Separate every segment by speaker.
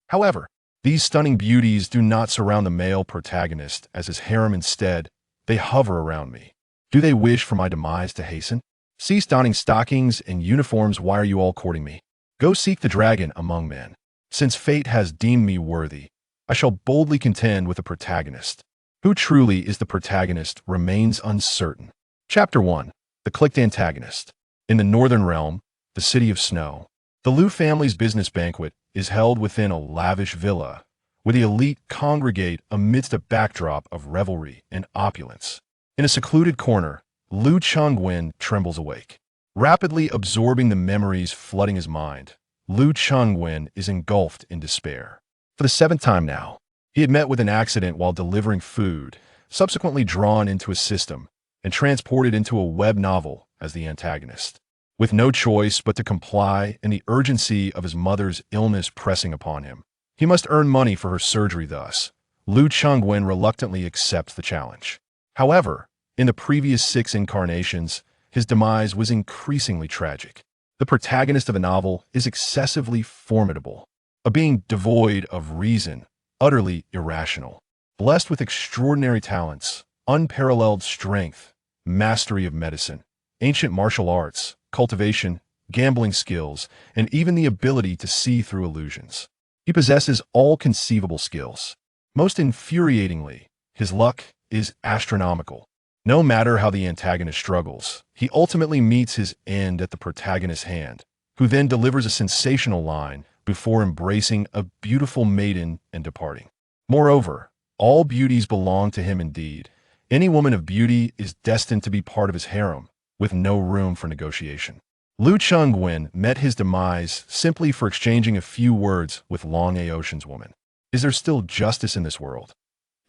Speaker 1: However, these stunning beauties do not surround the male protagonist as his harem. Instead, they hover around me. Do they wish for my demise to hasten? Cease donning stockings and uniforms. Why are you all courting me? Go seek the dragon among men. Since fate has deemed me worthy, I shall boldly contend with the protagonist. Who truly is the protagonist remains uncertain. Chapter 1. The Clicked Antagonist. In the Northern Realm, the City of Snow, the Liu family's business banquet is held within a lavish villa, where the elite congregate amidst a backdrop of revelry and opulence. In a secluded corner, Liu Chengwen trembles awake. Rapidly absorbing the memories flooding his mind, Liu Chengwen is engulfed in despair. For the seventh time now, he had met with an accident while delivering food, subsequently drawn into his system, and transported into a web novel as the antagonist. With no choice but to comply and the urgency of his mother's illness pressing upon him, he must earn money for her surgery. Thus, Liu Chengwen reluctantly accepts the challenge. However, in the previous 6 incarnations, his demise was increasingly tragic. The protagonist of the novel is excessively formidable, a being devoid of reason, utterly irrational, blessed with extraordinary talents, unparalleled strength, mastery of medicine, ancient martial arts, cultivation, gambling skills, and even the ability to see through illusions. He possesses all conceivable skills. Most infuriatingly, his luck is astronomical. No matter how the antagonist struggles, he ultimately meets his end at the protagonist's hand, who then delivers a sensational line before embracing a beautiful maiden and departing. Moreover, all beauties belong to him indeed. Any woman of beauty is destined to be part of his harem, with no room for negotiation. Liu Chengwen met his demise simply for exchanging a few words with Long Aotian's woman. Is there still justice in this world?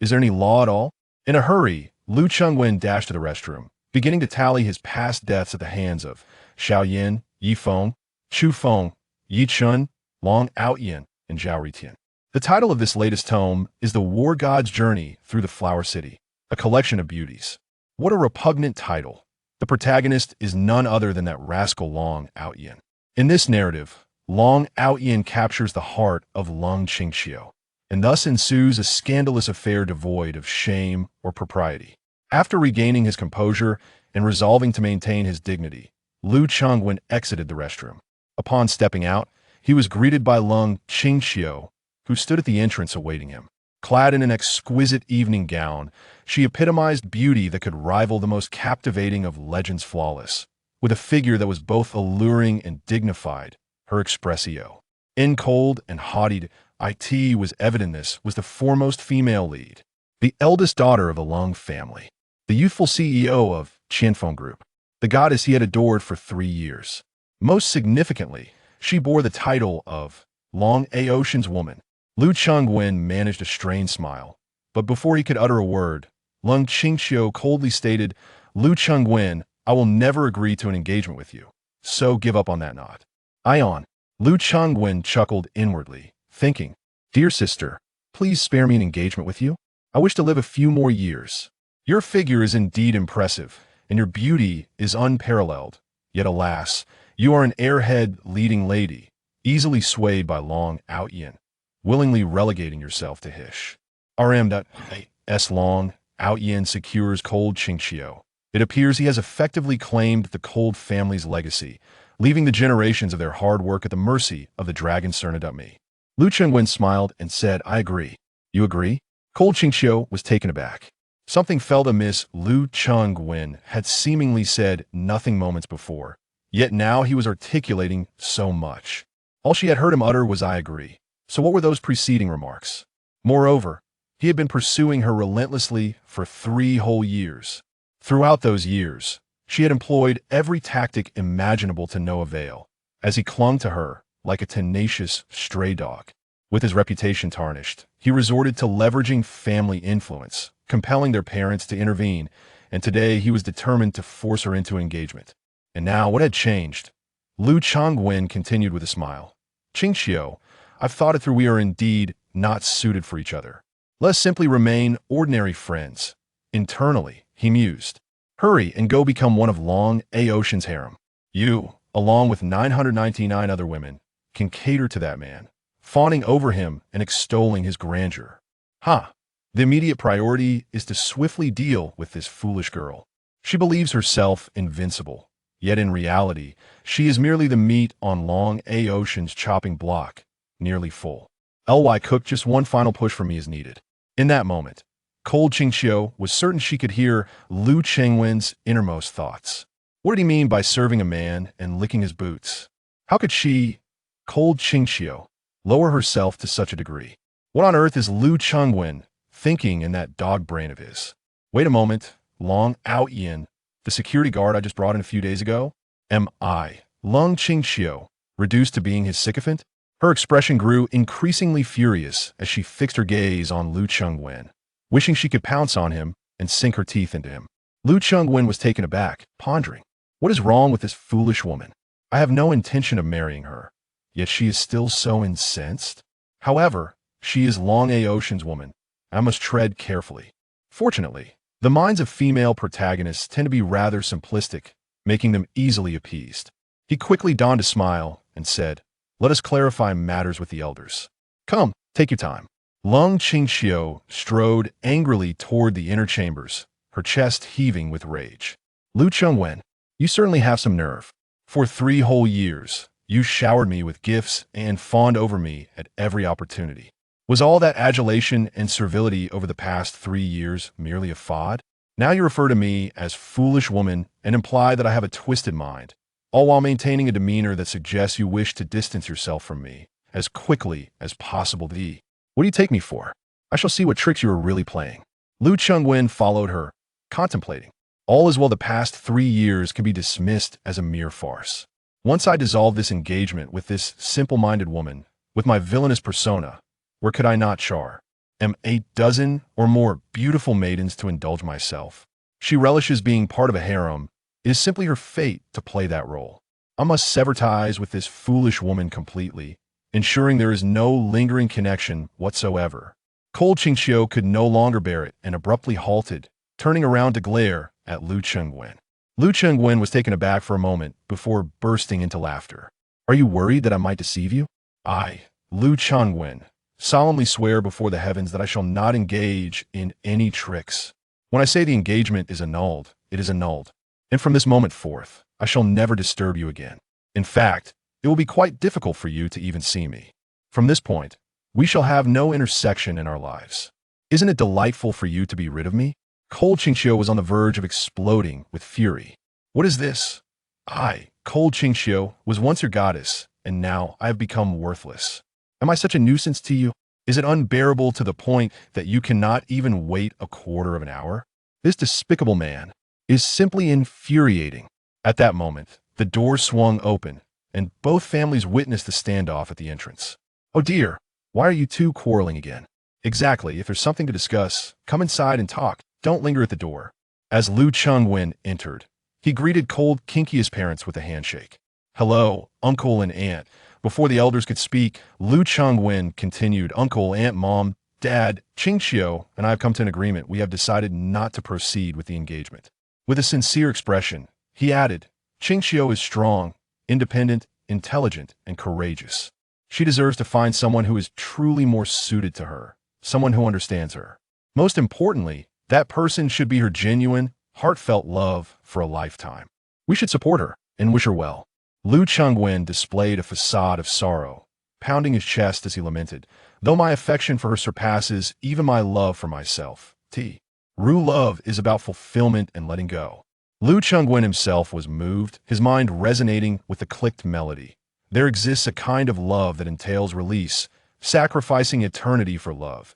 Speaker 1: Is there any law at all? In a hurry, Liu Chengwen dashed to the restroom, beginning to tally his past deaths at the hands of Xiao Yin, Yi Feng, Chu Feng, Yi Chun, Long Aotian, and Zhao Ritian. The title of this latest tome is The War God's Journey Through the Flower City, a collection of beauties. What a repugnant title. The protagonist is none other than that rascal Long Aotian. In this narrative, Long Aotian captures the heart of Lung Qingxiu, and thus ensues a scandalous affair devoid of shame or propriety. After regaining his composure and resolving to maintain his dignity, Liu Chengwen exited the restroom. Upon stepping out, he was greeted by Lung Qingxiu, who stood at the entrance awaiting him. Clad in an exquisite evening gown, she epitomized beauty that could rival the most captivating of legends flawless. With a figure that was both alluring and dignified, her expressio, in cold and haughty, it was evident this was the foremost female lead, the eldest daughter of the Lung family, the youthful CEO of Qianfeng Group, the goddess he had adored for 3 years. Most significantly, she bore the title of Long Aotian's woman. Liu Chengwen managed a strained smile, but before he could utter a word, Lung Qingxiu coldly stated, Liu Chengwen, I will never agree to an engagement with you, so give up on that knot. Ion. Liu Chengwen chuckled inwardly, thinking, Dear sister, please spare me an engagement with you. I wish to live a few more years. Your figure is indeed impressive, and your beauty is unparalleled. Yet alas, you are an airhead leading lady, easily swayed by Long Aotian, willingly relegating yourself to Hish. RM.S. Long Aotian secures cold Qingxiu. It appears he has effectively claimed the Cold family's legacy, leaving the generations of their hard work at the mercy of the dragon Cernadutme. Liu Chengwen smiled and said, I agree. You agree? Cold Qingxiu was taken aback. Something felt amiss. Liu Chengwen had seemingly said nothing moments before, yet now he was articulating so much. All she had heard him utter was I agree. So what were those preceding remarks? Moreover, he had been pursuing her relentlessly for 3 whole years. Throughout those years, she had employed every tactic imaginable to no avail, as he clung to her like a tenacious stray dog. With his reputation tarnished, he resorted to leveraging family influence, compelling their parents to intervene, and today he was determined to force her into engagement. And now, what had changed? Liu Chengwen continued with a smile. Qingxiu, I've thought it through. We are indeed not suited for each other. Let's simply remain ordinary friends. Internally, he mused. Hurry and go become one of Long Aotian's harem. You, along with 999 other women, can cater to that man, fawning over him and extolling his grandeur. Ha! The immediate priority is to swiftly deal with this foolish girl. She believes herself invincible, yet in reality, she is merely the meat on Long A Ocean's chopping block, nearly full. Ly Cook, just one final push from me is needed. In that moment, Cold Qingxiu was certain she could hear Lu Chengwen's innermost thoughts. What did he mean by serving a man and licking his boots? How could she, Cold Qingxiu, lower herself to such a degree? What on earth is Lu Chengwen thinking in that dog brain of his? Wait a moment, Long Ao Yin, the security guard I just brought in a few days ago? Am I, Lung Qingxiu, reduced to being his sycophant? Her expression grew increasingly furious as she fixed her gaze on Lu Chengwen, wishing she could pounce on him and sink her teeth into him. Lu Chengwen was taken aback, pondering, what is wrong with this foolish woman? I have no intention of marrying her, yet she is still so incensed. However, she is Long A Ocean's woman. I must tread carefully. Fortunately, the minds of female protagonists tend to be rather simplistic, making them easily appeased. He quickly donned a smile and said, let us clarify matters with the elders. Come, take your time. Lung Qingxiu strode angrily toward the inner chambers, her chest heaving with rage. Lu Chengwen, you certainly have some nerve. For 3 whole years, you showered me with gifts and fawned over me at every opportunity. Was all that adulation and servility over the past 3 years merely a fad? Now you refer to me as foolish woman and imply that I have a twisted mind, all while maintaining a demeanor that suggests you wish to distance yourself from me as quickly as possible. What do you take me for? I shall see what tricks you are really playing. Lu Chengwen followed her, contemplating. All is well. The past 3 years can be dismissed as a mere farce. Once I dissolve this engagement with this simple-minded woman, with my villainous persona, where could I not char? Am 8 dozen or more beautiful maidens to indulge myself? She relishes being part of a harem. It is simply her fate to play that role. I must sever ties with this foolish woman completely, ensuring there is no lingering connection whatsoever. Cold Qingxiu could no longer bear it and abruptly halted, turning around to glare at Lu Chengwen. Lu Chengwen was taken aback for a moment before bursting into laughter. Are you worried that I might deceive you? I, Lu Chengwen, solemnly swear before the heavens that I shall not engage in any tricks. When I say the engagement is annulled, it is annulled. And from this moment forth, I shall never disturb you again. In fact, it will be quite difficult for you to even see me. From this point, we shall have no intersection in our lives. Isn't it delightful for you to be rid of me? Cold Qingxiu was on the verge of exploding with fury. What is this? I, Cold Qingxiu, was once your goddess, and now I have become worthless. Am I such a nuisance to you? Is it unbearable to the point that you cannot even wait a quarter of an hour? This despicable man is simply infuriating. At that moment, the door swung open, and both families witnessed the standoff at the entrance. Oh dear, why are you two quarreling again? Exactly, if there's something to discuss, come inside and talk. Don't linger at the door. As Lu Chengwen entered, he greeted Cold Qingxiu's parents with a handshake. Hello, uncle and aunt. Before the elders could speak, Lu Chengwen continued, Uncle, Aunt, Mom, Dad, Qingxiu, and I have come to an agreement. We have decided not to proceed with the engagement. With a sincere expression, he added, Qingxiu is strong, independent, intelligent, and courageous. She deserves to find someone who is truly more suited to her, someone who understands her. Most importantly, that person should be her genuine, heartfelt love for a lifetime. We should support her and wish her well. Lu Chengwen displayed a facade of sorrow, pounding his chest as he lamented, though my affection for her surpasses even my love for myself. True love is about fulfillment and letting go. Lu Chengwen himself was moved, his mind resonating with the clicked melody. There exists a kind of love that entails release, sacrificing eternity for love.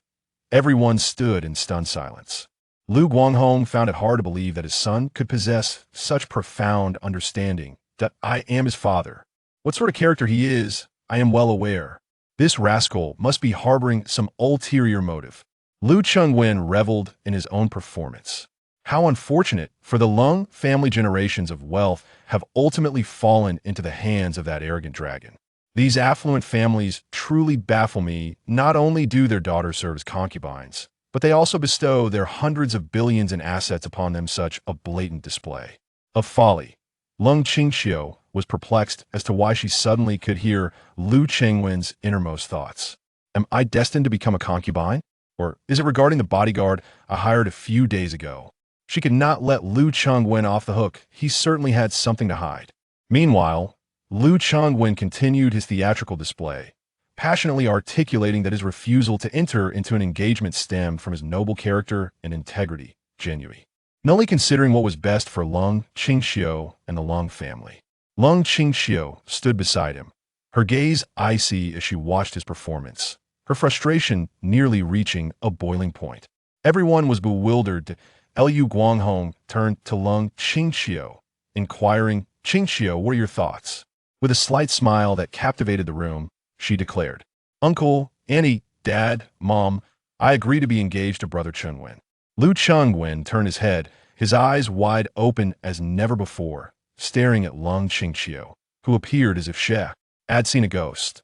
Speaker 1: Everyone stood in stunned silence. Lu Guanghong found it hard to believe that his son could possess such profound understanding. That I am his father. What sort of character he is, I am well aware. This rascal must be harboring some ulterior motive. Lu Chengwen reveled in his own performance. How unfortunate for the Lung family. Generations of wealth have ultimately fallen into the hands of that arrogant dragon. These affluent families truly baffle me. Not only do their daughters serve as concubines, but they also bestow their hundreds of billions in assets upon them. Such a blatant display of folly. Lung Qingxiu was perplexed as to why she suddenly could hear Lu Chengwen's innermost thoughts. Am I destined to become a concubine? Or is it regarding the bodyguard I hired a few days ago? She could not let Lu Chengwen off the hook. He certainly had something to hide. Meanwhile, Lu Chengwen continued his theatrical display, passionately articulating that his refusal to enter into an engagement stemmed from his noble character and integrity, genuine. And only considering what was best for Lung Qingxiu and the Lung family. Lung Qingxiu stood beside him, her gaze icy as she watched his performance, her frustration nearly reaching a boiling point. Everyone was bewildered. Liu Guanghong turned to Lung Qingxiu, inquiring, "Qingxiu, what are your thoughts?" With a slight smile that captivated the room, she declared, "Uncle, Auntie, Dad, Mom, I agree to be engaged to Brother Chunwen." Lu Chengwen turned his head, his eyes wide open as never before, staring at Lung Qingxiu, who appeared as if she had seen a ghost.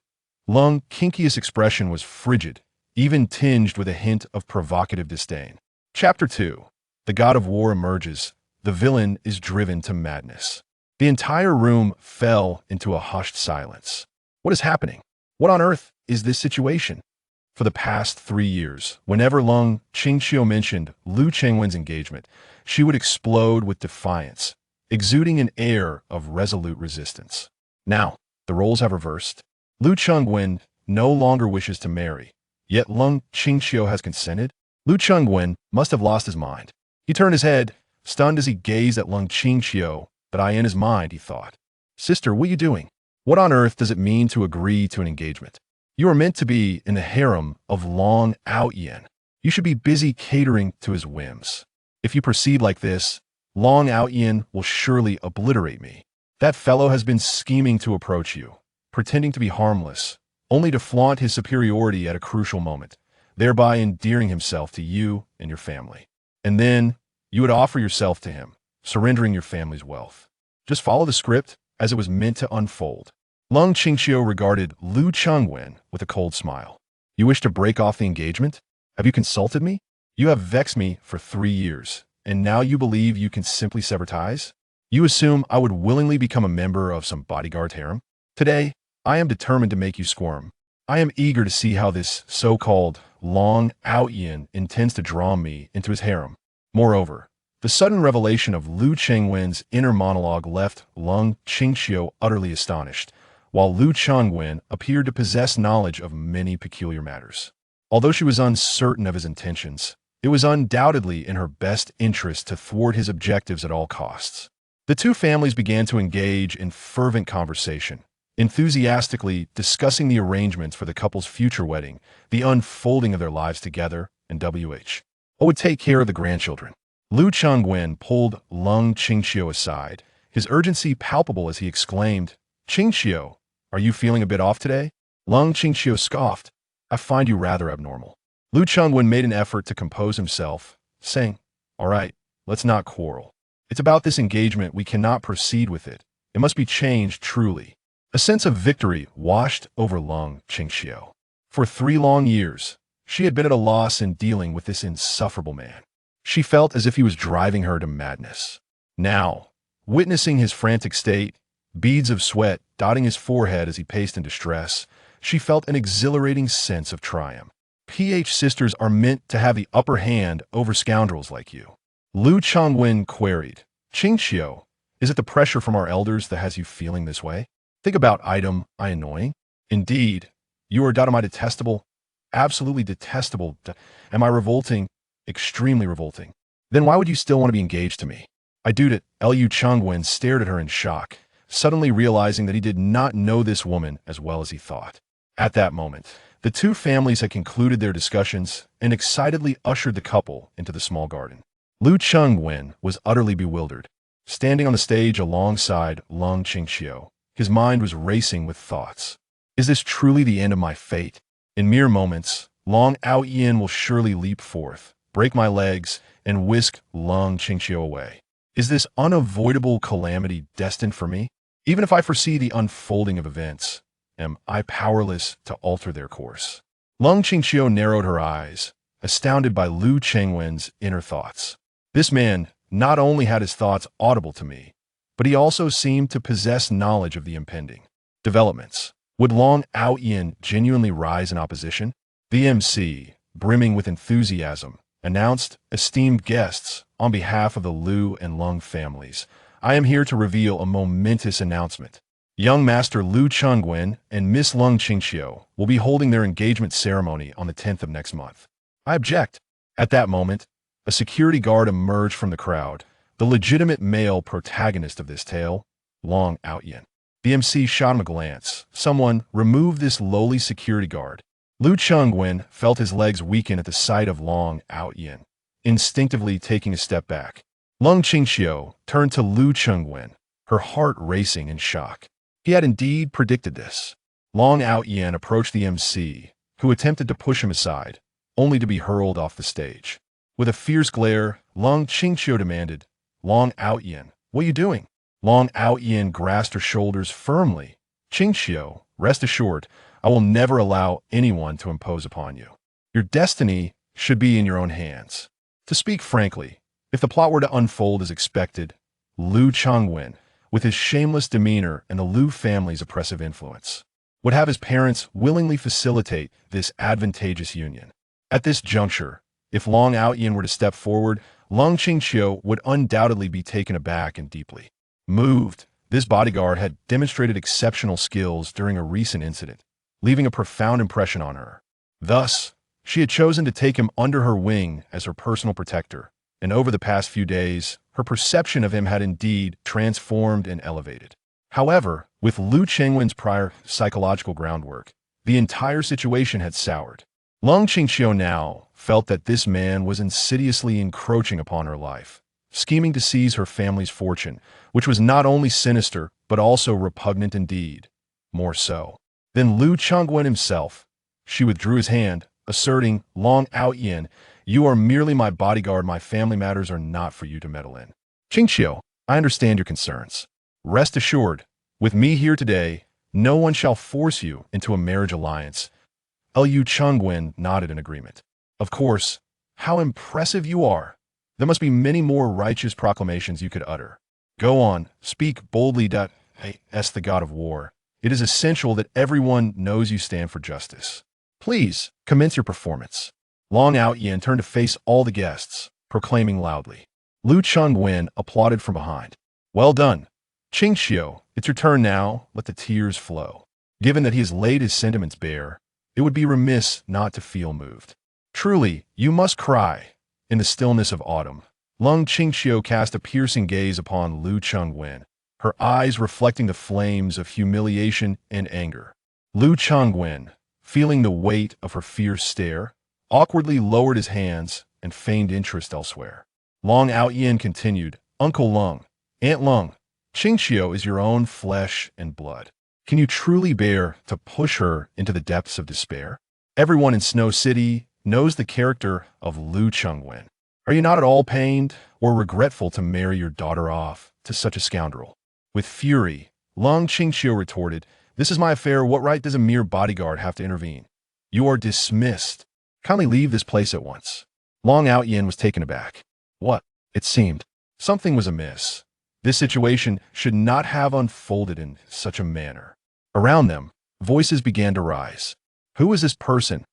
Speaker 1: Lung Qingxiu's expression was frigid, even tinged with a hint of provocative disdain. Chapter 2. The God of War emerges. The villain is driven to madness. The entire room fell into a hushed silence. What is happening? What on earth is this situation? For the past 3 years, whenever Lung Qingxiu mentioned Lu Chengwen's engagement, she would explode with defiance, exuding an air of resolute resistance. Now, the roles have reversed. Lu Chengwen no longer wishes to marry, yet Lung Qingxiu has consented. Lu Chengwen must have lost his mind. He turned his head, stunned as he gazed at Lung Qingxiu, but in his mind he thought, "Sister, what are you doing? What on earth does it mean to agree to an engagement? You are meant to be in the harem of Long Aoyan. You should be busy catering to his whims. If you proceed like this, Long Aoyan will surely obliterate me. That fellow has been scheming to approach you, pretending to be harmless, only to flaunt his superiority at a crucial moment, thereby endearing himself to you and your family. And then you would offer yourself to him, surrendering your family's wealth. Just follow the script as it was meant to unfold." Lung Qingxiu regarded Lu Chengwen with a cold smile. "You wish to break off the engagement? Have you consulted me? You have vexed me for 3 years, and now you believe you can simply sever ties? You assume I would willingly become a member of some bodyguard harem? Today, I am determined to make you squirm. I am eager to see how this so-called Long Aoyan intends to draw me into his harem." Moreover, the sudden revelation of Lu Chengwen's inner monologue left Lung Qingxiu utterly astonished, while Lu Chengwen appeared to possess knowledge of many peculiar matters. Although she was uncertain of his intentions, it was undoubtedly in her best interest to thwart his objectives at all costs. The two families began to engage in fervent conversation, enthusiastically discussing the arrangements for the couple's future wedding, the unfolding of their lives together, and what would take care of the grandchildren. Lu Chengwen pulled Lung Qingxiu aside, his urgency palpable as he exclaimed, "Qingxiu, are you feeling a bit off today?" Lung Qingxiu scoffed, "I find you rather abnormal." Lu Chengwen made an effort to compose himself, saying, "All right, let's not quarrel. It's about this engagement. We cannot proceed with it. It must be changed truly." A sense of victory washed over Lung Qingxiu. For 3 long years, she had been at a loss in dealing with this insufferable man. She felt as if he was driving her to madness. Now, witnessing his frantic state, beads of sweat dotting his forehead as he paced in distress, she felt an exhilarating sense of triumph. Sisters are meant to have the upper hand over scoundrels like you. Lu Chengwen queried, "Qingxiu, is it the pressure from our elders that has you feeling this way? Think about item I annoying. Indeed, you are my detestable, absolutely detestable. Am I revolting? Extremely revolting. Then why would you still want to be engaged to me?" I do it. Liu Chengwen stared at her in shock, suddenly realizing that he did not know this woman as well as he thought. At that moment, the two families had concluded their discussions and excitedly ushered the couple into the small garden. Lu Chengwen was utterly bewildered, standing on the stage alongside Lung Qingxiu. His mind was racing with thoughts. Is this truly the end of my fate? In mere moments, Long Aoyan will surely leap forth, break my legs, and whisk Lung Qingxiu away. Is this unavoidable calamity destined for me? Even if I foresee the unfolding of events, am I powerless to alter their course? Lung Qingxiu narrowed her eyes, astounded by Lu Chengwen's inner thoughts. This man not only had his thoughts audible to me, but he also seemed to possess knowledge of the impending developments. Would Long Outyin genuinely rise in opposition? The MC, brimming with enthusiasm, announced, "Esteemed guests, on behalf of the Liu and Lung families, I am here to reveal a momentous announcement. Young Master Liu Chengwen and Miss Lung Qingxiu will be holding their engagement ceremony on the 10th of next month." I object. At that moment, a security guard emerged from the crowd, the legitimate male protagonist of this tale, Long Outyin. The MC shot him a glance. Someone remove this lowly security guard. Liu Chengwen felt his legs weaken at the sight of Long Outyin, instinctively taking a step back. Lung Qingxiu turned to Liu Chengwen, her heart racing in shock. He had indeed predicted this. Long Outyin approached the MC, who attempted to push him aside, only to be hurled off the stage. With a fierce glare, Lung Qingxiu demanded, "Long Outyin, what are you doing?" Long Outyin grasped her shoulders firmly. "Qingxiu, rest assured, I will never allow anyone to impose upon you. Your destiny should be in your own hands." To speak frankly, if the plot were to unfold as expected, Liu Chengwen, with his shameless demeanor and the Liu family's oppressive influence, would have his parents willingly facilitate this advantageous union. At this juncture, if Long Outyin were to step forward, Lung Qingxiu would undoubtedly be taken aback and deeply moved. This bodyguard had demonstrated exceptional skills during a recent incident, leaving a profound impression on her. Thus, she had chosen to take him under her wing as her personal protector, and over the past few days, her perception of him had indeed transformed and elevated. However, with Liu Chengwen's prior psychological groundwork, the entire situation had soured. Lung Qingxiu now felt that this man was insidiously encroaching upon her life, scheming to seize her family's fortune, which was not only sinister but also repugnant indeed. More so than Liu Chengwen himself, she withdrew his hand, asserting, "Long Outyin, you are merely my bodyguard. My family matters are not for you to meddle in. Qingxiu, I understand your concerns. Rest assured, with me here today, no one shall force you into a marriage alliance." Liu Chengwen nodded in agreement. "Of course, how impressive you are. There must be many more righteous proclamations you could utter. Go on, speak boldly. As the god of war, it is essential that everyone knows you stand for justice. Please, commence your performance." Long Outyin turned to face all the guests, proclaiming loudly. Liu Chengwen applauded from behind. "Well done. Qingxiu, it's your turn now. Let the tears flow." Given that he has laid his sentiments bare, it would be remiss not to feel moved. "Truly, you must cry." In the stillness of autumn, Lung Qingxiu cast a piercing gaze upon Liu Chengwen, her eyes reflecting the flames of humiliation and anger. Liu Chengwen, feeling the weight of her fierce stare, awkwardly lowered his hands and feigned interest elsewhere. Long Outyin continued, "Uncle Lung, Aunt Lung, Qingxiu is your own flesh and blood. Can you truly bear to push her into the depths of despair? Everyone in Snow City knows the character of Liu Chengwen. Are you not at all pained or regretful to marry your daughter off to such a scoundrel?" With fury, Lung Qingxiu retorted, "This is my affair. What right does a mere bodyguard have to intervene? You are dismissed. Kindly leave this place at once." Long Outyin was taken aback. What? It seemed something was amiss. This situation should not have unfolded in such a manner. Around them, voices began to rise. Who is this person?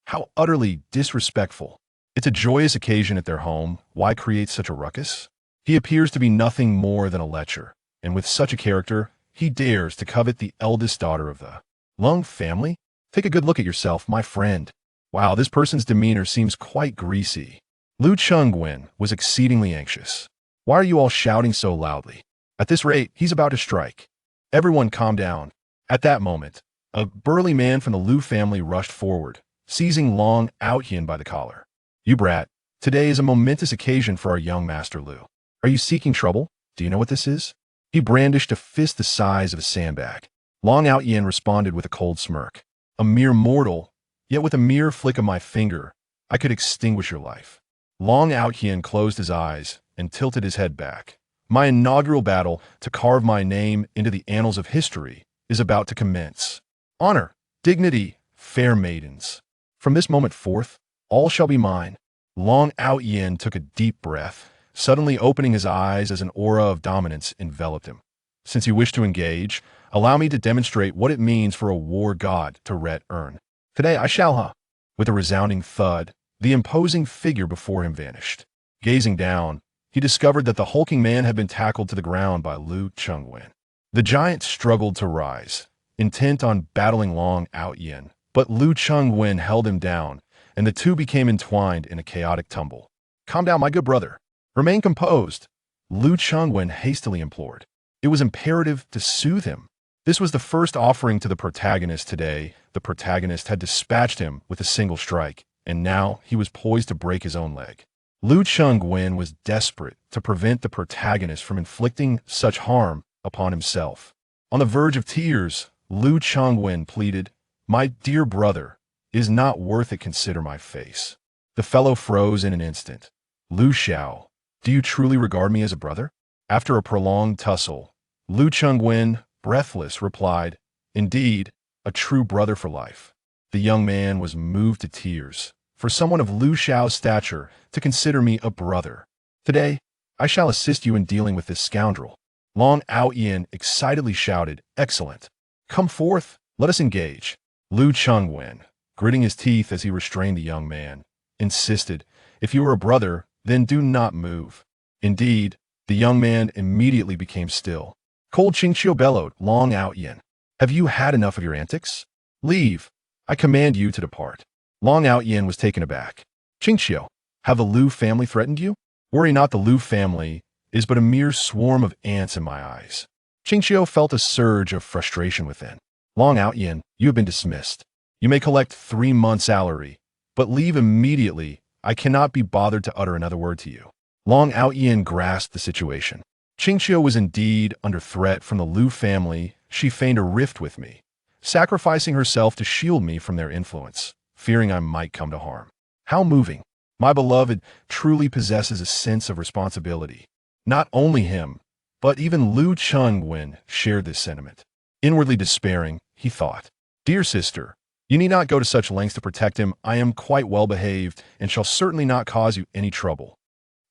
Speaker 1: How utterly disrespectful. It's a joyous occasion at their home. Why create such a ruckus? He appears to be nothing more than a lecher, and with such a character, he dares to covet the eldest daughter of the Lung family? Take a good look at yourself, my friend. Wow, this person's demeanor seems quite greasy. Liu Chengwen was exceedingly anxious. Why are you all shouting so loudly? At this rate, he's about to strike. Everyone calm down. At that moment, a burly man from the Liu family rushed forward, seizing Long Outyin by the collar. "You brat, today is a momentous occasion for our young Master Liu. Are you seeking trouble? Do you know what this is?" He brandished a fist the size of a sandbag. Long Outyin responded with a cold smirk. "A mere mortal, yet with a mere flick of my finger, I could extinguish your life." Long Outyin closed his eyes and tilted his head back. "My inaugural battle to carve my name into the annals of history is about to commence. Honor, dignity, fair maidens. From this moment forth, all shall be mine." Long Outyin took a deep breath, suddenly opening his eyes as an aura of dominance enveloped him. Since you wish to engage, allow me to demonstrate what it means for a war god to earn. Today I shall, huh? With a resounding thud, the imposing figure before him vanished. Gazing down, he discovered that the hulking man had been tackled to the ground by Lu Chengwen. The giant struggled to rise, intent on battling Long Outyin, but Lu Chengwen held him down, and the two became entwined in a chaotic tumble. Calm down, my good brother. Remain composed, Lu Chengwen hastily implored. It was imperative to soothe him. This was the first offering to the protagonist today. The protagonist had dispatched him with a single strike, and now he was poised to break his own leg. Lu Chengwen was desperate to prevent the protagonist from inflicting such harm upon himself. On the verge of tears, Lu Chengwen pleaded, "My dear brother, it is not worth it. Consider my face." The fellow froze in an instant. "Lu Xiao, do you truly regard me as a brother?" After a prolonged tussle, Lu Chengwen, breathless, replied, "Indeed, a true brother for life." The young man was moved to tears. For someone of Lu Xiao's stature to consider me a brother. Today, I shall assist you in dealing with this scoundrel. Long Outyin excitedly shouted, "Excellent. Come forth, let us engage." Lu Chengwen, gritting his teeth as he restrained the young man, insisted, "If you are a brother, then do not move." Indeed, the young man immediately became still. Cold Qingqiu bellowed, "Long Outyin, have you had enough of your antics? Leave. I command you to depart." Long Outyin was taken aback. "Qingqiu, have the Lu family threatened you?" "Worry not, the Lu family is but a mere swarm of ants in my eyes." Qingqiu felt a surge of frustration within. "Long Outyin, you have been dismissed. You may collect 3 months' salary, but leave immediately. I cannot be bothered to utter another word to you." Long Outyin grasped the situation. Qingqiu was indeed under threat from the Lu family. She feigned a rift with me, sacrificing herself to shield me from their influence, fearing I might come to harm. How moving. My beloved truly possesses a sense of responsibility. Not only him, but even Lu Chengwen shared this sentiment. Inwardly despairing, he thought, "Dear sister, you need not go to such lengths to protect him. I am quite well behaved and shall certainly not cause you any trouble.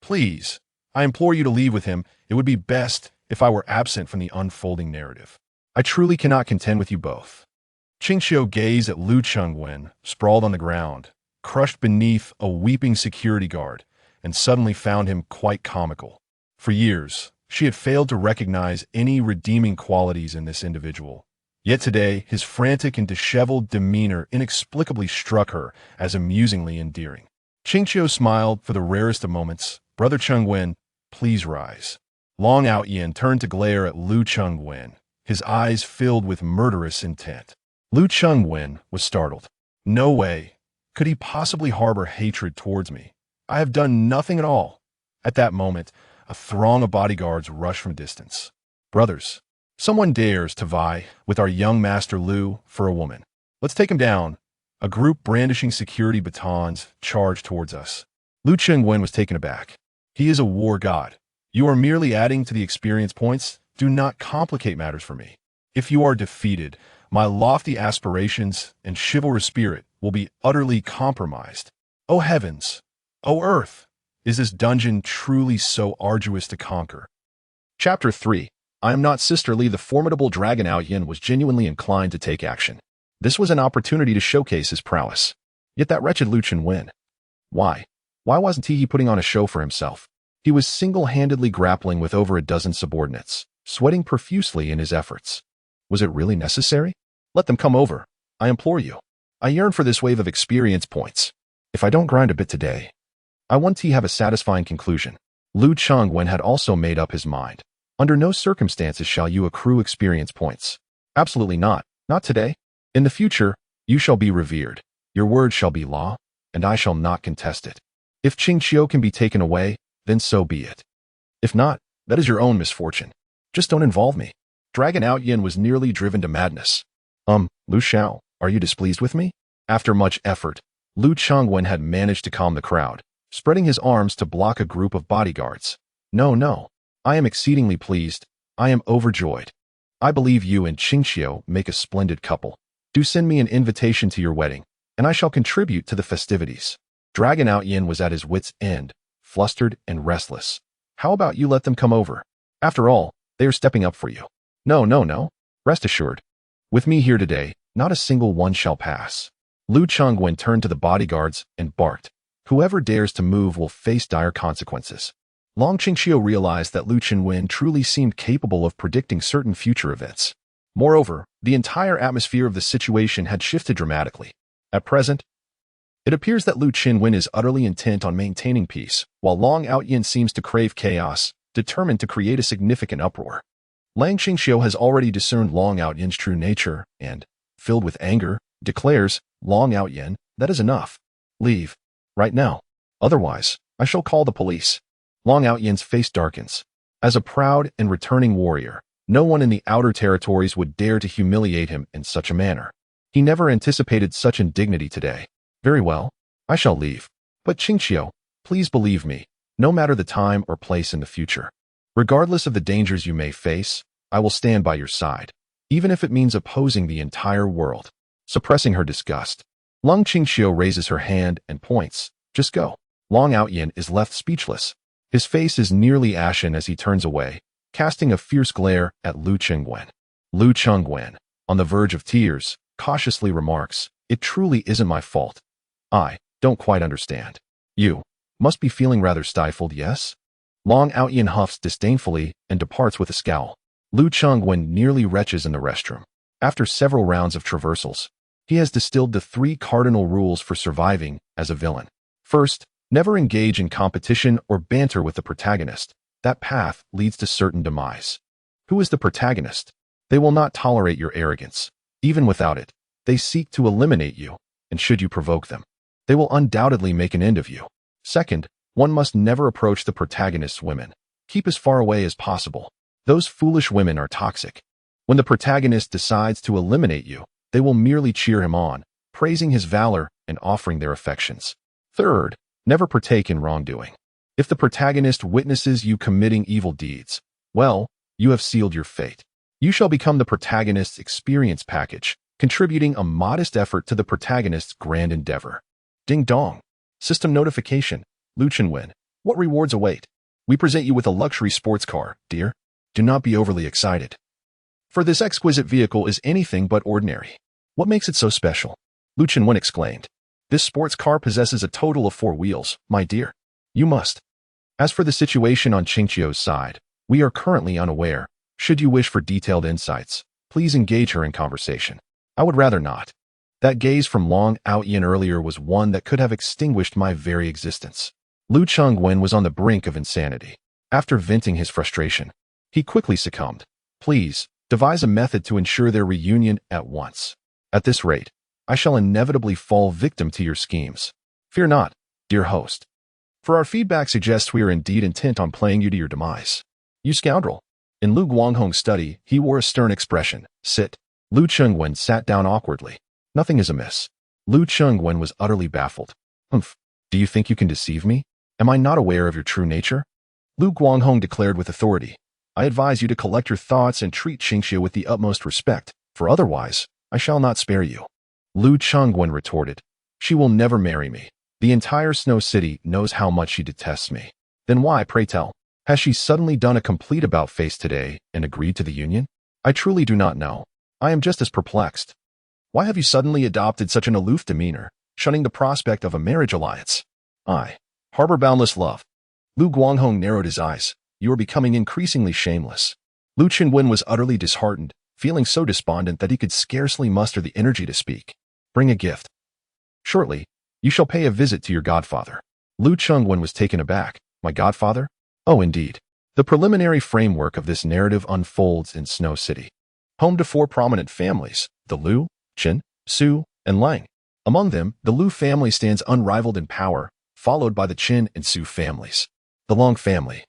Speaker 1: Please, I implore you to leave with him. It would be best if I were absent from the unfolding narrative. I truly cannot contend with you both." Qingqiu gazed at Lu Chengwen, sprawled on the ground, crushed beneath a weeping security guard, and suddenly found him quite comical. For years, she had failed to recognize any redeeming qualities in this individual. Yet today, his frantic and disheveled demeanor inexplicably struck her as amusingly endearing. Qingqiu smiled for the rarest of moments. "Brother Chengwen, please rise." Long Outyin turned to glare at Lu Chengwen, his eyes filled with murderous intent. Lu Chengwen was startled. No way could he possibly harbor hatred towards me. I have done nothing at all. At that moment, a throng of bodyguards rushed from a distance. "Brothers, someone dares to vie with our young master Lu for a woman. Let's take him down." A group brandishing security batons charged towards us. Lu Chengwen was taken aback. "He is a war god. You are merely adding to the experience points. Do not complicate matters for me. If you are defeated, my lofty aspirations and chivalrous spirit will be utterly compromised. Oh heavens! Oh earth! Is this dungeon truly so arduous to conquer?" Chapter 3. I am not sisterly. The formidable Dragon Outyin was genuinely inclined to take action. This was an opportunity to showcase his prowess. Yet that wretched Lu Chengwen. Why wasn't he putting on a show for himself? He was single-handedly grappling with over a dozen subordinates, sweating profusely in his efforts. Was it really necessary? Let them come over, I implore you. I yearn for this wave of experience points. If I don't grind a bit today, I want to have a satisfying conclusion. Lu Chengwen had also made up his mind. Under no circumstances shall you accrue experience points. Absolutely not. Not today. In the future, you shall be revered. Your word shall be law, and I shall not contest it. If Qingqiu can be taken away, then so be it. If not, that is your own misfortune. Just don't involve me. Dragon Outyin was nearly driven to madness. Lu Xiao, are you displeased with me? After much effort, Lu Chengwen had managed to calm the crowd, spreading his arms to block a group of bodyguards. No. I am exceedingly pleased. I am overjoyed. I believe you and Qingqiu make a splendid couple. Do send me an invitation to your wedding, and I shall contribute to the festivities. Dragon Outyin was at his wits' end, flustered and restless. How about you let them come over? After all, they are stepping up for you. No, no, no. Rest assured. With me here today, not a single one shall pass. Lu Chengwen turned to the bodyguards and barked. Whoever dares to move will face dire consequences. Long Qingxiu realized that Lu Chengwen truly seemed capable of predicting certain future events. Moreover, the entire atmosphere of the situation had shifted dramatically. At present, it appears that Lu Chengwen is utterly intent on maintaining peace, while Long Outyin seems to crave chaos, determined to create a significant uproar. Lang Qingxiu has already discerned Long Outyin's true nature and, filled with anger, declares, Long Outyin, that is enough. Leave. Right now. Otherwise, I shall call the police. Long Outyin's face darkens. As a proud and returning warrior, no one in the outer territories would dare to humiliate him in such a manner. He never anticipated such indignity today. Very well, I shall leave. But Qingxiu, please believe me, no matter the time or place in the future. Regardless of the dangers you may face, I will stand by your side, even if it means opposing the entire world. Suppressing her disgust, Long Qingxiu raises her hand and points. Just go. Long Outyin is left speechless. His face is nearly ashen as he turns away, casting a fierce glare at Lu Chengwen. Lu Chengwen, on the verge of tears, cautiously remarks, it truly isn't my fault. I don't quite understand. You must be feeling rather stifled, yes? Long Outyin huffs disdainfully and departs with a scowl. Lu Chengwen nearly retches in the restroom. After several rounds of traversals, he has distilled the 3 cardinal rules for surviving as a villain. First, never engage in competition or banter with the protagonist. That path leads to certain demise. Who is the protagonist? They will not tolerate your arrogance. Even without it, they seek to eliminate you, and should you provoke them, they will undoubtedly make an end of you. Second, one must never approach the protagonist's women. Keep as far away as possible. Those foolish women are toxic. When the protagonist decides to eliminate you, they will merely cheer him on, praising his valor and offering their affections. Third, never partake in wrongdoing. If the protagonist witnesses you committing evil deeds, well, you have sealed your fate. You shall become the protagonist's experience package, contributing a modest effort to the protagonist's grand endeavor. Ding dong. System notification. Lu Chengwen, what rewards await? We present you with a luxury sports car, dear. Do not be overly excited. For this exquisite vehicle is anything but ordinary. What makes it so special? Lu Chengwen exclaimed. This sports car possesses a total of 4 wheels, my dear. You must. As for the situation on Qingxiu's side, we are currently unaware. Should you wish for detailed insights, please engage her in conversation. I would rather not. That gaze from Long Outyin earlier was one that could have extinguished my very existence. Lu Chengwen was on the brink of insanity. After venting his frustration, he quickly succumbed. Please, devise a method to ensure their reunion at once. At this rate, I shall inevitably fall victim to your schemes. Fear not, dear host. For our feedback suggests we are indeed intent on playing you to your demise. You scoundrel. In Lu Guanghong's study, he wore a stern expression. Sit. Lu Chengwen sat down awkwardly. Nothing is amiss. Lu Chengwen was utterly baffled. Humph. Do you think you can deceive me? Am I not aware of your true nature? Lu Guanghong declared with authority. I advise you to collect your thoughts and treat Qingxiu with the utmost respect, for otherwise, I shall not spare you. Lu Chengwen retorted. She will never marry me. The entire Snow City knows how much she detests me. Then why, pray tell, has she suddenly done a complete about-face today and agreed to the union? I truly do not know. I am just as perplexed. Why have you suddenly adopted such an aloof demeanor, shunning the prospect of a marriage alliance? I harbor boundless love. Lu Guanghong narrowed his eyes. You are becoming increasingly shameless. Lu Chengwen was utterly disheartened, feeling so despondent that he could scarcely muster the energy to speak. Bring a gift. Shortly, you shall pay a visit to your godfather. Lu Chengwen was taken aback. My godfather? Oh, indeed. The preliminary framework of this narrative unfolds in Snow City. Home to 4 prominent families, the Lu, Qin, Su, and Lang. Among them, the Lu family stands unrivaled in power, followed by the Qin and Su families. The Long family,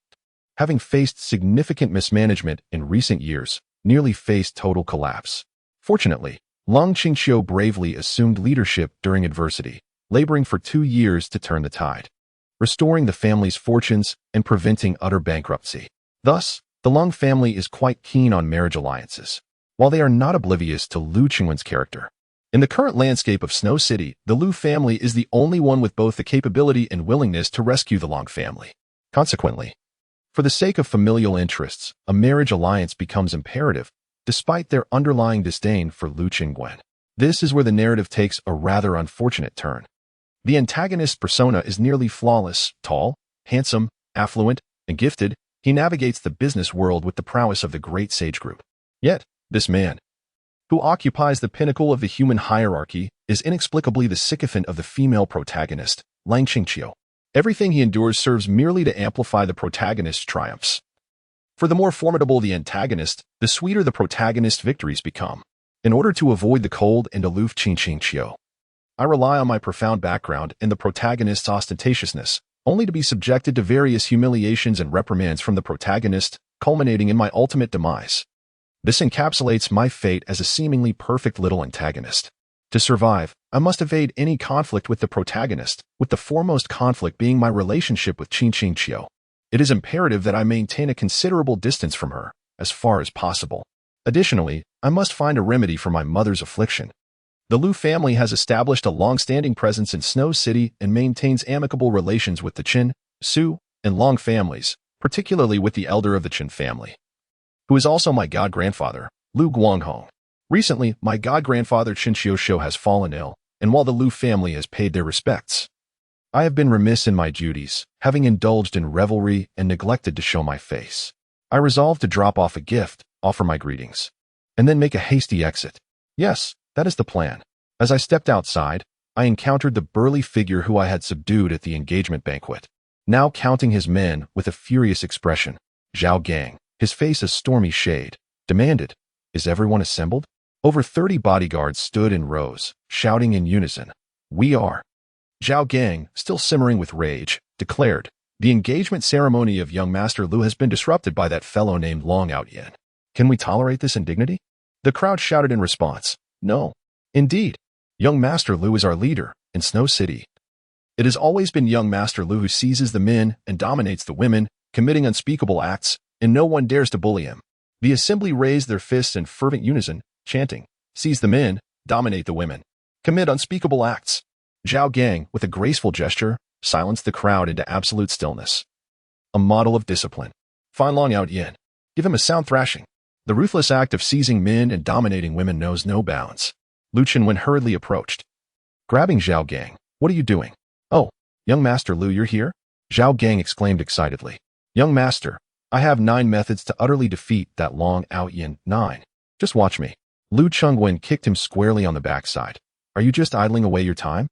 Speaker 1: having faced significant mismanagement in recent years, nearly faced total collapse. Fortunately, Long Qingxiu bravely assumed leadership during adversity, laboring for 2 years to turn the tide, restoring the family's fortunes and preventing utter bankruptcy. Thus, the Long family is quite keen on marriage alliances, while they are not oblivious to Lu Chengwen's character. In the current landscape of Snow City, the Lu family is the only one with both the capability and willingness to rescue the Long family. Consequently, For the sake of familial interests, a marriage alliance becomes imperative, despite their underlying disdain for Lu Qingwen. This is where the narrative takes a rather unfortunate turn. The antagonist's persona is nearly flawless, tall, handsome, affluent, and gifted. He navigates the business world with the prowess of the great sage group. Yet, this man, who occupies the pinnacle of the human hierarchy, is inexplicably the sycophant of the female protagonist, Lang Qingqiu. Everything he endures serves merely to amplify the protagonist's triumphs. For the more formidable the antagonist, the sweeter the protagonist's victories become. In order to avoid the cold and aloof Qingqiu, I rely on my profound background and the protagonist's ostentatiousness, only to be subjected to various humiliations and reprimands from the protagonist, culminating in my ultimate demise. This encapsulates my fate as a seemingly perfect little antagonist. To survive, I must evade any conflict with the protagonist, with the foremost conflict being my relationship with Qingqiu. It is imperative that I maintain a considerable distance from her, as far as possible. Additionally, I must find a remedy for my mother's affliction. The Lu family has established a long-standing presence in Snow City and maintains amicable relations with the Qin, Su, and Long families, particularly with the elder of the Qin family, who is also my god-grandfather, Lu Guanghong. Recently, my god-grandfather Qin Xiuxiu has fallen ill, and while the Lu family has paid their respects, I have been remiss in my duties, having indulged in revelry and neglected to show my face. I resolved to drop off a gift, offer my greetings, and then make a hasty exit. Yes, that is the plan. As I stepped outside, I encountered the burly figure who I had subdued at the engagement banquet. Now counting his men with a furious expression, Zhao Gang, his face a stormy shade, demanded, "Is everyone assembled?" Over 30 bodyguards stood in rows, shouting in unison, "We are." Zhao Gang, still simmering with rage, declared, "The engagement ceremony of young Master Lu has been disrupted by that fellow named Long Outyin. Can we tolerate this indignity?" The crowd shouted in response, "No. Indeed. Young Master Lu is our leader in Snow City. It has always been young Master Lu who seizes the men and dominates the women, committing unspeakable acts, and no one dares to bully him." The assembly raised their fists in fervent unison, chanting, "Seize the men, dominate the women, commit unspeakable acts." Zhao Gang, with a graceful gesture, silenced the crowd into absolute stillness. A model of discipline. Find Long Outyin. Give him a sound thrashing. The ruthless act of seizing men and dominating women knows no bounds. Lu Qingwen hurriedly approached. Grabbing Zhao Gang, "What are you doing?" "Oh, young Master Lu, you're here?" Zhao Gang exclaimed excitedly. "Young Master, I have 9 methods to utterly defeat that Long Outyin. 9. Just watch me." Lu Qingwen kicked him squarely on the backside. "Are you just idling away your time?"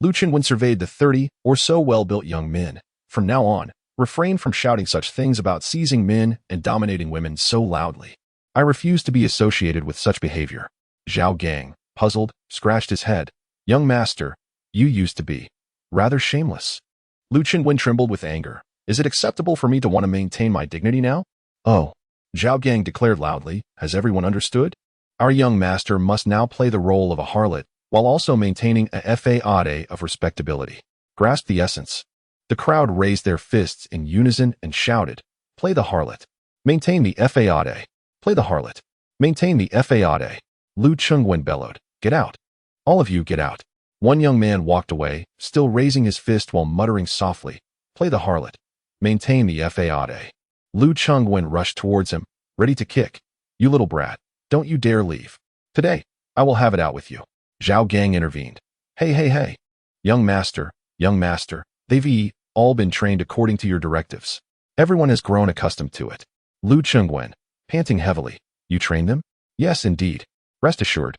Speaker 1: Lu Qingwen surveyed the 30 or so well-built young men. From now on, refrain from shouting such things about seizing men and dominating women so loudly. I refuse to be associated with such behavior. Zhao Gang, puzzled, scratched his head. "Young Master, you used to be rather shameless." Lu Qingwen trembled with anger. "Is it acceptable for me to want to maintain my dignity now?" "Oh," Zhao Gang declared loudly. "Has everyone understood? Our young master must now play the role of a harlot, while also maintaining a faade of respectability. Grasp the essence." The crowd raised their fists in unison and shouted, "Play the harlot. Maintain the faade. Play the harlot. Maintain the faade." Lu Qingwen bellowed, "Get out. All of you get out." One young man walked away, still raising his fist while muttering softly, "Play the harlot. Maintain the faade." Lu Qingwen rushed towards him, ready to kick. "You little brat, don't you dare leave. Today, I will have it out with you." Zhao Gang intervened. Hey. Young Master, they've all been trained according to your directives. Everyone has grown accustomed to it." Lu Qingwen, panting heavily, "You trained them?" "Yes, indeed. Rest assured.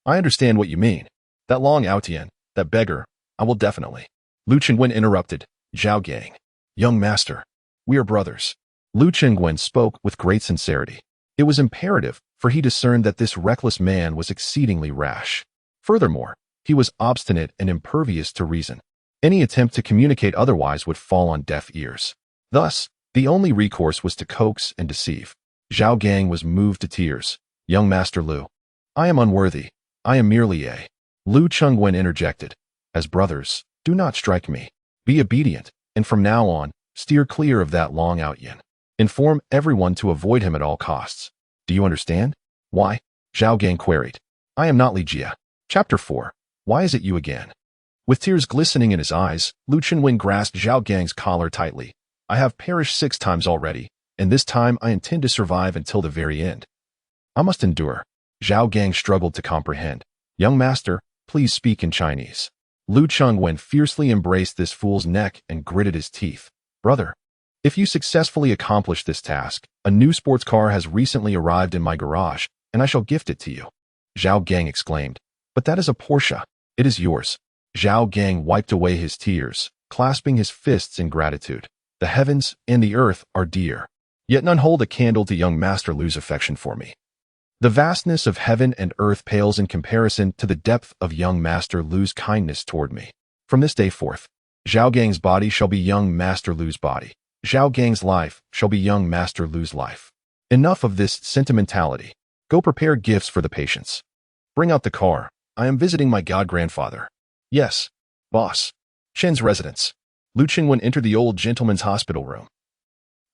Speaker 1: I understand what you mean. That Long Outyin, that beggar, I will definitely." Lu Qingwen interrupted. "Zhao Gang, young master, we are brothers." Lu Qingwen spoke with great sincerity. It was imperative, for he discerned that this reckless man was exceedingly rash. Furthermore, he was obstinate and impervious to reason. Any attempt to communicate otherwise would fall on deaf ears. Thus, the only recourse was to coax and deceive. Zhao Gang was moved to tears. "Young Master Lu, I am unworthy. I am merely a..." Lu Qingwen interjected. "As brothers, do not strike me. Be obedient, and from now on, steer clear of that Long Outyin. Inform everyone to avoid him at all costs. Do you understand?" "Why?" Zhao Gang queried. "I am not Li Jia." Chapter 4. Why is it you again? With tears glistening in his eyes, Lu Qingwen grasped Zhao Gang's collar tightly. I have perished 6 times already, and this time I intend to survive until the very end. I must endure. Zhao Gang struggled to comprehend. Young master, please speak in Chinese. Lu Chengwen fiercely embraced this fool's neck and gritted his teeth. Brother, if you successfully accomplish this task, a new sports car has recently arrived in my garage, and I shall gift it to you. Zhao Gang exclaimed. But that is a Porsche. It is yours. Zhao Gang wiped away his tears, clasping his fists in gratitude. The heavens and the earth are dear. Yet none hold a candle to young Master Lu's affection for me. The vastness of heaven and earth pales in comparison to the depth of young Master Lu's kindness toward me. From this day forth, Zhao Gang's body shall be young Master Lu's body. Zhao Gang's life shall be young Master Lu's life. Enough of this sentimentality. Go prepare gifts for the patients. Bring out the car. I am visiting my god-grandfather. Yes, boss. Chen's residence. Lu Qingwen entered the old gentleman's hospital room.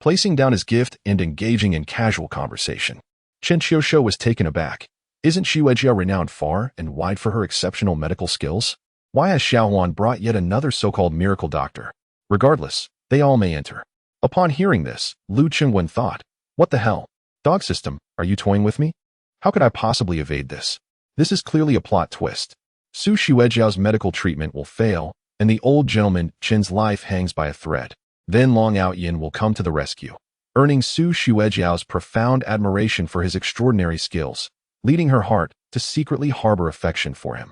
Speaker 1: Placing down his gift and engaging in casual conversation, Chen Qiushou was taken aback. Isn't Xuejia renowned far and wide for her exceptional medical skills? Why has Xiaohuan brought yet another so-called miracle doctor? Regardless, they all may enter. Upon hearing this, Lu Qingwen thought, what the hell? Dog system, are you toying with me? How could I possibly evade this? This is clearly a plot twist. Su Xuejiao's medical treatment will fail, and the old gentleman Chen's life hangs by a thread. Then Long Outyin will come to the rescue, earning Su Xuejiao's profound admiration for his extraordinary skills, leading her heart to secretly harbor affection for him.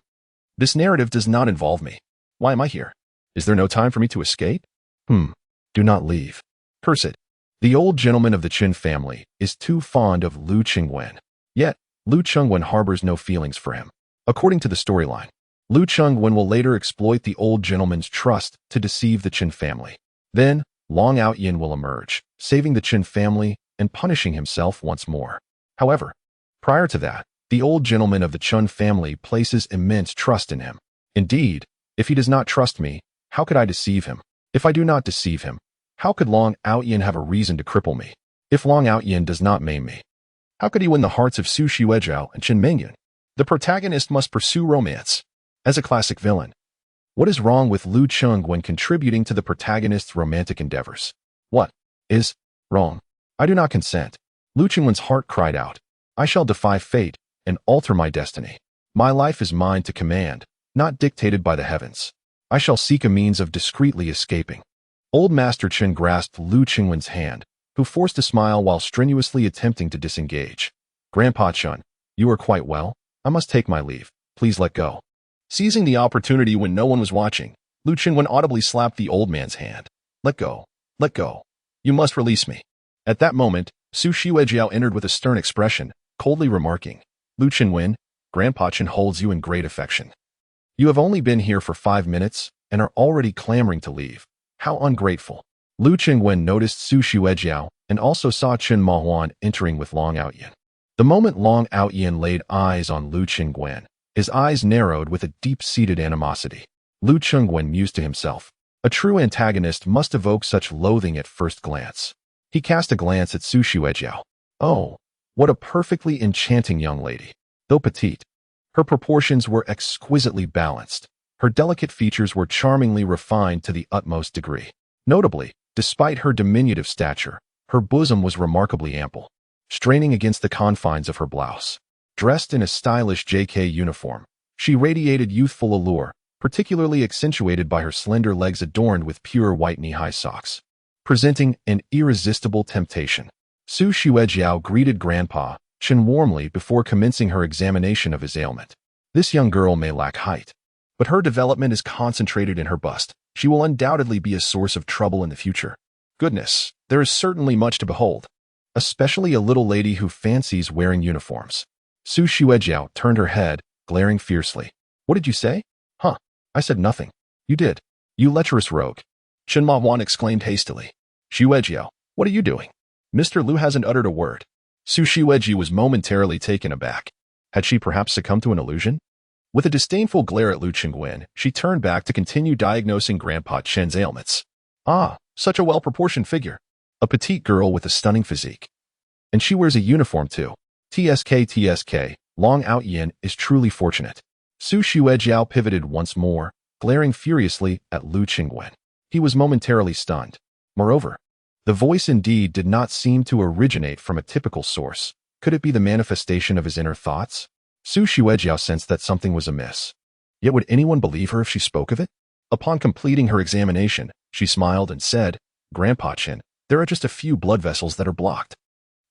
Speaker 1: This narrative does not involve me. Why am I here? Is there no time for me to escape? Do not leave. Curse it. The old gentleman of the Chen family is too fond of Lu Qingwen. Yet, Lu Chengwen harbors no feelings for him. According to the storyline, Lu Chengwen will later exploit the old gentleman's trust to deceive the Chen family. Then, Long Outyin will emerge, saving the Chen family and punishing himself once more. However, prior to that, the old gentleman of the Chen family places immense trust in him. Indeed, if he does not trust me, how could I deceive him? If I do not deceive him, how could Long Outyin have a reason to cripple me? If Long Outyin does not maim me, how could he win the hearts of Su Xuejiao and Chen Mingyun? The protagonist must pursue romance. As a classic villain, what is wrong with Lu Cheng when contributing to the protagonist's romantic endeavors? What is wrong? I do not consent. Lu Chengwen's heart cried out, I shall defy fate and alter my destiny. My life is mine to command, not dictated by the heavens. I shall seek a means of discreetly escaping. Old Master Chen grasped Lu Chengwen's hand, who forced a smile while strenuously attempting to disengage. Grandpa Chen, you are quite well. I must take my leave. Please let go. Seizing the opportunity when no one was watching, Lu Chengwen audibly slapped the old man's hand. Let go. Let go. You must release me. At that moment, Su Xuejiao entered with a stern expression, coldly remarking, Lu Chengwen, Grandpa Chen holds you in great affection. You have only been here for 5 minutes and are already clamoring to leave. How ungrateful. Lu Chengwen noticed Su Xuejiao and also saw Chen Mahuan entering with Long Outyin. The moment Long Outyin laid eyes on Lu Chengwen, his eyes narrowed with a deep-seated animosity. Lu Chengwen mused to himself, a true antagonist must evoke such loathing at first glance. He cast a glance at Su Xuejiao. Oh, what a perfectly enchanting young lady. Though petite, her proportions were exquisitely balanced. Her delicate features were charmingly refined to the utmost degree. Notably, despite her diminutive stature, her bosom was remarkably ample, straining against the confines of her blouse. Dressed in a stylish JK uniform, she radiated youthful allure, particularly accentuated by her slender legs adorned with pure white knee-high socks, presenting an irresistible temptation. Su Xuejiao greeted Grandpa Chen warmly before commencing her examination of his ailment. This young girl may lack height, but her development is concentrated in her bust. She will undoubtedly be a source of trouble in the future. Goodness, there is certainly much to behold, especially a little lady who fancies wearing uniforms. Su Xuejiao turned her head, glaring fiercely. What did you say? Huh, I said nothing. You did. You lecherous rogue. Chen Mahuan exclaimed hastily. Xuejiao, what are you doing? Mr. Lu hasn't uttered a word. Su Xueji was momentarily taken aback. Had she perhaps succumbed to an illusion? With a disdainful glare at Lu Chengwen, she turned back to continue diagnosing Grandpa Chen's ailments. Ah, such a well-proportioned figure. A petite girl with a stunning physique. And she wears a uniform too. TSK, Long Outyin is truly fortunate. Su Xuejiao pivoted once more, glaring furiously at Lu Chengwen. He was momentarily stunned. Moreover, The voice indeed did not seem to originate from a typical source. Could it be the manifestation of his inner thoughts? Su Xuejiao sensed that something was amiss. Yet would anyone believe her if she spoke of it? Upon completing her examination, she smiled and said, "Grandpa Qin, there are just a few blood vessels that are blocked.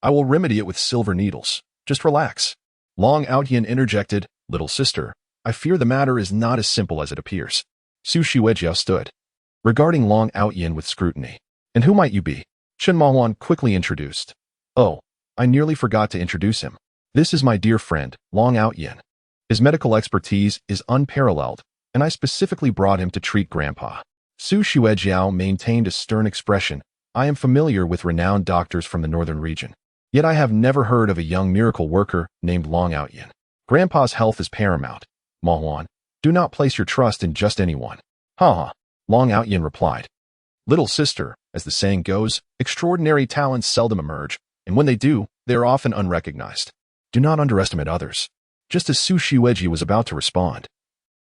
Speaker 1: I will remedy it with silver needles. Just relax." Long Outyin interjected, "Little sister, I fear the matter is not as simple as it appears." Su Xuejiao stood, regarding Long Outyin with scrutiny. "And who might you be?" Chen Mahuan quickly introduced. "Oh, I nearly forgot to introduce him. This is my dear friend, Long Outyin. His medical expertise is unparalleled, and I specifically brought him to treat Grandpa." Su Xuejiao maintained a stern expression. "I am familiar with renowned doctors from the northern region. Yet I have never heard of a young miracle worker named Long Outyin. Grandpa's health is paramount. Mahuan, do not place your trust in just anyone." "Ha!" Long Outyin replied. "Little sister, as the saying goes, extraordinary talents seldom emerge, and when they do, they are often unrecognized. Do not underestimate others." Just as Su Xueji was about to respond,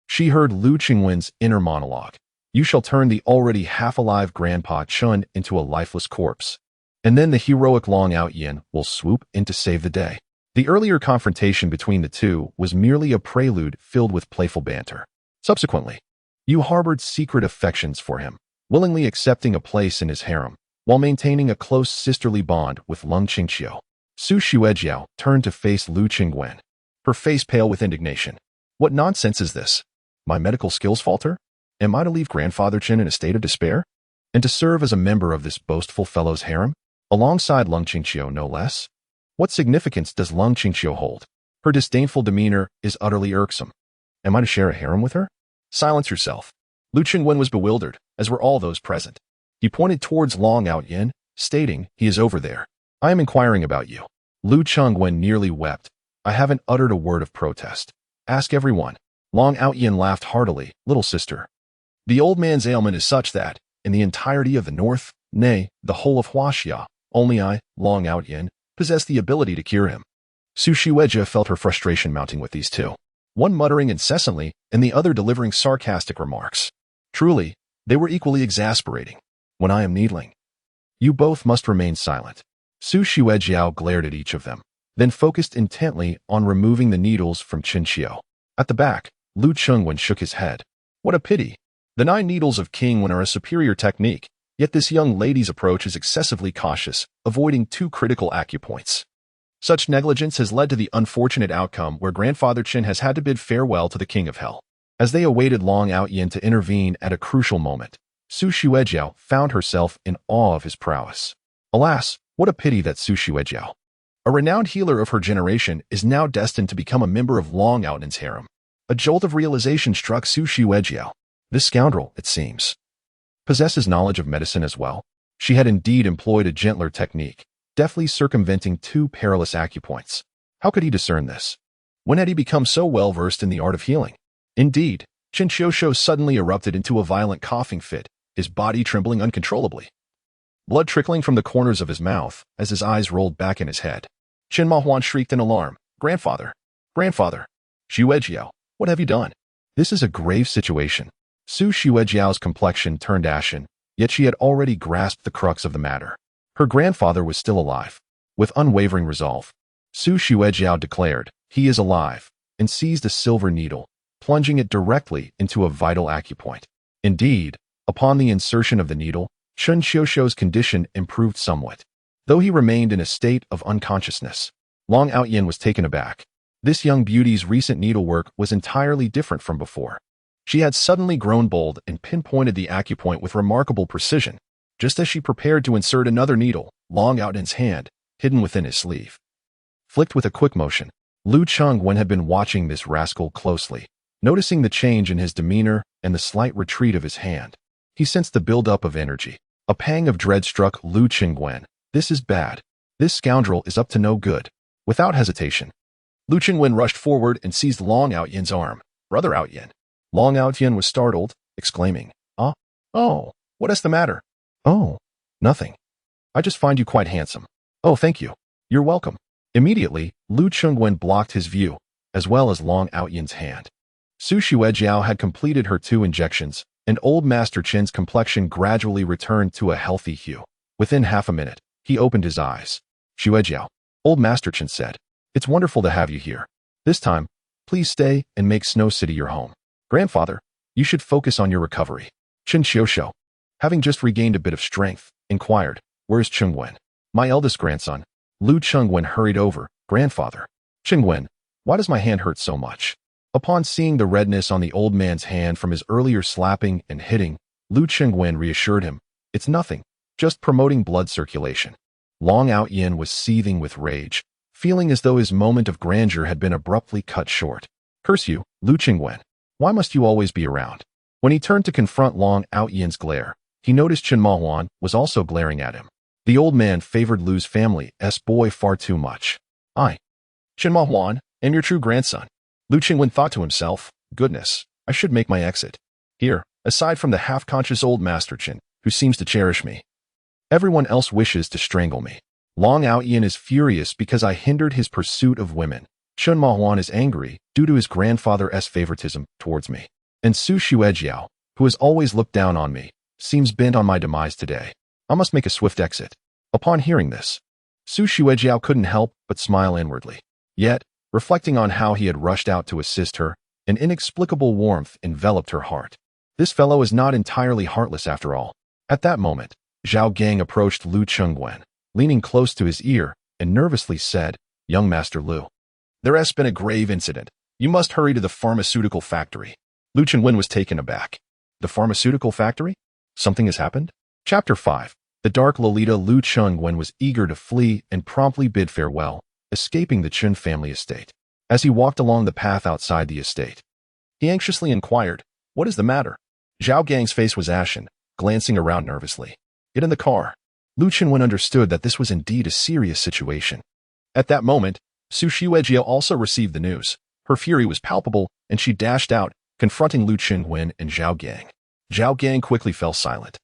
Speaker 1: she heard Lu Qingwen's inner monologue. "You shall turn the already half-alive Grandpa Chun into a lifeless corpse, and then the heroic Long Outyin will swoop in to save the day." The earlier confrontation between the two was merely a prelude filled with playful banter. Subsequently, you harbored secret affections for him, willingly accepting a place in his harem, while maintaining a close sisterly bond with Lung Qingqiu. Su Xuejiao turned to face Lu Qingwen, her face pale with indignation. "What nonsense is this? My medical skills falter? Am I to leave Grandfather Qin in a state of despair? And to serve as a member of this boastful fellow's harem? Alongside Lung Qingqiu, no less? What significance does Lung Qingqiu hold? Her disdainful demeanor is utterly irksome. Am I to share a harem with her?" "Silence yourself." Lu Qingwen was bewildered, as were all those present. He pointed towards Long Outyin, stating, "He is over there. I am inquiring about you." Lu Qingwen nearly wept. "I haven't uttered a word of protest. Ask everyone." Long Outyin laughed heartily. "Little sister, the old man's ailment is such that, in the entirety of the north, nay, the whole of Huaxia, only I, Long Outyin, possess the ability to cure him." Su Xuejia felt her frustration mounting with these two, one muttering incessantly and the other delivering sarcastic remarks. Truly, they were equally exasperating. "When I am needling, you both must remain silent." Su Xuejiao glared at each of them, then focused intently on removing the needles from Qinqiu. At the back, Lu Qingwen shook his head. "What a pity. The 9 needles of Qingwen are a superior technique, yet this young lady's approach is excessively cautious, avoiding 2 critical acupoints. Such negligence has led to the unfortunate outcome where Grandfather Qin has had to bid farewell to the King of Hell." As they awaited Long Outyin to intervene at a crucial moment, Su Xuejiao found herself in awe of his prowess. Alas, what a pity that Su Xuejiao, a renowned healer of her generation, is now destined to become a member of Long Outyn's harem. A jolt of realization struck Su Xuejiao. This scoundrel, it seems, possesses knowledge of medicine as well. She had indeed employed a gentler technique, deftly circumventing 2 perilous acupoints. How could he discern this? When had he become so well versed in the art of healing? Indeed, Qin Xiuxiu suddenly erupted into a violent coughing fit, his body trembling uncontrollably, blood trickling from the corners of his mouth as his eyes rolled back in his head. Qin Mahuan shrieked in alarm. Grandfather! Grandfather! Xuejiao, what have you done?" This is a grave situation. Su Xuejiao's complexion turned ashen, yet she had already grasped the crux of the matter. Her grandfather was still alive. With unwavering resolve, Su Xuejiao declared, "He is alive," and seized a silver needle, plunging it directly into a vital acupoint. Indeed, upon the insertion of the needle, Qin Xiuxiu's condition improved somewhat, though he remained in a state of unconsciousness. Long Outyin was taken aback. This young beauty's recent needlework was entirely different from before. She had suddenly grown bold and pinpointed the acupoint with remarkable precision, just as she prepared to insert another needle. Long Outyn's hand, hidden within his sleeve, flicked with a quick motion. Lu Qingwen had been watching this rascal closely, noticing the change in his demeanor and the slight retreat of his hand. He sensed the buildup of energy. A pang of dread struck Lu Qingwen. This is bad. This scoundrel is up to no good. Without hesitation, Lu Qingwen rushed forward and seized Long Outyn's arm. "Brother Outyin." Long Outyin was startled, exclaiming, Oh, what is the matter?" "Oh, nothing. I just find you quite handsome." "Oh, thank you. You're welcome." Immediately, Lu Qingwen blocked his view, as well as Long Outyn's hand. Su Xuejiao had completed her 2 injections, and old Master Qin's complexion gradually returned to a healthy hue. Within half a minute, he opened his eyes. Xuejiao, old Master Chen said, "It's wonderful to have you here. This time, please stay and make Snow City your home. Grandfather, you should focus on your recovery." Chen Xiuxiu, having just regained a bit of strength, inquired, "Where's Chengwen?" "My eldest grandson." Lu Chengwen hurried over. "Grandfather." "Chengwen, why does my hand hurt so much?" Upon seeing the redness on the old man's hand from his earlier slapping and hitting, Lu Chengwen reassured him, "It's nothing, just promoting blood circulation." Long Outyin was seething with rage, feeling as though his moment of grandeur had been abruptly cut short. "Curse you, Lu Chengwen. Why must you always be around?" When he turned to confront Long Outyin's glare, he noticed Chen Mahuan was also glaring at him. The old man favored Lu's family's boy far too much. "I, Chen Mahuan, am your true grandson." Lu Chengwen thought to himself, "Goodness, I should make my exit. Here, aside from the half-conscious old Master Chen, who seems to cherish me, everyone else wishes to strangle me. Long Outyin is furious because I hindered his pursuit of women. Chen Mahuan is angry due to his grandfather's favoritism towards me. And Su Xuejiao, who has always looked down on me, seems bent on my demise today. I must make a swift exit." Upon hearing this, Su Xuejiao couldn't help but smile inwardly. Yet, reflecting on how he had rushed out to assist her, an inexplicable warmth enveloped her heart. This fellow is not entirely heartless after all. At that moment, Zhao Gang approached Lu Chengwen, leaning close to his ear, and nervously said, "Young Master Lu, there has been a grave incident. You must hurry to the pharmaceutical factory." Lu Chengwen was taken aback. "The pharmaceutical factory? Something has happened?" Chapter 5. The dark Lolita Lu Chengwen was eager to flee and promptly bid farewell, escaping the Chen family estate. As he walked along the path outside the estate, he anxiously inquired, "What is the matter?" Zhao Gang's face was ashen, glancing around nervously. "Get in the car." Lu Chengwen understood that this was indeed a serious situation. At that moment, Su Xuejiao also received the news. Her fury was palpable, and she dashed out, confronting Lu Chengwen and Zhao Gang. Zhao Gang quickly fell silent,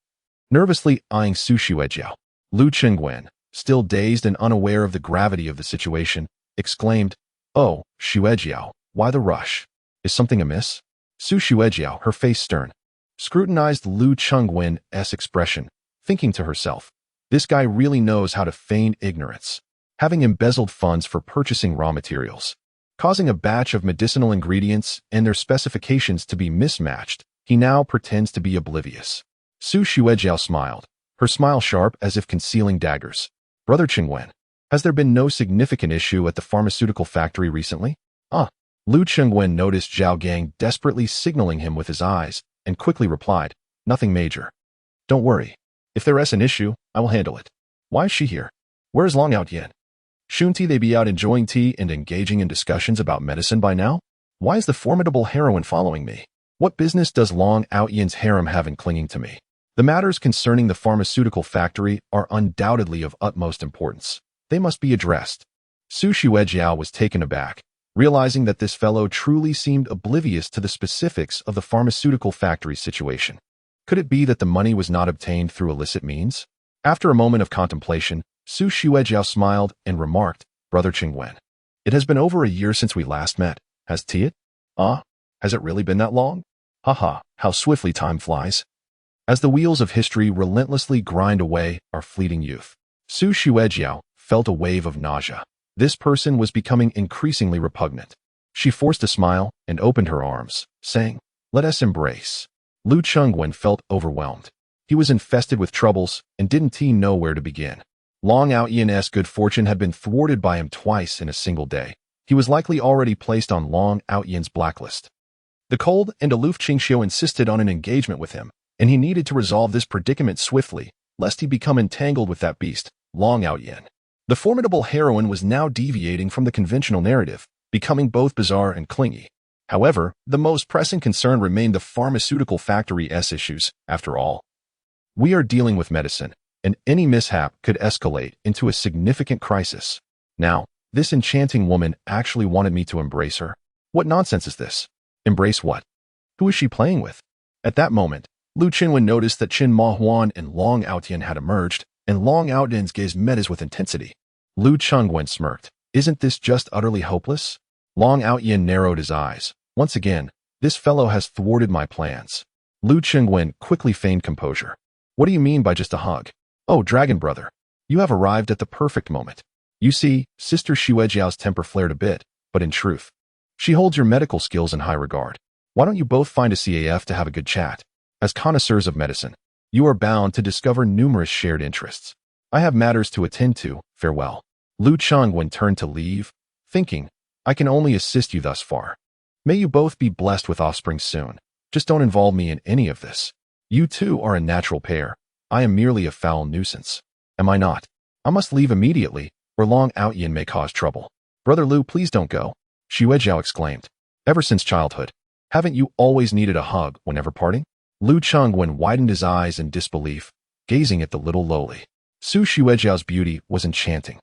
Speaker 1: nervously eyeing Su Xuejiao. Lu Chengwen, still dazed and unaware of the gravity of the situation, exclaimed, "Oh, Xuejiao, why the rush? Is something amiss?" Su Xuejiao, her face stern, scrutinized Lu Chengwen's expression, thinking to herself, "This guy really knows how to feign ignorance." Having embezzled funds for purchasing raw materials, causing a batch of medicinal ingredients and their specifications to be mismatched, he now pretends to be oblivious. Su Xuejiao smiled, her smile sharp as if concealing daggers. "Brother Chengwen, has there been no significant issue at the pharmaceutical factory recently?" Lu Chengwen noticed Zhao Gang desperately signaling him with his eyes, and quickly replied, "Nothing major. Don't worry. If there is an issue, I will handle it." "Why is she here? Where is Long Outyin? Shouldn't they be out enjoying tea and engaging in discussions about medicine by now? Why is the formidable heroine following me? What business does Long Outyin's harem have in clinging to me?" The matters concerning the pharmaceutical factory are undoubtedly of utmost importance. They must be addressed. Su Xuejiao was taken aback, realizing that this fellow truly seemed oblivious to the specifics of the pharmaceutical factory situation. Could it be that the money was not obtained through illicit means? After a moment of contemplation, Su Xuejiao smiled and remarked, "Brother Chengwen, it has been over a year since we last met. Has it? Has it really been that long? Haha, how swiftly time flies. As the wheels of history relentlessly grind away our fleeting youth." Su Xuejiao felt a wave of nausea. This person was becoming increasingly repugnant. She forced a smile and opened her arms, saying, "Let us embrace." Lu Chengwen felt overwhelmed. He was infested with troubles and didn't know where to begin. Long Outyin's good fortune had been thwarted by him twice in a single day. He was likely already placed on Long Outyin's blacklist. The cold and aloof Qingxiu insisted on an engagement with him, and he needed to resolve this predicament swiftly, lest he become entangled with that beast, Long Outyin. The formidable heroine was now deviating from the conventional narrative, becoming both bizarre and clingy. However, the most pressing concern remained the pharmaceutical factory's issues. After all, we are dealing with medicine, and any mishap could escalate into a significant crisis. Now, this enchanting woman actually wanted me to embrace her. What nonsense is this? Embrace what? Who is she playing with? At that moment, Lu Chengwen noticed that Chen Mahuan and Long Outyin had emerged, and Long Outyin's gaze met his with intensity. Lu Chengwen smirked. "Isn't this just utterly hopeless?" Long Outyin narrowed his eyes. "Once again, this fellow has thwarted my plans." Lu Chengwen quickly feigned composure. "What do you mean by just a hug? Oh, dragon brother, you have arrived at the perfect moment. You see, Sister Xuejiao's temper flared a bit, but in truth, she holds your medical skills in high regard. Why don't you both find a CAF to have a good chat? As connoisseurs of medicine, you are bound to discover numerous shared interests. I have matters to attend to, farewell. Lu Chengwen turned to leave, thinking, I can only assist you thus far. May you both be blessed with offspring soon. Just don't involve me in any of this. You two are a natural pair. I am merely a foul nuisance. Am I not? I must leave immediately, or Long Outyin may cause trouble. Brother Lu, please don't go, Xuejiao exclaimed. Ever since childhood, haven't you always needed a hug whenever parting? Lu Chengwen widened his eyes in disbelief, gazing at the little lowly. Su Xuejiao's beauty was enchanting.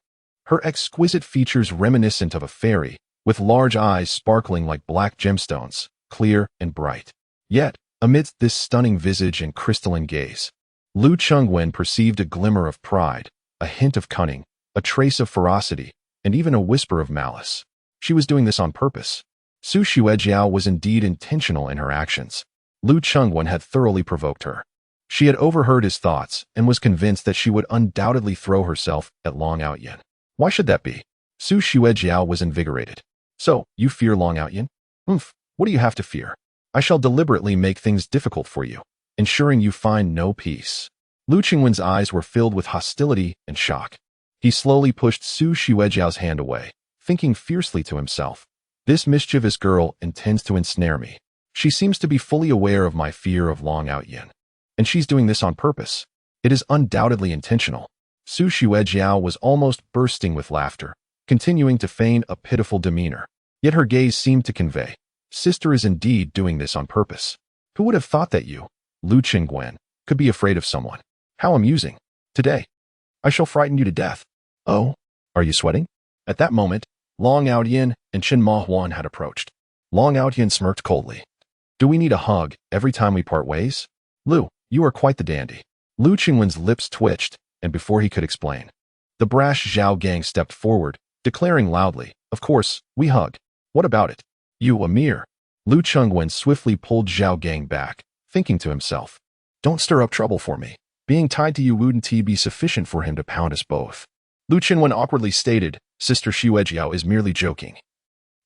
Speaker 1: Her exquisite features reminiscent of a fairy, with large eyes sparkling like black gemstones, clear and bright. Yet, amidst this stunning visage and crystalline gaze, Lu Chengwen perceived a glimmer of pride, a hint of cunning, a trace of ferocity, and even a whisper of malice. She was doing this on purpose. Su Xuejiao was indeed intentional in her actions. Lu Chengwen had thoroughly provoked her. She had overheard his thoughts and was convinced that she would undoubtedly throw herself at Long Outyin. Why should that be? Su Xuejiao was invigorated. So, you fear Long Outyin? What do you have to fear? I shall deliberately make things difficult for you, ensuring you find no peace. Lu Chengwen's eyes were filled with hostility and shock. He slowly pushed Su Xuejiao's hand away, thinking fiercely to himself, this mischievous girl intends to ensnare me. She seems to be fully aware of my fear of Long Outyin. And she's doing this on purpose. It is undoubtedly intentional. Su Xuejiao was almost bursting with laughter, continuing to feign a pitiful demeanor. Yet her gaze seemed to convey, Sister is indeed doing this on purpose. Who would have thought that you, Lu Chengwen, could be afraid of someone? How amusing. Today, I shall frighten you to death. Oh, are you sweating? At that moment, Long Outyin and Qin Ma Huan had approached. Long Outyin smirked coldly. Do we need a hug every time we part ways? Lu, you are quite the dandy. Lu Chengwen's lips twitched, and before he could explain, the brash Zhao Gang stepped forward, declaring loudly, of course, we hug. What about it? You, Amir. Lu Chengwen swiftly pulled Zhao Gang back, thinking to himself, don't stir up trouble for me. Being tied to you wouldn't be sufficient for him to pound us both. Lu Chengwen awkwardly stated, Sister Xuejiao is merely joking.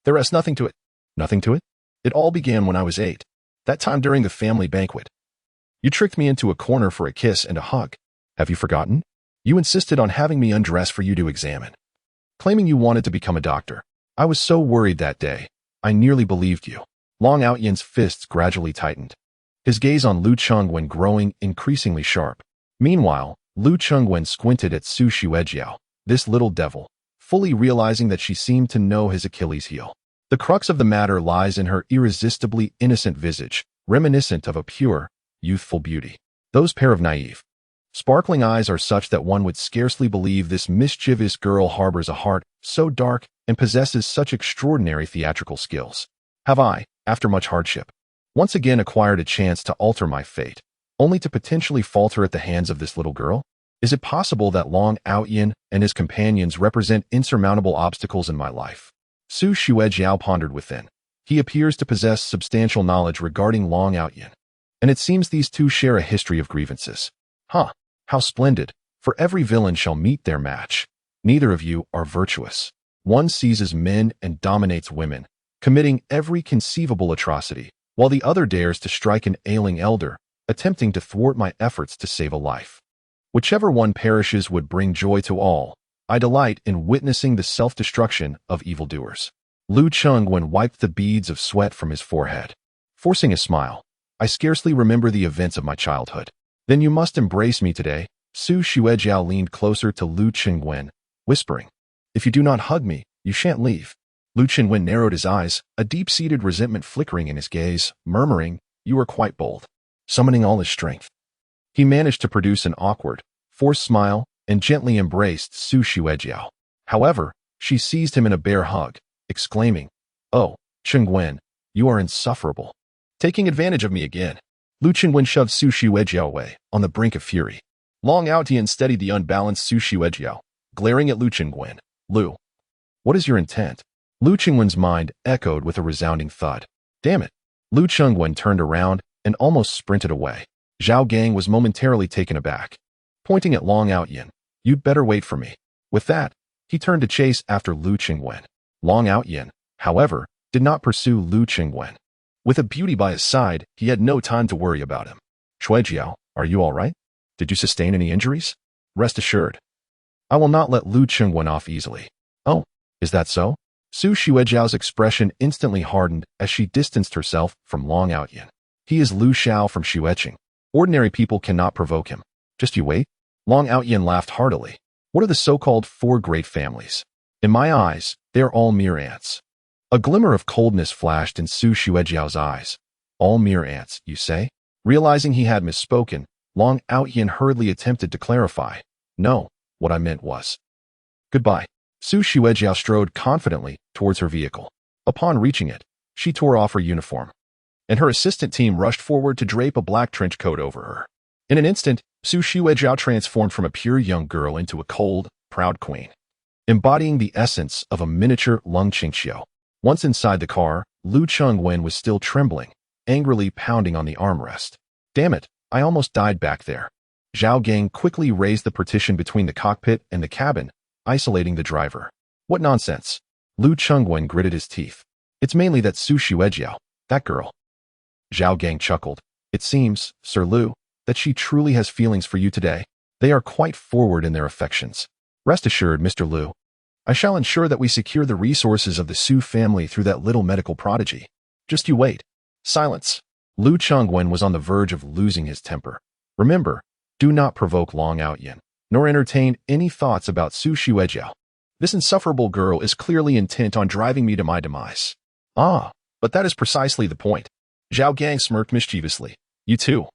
Speaker 1: There is nothing to it. Nothing to it? It all began when I was 8. That time during the family banquet. You tricked me into a corner for a kiss and a hug. Have you forgotten? You insisted on having me undress for you to examine. Claiming you wanted to become a doctor. I was so worried that day. I nearly believed you. Long Outyen's fists gradually tightened, his gaze on Lu Chengwen growing increasingly sharp. Meanwhile, Lu Chengwen squinted at Su Xuejiao, this little devil, fully realizing that she seemed to know his Achilles heel. The crux of the matter lies in her irresistibly innocent visage, reminiscent of a pure, youthful beauty. Those pair of naive, sparkling eyes are such that one would scarcely believe this mischievous girl harbors a heart so dark and possesses such extraordinary theatrical skills. Have I, after much hardship, once again acquired a chance to alter my fate, only to potentially falter at the hands of this little girl? Is it possible that Long Outyin and his companions represent insurmountable obstacles in my life? Su Xuejiao pondered within. He appears to possess substantial knowledge regarding Long Outyin, and it seems these two share a history of grievances. How splendid, for every villain shall meet their match. Neither of you are virtuous. One seizes men and dominates women, committing every conceivable atrocity, while the other dares to strike an ailing elder, attempting to thwart my efforts to save a life. Whichever one perishes would bring joy to all. I delight in witnessing the self-destruction of evildoers. Lu Chengwen wiped the beads of sweat from his forehead, forcing a smile. I scarcely remember the events of my childhood. Then you must embrace me today. Su Xuejiao leaned closer to Lu Chengwen, whispering, if you do not hug me, you shan't leave. Lu Chengwen narrowed his eyes, a deep-seated resentment flickering in his gaze, murmuring, you are quite bold. Summoning all his strength, he managed to produce an awkward, forced smile and gently embraced Su Xuejiao. However, she seized him in a bear hug, exclaiming, oh, Chengwen, you are insufferable. Taking advantage of me again. Lu Chengwen shoved Su Xuejiao away, on the brink of fury. Long Outyin steadied the unbalanced Su Xuejiao, glaring at Lu Chengwen. Lu, what is your intent? Lu Chengwen's mind echoed with a resounding thud. Damn it. Lu Chengwen turned around and almost sprinted away. Zhao Gang was momentarily taken aback. pointing at Long Outyin. "You'd better wait for me." With that, he turned to chase after Lu Qingwen. Long Outyin, however, did not pursue Lu Qingwen. With a beauty by his side, he had no time to worry about him. "Shuijiao, are you all right? Did you sustain any injuries? Rest assured, I will not let Lu Qingwen off easily." "Oh, is that so?" Su Shuijiao's expression instantly hardened as she distanced herself from Long Outyin. "He is Lu Xiao from Xueqing. Ordinary people cannot provoke him. Just you wait." Long Outyin laughed heartily. "What are the so-called four great families? In my eyes, they are all mere ants." A glimmer of coldness flashed in Su Shuijiao's eyes. "All mere ants, you say?" Realizing he had misspoken, Long Outyin hurriedly attempted to clarify. "No, what I meant was..." "Goodbye." Su Shuijiao strode confidently towards her vehicle. Upon reaching it, she tore off her uniform, and her assistant team rushed forward to drape a black trench coat over her. In an instant, Su Shuijiao transformed from a pure young girl into a cold, proud queen, embodying the essence of a miniature Lung Qingxiu. Once inside the car, Lu Qingwen was still trembling, angrily pounding on the armrest. "Damn it, I almost died back there." Zhao Gang quickly raised the partition between the cockpit and the cabin, isolating the driver. "What nonsense." Lu Qingwen gritted his teeth. "It's mainly that Su Shuijiao, that girl." Zhao Gang chuckled. "It seems, Sir Lu, that she truly has feelings for you today. They are quite forward in their affections. Rest assured, Mr. Lu, I shall ensure that we secure the resources of the Su family through that little medical prodigy. Just you wait." Silence. Lu Qingwen was on the verge of losing his temper. "Remember, do not provoke Long Outyin, nor entertain any thoughts about Su Shuijiao. This insufferable girl is clearly intent on driving me to my demise." "Ah, but that is precisely the point." Zhao Gang smirked mischievously. "You too.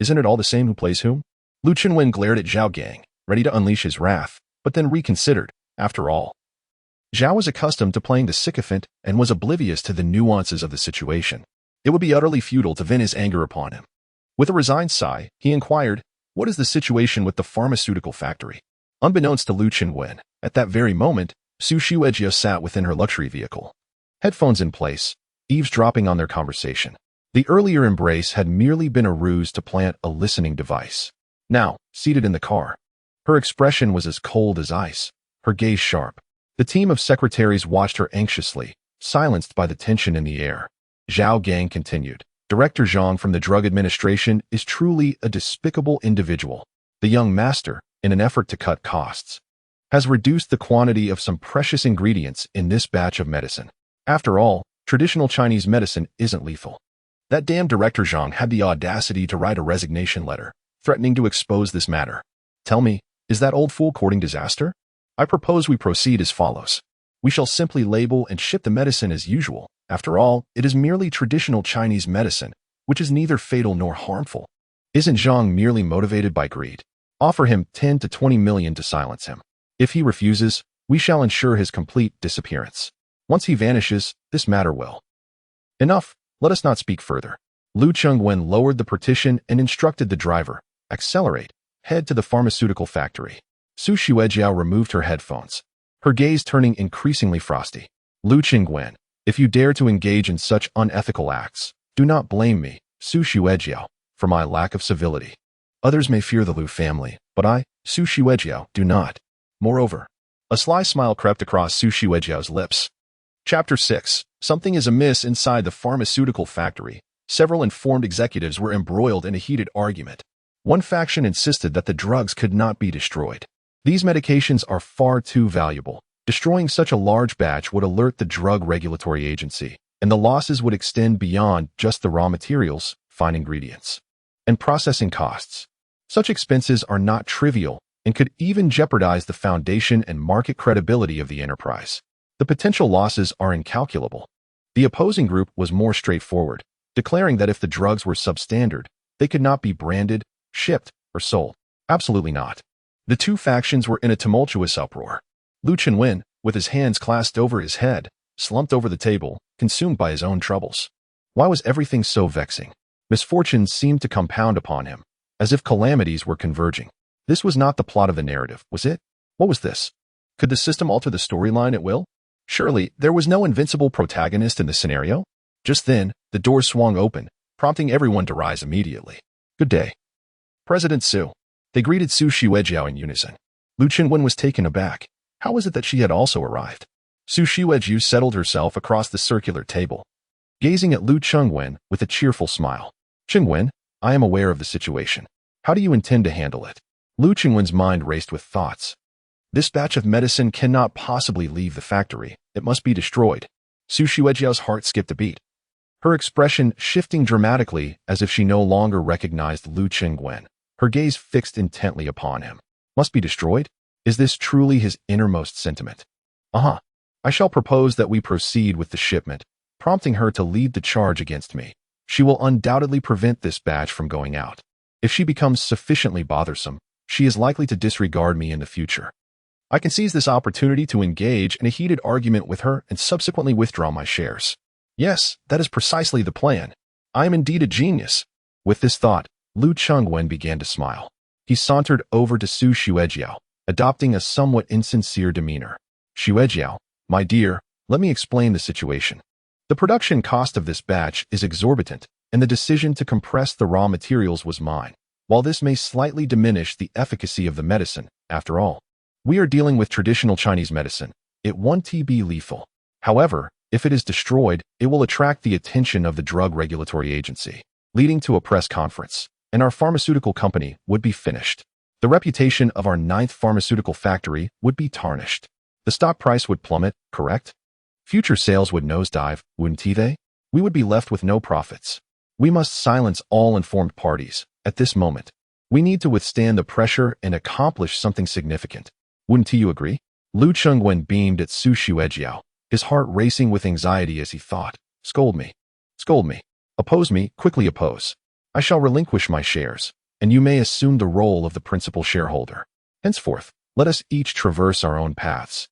Speaker 1: Isn't it all the same who plays whom?" Lu Qingwen glared at Zhao Gang, ready to unleash his wrath, but then reconsidered. After all, Zhao was accustomed to playing the sycophant and was oblivious to the nuances of the situation. It would be utterly futile to vent his anger upon him. With a resigned sigh, he inquired, "What is the situation with the pharmaceutical factory?" Unbeknownst to Lu Qingwen, at that very moment, Su Shuijiao sat within her luxury vehicle, headphones in place, eavesdropping on their conversation. The earlier embrace had merely been a ruse to plant a listening device. Now, seated in the car, her expression was as cold as ice, her gaze sharp. The team of secretaries watched her anxiously, silenced by the tension in the air. Zhao Gang continued. "Director Zhang from the Drug Administration is truly a despicable individual. The young master, in an effort to cut costs, has reduced the quantity of some precious ingredients in this batch of medicine. After all, traditional Chinese medicine isn't lethal. That damn Director Zhang had the audacity to write a resignation letter, threatening to expose this matter. Tell me, is that old fool courting disaster? I propose we proceed as follows. We shall simply label and ship the medicine as usual. After all, it is merely traditional Chinese medicine, which is neither fatal nor harmful. Isn't Zhang merely motivated by greed? Offer him 10 to 20 million to silence him. If he refuses, we shall ensure his complete disappearance. Once he vanishes, this matter will." "Enough, let us not speak further." Lu Qingwen lowered the partition and instructed the driver, "Accelerate, head to the pharmaceutical factory." Su Shuijiao removed her headphones, her gaze turning increasingly frosty. "Lu Qingwen, if you dare to engage in such unethical acts, do not blame me, Su Shuijiao, for my lack of civility. Others may fear the Lu family, but I, Su Shuijiao, do not. Moreover," a sly smile crept across Su Shuijiao's lips. Chapter 6. Something is amiss inside the pharmaceutical factory. Several informed executives were embroiled in a heated argument. One faction insisted that the drugs could not be destroyed. These medications are far too valuable. Destroying such a large batch would alert the Drug Regulatory Agency, and the losses would extend beyond just the raw materials, fine ingredients, and processing costs. Such expenses are not trivial and could even jeopardize the foundation and market credibility of the enterprise. The potential losses are incalculable. The opposing group was more straightforward, declaring that if the drugs were substandard, they could not be branded, shipped, or sold. Absolutely not. The two factions were in a tumultuous uproar. Lu Qingwen, with his hands clasped over his head, slumped over the table, consumed by his own troubles. Why was everything so vexing? Misfortunes seemed to compound upon him, as if calamities were converging. This was not the plot of the narrative, was it? What was this? Could the system alter the storyline at will? Surely, there was no invincible protagonist in the scenario? Just then, the doors swung open, prompting everyone to rise immediately. "Good day. President Su." They greeted Su Xuejiao in unison. Lu Qingwen was taken aback. How was it that she had also arrived? Su Xuejiao settled herself across the circular table, gazing at Lu Qingwen with a cheerful smile. Qingwen, I am aware of the situation. How do you intend to handle it? Lu Qingwen's mind raced with thoughts. This batch of medicine cannot possibly leave the factory. It must be destroyed. Su Xuejiao's heart skipped a beat, her expression shifting dramatically as if she no longer recognized Lu Qingwen, her gaze fixed intently upon him. Must be destroyed? Is this truly his innermost sentiment? I shall propose that we proceed with the shipment, prompting her to lead the charge against me. She will undoubtedly prevent this batch from going out. If she becomes sufficiently bothersome, she is likely to disregard me in the future. I can seize this opportunity to engage in a heated argument with her and subsequently withdraw my shares. Yes, that is precisely the plan. I am indeed a genius. With this thought, Lu Qingwen began to smile. He sauntered over to Su Xuejiao, adopting a somewhat insincere demeanor. Xuejiao, my dear, let me explain the situation. The production cost of this batch is exorbitant, and the decision to compress the raw materials was mine. While this may slightly diminish the efficacy of the medicine, after all, we are dealing with traditional Chinese medicine. It won't be lethal. However, if it is destroyed, it will attract the attention of the Drug Regulatory Agency, leading to a press conference, and our pharmaceutical company would be finished. The reputation of our 9th pharmaceutical factory would be tarnished. The stock price would plummet, correct? Future sales would nosedive, wouldn't they? We would be left with no profits. We must silence all informed parties. At this moment, we need to withstand the pressure and accomplish something significant. Wouldn't you agree? Lu Qingwen beamed at Su Xuejiao, his heart racing with anxiety as he thought. Scold me. Scold me. Oppose me, quickly oppose. I shall relinquish my shares, and you may assume the role of the principal shareholder. Henceforth, let us each traverse our own paths,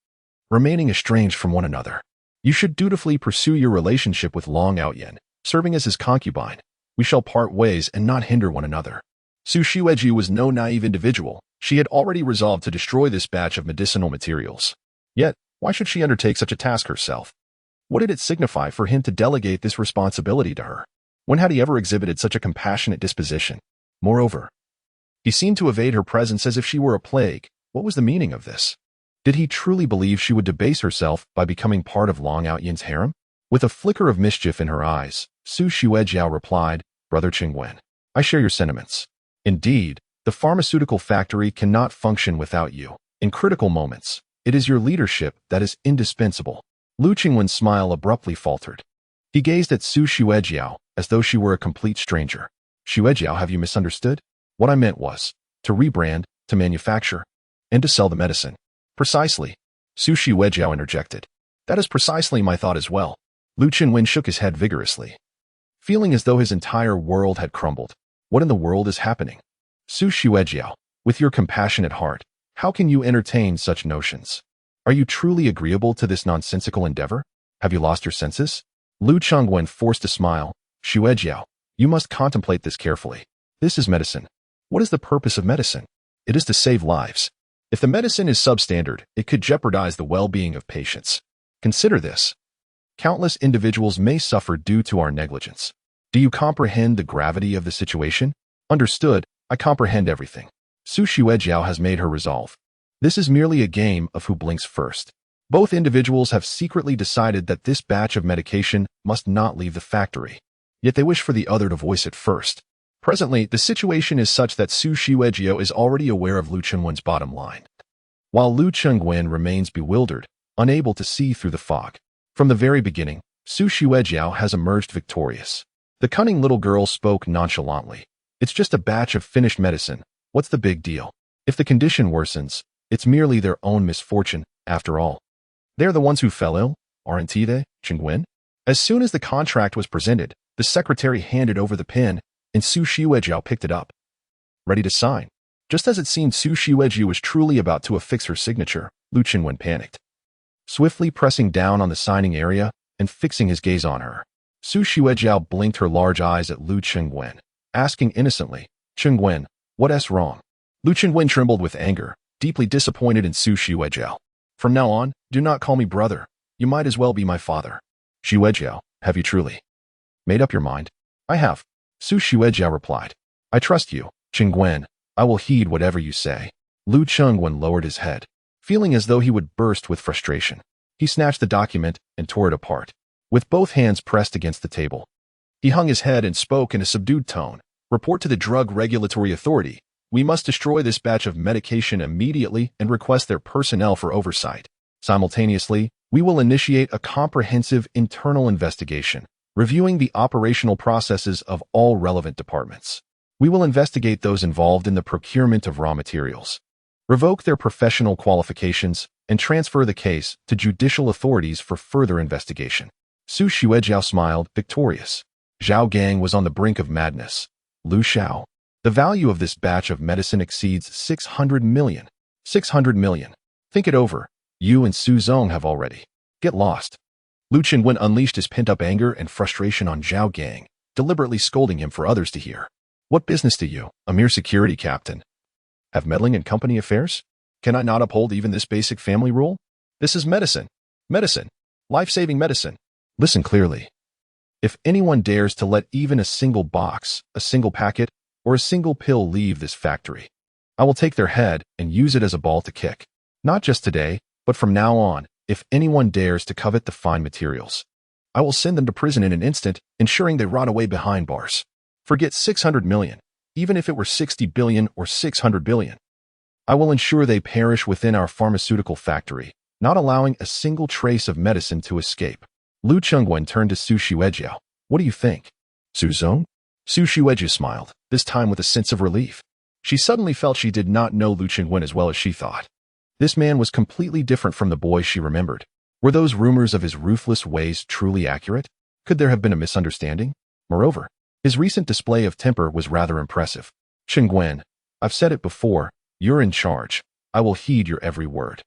Speaker 1: remaining estranged from one another. You should dutifully pursue your relationship with Long Outyen, serving as his concubine. We shall part ways and not hinder one another. Su Xuejiao was no naive individual. She had already resolved to destroy this batch of medicinal materials. Yet, why should she undertake such a task herself? What did it signify for him to delegate this responsibility to her? When had he ever exhibited such a compassionate disposition? Moreover, he seemed to evade her presence as if she were a plague. What was the meaning of this? Did he truly believe she would debase herself by becoming part of Long Outyen's harem? With a flicker of mischief in her eyes, Su Xuejiao replied, Brother Qingwen, I share your sentiments. Indeed, the pharmaceutical factory cannot function without you. In critical moments, it is your leadership that is indispensable. Lu Qingwen's smile abruptly faltered. He gazed at Su Xuejiao as though she were a complete stranger. Xuejiao, have you misunderstood? What I meant was, to rebrand, to manufacture, and to sell the medicine. Precisely. Su Xuejiao interjected. That is precisely my thought as well. Lu Qingwen shook his head vigorously, feeling as though his entire world had crumbled. What in the world is happening? Su Xuejiao, with your compassionate heart, how can you entertain such notions? Are you truly agreeable to this nonsensical endeavor? Have you lost your senses? Lu Qingwen forced a smile. Xuejiao, you must contemplate this carefully. This is medicine. What is the purpose of medicine? It is to save lives. If the medicine is substandard, it could jeopardize the well-being of patients. Consider this. Countless individuals may suffer due to our negligence. Do you comprehend the gravity of the situation? Understood, I comprehend everything. Su Xuejiao has made her resolve. This is merely a game of who blinks first. Both individuals have secretly decided that this batch of medication must not leave the factory. Yet they wish for the other to voice it first. Presently, the situation is such that Su Xuejiao is already aware of Lu Qingwen's bottom line, while Lu Qingwen remains bewildered, unable to see through the fog. From the very beginning, Su Xuejiao has emerged victorious. The cunning little girl spoke nonchalantly. It's just a batch of finished medicine. What's the big deal? If the condition worsens, it's merely their own misfortune, after all. They're the ones who fell ill, aren't they, Qingwen? As soon as the contract was presented, the secretary handed over the pen, and Su Xuejiao picked it up, ready to sign. Just as it seemed Su Xuejiao was truly about to affix her signature, Lu Qingwen panicked, swiftly pressing down on the signing area and fixing his gaze on her. Su Xuejiao blinked her large eyes at Lu Qingwen, asking innocently, Qingwen, what's wrong? Lu Qingwen trembled with anger, deeply disappointed in Su Xuejiao. From now on, do not call me brother. You might as well be my father. Xuejiao, have you truly made up your mind? I have. Su Xuejiao replied. I trust you, Qingwen. I will heed whatever you say. Lu Chengwen lowered his head, feeling as though he would burst with frustration. He snatched the document and tore it apart, with both hands pressed against the table. He hung his head and spoke in a subdued tone. Report to the Drug Regulatory Authority. We must destroy this batch of medication immediately and request their personnel for oversight. Simultaneously, we will initiate a comprehensive internal investigation, reviewing the operational processes of all relevant departments. We will investigate those involved in the procurement of raw materials, revoke their professional qualifications, and transfer the case to judicial authorities for further investigation. Su Xuejiao smiled, victorious. Zhao Gang was on the brink of madness. Lu Xiao. The value of this batch of medicine exceeds 600 million. 600 million. Think it over. You and Su Zong have already. Get lost. Lu Qinwen unleashed his pent-up anger and frustration on Zhao Gang, deliberately scolding him for others to hear. What business do you, a mere security captain, have meddling in company affairs? Can I not uphold even this basic family rule? This is medicine. Medicine. Life-saving medicine. Listen clearly. If anyone dares to let even a single box, a single packet, or a single pill leave this factory, I will take their head and use it as a ball to kick. Not just today, but from now on, if anyone dares to covet the fine materials, I will send them to prison in an instant, ensuring they rot away behind bars. Forget 600 million, even if it were 60 billion or 600 billion. I will ensure they perish within our pharmaceutical factory, not allowing a single trace of medicine to escape. Lu Chengwen turned to Su Xuejiao. What do you think? Su Zong? Su Xuejiao smiled, this time with a sense of relief. She suddenly felt she did not know Lu Chengwen as well as she thought. This man was completely different from the boy she remembered. Were those rumors of his ruthless ways truly accurate? Could there have been a misunderstanding? Moreover, his recent display of temper was rather impressive. Chengwen, I've said it before, you're in charge. I will heed your every word.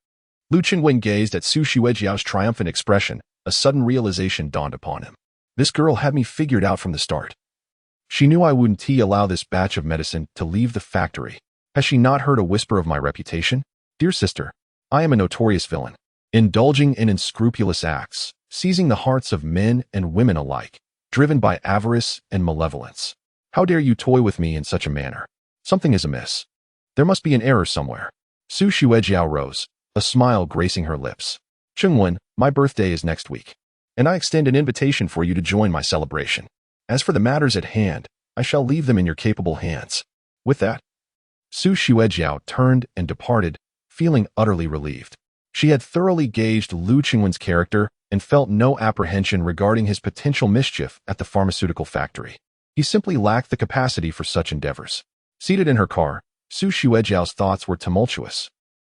Speaker 1: Lu Chengwen gazed at Su Xuejiao's triumphant expression. A sudden realization dawned upon him. This girl had me figured out from the start. She knew I wouldn't allow this batch of medicine to leave the factory. Has she not heard a whisper of my reputation? Dear sister, I am a notorious villain, indulging in unscrupulous acts, seizing the hearts of men and women alike, driven by avarice and malevolence. How dare you toy with me in such a manner? Something is amiss. There must be an error somewhere. Su Xuejiao rose, a smile gracing her lips. Chengwen, my birthday is next week, and I extend an invitation for you to join my celebration. As for the matters at hand, I shall leave them in your capable hands. With that, Su Xuejiao turned and departed, feeling utterly relieved. She had thoroughly gauged Lu Chengwen's character and felt no apprehension regarding his potential mischief at the pharmaceutical factory. He simply lacked the capacity for such endeavors. Seated in her car, Su Xuejiao's thoughts were tumultuous.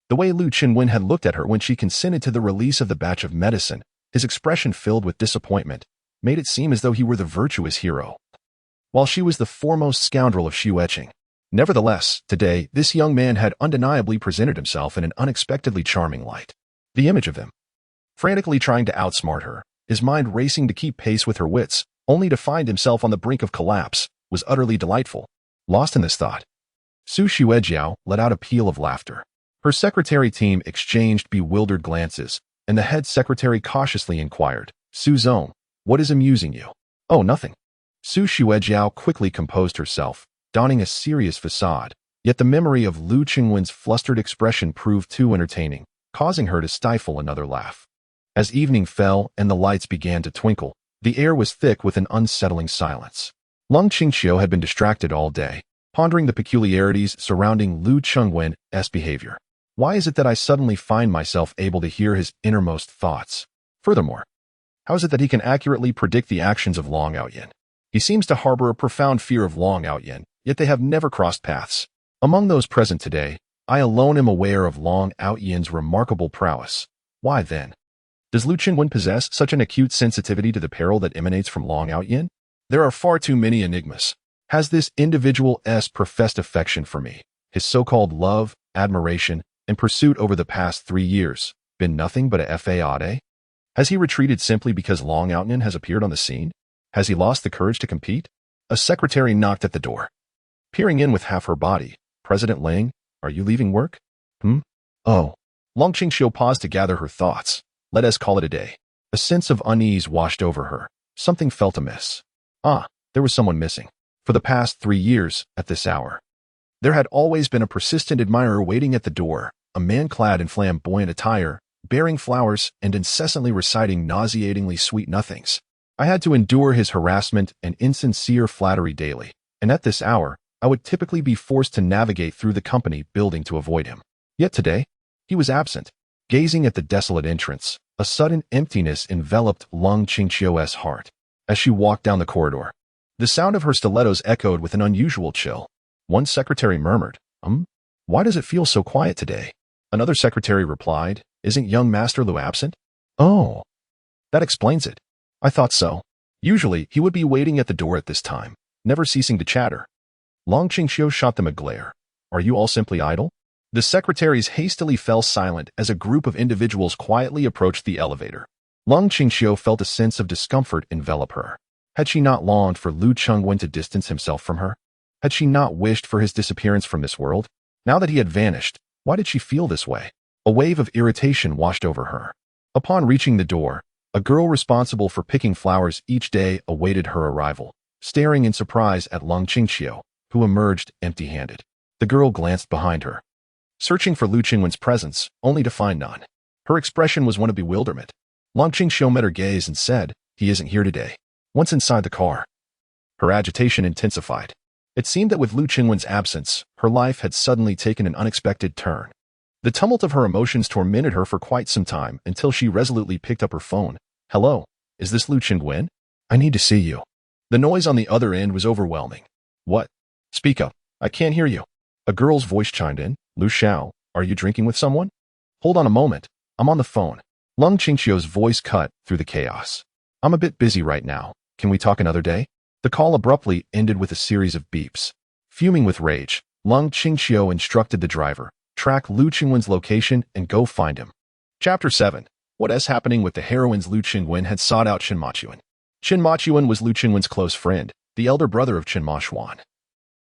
Speaker 1: The way Lu Chengwen had looked at her when she consented to the release of the batch of medicine, his expression filled with disappointment, made it seem as though he were the virtuous hero, while she was the foremost scoundrel of Xueqing. Nevertheless, today, this young man had undeniably presented himself in an unexpectedly charming light. The image of him, frantically trying to outsmart her, his mind racing to keep pace with her wits, only to find himself on the brink of collapse, was utterly delightful. Lost in this thought, Su Xuejiao let out a peal of laughter. Her secretary team exchanged bewildered glances, and the head secretary cautiously inquired, Su Zong, what is amusing you? Oh, nothing. Su Xuejiao quickly composed herself, donning a serious facade, yet the memory of Lu Chengwen's flustered expression proved too entertaining, causing her to stifle another laugh. As evening fell and the lights began to twinkle, the air was thick with an unsettling silence. Lung Qingqiu had been distracted all day, pondering the peculiarities surrounding Lu Chengwen's behavior. Why is it that I suddenly find myself able to hear his innermost thoughts? Furthermore, how is it that he can accurately predict the actions of Long Outyin? He seems to harbor a profound fear of Long Outyin, yet they have never crossed paths. Among those present today, I alone am aware of Long Outyin's remarkable prowess. Why then? Does Lu Chengwen possess such an acute sensitivity to the peril that emanates from Long Outyin? There are far too many enigmas. Has this individual's professed affection for me, his so-called love, admiration, and pursuit over the past 3 years, been nothing but a fade? Has he retreated simply because Long Outyin has appeared on the scene? Has he lost the courage to compete? A secretary knocked at the door. Peering in with half her body, President Ling, are you leaving work? Oh. Long Qingqiu paused to gather her thoughts. Let us call it a day. A sense of unease washed over her. Something felt amiss. There was someone missing. For the past 3 years, at this hour, There had always been a persistent admirer waiting at the door, a man clad in flamboyant attire, bearing flowers and incessantly reciting nauseatingly sweet nothings. I had to endure his harassment and insincere flattery daily, and at this hour, I would typically be forced to navigate through the company building to avoid him. Yet today, he was absent. Gazing at the desolate entrance, a sudden emptiness enveloped Lung Qingqiu's heart. As she walked down the corridor, the sound of her stilettos echoed with an unusual chill. One secretary murmured, why does it feel so quiet today? Another secretary replied, isn't young Master Lu absent? Oh, that explains it. I thought so. Usually, he would be waiting at the door at this time, never ceasing to chatter. Lung Qingqiu shot them a glare. Are you all simply idle? The secretaries hastily fell silent as a group of individuals quietly approached the elevator. Lung Qingqiu felt a sense of discomfort envelop her. Had she not longed for Lu Chengwen to distance himself from her? Had she not wished for his disappearance from this world? Now that he had vanished, why did she feel this way? A wave of irritation washed over her. Upon reaching the door, a girl responsible for picking flowers each day awaited her arrival, staring in surprise at Lung Qingqiu, who emerged empty-handed. The girl glanced behind her, searching for Lu Qingwen's presence, only to find none. Her expression was one of bewilderment. Lung Qingqiu met her gaze and said, he isn't here today. Once inside the car, her agitation intensified. It seemed that with Lu Qingwen's absence, her life had suddenly taken an unexpected turn. The tumult of her emotions tormented her for quite some time until she resolutely picked up her phone. Hello, is this Lu Qingwen? I need to see you. The noise on the other end was overwhelming. What? Speak up. I can't hear you. A girl's voice chimed in. Lu Xiao, are you drinking with someone? Hold on a moment. I'm on the phone. Lung Qingqiu's voice cut through the chaos. I'm a bit busy right now. Can we talk another day? The call abruptly ended with a series of beeps. Fuming with rage, Lung Qingqiu instructed the driver, track Lu Qingwen's location and go find him. Chapter 7. What is happening with the heroines? Lu Qingwen had sought out Chen Machuan. Chen Machuan was Lu Qingwen's close friend, the elder brother of Chen Mashuan,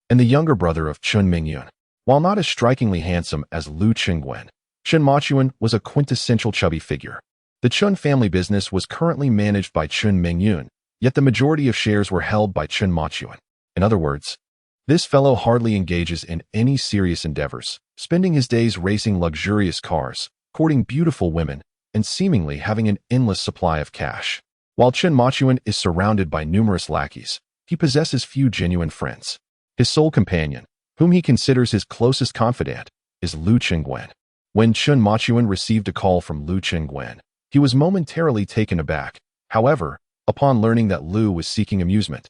Speaker 1: and the younger brother of Chen Mingyun. While not as strikingly handsome as Lu Qingwen, Chen Machuan was a quintessential chubby figure. The Chen family business was currently managed by Chen Mingyun, yet the majority of shares were held by Chen Machuan. In other words, this fellow hardly engages in any serious endeavors, spending his days racing luxurious cars, courting beautiful women, and seemingly having an endless supply of cash. While Chen Machuan is surrounded by numerous lackeys, he possesses few genuine friends. His sole companion, whom he considers his closest confidant, is Lu Qingwen. When Chen Machuan received a call from Lu Qingwen, he was momentarily taken aback. However, upon learning that Lu was seeking amusement,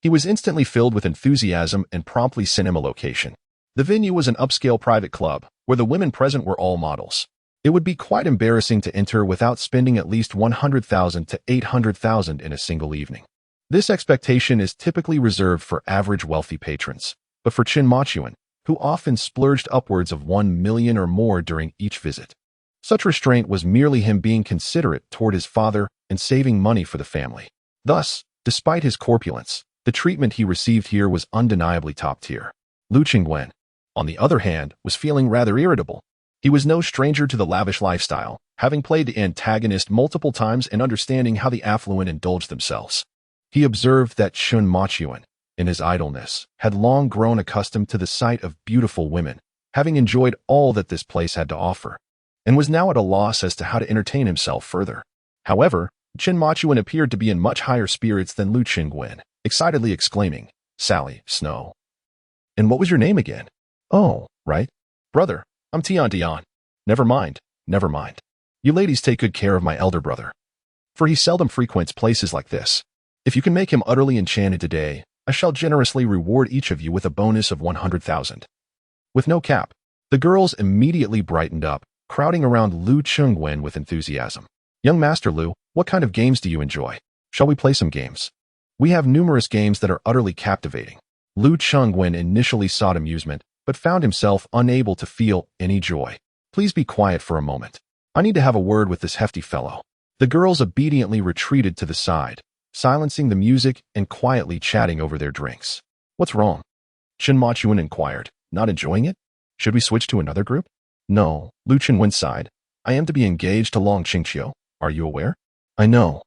Speaker 1: he was instantly filled with enthusiasm and promptly sent him a location. The venue was an upscale private club, where the women present were all models. It would be quite embarrassing to enter without spending at least 100,000 to 800,000 in a single evening. This expectation is typically reserved for average wealthy patrons, but for Chen Machuan, who often splurged upwards of 1 million or more during each visit, such restraint was merely him being considerate toward his father and saving money for the family. Thus, despite his corpulence, the treatment he received here was undeniably top tier. Lu Qingwen, on the other hand, was feeling rather irritable. He was no stranger to the lavish lifestyle, having played the antagonist multiple times and understanding how the affluent indulged themselves. He observed that Chen Machuan, in his idleness, had long grown accustomed to the sight of beautiful women, having enjoyed all that this place had to offer, and was now at a loss as to how to entertain himself further. However, Chen Machuan appeared to be in much higher spirits than Lu Qingwen, excitedly exclaiming, Sally, Snow. And what was your name again? Oh, right. Brother, I'm Tian Dian. Never mind, never mind. You ladies take good care of my elder brother, for he seldom frequents places like this. If you can make him utterly enchanted today, I shall generously reward each of you with a bonus of 100,000. With no cap, the girls immediately brightened up, crowding around Lu Qingwen with enthusiasm. Young Master Lu, what kind of games do you enjoy? Shall we play some games? We have numerous games that are utterly captivating. Lu Qingwen initially sought amusement, but found himself unable to feel any joy. Please be quiet for a moment. I need to have a word with this hefty fellow. The girls obediently retreated to the side, silencing the music and quietly chatting over their drinks. What's wrong? Chen Machuan inquired. Not enjoying it? Should we switch to another group? No, Lu Qingwen sighed. I am to be engaged to Lung Qingqiu. Are you aware? I know.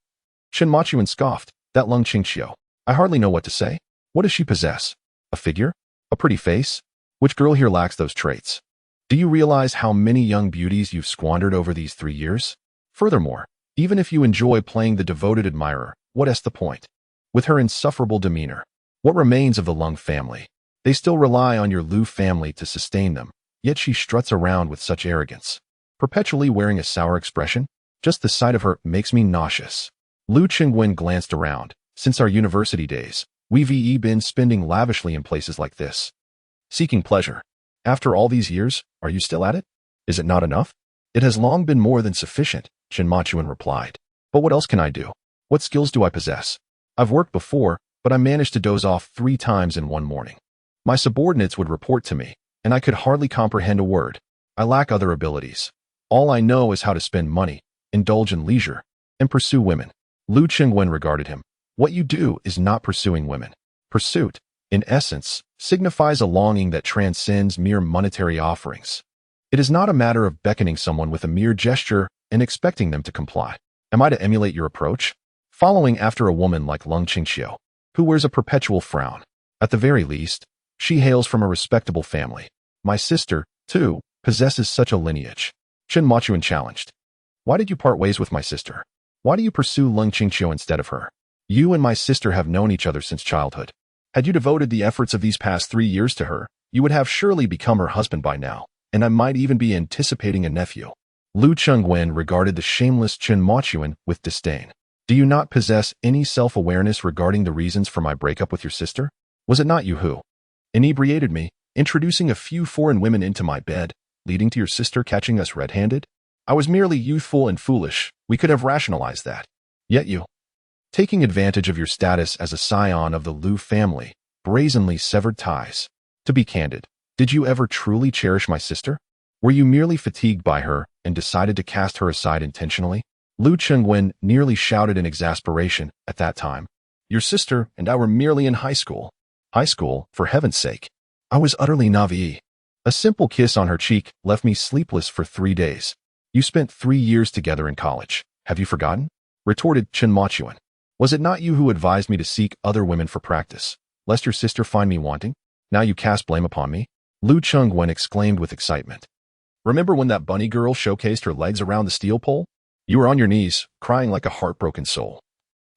Speaker 1: Chen Machuan scoffed. That Lung Qingqiu. I hardly know what to say. What does she possess? A figure? A pretty face? Which girl here lacks those traits? Do you realize how many young beauties you've squandered over these 3 years? Furthermore, even if you enjoy playing the devoted admirer, what is the point? With her insufferable demeanor, what remains of the Lung family? They still rely on your Lu family to sustain them, yet she struts around with such arrogance, perpetually wearing a sour expression. Just the sight of her makes me nauseous. Lu Qingwen glanced around. Since our university days, we've been spending lavishly in places like this, seeking pleasure. After all these years, are you still at it? Is it not enough? It has long been more than sufficient, Chen Machuan replied. But what else can I do? What skills do I possess? I've worked before, but I managed to doze off 3 times in one morning. My subordinates would report to me, and I could hardly comprehend a word. I lack other abilities. All I know is how to spend money, indulge in leisure, and pursue women. Lu Qingwen regarded him. What you do is not pursuing women. Pursuit, in essence, signifies a longing that transcends mere monetary offerings. It is not a matter of beckoning someone with a mere gesture and expecting them to comply. Am I to emulate your approach? Following after a woman like Lung Qingxiu, who wears a perpetual frown. At the very least, she hails from a respectable family. My sister, too, possesses such a lineage. Chen Machuan challenged. Why did you part ways with my sister? Why do you pursue Lung Qingxiu instead of her? You and my sister have known each other since childhood. Had you devoted the efforts of these past 3 years to her, you would have surely become her husband by now, and I might even be anticipating a nephew. Lu Qingwen regarded the shameless Chen Machuan with disdain. Do you not possess any self-awareness regarding the reasons for my breakup with your sister? Was it not you who inebriated me, introducing a few foreign women into my bed, leading to your sister catching us red-handed? I was merely youthful and foolish. We could have rationalized that. Yet you, taking advantage of your status as a scion of the Lu family, brazenly severed ties. To be candid, did you ever truly cherish my sister? Were you merely fatigued by her and decided to cast her aside intentionally? Lu Qingwen nearly shouted in exasperation at that time. Your sister and I were merely in high school. High school, for heaven's sake. I was utterly naive. A simple kiss on her cheek left me sleepless for 3 days. You spent 3 years together in college. Have you forgotten? Retorted Chen Machuan. Was it not you who advised me to seek other women for practice, lest your sister find me wanting? Now you cast blame upon me? Lu Qingwen exclaimed with excitement. Remember when that bunny girl showcased her legs around the steel pole? You were on your knees, crying like a heartbroken soul,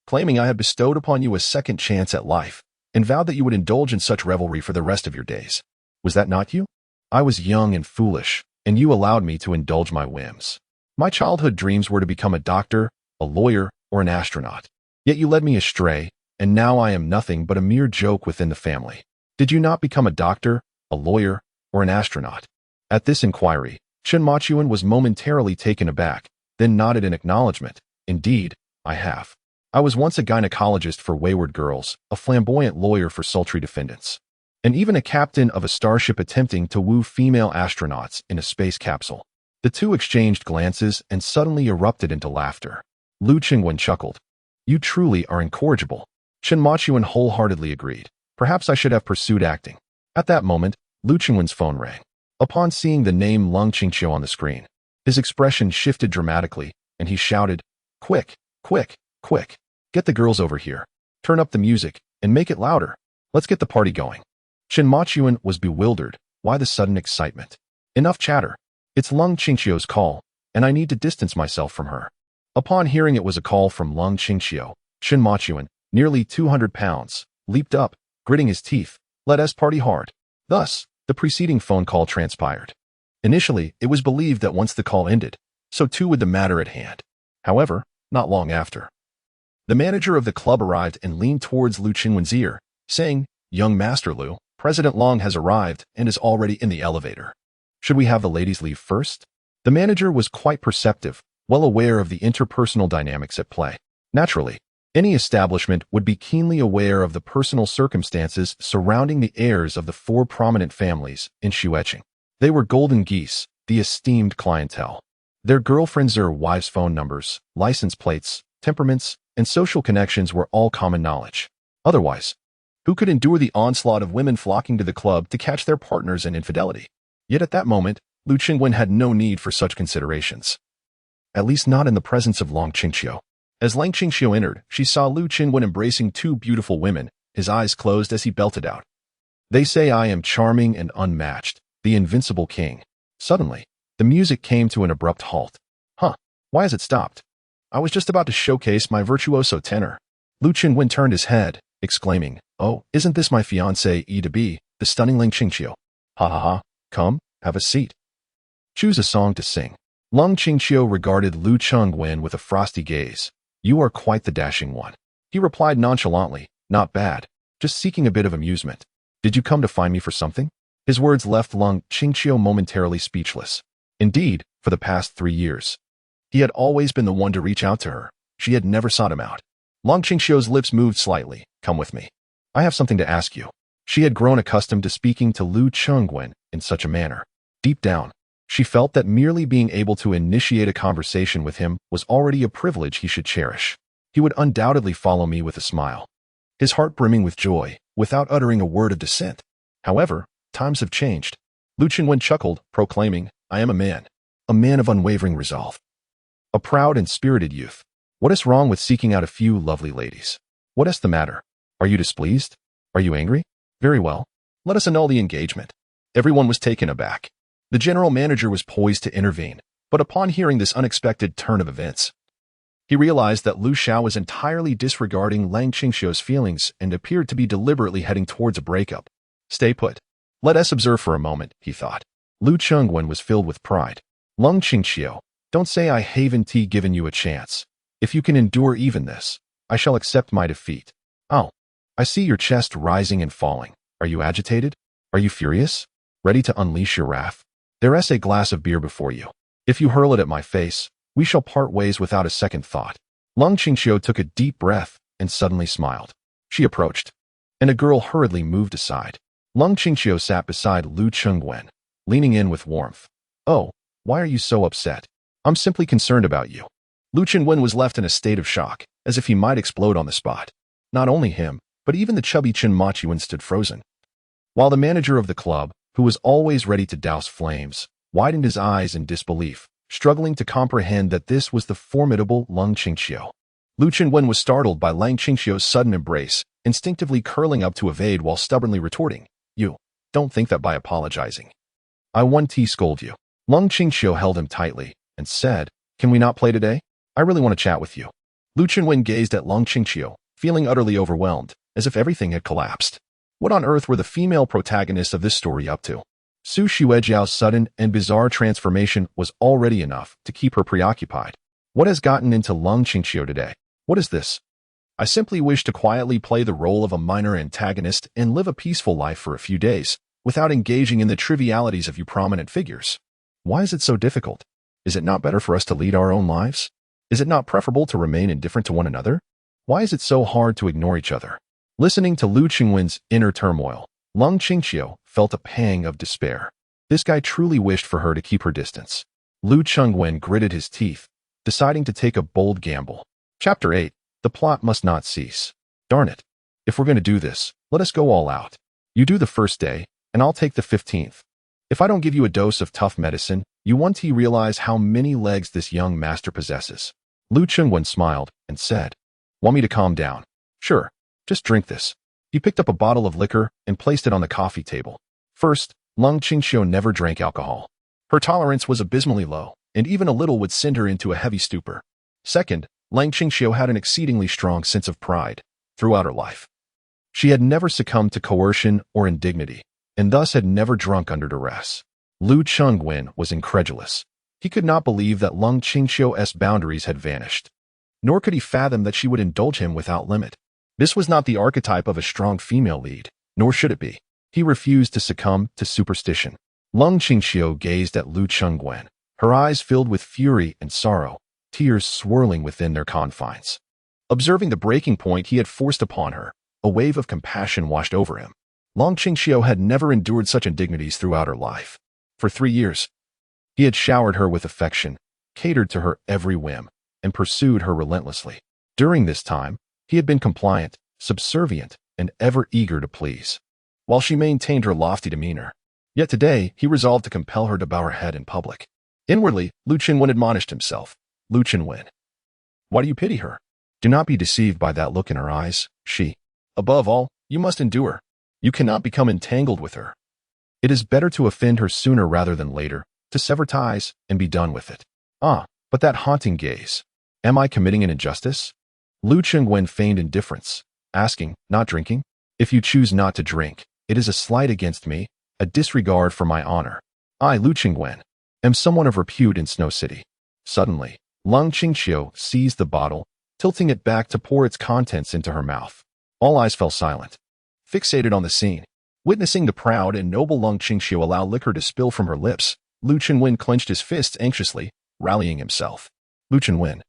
Speaker 1: claiming I had bestowed upon you a second chance at life, and vowed that you would indulge in such revelry for the rest of your days. Was that not you? I was young and foolish, and you allowed me to indulge my whims. My childhood dreams were to become a doctor, a lawyer, or an astronaut. Yet you led me astray, and now I am nothing but a mere joke within the family. Did you not become a doctor, a lawyer, or an astronaut? At this inquiry, Chen Machuan was momentarily taken aback, then nodded in acknowledgement. Indeed, I have. I was once a gynecologist for wayward girls, a flamboyant lawyer for sultry defendants, and even a captain of a starship attempting to woo female astronauts in a space capsule. The two exchanged glances and suddenly erupted into laughter. Lu Qingwen chuckled. You truly are incorrigible. Chen Machuan wholeheartedly agreed. Perhaps I should have pursued acting. At that moment, Lu Qingwen's phone rang. Upon seeing the name Lung Qingxiu on the screen, his expression shifted dramatically, and he shouted, Quick, quick, quick. Get the girls over here. Turn up the music, and make it louder. Let's get the party going. Chen Machuan was bewildered. Why the sudden excitement? Enough chatter. It's Lung Qingxiu's call, and I need to distance myself from her. Upon hearing it was a call from Lung Qingxiu, Chen Machuan, nearly 200 pounds, leaped up, gritting his teeth. Let us party hard. Thus, the preceding phone call transpired. Initially, it was believed that once the call ended, so too would the matter at hand. However, not long after, the manager of the club arrived and leaned towards Lu Qingwen's ear, saying, Young Master Lu, President Long has arrived and is already in the elevator. Should we have the ladies leave first? The manager was quite perceptive, well aware of the interpersonal dynamics at play. Naturally, any establishment would be keenly aware of the personal circumstances surrounding the heirs of the 4 prominent families in Xueqing. They were golden geese, the esteemed clientele. Their girlfriends or wives' phone numbers, license plates, temperaments, and social connections were all common knowledge. Otherwise, who could endure the onslaught of women flocking to the club to catch their partners in infidelity? Yet at that moment, Lu Qingwen had no need for such considerations. At least not in the presence of Lung Qingxiu. As Lung Qingxiu entered, she saw Lu Qingwen embracing 2 beautiful women, his eyes closed as he belted out. They say I am charming and unmatched, the invincible king. Suddenly, the music came to an abrupt halt. Huh, why has it stopped? I was just about to showcase my virtuoso tenor. Lu Qinwen turned his head, exclaiming, "Oh, isn't this my fiancée E-to-be, the stunning Ling Qingqiu? Ha ha ha, come, have a seat. Choose a song to sing." Lung Qingqiu regarded Lu Chengwen with a frosty gaze. "You are quite the dashing one." He replied nonchalantly, "Not bad, just seeking a bit of amusement. Did you come to find me for something?" His words left Lung Qingqiu momentarily speechless. Indeed, for the past 3 years, he had always been the one to reach out to her. She had never sought him out. Lung Qingqiu's lips moved slightly. "Come with me. I have something to ask you." She had grown accustomed to speaking to Lu Chengwen in such a manner. Deep down, she felt that merely being able to initiate a conversation with him was already a privilege he should cherish. He would undoubtedly follow me with a smile, his heart brimming with joy, without uttering a word of dissent. However, times have changed. Lu Qinwen chuckled, proclaiming, "I am a man of unwavering resolve. A proud and spirited youth. What is wrong with seeking out a few lovely ladies? What is the matter? Are you displeased? Are you angry? Very well. Let us annul the engagement." Everyone was taken aback. The general manager was poised to intervene, but upon hearing this unexpected turn of events, he realized that Lu Xiao was entirely disregarding Lang Qingqiu's feelings and appeared to be deliberately heading towards a breakup. "Stay put. Let us observe for a moment," he thought. Lu Chengwen was filled with pride. "Lung Qingqiu, don't say I haven't given you a chance. If you can endure even this, I shall accept my defeat." "Oh, I see your chest rising and falling. Are you agitated? Are you furious? Ready to unleash your wrath? There is a glass of beer before you. If you hurl it at my face, we shall part ways without a second thought." Lung Qingqiu took a deep breath and suddenly smiled. She approached, and a girl hurriedly moved aside. Lung Qingqiu sat beside Lu Chengwen, leaning in with warmth. "Oh, why are you so upset? I'm simply concerned about you." Lu Chengwen was left in a state of shock, as if he might explode on the spot. Not only him, but even the chubby Chen Maqiwen stood frozen. While the manager of the club, who was always ready to douse flames, widened his eyes in disbelief, struggling to comprehend that this was the formidable Lung Qingqiu. Lu Chengwen was startled by Lang Qingqiu's sudden embrace, instinctively curling up to evade while stubbornly retorting, "You don't think that by apologizing I won't scold you." Lung Qingqiu held him tightly and said, "Can we not play today? I really want to chat with you." Lu Chengwen gazed at Lung Qingqiu, feeling utterly overwhelmed, as if everything had collapsed. What on earth were the female protagonists of this story up to? Su Xuejiao's sudden and bizarre transformation was already enough to keep her preoccupied. What has gotten into Lung Qingqiu today? What is this? "I simply wish to quietly play the role of a minor antagonist and live a peaceful life for a few days, without engaging in the trivialities of you prominent figures. Why is it so difficult? Is it not better for us to lead our own lives? Is it not preferable to remain indifferent to one another? Why is it so hard to ignore each other?" Listening to Lu Qingwen's inner turmoil, Lung Qingqiu felt a pang of despair. This guy truly wished for her to keep her distance. Lu Chengwen gritted his teeth, deciding to take a bold gamble. Chapter 8. The plot must not cease. "Darn it. If we're going to do this, let us go all out. You do the first day, and I'll take the 15th. If I don't give you a dose of tough medicine, you won't realize how many legs this young master possesses." Lu Chengwen smiled and said, "Want me to calm down? Sure. Just drink this." He picked up a bottle of liquor and placed it on the coffee table. First, Lung Qingqiu never drank alcohol. Her tolerance was abysmally low, and even a little would send her into a heavy stupor. Second, Lang Qingqiu had an exceedingly strong sense of pride throughout her life. She had never succumbed to coercion or indignity, and thus had never drunk under duress. Lu Chengwen was incredulous. He could not believe that Lung Qingqiu's boundaries had vanished, nor could he fathom that she would indulge him without limit. This was not the archetype of a strong female lead, nor should it be. He refused to succumb to superstition. Lung Qingqiu gazed at Lu Chengwen, her eyes filled with fury and sorrow, tears swirling within their confines. Observing the breaking point he had forced upon her, a wave of compassion washed over him. Lung Qingqiu had never endured such indignities throughout her life. For 3 years, he had showered her with affection, catered to her every whim, and pursued her relentlessly. During this time, he had been compliant, subservient, and ever eager to please, while she maintained her lofty demeanor. Yet today, he resolved to compel her to bow her head in public. Inwardly, Lu Qinwen admonished himself. "Lu Qinwen, why do you pity her? Do not be deceived by that look in her eyes. Above all, you must endure. You cannot become entangled with her. It is better to offend her sooner rather than later, to sever ties and be done with it. Ah, but that haunting gaze. Am I committing an injustice? Lu Chengwen feigned indifference, asking, not drinking? If you choose not to drink, it is a slight against me, a disregard for my honor. I, Lu Chengwen, am someone of repute in Snow City. Suddenly, Lung Qingqiu seized the bottle, tilting it back to pour its contents into her mouth. All eyes fell silent, fixated on the scene. Witnessing the proud and noble Lung Qingqiu allow liquor to spill from her lips, Lu Chengwen clenched his fists anxiously, rallying himself. Lu Chengwen,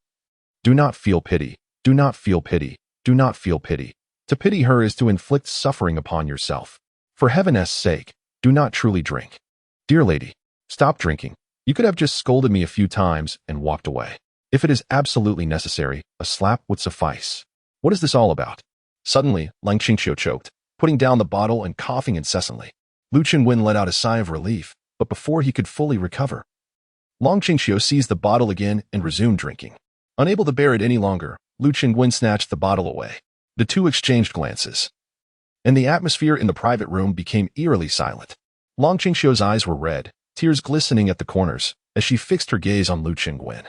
Speaker 1: do not feel pity, do not feel pity, do not feel pity. To pity her is to inflict suffering upon yourself. For heaven's sake, do not truly drink. Dear lady, stop drinking. You could have just scolded me a few times and walked away. If it is absolutely necessary, a slap would suffice. What is this all about? Suddenly, Lung Qingqiu choked, putting down the bottle and coughing incessantly. Lu Chengwen let out a sigh of relief, but before he could fully recover, Lung Qingqiu seized the bottle again and resumed drinking. Unable to bear it any longer, Lu Chengwen snatched the bottle away. The two exchanged glances, and the atmosphere in the private room became eerily silent. Lung Qingqiu's eyes were red, tears glistening at the corners, as she fixed her gaze on Lu Chengwen,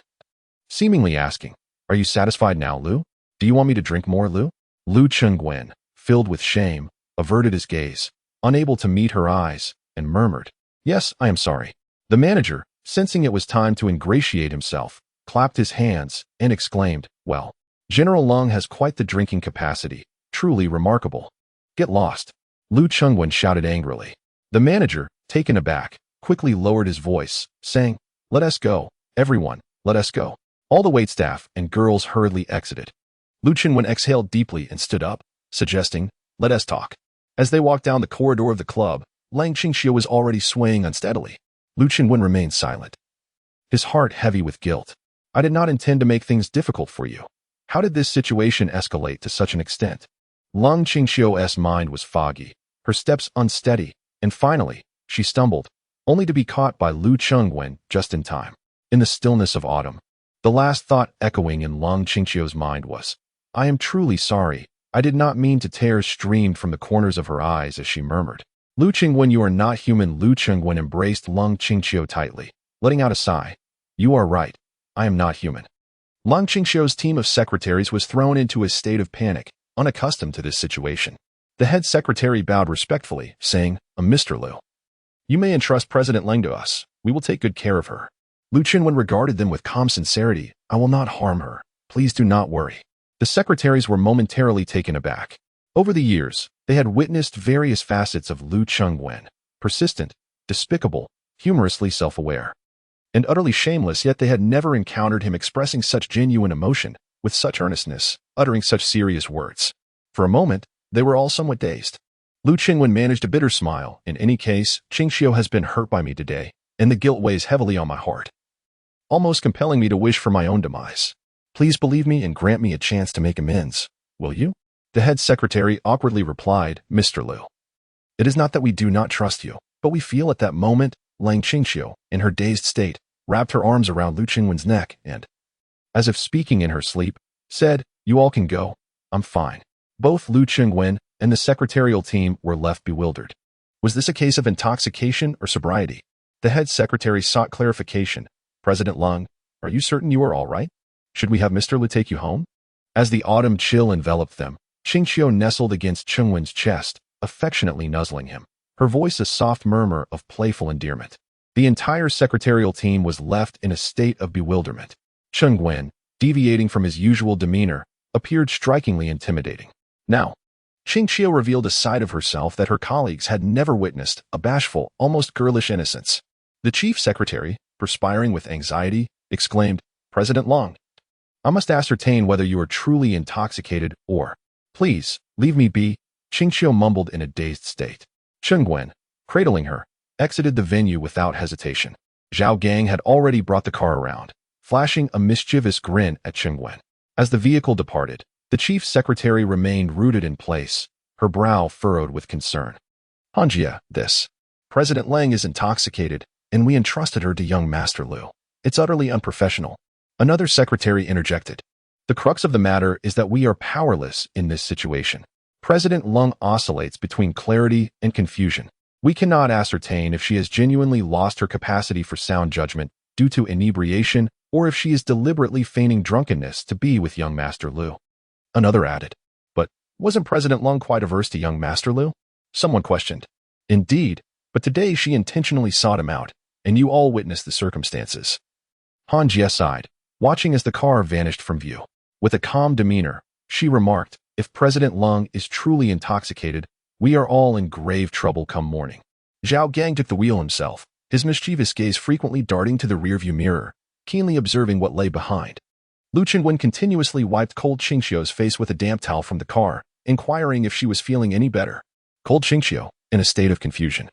Speaker 1: seemingly asking, are you satisfied now, Lu? Do you want me to drink more, Lu? Lu Chengwen, filled with shame, averted his gaze, unable to meet her eyes, and murmured, yes, I am sorry. The manager, sensing it was time to ingratiate himself, clapped his hands and exclaimed, well, General Lung has quite the drinking capacity, truly remarkable. Get lost. Lu Chengwen shouted angrily. The manager, taken aback, quickly lowered his voice, saying, let us go, everyone, let us go. All the waitstaff and girls hurriedly exited. Lu Chengwen exhaled deeply and stood up, suggesting, let us talk. As they walked down the corridor of the club, Lung Qingqiu was already swaying unsteadily. Lu Chengwen remained silent, his heart heavy with guilt. I did not intend to make things difficult for you. How did this situation escalate to such an extent? Lung Qingqiu's mind was foggy, her steps unsteady, and finally, she stumbled, only to be caught by Lu Chengwen just in time. In the stillness of autumn, the last thought echoing in Lung Qingqiu's mind was, I am truly sorry. I did not mean to. Tears streamed from the corners of her eyes as she murmured, Lu Chengwen, you are not human. Lu Chengwen embraced Lung Qingqiu tightly, letting out a sigh. You are right. I am not human. Lung Qingqiu's team of secretaries was thrown into a state of panic, unaccustomed to this situation. The head secretary bowed respectfully, saying, Mr. Lu, you may entrust President Leng to us. We will take good care of her. Lu Chengwen regarded them with calm sincerity. I will not harm her. Please do not worry. The secretaries were momentarily taken aback. Over the years, they had witnessed various facets of Lu Chengwen, persistent, despicable, humorously self-aware, and utterly shameless, yet they had never encountered him expressing such genuine emotion, with such earnestness, uttering such serious words. For a moment, they were all somewhat dazed. Lu Chengwen managed a bitter smile. In any case, Qingqiu has been hurt by me today, and the guilt weighs heavily on my heart, almost compelling me to wish for my own demise. Please believe me and grant me a chance to make amends, will you? The head secretary awkwardly replied, Mr. Lu, it is not that we do not trust you, but we feel at that moment. Lung Qingqiu, in her dazed state, wrapped her arms around Lu Chengwen's neck and, as if speaking in her sleep, said, you all can go. I'm fine. Both Lu Chengwen and the secretarial team were left bewildered. Was this a case of intoxication or sobriety? The head secretary sought clarification. President Lung, are you certain you are all right? Should we have Mr. Lu take you home? As the autumn chill enveloped them, Qingqiu nestled against Chengwen's chest, affectionately nuzzling him, her voice a soft murmur of playful endearment. The entire secretarial team was left in a state of bewilderment. Chengwen, deviating from his usual demeanor, appeared strikingly intimidating. Now, Qingqiu revealed a side of herself that her colleagues had never witnessed, a bashful, almost girlish innocence. The chief secretary, perspiring with anxiety, exclaimed, President Lung, I must ascertain whether you are truly intoxicated or, please, leave me be. Qingqiu mumbled in a dazed state. Chengwen, cradling her, exited the venue without hesitation. Zhao Gang had already brought the car around, flashing a mischievous grin at Chengwen. As the vehicle departed, the chief secretary remained rooted in place, her brow furrowed with concern. Hanjia, this. President Leng is intoxicated, and we entrusted her to young Master Lu. It's utterly unprofessional. Another secretary interjected. The crux of the matter is that we are powerless in this situation. President Lung oscillates between clarity and confusion. We cannot ascertain if she has genuinely lost her capacity for sound judgment due to inebriation or if she is deliberately feigning drunkenness to be with young Master Lu. Another added, but wasn't President Lung quite averse to young Master Lu? Someone questioned. Indeed, but today she intentionally sought him out, and you all witnessed the circumstances. Han Jie sighed, watching as the car vanished from view. With a calm demeanor, she remarked, if President Lung is truly intoxicated, we are all in grave trouble come morning. Zhao Gang took the wheel himself, his mischievous gaze frequently darting to the rearview mirror, keenly observing what lay behind. Lu Qingwen continuously wiped cold Qingxiu's face with a damp towel from the car, inquiring if she was feeling any better. Cold Qingxiu, in a state of confusion,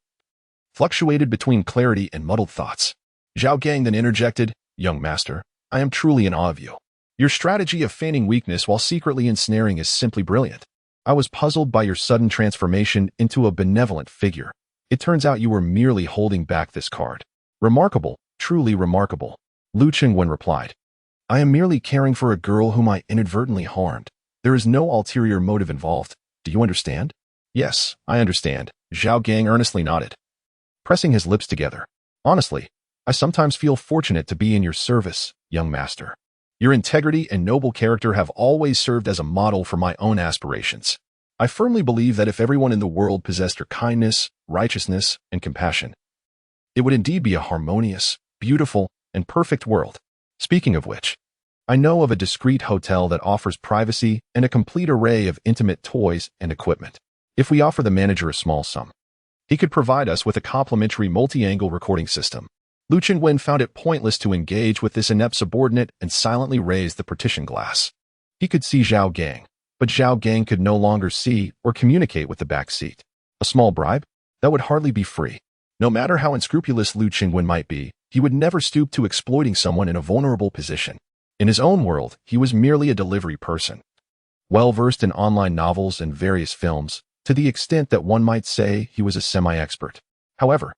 Speaker 1: fluctuated between clarity and muddled thoughts. Zhao Gang then interjected, young master, I am truly in awe of you. Your strategy of feigning weakness while secretly ensnaring is simply brilliant. I was puzzled by your sudden transformation into a benevolent figure. It turns out you were merely holding back this card. Remarkable, truly remarkable. Lu Qingwen replied. I am merely caring for a girl whom I inadvertently harmed. There is no ulterior motive involved. Do you understand? Yes, I understand. Zhao Gang earnestly nodded, pressing his lips together. Honestly, I sometimes feel fortunate to be in your service, young master. Your integrity and noble character have always served as a model for my own aspirations. I firmly believe that if everyone in the world possessed your kindness, righteousness, and compassion, it would indeed be a harmonious, beautiful, and perfect world. Speaking of which, I know of a discreet hotel that offers privacy and a complete array of intimate toys and equipment. If we offer the manager a small sum, he could provide us with a complimentary multi-angle recording system. Lu Qingwen found it pointless to engage with this inept subordinate and silently raised the partition glass. He could see Zhao Gang, but Zhao Gang could no longer see or communicate with the back seat. A small bribe? That would hardly be free. No matter how unscrupulous Lu Qingwen might be, he would never stoop to exploiting someone in a vulnerable position. In his own world, he was merely a delivery person, well-versed in online novels and various films, to the extent that one might say he was a semi-expert. However,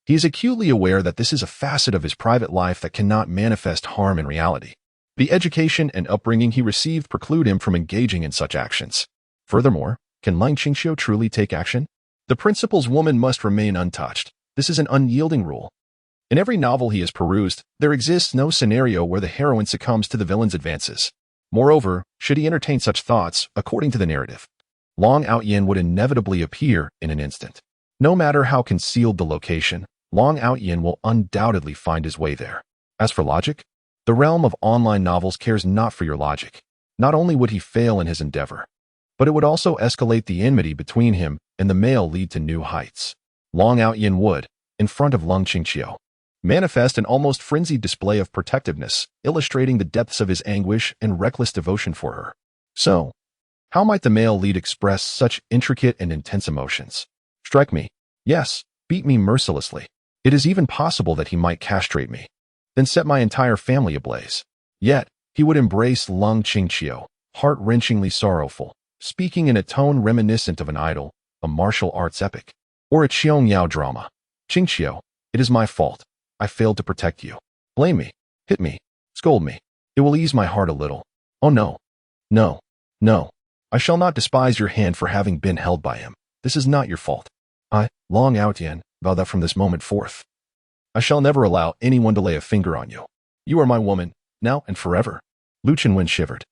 Speaker 1: he is acutely aware that this is a facet of his private life that cannot manifest harm in reality. The education and upbringing he received preclude him from engaging in such actions. Furthermore, can Lang Qingxiu truly take action? The principal's woman must remain untouched. This is an unyielding rule. In every novel he has perused, there exists no scenario where the heroine succumbs to the villain's advances. Moreover, should he entertain such thoughts, according to the narrative, Long Outyin would inevitably appear in an instant. No matter how concealed the location, Long Outyin will undoubtedly find his way there. As for logic, the realm of online novels cares not for your logic. Not only would he fail in his endeavor, but it would also escalate the enmity between him and the male lead to new heights. Long Outyin would, in front of Lung Qingxiu, manifest an almost frenzied display of protectiveness, illustrating the depths of his anguish and reckless devotion for her. So, how might the male lead express such intricate and intense emotions? Strike me. Yes, beat me mercilessly. It is even possible that he might castrate me, then set my entire family ablaze. Yet, he would embrace Lung Qingxiu, heart-wrenchingly sorrowful, speaking in a tone reminiscent of an idol, a martial arts epic, or a Qiong drama. Qingxiu, it is my fault. I failed to protect you. Blame me, hit me, scold me. It will ease my heart a little. Oh no. No. No. I shall not despise your hand for having been held by him. This is not your fault. I, Long Outyin, vow that from this moment forth, I shall never allow anyone to lay a finger on you. You are my woman, now and forever. Lu Qingwen shivered,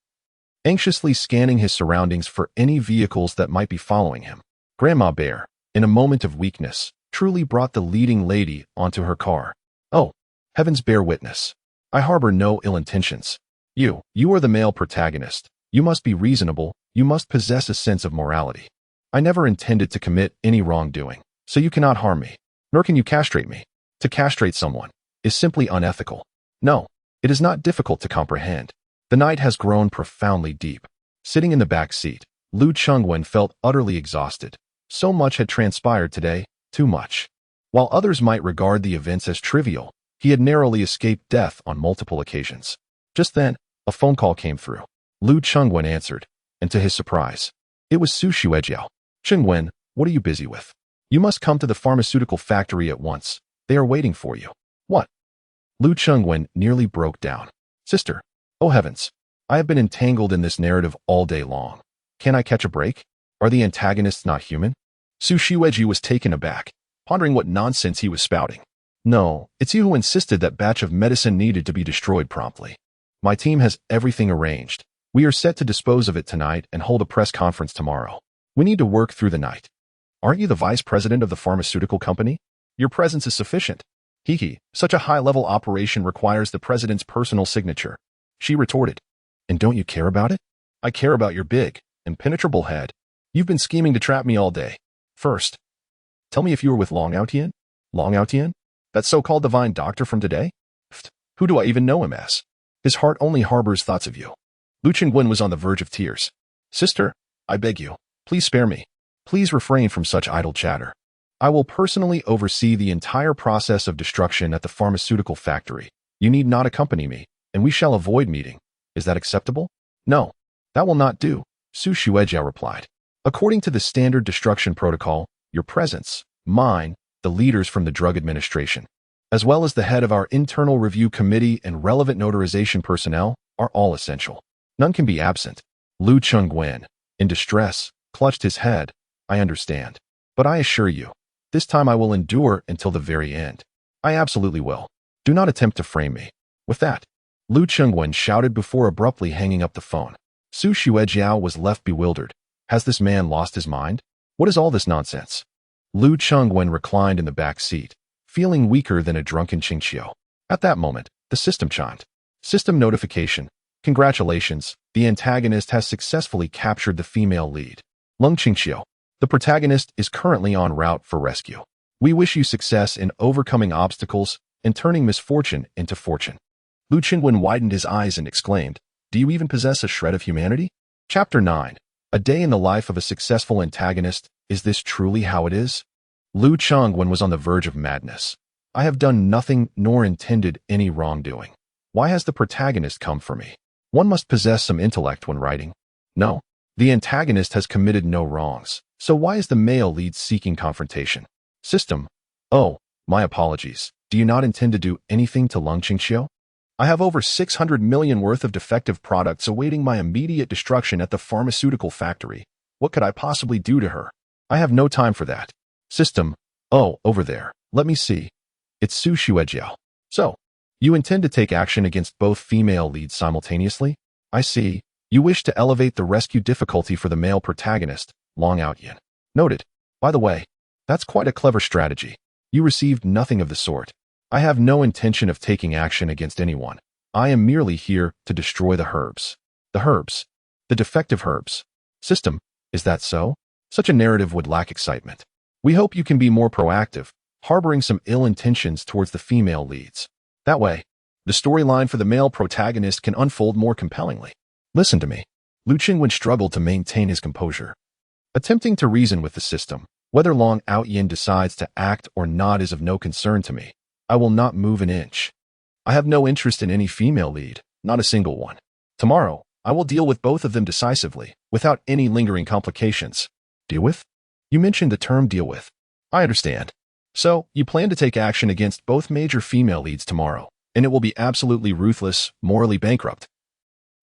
Speaker 1: anxiously scanning his surroundings for any vehicles that might be following him. Grandma Bear, in a moment of weakness, truly brought the leading lady onto her car. Oh, heavens bear witness. I harbor no ill intentions. You are the male protagonist. You must be reasonable. You must possess a sense of morality. I never intended to commit any wrongdoing, so you cannot harm me, nor can you castrate me. To castrate someone is simply unethical. No, it is not difficult to comprehend. The night has grown profoundly deep. Sitting in the back seat, Lu Qingwen felt utterly exhausted. So much had transpired today, too much. While others might regard the events as trivial, he had narrowly escaped death on multiple occasions. Just then, a phone call came through. Lu Qingwen answered, and to his surprise, it was Su Xuejiao. Qingwen, what are you busy with? You must come to the pharmaceutical factory at once. They are waiting for you. What? Lu Qingwen nearly broke down. Sister, oh heavens, I have been entangled in this narrative all day long. Can I catch a break? Are the antagonists not human? Su Shiueji was taken aback, pondering what nonsense he was spouting. No, it's you who insisted that batch of medicine needed to be destroyed promptly. My team has everything arranged. We are set to dispose of it tonight and hold a press conference tomorrow. We need to work through the night. Aren't you the vice president of the pharmaceutical company? Your presence is sufficient. Hee, such a high-level operation requires the president's personal signature. She retorted. And don't you care about it? I care about your big, impenetrable head. You've been scheming to trap me all day. First, tell me if you were with Long Aotian? Long Aotian? That so-called divine doctor from today? Who do I even know him as? His heart only harbors thoughts of you. Lu Qingwen was on the verge of tears. Sister, I beg you, please spare me. Please refrain from such idle chatter. I will personally oversee the entire process of destruction at the pharmaceutical factory. You need not accompany me, and we shall avoid meeting. Is that acceptable? No, that will not do, Su Shuejiao replied. According to the standard destruction protocol, your presence, mine, the leaders from the Drug Administration, as well as the head of our internal review committee and relevant notarization personnel, are all essential. None can be absent. Lu Chengwen, in distress, clutched his head. I understand. But I assure you, this time I will endure until the very end. I absolutely will. Do not attempt to frame me. With that, Lu Chengwen shouted before abruptly hanging up the phone. Su Shuejiao was left bewildered. Has this man lost his mind? What is all this nonsense? Lu Chengwen reclined in the back seat, feeling weaker than a drunken Qingqiu. At that moment, the system chimed. System notification. Congratulations, the antagonist has successfully captured the female lead. Lung Qingqiu. The protagonist is currently en route for rescue. We wish you success in overcoming obstacles and turning misfortune into fortune. Lu Qingwen widened his eyes and exclaimed, Do you even possess a shred of humanity? Chapter 9. A day in the life of a successful antagonist. Is this truly how it is? Lu Chengwen was on the verge of madness. I have done nothing nor intended any wrongdoing. Why has the protagonist come for me? One must possess some intellect when writing. No, the antagonist has committed no wrongs. So why is the male lead seeking confrontation? System. Oh, my apologies. Do you not intend to do anything to Lung Qingqiu? I have over 600 million worth of defective products awaiting my immediate destruction at the pharmaceutical factory. What could I possibly do to her? I have no time for that. System. Oh, over there. Let me see. It's Su Shuejiao. So, you intend to take action against both female leads simultaneously? I see. You wish to elevate the rescue difficulty for the male protagonist, Long Aotian. Noted. By the way, that's quite a clever strategy. You received nothing of the sort. I have no intention of taking action against anyone. I am merely here to destroy the herbs. The herbs. The defective herbs. System. Is that so? Such a narrative would lack excitement. We hope you can be more proactive, harboring some ill intentions towards the female leads. That way, the storyline for the male protagonist can unfold more compellingly. Listen to me. Lu Qingwen struggled to maintain his composure. Attempting to reason with the system, whether Long Aotian decides to act or not is of no concern to me. I will not move an inch. I have no interest in any female lead, not a single one. Tomorrow, I will deal with both of them decisively, without any lingering complications. Deal with? You mentioned the term deal with. I understand. So, you plan to take action against both major female leads tomorrow, and it will be absolutely ruthless, morally bankrupt,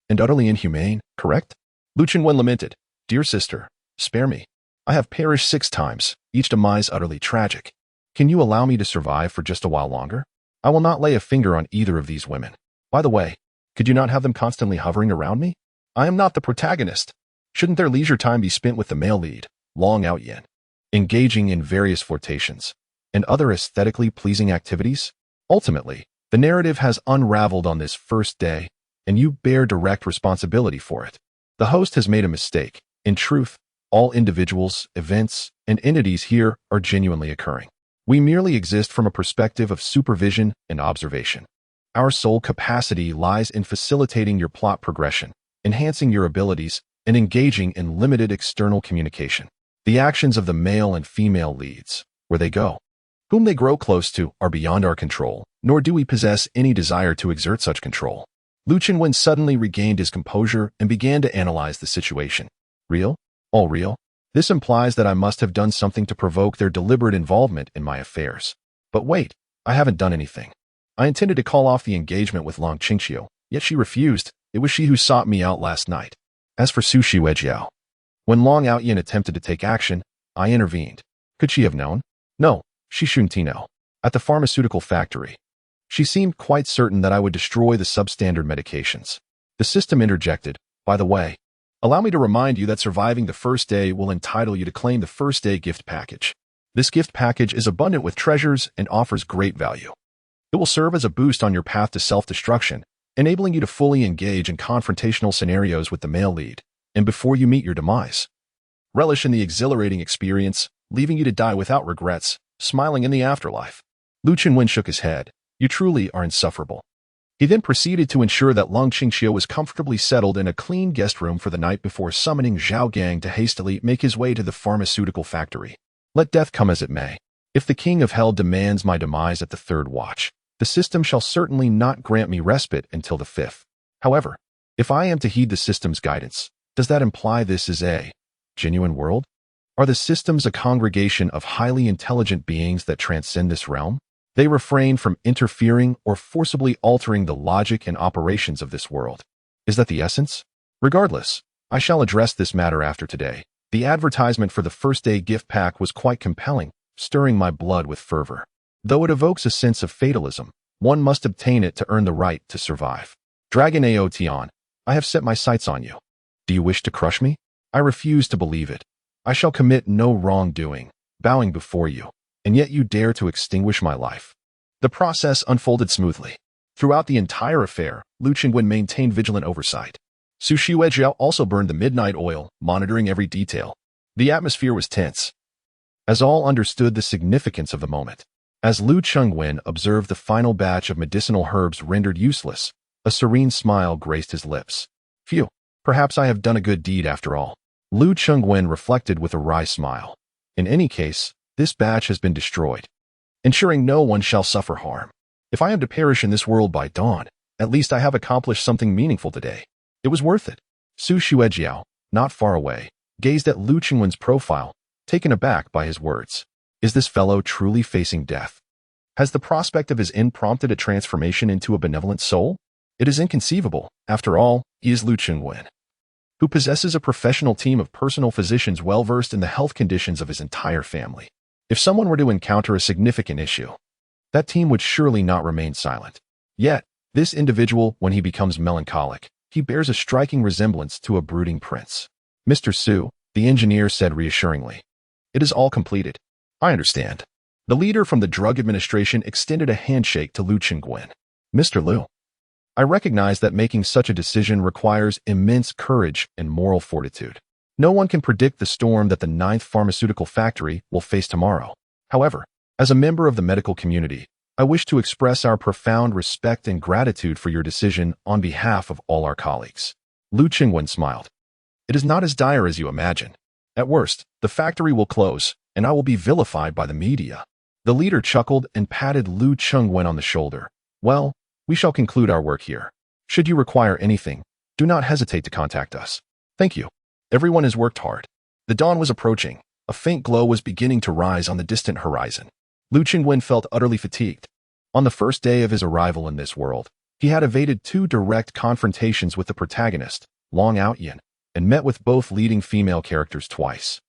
Speaker 1: and utterly inhumane, correct? Lu Qingwen lamented, Dear sister, spare me. I have perished 6 times, each demise utterly tragic. Can you allow me to survive for just a while longer? I will not lay a finger on either of these women. By the way, could you not have them constantly hovering around me? I am not the protagonist. Shouldn't their leisure time be spent with the male lead, Long Aotian, engaging in various flirtations and other aesthetically pleasing activities? Ultimately, the narrative has unraveled on this first day, and you bear direct responsibility for it. The host has made a mistake. In truth, all individuals, events, and entities here are genuinely occurring. We merely exist from a perspective of supervision and observation. Our sole capacity lies in facilitating your plot progression, enhancing your abilities, and engaging in limited external communication. The actions of the male and female leads, where they go, whom they grow close to, are beyond our control, nor do we possess any desire to exert such control. Lu Qingwen suddenly regained his composure and began to analyze the situation. Real? All real? This implies that I must have done something to provoke their deliberate involvement in my affairs. But wait, I haven't done anything. I intended to call off the engagement with Long Qingqiu, yet she refused. It was she who sought me out last night. As for Su Shuejiao, When Long Outyin attempted to take action, I intervened. Could she have known? No, she shouldn't know. At the pharmaceutical factory, she seemed quite certain that I would destroy the substandard medications. The system interjected, by the way, allow me to remind you that surviving the first day will entitle you to claim the first day gift package. This gift package is abundant with treasures and offers great value. It will serve as a boost on your path to self-destruction, enabling you to fully engage in confrontational scenarios with the male lead, and before you meet your demise. Relish in the exhilarating experience, leaving you to die without regrets, smiling in the afterlife. Lu Qingwen shook his head. You truly are insufferable. He then proceeded to ensure that Lung Qingxia was comfortably settled in a clean guest room for the night before summoning Zhao Gang to hastily make his way to the pharmaceutical factory. Let death come as it may. If the King of Hell demands my demise at the third watch, the system shall certainly not grant me respite until the fifth. However, if I am to heed the system's guidance, does that imply this is a genuine world? Are the systems a congregation of highly intelligent beings that transcend this realm? They refrain from interfering or forcibly altering the logic and operations of this world. Is that the essence? Regardless, I shall address this matter after today. The advertisement for the first day gift pack was quite compelling, stirring my blood with fervor. Though it evokes a sense of fatalism, one must obtain it to earn the right to survive. Dragon Aotian, I have set my sights on you. Do you wish to crush me? I refuse to believe it. I shall commit no wrongdoing, bowing before you, and yet you dare to extinguish my life. The process unfolded smoothly. Throughout the entire affair, Lu Qingwen maintained vigilant oversight. Su Xuejiao also burned the midnight oil, monitoring every detail. The atmosphere was tense, as all understood the significance of the moment. As Lu Qingwen observed the final batch of medicinal herbs rendered useless, a serene smile graced his lips. Phew, perhaps I have done a good deed after all. Lu Qingwen reflected with a wry smile. In any case, this batch has been destroyed, ensuring no one shall suffer harm. If I am to perish in this world by dawn, at least I have accomplished something meaningful today. It was worth it. Su Xuejiao, not far away, gazed at Lu Qingwen's profile, taken aback by his words. Is this fellow truly facing death? Has the prospect of his end prompted a transformation into a benevolent soul? It is inconceivable. After all, he is Lu Qingwen, who possesses a professional team of personal physicians well-versed in the health conditions of his entire family. If someone were to encounter a significant issue, that team would surely not remain silent. Yet, this individual, when he becomes melancholic, he bears a striking resemblance to a brooding prince. Mr. Su, the engineer said reassuringly. It is all completed. I understand. The leader from the drug administration extended a handshake to Lu Qingwen. Mr. Lu, I recognize that making such a decision requires immense courage and moral fortitude. No one can predict the storm that the 9th pharmaceutical factory will face tomorrow. However, as a member of the medical community, I wish to express our profound respect and gratitude for your decision on behalf of all our colleagues. Lu Qingwen smiled. It is not as dire as you imagine. At worst, the factory will close, and I will be vilified by the media. The leader chuckled and patted Lu Qingwen on the shoulder. Well, we shall conclude our work here. Should you require anything, do not hesitate to contact us. Thank you. Everyone has worked hard. The dawn was approaching. A faint glow was beginning to rise on the distant horizon. Lu Qingwen felt utterly fatigued. On the first day of his arrival in this world, he had evaded 2 direct confrontations with the protagonist, Long Outyin, and met with both leading female characters twice,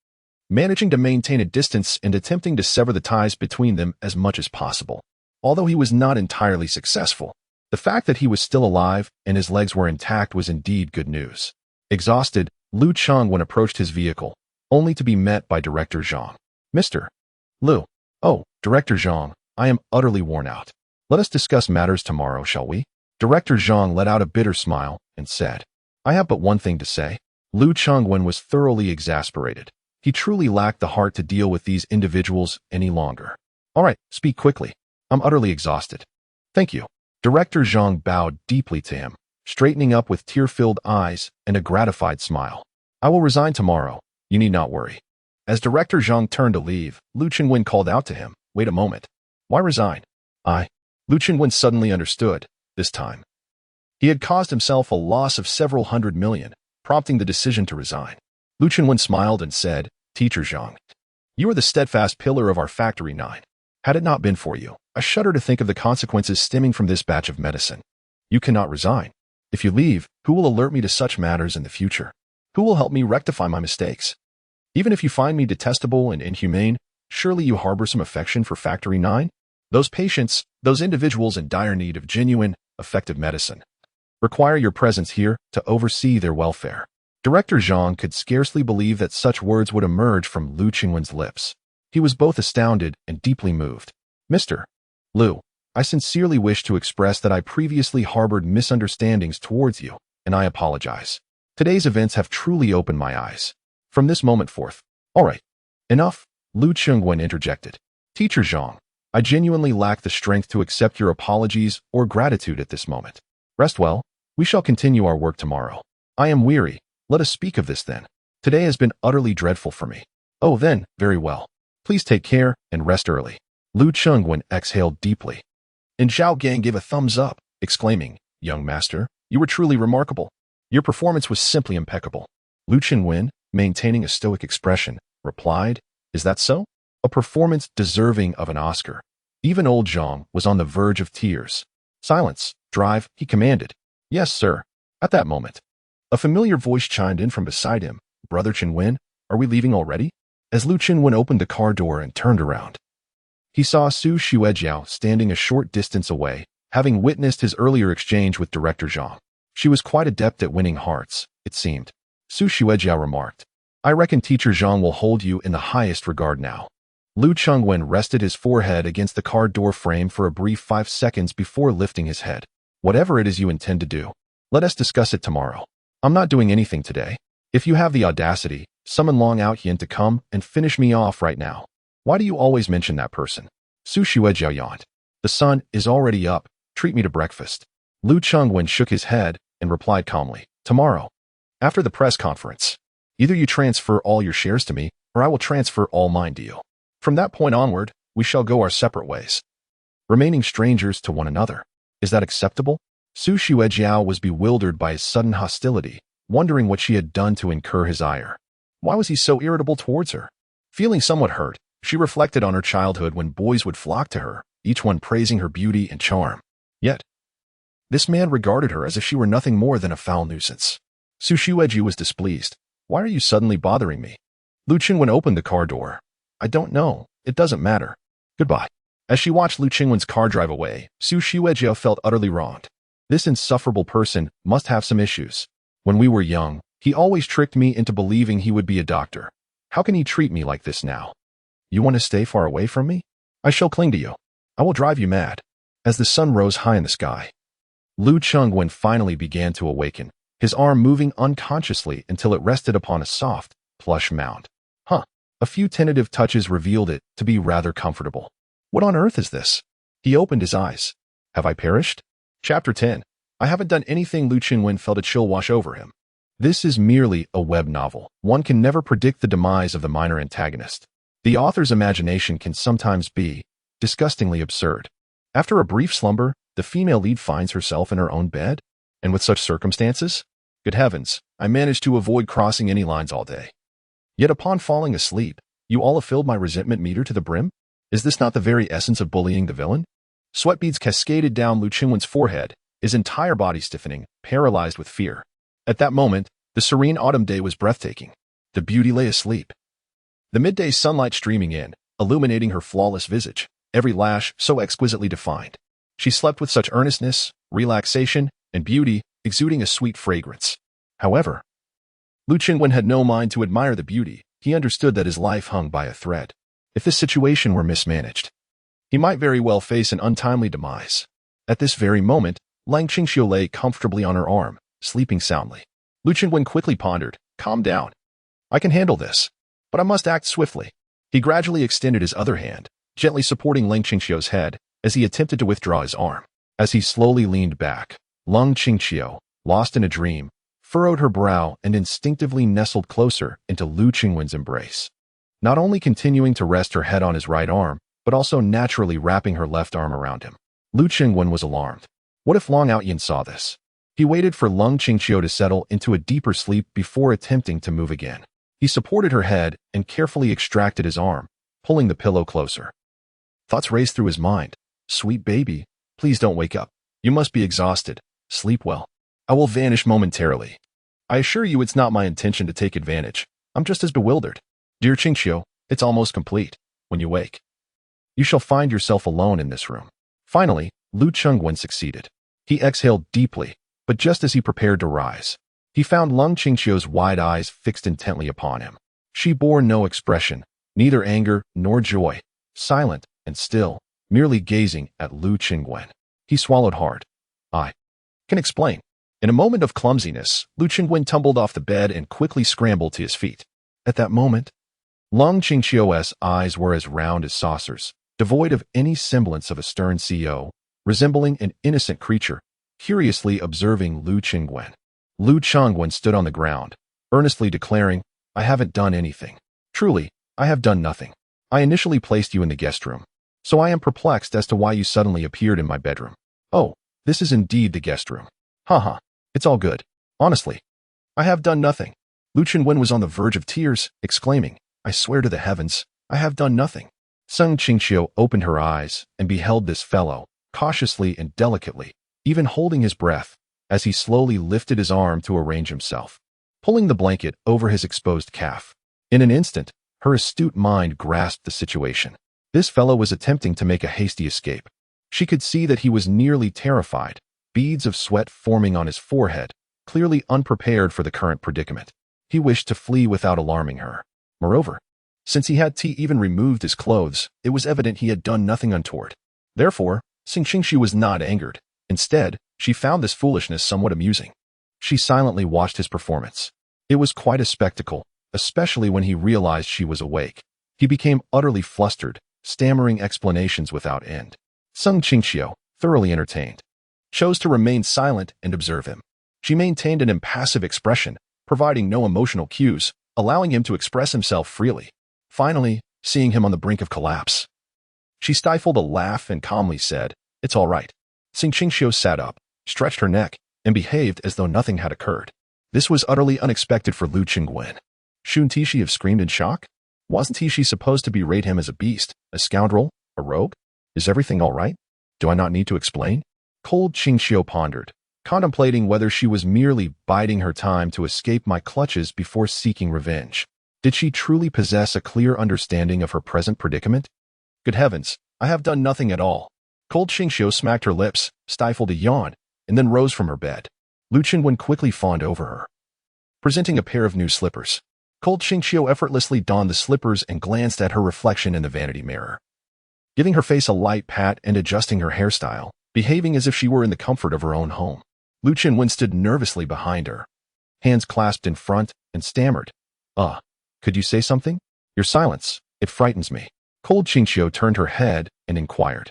Speaker 1: managing to maintain a distance and attempting to sever the ties between them as much as possible. Although he was not entirely successful, the fact that he was still alive and his legs were intact was indeed good news. Exhausted, Lu Qingwen approached his vehicle, only to be met by Director Zhang. Mr. Lu. Oh, Director Zhang, I am utterly worn out. Let us discuss matters tomorrow, shall we? Director Zhang let out a bitter smile and said, I have but one thing to say. Lu Qingwen was thoroughly exasperated. He truly lacked the heart to deal with these individuals any longer. All right, speak quickly. I'm utterly exhausted. Thank you. Director Zhang bowed deeply to him, straightening up with tear-filled eyes and a gratified smile. I will resign tomorrow. You need not worry. As Director Zhang turned to leave, Lu Qingwen called out to him, Wait a moment. Why resign? Lu Qingwen suddenly understood, this time. He had caused himself a loss of several hundred million, prompting the decision to resign. Lu Qingwen smiled and said, Teacher Zhang, you are the steadfast pillar of our Factory 9. Had it not been for you, I shudder to think of the consequences stemming from this batch of medicine. You cannot resign. If you leave, who will alert me to such matters in the future? Who will help me rectify my mistakes? Even if you find me detestable and inhumane, surely you harbor some affection for Factory 9? Those patients, those individuals in dire need of genuine, effective medicine, require your presence here to oversee their welfare. Director Zhang could scarcely believe that such words would emerge from Lu Qingwen's lips. He was both astounded and deeply moved. Mr. Lu, I sincerely wish to express that I previously harbored misunderstandings towards you, and I apologize. Today's events have truly opened my eyes. From this moment forth. All right. Enough, Lu Qingwen interjected. Teacher Zhang, I genuinely lack the strength to accept your apologies or gratitude at this moment. Rest well. We shall continue our work tomorrow. I am weary. Let us speak of this then. Today has been utterly dreadful for me. Oh then, very well. Please take care and rest early. Lu Qingwen exhaled deeply. And Zhao Gang gave a thumbs up, exclaiming, Young master, you were truly remarkable. Your performance was simply impeccable. Lu Qingwen, maintaining a stoic expression, replied, Is that so? A performance deserving of an Oscar. Even old Zhang was on the verge of tears. Silence, drive, he commanded. Yes, sir. At that moment, a familiar voice chimed in from beside him. Brother Qingwen, are we leaving already? As Lu Qingwen opened the car door and turned around, he saw Su Xuejiao standing a short distance away, having witnessed his earlier exchange with Director Zhang. She was quite adept at winning hearts, it seemed. Su Xuejiao remarked, I reckon Teacher Zhang will hold you in the highest regard now. Lu Qingwen rested his forehead against the car door frame for a brief 5 seconds before lifting his head. Whatever it is you intend to do, let us discuss it tomorrow. I'm not doing anything today. If you have the audacity, summon Long Outyin to come and finish me off right now. Why do you always mention that person? Su Xuejiao yawned. The sun is already up. Treat me to breakfast. Lu Qingwen shook his head and replied calmly, Tomorrow, after the press conference, either you transfer all your shares to me, or I will transfer all mine to you. From that point onward, we shall go our separate ways, remaining strangers to one another. Is that acceptable? Su Xuejiao was bewildered by his sudden hostility, wondering what she had done to incur his ire. Why was he so irritable towards her? Feeling somewhat hurt, she reflected on her childhood when boys would flock to her, each one praising her beauty and charm. Yet, this man regarded her as if she were nothing more than a foul nuisance. Su Xuejiao was displeased. Why are you suddenly bothering me? Lu Qingwen opened the car door. I don't know. It doesn't matter. Goodbye. As she watched Lu Qingwen's car drive away, Su Xuejiao felt utterly wronged. This insufferable person must have some issues. When we were young, he always tricked me into believing he would be a doctor. How can he treat me like this now? You want to stay far away from me? I shall cling to you. I will drive you mad. As the sun rose high in the sky, Lu Qingwen finally began to awaken, his arm moving unconsciously until it rested upon a soft, plush mound. A few tentative touches revealed it to be rather comfortable. What on earth is this? He opened his eyes. Have I perished? Chapter 10. I haven't done anything. Lu Qingwen felt a chill wash over him. This is merely a web novel. One can never predict the demise of the minor antagonist. The author's imagination can sometimes be disgustingly absurd. After a brief slumber, the female lead finds herself in her own bed? And with such circumstances? Good heavens, I managed to avoid crossing any lines all day. Yet upon falling asleep, you all have filled my resentment meter to the brim? Is this not the very essence of bullying the villain? Sweat beads cascaded down Lu Qingwen's forehead, his entire body stiffening, paralyzed with fear. At that moment, the serene autumn day was breathtaking. The beauty lay asleep. The midday sunlight streaming in, illuminating her flawless visage, every lash so exquisitely defined. She slept with such earnestness, relaxation, and beauty, exuding a sweet fragrance. However, Lu Qingwen had no mind to admire the beauty. He understood that his life hung by a thread. If this situation were mismanaged, he might very well face an untimely demise. At this very moment, Lang Qingxiu lay comfortably on her arm, sleeping soundly. Lu Qingwen quickly pondered, Calm down. I can handle this, but I must act swiftly. He gradually extended his other hand, gently supporting Lang Qingxiu's head as he attempted to withdraw his arm. As he slowly leaned back, Lang Qingxiu, lost in a dream, furrowed her brow and instinctively nestled closer into Lu Qingwen's embrace. Not only continuing to rest her head on his right arm, but also naturally wrapping her left arm around him. Lu Qingwen was alarmed. What if Long Outyin saw this? He waited for Lang Qingxiu to settle into a deeper sleep before attempting to move again. He supported her head and carefully extracted his arm, pulling the pillow closer. Thoughts raced through his mind. Sweet baby, please don't wake up. You must be exhausted. Sleep well. I will vanish momentarily. I assure you it's not my intention to take advantage. I'm just as bewildered. Dear Qingxiu, it's almost complete. When you wake, you shall find yourself alone in this room. Finally, Lu Chengwen succeeded. He exhaled deeply, but just as he prepared to rise, he found Lung Qingxiu's wide eyes fixed intently upon him. She bore no expression, neither anger nor joy, silent and still, merely gazing at Lu Chengwen. He swallowed hard. I can explain. In a moment of clumsiness, Lu Chengwen tumbled off the bed and quickly scrambled to his feet. At that moment, Lung Qingxiu's eyes were as round as saucers, devoid of any semblance of a stern CEO, resembling an innocent creature, curiously observing Lu Chengwen. Lu Chengwen stood on the ground, earnestly declaring, I haven't done anything. Truly, I have done nothing. I initially placed you in the guest room, so I am perplexed as to why you suddenly appeared in my bedroom. Oh, this is indeed the guest room. Haha, it's all good. Honestly, I have done nothing. Lu Chengwen was on the verge of tears, exclaiming, I swear to the heavens, I have done nothing. Sung Qingxiu opened her eyes and beheld this fellow, cautiously and delicately, even holding his breath, as he slowly lifted his arm to arrange himself, pulling the blanket over his exposed calf. In an instant, her astute mind grasped the situation. This fellow was attempting to make a hasty escape. She could see that he was nearly terrified, beads of sweat forming on his forehead, clearly unprepared for the current predicament. He wished to flee without alarming her. Moreover, since he had even removed his clothes, it was evident he had done nothing untoward. Therefore, Sing Qingxiu was not angered. Instead, she found this foolishness somewhat amusing. She silently watched his performance. It was quite a spectacle, especially when he realized she was awake. He became utterly flustered, stammering explanations without end. Sung Qingxiu, thoroughly entertained, chose to remain silent and observe him. She maintained an impassive expression, providing no emotional cues, allowing him to express himself freely. Finally, seeing him on the brink of collapse, she stifled a laugh and calmly said, It's all right. Sing Qingxiu sat up, stretched her neck, and behaved as though nothing had occurred. This was utterly unexpected for Lu Chengwen. Shouldn't she have screamed in shock? Wasn't she supposed to berate him as a beast, a scoundrel, a rogue? Is everything all right? Do I not need to explain? Cold Qingxiu pondered, contemplating whether she was merely biding her time to escape my clutches before seeking revenge. Did she truly possess a clear understanding of her present predicament? Good heavens, I have done nothing at all. Cold Qingxiu smacked her lips, stifled a yawn, and then rose from her bed. Lu Chengwen quickly fawned over her, presenting a pair of new slippers. Cold Qingxiu effortlessly donned the slippers and glanced at her reflection in the vanity mirror, giving her face a light pat and adjusting her hairstyle, behaving as if she were in the comfort of her own home. Lu Chengwen stood nervously behind her, hands clasped in front, and stammered, could you say something? Your silence, it frightens me. Cold Qingxiu turned her head and inquired,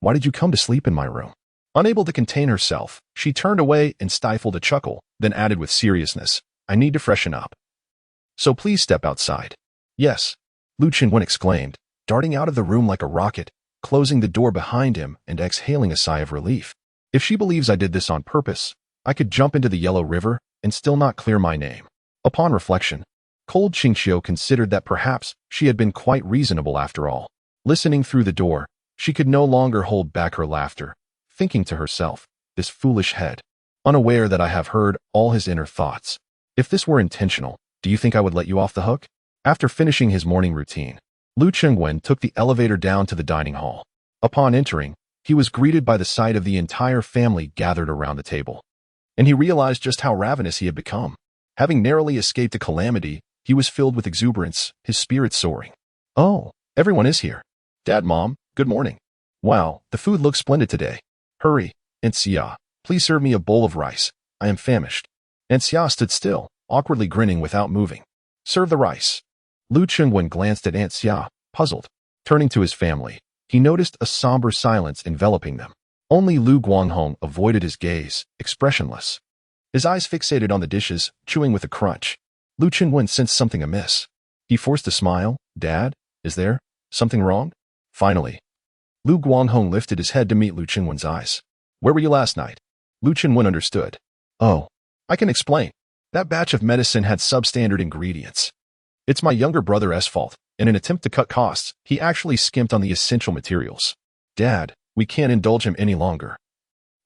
Speaker 1: Why did you come to sleep in my room? Unable to contain herself, she turned away and stifled a chuckle, then added with seriousness, I need to freshen up. So please step outside. Yes, Lu Chengwen exclaimed, darting out of the room like a rocket, closing the door behind him and exhaling a sigh of relief. If she believes I did this on purpose, I could jump into the Yellow River and still not clear my name. Upon reflection, Cold Qingxiu considered that perhaps she had been quite reasonable after all. Listening through the door, she could no longer hold back her laughter, thinking to herself, this foolish head, unaware that I have heard all his inner thoughts. If this were intentional, do you think I would let you off the hook? After finishing his morning routine, Lu Chengwen took the elevator down to the dining hall. Upon entering, he was greeted by the sight of the entire family gathered around the table, and he realized just how ravenous he had become. Having narrowly escaped a calamity, he was filled with exuberance, his spirits soaring. Oh, everyone is here. Dad, Mom, good morning. Wow, the food looks splendid today. Hurry, Aunt Xia, please serve me a bowl of rice. I am famished. Aunt Xia stood still, awkwardly grinning without moving. Serve the rice. Lu Chengwen glanced at Aunt Xia, puzzled. Turning to his family, he noticed a somber silence enveloping them. Only Lu Guanghong avoided his gaze, expressionless. His eyes fixated on the dishes, chewing with a crunch. Lu Chengwen sensed something amiss. He forced a smile. Dad, is there something wrong? Finally, Lu Guanghong lifted his head to meet Lu Chengwen's eyes. Where were you last night? Lu Chengwen understood. Oh, I can explain. That batch of medicine had substandard ingredients. It's my younger brother's fault. In an attempt to cut costs, he actually skimped on the essential materials. Dad, we can't indulge him any longer.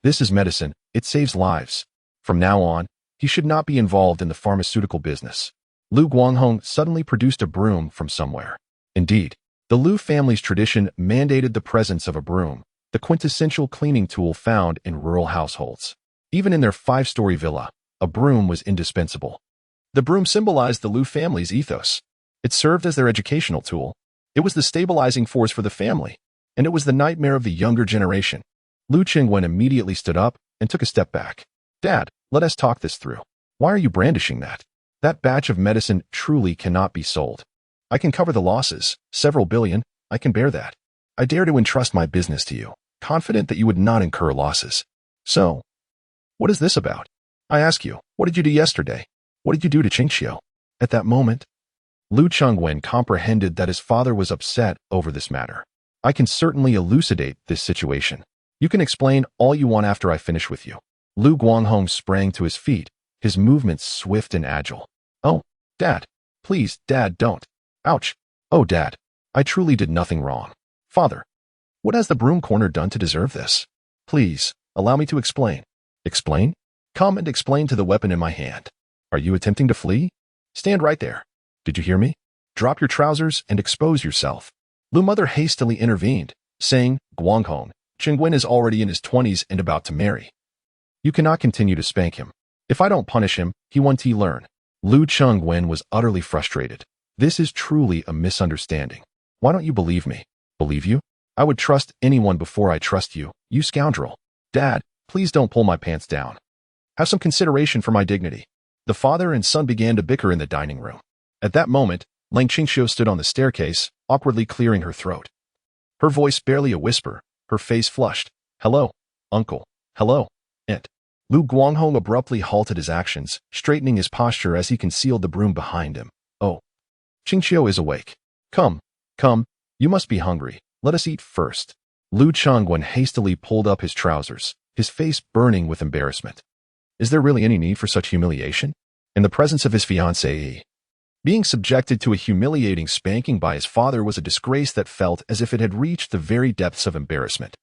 Speaker 1: This is medicine. It saves lives. From now on, He should not be involved in the pharmaceutical business. Lu Guanghong suddenly produced a broom from somewhere. Indeed, the Lu family's tradition mandated the presence of a broom, the quintessential cleaning tool found in rural households. Even in their 5-story villa, a broom was indispensable. The broom symbolized the Lu family's ethos. It served as their educational tool. It was the stabilizing force for the family, and it was the nightmare of the younger generation. Lu Qingwen immediately stood up and took a step back. Dad, let us talk this through. Why are you brandishing that? That batch of medicine truly cannot be sold. I can cover the losses, several billion. I can bear that. I dare to entrust my business to you, confident that you would not incur losses. So, what is this about? I ask you, what did you do yesterday? What did you do to Qingxiu? At that moment, Lu Chengwen comprehended that his father was upset over this matter. I can certainly elucidate this situation. You can explain all you want after I finish with you. Lu Guanghong sprang to his feet, his movements swift and agile. Oh, Dad. Please, Dad, don't. Ouch. Oh, Dad. I truly did nothing wrong. Father, what has the broom corner done to deserve this? Please, allow me to explain. Explain? Come and explain to the weapon in my hand. Are you attempting to flee? Stand right there. Did you hear me? Drop your trousers and expose yourself. Lu Mother hastily intervened, saying, Guanghong, Qingwen is already in his 20s and about to marry. You cannot continue to spank him. If I don't punish him, he won't learn. Lu Chengwen was utterly frustrated. This is truly a misunderstanding. Why don't you believe me? Believe you? I would trust anyone before I trust you, you scoundrel. Dad, please don't pull my pants down. Have some consideration for my dignity. The father and son began to bicker in the dining room. At that moment, Lang Qingxiu stood on the staircase, awkwardly clearing her throat. Her voice barely a whisper, her face flushed. Hello, uncle. Hello, aunt. Lu Guanghong abruptly halted his actions, straightening his posture as he concealed the broom behind him. Oh, Qingxiu is awake. Come, you must be hungry. Let us eat first. Lu Chengwen hastily pulled up his trousers, his face burning with embarrassment. Is there really any need for such humiliation? In the presence of his fiancée, being subjected to a humiliating spanking by his father was a disgrace that felt as if it had reached the very depths of embarrassment.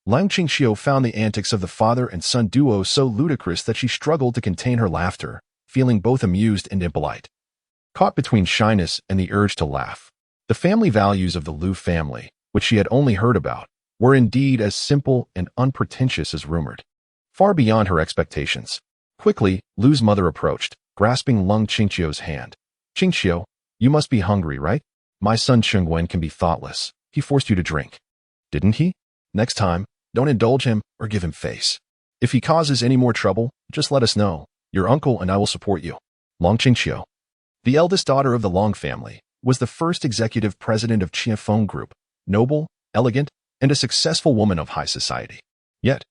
Speaker 1: Lang Qingxiu found the antics of the father and son duo so ludicrous that she struggled to contain her laughter, feeling both amused and impolite. Caught between shyness and the urge to laugh, the family values of the Lu family, which she had only heard about, were indeed as simple and unpretentious as rumored. Far beyond her expectations. Quickly, Lu's mother approached, grasping Lang Qingxiu's hand. Qingxiu, you must be hungry, right? My son Qingwen can be thoughtless. He forced you to drink. Didn't he? Next time, don't indulge him or give him face. If he causes any more trouble, just let us know. Your uncle and I will support you. Lang Qingxiu, the eldest daughter of the Long family, was the first executive president of Qianfeng Group, noble, elegant, and a successful woman of high society. Yet,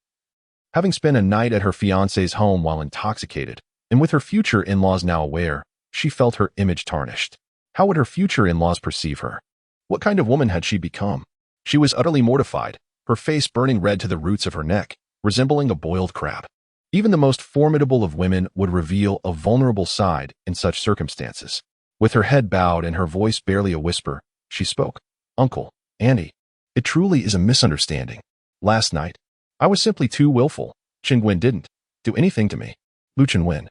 Speaker 1: having spent a night at her fiancé's home while intoxicated, and with her future in-laws now aware, she felt her image tarnished. How would her future in-laws perceive her? What kind of woman had she become? She was utterly mortified, her face burning red to the roots of her neck, resembling a boiled crab. Even the most formidable of women would reveal a vulnerable side in such circumstances. With her head bowed and her voice barely a whisper, she spoke. Uncle, Auntie, it truly is a misunderstanding. Last night, I was simply too willful. Qingwen didn't do anything to me. Lu Qingwen,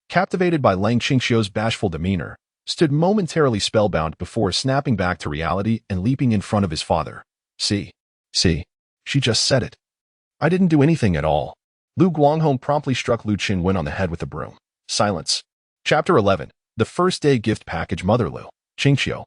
Speaker 1: captivated by Lang Qingxiu's bashful demeanor, stood momentarily spellbound before snapping back to reality and leaping in front of his father. See, she just said it. I didn't do anything at all. Lu Guanghong promptly struck Lu Qingwen on the head with a broom. Silence. Chapter 11. The First Day Gift Package. Mother Lu. Qingxiu,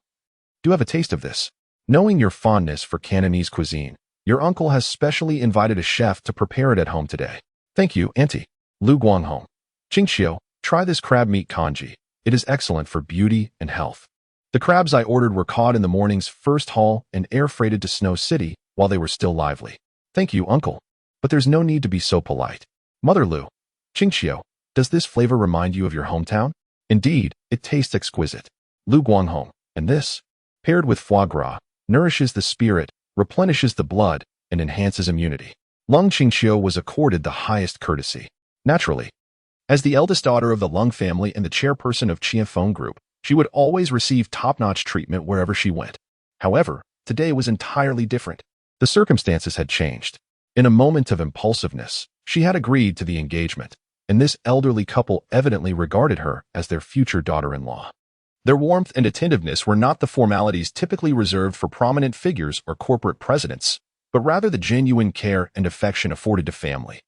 Speaker 1: do have a taste of this. Knowing your fondness for Cantonese cuisine, your uncle has specially invited a chef to prepare it at home today. Thank you, Auntie. Lu Guanghong. Qingxiu, try this crab meat congee. It is excellent for beauty and health. The crabs I ordered were caught in the morning's first haul and air-freighted to Snow City while they were still lively. Thank you, Uncle. But there's no need to be so polite. Mother Lu. Qingxiu, does this flavor remind you of your hometown? Indeed, it tastes exquisite. Lu Guanghong. And this, paired with foie gras, nourishes the spirit, replenishes the blood, and enhances immunity. Lang Qingxiu was accorded the highest courtesy. Naturally, as the eldest daughter of the Lung family and the chairperson of Qianfeng Group, she would always receive top-notch treatment wherever she went. However, today was entirely different. The circumstances had changed. In a moment of impulsiveness, she had agreed to the engagement, and this elderly couple evidently regarded her as their future daughter-in-law. Their warmth and attentiveness were not the formalities typically reserved for prominent figures or corporate presidents, but rather the genuine care and affection afforded to family.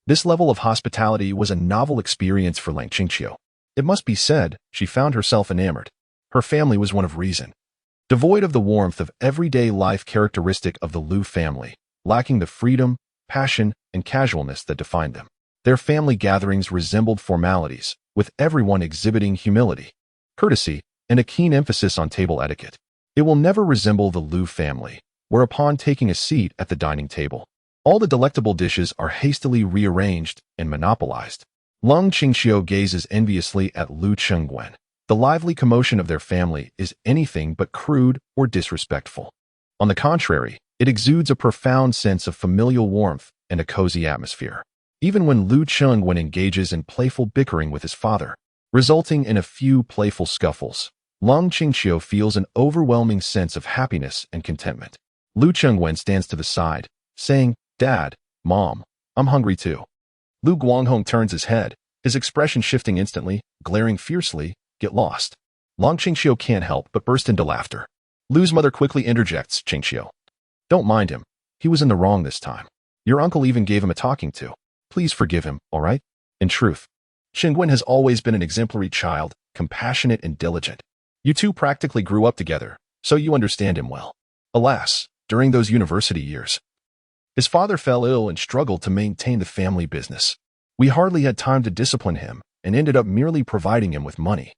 Speaker 1: This level of hospitality was a novel experience for Lang Qingqiu. It must be said, she found herself enamored. Her family was one of reason. Devoid of the warmth of everyday life characteristic of the Liu family, lacking the freedom, passion, and casualness that defined them. Their family gatherings resembled formalities, with everyone exhibiting humility, courtesy, and a keen emphasis on table etiquette. It will never resemble the Liu family, where upon taking a seat at the dining table, all the delectable dishes are hastily rearranged and monopolized. Lang Qingqiu gazes enviously at Liu Chengwen. The lively commotion of their family is anything but crude or disrespectful. On the contrary, it exudes a profound sense of familial warmth and a cozy atmosphere. Even when Liu Chengwen engages in playful bickering with his father, resulting in a few playful scuffles, Lang Qingqiu feels an overwhelming sense of happiness and contentment. Liu Chengwen stands to the side, saying, "Dad, Mom, I'm hungry too." Liu Guanghong turns his head, his expression shifting instantly, glaring fiercely, "Get lost." Lang Qingqiu can't help but burst into laughter. Liu's mother quickly interjects, "Qingqiu, don't mind him. He was in the wrong this time. Your uncle even gave him a talking to. Please forgive him, all right?" In truth, Qingwen has always been an exemplary child, compassionate and diligent. You two practically grew up together, so you understand him well. Alas, during those university years, his father fell ill and struggled to maintain the family business. We hardly had time to discipline him and ended up merely providing him with money,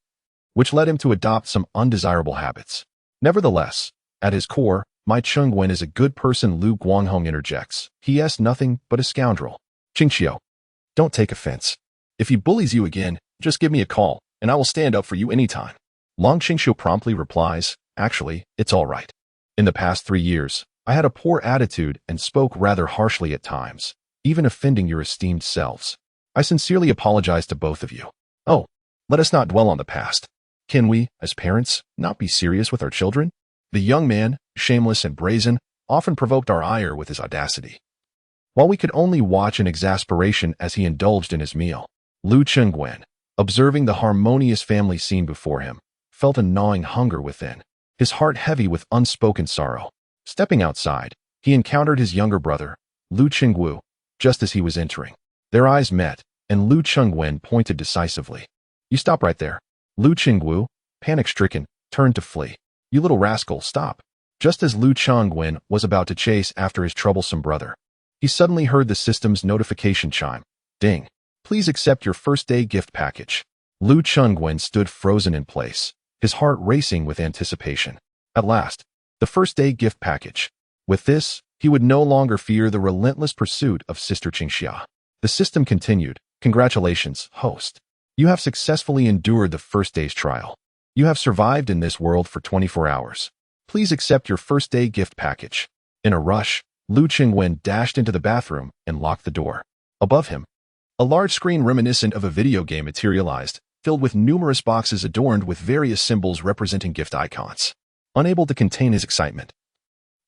Speaker 1: which led him to adopt some undesirable habits. Nevertheless, at his core, my Chengwen is a good person. Liu Guanghong interjects. He is nothing but a scoundrel. Qingqiu, don't take offense. If he bullies you again, just give me a call, and I will stand up for you anytime. Lang Qingqiu promptly replies, "Actually, it's all right. In the past 3 years, I had a poor attitude and spoke rather harshly at times, even offending your esteemed selves. I sincerely apologize to both of you. Oh, let us not dwell on the past. Can we, as parents, not be serious with our children?" The young man, shameless and brazen, often provoked our ire with his audacity. While we could only watch in exasperation as he indulged in his meal, Liu Chengwen, observing the harmonious family scene before him, felt a gnawing hunger within, his heart heavy with unspoken sorrow. Stepping outside, he encountered his younger brother, Liu Qingwu, just as he was entering. Their eyes met, and Liu Chengwen pointed decisively. "You stop right there." Liu Qingwu, panic-stricken, turned to flee. "You little rascal, stop." Just as Liu Chengwen was about to chase after his troublesome brother, he suddenly heard the system's notification chime. "Ding. Please accept your first-day gift package." Liu Chengwen stood frozen in place, his heart racing with anticipation. At last, the first-day gift package. With this, he would no longer fear the relentless pursuit of Sister Qingxia. The system continued. "Congratulations, host. You have successfully endured the first day's trial. You have survived in this world for 24 hours. Please accept your first-day gift package." In a rush, Liu Qingwen dashed into the bathroom and locked the door. Above him, a large screen reminiscent of a video game materialized, filled with numerous boxes adorned with various symbols representing gift icons. Unable to contain his excitement,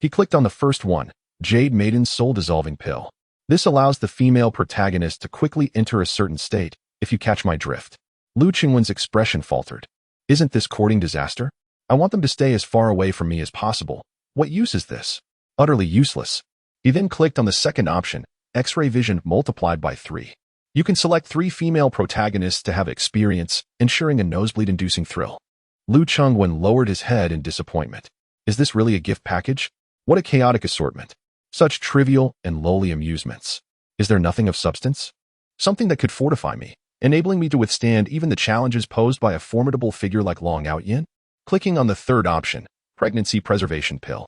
Speaker 1: he clicked on the first one, Jade Maiden's soul-dissolving pill. This allows the female protagonist to quickly enter a certain state, if you catch my drift. Liu Qingwen's expression faltered. "Isn't this courting disaster? I want them to stay as far away from me as possible. What use is this? Utterly useless." He then clicked on the second option, X-ray vision multiplied by 3. You can select 3 female protagonists to have experience, ensuring a nosebleed-inducing thrill. Liu Chengwen lowered his head in disappointment. Is this really a gift package? What a chaotic assortment. Such trivial and lowly amusements. Is there nothing of substance? Something that could fortify me, enabling me to withstand even the challenges posed by a formidable figure like Long Outyin? Clicking on the third option, pregnancy preservation pill.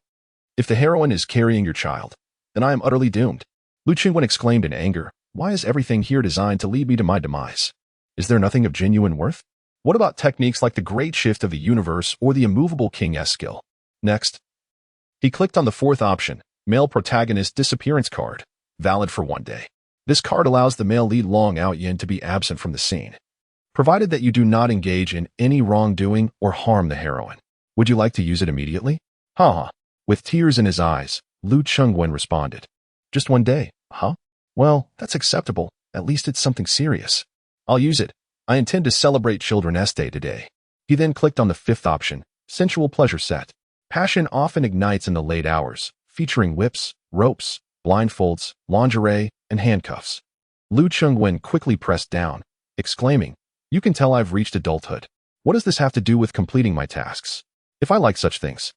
Speaker 1: If the heroine is carrying your child, then I am utterly doomed. Liu Qingwen exclaimed in anger. Why is everything here designed to lead me to my demise? Is there nothing of genuine worth? What about techniques like the Great Shift of the Universe or the Immovable King S skill? Next. He clicked on the fourth option, Male Protagonist Disappearance Card, valid for 1 day. This card allows the male lead Long Outyin to be absent from the scene, provided that you do not engage in any wrongdoing or harm the heroine. Would you like to use it immediately? Haha. With tears in his eyes, Liu Chengwen responded. Just 1 day, huh? Well, that's acceptable. At least it's something serious. I'll use it. I intend to celebrate Children's Day today. He then clicked on the fifth option, sensual pleasure set. Passion often ignites in the late hours, featuring whips, ropes, blindfolds, lingerie, and handcuffs. Lu Chengwen quickly pressed down, exclaiming, "You can tell I've reached adulthood. What does this have to do with completing my tasks? If I like such things,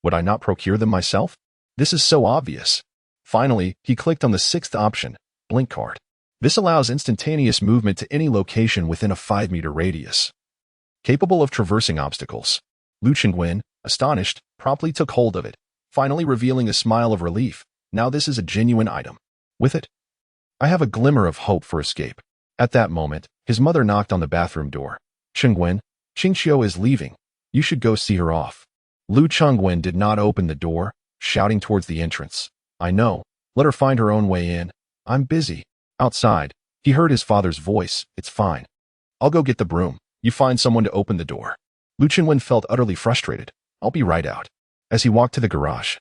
Speaker 1: would I not procure them myself? This is so obvious." Finally, he clicked on the sixth option, blink card. This allows instantaneous movement to any location within a 5-meter radius. Capable of traversing obstacles. Lu Chengwen, astonished, promptly took hold of it, finally revealing a smile of relief. Now this is a genuine item. With it, I have a glimmer of hope for escape. At that moment, his mother knocked on the bathroom door. "Chengwen, Qingxiu is leaving. You should go see her off." Lu Chengwen did not open the door, shouting towards the entrance. "I know. Let her find her own way in. I'm busy." Outside, he heard his father's voice. "It's fine. I'll go get the broom. You find someone to open the door." Lu Chengwen felt utterly frustrated. "I'll be right out." As he walked to the garage,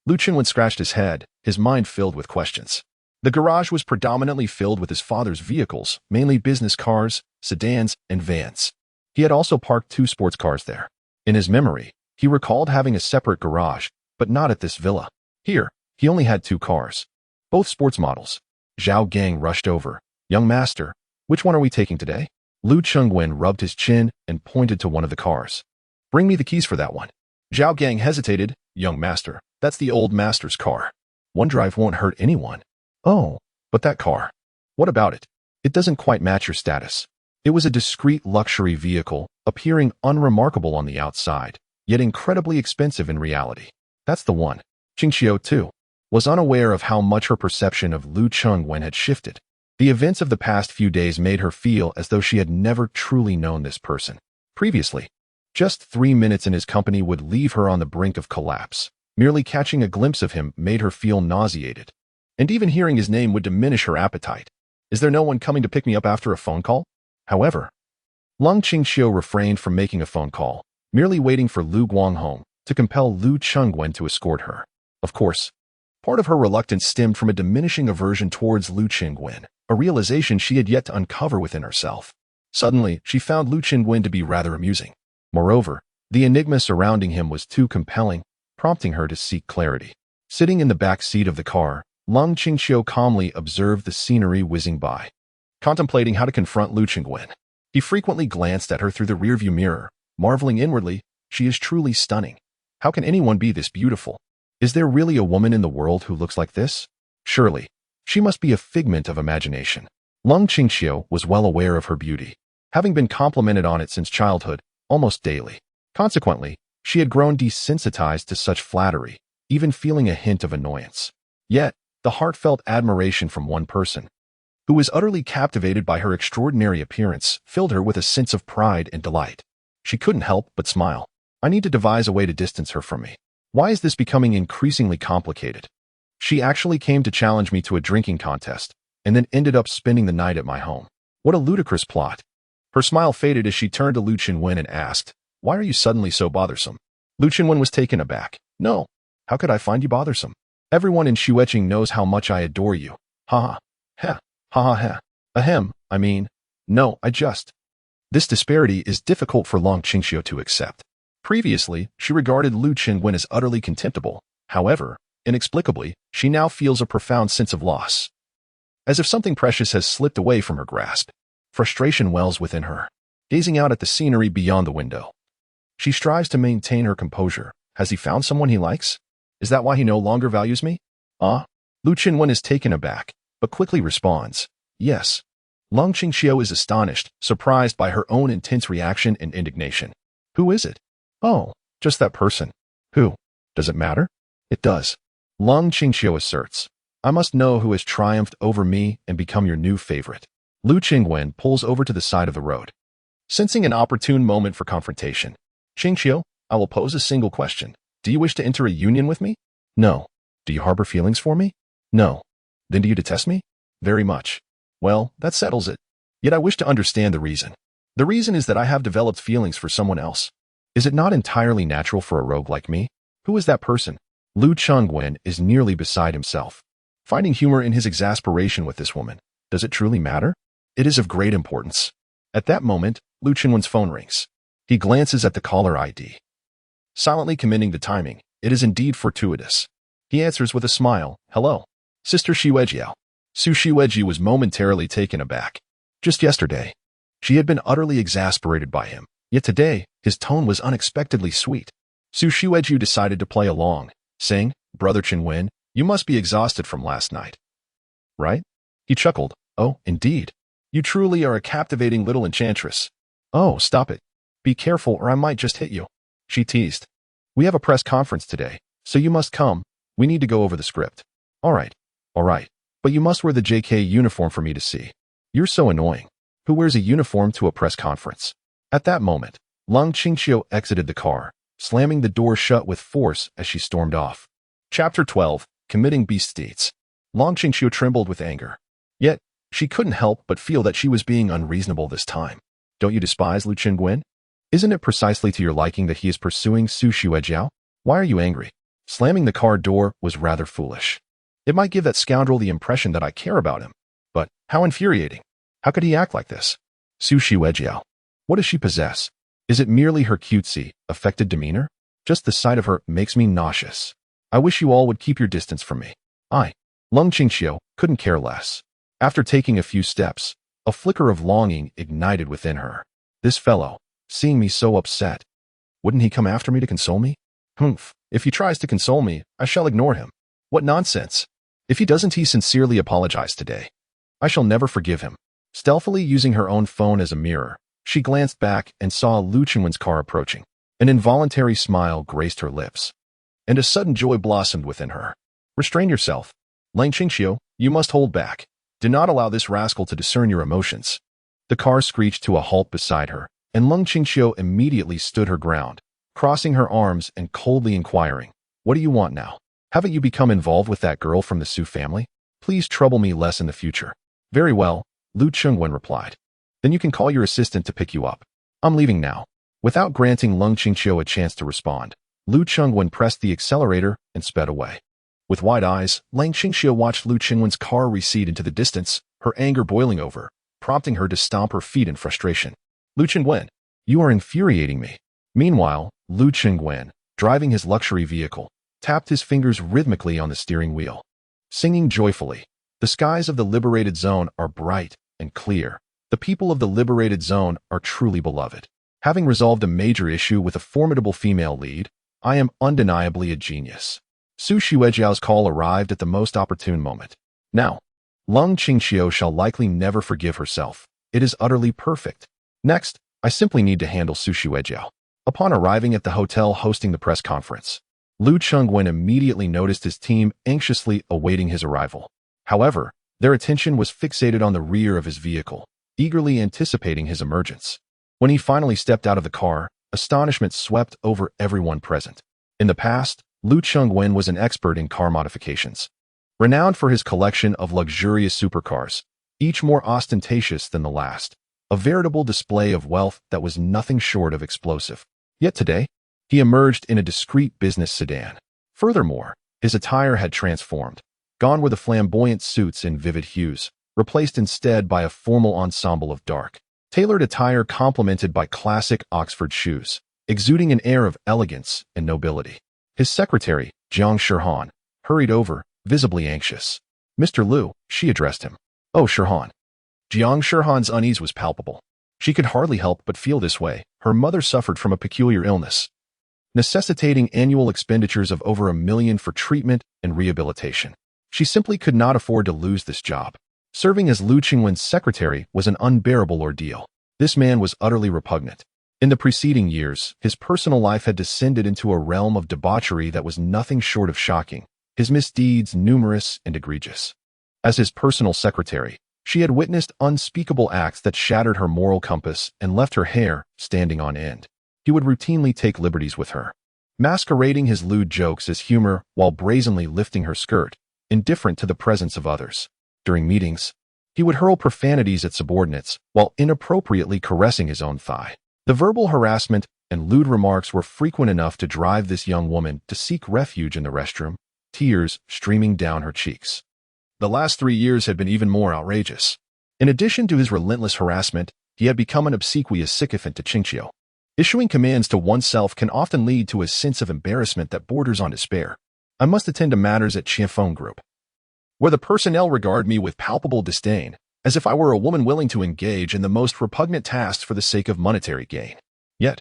Speaker 1: Lu Chengwen scratched his head, his mind filled with questions. The garage was predominantly filled with his father's vehicles, mainly business cars, sedans, and vans. He had also parked 2 sports cars there. In his memory, he recalled having a separate garage, but not at this villa. Here, he only had 2 cars, both sports models. Zhao Gang rushed over. "Young master, which one are we taking today?" Lu Chengwen rubbed his chin and pointed to one of the cars. "Bring me the keys for that one." Zhao Gang hesitated. "Young master, that's the old master's car. One drive won't hurt anyone." "Oh, but that car. What about it? It doesn't quite match your status." It was a discreet luxury vehicle, appearing unremarkable on the outside, yet incredibly expensive in reality. "That's the one." Qingxiu, too, was unaware of how much her perception of Lu Chengwen had shifted. The events of the past few days made her feel as though she had never truly known this person. Previously, just 3 minutes in his company would leave her on the brink of collapse. Merely catching a glimpse of him made her feel nauseated. And even hearing his name would diminish her appetite. "Is there no one coming to pick me up after a phone call?" However, Lung Qingxiu refrained from making a phone call, merely waiting for Lu Guanghong to compel Lu Chengwen to escort her. Of course, part of her reluctance stemmed from a diminishing aversion towards Lu Chengwen, a realization she had yet to uncover within herself. Suddenly, she found Lu Chengwen to be rather amusing. Moreover, the enigma surrounding him was too compelling, prompting her to seek clarity. Sitting in the back seat of the car, Lung Qingxiu calmly observed the scenery whizzing by. Contemplating how to confront Lu Chengwen, he frequently glanced at her through the rearview mirror, marveling inwardly, "She is truly stunning. How can anyone be this beautiful? Is there really a woman in the world who looks like this? Surely, she must be a figment of imagination." Lung Qingxiu was well aware of her beauty, having been complimented on it since childhood, almost daily. Consequently, she had grown desensitized to such flattery, even feeling a hint of annoyance. Yet, the heartfelt admiration from one person, who was utterly captivated by her extraordinary appearance, filled her with a sense of pride and delight. She couldn't help but smile. "I need to devise a way to distance her from me. Why is this becoming increasingly complicated? She actually came to challenge me to a drinking contest, and then ended up spending the night at my home. What a ludicrous plot." Her smile faded as she turned to Lu Chengwen and asked, "Why are you suddenly so bothersome?" Lu Chengwen was taken aback. "No, how could I find you bothersome? Everyone in Shueqing knows how much I adore you. Ha ha. Ha. Ha ha ha. Ahem, I mean, no, I just..." This disparity is difficult for Lung Qingxiu to accept. Previously, she regarded Lu Chengwen as utterly contemptible. However, inexplicably, she now feels a profound sense of loss. As if something precious has slipped away from her grasp. Frustration wells within her, gazing out at the scenery beyond the window. She strives to maintain her composure. Has he found someone he likes? Is that why he no longer values me? Lu Chengwen is taken aback, but quickly responds, "Yes." Lung Qingxiu is astonished, surprised by her own intense reaction and indignation. "Who is it?" "Oh, just that person." "Who? Does it matter?" "It does." Lung Qingxiu asserts, "I must know who has triumphed over me and become your new favorite." Lu Chengwen pulls over to the side of the road, sensing an opportune moment for confrontation. "Qingxiu, I will pose a single question. Do you wish to enter a union with me?" "No." "Do you harbor feelings for me?" "No." "Then do you detest me?" "Very much." "Well, that settles it. Yet I wish to understand the reason." "The reason is that I have developed feelings for someone else." "Is it not entirely natural for a rogue like me?" "Who is that person?" Lu Chengwen is nearly beside himself, finding humor in his exasperation with this woman. Does it truly matter? It is of great importance. At that moment, Lu Qingwen's phone rings. He glances at the caller ID. Silently commending the timing, it is indeed fortuitous. He answers with a smile, "Hello, Sister Shiwejiao." Su Shiweji was momentarily taken aback. Just yesterday, she had been utterly exasperated by him, yet today, his tone was unexpectedly sweet. Su Shiweji decided to play along, saying, "Brother Qingwen, you must be exhausted from last night, right?" He chuckled. "Oh, indeed. You truly are a captivating little enchantress." "Oh, stop it. Be careful or I might just hit you," she teased. "We have a press conference today, so you must come. We need to go over the script." All right. But you must wear the JK uniform for me to see." "You're so annoying. Who wears a uniform to a press conference?" At that moment, Lung Qingqiu exited the car, slamming the door shut with force as she stormed off. Chapter 12. Committing Beast Deeds. Lung Qingqiu trembled with anger. Yet, she couldn't help but feel that she was being unreasonable this time. "Don't you despise Lu Qingwen? Isn't it precisely to your liking that he is pursuing Su Shiwejiao? Why are you angry?" Slamming the car door was rather foolish. It might give that scoundrel the impression that I care about him. But how infuriating. How could he act like this? Su Shiwejiao. What does she possess? Is it merely her cutesy, affected demeanor? Just the sight of her makes me nauseous. I wish you all would keep your distance from me. I, Lung Qingqiu, couldn't care less. After taking a few steps, a flicker of longing ignited within her. This fellow, seeing me so upset. Wouldn't he come after me to console me? Humph, if he tries to console me, I shall ignore him. What nonsense. If he doesn't sincerely apologize today, I shall never forgive him. Stealthily using her own phone as a mirror, she glanced back and saw Lu Qingwen's car approaching. An involuntary smile graced her lips, and a sudden joy blossomed within her. Restrain yourself. Lung Qingqiu, you must hold back. Do not allow this rascal to discern your emotions. The car screeched to a halt beside her, and Lung Qingqiu immediately stood her ground, crossing her arms and coldly inquiring, "What do you want now? Haven't you become involved with that girl from the Su family? Please trouble me less in the future." "Very well," Lu Qingwen replied. "Then you can call your assistant to pick you up. I'm leaving now." Without granting Lung Qingqiu a chance to respond, Lu Qingwen pressed the accelerator and sped away. With wide eyes, Lung Qingqiu watched Lu Qingwen's car recede into the distance, her anger boiling over, prompting her to stomp her feet in frustration. "Lu Qingwen, you are infuriating me." Meanwhile, Lu Qingwen, driving his luxury vehicle, tapped his fingers rhythmically on the steering wheel, singing joyfully. The skies of the liberated zone are bright and clear. The people of the liberated zone are truly beloved. Having resolved a major issue with a formidable female lead, I am undeniably a genius. Su Shiwejiao's call arrived at the most opportune moment. Now, Lung Qingqiu shall likely never forgive herself. It is utterly perfect. Next, I simply need to handle Su Shiwejiao. Upon arriving at the hotel hosting the press conference, Lu Qingwen immediately noticed his team anxiously awaiting his arrival. However, their attention was fixated on the rear of his vehicle, eagerly anticipating his emergence. When he finally stepped out of the car, astonishment swept over everyone present. In the past, Lu Qingwen was an expert in car modifications, renowned for his collection of luxurious supercars, each more ostentatious than the last, a veritable display of wealth that was nothing short of explosive. Yet today, he emerged in a discreet business sedan. Furthermore, his attire had transformed. Gone were the flamboyant suits in vivid hues, replaced instead by a formal ensemble of dark, tailored attire complemented by classic Oxford shoes, exuding an air of elegance and nobility. His secretary, Jiang Shirhan, hurried over, visibly anxious. "Mr. Lu," she addressed him. "Oh, Shirhan." Jiang Shirhan's unease was palpable. She could hardly help but feel this way. Her mother suffered from a peculiar illness, necessitating annual expenditures of over $1 million for treatment and rehabilitation. She simply could not afford to lose this job. Serving as Lu Qingwen's secretary was an unbearable ordeal. This man was utterly repugnant. In the preceding years, his personal life had descended into a realm of debauchery that was nothing short of shocking, his misdeeds numerous and egregious. As his personal secretary, she had witnessed unspeakable acts that shattered her moral compass and left her hair standing on end. He would routinely take liberties with her, masquerading his lewd jokes as humor while brazenly lifting her skirt, indifferent to the presence of others. During meetings, he would hurl profanities at subordinates while inappropriately caressing his own thigh. The verbal harassment and lewd remarks were frequent enough to drive this young woman to seek refuge in the restroom, tears streaming down her cheeks. The last 3 years had been even more outrageous. In addition to his relentless harassment, he had become an obsequious sycophant to Qingqiu. Issuing commands to oneself can often lead to a sense of embarrassment that borders on despair. I must attend to matters at Qianfeng Group, where the personnel regard me with palpable disdain, as if I were a woman willing to engage in the most repugnant tasks for the sake of monetary gain. Yet,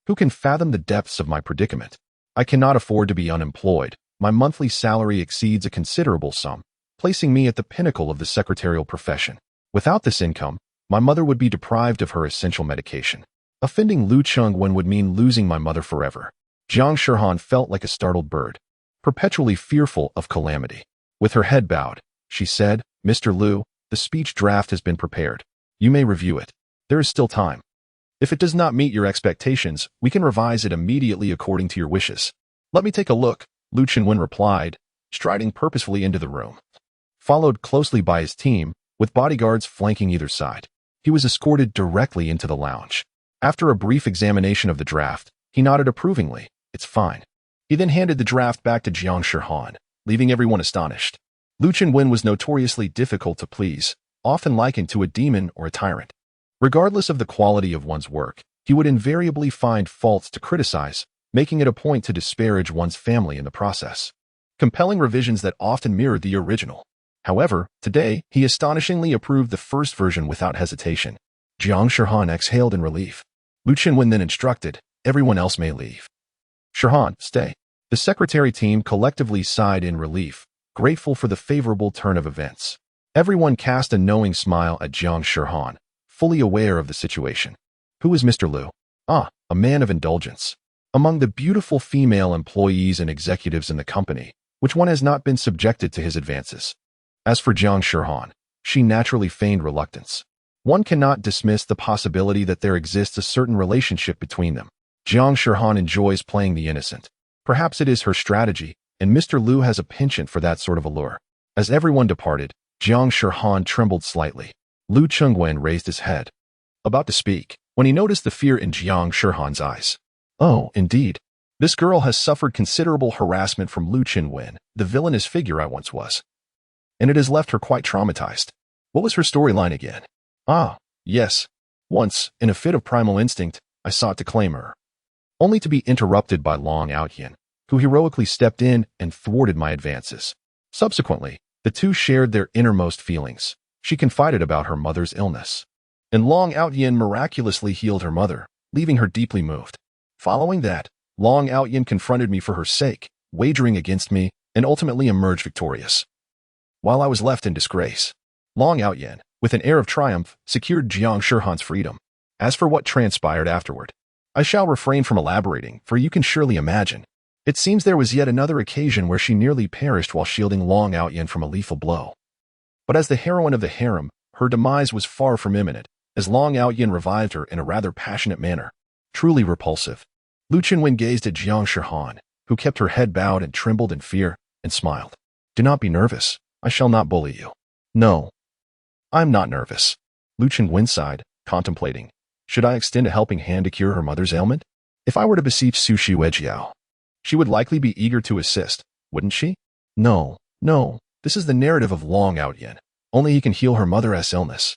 Speaker 1: who can fathom the depths of my predicament? I cannot afford to be unemployed. My monthly salary exceeds a considerable sum, placing me at the pinnacle of the secretarial profession. Without this income, my mother would be deprived of her essential medication. Offending Lu Chengwen would mean losing my mother forever. Jiang Shihan felt like a startled bird, perpetually fearful of calamity. With her head bowed, she said, "Mr. Lu, the speech draft has been prepared. You may review it. There is still time. If it does not meet your expectations, we can revise it immediately according to your wishes." "Let me take a look," Lu Chenwen replied, striding purposefully into the room. Followed closely by his team, with bodyguards flanking either side, he was escorted directly into the lounge. After a brief examination of the draft, he nodded approvingly. "It's fine." He then handed the draft back to Jiang Shihan, leaving everyone astonished. Lu Chenwen was notoriously difficult to please, often likened to a demon or a tyrant. Regardless of the quality of one's work, he would invariably find faults to criticize, making it a point to disparage one's family in the process. Compelling revisions that often mirrored the original. However, today, he astonishingly approved the first version without hesitation. Jiang Shihan exhaled in relief. Lu Chenwen then instructed, "Everyone else may leave." "Shihan, stay." The secretary team collectively sighed in relief, grateful for the favorable turn of events. Everyone cast a knowing smile at Jiang Shihan, fully aware of the situation. Who is Mr. Lu? Ah, a man of indulgence. Among the beautiful female employees and executives in the company, which one has not been subjected to his advances? As for Jiang Shihan, she naturally feigned reluctance. One cannot dismiss the possibility that there exists a certain relationship between them. Jiang Shihan enjoys playing the innocent. Perhaps it is her strategy, and Mr. Lu has a penchant for that sort of allure. As everyone departed, Jiang Shihan trembled slightly. Lu Chengwen raised his head, about to speak, when he noticed the fear in Jiang Shihan's eyes. "Oh, indeed. This girl has suffered considerable harassment from Lu Chenwen, the villainous figure I once was. And it has left her quite traumatized. What was her storyline again? Ah, yes. Once, in a fit of primal instinct, I sought to claim her, only to be interrupted by Long Outyin, who heroically stepped in and thwarted my advances. Subsequently, the two shared their innermost feelings. She confided about her mother's illness, and Long Outyin miraculously healed her mother, leaving her deeply moved. Following that, Long Outyin confronted me for her sake, wagering against me, and ultimately emerged victorious, while I was left in disgrace. Long Outyin, with an air of triumph, secured Jiang Shihan's freedom. As for what transpired afterward, I shall refrain from elaborating, for you can surely imagine. It seems there was yet another occasion where she nearly perished while shielding Long Outyin from a lethal blow. But as the heroine of the harem, her demise was far from imminent, as Long Outyin revived her in a rather passionate manner. Truly repulsive. Lu Chenwen gazed at Jiang Shihan, who kept her head bowed and trembled in fear, and smiled. "Do not be nervous. I shall not bully you." "No, I'm not nervous." Lu Chenwen sighed, contemplating. Should I extend a helping hand to cure her mother's ailment? If I were to beseech Su Shiwejiao, she would likely be eager to assist, wouldn't she? No. This is the narrative of Long Outyin. Only he can heal her mother's illness.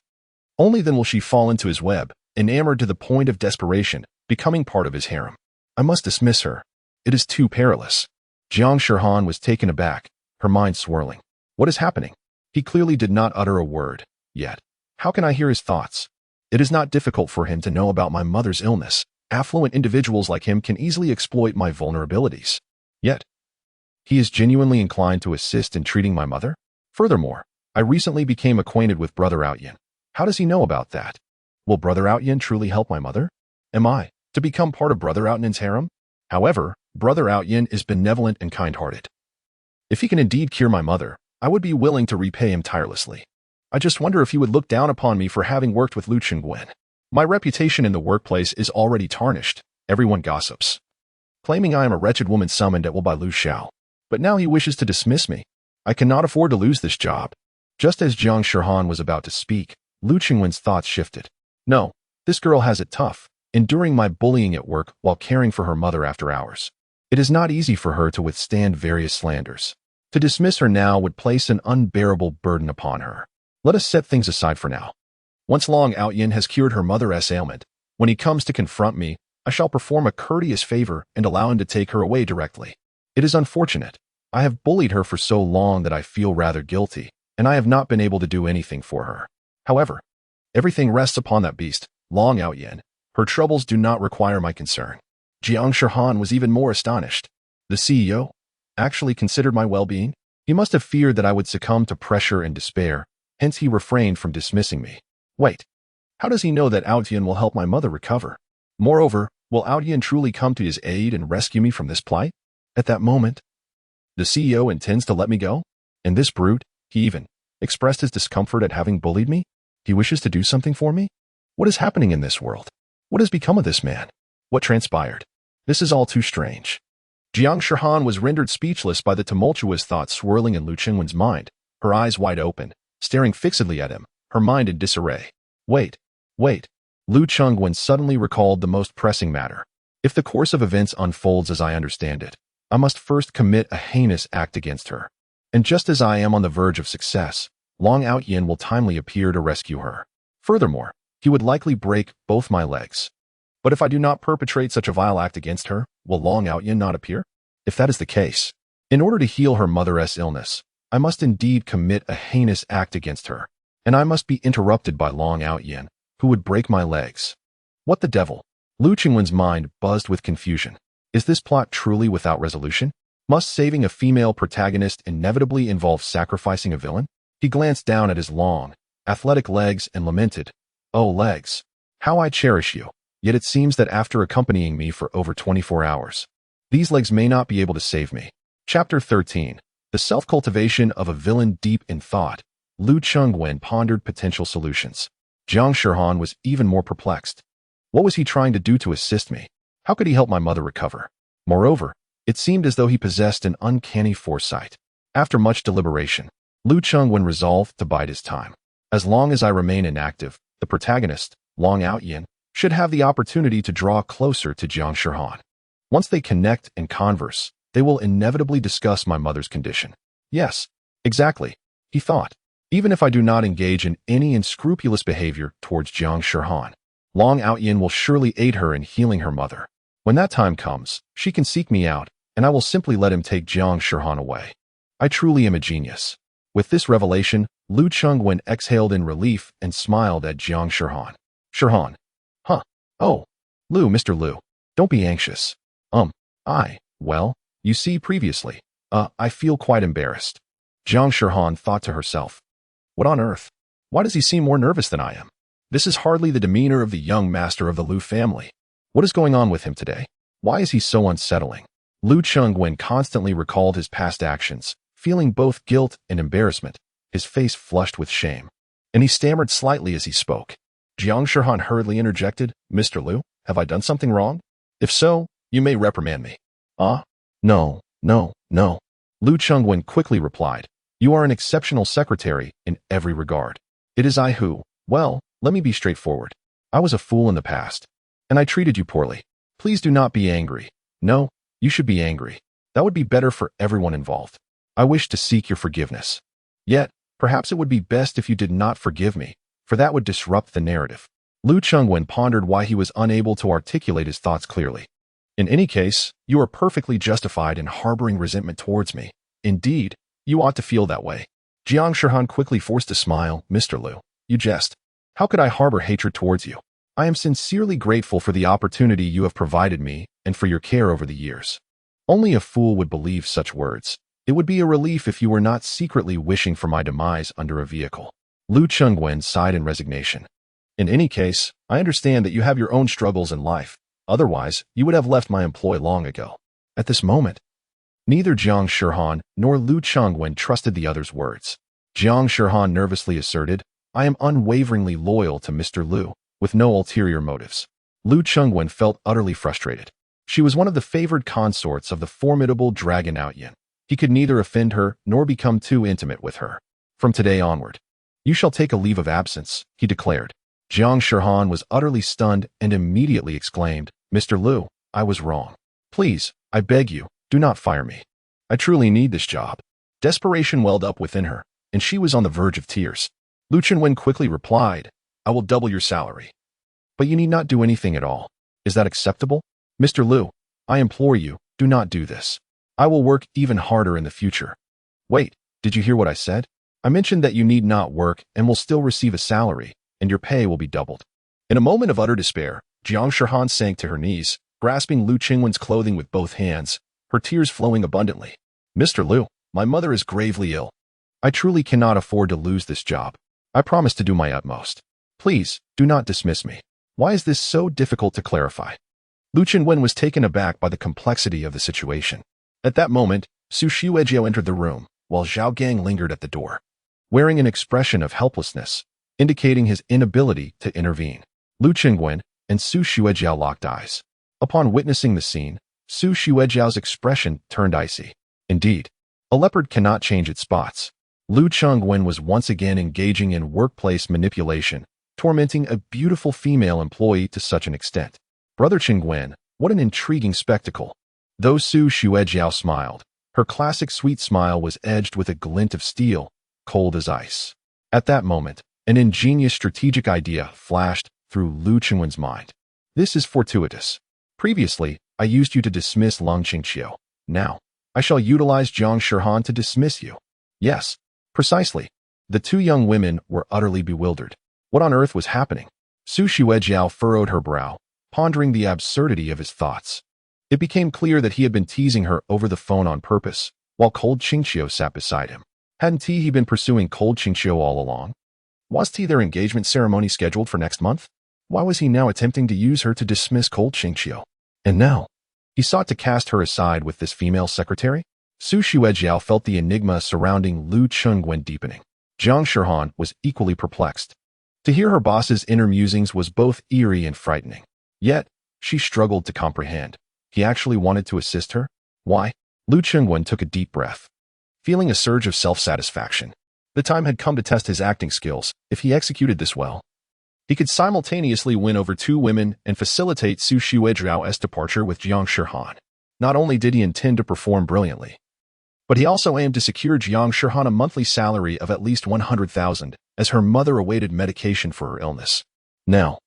Speaker 1: Only then will she fall into his web, enamored to the point of desperation, becoming part of his harem. I must dismiss her. It is too perilous. Jiang Shihan was taken aback, her mind swirling. What is happening? He clearly did not utter a word, yet. How can I hear his thoughts? It is not difficult for him to know about my mother's illness. Affluent individuals like him can easily exploit my vulnerabilities. Yet, he is genuinely inclined to assist in treating my mother? Furthermore, I recently became acquainted with Brother Outyin. How does he know about that? Will Brother Outyin truly help my mother? Am I to become part of Brother Outyn's harem? However, Brother Outyin is benevolent and kind-hearted. If he can indeed cure my mother, I would be willing to repay him tirelessly. I just wonder if he would look down upon me for having worked with Lu Chengwen. My reputation in the workplace is already tarnished. Everyone gossips, claiming I am a wretched woman summoned at will by Lu Xiao. But now he wishes to dismiss me. I cannot afford to lose this job. Just as Jiang Shihan was about to speak, Lu Chengwen's thoughts shifted. No, this girl has it tough, enduring my bullying at work while caring for her mother after hours. It is not easy for her to withstand various slanders. To dismiss her now would place an unbearable burden upon her. Let us set things aside for now. Once Long Outyin has cured her mother's ailment, when he comes to confront me, I shall perform a courteous favor and allow him to take her away directly. It is unfortunate. I have bullied her for so long that I feel rather guilty, and I have not been able to do anything for her. However, everything rests upon that beast, Long Outyin. Her troubles do not require my concern. Jiang Shihan was even more astonished. The CEO actually considered my well-being? He must have feared that I would succumb to pressure and despair, hence he refrained from dismissing me. Wait, how does he know that Outyin will help my mother recover? Moreover, will Outyin truly come to his aid and rescue me from this plight? At that moment, the CEO intends to let me go? And this brute, he even expressed his discomfort at having bullied me? He wishes to do something for me? What is happening in this world? What has become of this man? What transpired? This is all too strange. Jiang Shihan was rendered speechless by the tumultuous thoughts swirling in Lu Qingwen's mind, her eyes wide open, staring fixedly at him, her mind in disarray. Wait. Lu Qingwen suddenly recalled the most pressing matter. If the course of events unfolds as I understand it, I must first commit a heinous act against her. And just as I am on the verge of success, Long Outyin will timely appear to rescue her. Furthermore, he would likely break both my legs. But if I do not perpetrate such a vile act against her, will Long Outyin not appear? If that is the case, in order to heal her mother's illness, I must indeed commit a heinous act against her, and I must be interrupted by Long Outyin, who would break my legs. What the devil? Lu Qingwen's mind buzzed with confusion. Is this plot truly without resolution? Must saving a female protagonist inevitably involve sacrificing a villain? He glanced down at his long, athletic legs and lamented, "Oh, legs, how I cherish you. Yet it seems that after accompanying me for over 24 hours, these legs may not be able to save me." Chapter 13. The self-cultivation of a villain. Deep in thought, Lu Qingwen pondered potential solutions. Jiang Shihan was even more perplexed. What was he trying to do to assist me? How could he help my mother recover? Moreover, it seemed as though he possessed an uncanny foresight. After much deliberation, Lu Qingwen resolved to bide his time. As long as I remain inactive, the protagonist, Long Outyin, should have the opportunity to draw closer to Jiang Shihan. Once they connect and converse, they will inevitably discuss my mother's condition. Yes, exactly, he thought. Even if I do not engage in any unscrupulous behavior towards Jiang Shihan, Long Outyin will surely aid her in healing her mother. When that time comes, she can seek me out, and I will simply let him take Jiang Shihan away. I truly am a genius. With this revelation, Lu Qingwen exhaled in relief and smiled at Jiang Shihan. Shihan. Huh. Oh. Mr. Lu. Don't be anxious. Well, you see previously. I feel quite embarrassed. Jiang Shihan thought to herself. What on earth? Why does he seem more nervous than I am? This is hardly the demeanor of the young master of the Lu family. What is going on with him today? Why is he so unsettling? Lu Qingwen constantly recalled his past actions, feeling both guilt and embarrassment, his face flushed with shame. And he stammered slightly as he spoke. Jiang Shihan hurriedly interjected, "Mr. Lu, have I done something wrong? If so, you may reprimand me." No. Lu Qingwen quickly replied, "You are an exceptional secretary in every regard. It is I who, well, let me be straightforward. I was a fool in the past, and I treated you poorly. Please do not be angry. No, you should be angry. That would be better for everyone involved. I wish to seek your forgiveness. Yet, perhaps it would be best if you did not forgive me, for that would disrupt the narrative." Lu Qingwen pondered why he was unable to articulate his thoughts clearly. "In any case, you are perfectly justified in harboring resentment towards me. Indeed, you ought to feel that way." Jiang Shihan quickly forced a smile. "Mr. Lu, you jest. How could I harbor hatred towards you? I am sincerely grateful for the opportunity you have provided me and for your care over the years. Only a fool would believe such words. It would be a relief if you were not secretly wishing for my demise under a vehicle." Lu Qingwen sighed in resignation. "In any case, I understand that you have your own struggles in life. Otherwise, you would have left my employ long ago." At this moment, neither Jiang Shihan nor Lu Qingwen trusted the other's words. Jiang Shihan nervously asserted, "I am unwaveringly loyal to Mr. Lu, with no ulterior motives." Lu Qingwen felt utterly frustrated. She was one of the favored consorts of the formidable Dragon Outyin. He could neither offend her nor become too intimate with her. "From today onward, you shall take a leave of absence," he declared. Jiang Shihan was utterly stunned and immediately exclaimed, "Mr. Lu, I was wrong. Please, I beg you, do not fire me. I truly need this job." Desperation welled up within her, and she was on the verge of tears. Lu Chenwen quickly replied, I will double your salary. But you need not do anything at all. Is that acceptable? Mr. Lu, I implore you, do not do this. I will work even harder in the future. Wait, did you hear what I said? I mentioned that you need not work and will still receive a salary, and your pay will be doubled. In a moment of utter despair, Jiang Shihan sank to her knees, grasping Lu Qingwen's clothing with both hands, her tears flowing abundantly. Mr. Lu, my mother is gravely ill. I truly cannot afford to lose this job. I promise to do my utmost. Please, do not dismiss me. Why is this so difficult to clarify? Lu Qingwen was taken aback by the complexity of the situation. At that moment, Su Xuejiao entered the room, while Zhao Gang lingered at the door, wearing an expression of helplessness, indicating his inability to intervene. Lu Qingwen and Su Xuejiao locked eyes. Upon witnessing the scene, Su Xuejiao's expression turned icy. Indeed, a leopard cannot change its spots. Lu Qingwen was once again engaging in workplace manipulation, tormenting a beautiful female employee to such an extent. Brother Qingwen, what an intriguing spectacle. Though Su Xuejiao smiled, her classic sweet smile was edged with a glint of steel, cold as ice. At that moment, an ingenious strategic idea flashed through Lu Qingwen's mind. This is fortuitous. Previously, I used you to dismiss Long Qingqiu. Now, I shall utilize Jiang Shihan to dismiss you. Yes, precisely. The two young women were utterly bewildered. What on earth was happening? Su Xuejiao furrowed her brow, pondering the absurdity of his thoughts. It became clear that he had been teasing her over the phone on purpose, while Cold Qingqiu sat beside him. Hadn't he been pursuing Cold Qingqiu all along? Wasn't their engagement ceremony scheduled for next month? Why was he now attempting to use her to dismiss Cold Qingqiu? And now, he sought to cast her aside with this female secretary? Su Xuejiao felt the enigma surrounding Lu Qingwen deepening. Jiang Shihan was equally perplexed. To hear her boss's inner musings was both eerie and frightening. Yet, she struggled to comprehend. He actually wanted to assist her? Why? Lu Qingwen took a deep breath, feeling a surge of self-satisfaction. The time had come to test his acting skills. If he executed this well, he could simultaneously win over two women and facilitate Su Xuejiao's departure with Jiang Shihan. Not only did he intend to perform brilliantly, but he also aimed to secure Jiang Shihan a monthly salary of at least 100,000, as her mother awaited medication for her illness. Now,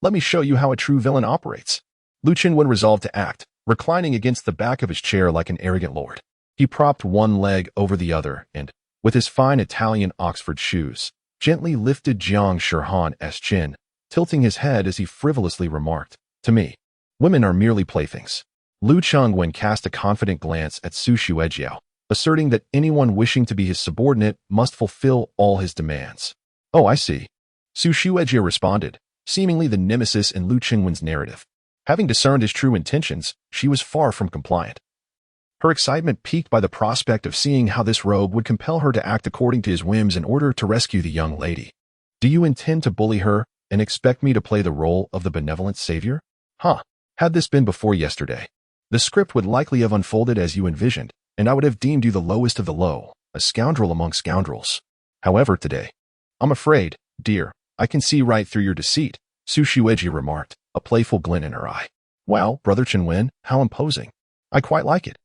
Speaker 1: let me show you how a true villain operates. Lu Qingwen resolved to act, reclining against the back of his chair like an arrogant lord. He propped one leg over the other and, with his fine Italian Oxford shoes, gently lifted Jiang Shihan's chin, tilting his head as he frivolously remarked, To me, women are merely playthings. Lu Qingwen cast a confident glance at Su Xuejiao, asserting that anyone wishing to be his subordinate must fulfill all his demands. Oh, I see. Su Xuejiao responded, seemingly the nemesis in Lu Qingwen's narrative. Having discerned his true intentions, she was far from compliant. Her excitement piqued by the prospect of seeing how this rogue would compel her to act according to his whims in order to rescue the young lady. Do you intend to bully her and expect me to play the role of the benevolent savior? Huh. Had this been before yesterday, the script would likely have unfolded as you envisioned, and I would have deemed you the lowest of the low, a scoundrel among scoundrels. However, today, I'm afraid, dear, I can see right through your deceit, Su Xueji remarked, a playful glint in her eye. Well, Brother Qingwen, how imposing. I quite like it.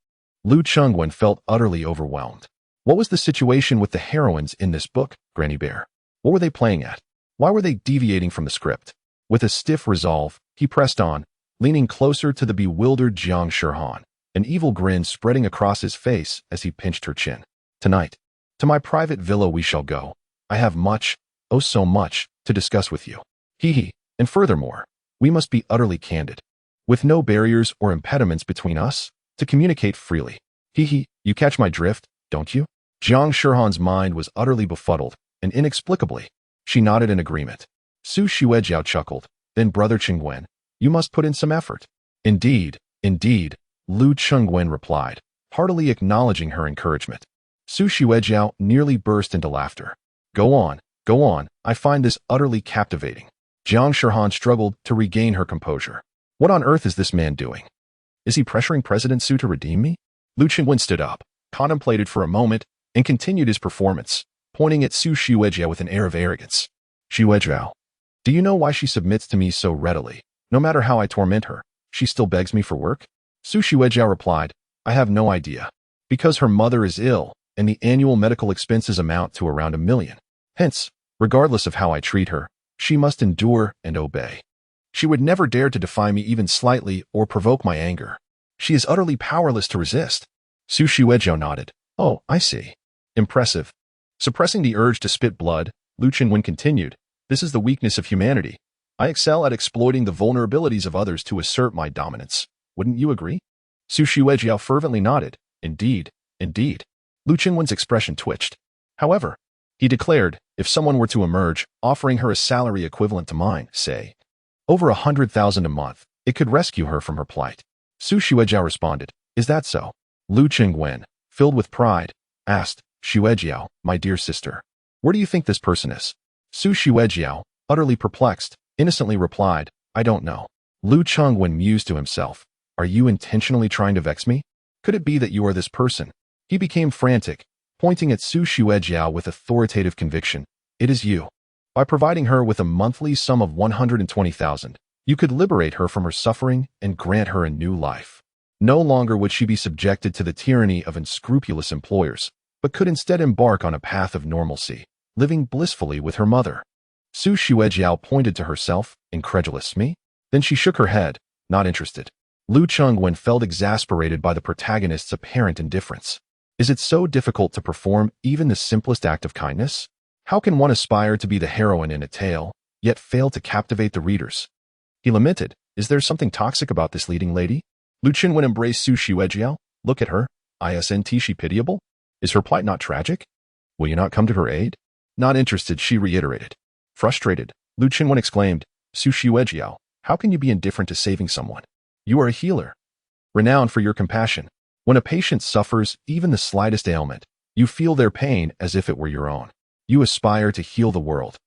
Speaker 1: Lu Qingwen felt utterly overwhelmed. What was the situation with the heroines in this book, Granny Bear? What were they playing at? Why were they deviating from the script? With a stiff resolve, he pressed on, leaning closer to the bewildered Jiang Shihan, an evil grin spreading across his face as he pinched her chin. Tonight, to my private villa we shall go. I have much, oh so much, to discuss with you. Hee. And furthermore, we must be utterly candid, with no barriers or impediments between us, to communicate freely. Hee, you catch my drift, don't you? Jiang Shihan's mind was utterly befuddled, and inexplicably, she nodded in agreement. Su Xuejiao chuckled, then Brother Qingwen, you must put in some effort. Indeed, Lu Qingwen replied, heartily acknowledging her encouragement. Su Xuejiao nearly burst into laughter. Go on, I find this utterly captivating. Jiang Shihan struggled to regain her composure. What on earth is this man doing? Is he pressuring President Su to redeem me? Lu Qingwen stood up, contemplated for a moment, and continued his performance, pointing at Su Xuejiao with an air of arrogance. Xuejiao, do you know why she submits to me so readily? No matter how I torment her, she still begs me for work? Su Xuejiao replied, I have no idea. Because her mother is ill, and the annual medical expenses amount to around 1 million. Hence, Regardless of how I treat her, she must endure and obey. She would never dare to defy me even slightly or provoke my anger. She is utterly powerless to resist. Su Shuejiao nodded. Oh, I see. Impressive. Suppressing the urge to spit blood, Lu Qingwen continued. This is the weakness of humanity. I excel at exploiting the vulnerabilities of others to assert my dominance. Wouldn't you agree? Su Shuejiao fervently nodded. Indeed, indeed. Lu Qingwen's expression twitched. However, he declared, if someone were to emerge, offering her a salary equivalent to mine, say, over 100,000 a month, it could rescue her from her plight. Su Shuejiao responded, is that so? Lu Qingwen, filled with pride, asked, Shuejiao, my dear sister, where do you think this person is? Su Shuejiao, utterly perplexed, innocently replied, I don't know. Lu Qingwen mused to himself, are you intentionally trying to vex me? Could it be that you are this person? He became frantic, pointing at Su Shuejiao with authoritative conviction. It is you. By providing her with a monthly sum of 120,000, you could liberate her from her suffering and grant her a new life. No longer would she be subjected to the tyranny of unscrupulous employers, but could instead embark on a path of normalcy, living blissfully with her mother. Su Shuejiao pointed to herself, incredulous. Me? Then she shook her head, not interested. Lu Qingwen felt exasperated by the protagonist's apparent indifference. Is it so difficult to perform even the simplest act of kindness? How can one aspire to be the heroine in a tale, yet fail to captivate the readers? He lamented, is there something toxic about this leading lady? Lu Qingwen embraced Su Shuejiao. Look at her. Isn't she pitiable? Is her plight not tragic? Will you not come to her aid? Not interested, she reiterated. Frustrated, Lu Qingwen exclaimed, Su Shuejiao, how can you be indifferent to saving someone? You are a healer, renowned for your compassion. When a patient suffers even the slightest ailment, you feel their pain as if it were your own. You aspire to heal the world,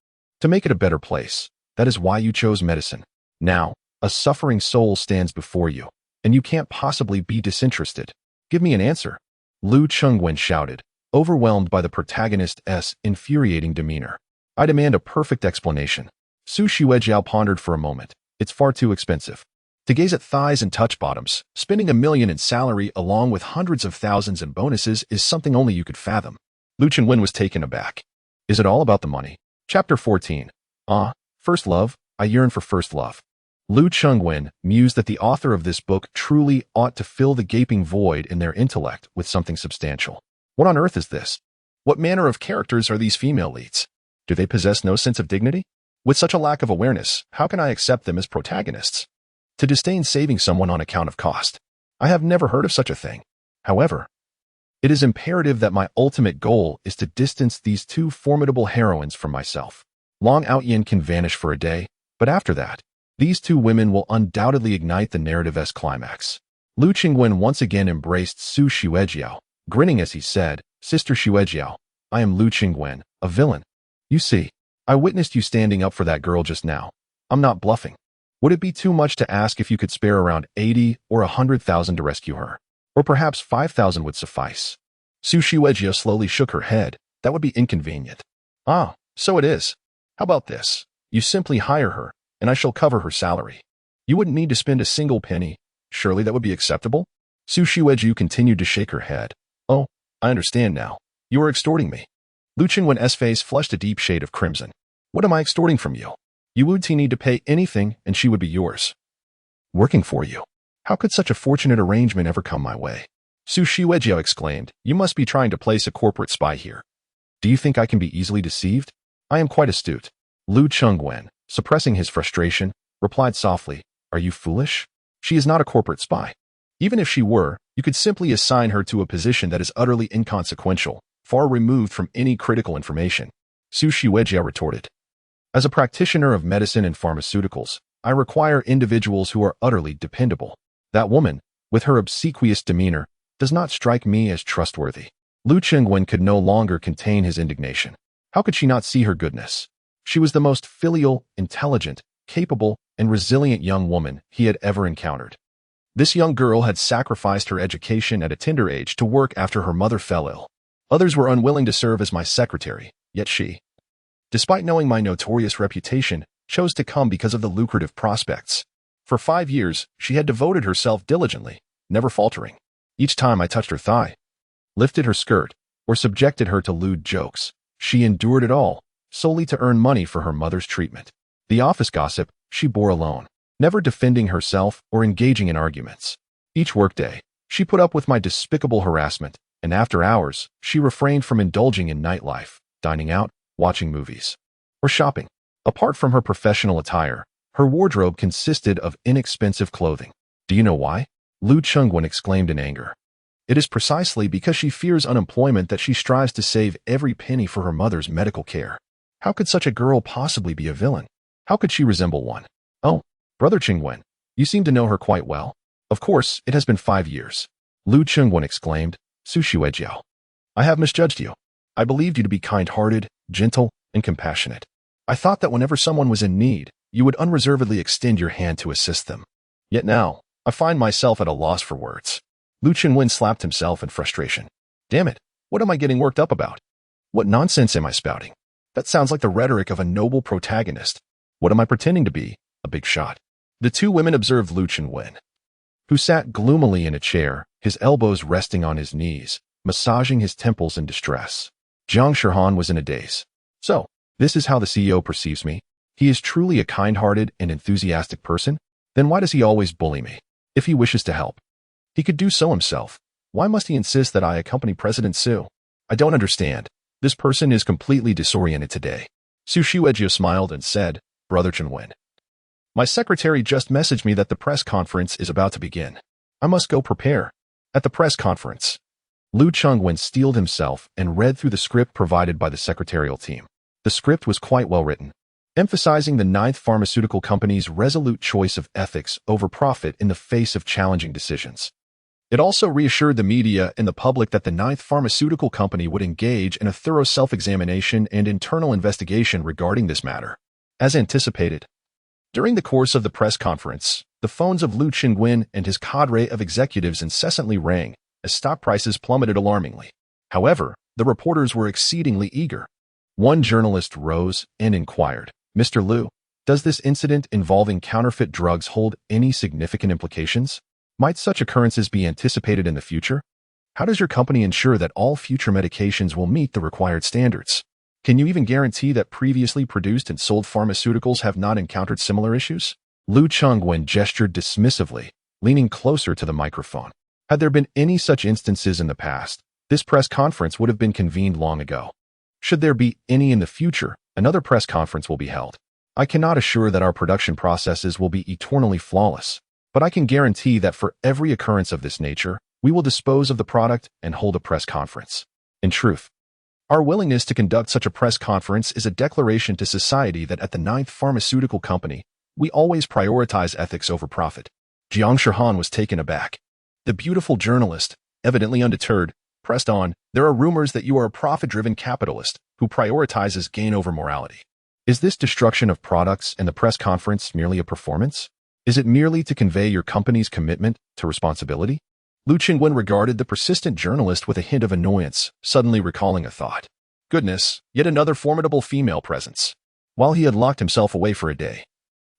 Speaker 1: to make it a better place. That is why you chose medicine. Now, a suffering soul stands before you, and you can't possibly be disinterested. Give me an answer. Lu Qingwen shouted, overwhelmed by the protagonist's infuriating demeanor. I demand a perfect explanation. Su Shuejiao pondered for a moment. It's far too expensive. To gaze at thighs and touch bottoms, spending $1 million in salary along with hundreds of thousands in bonuses is something only you could fathom. Lu Qingwen was taken aback. Is it all about the money? Chapter 14. First love, I yearn for first love. Lu Qingwen mused that the author of this book truly ought to fill the gaping void in their intellect with something substantial. What on earth is this? What manner of characters are these female leads? Do they possess no sense of dignity? With such a lack of awareness, how can I accept them as protagonists? To disdain saving someone on account of cost. I have never heard of such a thing. However, it is imperative that my ultimate goal is to distance these two formidable heroines from myself. Long Outyin can vanish for a day, but after that, these two women will undoubtedly ignite the narrative's climax. Lu Qingwen once again embraced Su Shuejiao, grinning as he said, Sister Shuejiao, I am Lu Qingwen, a villain. You see, I witnessed you standing up for that girl just now. I'm not bluffing. Would it be too much to ask if you could spare around 80 or 100,000 to rescue her? Or perhaps 5,000 would suffice? Su Shuejiao slowly shook her head. That would be inconvenient. So it is. How about this? You simply hire her, and I shall cover her salary. You wouldn't need to spend a single penny. Surely that would be acceptable? Su Shuejiao continued to shake her head. Oh, I understand now. You are extorting me. Lu Qingwen's face flushed a deep shade of crimson. What am I extorting from you? You would need to pay anything, and she would be yours. Working for you. How could such a fortunate arrangement ever come my way? Su Shuejiao exclaimed, you must be trying to place a corporate spy here. Do you think I can be easily deceived? I am quite astute. Lu Qingwen, suppressing his frustration, replied softly, are you foolish? She is not a corporate spy. Even if she were, you could simply assign her to a position that is utterly inconsequential, far removed from any critical information. Su Shuejiao retorted. As a practitioner of medicine and pharmaceuticals, I require individuals who are utterly dependable. That woman, with her obsequious demeanor, does not strike me as trustworthy. Lu Qingwen could no longer contain his indignation. How could she not see her goodness? She was the most filial, intelligent, capable, and resilient young woman he had ever encountered. This young girl had sacrificed her education at a tender age to work after her mother fell ill. Others were unwilling to serve as my secretary, yet she, despite knowing my notorious reputation, chose to come because of the lucrative prospects. For 5 years, she had devoted herself diligently, never faltering. Each time I touched her thigh, lifted her skirt, or subjected her to lewd jokes, she endured it all, solely to earn money for her mother's treatment. The office gossip she bore alone, never defending herself or engaging in arguments. Each workday, she put up with my despicable harassment, and after hours, she refrained from indulging in nightlife, dining out, watching movies, or shopping. Apart from her professional attire, her wardrobe consisted of inexpensive clothing. Do you know why? Lu Chengwen exclaimed in anger. It is precisely because she fears unemployment that she strives to save every penny for her mother's medical care. How could such a girl possibly be a villain? How could she resemble one? Oh, Brother Chengwen, you seem to know her quite well. Of course, it has been 5 years. Lu Chengwen exclaimed, Su Xuejiao. I have misjudged you. I believed you to be kind-hearted, gentle, and compassionate. I thought that whenever someone was in need, you would unreservedly extend your hand to assist them. Yet now, I find myself at a loss for words. Lu Chengwen slapped himself in frustration. Damn it, what am I getting worked up about? What nonsense am I spouting? That sounds like the rhetoric of a noble protagonist. What am I pretending to be? A big shot. The two women observed Lu Chengwen, who sat gloomily in a chair, his elbows resting on his knees, massaging his temples in distress. Jiang Shihan was in a daze. So, this is how the CEO perceives me? He is truly a kind-hearted and enthusiastic person? Then why does he always bully me? If he wishes to help, he could do so himself. Why must he insist that I accompany President Su? I don't understand. This person is completely disoriented today. Su Xuejiao smiled and said, Brother Chengwen, my secretary just messaged me that the press conference is about to begin. I must go prepare. At the press conference, Lu Chengwen steeled himself and read through the script provided by the secretarial team. The script was quite well written, emphasizing the ninth pharmaceutical company's resolute choice of ethics over profit in the face of challenging decisions. It also reassured the media and the public that the ninth pharmaceutical company would engage in a thorough self-examination and internal investigation regarding this matter. As anticipated, during the course of the press conference, the phones of Lu Chengwen and his cadre of executives incessantly rang as stock prices plummeted alarmingly. However, the reporters were exceedingly eager. One journalist rose and inquired, Mr. Lu, does this incident involving counterfeit drugs hold any significant implications? Might such occurrences be anticipated in the future? How does your company ensure that all future medications will meet the required standards? Can you even guarantee that previously produced and sold pharmaceuticals have not encountered similar issues? Lu Chengwen gestured dismissively, leaning closer to the microphone. Had there been any such instances in the past, this press conference would have been convened long ago. Should there be any in the future, another press conference will be held. I cannot assure that our production processes will be eternally flawless, but I can guarantee that for every occurrence of this nature, we will dispose of the product and hold a press conference. In truth, our willingness to conduct such a press conference is a declaration to society that at the ninth pharmaceutical company, we always prioritize ethics over profit. Jiang Shihan was taken aback. The beautiful journalist, evidently undeterred, pressed on, there are rumors that you are a profit-driven capitalist who prioritizes gain over morality. Is this destruction of products and the press conference merely a performance? Is it merely to convey your company's commitment to responsibility? Lu Chengwen regarded the persistent journalist with a hint of annoyance, suddenly recalling a thought. Goodness, yet another formidable female presence. While he had locked himself away for a day,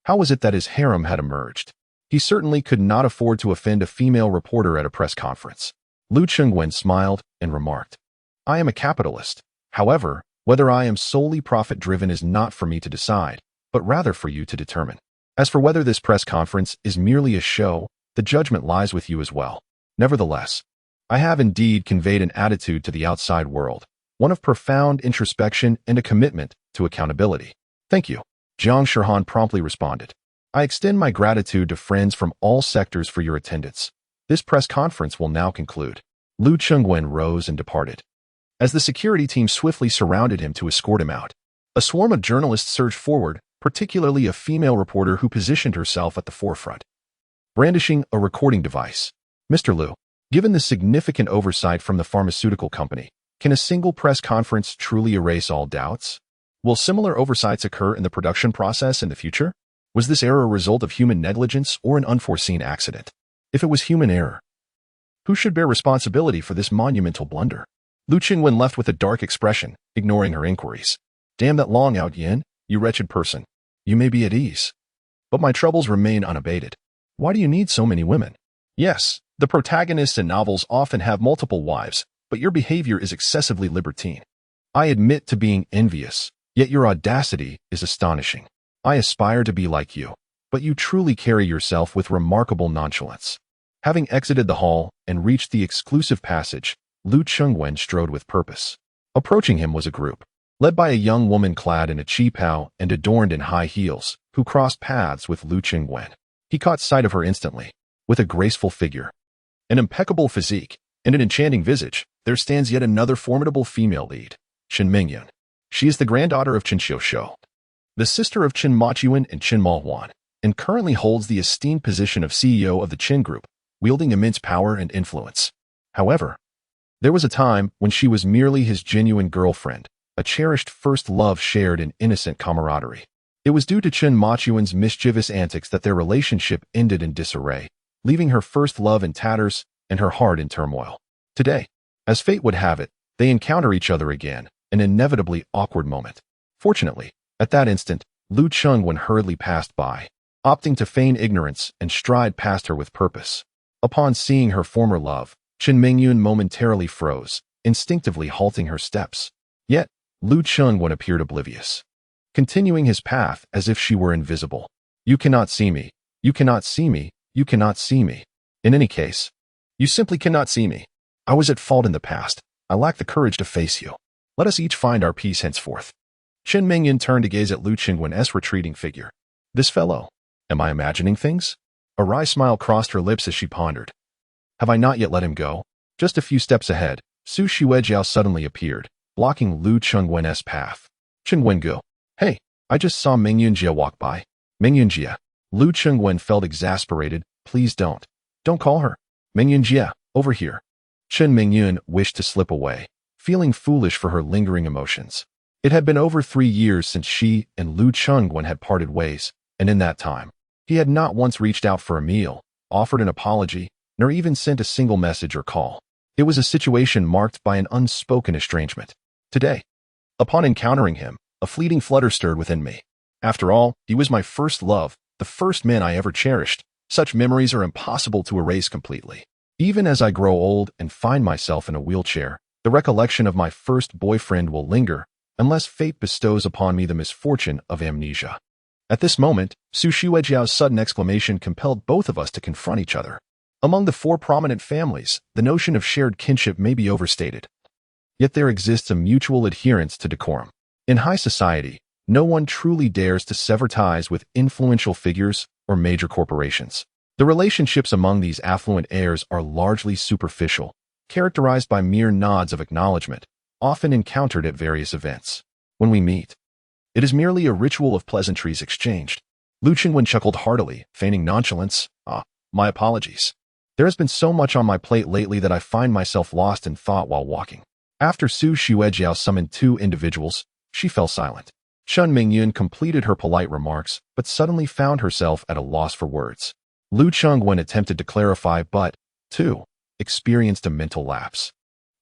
Speaker 1: how was it that his harem had emerged? He certainly could not afford to offend a female reporter at a press conference. Lu Chengwen smiled and remarked, I am a capitalist. However, whether I am solely profit-driven is not for me to decide, but rather for you to determine. As for whether this press conference is merely a show, the judgment lies with you as well. Nevertheless, I have indeed conveyed an attitude to the outside world, one of profound introspection and a commitment to accountability. Thank you. Jiang Shihan promptly responded. I extend my gratitude to friends from all sectors for your attendance. This press conference will now conclude. Lu Chengwen rose and departed. As the security team swiftly surrounded him to escort him out, a swarm of journalists surged forward, particularly a female reporter who positioned herself at the forefront, brandishing a recording device. Mr. Lu, given the significant oversight from the pharmaceutical company, can a single press conference truly erase all doubts? Will similar oversights occur in the production process in the future? Was this error a result of human negligence or an unforeseen accident? If it was human error, who should bear responsibility for this monumental blunder? Lu Chengwen left with a dark expression, ignoring her inquiries. Damn that Long Out Yin, you wretched person. You may be at ease, but my troubles remain unabated. Why do you need so many women? Yes, the protagonists in novels often have multiple wives, but your behavior is excessively libertine. I admit to being envious, Yet your audacity is astonishing. I aspire to be like you, but you truly carry yourself with remarkable nonchalance. Having exited the hall and reached the exclusive passage, Lu Chengwen strode with purpose. Approaching him was a group, led by a young woman clad in a qipao and adorned in high heels, who crossed paths with Lu Chengwen. He caught sight of her instantly. With a graceful figure, an impeccable physique, and an enchanting visage, there stands yet another formidable female lead, Chen Mingyun. She is the granddaughter of Chen Xiushou, the sister of Chen Machuan and Chen Mahuan, and currently holds the esteemed position of CEO of the Chen Group, wielding immense power and influence. However, there was a time when she was merely his genuine girlfriend, a cherished first love shared in innocent camaraderie. It was due to Chen Machuan's mischievous antics that their relationship ended in disarray, leaving her first love in tatters and her heart in turmoil. Today, as fate would have it, they encounter each other again, an inevitably awkward moment. Fortunately, at that instant, Lu Chengwen hurriedly passed by, opting to feign ignorance and stride past her with purpose. Upon seeing her former love, Chen Mingyun momentarily froze, instinctively halting her steps. Yet, Lu Chengwen appeared oblivious, continuing his path as if she were invisible. You cannot see me. You cannot see me. You cannot see me. In any case, you simply cannot see me. I was at fault in the past. I lack the courage to face you. Let us each find our peace henceforth. Chen Mingyun turned to gaze at Lu Chengwen's retreating figure. This fellow. Am I imagining things? A wry smile crossed her lips as she pondered. Have I not yet let him go? Just a few steps ahead, Su Xuejiao suddenly appeared, blocking Lu Chengwen's path. Chen Wengu. Hey, I just saw Mingyunjia walk by. Mingyunjia. Lu Chengwen felt exasperated. Please don't. Don't call her. Mingyunjia, over here. Chen Mingyun wished to slip away, feeling foolish for her lingering emotions. It had been over 3 years since she and Lu Chengwen had parted ways, and in that time, he had not once reached out for a meal, offered an apology, nor even sent a single message or call. It was a situation marked by an unspoken estrangement. Today, upon encountering him, a fleeting flutter stirred within me. After all, he was my first love, the first man I ever cherished. Such memories are impossible to erase completely. Even as I grow old and find myself in a wheelchair, the recollection of my first boyfriend will linger, unless fate bestows upon me the misfortune of amnesia. At this moment, Su Xuejiao's sudden exclamation compelled both of us to confront each other. Among the 4 prominent families, the notion of shared kinship may be overstated. Yet there exists a mutual adherence to decorum. In high society, no one truly dares to sever ties with influential figures or major corporations. The relationships among these affluent heirs are largely superficial, characterized by mere nods of acknowledgement, often encountered at various events. When we meet, it is merely a ritual of pleasantries exchanged. Lu Chengwen chuckled heartily, feigning nonchalance. My apologies. There has been so much on my plate lately that I find myself lost in thought while walking. After Su Xuejiao summoned 2 individuals, she fell silent. Chen Mingyun completed her polite remarks, but suddenly found herself at a loss for words. Lu Chengwen attempted to clarify but, too, experienced a mental lapse.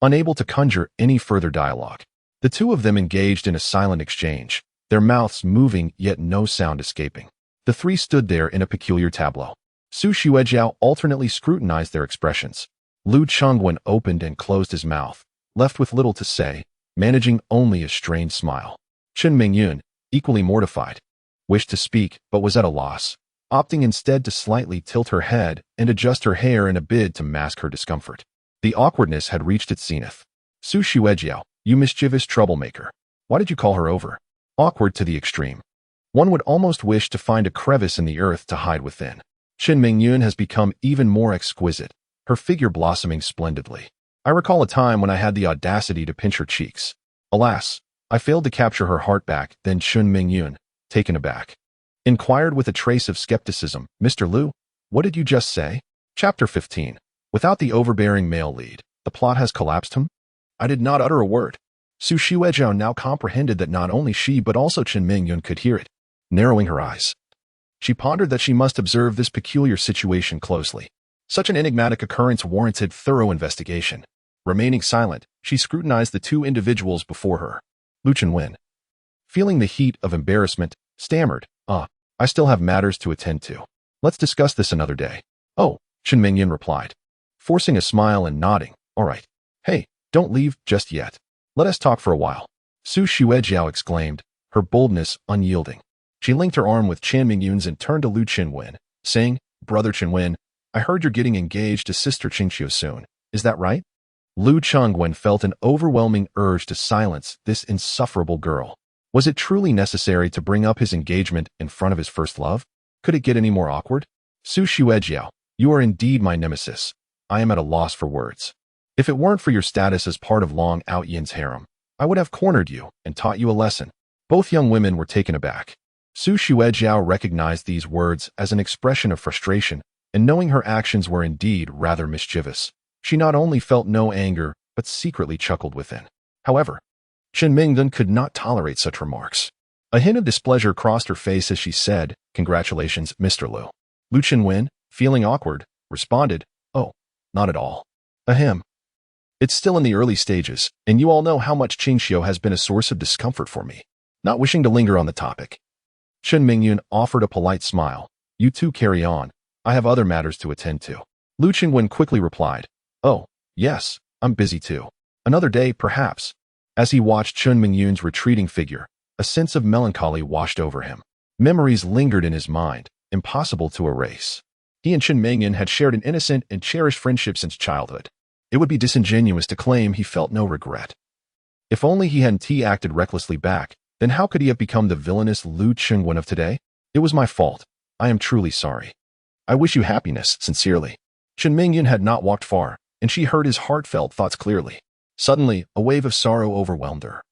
Speaker 1: Unable to conjure any further dialogue, the 2 of them engaged in a silent exchange, their mouths moving yet no sound escaping. The 3 stood there in a peculiar tableau. Su Xuejiao alternately scrutinized their expressions. Lu Chengwen opened and closed his mouth, left with little to say, managing only a strained smile. Chen Mingyun, equally mortified, wished to speak but was at a loss, opting instead to slightly tilt her head and adjust her hair in a bid to mask her discomfort. The awkwardness had reached its zenith. Su Xuejiao, you mischievous troublemaker. Why did you call her over? Awkward to the extreme. One would almost wish to find a crevice in the earth to hide within. Chen Mingyun has become even more exquisite, her figure blossoming splendidly. I recall a time when I had the audacity to pinch her cheeks. Alas, I failed to capture her heart back. Then Chen Mingyun, taken aback, inquired with a trace of skepticism, Mr. Lu, what did you just say? Chapter 15. Without the overbearing male lead, the plot has collapsed him? I did not utter a word. Su Xuejiao now comprehended that not only she but also Chen Mingyun could hear it. Narrowing her eyes, she pondered that she must observe this peculiar situation closely. Such an enigmatic occurrence warranted thorough investigation. Remaining silent, she scrutinized the 2 individuals before her. Lu Chengwen, feeling the heat of embarrassment, stammered, I still have matters to attend to. Let's discuss this another day. Oh, Chen Mingyun replied, forcing a smile and nodding. All right. Hey, don't leave just yet. Let us talk for a while. Su Xuejiao exclaimed, her boldness unyielding. She linked her arm with Chan Mingyun's and turned to Lu Qinwen, saying, "Brother Qinwen, I heard you're getting engaged to Sister Qingqiu soon. Is that right?" Lu Chengwen felt an overwhelming urge to silence this insufferable girl. Was it truly necessary to bring up his engagement in front of his first love? Could it get any more awkward? Su Xuejiao, you are indeed my nemesis. I am at a loss for words. If it weren't for your status as part of Long Outyan's harem, I would have cornered you and taught you a lesson. Both young women were taken aback. Su Xuejiao recognized these words as an expression of frustration, and knowing her actions were indeed rather mischievous, she not only felt no anger, but secretly chuckled within. However, Chen Mingdun could not tolerate such remarks. A hint of displeasure crossed her face as she said, "Congratulations, Mr. Lu." Lu Qinwen, feeling awkward, responded, "Oh, not at all. Ahem. It's still in the early stages, and you all know how much Qingqiu has been a source of discomfort for me." Not wishing to linger on the topic, Chen Mingyun offered a polite smile. "You two carry on. I have other matters to attend to." Lu Qinwen quickly replied, "Oh, yes, I'm busy too. Another day, perhaps." As he watched Chen Mingyun's retreating figure, a sense of melancholy washed over him. Memories lingered in his mind, impossible to erase. He and Chen Mingyun had shared an innocent and cherished friendship since childhood. It would be disingenuous to claim he felt no regret. If only he hadn't acted recklessly back, then how could he have become the villainous Lu Qingwen of today? "It was my fault. I am truly sorry. I wish you happiness, sincerely." Chen Mingyun had not walked far, and she heard his heartfelt thoughts clearly. Suddenly, a wave of sorrow overwhelmed her,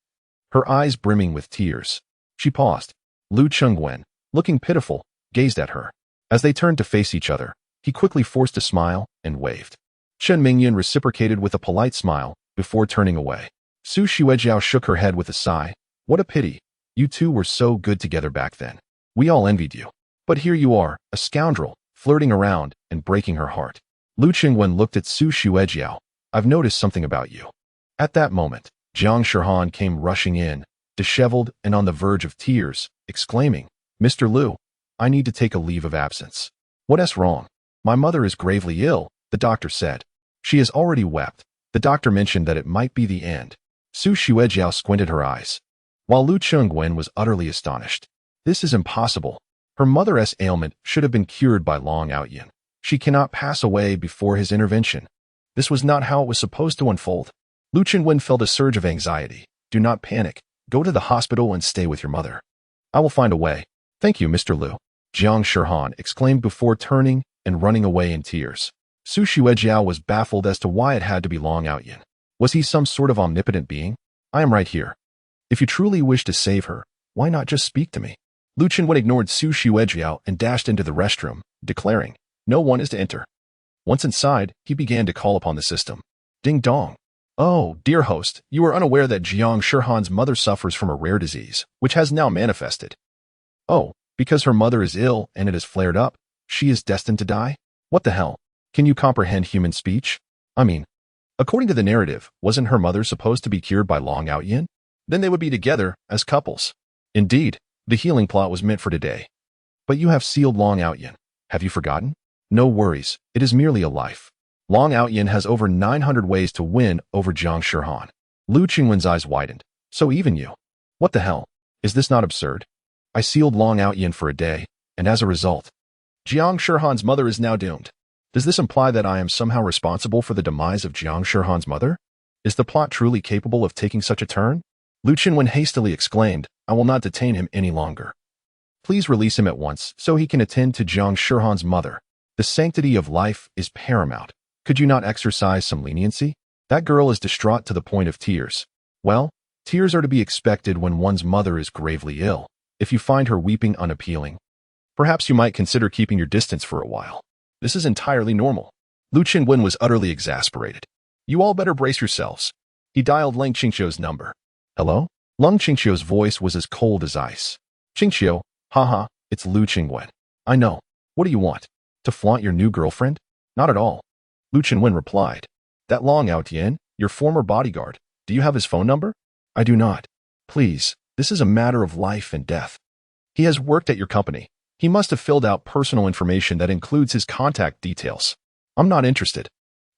Speaker 1: her eyes brimming with tears. She paused. Lu Qingwen, looking pitiful, gazed at her. As they turned to face each other, he quickly forced a smile and waved. Chen Mingyun reciprocated with a polite smile before turning away. Su Xuejiao shook her head with a sigh. "What a pity. You two were so good together back then. We all envied you. But here you are, a scoundrel, flirting around and breaking her heart." Lu Qingwen looked at Su Xuejiao. "I've noticed something about you." At that moment, Jiang Shihan came rushing in, disheveled and on the verge of tears, exclaiming, "Mr. Lu, I need to take a leave of absence." "What's wrong?" "My mother is gravely ill," the doctor said. "She has already wept. The doctor mentioned that it might be the end." Su Xuejiao squinted her eyes, while Lu Qingwen was utterly astonished. "This is impossible. Her mother's ailment should have been cured by Long Outyan. She cannot pass away before his intervention. This was not how it was supposed to unfold." Lu Qinwen felt a surge of anxiety. "Do not panic. Go to the hospital and stay with your mother. I will find a way." "Thank you, Mr. Lu," Jiang Shihan exclaimed before turning and running away in tears. Su Xuejiao was baffled as to why it had to be Long Outyan. Was he some sort of omnipotent being? "I am right here. If you truly wish to save her, why not just speak to me?" Lu Qinwen ignored Su Xuejiao and dashed into the restroom, declaring, "No one is to enter." Once inside, he began to call upon the system. Ding dong. "Oh, dear host, you are unaware that Jiang Shihan's mother suffers from a rare disease, which has now manifested." "Oh, because her mother is ill and it has flared up, she is destined to die? What the hell? Can you comprehend human speech? I mean, according to the narrative, wasn't her mother supposed to be cured by Long Outyan? Then they would be together as couples." "Indeed, the healing plot was meant for today. But you have sealed Long Outyan. Have you forgotten?" "No worries, it is merely a life. Long Outyan has over 900 ways to win over Jiang Shihan." Lu Qingwen's eyes widened. "So even you? What the hell? Is this not absurd? I sealed Long Outyan for a day, and as a result, Jiang Shihan's mother is now doomed. Does this imply that I am somehow responsible for the demise of Jiang Shihan's mother? Is the plot truly capable of taking such a turn?" Lu Qinwen hastily exclaimed, "I will not detain him any longer. Please release him at once so he can attend to Jiang Shihan's mother. The sanctity of life is paramount. Could you not exercise some leniency? That girl is distraught to the point of tears." "Well, tears are to be expected when one's mother is gravely ill. If you find her weeping unappealing, perhaps you might consider keeping your distance for a while. This is entirely normal." Lu Qinwen was utterly exasperated. "You all better brace yourselves." He dialed Lang Qingqiu's number. "Hello?" Lang Qingqiu's voice was as cold as ice. "Qingqiu, haha, it's Lu Qingwen. I know. What do you want? To flaunt your new girlfriend?" "Not at all." Lu Qinwen replied. "That Long Outyan, your former bodyguard, do you have his phone number?" "I do not." "Please, this is a matter of life and death. He has worked at your company. He must have filled out personal information that includes his contact details." "I'm not interested."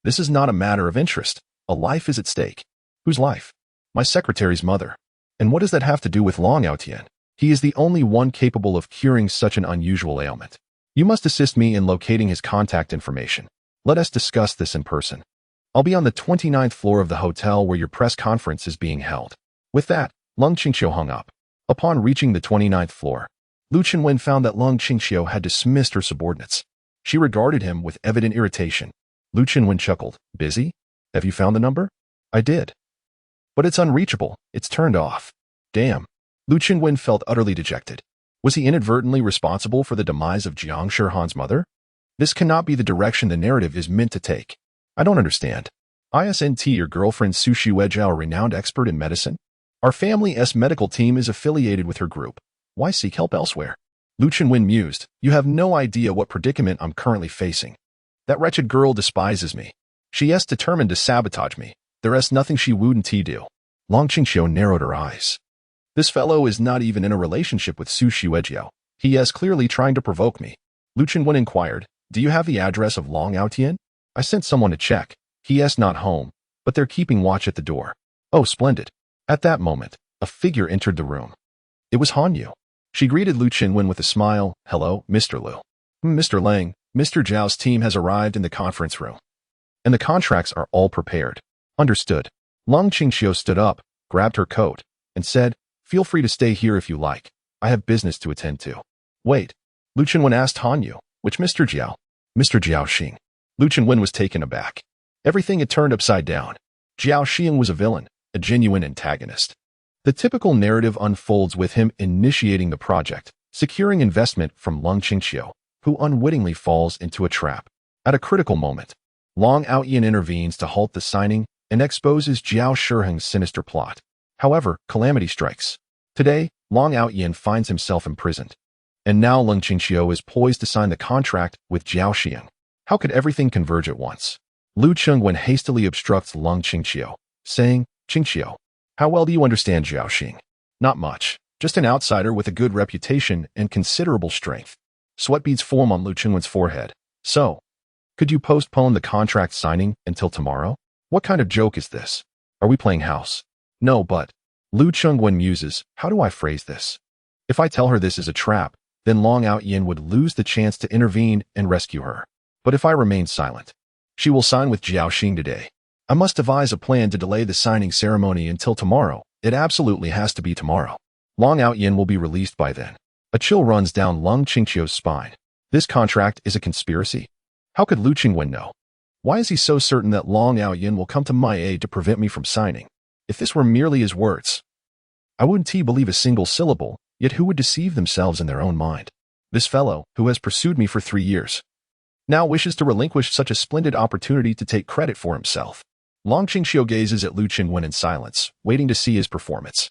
Speaker 1: "This is not a matter of interest. A life is at stake." "Whose life?" "My secretary's mother." "And what does that have to do with Long Outyan?" He is the only one capable of curing such an unusual ailment. You must assist me in locating his contact information. Let us discuss this in person. I'll be on the 29th floor of the hotel where your press conference is being held. With that, Lung Qingxiu hung up. Upon reaching the 29th floor, Lu Qinwen found that Lung Qingxiu had dismissed her subordinates. She regarded him with evident irritation. Lu Qinwen chuckled. Busy? Have you found the number? I did. But it's unreachable. It's turned off. Damn. Lu Qinwen felt utterly dejected. Was he inadvertently responsible for the demise of Jiang Shihan's mother? This cannot be the direction the narrative is meant to take. I don't understand. ISNT, your girlfriend Su Shuejiao, a renowned expert in medicine? Our family's medical team is affiliated with her group. Why seek help elsewhere? Lu Qinwen mused. You have no idea what predicament I'm currently facing. That wretched girl despises me. She is determined to sabotage me. There is nothing she wouldn't do. Long Qingxiu narrowed her eyes. This fellow is not even in a relationship with Su Shuejiao. He is clearly trying to provoke me. Lu Qinwen inquired, do you have the address of Long Aotian? I sent someone to check. He is not home, but they're keeping watch at the door. Oh, splendid. At that moment, a figure entered the room. It was Han Yu. She greeted Lu Qinwen with a smile. Hello, Mr. Lu. Mr. Lang, Mr. Zhao's team has arrived in the conference room. And the contracts are all prepared. Understood. Lung Qingxiu stood up, grabbed her coat, and said, feel free to stay here if you like. I have business to attend to. Wait. Lu Qinwen asked Han Yu, which Mr. Jiao? Mr. Jiao Xing. Lu Qinwen was taken aback. Everything had turned upside down. Jiao Xing was a villain, a genuine antagonist. The typical narrative unfolds with him initiating the project, securing investment from Lung Qingxiu, who unwittingly falls into a trap. At a critical moment, Long Aotian intervenes to halt the signing and exposes Jiao Shiheng's sinister plot. However, calamity strikes. Today, Long Aotian finds himself imprisoned. And now Lung Qingxiu is poised to sign the contract with Jiao Xiheng. How could everything converge at once? Lu Qinwen hastily obstructs Lung Qingxiu, saying, Qingxiu, how well do you understand Jiao Xing? Not much. Just an outsider with a good reputation and considerable strength. Sweat beads form on Lu Qinwen's forehead. So, could you postpone the contract signing until tomorrow? What kind of joke is this? Are we playing house? No, but... Lu Qinwen muses, how do I phrase this? If I tell her this is a trap, then Long Aotian would lose the chance to intervene and rescue her. But if I remain silent, she will sign with Jiao Xing today. I must devise a plan to delay the signing ceremony until tomorrow. It absolutely has to be tomorrow. Long Aotian will be released by then. A chill runs down Lung Qingxiu's spine. This contract is a conspiracy. How could Lu Qinwen know? Why is he so certain that Long Aotian will come to my aid to prevent me from signing? If this were merely his words, I wouldn't believe a single syllable, yet who would deceive themselves in their own mind? This fellow, who has pursued me for 3 years, now wishes to relinquish such a splendid opportunity to take credit for himself. Long Qingxiu gazes at Lu Qinwen in silence, waiting to see his performance.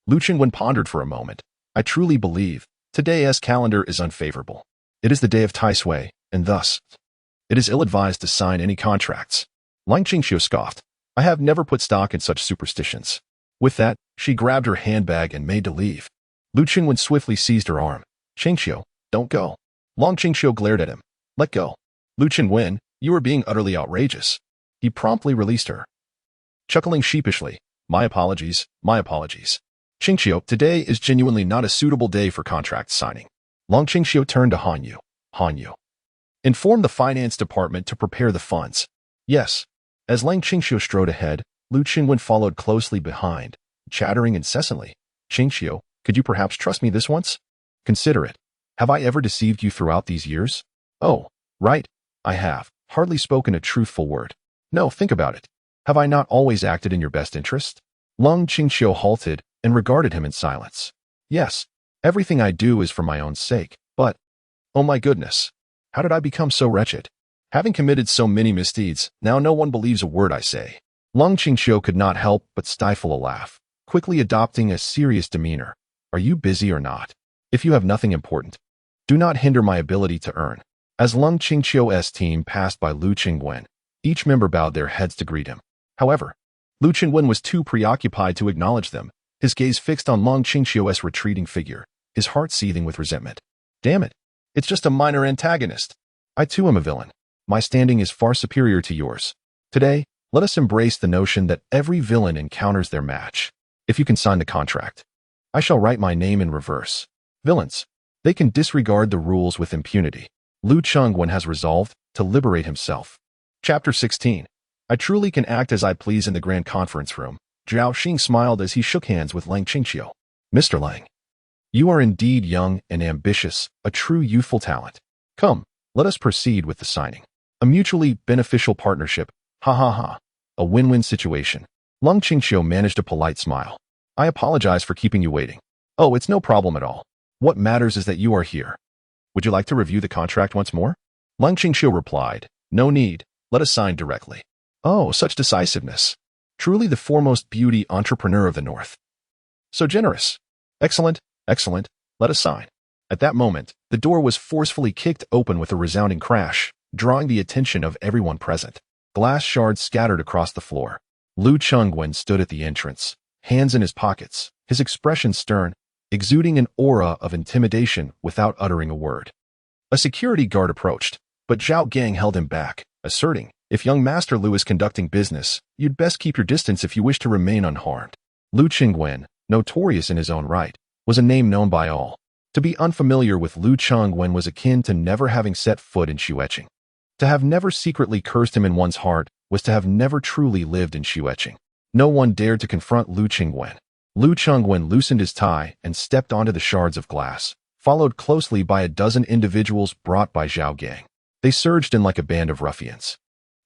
Speaker 1: Lu Qinwen pondered for a moment. I truly believe today's calendar is unfavorable. It is the day of Tai Sui, and thus, it is ill-advised to sign any contracts. Lung Qingxiu scoffed. I have never put stock in such superstitions. With that, she grabbed her handbag and made to leave. Lu Qinwen swiftly seized her arm. Qingxiu, don't go. Long Qingxiu glared at him. Let go. Lu Qinwen, you are being utterly outrageous. He promptly released her. Chuckling sheepishly, my apologies, my apologies. Qingxiu, today is genuinely not a suitable day for contract signing. Long Qingxiu turned to Han Yu. Han Yu, inform the finance department to prepare the funds. Yes. As Lang Qingxiu strode ahead, Lu Qinwen followed closely behind, chattering incessantly. Qingxiu, could you perhaps trust me this once? Consider it. Have I ever deceived you throughout these years? Oh, right. I have. Hardly spoken a truthful word. No, think about it. Have I not always acted in your best interest? Lung Qingxiu halted and regarded him in silence. Yes, everything I do is for my own sake, but, oh my goodness, how did I become so wretched? Having committed so many misdeeds, now no one believes a word I say. Lung Qingxiu could not help but stifle a laugh, quickly adopting a serious demeanor. Are you busy or not? If you have nothing important, do not hinder my ability to earn. As Lung Qingxiu's team passed by Lu Qinwen, each member bowed their heads to greet him. However, Lu Qinwen was too preoccupied to acknowledge them, his gaze fixed on Lung Qingxiu's retreating figure, his heart seething with resentment. Damn it, it's just a minor antagonist. I too am a villain. My standing is far superior to yours. Today, let us embrace the notion that every villain encounters their match. If you can sign the contract, I shall write my name in reverse. Villains. They can disregard the rules with impunity. Lu Chengwen has resolved to liberate himself. Chapter 16. I truly can act as I please in the grand conference room. Zhao Xing smiled as he shook hands with Lang Qingqiu. Mr. Lang, you are indeed young and ambitious, a true youthful talent. Come, let us proceed with the signing. A mutually beneficial partnership. Ha ha ha. A win-win situation. Lang Qingqiu managed a polite smile. I apologize for keeping you waiting. Oh, it's no problem at all. What matters is that you are here. Would you like to review the contract once more? Lang Qingqiu replied, no need. Let us sign directly. Oh, such decisiveness. Truly the foremost beauty entrepreneur of the North. So generous. Excellent, excellent. Let us sign. At that moment, the door was forcefully kicked open with a resounding crash, drawing the attention of everyone present. Glass shards scattered across the floor. Lu Chengwen stood at the entrance, hands in his pockets, his expression stern, exuding an aura of intimidation without uttering a word. A security guard approached, but Zhao Gang held him back, asserting, if young Master Lu is conducting business, you'd best keep your distance if you wish to remain unharmed. Lu Chengwen, notorious in his own right, was a name known by all. To be unfamiliar with Lu Chengwen was akin to never having set foot in Xueqing. To have never secretly cursed him in one's heart was to have never truly lived in Xueqing. No one dared to confront Lu Chengwen. Lu Chengwen loosened his tie and stepped onto the shards of glass, followed closely by a dozen individuals brought by Zhao Gang. They surged in like a band of ruffians,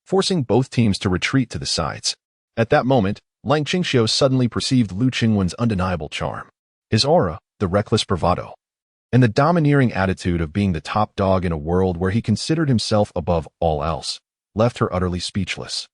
Speaker 1: forcing both teams to retreat to the sides. At that moment, Lang Qingqiu suddenly perceived Lu Chengwen's undeniable charm. His aura, the reckless bravado, and the domineering attitude of being the top dog in a world where he considered himself above all else, left her utterly speechless.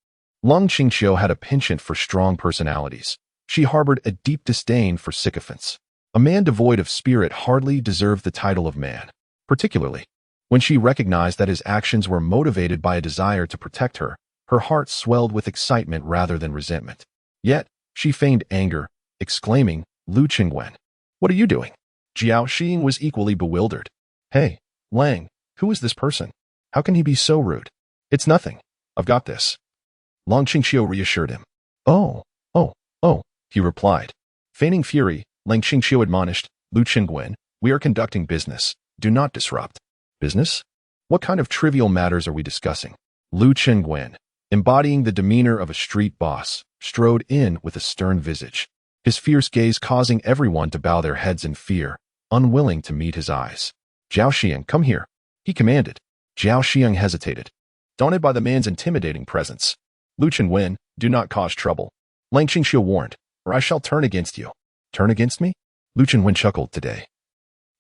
Speaker 1: Lang Qingqiu had a penchant for strong personalities. She harbored a deep disdain for sycophants. A man devoid of spirit hardly deserved the title of man, particularly when she recognized that his actions were motivated by a desire to protect her. Her heart swelled with excitement rather than resentment. Yet, she feigned anger, exclaiming, Lu Chengwen, what are you doing? Zhao Xing was equally bewildered. Hey, Lang, who is this person? How can he be so rude? It's nothing. I've got this. Lang Qingqiu reassured him. Oh, he replied. Feigning fury, Lang Qingqiu admonished, Lu Chengwen, we are conducting business. Do not disrupt. Business? What kind of trivial matters are we discussing? Lu Chengwen, embodying the demeanor of a street boss, strode in with a stern visage, his fierce gaze causing everyone to bow their heads in fear, unwilling to meet his eyes. Zhao Xiang, come here, he commanded. Zhao Xiang hesitated, daunted by the man's intimidating presence. Lu Chengwen, do not cause trouble. Lang Qingqiu warned, or I shall turn against you. Turn against me? Lu Chengwen chuckled today.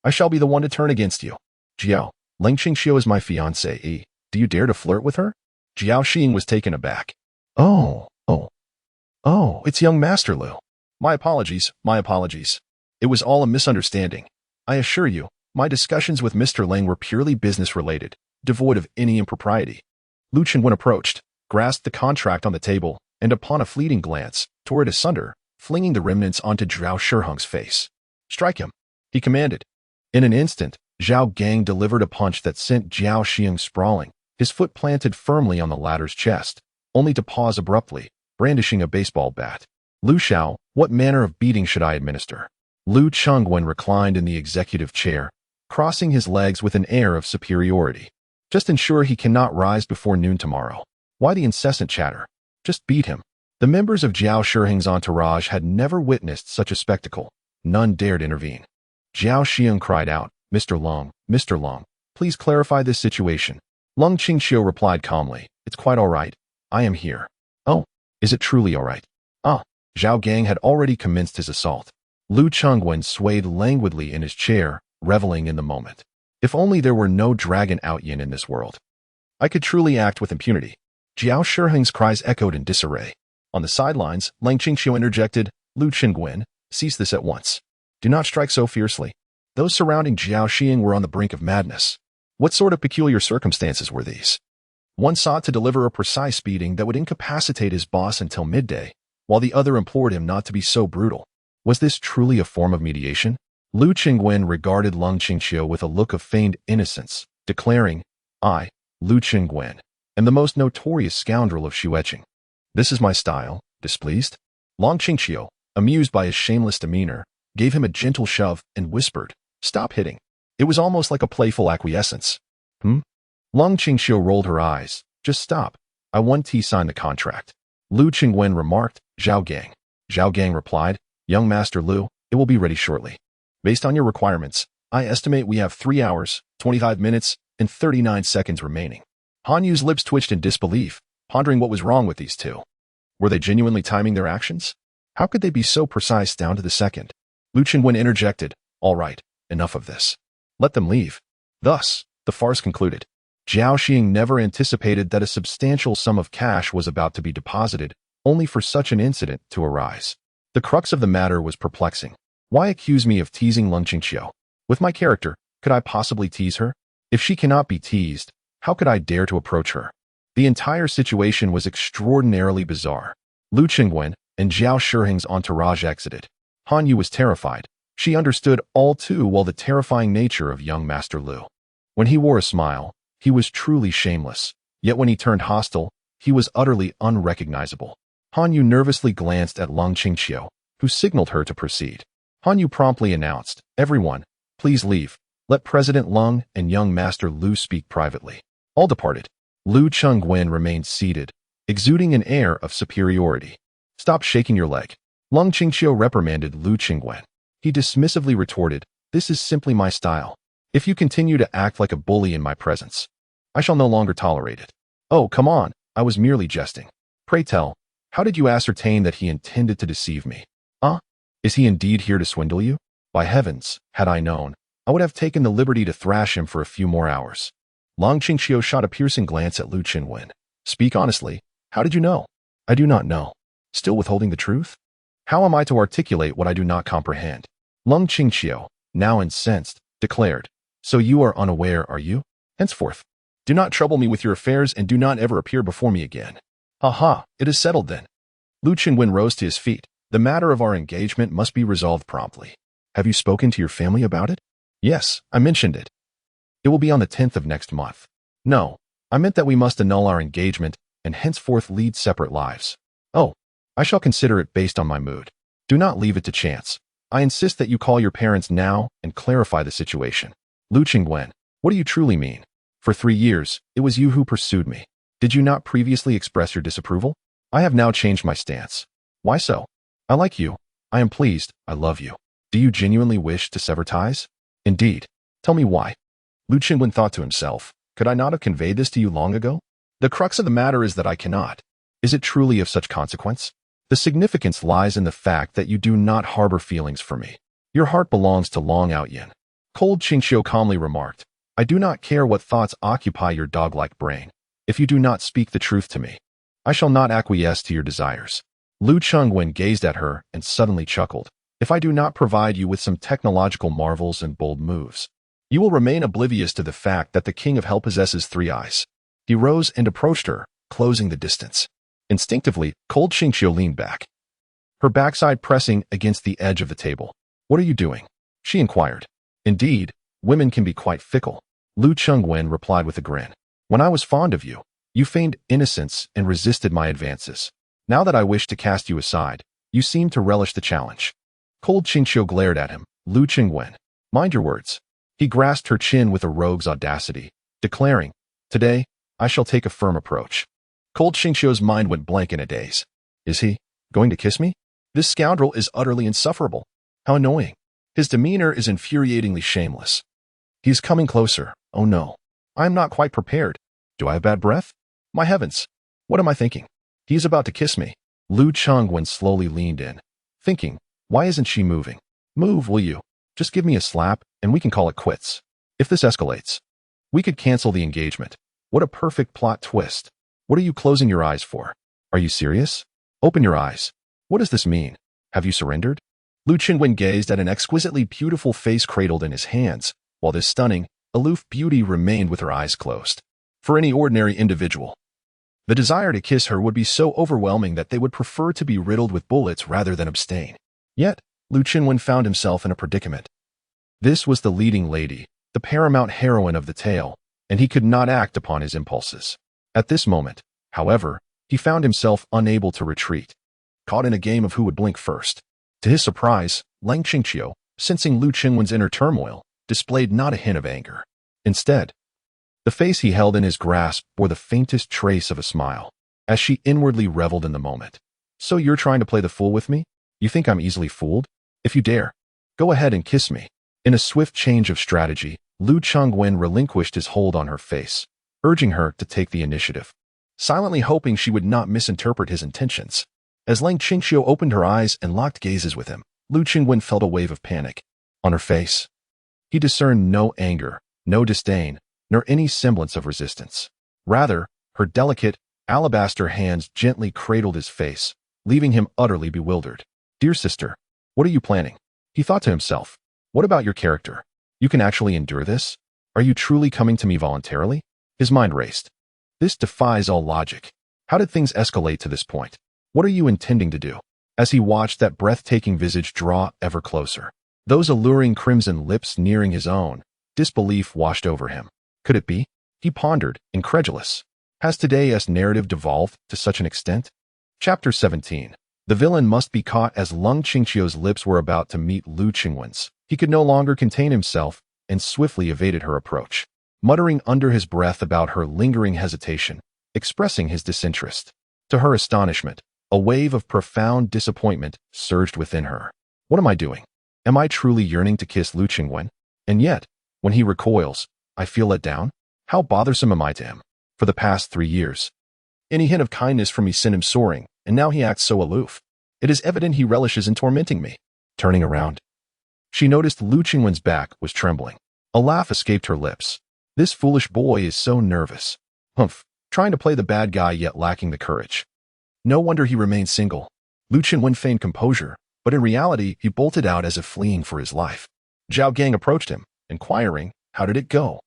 Speaker 1: I shall be the one to turn against you. Zhao, Lang Qingqiu is my fiancée. Do you dare to flirt with her? Zhao Xing was taken aback. Oh, it's young Master Lu. My apologies. It was all a misunderstanding. I assure you, my discussions with Mr. Lang were purely business-related, devoid of any impropriety. Lu Chengwen approached, grasped the contract on the table, and upon a fleeting glance, tore it asunder, flinging the remnants onto Zhao Shiheng's face. Strike him, he commanded. In an instant, Zhao Gang delivered a punch that sent Zhao Xing sprawling, his foot planted firmly on the latter's chest, only to pause abruptly, brandishing a baseball bat. Lu Xiao, what manner of beating should I administer? Lu Chengwen reclined in the executive chair, crossing his legs with an air of superiority. Just ensure he cannot rise before noon tomorrow. Why the incessant chatter? Just beat him. The members of Zhao Shiheng's entourage had never witnessed such a spectacle. None dared intervene. Zhao Xiang cried out, Mr. Long, please clarify this situation. Lang Qingqiu replied calmly, it's quite all right. I am here. Oh, is it truly all right? Zhao Gang had already commenced his assault. Lu Chengwen swayed languidly in his chair, reveling in the moment. If only there were no dragon outyin in this world. I could truly act with impunity. Zhao Shiheng's cries echoed in disarray. On the sidelines, Lang Qingqiu interjected, Lu Chengwen, cease this at once. Do not strike so fiercely. Those surrounding Zhao Xing were on the brink of madness. What sort of peculiar circumstances were these? One sought to deliver a precise beating that would incapacitate his boss until midday, while the other implored him not to be so brutal. Was this truly a form of mediation? Lu Chengwen regarded Lang Qingqiu with a look of feigned innocence, declaring, I, Lu Chengwen, am the most notorious scoundrel of Xueqing. This is my style. Displeased? Lang Qingqiu, amused by his shameless demeanor, gave him a gentle shove, and whispered, "Stop hitting." It was almost like a playful acquiescence. Lung Qingxiu rolled her eyes. "Just stop. I want to sign the contract." Lu Qingwen remarked, "Zhao Gang." Zhao Gang replied, "Young Master Lu, it will be ready shortly. Based on your requirements, I estimate we have 3 hours, 25 minutes, and 39 seconds remaining." Han Yu's lips twitched in disbelief, pondering what was wrong with these two. Were they genuinely timing their actions? How could they be so precise down to the second? Lu Qingwen interjected, "All right, enough of this. Let them leave." Thus, the farce concluded. Zhao Xing never anticipated that a substantial sum of cash was about to be deposited, only for such an incident to arise. The crux of the matter was perplexing. Why accuse me of teasing Lung Qingxiu? With my character, could I possibly tease her? If she cannot be teased, how could I dare to approach her? The entire situation was extraordinarily bizarre. Lu Qingwen and Zhao Shiheng's entourage exited. Han Yu was terrified. She understood all too well the terrifying nature of young Master Lu. When he wore a smile, he was truly shameless, yet when he turned hostile, he was utterly unrecognizable. Han Yu nervously glanced at Lung Qingxiu, who signaled her to proceed. Han Yu promptly announced, "Everyone, please leave. Let President Lung and young Master Lu speak privately." All departed. Lu Qingwen remained seated, exuding an air of superiority. "Stop shaking your leg." Lung Qingxiu reprimanded Lu Qingwen. He dismissively retorted, "This is simply my style. If you continue to act like a bully in my presence, I shall no longer tolerate it." "Oh, come on, I was merely jesting. Pray tell, how did you ascertain that he intended to deceive me? Is he indeed here to swindle you? By heavens, had I known, I would have taken the liberty to thrash him for a few more hours." Lung Qingxiu shot a piercing glance at Lu Qingwen. "Speak honestly, how did you know?" "I do not know." "Still withholding the truth? How am I to articulate what I do not comprehend?" Lung Qingxiu, now incensed, declared, "So you are unaware, are you? Henceforth, do not trouble me with your affairs and do not ever appear before me again." "Aha, it is settled then." Lu Qingwen rose to his feet. "The matter of our engagement must be resolved promptly. Have you spoken to your family about it?" "Yes, I mentioned it. It will be on the 10th of next month." "No, I meant that we must annul our engagement and henceforth lead separate lives." "Oh, I shall consider it based on my mood. Do not leave it to chance. I insist that you call your parents now and clarify the situation." "Lu Qingwen, what do you truly mean? For 3 years, it was you who pursued me. Did you not previously express your disapproval? I have now changed my stance." "Why so?" "I like you. I am pleased. I love you. Do you genuinely wish to sever ties?" "Indeed. Tell me why." Lu Qingwen thought to himself, "Could I not have conveyed this to you long ago? The crux of the matter is that I cannot. Is it truly of such consequence? The significance lies in the fact that you do not harbor feelings for me. Your heart belongs to Long Outyin." Cold Qingxiu calmly remarked, "I do not care what thoughts occupy your dog-like brain. If you do not speak the truth to me, I shall not acquiesce to your desires." Lu Qingwen gazed at her and suddenly chuckled. "If I do not provide you with some technological marvels and bold moves, you will remain oblivious to the fact that the King of Hell possesses 3 eyes." He rose and approached her, closing the distance. Instinctively, Cold Qingxiu leaned back, her backside pressing against the edge of the table. "What are you doing?" she inquired. "Indeed, women can be quite fickle." Lu Qingwen replied with a grin. "When I was fond of you, you feigned innocence and resisted my advances. Now that I wish to cast you aside, you seem to relish the challenge." Cold Qingxiu glared at him. "Lu Qingwen, mind your words." He grasped her chin with a rogue's audacity, declaring, "Today, I shall take a firm approach." Cold Qingxiu's mind went blank in a daze. Is he going to kiss me? This scoundrel is utterly insufferable. How annoying. His demeanor is infuriatingly shameless. He is coming closer. Oh no. I am not quite prepared. Do I have bad breath? My heavens. What am I thinking? He is about to kiss me. Lu Qingwen slowly leaned in, thinking, why isn't she moving? Move, will you? Just give me a slap, and we can call it quits. If this escalates, we could cancel the engagement. What a perfect plot twist. What are you closing your eyes for? Are you serious? Open your eyes. What does this mean? Have you surrendered? Lu Qingwen gazed at an exquisitely beautiful face cradled in his hands, while this stunning, aloof beauty remained with her eyes closed. For any ordinary individual, the desire to kiss her would be so overwhelming that they would prefer to be riddled with bullets rather than abstain. Yet, Lu Qingwen found himself in a predicament. This was the leading lady, the paramount heroine of the tale, and he could not act upon his impulses. At this moment, however, he found himself unable to retreat, caught in a game of who would blink first. To his surprise, Lang Qingqiu, sensing Lu Qingwen's inner turmoil, displayed not a hint of anger. Instead, the face he held in his grasp bore the faintest trace of a smile, as she inwardly reveled in the moment. So you're trying to play the fool with me? You think I'm easily fooled? If you dare, go ahead and kiss me. In a swift change of strategy, Lu Qingwen relinquished his hold on her face, urging her to take the initiative, silently hoping she would not misinterpret his intentions. As Lang Qingqiu opened her eyes and locked gazes with him, Lu Qingwen felt a wave of panic. On her face, he discerned no anger, no disdain, nor any semblance of resistance. Rather, her delicate, alabaster hands gently cradled his face, leaving him utterly bewildered. Dear sister, what are you planning? He thought to himself. What about your character? You can actually endure this? Are you truly coming to me voluntarily? His mind raced. This defies all logic. How did things escalate to this point? What are you intending to do? As he watched that breathtaking visage draw ever closer, those alluring crimson lips nearing his own, disbelief washed over him. Could it be? He pondered, incredulous. Has today's narrative devolved to such an extent? Chapter 17. The villain must be caught. As Lang Qingqiu's lips were about to meet Lu Qingwen's, he could no longer contain himself and swiftly evaded her approach, muttering under his breath about her lingering hesitation, expressing his disinterest. To her astonishment, a wave of profound disappointment surged within her. What am I doing? Am I truly yearning to kiss Lu Qingwen? And yet, when he recoils, I feel let down? How bothersome am I to him? For the past 3 years, any hint of kindness from me sent him soaring, and now he acts so aloof. It is evident he relishes in tormenting me. Turning around, she noticed Lu Qingwen's back was trembling. A laugh escaped her lips. This foolish boy is so nervous. Humph, trying to play the bad guy yet lacking the courage. No wonder he remained single. Lu Qingwen feigned composure, but in reality he bolted out as if fleeing for his life. Zhao Gang approached him, inquiring, how did it go?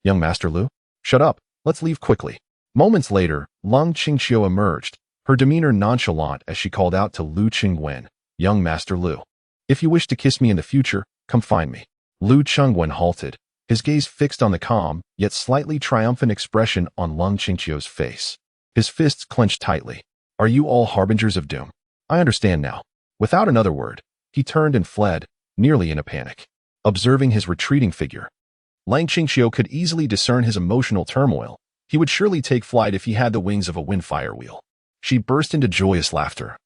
Speaker 1: Young Master Lu? Shut up, let's leave quickly. Moments later, Lang Qingqiu emerged, her demeanor nonchalant as she called out to Lu Qingwen, Young Master Lu. If you wish to kiss me in the future, come find me. Lu Qingwen halted, his gaze fixed on the calm, yet slightly triumphant expression on Lang Qingqiu's face. His fists clenched tightly. Are you all harbingers of doom? I understand now. Without another word, he turned and fled, nearly in a panic. Observing his retreating figure, Lang Qingqiu could easily discern his emotional turmoil. He would surely take flight if he had the wings of a windfire wheel. She burst into joyous laughter,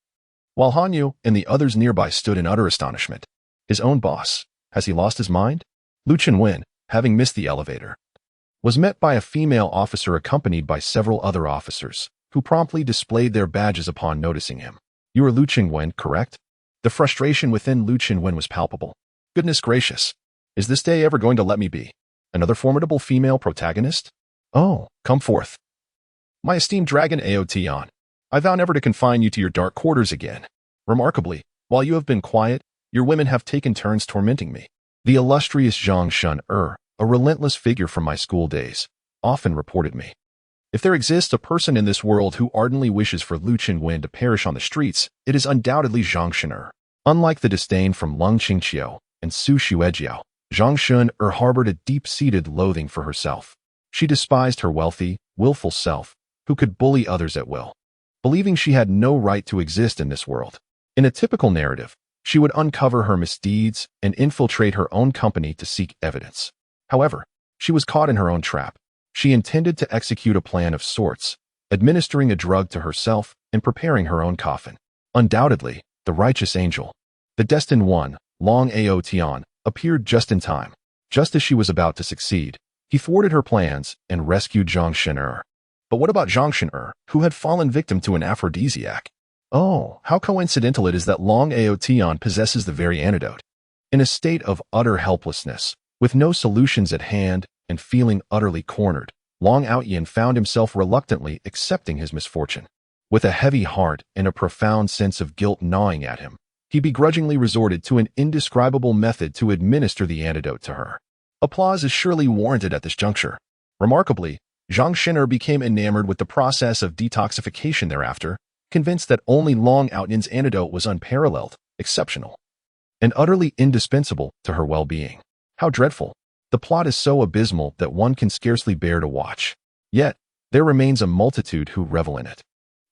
Speaker 1: while Hanyu and the others nearby stood in utter astonishment. His own boss, has he lost his mind? Lu Qingwen, having missed the elevator, was met by a female officer accompanied by several other officers, who promptly displayed their badges upon noticing him. You are Lu Qingwen, correct? The frustration within Lu Qingwen was palpable. Goodness gracious, is this day ever going to let me be another formidable female protagonist? Oh, come forth. My esteemed dragon Aotion, I vow never to confine you to your dark quarters again. Remarkably, while you have been quiet, your women have taken turns tormenting me. The illustrious Zhang Shun-er, a relentless figure from my school days, often reported me. If there exists a person in this world who ardently wishes for Lu Qingwen to perish on the streets, it is undoubtedly Zhang Shun-er. Unlike the disdain from Lang Qingqiu and Su Xuejiao, Zhang Shun-er harbored a deep-seated loathing for herself. She despised her wealthy, willful self, who could bully others at will, believing she had no right to exist in this world. In a typical narrative, she would uncover her misdeeds and infiltrate her own company to seek evidence. However, she was caught in her own trap. She intended to execute a plan of sorts, administering a drug to herself and preparing her own coffin. Undoubtedly, the righteous angel, the destined one, Long Aotion, appeared just in time. Just as she was about to succeed, he thwarted her plans and rescued Zhang Shun-er. But what about Zhang Shun-er, who had fallen victim to an aphrodisiac? Oh, how coincidental it is that Long Aotion possesses the very antidote. In a state of utter helplessness, with no solutions at hand and feeling utterly cornered, Long Aoyan found himself reluctantly accepting his misfortune. With a heavy heart and a profound sense of guilt gnawing at him, he begrudgingly resorted to an indescribable method to administer the antidote to her. Applause is surely warranted at this juncture. Remarkably, Zhang Shun-er became enamored with the process of detoxification thereafter, convinced that only Long Aoyan's antidote was unparalleled, exceptional, and utterly indispensable to her well-being. How dreadful! The plot is so abysmal that one can scarcely bear to watch. Yet, there remains a multitude who revel in it.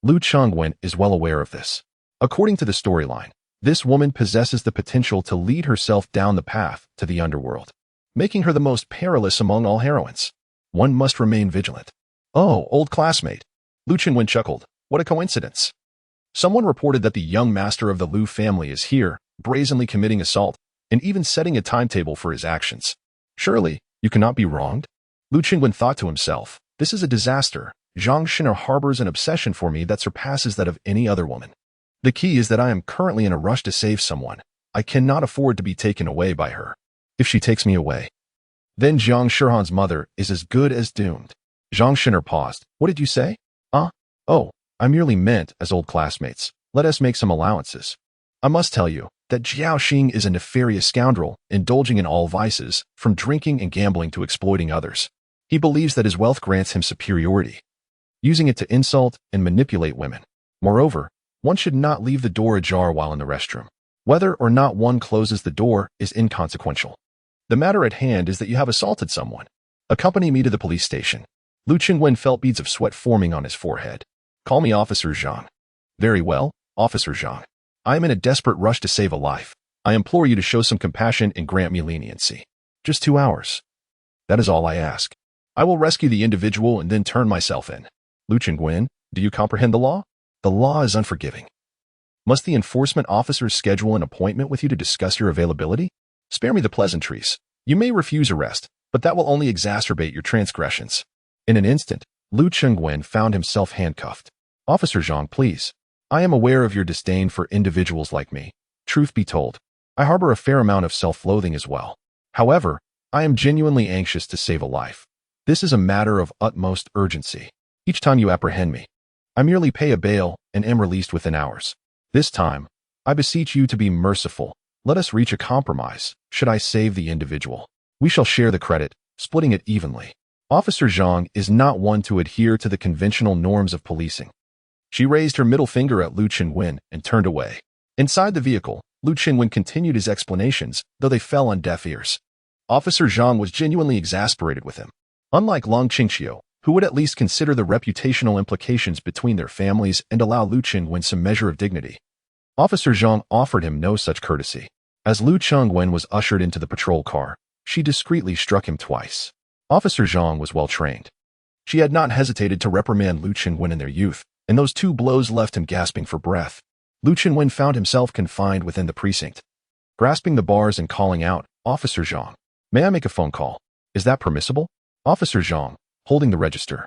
Speaker 1: Lu Qingwen is well aware of this. According to the storyline, This woman possesses the potential to lead herself down the path to the underworld, making her the most perilous among all heroines. One must remain vigilant. Oh, old classmate. Lu Qingwen chuckled. What a coincidence. Someone reported that the young master of the Lu family is here, brazenly committing assault, and even setting a timetable for his actions. Surely, you cannot be wronged? Lu Qingwen thought to himself, this is a disaster. Zhang Xin harbors an obsession for me that surpasses that of any other woman. The key is that I am currently in a rush to save someone. I cannot afford to be taken away by her. If she takes me away, then Zhang Shihan's mother is as good as doomed. Zhang Xin paused. What did you say? Oh, I merely meant as old classmates. Let us make some allowances. I must tell you that Jiao Xing is a nefarious scoundrel, indulging in all vices, from drinking and gambling to exploiting others. He believes that his wealth grants him superiority, using it to insult and manipulate women. Moreover, one should not leave the door ajar while in the restroom. Whether or not one closes the door is inconsequential. The matter at hand is that you have assaulted someone. Accompany me to the police station. Lu Qingwen felt beads of sweat forming on his forehead. Call me Officer Zhang. Very well, Officer Zhang. I am in a desperate rush to save a life. I implore you to show some compassion and grant me leniency. Just 2 hours. That is all I ask. I will rescue the individual and then turn myself in. Lu Qingwen, do you comprehend the law? The law is unforgiving. Must the enforcement officers schedule an appointment with you to discuss your availability? Spare me the pleasantries. You may refuse arrest, but that will only exacerbate your transgressions. In an instant, Lu Qingwen found himself handcuffed. Officer Zhang, please. I am aware of your disdain for individuals like me. Truth be told, I harbor a fair amount of self-loathing as well. However, I am genuinely anxious to save a life. This is a matter of utmost urgency. Each time you apprehend me, I merely pay a bail and am released within hours. This time, I beseech you to be merciful. Let us reach a compromise. Should I save the individual, we shall share the credit, splitting it evenly. Officer Zhang is not one to adhere to the conventional norms of policing. She raised her middle finger at Lu Qingwen and turned away. Inside the vehicle, Lu Qingwen continued his explanations, though they fell on deaf ears. Officer Zhang was genuinely exasperated with him. Unlike Long Qingqiu, who would at least consider the reputational implications between their families and allow Lu Qingwen some measure of dignity, Officer Zhang offered him no such courtesy. As Lu Qingwen was ushered into the patrol car, she discreetly struck him twice. Officer Zhang was well trained. She had not hesitated to reprimand Lu Qingwen in their youth, and those 2 blows left him gasping for breath. Lu Qingwen found himself confined within the precinct, grasping the bars and calling out, Officer Zhang, may I make a phone call? Is that permissible? Officer Zhang, holding the register,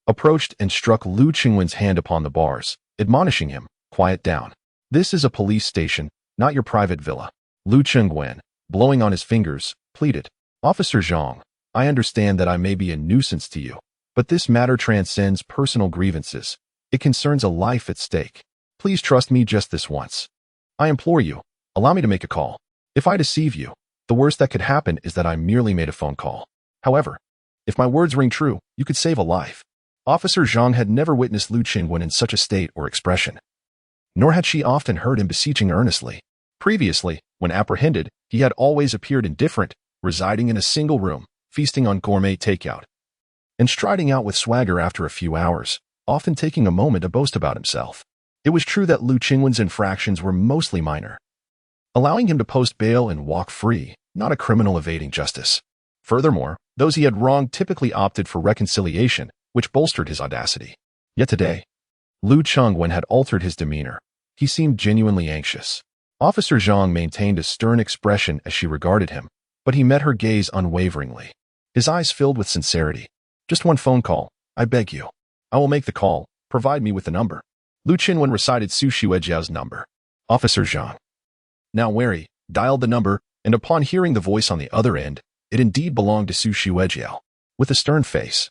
Speaker 1: approached and struck Lu Qingwen's hand upon the bars, admonishing him, quiet down. This is a police station, not your private villa. Lu Qingwen, blowing on his fingers, pleaded, Officer Zhang, I understand that I may be a nuisance to you, but this matter transcends personal grievances. It concerns a life at stake. Please trust me just this once. I implore you, allow me to make a call. If I deceive you, the worst that could happen is that I merely made a phone call. However, if my words ring true, you could save a life. Officer Zhang had never witnessed Lu Qingwen in such a state or expression, nor had she often heard him beseeching earnestly. Previously, when apprehended, he had always appeared indifferent, residing in a single room, feasting on gourmet takeout, and striding out with swagger after a few hours, often taking a moment to boast about himself. It was true that Lu Qingwen's infractions were mostly minor, allowing him to post bail and walk free, not a criminal evading justice. Furthermore, those he had wronged typically opted for reconciliation, which bolstered his audacity. Yet today, Lu Qingwen had altered his demeanor. He seemed genuinely anxious. Officer Zhang maintained a stern expression as she regarded him, but he met her gaze unwaveringly. His eyes filled with sincerity. Just one phone call, I beg you. I will make the call. Provide me with the number. Lu Qingwen recited Su Xuejiao's number. Officer Zhang, now wary, dialed the number, and upon hearing the voice on the other end, it indeed belonged to Su Xuejiao. With a stern face,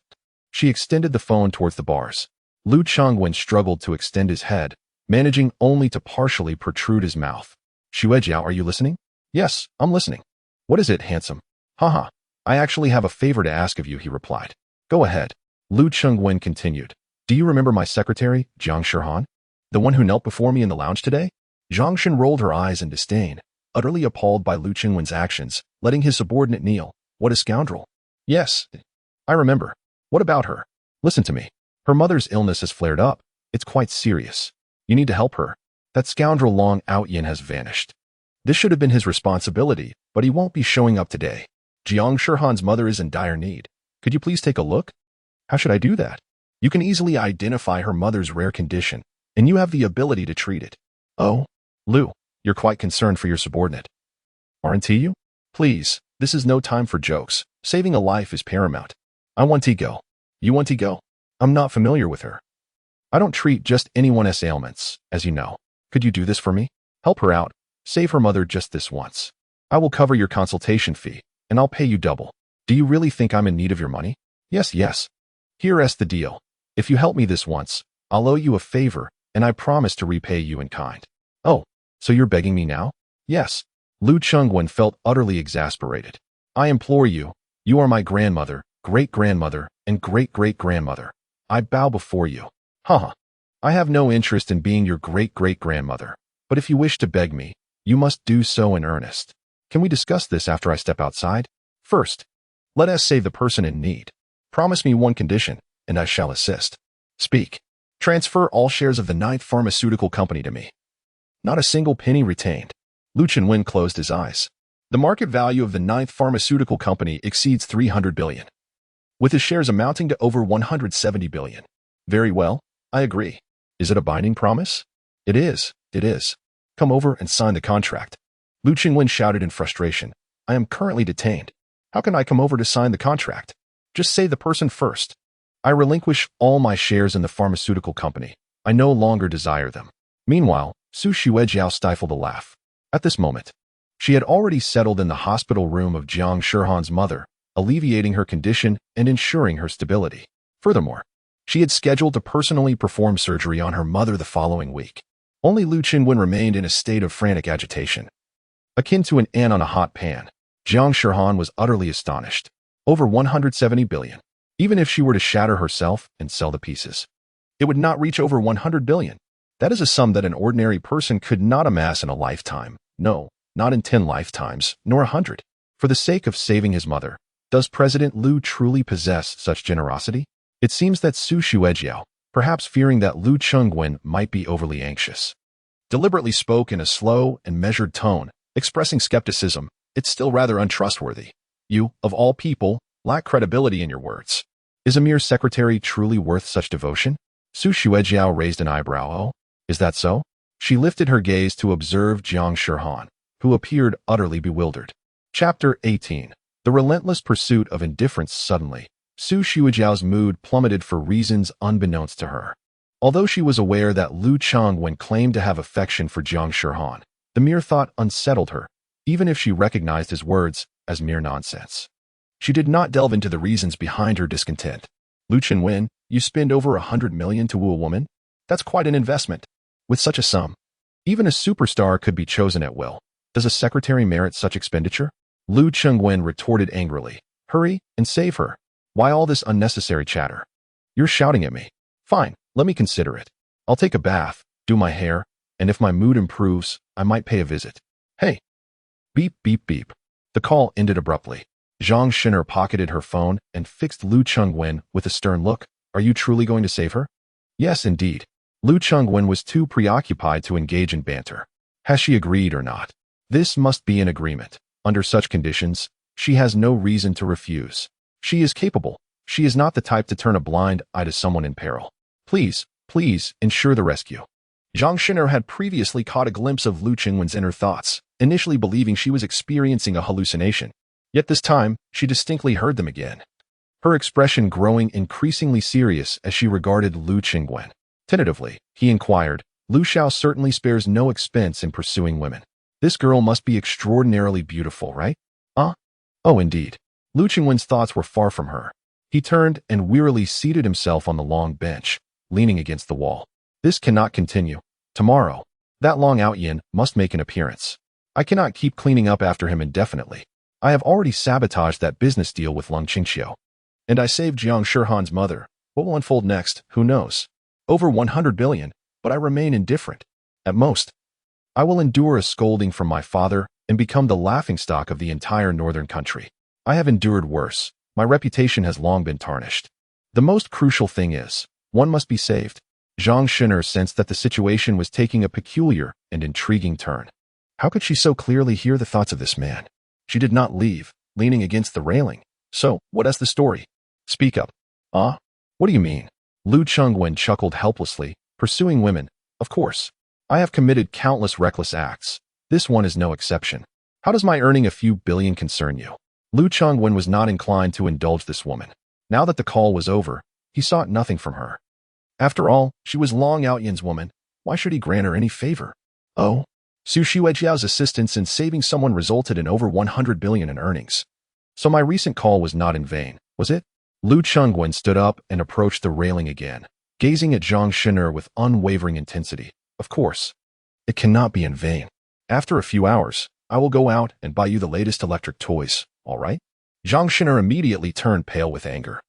Speaker 1: she extended the phone towards the bars. Lu Qingwen struggled to extend his head, managing only to partially protrude his mouth. Xuejiao, are you listening? Yes, I'm listening. What is it, handsome? Haha, I actually have a favor to ask of you, he replied. Go ahead. Lu Qingwen continued. Do you remember my secretary, Zhang Shihan? The one who knelt before me in the lounge today? Zhang Shin rolled her eyes in disdain, utterly appalled by Lu Qingwen's actions, letting his subordinate kneel. What a scoundrel. Yes, I remember. What about her? Listen to me. Her mother's illness has flared up. It's quite serious. You need to help her. That scoundrel Long Outyin has vanished. This should have been his responsibility, but he won't be showing up today. Jiang Shihan's mother is in dire need. Could you please take a look? How should I do that? You can easily identify her mother's rare condition, and you have the ability to treat it. Oh, Lu, you're quite concerned for your subordinate. Aren't you? Please, this is no time for jokes. Saving a life is paramount. I want to go. You want to go? I'm not familiar with her. I don't treat just anyone's ailments, as you know. Could you do this for me? Help her out. Save her mother just this once. I will cover your consultation fee, and I'll pay you double. Do you really think I'm in need of your money? Yes. Here's the deal. If you help me this once, I'll owe you a favor, and I promise to repay you in kind. Oh, so you're begging me now? Yes. Lu Chengwen felt utterly exasperated. I implore you, you are my grandmother, great-grandmother, and great-great-grandmother. I bow before you. Haha. I have no interest in being your great-great-grandmother, but if you wish to beg me, you must do so in earnest. Can we discuss this after I step outside? First, let us save the person in need. Promise me one condition, and I shall assist. Speak. Transfer all shares of the 9th pharmaceutical company to me. Not a single penny retained. Lu Chenwen closed his eyes. The market value of the 9th pharmaceutical company exceeds 300 billion, with his shares amounting to over 170 billion. Very well, I agree. Is it a binding promise? It is. Come over and sign the contract. Lu Chenwen shouted in frustration. I am currently detained. How can I come over to sign the contract? Just say the person first. I relinquish all my shares in the pharmaceutical company. I no longer desire them. Meanwhile, Su Xuejiao stifled a laugh. At this moment, she had already settled in the hospital room of Jiang Shihan's mother, alleviating her condition and ensuring her stability. Furthermore, she had scheduled to personally perform surgery on her mother the following week. Only Lu Chenwen remained in a state of frantic agitation. Akin to an ant on a hot pan, Jiang Shihan was utterly astonished. Over 170 billion. Even if she were to shatter herself and sell the pieces, it would not reach over 100 billion. That is a sum that an ordinary person could not amass in a lifetime. No, not in 10 lifetimes, nor 100. For the sake of saving his mother, does President Lu truly possess such generosity? It seems that Su Xuejiao, perhaps fearing that Lu Chengwen might be overly anxious, deliberately spoke in a slow and measured tone, expressing skepticism. It's still rather untrustworthy. You, of all people, lack credibility in your words. Is a mere secretary truly worth such devotion? Su Xuejiao raised an eyebrow. Oh, is that so? She lifted her gaze to observe Jiang Shihan, who appeared utterly bewildered. Chapter 18. The relentless pursuit of indifference. Suddenly, Su Xuejiao's mood plummeted for reasons unbeknownst to her. Although she was aware that Lu Chengwen claimed to have affection for Jiang Shihan, the mere thought unsettled her, even if she recognized his words as mere nonsense. She did not delve into the reasons behind her discontent. Lu Chenwen, you spend over 100 million to woo a woman? That's quite an investment. With such a sum, even a superstar could be chosen at will. Does a secretary merit such expenditure? Lu Chengwen retorted angrily. Hurry and save her. Why all this unnecessary chatter? You're shouting at me. Fine, let me consider it. I'll take a bath, do my hair, and if my mood improves, I might pay a visit. Hey. Beep, beep, beep. The call ended abruptly. Zhang Shinner pocketed her phone and fixed Lu Chengwen with a stern look. Are you truly going to save her? Yes, indeed. Lu Chengwen was too preoccupied to engage in banter. Has she agreed or not? This must be an agreement. Under such conditions, she has no reason to refuse. She is capable. She is not the type to turn a blind eye to someone in peril. Please ensure the rescue. Zhang Shinner had previously caught a glimpse of Lu Chengwen's inner thoughts, initially believing she was experiencing a hallucination. Yet this time, she distinctly heard them again. Her expression growing increasingly serious as she regarded Lu Chengwen. Tentatively, he inquired, Lu Xiao certainly spares no expense in pursuing women. This girl must be extraordinarily beautiful, right? Oh, indeed. Lu Chengwen's thoughts were far from her. He turned and wearily seated himself on the long bench, leaning against the wall. This cannot continue. Tomorrow, that Long Outyin must make an appearance. I cannot keep cleaning up after him indefinitely. I have already sabotaged that business deal with Lung Qingqiu. And I saved Jiang Shihan's mother. What will unfold next, who knows? Over 100 billion, but I remain indifferent. At most, I will endure a scolding from my father and become the laughingstock of the entire northern country. I have endured worse. My reputation has long been tarnished. The most crucial thing is, one must be saved. Zhang Shin'er sensed that the situation was taking a peculiar and intriguing turn. How could she so clearly hear the thoughts of this man? She did not leave, leaning against the railing. So, what is the story? Speak up. What do you mean? Lu Chengwen chuckled helplessly, pursuing women. Of course. I have committed countless reckless acts. This one is no exception. How does my earning a few billion concern you? Lu Chengwen was not inclined to indulge this woman. Now that the call was over, he sought nothing from her. After all, she was Long Outyan's woman. Why should he grant her any favor? Oh, Su Shuijiao's assistance in saving someone resulted in over 100 billion in earnings. So my recent call was not in vain, was it? Lu Chengwen stood up and approached the railing again, gazing at Zhang Shin'er with unwavering intensity. Of course. It cannot be in vain. After a few hours, I will go out and buy you the latest electric toys, all right? Zhang Shin'er immediately turned pale with anger.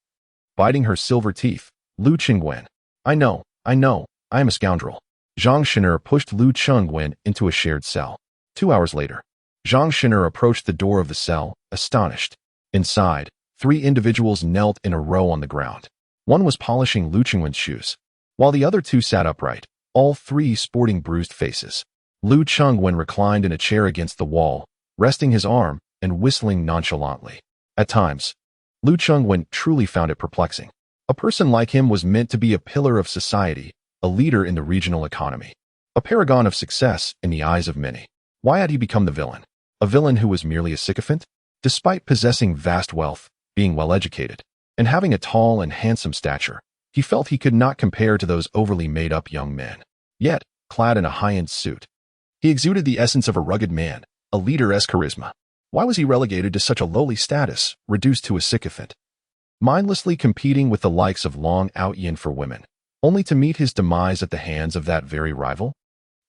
Speaker 1: Biting her silver teeth, Lu Chengwen. I know, I am a scoundrel. Zhang Shin'er pushed Lu Chengwen into a shared cell. 2 hours later, Zhang Shin'er approached the door of the cell, astonished. Inside, 3 individuals knelt in a row on the ground. One was polishing Lu Chengwen's shoes, while the other 2 sat upright, all 3 sporting bruised faces. Lu Chengwen reclined in a chair against the wall, resting his arm and whistling nonchalantly. At times, Lu Chengwen truly found it perplexing. A person like him was meant to be a pillar of society, a leader in the regional economy, a paragon of success in the eyes of many. Why had he become the villain? A villain who was merely a sycophant? Despite possessing vast wealth, being well-educated, and having a tall and handsome stature, he felt he could not compare to those overly made-up young men. Yet, clad in a high-end suit, he exuded the essence of a rugged man, a leader-esque charisma. Why was he relegated to such a lowly status, reduced to a sycophant? Mindlessly competing with the likes of Long Outyan for women, only to meet his demise at the hands of that very rival?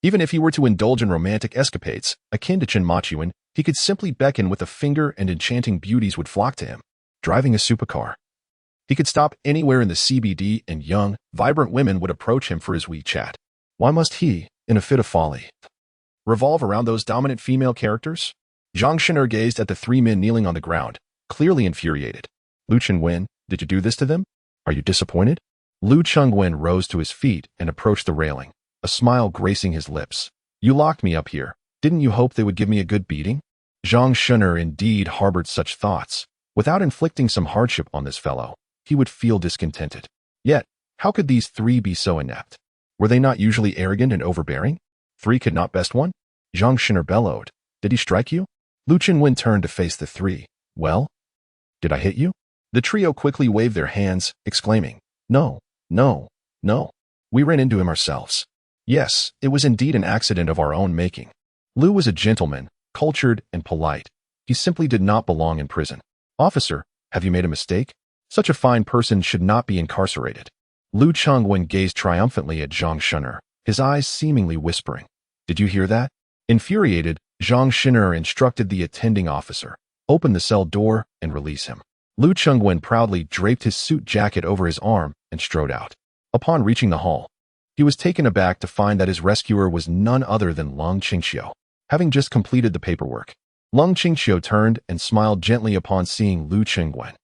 Speaker 1: Even if he were to indulge in romantic escapades, akin to Chen Machuan, he could simply beckon with a finger and enchanting beauties would flock to him, driving a supercar. He could stop anywhere in the CBD and young, vibrant women would approach him for his WeChat. Why must he, in a fit of folly, revolve around those dominant female characters? Zhang Shin'er gazed at the 3 men kneeling on the ground, clearly infuriated. Lu Chengwen, did you do this to them? Are you disappointed? Lu Chengwen rose to his feet and approached the railing, a smile gracing his lips. You locked me up here. Didn't you hope they would give me a good beating? Zhang Shin'er indeed harbored such thoughts. Without inflicting some hardship on this fellow, he would feel discontented. Yet, how could these 3 be so inept? Were they not usually arrogant and overbearing? 3 could not best one? Zhang Shin'er bellowed. Did he strike you? Lu Chengwen turned to face the 3. Well? Did I hit you? The trio quickly waved their hands, exclaiming, No. We ran into him ourselves. Yes, it was indeed an accident of our own making. Lu was a gentleman, cultured and polite. He simply did not belong in prison. Officer, have you made a mistake? Such a fine person should not be incarcerated. Lu Chengwen gazed triumphantly at Zhang Shin'er, his eyes seemingly whispering. Did you hear that? Infuriated, Zhang Shin'er instructed the attending officer, open the cell door and release him. Lu Chengwen proudly draped his suit jacket over his arm and strode out. Upon reaching the hall, he was taken aback to find that his rescuer was none other than Lung Qingxiu, having just completed the paperwork. Lung Qingxiu turned and smiled gently upon seeing Lu Chengwen.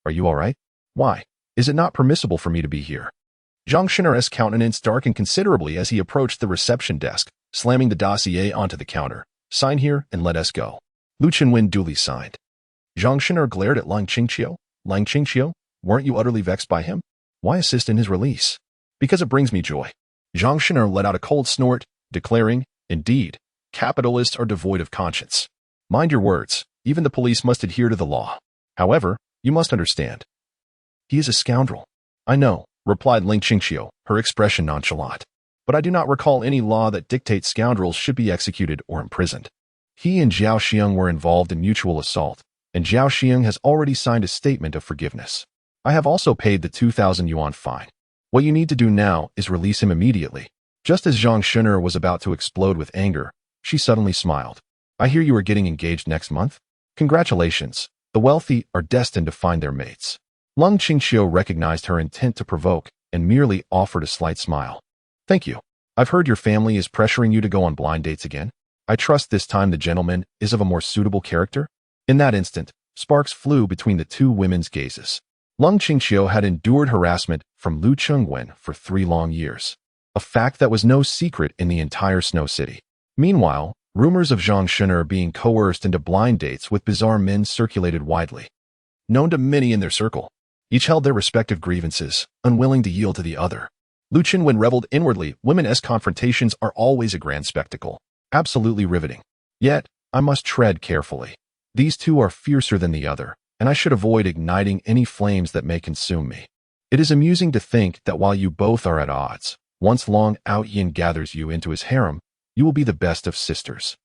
Speaker 1: Are you all right? Why? Is it not permissible for me to be here? Zhang Shin'er's countenance darkened considerably as he approached the reception desk, slamming the dossier onto the counter. Sign here and let us go. Lu Chengwen duly signed. Zhang Shin'er glared at Lung Qingxiu. Lung Qingxiu, weren't you utterly vexed by him? Why assist in his release? Because it brings me joy. Zhang Shin'er let out a cold snort, declaring, Indeed, capitalists are devoid of conscience. Mind your words, even the police must adhere to the law. However, you must understand. He is a scoundrel. I know, replied Ling Qingxiu, her expression nonchalant. But I do not recall any law that dictates scoundrels should be executed or imprisoned. He and Zhao Xiang were involved in mutual assault, and Zhao Xiang has already signed a statement of forgiveness. I have also paid the 2,000 yuan fine. What you need to do now is release him immediately. Just as Zhang Shin'er was about to explode with anger, she suddenly smiled. I hear you are getting engaged next month? Congratulations. The wealthy are destined to find their mates. Lung Qingxiu recognized her intent to provoke and merely offered a slight smile. Thank you. I've heard your family is pressuring you to go on blind dates again. I trust this time the gentleman is of a more suitable character. In that instant, sparks flew between the 2 women's gazes. Lung Qingxiu had endured harassment from Lu Chengwen for 3 long years. a fact that was no secret in the entire Snow City. Meanwhile, rumors of Zhang Shen'er being coerced into blind dates with bizarre men circulated widely. Known to many in their circle, each held their respective grievances, unwilling to yield to the other. Lu Qinwen reveled inwardly. Women's confrontations are always a grand spectacle, absolutely riveting. Yet, I must tread carefully. These two are fiercer than the other, and I should avoid igniting any flames that may consume me. It is amusing to think that while you both are at odds, once Long Outyin gathers you into his harem, you will be the best of sisters.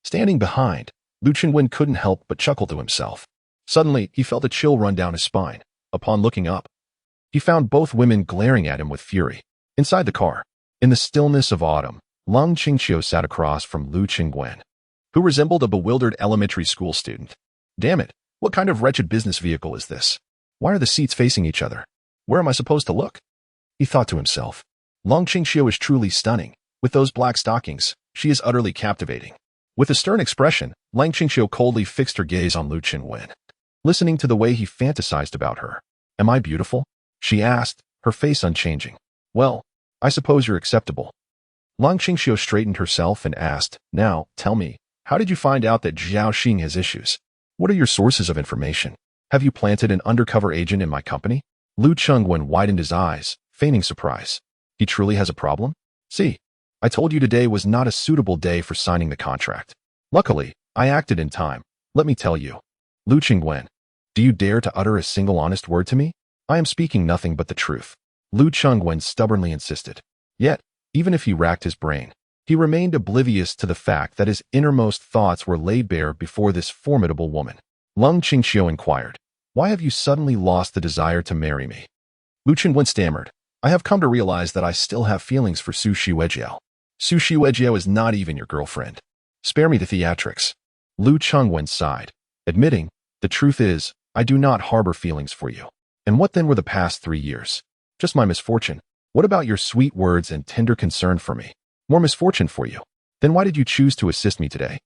Speaker 1: Standing behind, Lu Qinwen couldn't help but chuckle to himself. Suddenly, he felt a chill run down his spine. Upon looking up, he found both women glaring at him with fury. Inside the car, in the stillness of autumn, Long Qingqiu sat across from Lu Qingwen, who resembled a bewildered elementary school student. Damn it, what kind of wretched business vehicle is this? Why are the seats facing each other? Where am I supposed to look? He thought to himself. Long Qingqiu is truly stunning. With those black stockings, she is utterly captivating. With a stern expression, Long Qingqiu coldly fixed her gaze on Lu Qinwen, listening to the way he fantasized about her. Am I beautiful? She asked, her face unchanging. Well, I suppose you're acceptable. Long Qingqiu straightened herself and asked, now, tell me, how did you find out that Zhao Xing has issues? What are your sources of information? Have you planted an undercover agent in my company? Lu Qingwen widened his eyes, feigning surprise. He truly has a problem? See, I told you today was not a suitable day for signing the contract. Luckily, I acted in time. Let me tell you. Lu Qingwen, do you dare to utter a single honest word to me? I am speaking nothing but the truth. Lu Qingwen stubbornly insisted. Yet, even if he racked his brain, he remained oblivious to the fact that his innermost thoughts were laid bare before this formidable woman. Long Qingqiu inquired, why have you suddenly lost the desire to marry me? Lu Qingwen stammered, I have come to realize that I still have feelings for Su Shiwejiao. Su Shiwejiao is not even your girlfriend. Spare me the theatrics. Lu Qingwen sighed, admitting, the truth is, I do not harbor feelings for you. And what then were the past 3 years? Just my misfortune. What about your sweet words and tender concern for me? More misfortune for you. Then why did you choose to assist me today?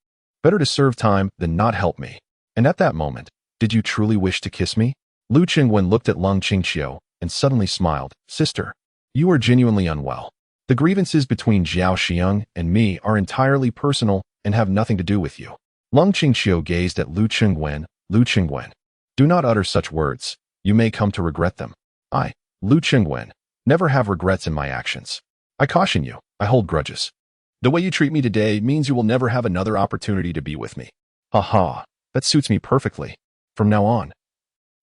Speaker 1: Better to serve time than not help me. And at that moment, did you truly wish to kiss me? Lu Qingwen looked at Long Qingqiu and suddenly smiled. Sister, you are genuinely unwell. The grievances between Zhao Xiang and me are entirely personal and have nothing to do with you. Long Qingqiu gazed at Lu Qingwen. Lu Qingwen, do not utter such words. You may come to regret them. I, Lu Qingwen, never have regrets in my actions. I caution you, I hold grudges. The way you treat me today means you will never have another opportunity to be with me. Ha, that suits me perfectly. From now on,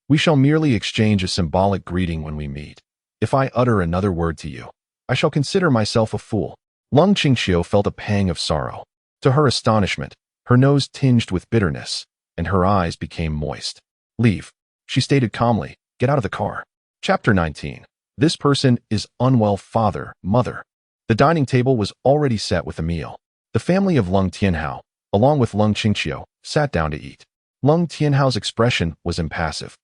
Speaker 1: we shall merely exchange a symbolic greeting when we meet. If I utter another word to you, I shall consider myself a fool. Long Qingqiu felt a pang of sorrow. To her astonishment, her nose tinged with bitterness, and her eyes became moist. Leave, she stated calmly. Get out of the car. Chapter 19. This person is unwell. Father, mother. The dining table was already set with a meal. The family of Lung Tianhao, along with Long Qingqiu, sat down to eat. Lung Tianhao's expression was impassive.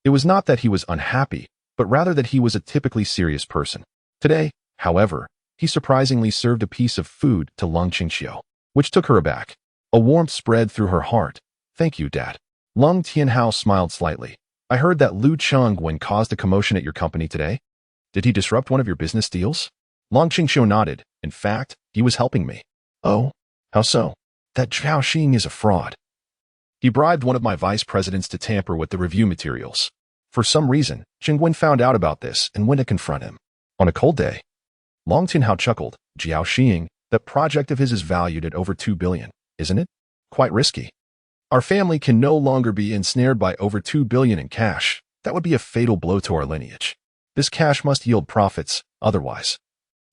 Speaker 1: It was not that he was unhappy, but rather that he was a typically serious person. Today, however, he surprisingly served a piece of food to Lung Qingqiu, which took her aback. A warmth spread through her heart. Thank you, Dad. Lung Tianhao smiled slightly. I heard that Lu Qingwen caused a commotion at your company today. Did he disrupt one of your business deals? Long Qingqiu nodded. In fact, he was helping me. Oh, how so? That Zhao Xing is a fraud. He bribed one of my vice presidents to tamper with the review materials. For some reason, Qingwen found out about this and went to confront him. On a cold day. Long Tianhao chuckled. Zhao Xing, that project of his is valued at over 2 billion, isn't it? Quite risky. Our family can no longer be ensnared by over 2 billion in cash. That would be a fatal blow to our lineage. This cash must yield profits, otherwise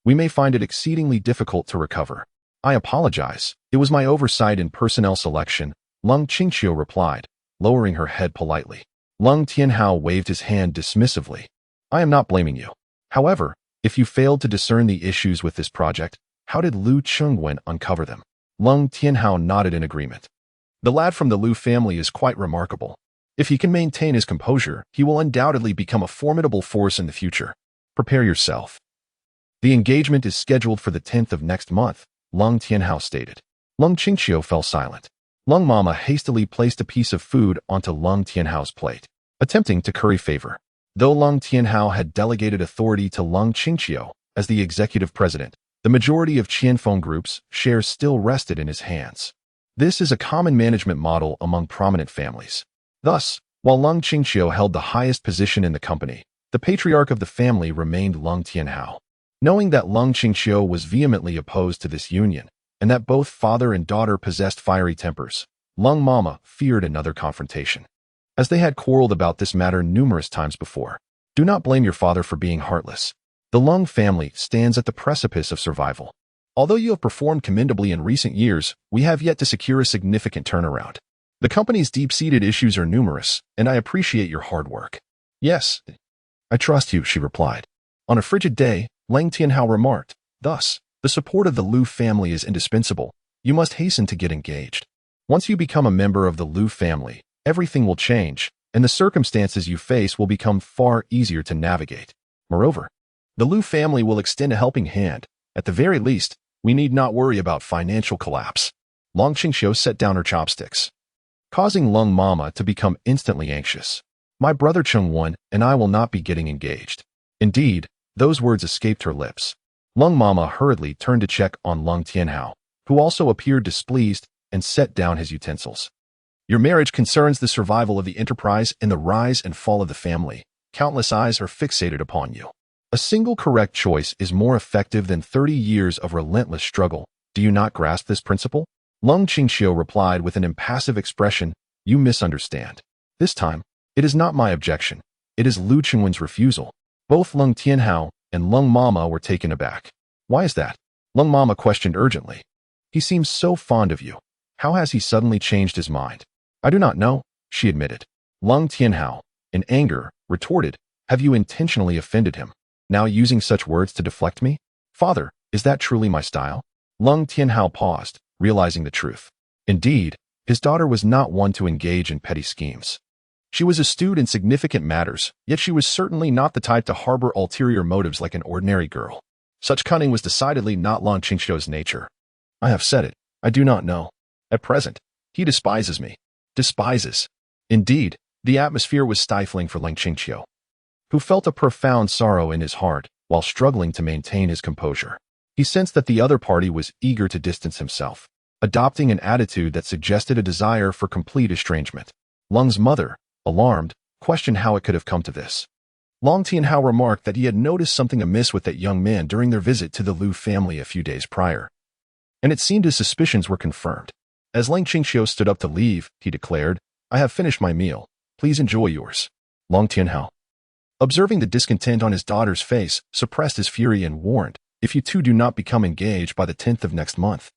Speaker 1: we may find it exceedingly difficult to recover. I apologize. It was my oversight in personnel selection, Lung Qingqiu replied, lowering her head politely. Lung Tianhao waved his hand dismissively. I am not blaming you. However, if you failed to discern the issues with this project, how did Lu Qingwen uncover them? Lung Tianhao nodded in agreement. The lad from the Lu family is quite remarkable. If he can maintain his composure, he will undoubtedly become a formidable force in the future. Prepare yourself. The engagement is scheduled for the 10th of next month, Lung Tianhao stated. Lung Qingqiu fell silent. Lung Mama hastily placed a piece of food onto Lung Tianhao's plate, attempting to curry favor. Though Lung Tianhao had delegated authority to Lung Qingqiu, As the executive president, the majority of Qianfeng Group's shares still rested in his hands. This is a common management model among prominent families. Thus, while Lung Qingqiu held the highest position in the company, the patriarch of the family remained Lung Tianhao. Knowing that Lung Qingqiu was vehemently opposed to this union, and that both father and daughter possessed fiery tempers, Lung Mama feared another confrontation. As they had quarreled about this matter numerous times before. Do not blame your father for being heartless. The Lung family stands at the precipice of survival. Although you have performed commendably in recent years, we have yet to secure a significant turnaround. The company's deep-seated issues are numerous, and I appreciate your hard work. Yes, I trust you, she replied. On a frigid day, Lang Tianhao remarked, thus, the support of the Liu family is indispensable. You must hasten to get engaged. Once you become a member of the Liu family, everything will change, and the circumstances you face will become far easier to navigate. Moreover, the Liu family will extend a helping hand. At the very least, we need not worry about financial collapse. Long Qingqiu set down her chopsticks, causing Lung Mama to become instantly anxious. My brother Chengwen and I will not be getting engaged. Indeed, those words escaped her lips. Lung Mama hurriedly turned to check on Lung Tianhao, who also appeared displeased and set down his utensils. Your marriage concerns the survival of the enterprise and the rise and fall of the family. Countless eyes are fixated upon you. A single correct choice is more effective than 30 years of relentless struggle. Do you not grasp this principle? Lung Qingqiu replied with an impassive expression, you misunderstand. This time, it is not my objection. It is Lu Chengwen's refusal. Both Lung Tianhao and Lung Mama were taken aback. Why is that? Lung Mama questioned urgently. He seems so fond of you. How has he suddenly changed his mind? I do not know, she admitted. Lung Tianhao, in anger, retorted, have you intentionally offended him? Now using such words to deflect me? Father, is that truly my style? Lung Tianhao paused, realizing the truth. Indeed, his daughter was not one to engage in petty schemes. She was astute in significant matters, yet she was certainly not the type to harbor ulterior motives like an ordinary girl. Such cunning was decidedly not Lung Qingqiu's nature. I have said it, I do not know. At present, he despises me. Despises. Indeed, the atmosphere was stifling for Lung Qingqiu, who felt a profound sorrow in his heart while struggling to maintain his composure. He sensed that the other party was eager to distance himself, adopting an attitude that suggested a desire for complete estrangement. Lung's mother, alarmed, questioned how it could have come to this. Lung Tianhao remarked that he had noticed something amiss with that young man during their visit to the Liu family a few days prior, and it seemed his suspicions were confirmed. As Lung Qingqiu stood up to leave, he declared, I have finished my meal. Please enjoy yours. Lung Tianhao, observing the discontent on his daughter's face, suppressed his fury and warned, if you two do not become engaged by the 10th of next month,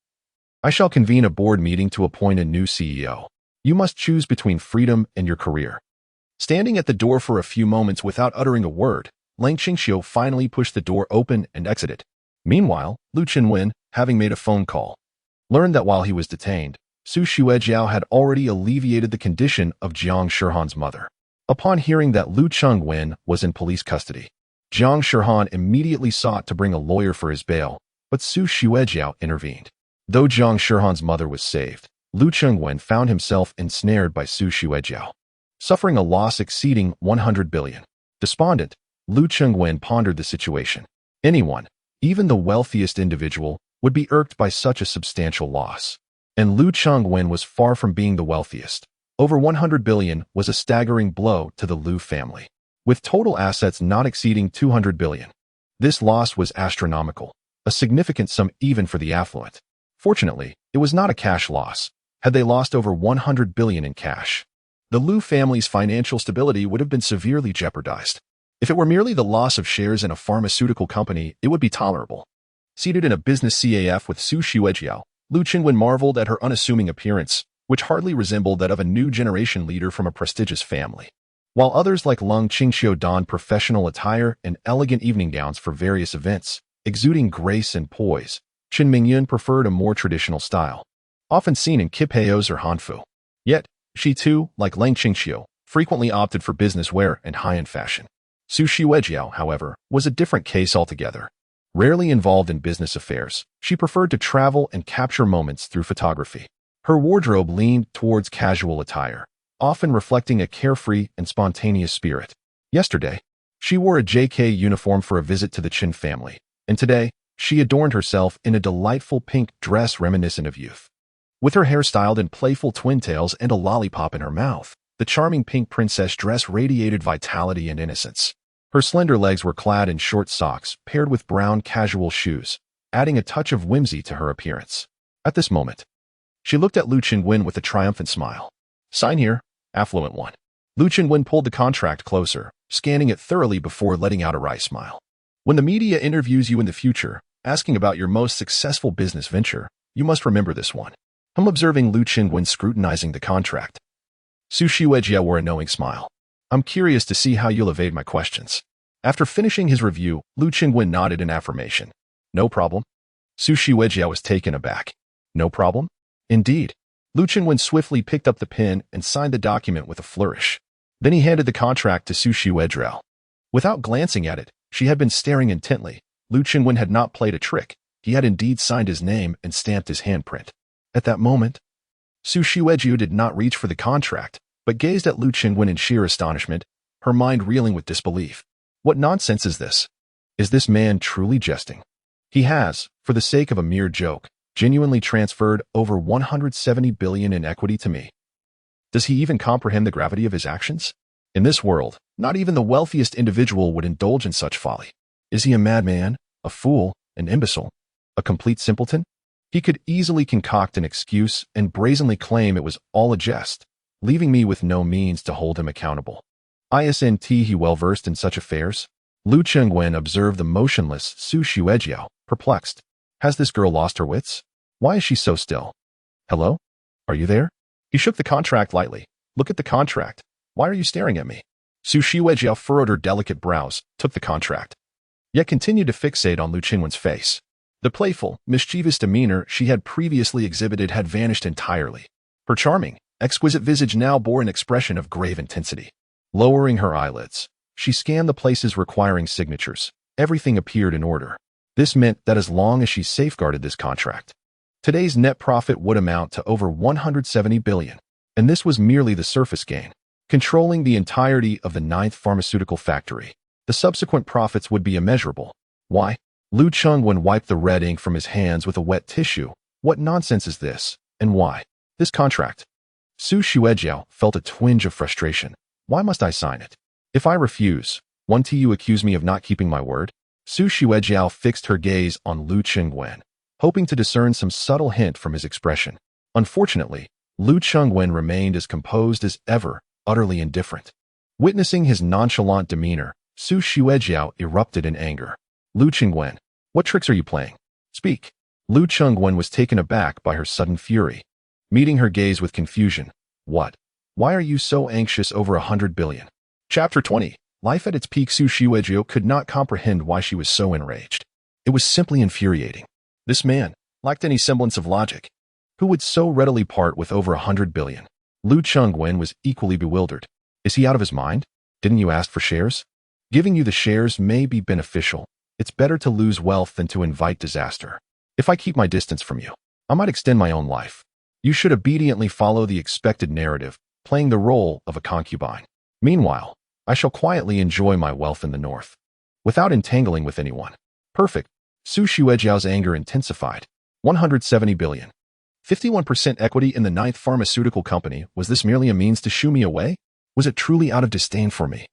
Speaker 1: I shall convene a board meeting to appoint a new CEO. You must choose between freedom and your career. Standing at the door for a few moments without uttering a word, Lung Qingqiu finally pushed the door open and exited. Meanwhile, Lu Chenwen, having made a phone call, learned that while he was detained, Su Xuejiao had already alleviated the condition of Jiang Shihan's mother. Upon hearing that Lu Chengwen was in police custody, Jiang Shihan immediately sought to bring a lawyer for his bail, but Su Xuejiao intervened. Though Jiang Shihan's mother was saved, Lu Chengwen found himself ensnared by Su Xuejiao, suffering a loss exceeding 100 billion. Despondent, Lu Chengwen pondered the situation. Anyone, even the wealthiest individual, would be irked by such a substantial loss. And Lu Chengwen was far from being the wealthiest. Over 100 billion was a staggering blow to the Liu family, with total assets not exceeding 200 billion. This loss was astronomical, a significant sum even for the affluent. Fortunately, it was not a cash loss. Had they lost over 100 billion in cash, the Liu family's financial stability would have been severely jeopardized. If it were merely the loss of shares in a pharmaceutical company, it would be tolerable. Seated in a business CAF with Su Xuejiao, Lu Chenwen marveled at her unassuming appearance, which hardly resembled that of a new generation leader from a prestigious family. While others like Lung Qingqiu donned professional attire and elegant evening gowns for various events, exuding grace and poise, Chen Mingyun preferred a more traditional style, often seen in kipayos or hanfu. Yet, she too, like Lung Qingqiu, frequently opted for business wear and high-end fashion. Su Xuejiao, however, was a different case altogether. Rarely involved in business affairs, she preferred to travel and capture moments through photography. Her wardrobe leaned towards casual attire, often reflecting a carefree and spontaneous spirit. Yesterday, she wore a JK uniform for a visit to the Qin family, and today, she adorned herself in a delightful pink dress reminiscent of youth. With her hair styled in playful twin tails and a lollipop in her mouth, the charming pink princess dress radiated vitality and innocence. Her slender legs were clad in short socks paired with brown casual shoes, adding a touch of whimsy to her appearance. At this moment, she looked at Lu Qingwen with a triumphant smile. "Sign here, affluent one." Lu Qingwen pulled the contract closer, scanning it thoroughly before letting out a wry smile. "When the media interviews you in the future, asking about your most successful business venture, you must remember this one." I'm observing Lu Qingwen scrutinizing the contract. Su Xuejia wore a knowing smile. "I'm curious to see how you'll evade my questions." After finishing his review, Lu Qingwen nodded in affirmation. "No problem." Su Xuejia was taken aback. "No problem?" "Indeed." Lu Qingwen swiftly picked up the pen and signed the document with a flourish. Then he handed the contract to Su Xuejia. Without glancing at it, she had been staring intently. Lu Qingwen had not played a trick. He had indeed signed his name and stamped his handprint. At that moment, Su Xuejia did not reach for the contract, but gazed at Lu Qingwen in sheer astonishment, her mind reeling with disbelief. What nonsense is this? Is this man truly jesting? He has, for the sake of a mere joke, genuinely transferred over 170 billion in equity to me. Does he even comprehend the gravity of his actions? In this world, not even the wealthiest individual would indulge in such folly. Is he a madman, a fool, an imbecile, a complete simpleton? He could easily concoct an excuse and brazenly claim it was all a jest, leaving me with no means to hold him accountable. Isn't he well versed in such affairs? Lu Qingwen observed the motionless Su Xuejia, perplexed. Has this girl lost her wits? Why is she so still? Hello? Are you there? He shook the contract lightly. Look at the contract. Why are you staring at me? Su Xuejia furrowed her delicate brows, took the contract, yet continued to fixate on Lu Qingwen's face. The playful, mischievous demeanor she had previously exhibited had vanished entirely. Her charming, exquisite visage now bore an expression of grave intensity. Lowering her eyelids, she scanned the places requiring signatures. Everything appeared in order. This meant that as long as she safeguarded this contract, today's net profit would amount to over 170 billion. And this was merely the surface gain. Controlling the entirety of the 9th pharmaceutical factory, the subsequent profits would be immeasurable. Why? Lu Qingwen wiped the red ink from his hands with a wet tissue. What nonsense is this? And why? This contract. Su Xuejia felt a twinge of frustration. Why must I sign it? If I refuse, won't you accuse me of not keeping my word? Su Xuejia fixed her gaze on Lu Qingwen, hoping to discern some subtle hint from his expression. Unfortunately, Lu Qingwen remained as composed as ever, utterly indifferent. Witnessing his nonchalant demeanor, Su Xuejia erupted in anger. Lu Qingwen, what tricks are you playing? Speak. Lu Qingwen was taken aback by her sudden fury, meeting her gaze with confusion. What? Why are you so anxious over 100 billion? Chapter 20. Life at its peak. Su Xuejia could not comprehend why she was so enraged. It was simply infuriating. This man lacked any semblance of logic. Who would so readily part with over 100 billion? Lu Qingwen was equally bewildered. Is he out of his mind? Didn't you ask for shares? Giving you the shares may be beneficial. It's better to lose wealth than to invite disaster. If I keep my distance from you, I might extend my own life. You should obediently follow the expected narrative, playing the role of a concubine. Meanwhile, I shall quietly enjoy my wealth in the north, without entangling with anyone. Perfect. Su Xuejiao's anger intensified. 170 billion. 51% equity in the 9th pharmaceutical company. Was this merely a means to shoo me away? Was it truly out of disdain for me?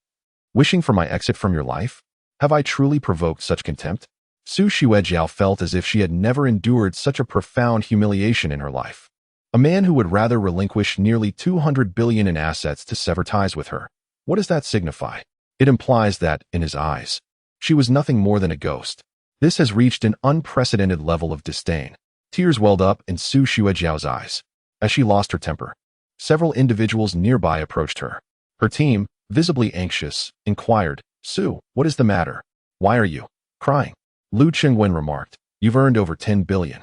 Speaker 1: Wishing for my exit from your life? Have I truly provoked such contempt? Su Xuejia felt as if she had never endured such a profound humiliation in her life. A man who would rather relinquish nearly 200 billion in assets to sever ties with her. What does that signify? It implies that, in his eyes, she was nothing more than a ghost. This has reached an unprecedented level of disdain. Tears welled up in Su Xuejiao's eyes. As she lost her temper, several individuals nearby approached her. Her team, visibly anxious, inquired, Su, what is the matter? Why are you crying? Lu Qingwen remarked, You've earned over 10 billion.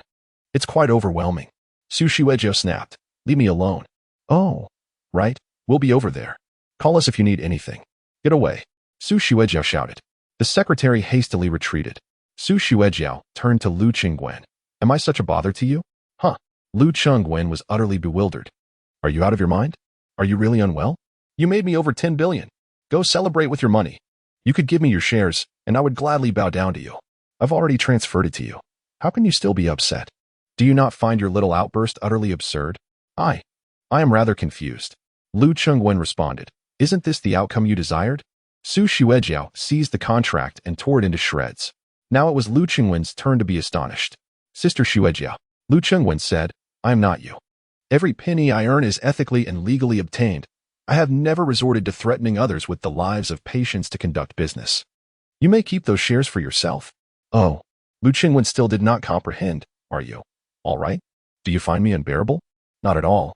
Speaker 1: It's quite overwhelming. Su Xuejia snapped, Leave me alone. Oh, right, we'll be over there. Call us if you need anything. Get away. Su Xuejia shouted. The secretary hastily retreated. Su Xuejia turned to Lu Qingwen. Am I such a bother to you? Huh. Lu Qingwen was utterly bewildered. Are you out of your mind? Are you really unwell? You made me over 10 billion. Go celebrate with your money. You could give me your shares, and I would gladly bow down to you. I've already transferred it to you. How can you still be upset? Do you not find your little outburst utterly absurd? I am rather confused. Lu Chengwen responded. Isn't this the outcome you desired? Su Xuejiao seized the contract and tore it into shreds. Now it was Lu Chengwen's turn to be astonished. Sister Xuejiao, Lu Chengwen said, I am not you. Every penny I earn is ethically and legally obtained. I have never resorted to threatening others with the lives of patients to conduct business. You may keep those shares for yourself. Oh, Lu Chengwen still did not comprehend. Are you all right? Do you find me unbearable? Not at all.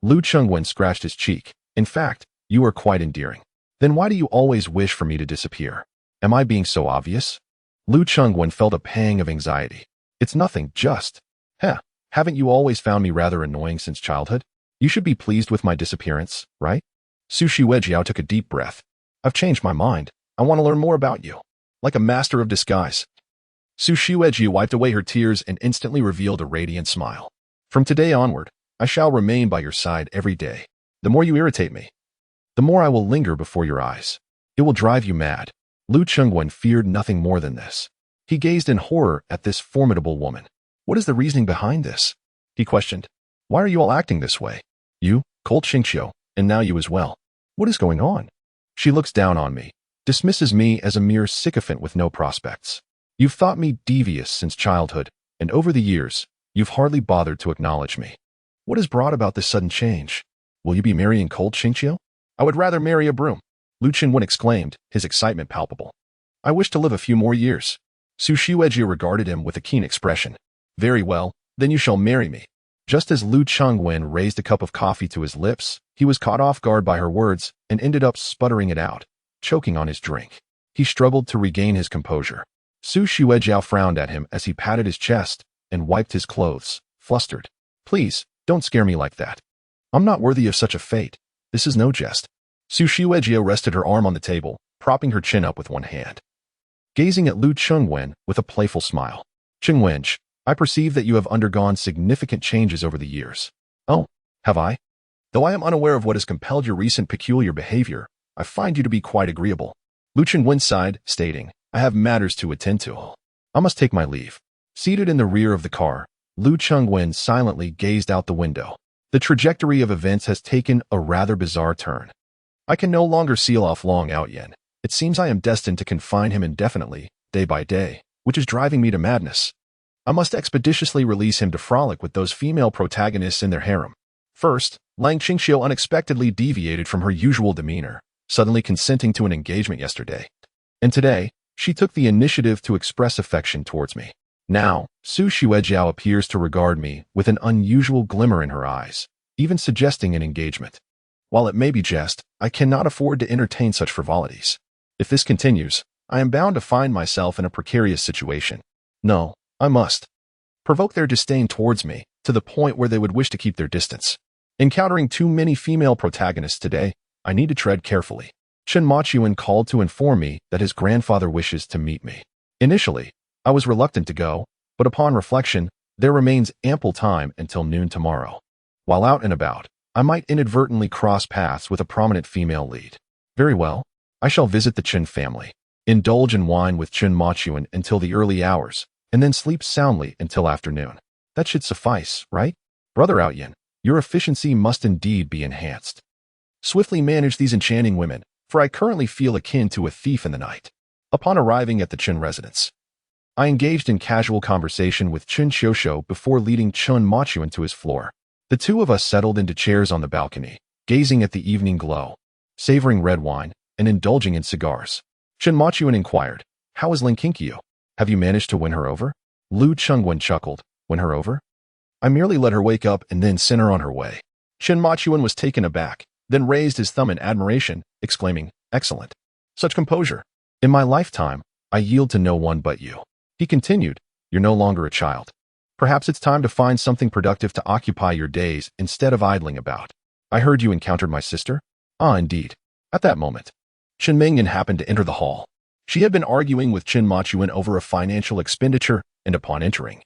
Speaker 1: Lu Chengwen scratched his cheek. In fact, you are quite endearing. Then why do you always wish for me to disappear? Am I being so obvious? Lu Chengwen felt a pang of anxiety. It's nothing, just. Haven't you always found me rather annoying since childhood? You should be pleased with my disappearance, right? Su Xuejiao took a deep breath. I've changed my mind. I want to learn more about you. Like a master of disguise. Su Xuejiao wiped away her tears and instantly revealed a radiant smile. From today onward, I shall remain by your side every day. The more you irritate me, the more I will linger before your eyes. It will drive you mad. Lu Chengwen feared nothing more than this. He gazed in horror at this formidable woman. What is the reasoning behind this? He questioned. Why are you all acting this way? You, Colt Xingqiu, and now you as well. What is going on? She looks down on me, dismisses me as a mere sycophant with no prospects. You've thought me devious since childhood, and over the years, you've hardly bothered to acknowledge me. What has brought about this sudden change? Will you be marrying Colt Xingqiu? I would rather marry a broom, Lu Chengwen exclaimed, his excitement palpable. I wish to live a few more years. Su Xuejiao regarded him with a keen expression. Very well, then you shall marry me. Just as Lu Chengwen raised a cup of coffee to his lips, he was caught off guard by her words and ended up sputtering it out, choking on his drink. He struggled to regain his composure. Su Xuejiao frowned at him as he patted his chest and wiped his clothes, flustered. Please, don't scare me like that. I'm not worthy of such a fate. This is no jest. Su Xuejiao rested her arm on the table, propping her chin up with one hand. Gazing at Lu Chengwen with a playful smile. Chengwen, I perceive that you have undergone significant changes over the years. Oh, have I? Though I am unaware of what has compelled your recent peculiar behavior, I find you to be quite agreeable. Lu Chengwen sighed, stating, I have matters to attend to. I must take my leave. Seated in the rear of the car, Lu Chengwen silently gazed out the window. The trajectory of events has taken a rather bizarre turn. I can no longer seal off Long Outyen. It seems I am destined to confine him indefinitely, day by day, which is driving me to madness. I must expeditiously release him to frolic with those female protagonists in their harem. First, Lang Qingxiu unexpectedly deviated from her usual demeanor, suddenly consenting to an engagement yesterday. And today, she took the initiative to express affection towards me. Now, Su Xuejiao appears to regard me with an unusual glimmer in her eyes, even suggesting an engagement. While it may be jest, I cannot afford to entertain such frivolities. If this continues, I am bound to find myself in a precarious situation. No, I must provoke their disdain towards me to the point where they would wish to keep their distance. Encountering too many female protagonists today, I need to tread carefully. Chen Machuan called to inform me that his grandfather wishes to meet me. Initially, I was reluctant to go, but upon reflection, there remains ample time until noon tomorrow. While out and about, I might inadvertently cross paths with a prominent female lead. Very well, I shall visit the Chen family, indulge in wine with Chen Machuan until the early hours, and then sleep soundly until afternoon. That should suffice, right? Brother Outyen, your efficiency must indeed be enhanced. Swiftly manage these enchanting women, for I currently feel akin to a thief in the night. Upon arriving at the Chen residence, I engaged in casual conversation with Chen Xiuxiu before leading Chen Machuan to his floor. The two of us settled into chairs on the balcony, gazing at the evening glow, savoring red wine, and indulging in cigars. Chen Machuan inquired, How is Ling Qingqiu? Have you managed to win her over? Lu Chengwen chuckled, Win her over? I merely let her wake up and then sent her on her way. Chen Machuan was taken aback, then raised his thumb in admiration, exclaiming, Excellent. Such composure. In my lifetime, I yield to no one but you. He continued, You're no longer a child. Perhaps it's time to find something productive to occupy your days instead of idling about. I heard you encountered my sister? Ah, indeed. At that moment, Chen Mingyan happened to enter the hall. She had been arguing with Chen Machuan over a financial expenditure, and upon entering,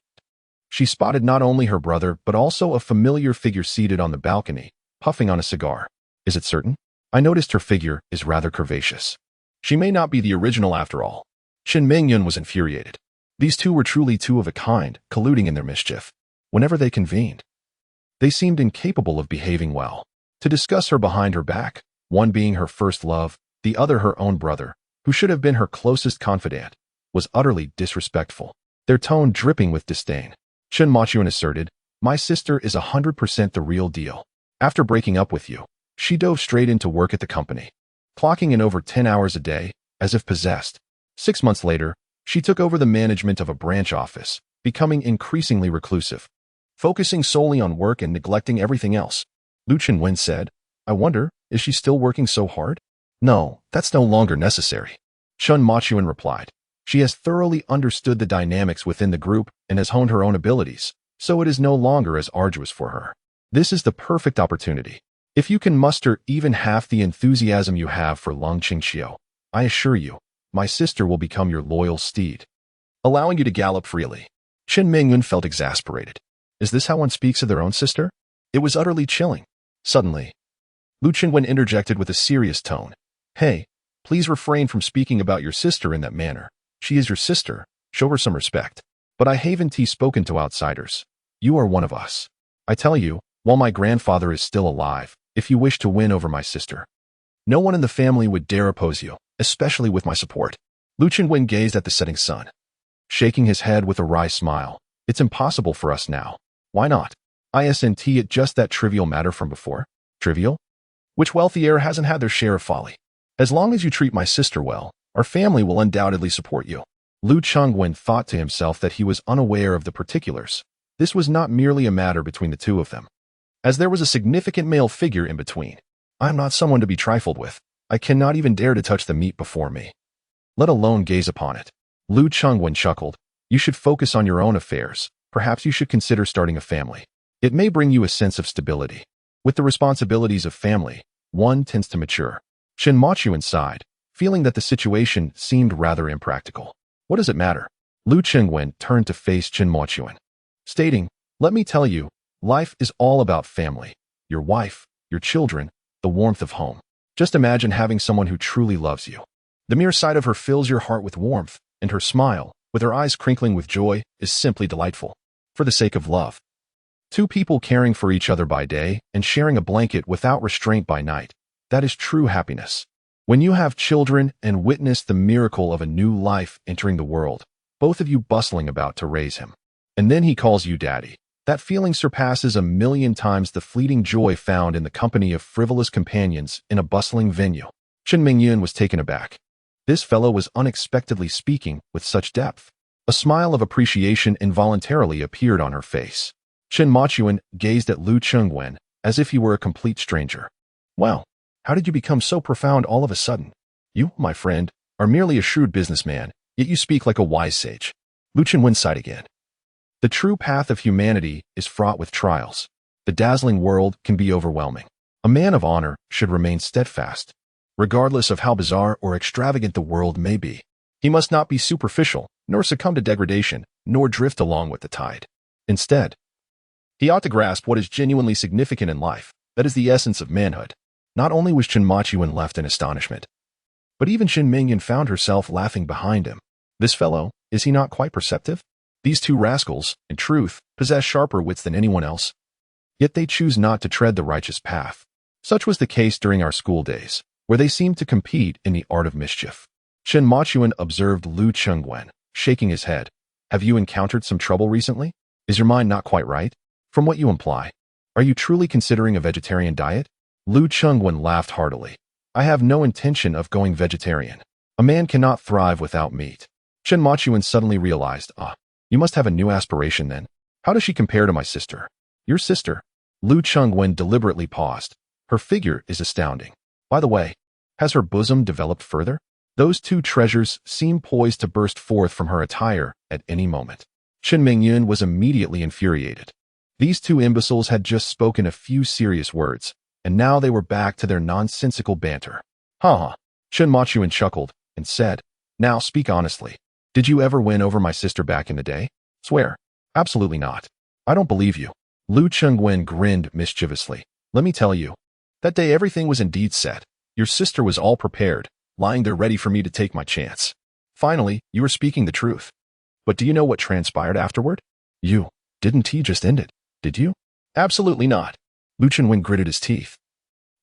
Speaker 1: she spotted not only her brother but also a familiar figure seated on the balcony, puffing on a cigar. Is it certain? I noticed her figure is rather curvaceous. She may not be the original after all. Chen Mingyan was infuriated. These two were truly two of a kind, colluding in their mischief. Whenever they convened, they seemed incapable of behaving well. To discuss her behind her back, one being her first love, the other her own brother, who should have been her closest confidant, was utterly disrespectful, their tone dripping with disdain. Chen Machuan asserted, "My sister is 100% the real deal. After breaking up with you, she dove straight into work at the company, clocking in over 10 hours a day, as if possessed. 6 months later, she took over the management of a branch office, becoming increasingly reclusive, focusing solely on work and neglecting everything else." Lu Chenwen said, "I wonder, is she still working so hard?" "No, that's no longer necessary," Chen Machuan replied. "She has thoroughly understood the dynamics within the group and has honed her own abilities, so it is no longer as arduous for her. This is the perfect opportunity. If you can muster even half the enthusiasm you have for Long Qingxiu, I assure you, my sister will become your loyal steed, allowing you to gallop freely." Chen Mingyun felt exasperated. Is this how one speaks of their own sister? It was utterly chilling. Suddenly, Lu Chenwen interjected with a serious tone. "Hey, please refrain from speaking about your sister in that manner. She is your sister, show her some respect. But I haven't spoken to outsiders. You are one of us. I tell you, while my grandfather is still alive, if you wish to win over my sister, no one in the family would dare oppose you, especially with my support." Lu Chenwen gazed at the setting sun, shaking his head with a wry smile. "It's impossible for us now. Why not? Isn't it just that trivial matter from before? Trivial? Which wealthy heir hasn't had their share of folly? As long as you treat my sister well, our family will undoubtedly support you." Lu Chengwen thought to himself that he was unaware of the particulars. This was not merely a matter between the two of them, as there was a significant male figure in between. "I am not someone to be trifled with. I cannot even dare to touch the meat before me, let alone gaze upon it." Lu Chengwen chuckled. "You should focus on your own affairs. Perhaps you should consider starting a family. It may bring you a sense of stability. With the responsibilities of family, one tends to mature." Chen Machuan sighed, feeling that the situation seemed rather impractical. "What does it matter?" Lu Chengwen turned to face Chen Machuan, stating, "Let me tell you, life is all about family. Your wife, your children, the warmth of home. Just imagine having someone who truly loves you. The mere sight of her fills your heart with warmth, and her smile, with her eyes crinkling with joy, is simply delightful. For the sake of love. Two people caring for each other by day and sharing a blanket without restraint by night. That is true happiness. When you have children and witness the miracle of a new life entering the world, both of you bustling about to raise him, and then he calls you daddy, that feeling surpasses 1,000,000 times the fleeting joy found in the company of frivolous companions in a bustling venue." Chen Mingyun was taken aback. This fellow was unexpectedly speaking with such depth. A smile of appreciation involuntarily appeared on her face. Chen Machuan gazed at Lu Chengwen as if he were a complete stranger. "Well, how did you become so profound all of a sudden? You, my friend, are merely a shrewd businessman, yet you speak like a wise sage." Lu Chengwen sighed again. "The true path of humanity is fraught with trials. The dazzling world can be overwhelming. A man of honor should remain steadfast, regardless of how bizarre or extravagant the world may be. He must not be superficial, nor succumb to degradation, nor drift along with the tide. Instead, he ought to grasp what is genuinely significant in life. That is the essence of manhood." Not only was Chen Machuan left in astonishment, but even Chen Mingyun found herself laughing behind him. This fellow, is he not quite perceptive? These two rascals, in truth, possess sharper wits than anyone else. Yet they choose not to tread the righteous path. Such was the case during our school days, where they seemed to compete in the art of mischief. Chen Machuan observed Lu Chengwen, shaking his head. "Have you encountered some trouble recently? Is your mind not quite right? From what you imply, are you truly considering a vegetarian diet?" Lu Chengwen laughed heartily. "I have no intention of going vegetarian. A man cannot thrive without meat." Chen Machuan suddenly realized, you must have a new aspiration then. How does she compare to my sister?" "Your sister?" Lu Chengwen deliberately paused. "Her figure is astounding. By the way, has her bosom developed further? Those two treasures seem poised to burst forth from her attire at any moment." Chen Mingyun was immediately infuriated. These two imbeciles had just spoken a few serious words, and now they were back to their nonsensical banter. "Ha!" Chen Machuan chuckled and said, "Now speak honestly. Did you ever win over my sister back in the day? Swear." "Absolutely not. I don't believe you." Lu Chengwen grinned mischievously. "Let me tell you, that day everything was indeed set. Your sister was all prepared, lying there ready for me to take my chance. Finally, you were speaking the truth. But do you know what transpired afterward? You didn't he just end it, did you? Absolutely not. Lu Chenwen gritted his teeth,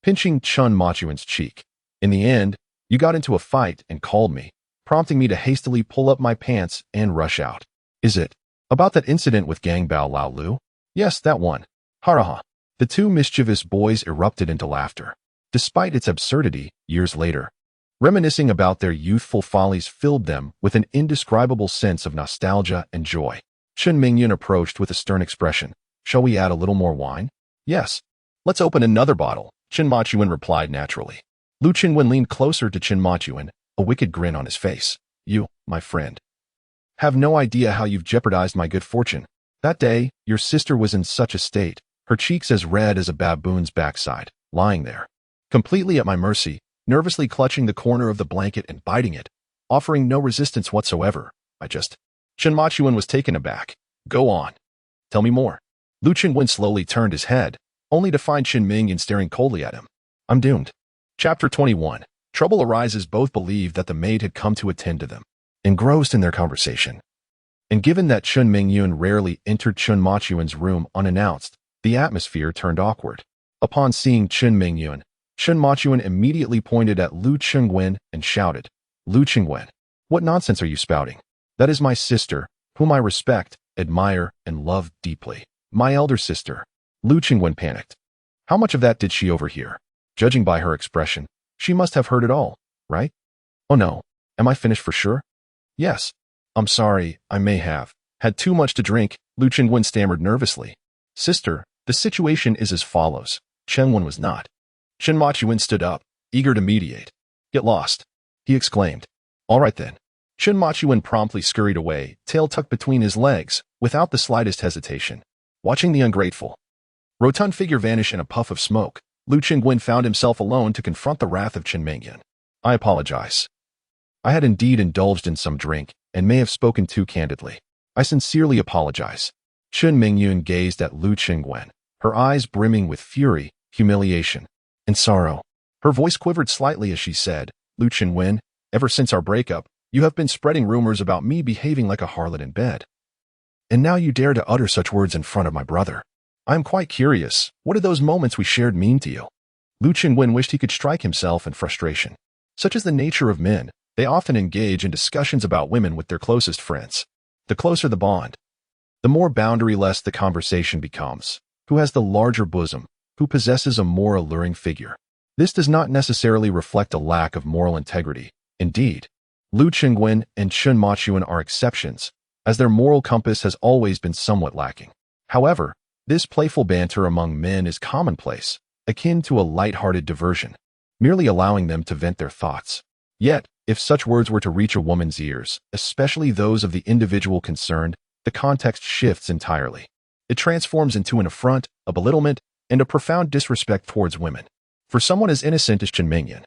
Speaker 1: pinching Chun Machuan's cheek. In the end, you got into a fight and called me, prompting me to hastily pull up my pants and rush out. Is it about that incident with Gang Bao Lao Lu? Yes, that one. Haraha. The two mischievous boys erupted into laughter. Despite its absurdity, years later, reminiscing about their youthful follies filled them with an indescribable sense of nostalgia and joy. Chen Mingyun approached with a stern expression. Shall we add a little more wine? Yes. Let's open another bottle, Chen Machuan replied naturally. Lu Chenwen leaned closer to Chen Machuan, a wicked grin on his face. You, my friend, have no idea how you've jeopardized my good fortune. That day, your sister was in such a state, her cheeks as red as a baboon's backside, lying there, completely at my mercy, nervously clutching the corner of the blanket and biting it, offering no resistance whatsoever. Chen Machuan was taken aback. Go on. Tell me more. Lu Chenwen slowly turned his head, only to find Chen Mingyun staring coldly at him. I'm doomed. Chapter 21. Trouble arises. Both believed that the maid had come to attend to them, engrossed in their conversation. And given that Chen Mingyun rarely entered Chen Machuan's room unannounced, the atmosphere turned awkward. Upon seeing Chen Mingyun, Chen Machuan immediately pointed at Lu Chenwen and shouted, Lu Chenwen, what nonsense are you spouting? That is my sister, whom I respect, admire, and love deeply. My elder sister. Lu Chenwen panicked. How much of that did she overhear? Judging by her expression, she must have heard it all, right? Oh no, am I finished for sure? Yes. I'm sorry, I may have had too much to drink, Lu Chenwen stammered nervously. Sister, the situation is as follows. Chenwen was not. Chen Machuan stood up, eager to mediate. Get lost, he exclaimed. All right then. Chen Machuan promptly scurried away, tail tucked between his legs, without the slightest hesitation. Watching the ungrateful, rotund figure vanish in a puff of smoke, Lu Chenwen found himself alone to confront the wrath of Chen Mingyun. I apologize. I had indeed indulged in some drink, and may have spoken too candidly. I sincerely apologize. Chen Mingyun gazed at Lu Chenwen, her eyes brimming with fury, humiliation, and sorrow. Her voice quivered slightly as she said, Lu Chenwen, ever since our breakup, you have been spreading rumors about me behaving like a harlot in bed. And now you dare to utter such words in front of my brother. I am quite curious, what did those moments we shared mean to you? Lu Chenwen wished he could strike himself in frustration. Such is the nature of men, they often engage in discussions about women with their closest friends. The closer the bond, the more boundaryless the conversation becomes. Who has the larger bosom? Who possesses a more alluring figure? This does not necessarily reflect a lack of moral integrity. Indeed, Lu Chenwen and Chen Machuan are exceptions, as their moral compass has always been somewhat lacking. However, this playful banter among men is commonplace, akin to a light-hearted diversion, merely allowing them to vent their thoughts. Yet, if such words were to reach a woman's ears, especially those of the individual concerned, the context shifts entirely. It transforms into an affront, a belittlement, and a profound disrespect towards women. For someone as innocent as Chen Mingyun,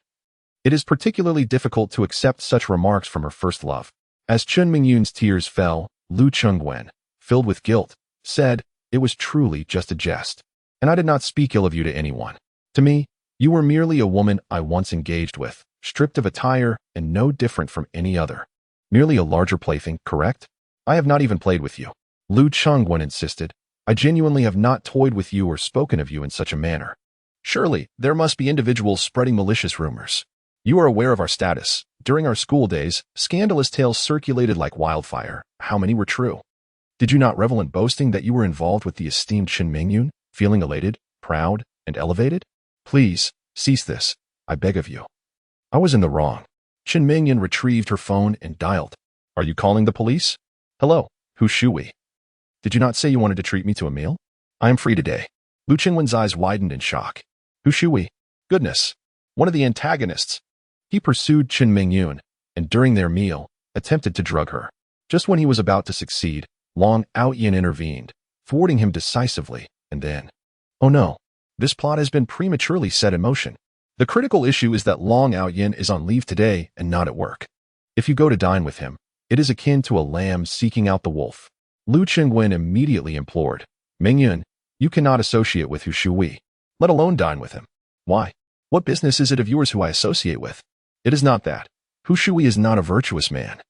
Speaker 1: it is particularly difficult to accept such remarks from her first love. As Chen Mingyun's tears fell, Lu Chenwen, filled with guilt, said, it was truly just a jest, and I did not speak ill of you to anyone. To me, you were merely a woman I once engaged with, stripped of attire and no different from any other. Merely a larger plaything, correct? I have not even played with you. Lu Chenwen insisted. I genuinely have not toyed with you or spoken of you in such a manner. Surely, there must be individuals spreading malicious rumors. You are aware of our status. During our school days, scandalous tales circulated like wildfire. How many were true? Did you not revel in boasting that you were involved with the esteemed Chen Mingyun, feeling elated, proud, and elevated? Please, cease this, I beg of you. I was in the wrong. Chen Mingyun retrieved her phone and dialed. Are you calling the police? Hello, Hu Shui. Did you not say you wanted to treat me to a meal? I am free today. Lu Chenwen's eyes widened in shock. Hu Shui. Goodness. One of the antagonists. He pursued Chen Mingyun, and during their meal, attempted to drug her. Just when he was about to succeed, Long Outyin intervened, thwarting him decisively, and then, oh no, this plot has been prematurely set in motion. The critical issue is that Long Outyin is on leave today and not at work. If you go to dine with him, it is akin to a lamb seeking out the wolf. Lu Chenwen immediately implored, Mingyun, you cannot associate with Hu Shui, let alone dine with him. Why? What business is it of yours who I associate with? It is not that. Hu Shui is not a virtuous man.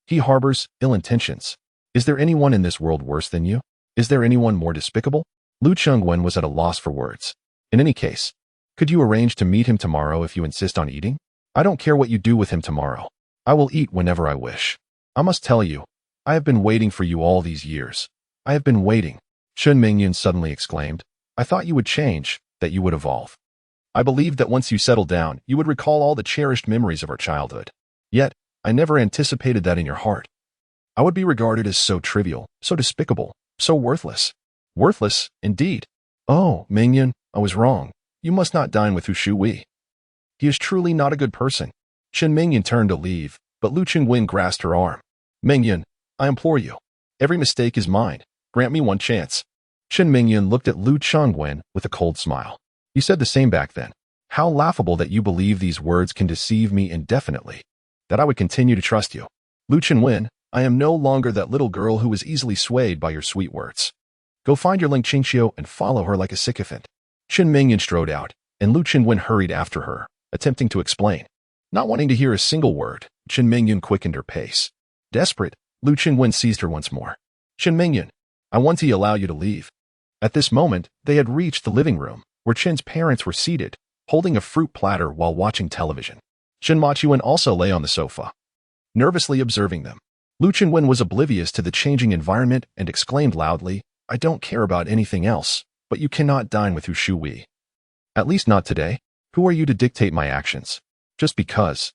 Speaker 1: He harbors ill intentions. Is there anyone in this world worse than you? Is there anyone more despicable? Lu Chengwen was at a loss for words. In any case, could you arrange to meet him tomorrow if you insist on eating? I don't care what you do with him tomorrow. I will eat whenever I wish. I must tell you, I have been waiting for you all these years. I have been waiting. Chen Mingyun suddenly exclaimed. I thought you would change, that you would evolve. I believed that once you settled down, you would recall all the cherished memories of our childhood. Yet, I never anticipated that in your heart. I would be regarded as so trivial, so despicable, so worthless. Worthless, indeed. Oh, Mingyun, I was wrong. You must not dine with Hu Shui. He is truly not a good person. Chen Mingyun turned to leave, but Lu Chengwen grasped her arm. Mingyun, I implore you. Every mistake is mine. Grant me one chance. Chen Mingyun looked at Lu Chengwen with a cold smile. You said the same back then. How laughable that you believe these words can deceive me indefinitely. That I would continue to trust you. Lu Chengwen, I am no longer that little girl who was easily swayed by your sweet words. Go find your Ling Qingxiu and follow her like a sycophant. Chen Mingyun strode out, and Lu Chengwen hurried after her, attempting to explain. Not wanting to hear a single word, Chen Mingyun quickened her pace. Desperate, Lu Chengwen seized her once more. Chen Mingyun, I want to allow you to leave. At this moment, they had reached the living room, where Chen's parents were seated, holding a fruit platter while watching television. Chen Machuan also lay on the sofa, nervously observing them. Lu Chengwen was oblivious to the changing environment and exclaimed loudly, I don't care about anything else, but you cannot dine with Hu Shui. At least not today. Who are you to dictate my actions? Just because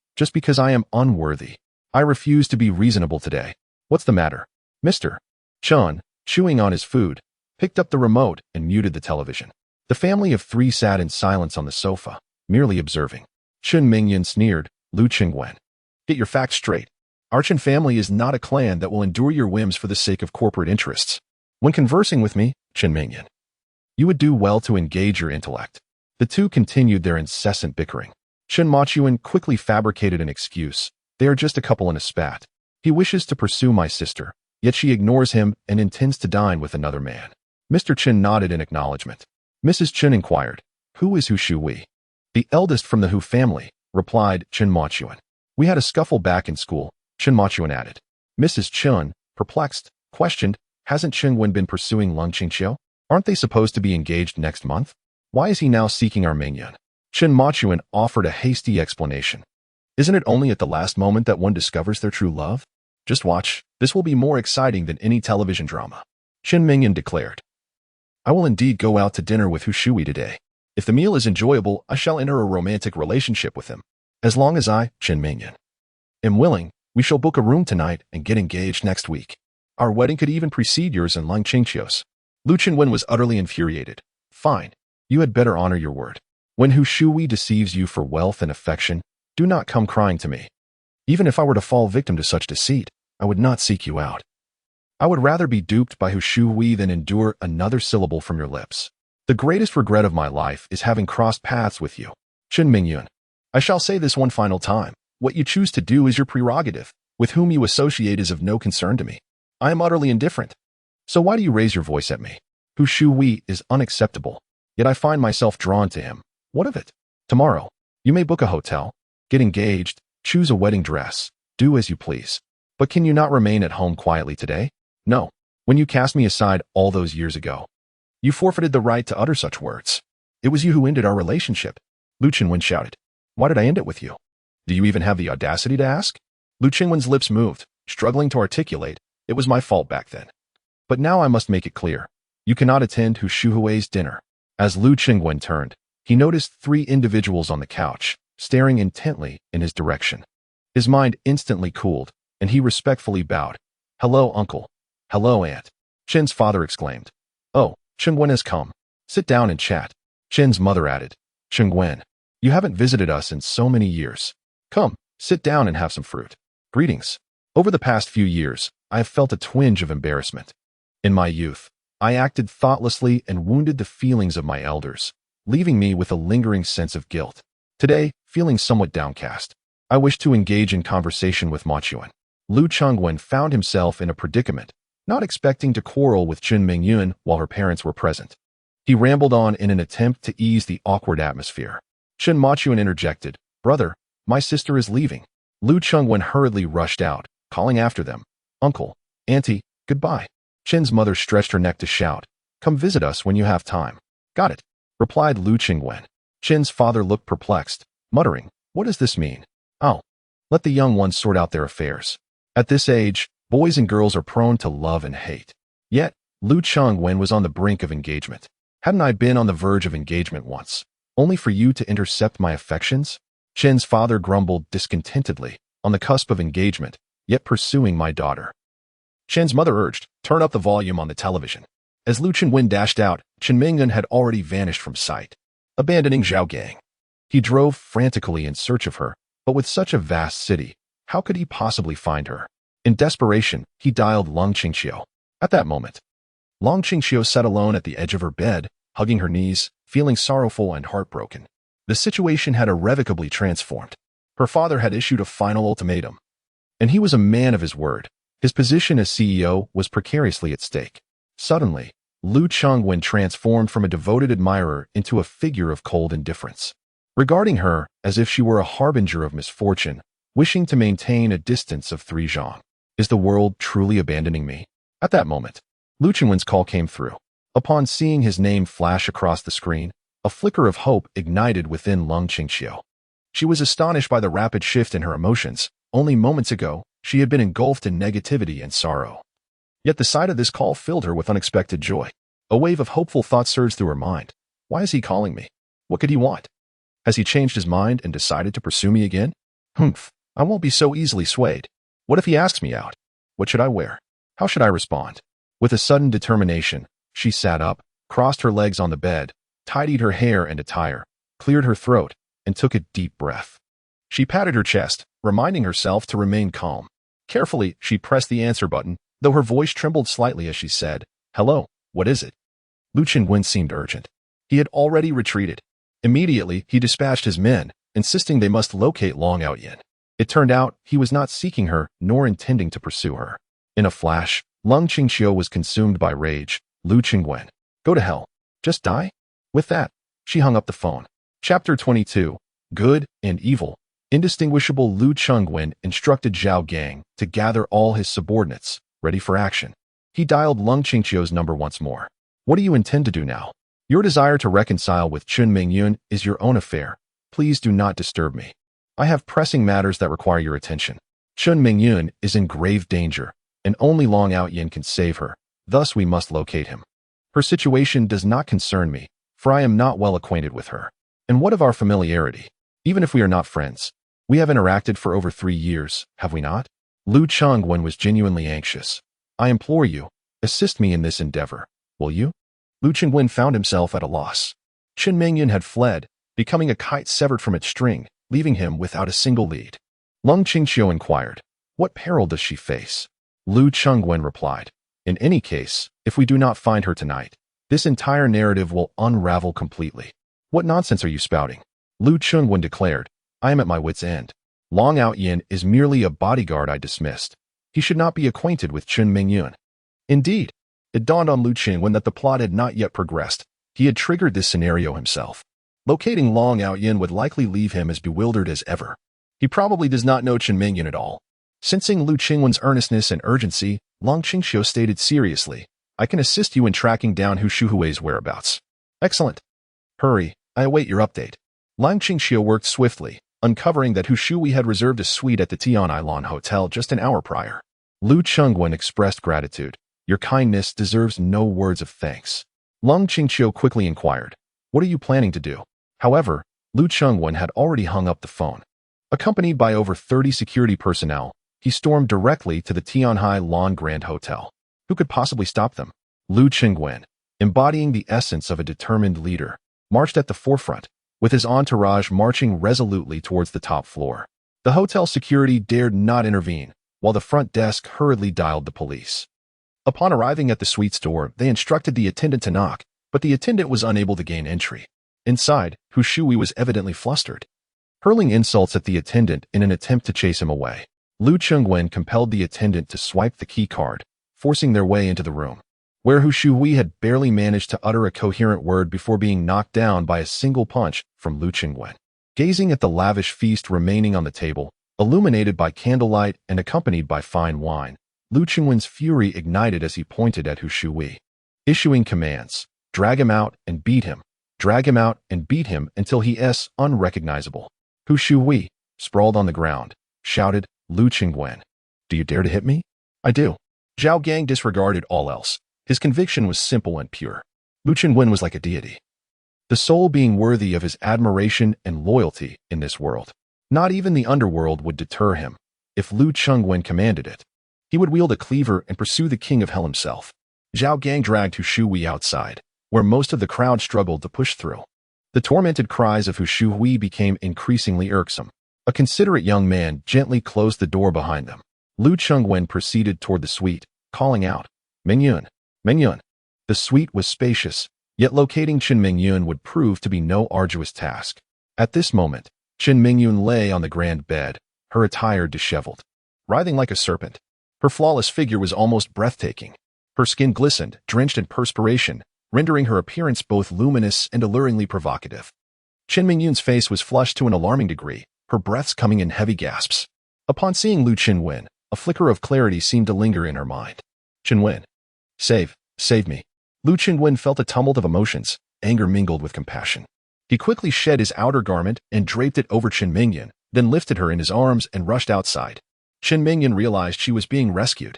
Speaker 1: I am unworthy. I refuse to be reasonable today. What's the matter? Mr. Chen, chewing on his food, picked up the remote and muted the television. The family of three sat in silence on the sofa, merely observing. Chen Mingyun sneered, Lu Chengwen. Get your facts straight. Our Chen family is not a clan that will endure your whims for the sake of corporate interests. When conversing with me, Chen Mingyun, you would do well to engage your intellect. The two continued their incessant bickering. Chen Machuan quickly fabricated an excuse. They are just a couple in a spat. He wishes to pursue my sister, yet she ignores him and intends to dine with another man. Mr. Chen nodded in acknowledgement. Mrs. Chen inquired, Who is Hu Shui? The eldest from the Hu family, replied Chen Machuan. We had a scuffle back in school, Chen Machuan added. Mrs. Chen, perplexed, questioned, Hasn't Chengwen been pursuing Lung Qingxiu? Aren't they supposed to be engaged next month? Why is he now seeking our Mingyun? Chen Machuan offered a hasty explanation. Isn't it only at the last moment that one discovers their true love? Just watch, this will be more exciting than any television drama. Chen Mingyun declared. I will indeed go out to dinner with Hu Shui today. If the meal is enjoyable, I shall enter a romantic relationship with him. As long as I, Chen Mingyun, am willing, we shall book a room tonight and get engaged next week. Our wedding could even precede yours and Lung Qingxiu's. Lu Chengwen was utterly infuriated. Fine. You had better honor your word. When Hu Shui deceives you for wealth and affection, do not come crying to me. Even if I were to fall victim to such deceit, I would not seek you out. I would rather be duped by Hu Shui than endure another syllable from your lips. The greatest regret of my life is having crossed paths with you. Chen Mingyun, I shall say this one final time. What you choose to do is your prerogative. With whom you associate is of no concern to me. I am utterly indifferent. So why do you raise your voice at me? Hu Shui is unacceptable, yet I find myself drawn to him. What of it? Tomorrow, you may book a hotel, get engaged, choose a wedding dress, do as you please. But can you not remain at home quietly today? No. When you cast me aside all those years ago, you forfeited the right to utter such words. It was you who ended our relationship. Lu Chengwen shouted. Why did I end it with you? Do you even have the audacity to ask? Lu Chengwen's lips moved, struggling to articulate. It was my fault back then. But now I must make it clear. You cannot attend Hu Shui's dinner. As Lu Chengwen turned, he noticed three individuals on the couch, staring intently in his direction. His mind instantly cooled, and he respectfully bowed. Hello, uncle. Hello, aunt. Chen's father exclaimed. Oh, Chengwen has come. Sit down and chat. Chen's mother added. Chengwen, you haven't visited us in so many years. Come, sit down and have some fruit. Greetings. Over the past few years, I have felt a twinge of embarrassment. In my youth, I acted thoughtlessly and wounded the feelings of my elders, leaving me with a lingering sense of guilt. Today, feeling somewhat downcast, I wish to engage in conversation with Machuan. Lu Chengwen found himself in a predicament, not expecting to quarrel with Chen Mingyun while her parents were present. He rambled on in an attempt to ease the awkward atmosphere. Chen Machuan interjected, Brother, my sister is leaving. Lu Chengwen hurriedly rushed out, calling after them. Uncle, Auntie, Goodbye. Chen's mother stretched her neck to shout, "Come visit us when you have time." "Got it," replied Lu Qingwen. Chen's father looked perplexed, muttering, "What does this mean?" "Oh, let the young ones sort out their affairs. At this age, boys and girls are prone to love and hate." Yet, Lu Qingwen was on the brink of engagement. "Hadn't I been on the verge of engagement once, only for you to intercept my affections?" Chen's father grumbled discontentedly, "On the cusp of engagement, yet pursuing my daughter." Chen's mother urged, "Turn up the volume on the television." As Lu Qingwen dashed out, Chen Mingyun had already vanished from sight, abandoning Zhaogang. He drove frantically in search of her, but with such a vast city, how could he possibly find her? In desperation, he dialed Long Qingxiu. At that moment, Long Qingxiu sat alone at the edge of her bed, hugging her knees, feeling sorrowful and heartbroken. The situation had irrevocably transformed. Her father had issued a final ultimatum, and he was a man of his word. His position as CEO was precariously at stake. Suddenly, Lu Qingwen transformed from a devoted admirer into a figure of cold indifference, regarding her as if she were a harbinger of misfortune, wishing to maintain a distance of 3 zhang. Is the world truly abandoning me? At that moment, Lu Qingwen's call came through. Upon seeing his name flash across the screen, a flicker of hope ignited within Long Qingxiu. She was astonished by the rapid shift in her emotions. Only moments ago, she had been engulfed in negativity and sorrow. Yet the sight of this call filled her with unexpected joy. A wave of hopeful thoughts surged through her mind. Why is he calling me? What could he want? Has he changed his mind and decided to pursue me again? Humph, I won't be so easily swayed. What if he asks me out? What should I wear? How should I respond? With a sudden determination, she sat up, crossed her legs on the bed, tidied her hair and attire, cleared her throat, and took a deep breath. She patted her chest, reminding herself to remain calm. Carefully, she pressed the answer button, though her voice trembled slightly as she said, "Hello, what is it?" Lu Qingwen seemed urgent. He had already retreated. Immediately, he dispatched his men, insisting they must locate Long Outyin. It turned out he was not seeking her nor intending to pursue her. In a flash, Long Qingxiu was consumed by rage. Lu Qingwen, go to hell. Just die? With that, she hung up the phone. Chapter 22. Good and Evil. Indistinguishable Lu Qingwen instructed Zhao Gang to gather all his subordinates, ready for action. He dialed Long Qingxiu's number once more. What do you intend to do now? Your desire to reconcile with Chen Mingyun is your own affair. Please do not disturb me. I have pressing matters that require your attention. Chen Mingyun is in grave danger, and only Long Outyin can save her. Thus we must locate him. Her situation does not concern me, for I am not well acquainted with her. And what of our familiarity? Even if we are not friends, we have interacted for over 3 years, have we not? Lu Qingwen was genuinely anxious. I implore you, assist me in this endeavor, will you? Lu Qingwen found himself at a loss. Chen Mingyun had fled, becoming a kite severed from its string, leaving him without a single lead. Long Qingxiu inquired, what peril does she face? Lu Qingwen replied, in any case, if we do not find her tonight, this entire narrative will unravel completely. What nonsense are you spouting? Lu Qingwen declared, I am at my wit's end. Long Outyin is merely a bodyguard I dismissed. He should not be acquainted with Chen Mingyun. Indeed, it dawned on Lu Qingwen that the plot had not yet progressed. He had triggered this scenario himself. Locating Long Outyin would likely leave him as bewildered as ever. He probably does not know Chen Mingyun at all. Sensing Lu Qingwen's earnestness and urgency, Long Qingxiu stated seriously, I can assist you in tracking down Hu Shuhui's whereabouts. Excellent. Hurry, I await your update. Long Qingxiu worked swiftly, uncovering that Hu Shui had reserved a suite at the Tian'ailan Hotel just an hour prior. Lu Qingwen expressed gratitude. Your kindness deserves no words of thanks. Long Qingxiu quickly inquired, what are you planning to do? However, Lu Qingwen had already hung up the phone. Accompanied by over 30 security personnel, he stormed directly to the Tian'ailan Grand Hotel. Who could possibly stop them? Lu Qingwen, embodying the essence of a determined leader, marched at the forefront, with his entourage marching resolutely towards the top floor. The hotel security dared not intervene, while the front desk hurriedly dialed the police. Upon arriving at the suite's door, they instructed the attendant to knock, but the attendant was unable to gain entry. Inside, Hu Shui was evidently flustered. Hurling insults at the attendant in an attempt to chase him away, Lu Qingwen compelled the attendant to swipe the key card, forcing their way into the room, where Hu Shui had barely managed to utter a coherent word before being knocked down by a single punch from Lu Qingwen. Gazing at the lavish feast remaining on the table, illuminated by candlelight and accompanied by fine wine, Lu Qingwen's fury ignited as he pointed at Hu Shui, issuing commands. Drag him out and beat him. Drag him out and beat him until he is unrecognizable. Hu Shui, sprawled on the ground, shouted, Lu Qingwen, do you dare to hit me? I do. Zhao Gang disregarded all else. His conviction was simple and pure. Lu Qingwen was like a deity, the sole being worthy of his admiration and loyalty in this world. Not even the underworld would deter him. If Lu Qingwen commanded it, he would wield a cleaver and pursue the king of hell himself. Zhao Gang dragged Hu Shui outside, where most of the crowd struggled to push through. The tormented cries of Hu Shui became increasingly irksome. A considerate young man gently closed the door behind them. Lu Qingwen proceeded toward the suite, calling out, Mingyun, Mingyun. The suite was spacious, yet locating Qin Mingyun would prove to be no arduous task. At this moment, Qin Mingyun lay on the grand bed, her attire disheveled, writhing like a serpent. Her flawless figure was almost breathtaking. Her skin glistened, drenched in perspiration, rendering her appearance both luminous and alluringly provocative. Qin Mingyun's face was flushed to an alarming degree, her breaths coming in heavy gasps. Upon seeing Lu Qingwen, a flicker of clarity seemed to linger in her mind. Qingwen, save me. Lu Qingwen felt a tumult of emotions, anger mingled with compassion. He quickly shed his outer garment and draped it over Qin Mingyun, then lifted her in his arms and rushed outside. Qin Mingyun realized she was being rescued.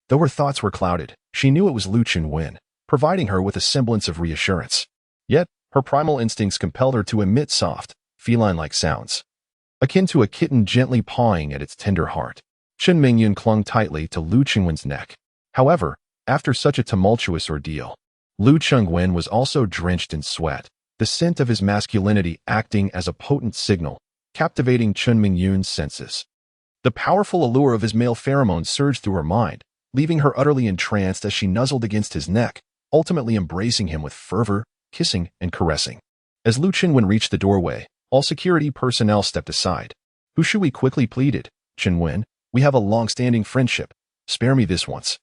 Speaker 1: Though her thoughts were clouded, she knew it was Lu Qingwen, providing her with a semblance of reassurance. Yet, her primal instincts compelled her to emit soft, feline-like sounds, akin to a kitten gently pawing at its tender heart. Qin Mingyun clung tightly to Lu Qingwen's neck. However, after such a tumultuous ordeal, Lu Qingwen was also drenched in sweat, the scent of his masculinity acting as a potent signal, captivating Qin Mingyun's senses. The powerful allure of his male pheromones surged through her mind, leaving her utterly entranced as she nuzzled against his neck, ultimately embracing him with fervor, kissing and caressing. As Lu Qingwen reached the doorway, all security personnel stepped aside. Hu Shui quickly pleaded, Qingwen, we have a long-standing friendship. Spare me this once.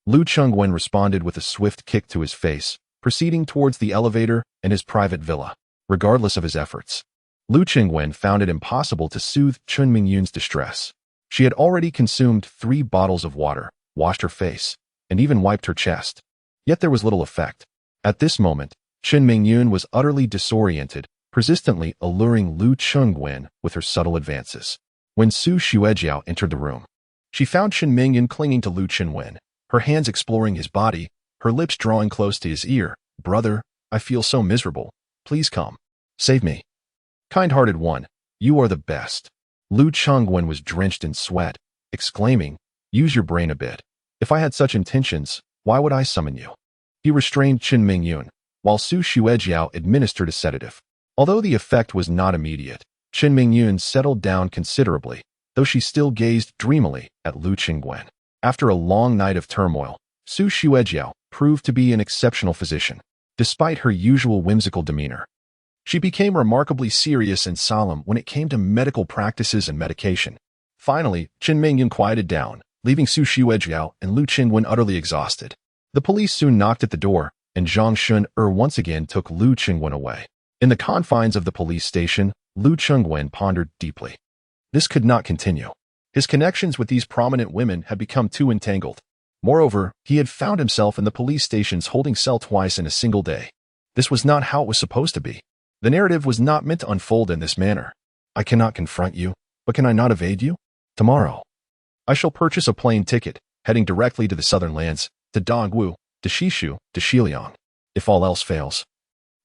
Speaker 1: Lu Qingwen responded with a swift kick to his face, proceeding towards the elevator and his private villa. Regardless of his efforts, Lu Qingwen found it impossible to soothe Qin Mingyun's distress. She had already consumed 3 bottles of water, washed her face, and even wiped her chest. Yet there was little effect. At this moment, Qin Mingyun was utterly disoriented, persistently alluring Lu Qingwen with her subtle advances. When Su Xuejiao entered the room, she found Qin Mingyun clinging to Lu Qingwen, her hands exploring his body, her lips drawing close to his ear. Brother, I feel so miserable. Please come. Save me. Kind-hearted one, you are the best. Lu Qingwen was drenched in sweat, exclaiming, use your brain a bit. If I had such intentions, why would I summon you? He restrained Qin Mingyun, while Su Xuejiao administered a sedative. Although the effect was not immediate, Qin Mingyun settled down considerably, though she still gazed dreamily at Lu Qingwen. After a long night of turmoil, Su Xuejiao proved to be an exceptional physician. Despite her usual whimsical demeanor, she became remarkably serious and solemn when it came to medical practices and medication. Finally, Qin Mingyun quieted down, leaving Su Xuejiao and Lu Qingwen utterly exhausted. The police soon knocked at the door, and Zhang Shun once again took Lu Qingwen away. In the confines of the police station, Lu Qingwen pondered deeply. This could not continue. His connections with these prominent women had become too entangled. Moreover, he had found himself in the police station's holding cell twice in a single day. This was not how it was supposed to be. The narrative was not meant to unfold in this manner. I cannot confront you, but can I not evade you? Tomorrow, I shall purchase a plane ticket, heading directly to the southern lands, to Dongwu, to Shishu, to Xiliang. If all else fails,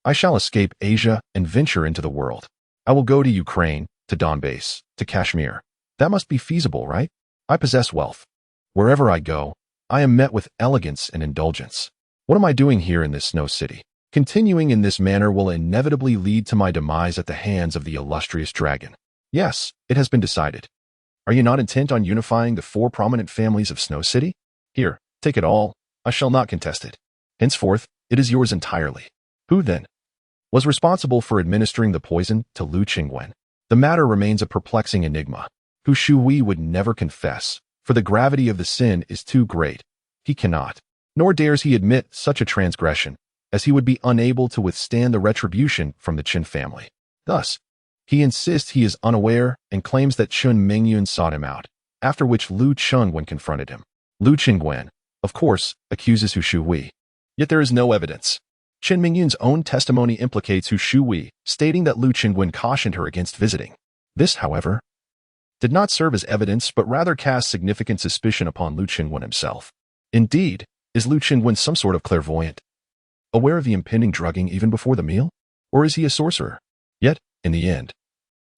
Speaker 1: I shall escape Asia and venture into the world. I will go to Ukraine, to Donbass, to Kashmir. That must be feasible, right? I possess wealth. Wherever I go, I am met with elegance and indulgence. What am I doing here in this snow city? Continuing in this manner will inevitably lead to my demise at the hands of the illustrious dragon. Yes, it has been decided. Are you not intent on unifying the 4 prominent families of Snow City? Here, take it all. I shall not contest it. Henceforth, it is yours entirely. Who, then, was responsible for administering the poison to Lu Qingwen? The matter remains a perplexing enigma. Hu Shui would never confess, for the gravity of the sin is too great. He cannot, nor dares he admit such a transgression, as he would be unable to withstand the retribution from the Qin family. Thus, he insists he is unaware and claims that Qin Mingyun sought him out, after which Lu Qingwen confronted him. Lu Qingwen, of course, accuses Hu Shuhui. Yet there is no evidence. Chen Mingyun's own testimony implicates Hu Shuhui, stating that Lu Qingwen cautioned her against visiting. This, however, did not serve as evidence but rather cast significant suspicion upon Lu Qingwen himself. Indeed, is Lu Qingwen some sort of clairvoyant, aware of the impending drugging even before the meal? Or is he a sorcerer? Yet, in the end,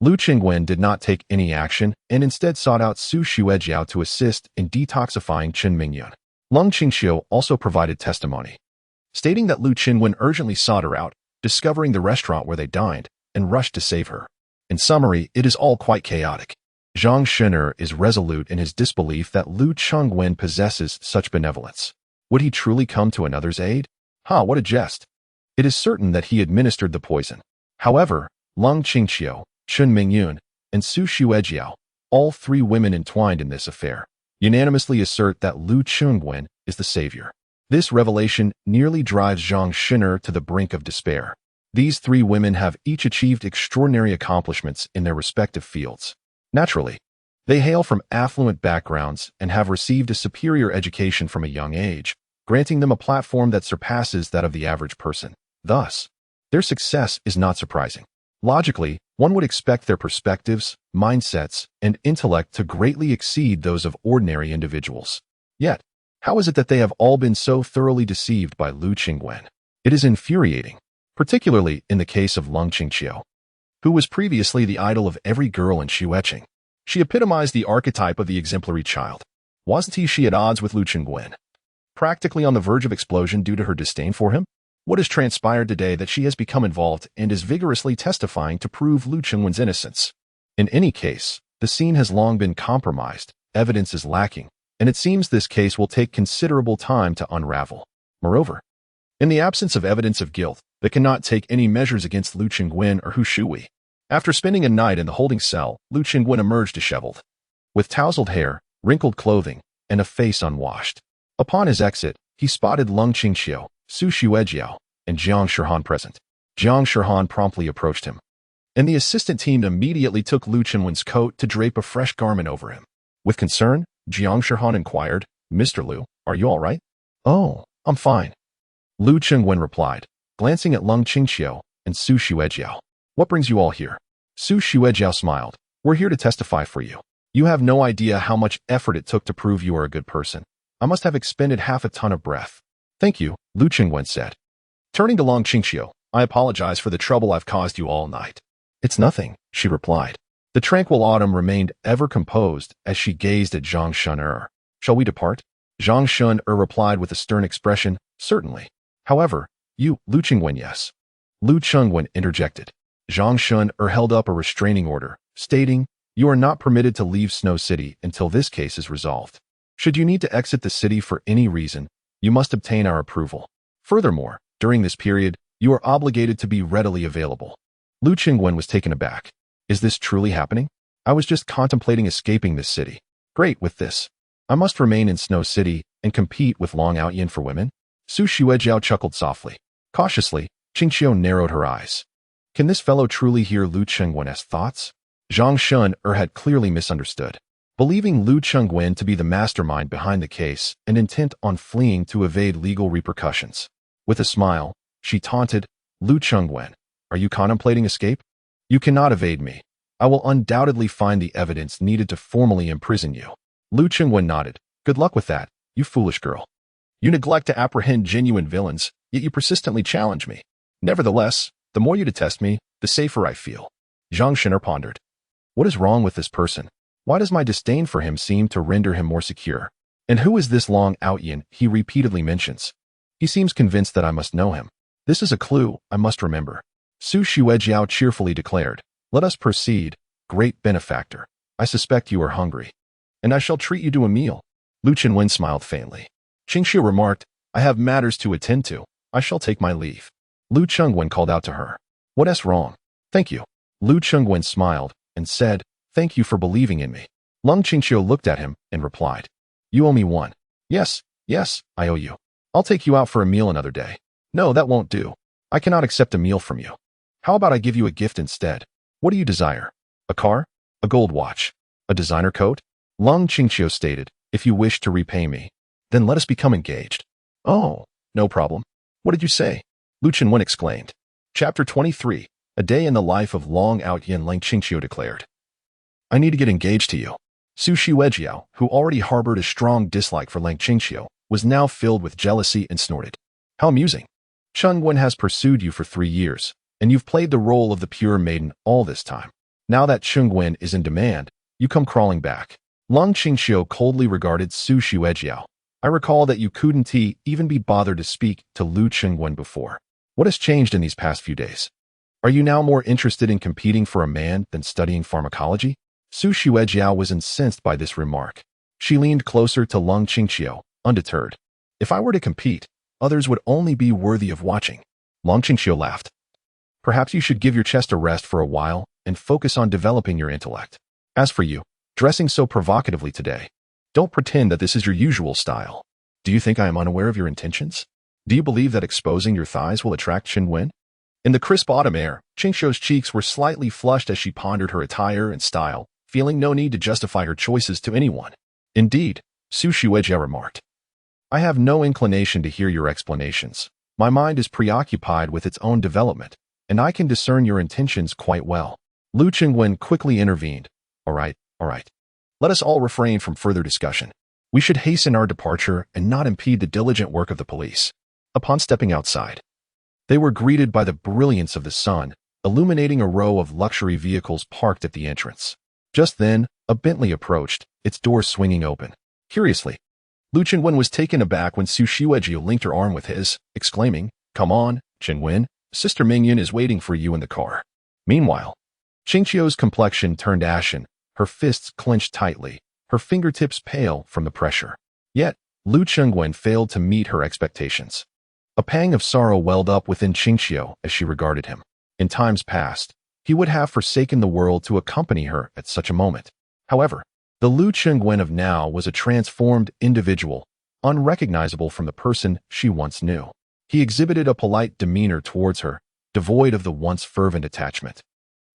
Speaker 1: Lu Qingwen did not take any action and instead sought out Su Xuejiao to assist in detoxifying Chen Mingyun. Lung Qingxiu also provided testimony, stating that Lu Qingwen urgently sought her out, discovering the restaurant where they dined, and rushed to save her. In summary, it is all quite chaotic. Zhang Shen'er is resolute in his disbelief that Lu Qingwen possesses such benevolence. Would he truly come to another's aid? What a jest. It is certain that he administered the poison. However, Lung Qingxiu, Chen Mingyun, and Su Xuejiao, all three women entwined in this affair, unanimously assert that Lu Qingwen is the savior. This revelation nearly drives Zhang Shen'er to the brink of despair. These three women have each achieved extraordinary accomplishments in their respective fields. Naturally, they hail from affluent backgrounds and have received a superior education from a young age, granting them a platform that surpasses that of the average person. Thus, their success is not surprising. Logically, one would expect their perspectives, mindsets, and intellect to greatly exceed those of ordinary individuals. Yet, how is it that they have all been so thoroughly deceived by Lu Qingwen? It is infuriating, particularly in the case of Lung Qingxiu, who was previously the idol of every girl in Xueqing. She epitomized the archetype of the exemplary child. Wasn't she at odds with Lu Qingwen, practically on the verge of explosion due to her disdain for him? What has transpired today that she has become involved and is vigorously testifying to prove Lu Qingwen's innocence? In any case, the scene has long been compromised, evidence is lacking, and it seems this case will take considerable time to unravel. Moreover, in the absence of evidence of guilt, they cannot take any measures against Lu Qingwen or Hu Shuhui. After spending a night in the holding cell, Lu Qingwen emerged disheveled, with tousled hair, wrinkled clothing, and a face unwashed. Upon his exit, he spotted Lung Qingxiu, Su Xuejiao, and Jiang Shihan present. Jiang Shihan promptly approached him, and the assistant team immediately took Lu Qingwen's coat to drape a fresh garment over him. With concern, Jiang Shihan inquired, "Mr. Lu, are you all right?" "Oh, I'm fine," Lu Qingwen replied, glancing at Lung Qingxiu and Su Xuejiao. "What brings you all here?" Su Xuejiao smiled. "We're here to testify for you. You have no idea how much effort it took to prove you are a good person. I must have expended half a ton of breath." "Thank you," Lu Qingwen said. Turning to Lung Qingxiu, "I apologize for the trouble I've caused you all night." "It's nothing," she replied. The tranquil autumn remained ever composed as she gazed at Zhang Shen'er. "Shall we depart?" Zhang Shen'er replied with a stern expression, "Certainly. However, you, Lu Qingwen, yes." Lu Qingwen interjected. Zhang Shen'er held up a restraining order, stating, "You are not permitted to leave Snow City until this case is resolved. Should you need to exit the city for any reason, you must obtain our approval. Furthermore, during this period, you are obligated to be readily available." Lu Qingwen was taken aback. "Is this truly happening? I was just contemplating escaping this city. Great, with this, I must remain in Snow City and compete with Long Outyin for women?" Su Xuejiao chuckled softly. Cautiously, Qingxiu narrowed her eyes. Can this fellow truly hear Lu Qingwen's thoughts? Zhang Shen'er had clearly misunderstood, believing Lu Qingwen to be the mastermind behind the case and intent on fleeing to evade legal repercussions. With a smile, she taunted, "Lu Qingwen, are you contemplating escape? You cannot evade me. I will undoubtedly find the evidence needed to formally imprison you." Lu Qingwen nodded. "Good luck with that, you foolish girl. You neglect to apprehend genuine villains, yet you persistently challenge me. Nevertheless, the more you detest me, the safer I feel." Zhang Shen'er pondered. What is wrong with this person? Why does my disdain for him seem to render him more secure? And who is this Long Outyin he repeatedly mentions? He seems convinced that I must know him. This is a clue I must remember. Su Xuejiao cheerfully declared, "Let us proceed, great benefactor. I suspect you are hungry, and I shall treat you to a meal." Lu Qingwen smiled faintly. Qingxiu remarked, "I have matters to attend to. I shall take my leave." Lu Qingwen called out to her, "What's wrong?" "Thank you." Lu Qingwen smiled and said, "Thank you for believing in me." Lung Qingxiu looked at him and replied, "You owe me one." Yes, I owe you. I'll take you out for a meal another day." "No, that won't do. I cannot accept a meal from you. How about I give you a gift instead? What do you desire? A car? A gold watch? A designer coat?" Lung Qingxiu stated, If you wish to repay me, then let us become engaged. Oh, no problem. What did you say? Lu Chenwen exclaimed. Chapter 23. A day in the life of Long Out Yin. Lang Qingqiu declared. I need to get engaged to you. Su Xuejiao, who already harbored a strong dislike for Lang Qingqiu, was now filled with jealousy and snorted. How amusing. Chengwen has pursued you for 3 years, and you've played the role of the pure maiden all this time. Now that Chengwen is in demand, you come crawling back. Lang Qingqiu coldly regarded Su Xuejiao. I recall that you couldn't even be bothered to speak to Lu Chengwen before. What has changed in these past few days? Are you now more interested in competing for a man than studying pharmacology? Su Xuejiao was incensed by this remark. She leaned closer to Lang Qingqiu, undeterred. If I were to compete, others would only be worthy of watching. Lang Qingqiu laughed. Perhaps you should give your chest a rest for a while and focus on developing your intellect. As for you, dressing so provocatively today, don't pretend that this is your usual style. Do you think I am unaware of your intentions? Do you believe that exposing your thighs will attract Chengwen? In the crisp autumn air, Qingqiu's cheeks were slightly flushed as she pondered her attire and style, feeling no need to justify her choices to anyone. Indeed, Su Xuejiao remarked. I have no inclination to hear your explanations. My mind is preoccupied with its own development, and I can discern your intentions quite well. Lu Chengwen quickly intervened. All right. Let us all refrain from further discussion. We should hasten our departure and not impede the diligent work of the police. Upon stepping outside, they were greeted by the brilliance of the sun, illuminating a row of luxury vehicles parked at the entrance. Just then, a Bentley approached, its doors swinging open. Curiously, Lu Chengwen was taken aback when Su Xuejiao linked her arm with his, exclaiming, Come on, Chengwen, Sister Mingyan is waiting for you in the car. Meanwhile, Qingqiu's complexion turned ashen, her fists clenched tightly, her fingertips pale from the pressure. Yet, Lu Chengwen failed to meet her expectations. A pang of sorrow welled up within Qingqiu as she regarded him. In times past, he would have forsaken the world to accompany her at such a moment. However, the Lu Chengwen of now was a transformed individual, unrecognizable from the person she once knew. He exhibited a polite demeanor towards her, devoid of the once fervent attachment.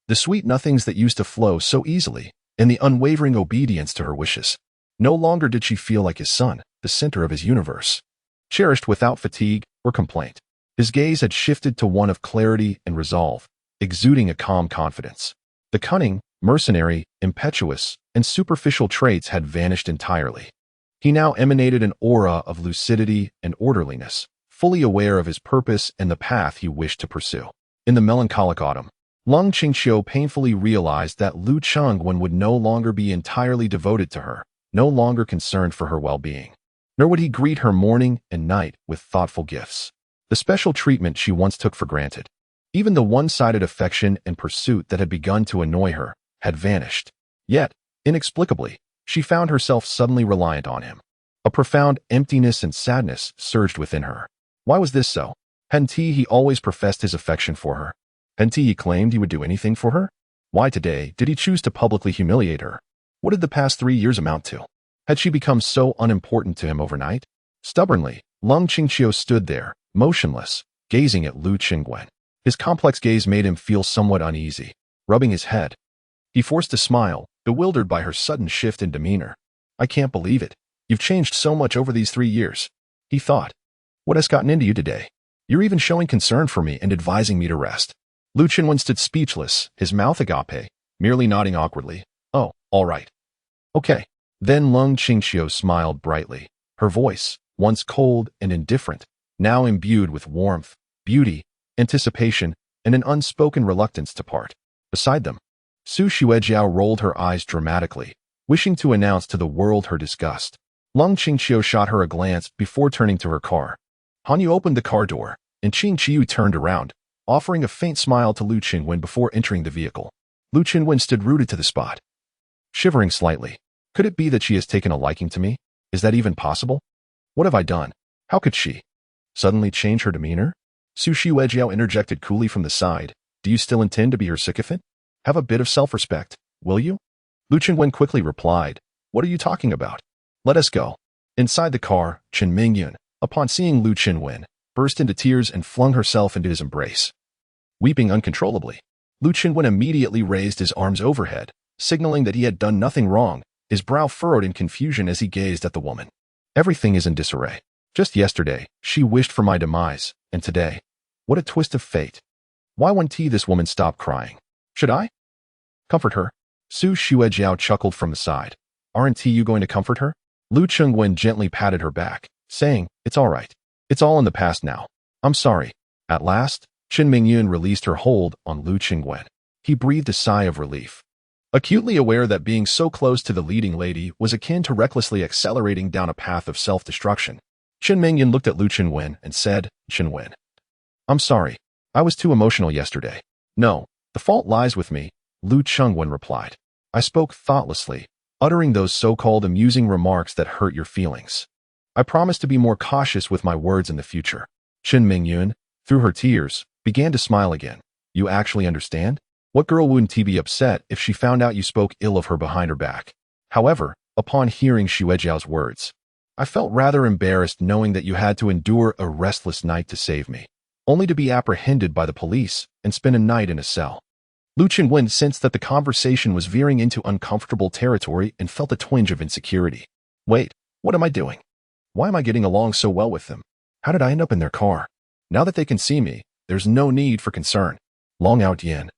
Speaker 1: The sweet nothings that used to flow so easily, and the unwavering obedience to her wishes. No longer did she feel like his son, the center of his universe, cherished without fatigue or complaint. His gaze had shifted to one of clarity and resolve, exuding a calm confidence. The cunning, mercenary, impetuous, and superficial traits had vanished entirely. He now emanated an aura of lucidity and orderliness, fully aware of his purpose and the path he wished to pursue. In the melancholic autumn, Lang Qingqiu painfully realized that Lu Chengwen would no longer be entirely devoted to her, no longer concerned for her well-being. Nor would he greet her morning and night with thoughtful gifts. The special treatment she once took for granted, even the one-sided affection and pursuit that had begun to annoy her, had vanished. Yet, inexplicably, she found herself suddenly reliant on him. A profound emptiness and sadness surged within her. Why was this so? Hadn't he always professed his affection for her? Hadn't he claimed he would do anything for her? Why today did he choose to publicly humiliate her? What did the past 3 years amount to? Had she become so unimportant to him overnight? Stubbornly, Lang Qingqiu stood there, motionless, gazing at Lu Chengwen. His complex gaze made him feel somewhat uneasy. Rubbing his head, he forced a smile, bewildered by her sudden shift in demeanor. I can't believe it. You've changed so much over these 3 years, he thought. What has gotten into you today? You're even showing concern for me and advising me to rest. Lu Chengwen stood speechless, his mouth agape, merely nodding awkwardly. Oh, all right. Okay. Then Lang Qingqiu smiled brightly, her voice, once cold and indifferent, now imbued with warmth, beauty, anticipation, and an unspoken reluctance to part. Beside them, Su Xuejiao rolled her eyes dramatically, wishing to announce to the world her disgust. Lang Qingqiu shot her a glance before turning to her car. Hanyu opened the car door, and Qingqiu turned around, offering a faint smile to Lu Chengwen before entering the vehicle. Lu Chengwen stood rooted to the spot, shivering slightly. Could it be that she has taken a liking to me? Is that even possible? What have I done? How could she suddenly change her demeanor? Su Xuejiao interjected coolly from the side. Do you still intend to be her sycophant? Have a bit of self-respect, will you? Lu Chengwen quickly replied. What are you talking about? Let us go. Inside the car, Chen Mingyun, upon seeing Lu Chengwen, burst into tears and flung herself into his embrace. Weeping uncontrollably, Lu Chengwen immediately raised his arms overhead, signaling that he had done nothing wrong, his brow furrowed in confusion as he gazed at the woman. Everything is in disarray. Just yesterday, she wished for my demise, and today, what a twist of fate. Why won't this woman stop crying? Should I comfort her? Su Xuejiao chuckled from the side. Aren't you going to comfort her? Lu Chengwen gently patted her back, saying, it's all right. It's all in the past now. I'm sorry. At last, Qin Mingyun released her hold on Lu Chengwen. He breathed a sigh of relief. Acutely aware that being so close to the leading lady was akin to recklessly accelerating down a path of self-destruction, Qin Mingyun looked at Lu Chengwen and said, Chengwen, I'm sorry. I was too emotional yesterday. No, the fault lies with me, Lu Chengwen replied. I spoke thoughtlessly, uttering those so-called amusing remarks that hurt your feelings. I promise to be more cautious with my words in the future. Qin Mingyun, through her tears, began to smile again. You actually understand? What girl wouldn't be upset if she found out you spoke ill of her behind her back? However, upon hearing Xuejiao's words, I felt rather embarrassed knowing that you had to endure a restless night to save me, only to be apprehended by the police and spend a night in a cell. Lu Chengwen sensed that the conversation was veering into uncomfortable territory and felt a twinge of insecurity. Wait, what am I doing? Why am I getting along so well with them? How did I end up in their car? Now that they can see me, there's no need for concern. Long Out Yin.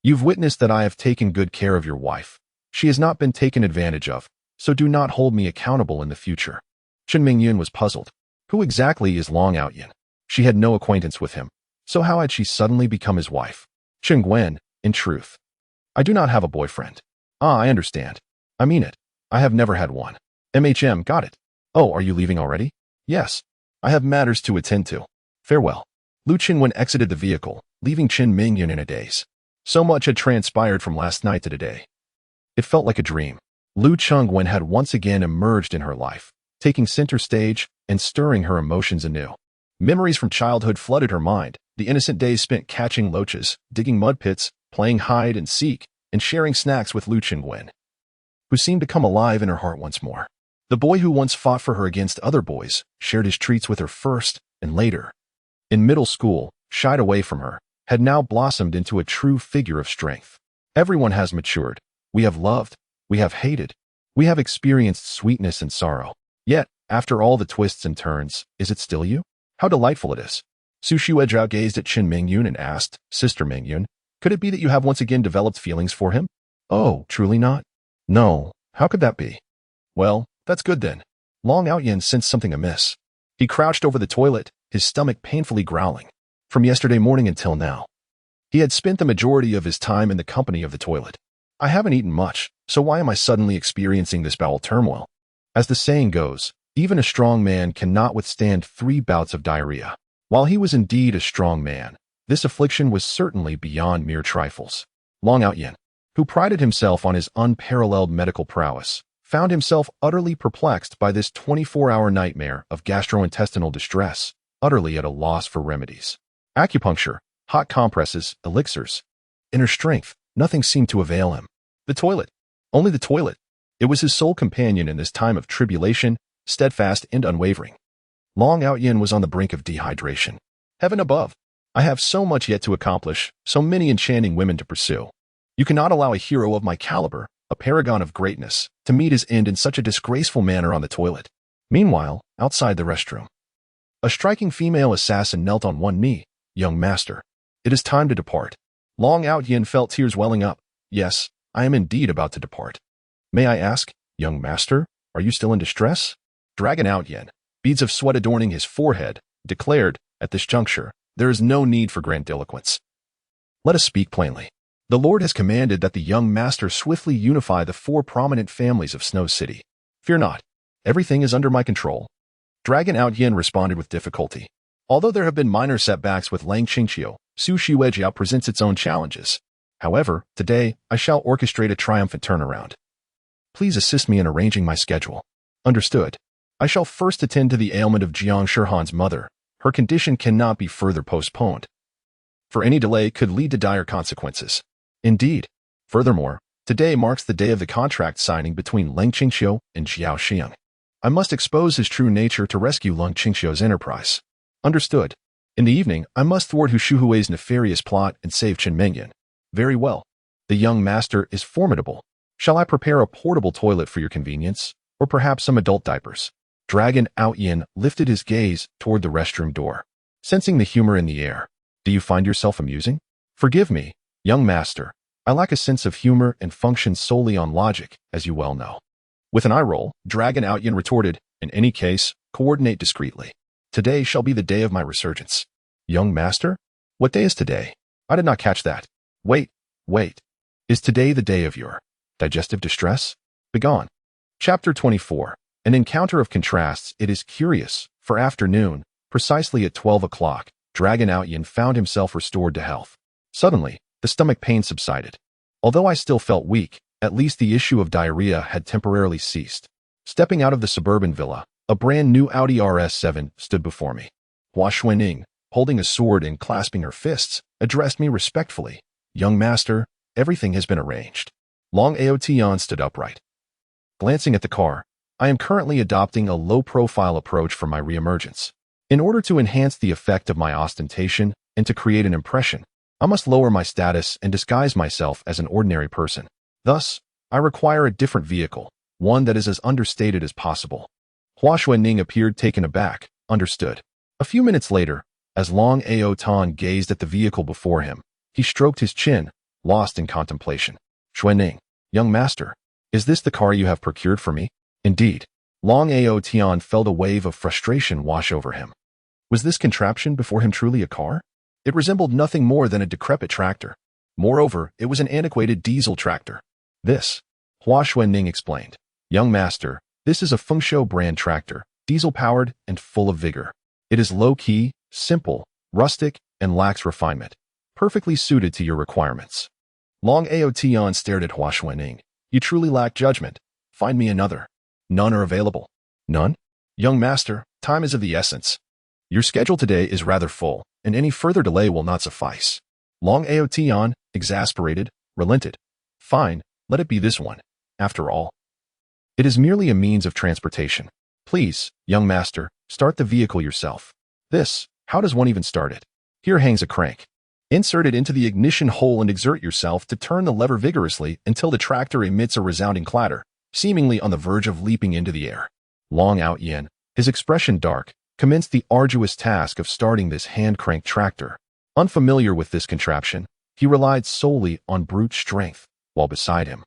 Speaker 1: You've witnessed that I have taken good care of your wife. She has not been taken advantage of, so do not hold me accountable in the future. Qin Mingyun was puzzled. Who exactly is Long Out Yin? She had no acquaintance with him, so how had she suddenly become his wife? Chengwen, in truth. I do not have a boyfriend. Ah, I understand. I mean it. I have never had one. Got it. Oh, are you leaving already? Yes. I have matters to attend to. Farewell. Lu Chengwen exited the vehicle, leaving Qin Mingyun in a daze. So much had transpired from last night to today. It felt like a dream. Lu Chengwen had once again emerged in her life, taking center stage and stirring her emotions anew. Memories from childhood flooded her mind, the innocent days spent catching loaches, digging mud pits, playing hide and seek, and sharing snacks with Lu Chengwen, who seemed to come alive in her heart once more. The boy who once fought for her against other boys, shared his treats with her first and later, in middle school, shied away from her, had now blossomed into a true figure of strength. Everyone has matured. We have loved. We have hated. We have experienced sweetness and sorrow. Yet, after all the twists and turns, is it still you? How delightful it is. Su Xuejiao gazed at Qin Mingyun and asked, Sister Mingyun, could it be that you have once again developed feelings for him? Oh, truly not? No, how could that be? Well, that's good then. Long Out Yin sensed something amiss. He crouched over the toilet, his stomach painfully growling. From yesterday morning until now, he had spent the majority of his time in the company of the toilet. I haven't eaten much, so why am I suddenly experiencing this bowel turmoil? As the saying goes, even a strong man cannot withstand 3 bouts of diarrhea. While he was indeed a strong man, this affliction was certainly beyond mere trifles. Long Out Yin, who prided himself on his unparalleled medical prowess, found himself utterly perplexed by this 24-hour nightmare of gastrointestinal distress, utterly at a loss for remedies. Acupuncture, hot compresses, elixirs. Inner strength, nothing seemed to avail him. The toilet. Only the toilet. It was his sole companion in this time of tribulation, steadfast and unwavering. Long Out Yin was on the brink of dehydration. Heaven above. I have so much yet to accomplish, so many enchanting women to pursue. You cannot allow a hero of my caliber, a paragon of greatness, to meet his end in such a disgraceful manner on the toilet. Meanwhile, outside the restroom, a striking female assassin knelt on one knee. Young master, it is time to depart. Long Out Yin felt tears welling up. Yes, I am indeed about to depart. May I ask, young master, are you still in distress? Dragon Out Yin, beads of sweat adorning his forehead, declared, at this juncture, there is no need for grandiloquence. Let us speak plainly. The Lord has commanded that the young master swiftly unify the 4 prominent families of Snow City. Fear not. Everything is under my control. Dragon Out Yin responded with difficulty. Although there have been minor setbacks with Lang Qingqiu, Su Xuejiao presents its own challenges. However, today, I shall orchestrate a triumphant turnaround. Please assist me in arranging my schedule. Understood. I shall first attend to the ailment of Jiang Shihan's mother. Her condition cannot be further postponed, for any delay could lead to dire consequences. Indeed. Furthermore, today marks the day of the contract signing between Lang Qingqiu and Jiao Xiang. I must expose his true nature to rescue Lang Qingqiu's enterprise. Understood. In the evening, I must thwart Hu Shuhui's nefarious plot and save Qin Mingyun. Very well. The young master is formidable. Shall I prepare a portable toilet for your convenience, or perhaps some adult diapers? Dragon Outyin lifted his gaze toward the restroom door, sensing the humor in the air. Do you find yourself amusing? Forgive me, young master. I lack a sense of humor and function solely on logic, as you well know. With an eye roll, Dragon Outyin retorted, in any case, coordinate discreetly. Today shall be the day of my resurgence. Young master? What day is today? I did not catch that. Wait. Is today the day of your digestive distress? Begone. Chapter 24. An encounter of contrasts. It is curious, for afternoon, precisely at 12 o'clock, Dragon Outyin found himself restored to health. Suddenly, the stomach pain subsided. Although I still felt weak, at least the issue of diarrhea had temporarily ceased. Stepping out of the suburban villa, a brand new Audi RS7 stood before me. Hua Xuanning, holding a sword and clasping her fists, addressed me respectfully. Young master, everything has been arranged. Long Aotian stood upright. Glancing at the car, I am currently adopting a low-profile approach for my reemergence. In order to enhance the effect of my ostentation and to create an impression, I must lower my status and disguise myself as an ordinary person. Thus, I require a different vehicle, one that is as understated as possible. Hua Xuanning appeared taken aback, understood. A few minutes later, as Long Aotan gazed at the vehicle before him, he stroked his chin, lost in contemplation. Xuanning, young master, is this the car you have procured for me? Indeed. Long Aotian felt a wave of frustration wash over him. Was this contraption before him truly a car? It resembled nothing more than a decrepit tractor. Moreover, it was an antiquated diesel tractor. This, Hua Xuanning explained. Young master, this is a Fengsho brand tractor, diesel-powered and full of vigor. It is low-key, simple, rustic, and lacks refinement, perfectly suited to your requirements. Long Aotian stared at Hua Xuanning. You truly lack judgment. Find me another. None are available. None? Young master, time is of the essence. Your schedule today is rather full, and any further delay will not suffice. Long Aotian, exasperated, relented. Fine, let it be this one. After all, it is merely a means of transportation. Please, young master, start the vehicle yourself. This, how does one even start it? Here hangs a crank. Insert it into the ignition hole and exert yourself to turn the lever vigorously until the tractor emits a resounding clatter, seemingly on the verge of leaping into the air. Long Outyin, his expression dark, commenced the arduous task of starting this hand-crank tractor. Unfamiliar with this contraption, he relied solely on brute strength, while beside him,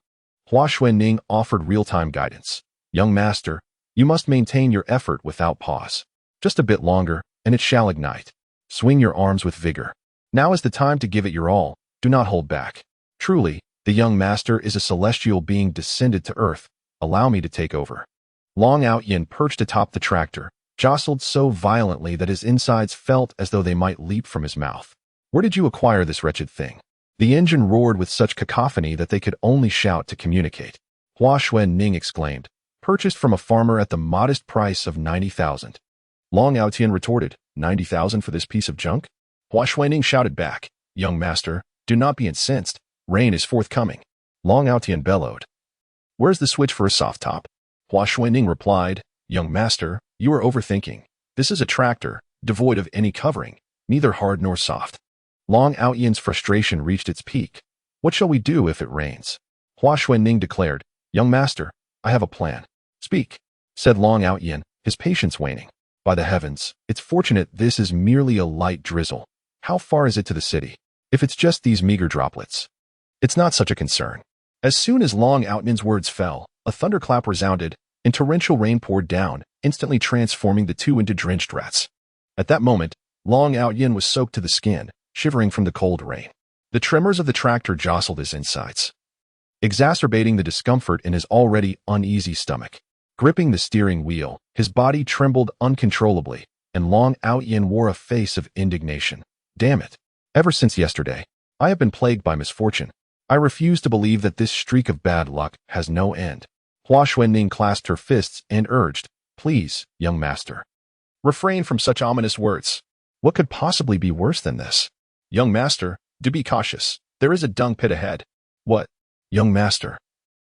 Speaker 1: Hua Xuanning offered real-time guidance. Young master, you must maintain your effort without pause. Just a bit longer, and it shall ignite. Swing your arms with vigor. Now is the time to give it your all. Do not hold back. Truly, the young master is a celestial being descended to earth. Allow me to take over. Long Outyin perched atop the tractor, jostled so violently that his insides felt as though they might leap from his mouth. Where did you acquire this wretched thing? The engine roared with such cacophony that they could only shout to communicate. Hua Xuanning exclaimed, purchased from a farmer at the modest price of 90,000. Long Aotian retorted, 90,000 for this piece of junk? Hua Xuanning shouted back, young master, do not be incensed. Rain is forthcoming. Long Aotian bellowed. Where's the switch for a soft top? Hua Xuanning replied, young master, you are overthinking. This is a tractor, devoid of any covering, neither hard nor soft. Long Aotian's frustration reached its peak. What shall we do if it rains? Hua Xuanning declared, young master, I have a plan. Speak, said Long Aotian, his patience waning. By the heavens, it's fortunate this is merely a light drizzle. How far is it to the city? If it's just these meager droplets, it's not such a concern. As soon as Long Aotian's words fell, a thunderclap resounded, and torrential rain poured down, instantly transforming the two into drenched rats. At that moment, Long Aotian was soaked to the skin, shivering from the cold rain. The tremors of the tractor jostled his insides, exacerbating the discomfort in his already uneasy stomach. Gripping the steering wheel, his body trembled uncontrollably, and Long Aotian wore a face of indignation. Damn it. Ever since yesterday, I have been plagued by misfortune. I refuse to believe that this streak of bad luck has no end. Hua Xuanning clasped her fists and urged, please, young master, refrain from such ominous words. What could possibly be worse than this? Young master, do be cautious. There is a dung pit ahead. What? Young master.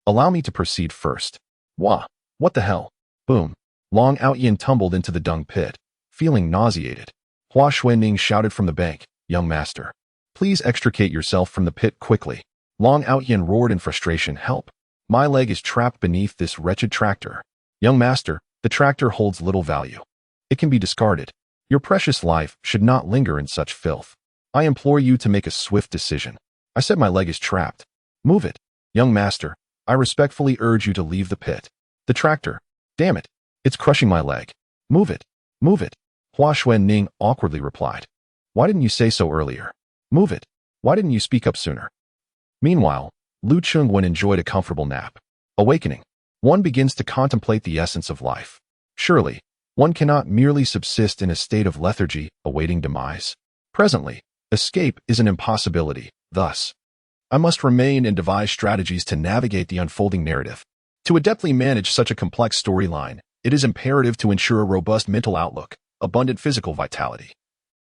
Speaker 1: Allow me to proceed first. Wah. What the hell? Boom. Long Aotian tumbled into the dung pit, feeling nauseated. Hua Xuanning shouted from the bank, young master, please extricate yourself from the pit quickly. Long Aotian roared in frustration, help. My leg is trapped beneath this wretched tractor. Young master, the tractor holds little value. It can be discarded. Your precious life should not linger in such filth. I implore you to make a swift decision. I said my leg is trapped. Move it. Young master, I respectfully urge you to leave the pit. The tractor. Damn it. It's crushing my leg. Move it. Move it. Hua Xuanning awkwardly replied. Why didn't you say so earlier? Move it. Why didn't you speak up sooner? Meanwhile, Lu Chengwen enjoyed a comfortable nap. Awakening. One begins to contemplate the essence of life. Surely, one cannot merely subsist in a state of lethargy, awaiting demise. Presently, escape is an impossibility. Thus, I must remain and devise strategies to navigate the unfolding narrative. To adeptly manage such a complex storyline, it is imperative to ensure a robust mental outlook, abundant physical vitality,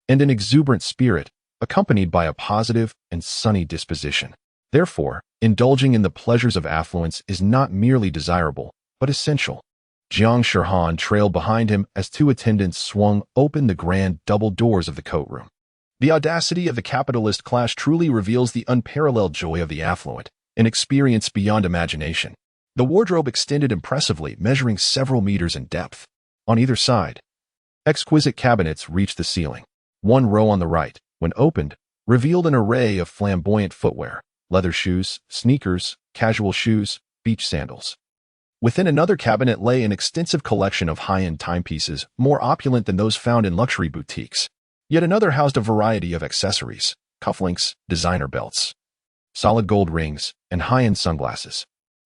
Speaker 1: and an exuberant spirit, accompanied by a positive and sunny disposition. Therefore, indulging in the pleasures of affluence is not merely desirable, but essential. Jiang Shirhan trailed behind him as two attendants swung open the grand double doors of the coat room. The audacity of the capitalist class truly reveals the unparalleled joy of the affluent, an experience beyond imagination. The wardrobe extended impressively, measuring several meters in depth. On either side, exquisite cabinets reached the ceiling. One row on the right, when opened, revealed an array of flamboyant footwear, leather shoes, sneakers, casual shoes, beach sandals. Within another cabinet lay an extensive collection of high-end timepieces, more opulent than those found in luxury boutiques. Yet another housed a variety of accessories, cufflinks, designer belts, solid gold rings, and high-end sunglasses.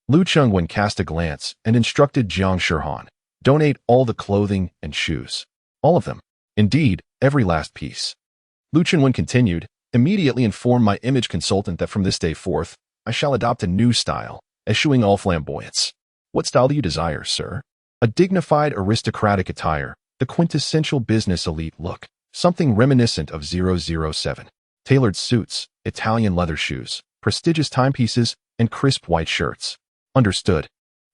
Speaker 1: Lu Chengwen cast a glance and instructed Jiang Shirhan, donate all the clothing and shoes. All of them. Indeed, every last piece. Lu Chengwen continued, immediately inform my image consultant that from this day forth, I shall adopt a new style, eschewing all flamboyance. What style do you desire, sir? A dignified aristocratic attire, the quintessential business elite look, something reminiscent of 007. Tailored suits, Italian leather shoes, prestigious timepieces, and crisp white shirts. Understood.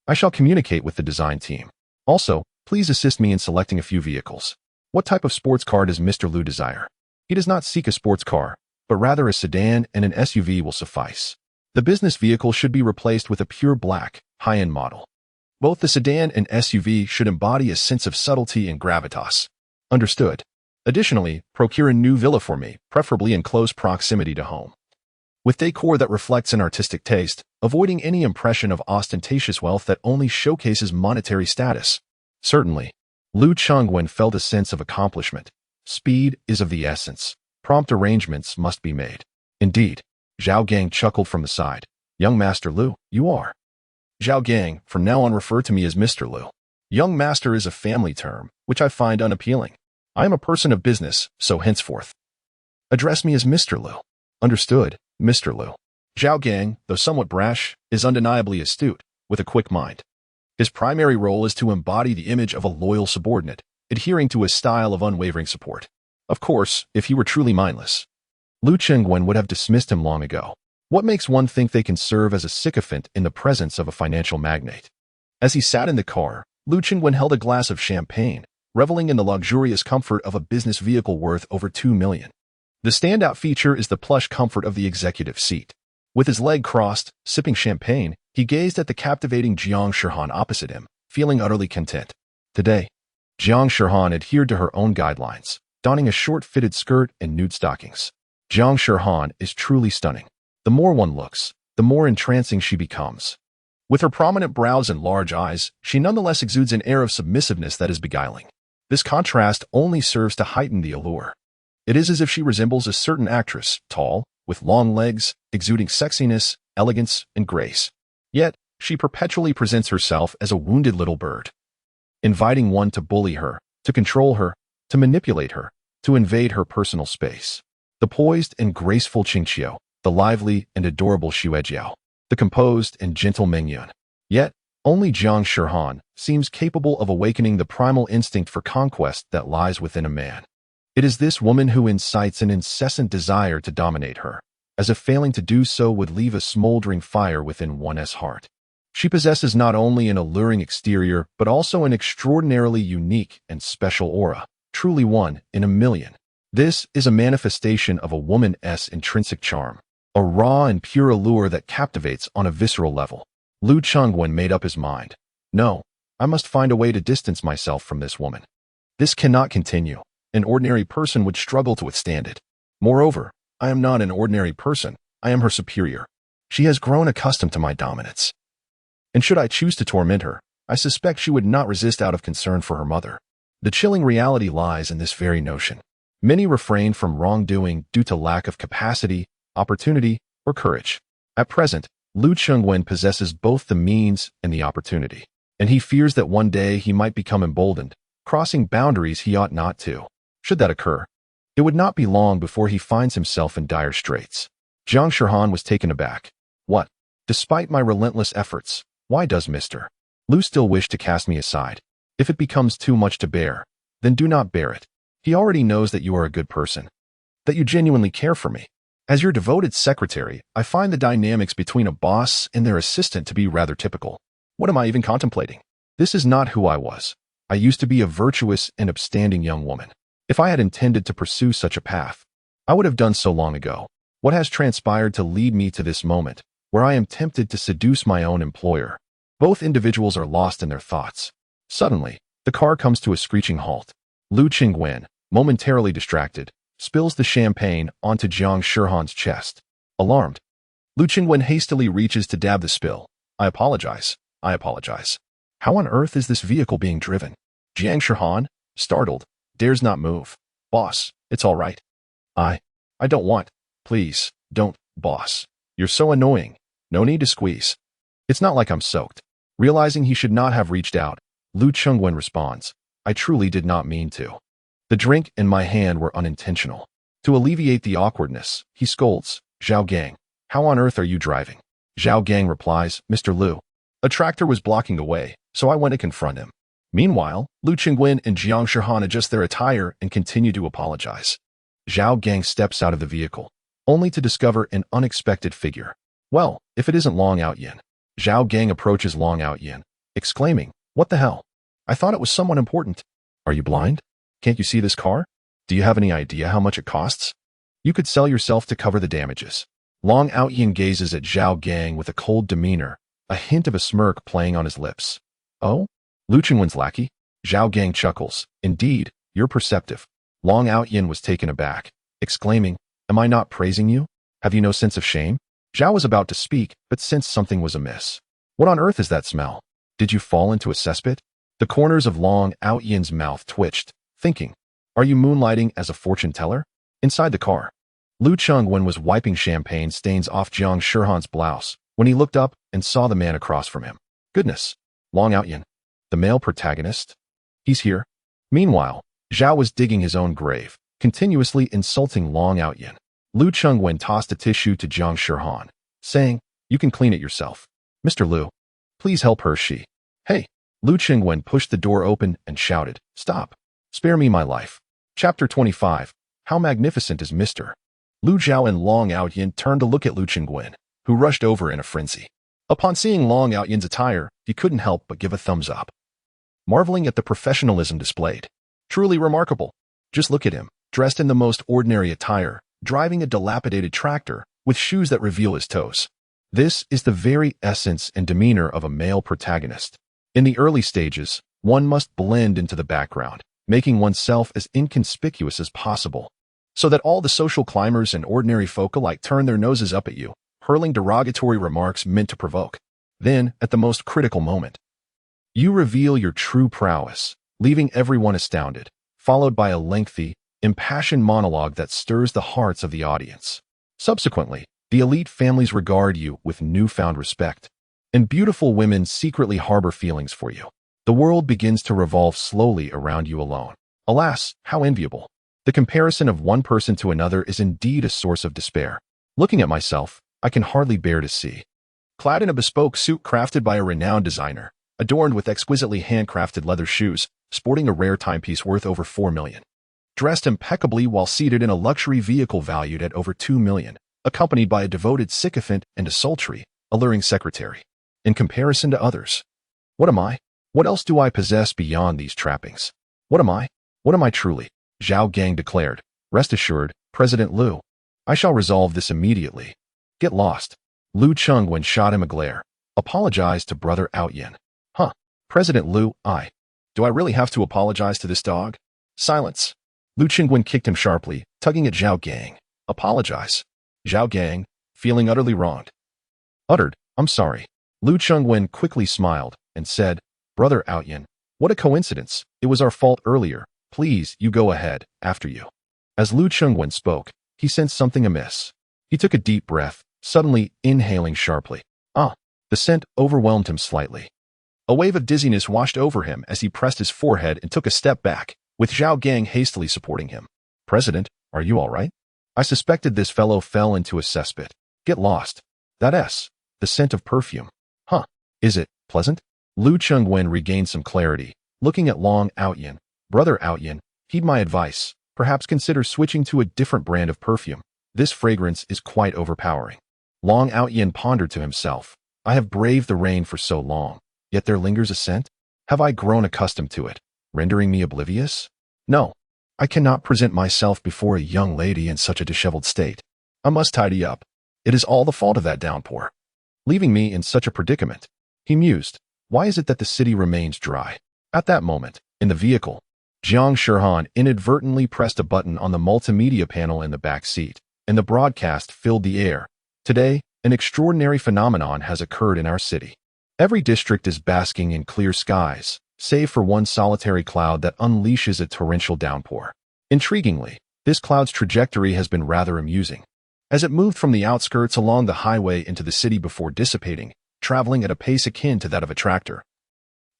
Speaker 1: I shall communicate with the design team. Also, please assist me in selecting a few vehicles. What type of sports car does Mr. Lu desire? He does not seek a sports car, but rather a sedan and an SUV will suffice. The business vehicle should be replaced with a pure black, high-end model. Both the sedan and SUV should embody a sense of subtlety and gravitas. Understood. Additionally, procure a new villa for me, preferably in close proximity to home, with decor that reflects an artistic taste, avoiding any impression of ostentatious wealth that only showcases monetary status. Certainly. Lu Chengwen felt a sense of accomplishment. Speed is of the essence. Prompt arrangements must be made. Indeed. Zhao Gang chuckled from the side. Young Master Lu, you are. Zhao Gang, from now on refer to me as Mr. Lu. Young Master is a family term, which I find unappealing. I am a person of business, so henceforth, address me as Mr. Lu. Understood, Mr. Lu. Zhao Gang, though somewhat brash, is undeniably astute, with a quick mind. His primary role is to embody the image of a loyal subordinate, adhering to a style of unwavering support. Of course, if he were truly mindless, Lu Chengwen would have dismissed him long ago. What makes one think they can serve as a sycophant in the presence of a financial magnate? As he sat in the car, Lu Chengwen held a glass of champagne, reveling in the luxurious comfort of a business vehicle worth over $2 million. The standout feature is the plush comfort of the executive seat. With his leg crossed, sipping champagne, he gazed at the captivating Jiang Shirhan opposite him, feeling utterly content. Today, Jiang Shirhan adhered to her own guidelines, donning a short-fitted skirt and nude stockings. Jiang Shirhan is truly stunning. The more one looks, the more entrancing she becomes. With her prominent brows and large eyes, she nonetheless exudes an air of submissiveness that is beguiling. This contrast only serves to heighten the allure. It is as if she resembles a certain actress, tall, with long legs, exuding sexiness, elegance, and grace. Yet, she perpetually presents herself as a wounded little bird, inviting one to bully her, to control her, to manipulate her, to invade her personal space. The poised and graceful Qingqiu, the lively and adorable Xuejiao, the composed and gentle Mengyun. Yet, only Jiang Shirhan seems capable of awakening the primal instinct for conquest that lies within a man. It is this woman who incites an incessant desire to dominate her, as if failing to do so would leave a smoldering fire within one's heart. She possesses not only an alluring exterior, but also an extraordinarily unique and special aura, truly one in a million. This is a manifestation of a woman's intrinsic charm, a raw and pure allure that captivates on a visceral level. Lu Chengwen made up his mind. No, I must find a way to distance myself from this woman. This cannot continue. An ordinary person would struggle to withstand it. Moreover, I am not an ordinary person. I am her superior. She has grown accustomed to my dominance. And should I choose to torment her, I suspect she would not resist out of concern for her mother. The chilling reality lies in this very notion. Many refrain from wrongdoing due to lack of capacity, opportunity, or courage. At present, Lu Chengwen possesses both the means and the opportunity, and he fears that one day he might become emboldened, crossing boundaries he ought not to. Should that occur, it would not be long before he finds himself in dire straits. Jiang Shihan was taken aback. What? Despite my relentless efforts, why does Mr. Lu still wish to cast me aside? If it becomes too much to bear, then do not bear it. He already knows that you are a good person, that you genuinely care for me. As your devoted secretary, I find the dynamics between a boss and their assistant to be rather typical. What am I even contemplating? This is not who I was. I used to be a virtuous and upstanding young woman. If I had intended to pursue such a path, I would have done so long ago. What has transpired to lead me to this moment, where I am tempted to seduce my own employer? Both individuals are lost in their thoughts. Suddenly, the car comes to a screeching halt. Lu Chengwen, momentarily distracted, spills the champagne onto Jiang Shihan's chest. Alarmed, Lu Chengwen hastily reaches to dab the spill. I apologize. How on earth is this vehicle being driven? Jiang Shihan, startled, dares not move. Boss, it's all right. I don't want. Please, don't, boss. You're so annoying. No need to squeeze. It's not like I'm soaked. Realizing he should not have reached out, Lu Chengwen responds, I truly did not mean to. The drink in my hand were unintentional. To alleviate the awkwardness, he scolds, Zhao Gang, how on earth are you driving? Zhao Gang replies, Mr. Lu. A tractor was blocking the way, so I went to confront him. Meanwhile, Lu Chengwen and Jiang Shihan adjust their attire and continue to apologize. Zhao Gang steps out of the vehicle, only to discover an unexpected figure. Well, if it isn't Long Outyin. Zhao Gang approaches Long Outyin, exclaiming, what the hell? I thought it was someone important. Are you blind? Can't you see this car? Do you have any idea how much it costs? You could sell yourself to cover the damages. Long Outyin gazes at Zhao Gang with a cold demeanor, a hint of a smirk playing on his lips. Oh? Lu Chengwen's lackey? Zhao Gang chuckles. Indeed, you're perceptive. Long Outyin was taken aback, exclaiming, am I not praising you? Have you no sense of shame? Zhao was about to speak, but sensed something was amiss. What on earth is that smell? Did you fall into a cesspit? The corners of Long Outyin's mouth twitched, thinking, are you moonlighting as a fortune teller? Inside the car, Lu Chengwen was wiping champagne stains off Jiang Shihan's blouse when he looked up and saw the man across from him. Goodness, Long Outyin, the male protagonist? He's here. Meanwhile, Zhao was digging his own grave, continuously insulting Long Outyin. Lu Chengwen tossed a tissue to Jiang Shihan, saying, you can clean it yourself. Mr. Lu, please help her. Hey! Lu Chengwen pushed the door open and shouted, stop. Spare me my life. Chapter 25. How magnificent is Mr. Lu Zhao and Long Outyin turned to look at Lu Chengwen, who rushed over in a frenzy. Upon seeing Long Outyin's attire, he couldn't help but give a thumbs up, marveling at the professionalism displayed. Truly remarkable. Just look at him, dressed in the most ordinary attire, driving a dilapidated tractor with shoes that reveal his toes. This is the very essence and demeanor of a male protagonist. In the early stages, one must blend into the background, making oneself as inconspicuous as possible, so that all the social climbers and ordinary folk alike turn their noses up at you, hurling derogatory remarks meant to provoke. Then, at the most critical moment, you reveal your true prowess, leaving everyone astounded, followed by a lengthy, impassioned monologue that stirs the hearts of the audience. Subsequently, the elite families regard you with newfound respect, and beautiful women secretly harbor feelings for you. The world begins to revolve slowly around you alone. Alas, how enviable. The comparison of one person to another is indeed a source of despair. Looking at myself, I can hardly bear to see. Clad in a bespoke suit crafted by a renowned designer, adorned with exquisitely handcrafted leather shoes, sporting a rare timepiece worth over 4 million. Dressed impeccably while seated in a luxury vehicle valued at over 2 million, accompanied by a devoted sycophant and a sultry, alluring secretary. In comparison to others, what am I? What else do I possess beyond these trappings? What am I? What am I truly? Zhao Gang declared. Rest assured, President Lu, I shall resolve this immediately. Get lost. Lu Chengwen shot him a glare, Apologize to brother Outyin. Huh. President Liu, Do I really have to apologize to this dog? Silence. Lu Qingwen kicked him sharply, tugging at Zhao Gang. Apologize. Zhao Gang, feeling utterly wronged, uttered, I'm sorry. Lu Chengwen quickly smiled and said, Brother Outyin, what a coincidence. It was our fault earlier. Please, you go ahead, after you. As Lu Chengwen spoke, he sensed something amiss. He took a deep breath, suddenly inhaling sharply. The scent overwhelmed him slightly. A wave of dizziness washed over him as he pressed his forehead and took a step back, with Zhao Gang hastily supporting him. President, are you all right? I suspected this fellow fell into a cesspit. Get lost. The scent of perfume. Is it pleasant? Lu Chengwen regained some clarity, looking at Long Outyin. Brother Outyin, heed my advice. Perhaps consider switching to a different brand of perfume. This fragrance is quite overpowering. Long Outyin pondered to himself. I have braved the rain for so long, yet there lingers a scent? Have I grown accustomed to it, rendering me oblivious? No, I cannot present myself before a young lady in such a disheveled state. I must tidy up. It is all the fault of that downpour, leaving me in such a predicament. He mused. Why is it that the city remains dry? At that moment, in the vehicle, Jiang Shirhan inadvertently pressed a button on the multimedia panel in the back seat, and the broadcast filled the air. Today, an extraordinary phenomenon has occurred in our city. Every district is basking in clear skies, save for one solitary cloud that unleashes a torrential downpour. Intriguingly, this cloud's trajectory has been rather amusing, as it moved from the outskirts along the highway into the city before dissipating, traveling at a pace akin to that of a tractor.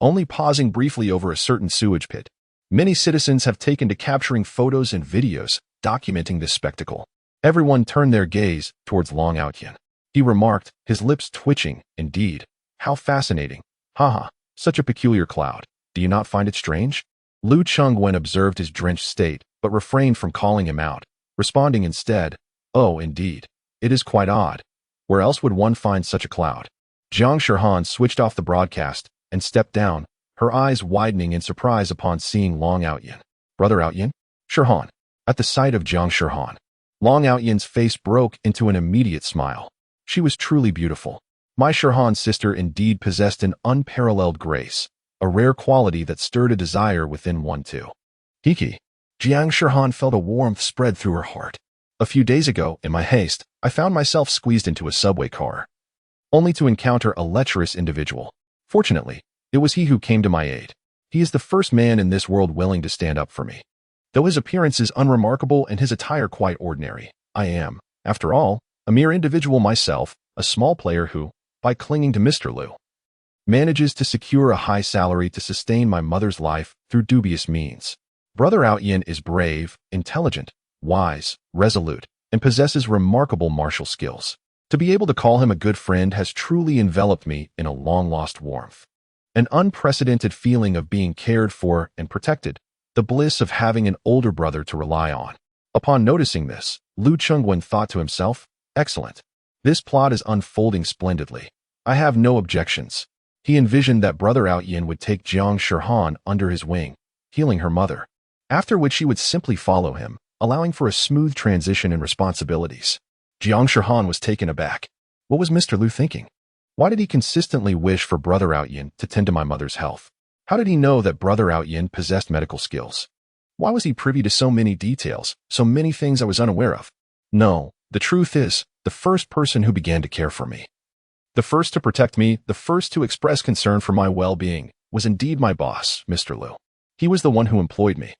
Speaker 1: Only pausing briefly over a certain sewage pit, many citizens have taken to capturing photos and videos, documenting this spectacle. Everyone turned their gaze towards Long Outyin. He remarked, his lips twitching, indeed. How fascinating. Such a peculiar cloud. Do you not find it strange? Lu Chengwen observed his drenched state, but refrained from calling him out, responding instead, Oh, indeed. It is quite odd. Where else would one find such a cloud? Jiang Shirhan switched off the broadcast and stepped down, her eyes widening in surprise upon seeing Long Outyin. Brother Outyin? Shirhan. At the sight of Jiang Shirhan, Long Outyin's face broke into an immediate smile. She was truly beautiful. My Shirhan's sister indeed possessed an unparalleled grace, a rare quality that stirred a desire within one too. Jiang Shirhan felt a warmth spread through her heart. A few days ago, in my haste, I found myself squeezed into a subway car, only to encounter a lecherous individual. Fortunately, it was he who came to my aid. He is the first man in this world willing to stand up for me. Though his appearance is unremarkable and his attire quite ordinary, I am, after all, a mere individual myself, a small player who, by clinging to Mr. Liu, manages to secure a high salary to sustain my mother's life through dubious means. Brother Outyin is brave, intelligent, wise, resolute, and possesses remarkable martial skills. To be able to call him a good friend has truly enveloped me in a long-lost warmth. An unprecedented feeling of being cared for and protected, the bliss of having an older brother to rely on. Upon noticing this, Lu Chengwen thought to himself, excellent. This plot is unfolding splendidly. I have no objections. He envisioned that Brother Outyin would take Jiang Shirhan under his wing, healing her mother, after which he would simply follow him, allowing for a smooth transition in responsibilities. Jiang Shirhan was taken aback. What was Mr. Liu thinking? Why did he consistently wish for Brother Outyin to tend to my mother's health? How did he know that Brother Outyin possessed medical skills? Why was he privy to so many details, so many things I was unaware of? No, the truth is, the first person who began to care for me, the first to protect me, the first to express concern for my well-being, was indeed my boss, Mr. Liu. He was the one who employed me.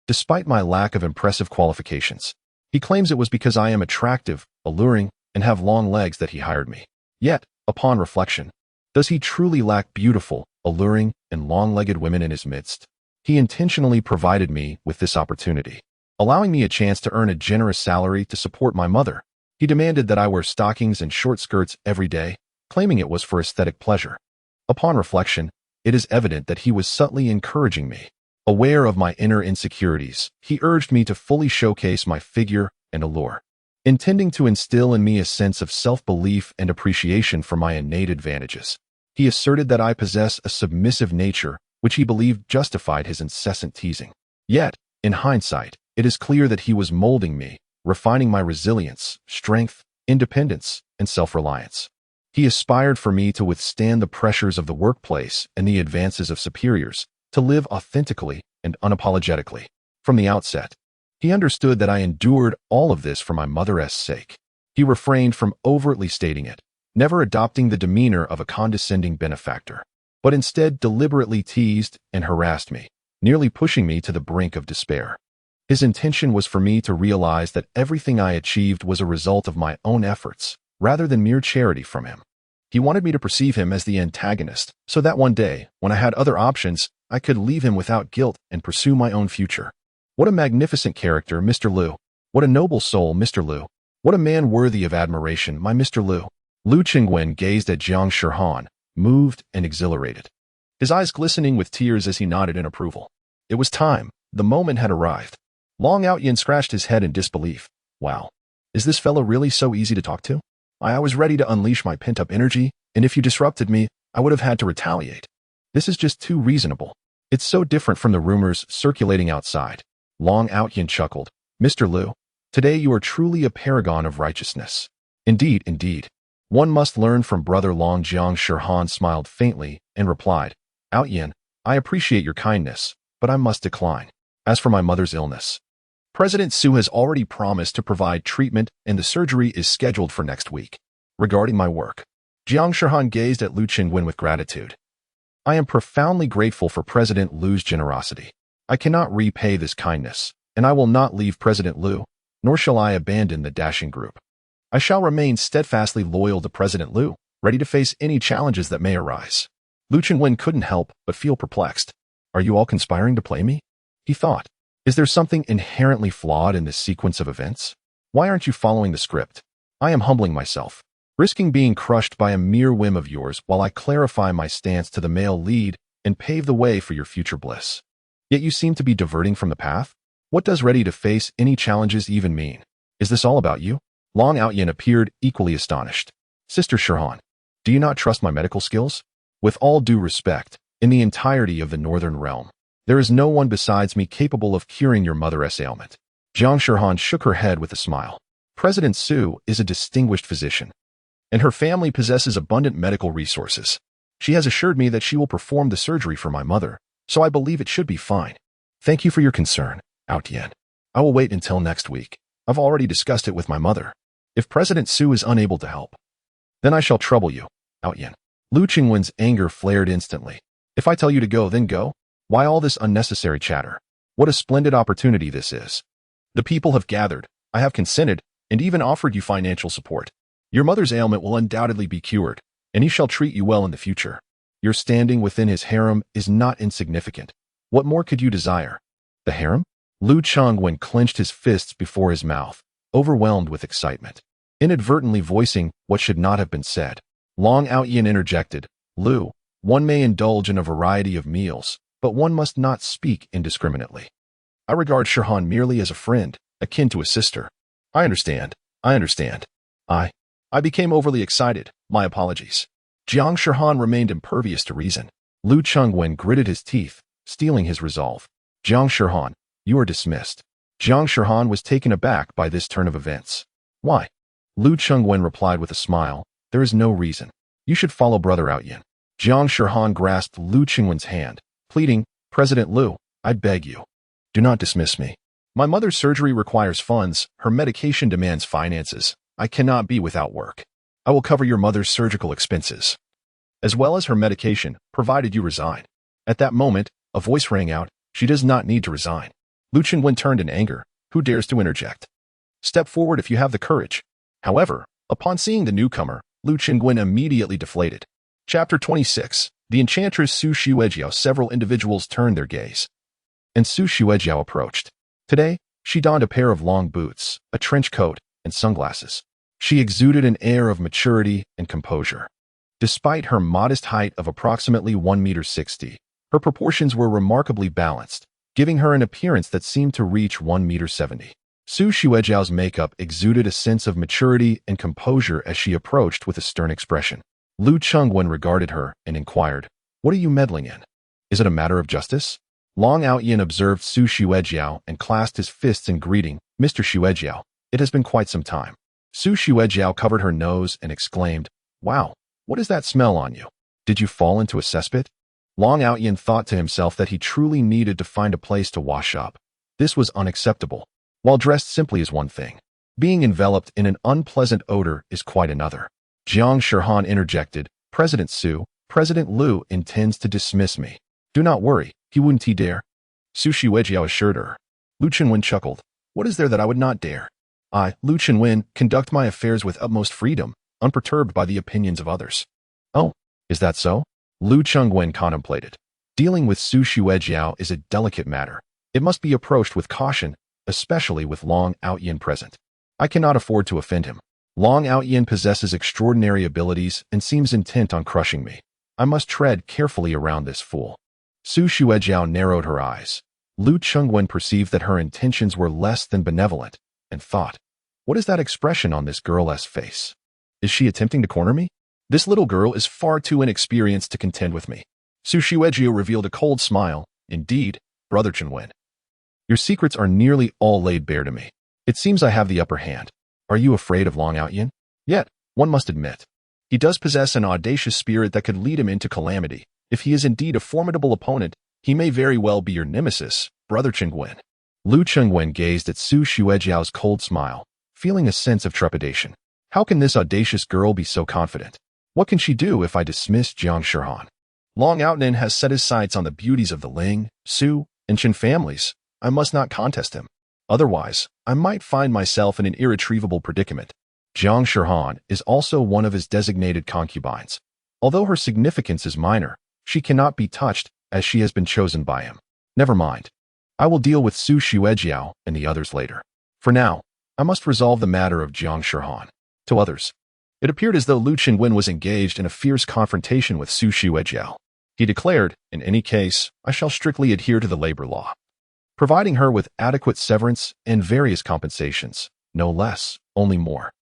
Speaker 1: Despite my lack of impressive qualifications, he claims it was because I am attractive, alluring, and have long legs that he hired me. Yet, upon reflection, does he truly lack beautiful, alluring, and long-legged women in his midst? He intentionally provided me with this opportunity, allowing me a chance to earn a generous salary to support my mother. He demanded that I wear stockings and short skirts every day, claiming it was for aesthetic pleasure. Upon reflection, it is evident that he was subtly encouraging me. Aware of my inner insecurities, he urged me to fully showcase my figure and allure, intending to instill in me a sense of self-belief and appreciation for my innate advantages. He asserted that I possess a submissive nature, which he believed justified his incessant teasing. Yet, in hindsight, it is clear that he was molding me, refining my resilience, strength, independence, and self-reliance. He aspired for me to withstand the pressures of the workplace and the advances of superiors, to live authentically and unapologetically. From the outset, he understood that I endured all of this for my mother's sake. He refrained from overtly stating it, never adopting the demeanor of a condescending benefactor, but instead deliberately teased and harassed me, nearly pushing me to the brink of despair. His intention was for me to realize that everything I achieved was a result of my own efforts, rather than mere charity from him. He wanted me to perceive him as the antagonist, so that one day, when I had other options, I could leave him without guilt and pursue my own future. What a magnificent character, Mr. Liu. What a noble soul, Mr. Liu. What a man worthy of admiration, my Mr. Liu. Lu Qingwen gazed at Jiang Shihan, moved and exhilarated, his eyes glistening with tears as he nodded in approval. It was time. The moment had arrived. Long Outyin scratched his head in disbelief. Wow. Is this fellow really so easy to talk to? I was ready to unleash my pent-up energy, and if you disrupted me, I would have had to retaliate. This is just too reasonable. It's so different from the rumors circulating outside. Long Outyin chuckled. Mr. Liu, today you are truly a paragon of righteousness. Indeed, indeed. One must learn from brother Long. Jiang Shihan smiled faintly and replied, Outyin, I appreciate your kindness, but I must decline. As for my mother's illness, President Su has already promised to provide treatment and the surgery is scheduled for next week. Regarding my work, Jiang Shihan gazed at Lu Qingwen with gratitude. I am profoundly grateful for President Lu's generosity. I cannot repay this kindness, and I will not leave President Lu, nor shall I abandon the dashing group. I shall remain steadfastly loyal to President Lu, ready to face any challenges that may arise. Lu Qingwen couldn't help but feel perplexed. Are you all conspiring to play me? He thought. Is there something inherently flawed in this sequence of events? Why aren't you following the script? I am humbling myself, risking being crushed by a mere whim of yours while I clarify my stance to the male lead and pave the way for your future bliss. Yet you seem to be diverting from the path? What does ready to face any challenges even mean? Is this all about you? Long Outyin appeared equally astonished. Sister Shihan, do you not trust my medical skills? With all due respect, in the entirety of the Northern Realm, there is no one besides me capable of curing your mother's ailment. Jiang Shihan shook her head with a smile. President Su is a distinguished physician, and her family possesses abundant medical resources. She has assured me that she will perform the surgery for my mother, so I believe it should be fine. Thank you for your concern, Outyin. I will wait until next week. I've already discussed it with my mother. If President Su is unable to help, then I shall trouble you, Outyin. Lu Qingwen's anger flared instantly. If I tell you to go, then go. Why all this unnecessary chatter? What a splendid opportunity this is. The people have gathered, I have consented, and even offered you financial support. Your mother's ailment will undoubtedly be cured, and he shall treat you well in the future. Your standing within his harem is not insignificant. What more could you desire? The harem? Lu Qingwen clenched his fists before his mouth, overwhelmed with excitement, inadvertently voicing what should not have been said. Long Outyin interjected, Lu, one may indulge in a variety of meals, but one must not speak indiscriminately. I regard Shihan merely as a friend, akin to a sister. I understand. I became overly excited. My apologies. Jiang Shihan remained impervious to reason. Lu Qingwen gritted his teeth, steeling his resolve. Jiang Shihan, you are dismissed. Jiang Shihan was taken aback by this turn of events. Why? Lu Qingwen replied with a smile. There is no reason. You should follow Brother Outyin. Jiang Shihan grasped Lu Qingwen's hand, pleading, President Lu, I beg you, do not dismiss me. My mother's surgery requires funds, her medication demands finances. I cannot be without work. I will cover your mother's surgical expenses, as well as her medication, provided you resign. At that moment, a voice rang out, she does not need to resign. Lu Qingwen turned in anger. Who dares to interject? Step forward if you have the courage. However, upon seeing the newcomer, Lu Qingwen immediately deflated. Chapter 26. The Enchantress Su Xuejiao. Several individuals turned their gaze, and Su Xuejiao approached. Today, she donned a pair of long boots, a trench coat, and sunglasses. She exuded an air of maturity and composure. Despite her modest height of approximately 1.60 meters, her proportions were remarkably balanced, giving her an appearance that seemed to reach 1.70 meters. Su Xuejiao's makeup exuded a sense of maturity and composure as she approached with a stern expression. Lu Qingwen regarded her and inquired, what are you meddling in? Is it a matter of justice? Long Outyin observed Su Xuejiao and clasped his fists in greeting. Mr. Xuejiao, it has been quite some time. Su Xuejiao covered her nose and exclaimed, wow, What is that smell on you? Did you fall into a cesspit? Long Outyin thought to himself that he truly needed to find a place to wash up. This was unacceptable. While dressed simply is one thing, being enveloped in an unpleasant odor is quite another. Jiang Shirhan interjected, President Su, President Liu intends to dismiss me. Do not worry, he wouldn't dare. Su Shiwejiao assured her. Lu Chenwen chuckled. What is there that I would not dare? I, Lu Chenwen, conduct my affairs with utmost freedom, unperturbed by the opinions of others. Oh, is that so? Lu Chengwen contemplated. Dealing with Su Shiwejiao is a delicate matter. It must be approached with caution, especially with Long Outyin present. I cannot afford to offend him. Long Outyin possesses extraordinary abilities and seems intent on crushing me. I must tread carefully around this fool. Su Shiwejiao narrowed her eyes. Lu Chengwen perceived that her intentions were less than benevolent, and thought, what is that expression on this girl's face? Is she attempting to corner me? This little girl is far too inexperienced to contend with me. Su Shiwejiao revealed a cold smile. Indeed, Brother Chenwen. Your secrets are nearly all laid bare to me. It seems I have the upper hand. Are you afraid of Long Outyin? Yet, one must admit, he does possess an audacious spirit that could lead him into calamity. If he is indeed a formidable opponent, he may very well be your nemesis, Brother Chengwen. Lu Chengwen gazed at Su Shiwejiao's cold smile, feeling a sense of trepidation. How can this audacious girl be so confident? What can she do if I dismiss Jiang Shirhan? Long Outyin has set his sights on the beauties of the Ling, Su, and Chen families. I must not contest him. Otherwise, I might find myself in an irretrievable predicament. Jiang Shirhan is also one of his designated concubines. Although her significance is minor, she cannot be touched as she has been chosen by him. Never mind. I will deal with Su Shiwejiao and the others later. For now, I must resolve the matter of Jiang Shirhan. To others, it appeared as though Lu Chenwen was engaged in a fierce confrontation with Su Shiwejiao. He declared, in any case, I shall strictly adhere to the labor law, providing her with adequate severance and various compensations, no less, only more.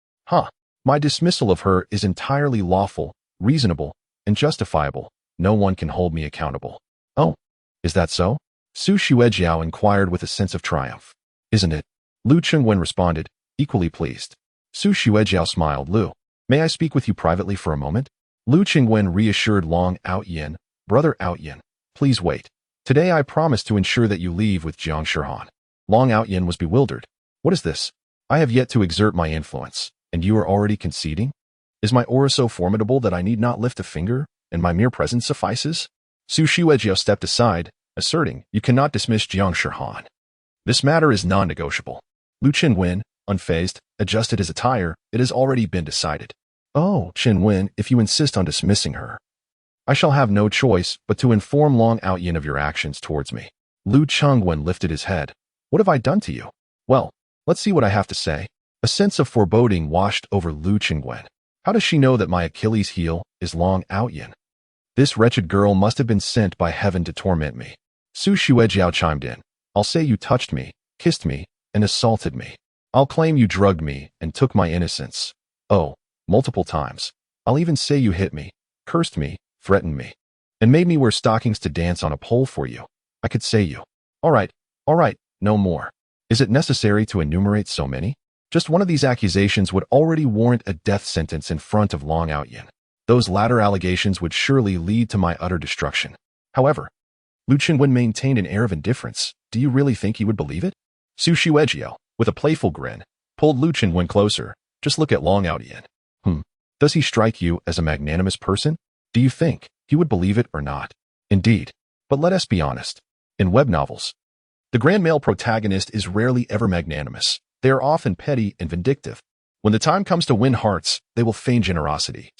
Speaker 1: My dismissal of her is entirely lawful, reasonable, and justifiable. No one can hold me accountable. Oh, is that so? Su Shiwejiao inquired with a sense of triumph. Isn't it? Lu Chengwen responded, equally pleased. Su Shiwejiao smiled. Lu, may I speak with you privately for a moment? Lu Chengwen reassured Long Outyin, Brother Outyin, please wait. Today I promise to ensure that you leave with Jiang Shirhan. Long Outyin was bewildered. What is this? I have yet to exert my influence, and you are already conceding? Is my aura so formidable that I need not lift a finger, and my mere presence suffices? Su Shiwejiao stepped aside, asserting, you cannot dismiss Jiang Shirhan. This matter is non-negotiable. Lu Chenwen, unfazed, adjusted his attire. It has already been decided. Oh, Chenwen, if you insist on dismissing her, I shall have no choice but to inform Long Outyin of your actions towards me. Lu Chengwen lifted his head. What have I done to you? Well, let's see what I have to say. A sense of foreboding washed over Lu Chengwen. How does she know that my Achilles heel is Long Outyin? This wretched girl must have been sent by heaven to torment me. Su Shiwejiao chimed in. I'll say you touched me, kissed me, and assaulted me. I'll claim you drugged me and took my innocence. Oh, multiple times. I'll even say you hit me, cursed me, threatened me, and made me wear stockings to dance on a pole for you. I could say you. All right, no more. Is it necessary to enumerate so many? Just one of these accusations would already warrant a death sentence in front of Long Outyin. Those latter allegations would surely lead to my utter destruction. However, Lu Chenwen maintained an air of indifference. Do you really think he would believe it? Su Shiwejiao, with a playful grin, pulled Lu Chenwen closer. Just look at Long Outyin. Does he strike you as a magnanimous person? Do you think he would believe it or not? Indeed. But let us be honest. In web novels, the grand male protagonist is rarely ever magnanimous. They are often petty and vindictive. When the time comes to win hearts, they will feign generosity,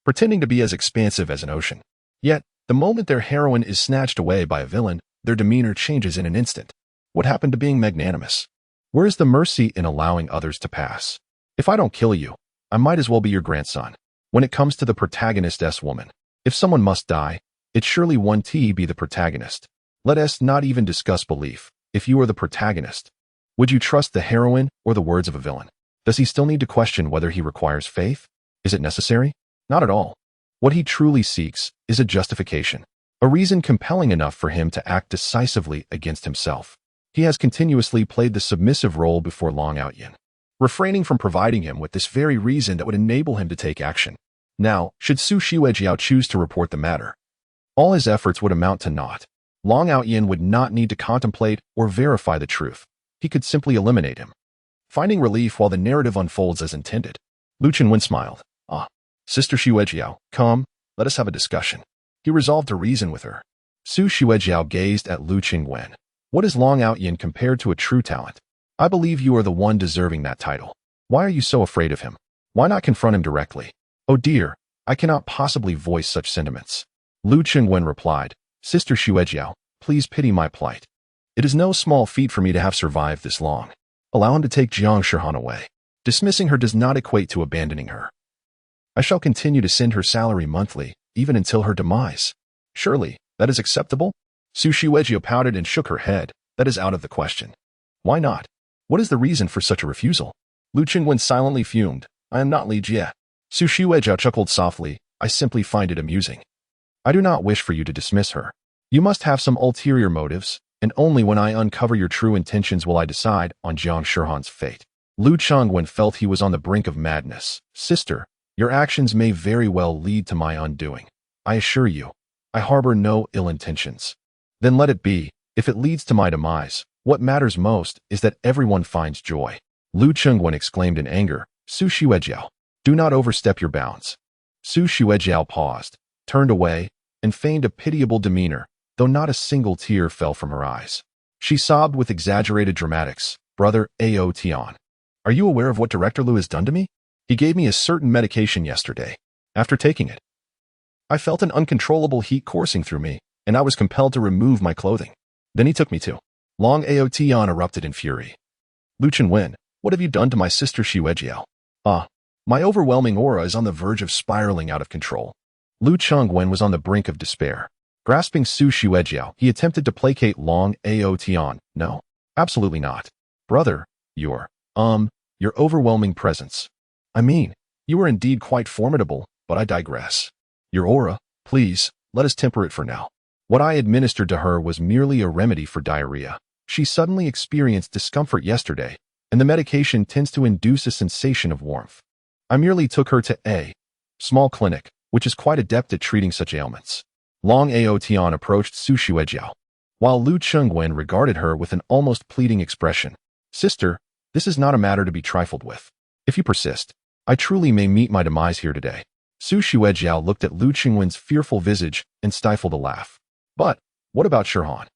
Speaker 1: pretending to be as expansive as an ocean. Yet, the moment their heroine is snatched away by a villain, their demeanor changes in an instant. What happened to being magnanimous? Where is the mercy in allowing others to pass? If I don't kill you, I might as well be your grandson. When it comes to the protagonist's woman, if someone must die, it surely one T be the protagonist. Let us not even discuss belief. If you are the protagonist, would you trust the heroine or the words of a villain? Does he still need to question whether he requires faith? Is it necessary? Not at all. What he truly seeks is a justification, a reason compelling enough for him to act decisively against himself. He has continuously played the submissive role before Long Outyin, refraining from providing him with this very reason that would enable him to take action. Now, should Su Shiuejiao choose to report the matter, all his efforts would amount to naught. Long Outyin would not need to contemplate or verify the truth. He could simply eliminate him, finding relief while the narrative unfolds as intended. Lu Qinwen smiled. Ah, Sister Shiuejiao, come, let us have a discussion. He resolved to reason with her. Su Shiuejiao gazed at Lu Qinwen. What is Long Outyin compared to a true talent? I believe you are the one deserving that title. Why are you so afraid of him? Why not confront him directly? Oh dear, I cannot possibly voice such sentiments. Lu Qinwen replied, Sister Shiuejiao, please pity my plight. It is no small feat for me to have survived this long. Allow him to take Jiang Shihan away. Dismissing her does not equate to abandoning her. I shall continue to send her salary monthly, even until her demise. Surely, that is acceptable? Su Shiuejiao pouted and shook her head. That is out of the question. Why not? What is the reason for such a refusal? Lu Qinwen silently fumed. I am not Li Jie. Su Shiuejiao chuckled softly. I simply find it amusing. I do not wish for you to dismiss her. You must have some ulterior motives, and only when I uncover your true intentions will I decide on Jiang Shihan's fate. Lu Chengwen felt he was on the brink of madness. Sister, your actions may very well lead to my undoing. I assure you, I harbor no ill intentions. Then let it be. If it leads to my demise, what matters most is that everyone finds joy. Lu Chengwen exclaimed in anger, Su Shiuejiao, do not overstep your bounds. Su Shiuejiao paused, turned away, and feigned a pitiable demeanor, though not a single tear fell from her eyes. She sobbed with exaggerated dramatics. Brother A.O. Tian, are you aware of what Director Liu has done to me? He gave me a certain medication yesterday. After taking it, I felt an uncontrollable heat coursing through me, and I was compelled to remove my clothing. Then he took me to. Long A.O. Tian erupted in fury. Lu Qinwen, what have you done to my sister Shiuejiao? Ah, my overwhelming aura is on the verge of spiraling out of control. Lu Chengwen was on the brink of despair. Grasping Su Shiuejiao, he attempted to placate Long A.O. Tian. No, absolutely not. Brother, your overwhelming presence. I mean, you are indeed quite formidable, but I digress. Your aura, please, let us temper it for now. What I administered to her was merely a remedy for diarrhea. She suddenly experienced discomfort yesterday, and the medication tends to induce a sensation of warmth. I merely took her to a small clinic, which is quite adept at treating such ailments. Long A.O. Tian approached Su Shiuejiao, while Lu Chengwen regarded her with an almost pleading expression. Sister, this is not a matter to be trifled with. If you persist, I truly may meet my demise here today. Su Shiuejiao looked at Lu Chengwen's fearful visage and stifled a laugh. But, what about Shihan?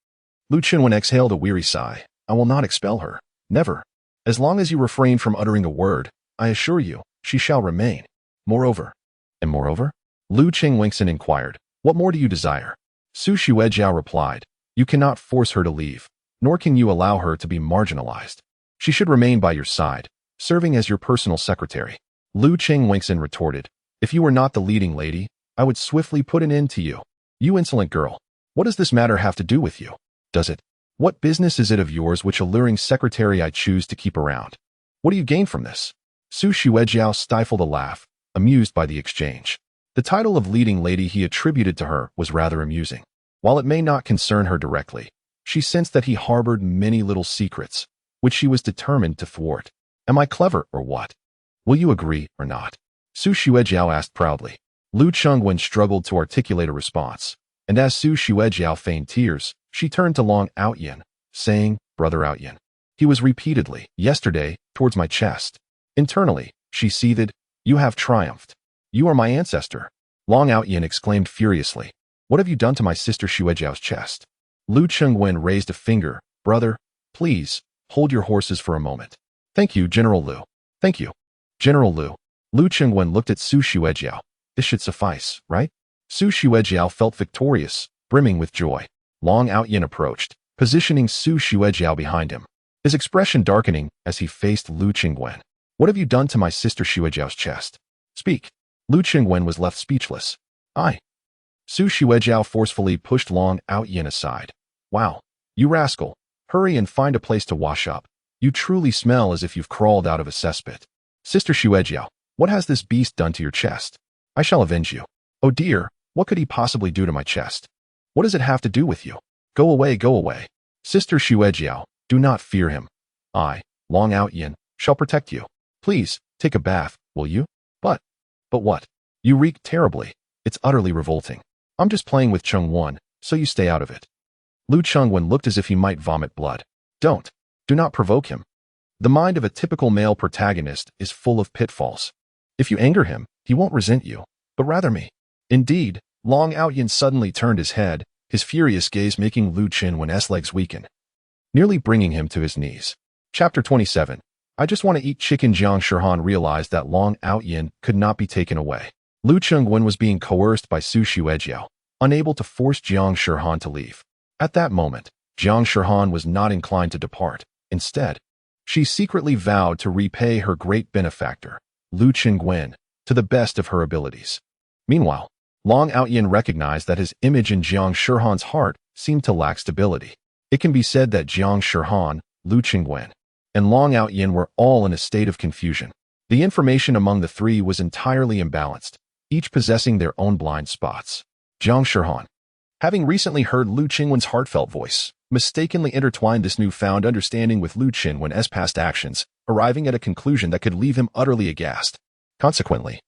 Speaker 1: Lu Qinwen exhaled a weary sigh. I will not expel her. Never. As long as you refrain from uttering a word, I assure you, she shall remain. Moreover. And moreover? Lu Qingwingsen inquired. What more do you desire? Su Shiuejiao replied. You cannot force her to leave, nor can you allow her to be marginalized. She should remain by your side, serving as your personal secretary. Lu Qingwingsen retorted. If you were not the leading lady, I would swiftly put an end to you. You insolent girl. What does this matter have to do with you? Does it? What business is it of yours which alluring secretary I choose to keep around? What do you gain from this? Su Shiuejiao stifled a laugh, amused by the exchange. The title of leading lady he attributed to her was rather amusing. While it may not concern her directly, she sensed that he harbored many little secrets, which she was determined to thwart. Am I clever or what? Will you agree or not? Su Shiuejiao asked proudly. Lu Chengwen struggled to articulate a response, and as Su Shiuejiao feigned tears, she turned to Long Outyin, saying, Brother Outyin. He was repeatedly, yesterday, towards my chest. Internally, she seethed, You have triumphed. You are my ancestor. Long Outyin exclaimed furiously. What have you done to my sister Shiuejiao's chest? Lu Chengwen raised a finger. Brother, please, hold your horses for a moment. Thank you, General Lu. Thank you. General Lu. Lu Chengwen looked at Su Shiuejiao. This should suffice, right? Su Shiuejiao felt victorious, brimming with joy. Long Outyin approached, positioning Su Shiuejiao behind him, his expression darkening as he faced Lu Chengwen. What have you done to my sister Shiuejiao's chest? Speak. Lu Chengwen was left speechless. I. Su Shiuejiao forcefully pushed Long Outyin aside. Wow. You rascal. Hurry and find a place to wash up. You truly smell as if you've crawled out of a cesspit. Sister Shiuejiao, what has this beast done to your chest? I shall avenge you. Oh dear, what could he possibly do to my chest? What does it have to do with you? Go away, go away. Sister Shiuejiao, do not fear him. I, Long Outyin, shall protect you. Please, take a bath, will you? But what? You reek terribly. It's utterly revolting. I'm just playing with Chungwon, so you stay out of it. Lu Chungwon looked as if he might vomit blood. Do not provoke him. The mind of a typical male protagonist is full of pitfalls. If you anger him, he won't resent you, but rather me. Indeed, Long Outyin suddenly turned his head, his furious gaze making Lu Chunwon's legs weaken, nearly bringing him to his knees. Chapter 27. I just want to eat chicken. Jiang Shihan realized that Long Outyin could not be taken away. Lu Chungwon was being coerced by Su Shuejiao, unable to force Jiang Shihan to leave. At that moment, Jiang Shihan was not inclined to depart. Instead, she secretly vowed to repay her great benefactor, Lu Chungwon, to the best of her abilities. Meanwhile, Long Outyin recognized that his image in Jiang Shihan's heart seemed to lack stability. It can be said that Jiang Shihan, Lu Chungwon, and Long Outyin were all in a state of confusion. The information among the three was entirely imbalanced, each possessing their own blind spots. Jiang Shihan, having recently heard Lu Chungwon's heartfelt voice, mistakenly intertwined this newfound understanding with Lu Chungwon's past actions, arriving at a conclusion that could leave him utterly aghast. Consequently,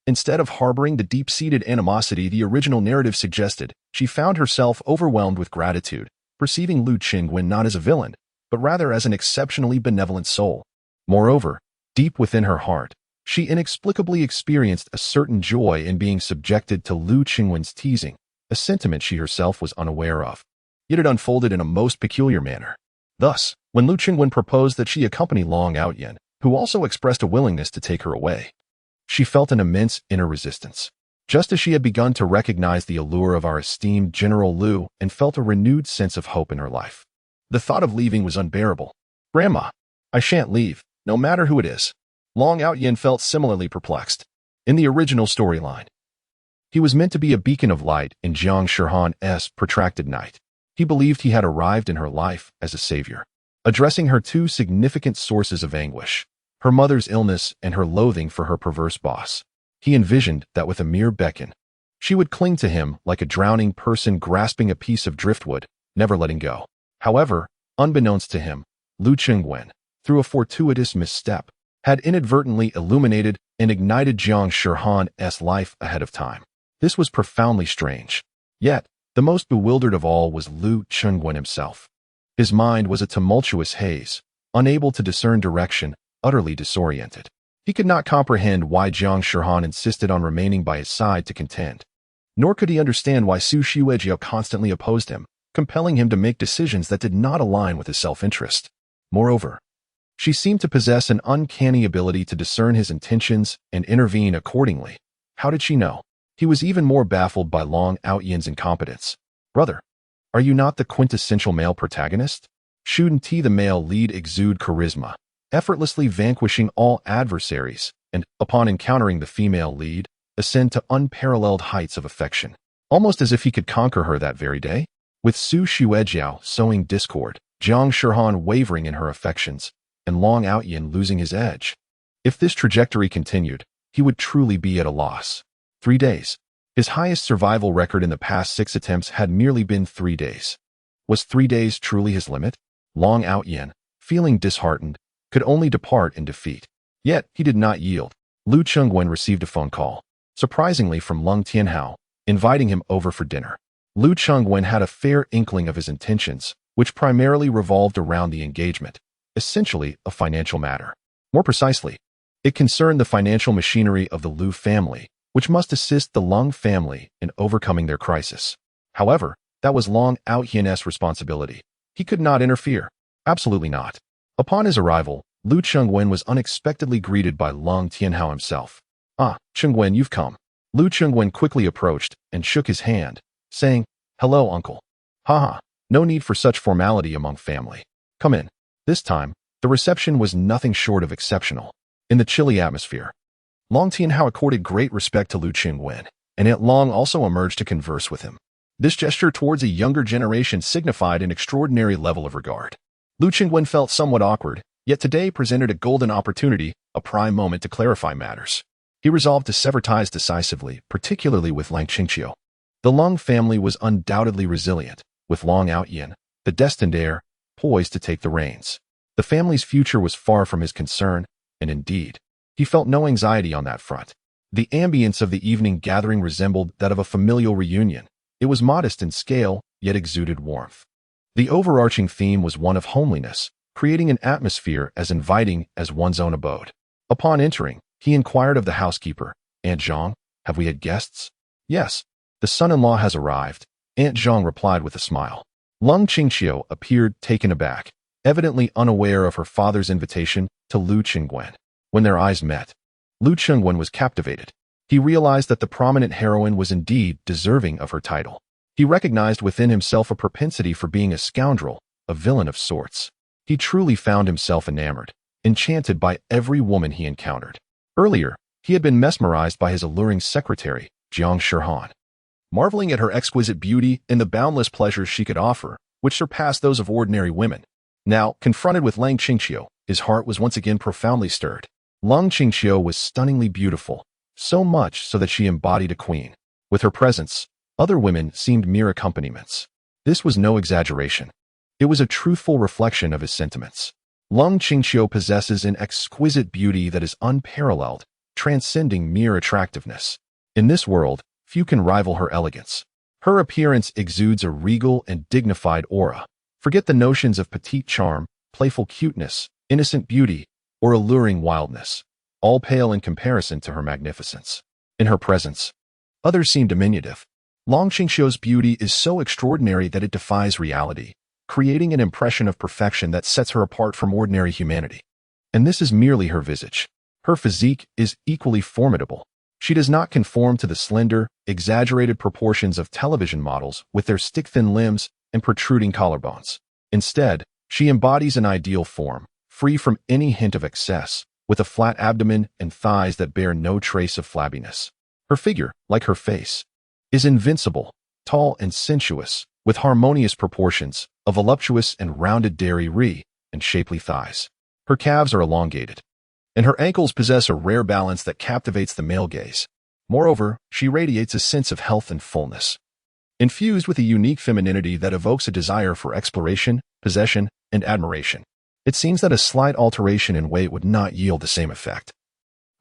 Speaker 1: instead of harboring the deep-seated animosity the original narrative suggested, she found herself overwhelmed with gratitude, perceiving Lu Chungwon not as a villain, but rather as an exceptionally benevolent soul. Moreover, deep within her heart, she inexplicably experienced a certain joy in being subjected to Lu Chungwon's teasing, a sentiment she herself was unaware of. Yet it unfolded in a most peculiar manner. Thus, when Lu Chungwon proposed that she accompany Long Outyin, who also expressed a willingness to take her away, she felt an immense inner resistance. Just as she had begun to recognize the allure of our esteemed General Lu and felt a renewed sense of hope in her life. The thought of leaving was unbearable. Grandma, I shan't leave, no matter who it is. Long Outyin felt similarly perplexed. In the original storyline, he was meant to be a beacon of light in Jiang Shihan's protracted night. He believed he had arrived in her life as a savior, addressing her two significant sources of anguish, her mother's illness and her loathing for her perverse boss. He envisioned that with a mere beckon, she would cling to him like a drowning person grasping a piece of driftwood, never letting go. However, unbeknownst to him, Lu Chungwon, through a fortuitous misstep, had inadvertently illuminated and ignited Jiang Shihan's life ahead of time. This was profoundly strange. Yet, the most bewildered of all was Lu Chungwon himself. His mind was a tumultuous haze, unable to discern direction, utterly disoriented. He could not comprehend why Jiang Shihan insisted on remaining by his side to contend. Nor could he understand why Su Shuejiao constantly opposed him, compelling him to make decisions that did not align with his self-interest. Moreover, she seemed to possess an uncanny ability to discern his intentions and intervene accordingly. How did she know? He was even more baffled by Long Outyin's incompetence. Brother, are you not the quintessential male protagonist? Shouldn't the male lead exude charisma, effortlessly vanquishing all adversaries, and, upon encountering the female lead, ascend to unparalleled heights of affection, almost as if he could conquer her that very day? With Su Shuejiao sowing discord, Jiang Shihan wavering in her affections, and Long Outyin losing his edge. If this trajectory continued, he would truly be at a loss. 3 days. His highest survival record in the past 6 attempts had merely been 3 days. Was 3 days truly his limit? Long Outyin, feeling disheartened, could only depart in defeat. Yet, he did not yield. Lu Chungwon received a phone call, surprisingly from Lung Tianhao, inviting him over for dinner. Lu Chungwon had a fair inkling of his intentions, which primarily revolved around the engagement, essentially a financial matter. More precisely, it concerned the financial machinery of the Lu family, which must assist the Lung family in overcoming their crisis. However, that was Long Outyin's responsibility. He could not interfere. Absolutely not. Upon his arrival, Lu Chungwon was unexpectedly greeted by Lung Tianhao himself. Ah, Chungwon, you've come. Lu Chungwon quickly approached and shook his hand, saying, "Hello, uncle." Haha, no need for such formality among family. Come in. This time, the reception was nothing short of exceptional. In the chilly atmosphere, Long Tianhao accorded great respect to Lu Chungwon, and Aunt Long also emerged to converse with him. This gesture towards a younger generation signified an extraordinary level of regard. Lu Chungwon felt somewhat awkward, yet today presented a golden opportunity, a prime moment to clarify matters. He resolved to sever ties decisively, particularly with Lang Qingqiu. The Lung family was undoubtedly resilient, with Long Outyin, the destined heir, poised to take the reins. The family's future was far from his concern, and indeed, he felt no anxiety on that front. The ambience of the evening gathering resembled that of a familial reunion. It was modest in scale, yet exuded warmth. The overarching theme was one of homeliness, creating an atmosphere as inviting as one's own abode. Upon entering, he inquired of the housekeeper, "Aunt Zhang, have we had guests?" "Yes, the son-in-law has arrived," Aunt Zhang replied with a smile. Lung Qingqiu appeared taken aback, evidently unaware of her father's invitation to Lu Qingguan. When their eyes met, Lu Qingguan was captivated. He realized that the prominent heroine was indeed deserving of her title. He recognized within himself a propensity for being a scoundrel, a villain of sorts. He truly found himself enamored, enchanted by every woman he encountered. Earlier, he had been mesmerized by his alluring secretary, Jiang Shihan, marveling at her exquisite beauty and the boundless pleasures she could offer, which surpassed those of ordinary women. Now, confronted with Lang Qingqiu, his heart was once again profoundly stirred. Lung Qingqiu was stunningly beautiful, so much so that she embodied a queen. With her presence, other women seemed mere accompaniments. This was no exaggeration. It was a truthful reflection of his sentiments. Lung Qingqiu possesses an exquisite beauty that is unparalleled, transcending mere attractiveness. In this world, few can rival her elegance. Her appearance exudes a regal and dignified aura. Forget the notions of petite charm, playful cuteness, innocent beauty, or alluring wildness. All pale in comparison to her magnificence. In her presence, others seem diminutive. Lung Qingqiu's beauty is so extraordinary that it defies reality, creating an impression of perfection that sets her apart from ordinary humanity. And this is merely her visage. Her physique is equally formidable. She does not conform to the slender, exaggerated proportions of television models with their stick-thin limbs and protruding collarbones. Instead, she embodies an ideal form, free from any hint of excess, with a flat abdomen and thighs that bear no trace of flabbiness. Her figure, like her face, is invincible, tall and sensuous, with harmonious proportions, a voluptuous and rounded dairy and shapely thighs. Her calves are elongated, and her ankles possess a rare balance that captivates the male gaze. Moreover, she radiates a sense of health and fullness, infused with a unique femininity that evokes a desire for exploration, possession, and admiration. It seems that a slight alteration in weight would not yield the same effect.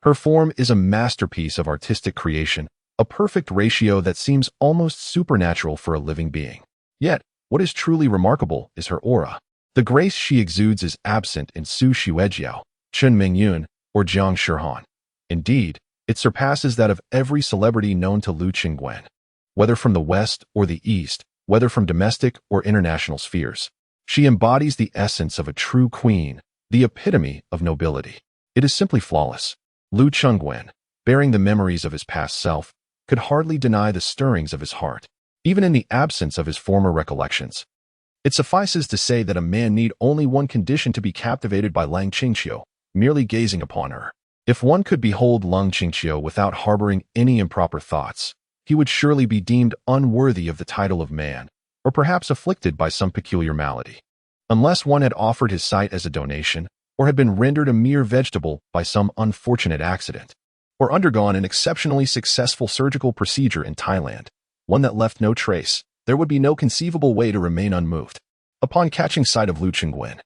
Speaker 1: Her form is a masterpiece of artistic creation, a perfect ratio that seems almost supernatural for a living being. Yet, what is truly remarkable is her aura. The grace she exudes is absent in Su Xuejiao, Chen Mingyun, or Jiang Shihan. Indeed, it surpasses that of every celebrity known to Lu Qingguan. Whether from the West or the East, whether from domestic or international spheres, she embodies the essence of a true queen, the epitome of nobility. It is simply flawless. Lu Qingguan, bearing the memories of his past self, could hardly deny the stirrings of his heart, even in the absence of his former recollections. It suffices to say that a man need only one condition to be captivated by Lang Qingqiu, merely gazing upon her. If one could behold Lung Qingqiu without harboring any improper thoughts, he would surely be deemed unworthy of the title of man, or perhaps afflicted by some peculiar malady. Unless one had offered his sight as a donation, or had been rendered a mere vegetable by some unfortunate accident, or undergone an exceptionally successful surgical procedure in Thailand, one that left no trace, there would be no conceivable way to remain unmoved. Upon catching sight of Lu Qingguan,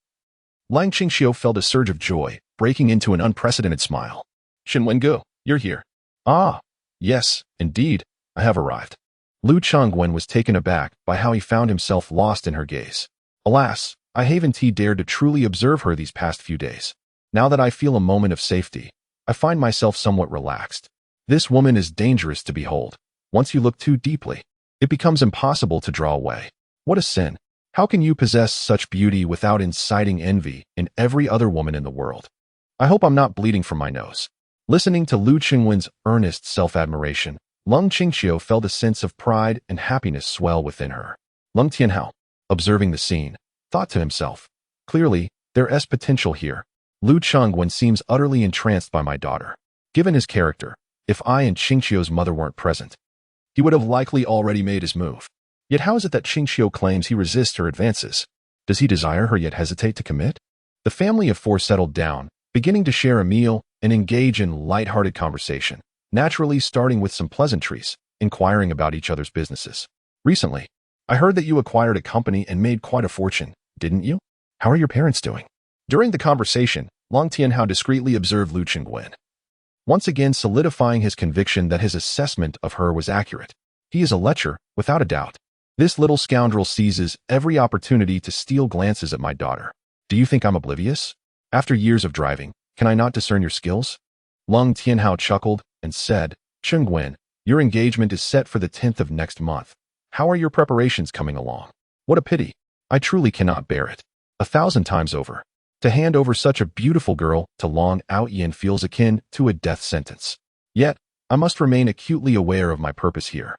Speaker 1: Lang Qingqiu felt a surge of joy, breaking into an unprecedented smile. "Shen Wengu, you're here." "Ah, yes, indeed, I have arrived." Lu Qingguan was taken aback by how he found himself lost in her gaze. "Alas, I haven't dared to truly observe her these past few days. Now that I feel a moment of safety, I find myself somewhat relaxed. This woman is dangerous to behold. Once you look too deeply, it becomes impossible to draw away. What a sin! How can you possess such beauty without inciting envy in every other woman in the world? I hope I'm not bleeding from my nose." Listening to Lu Qingguan's earnest self-admiration, Lung Qingqiu felt a sense of pride and happiness swell within her. Lung Tianhao, observing the scene, thought to himself, "Clearly, there is potential here. Lu Qingguan seems utterly entranced by my daughter. Given his character, if I and Qingqiu's mother weren't present, he would have likely already made his move. Yet how is it that Qingqiu claims he resists her advances? Does he desire her yet hesitate to commit?" The family of four settled down, beginning to share a meal and engage in light-hearted conversation, naturally starting with some pleasantries, inquiring about each other's businesses. "Recently, I heard that you acquired a company and made quite a fortune, didn't you? How are your parents doing?" During the conversation, Long Tianhao discreetly observed Lu Qingguan. once again solidifying his conviction that his assessment of her was accurate. He is a lecher, without a doubt. This little scoundrel seizes every opportunity to steal glances at my daughter. Do you think I'm oblivious? After years of driving, can I not discern your skills? Lung Tianhao chuckled and said, Chengguan, your engagement is set for the 10th of next month. How are your preparations coming along? What a pity. I truly cannot bear it. 1,000 times over. To hand over such a beautiful girl to Long Outyin feels akin to a death sentence. Yet, I must remain acutely aware of my purpose here.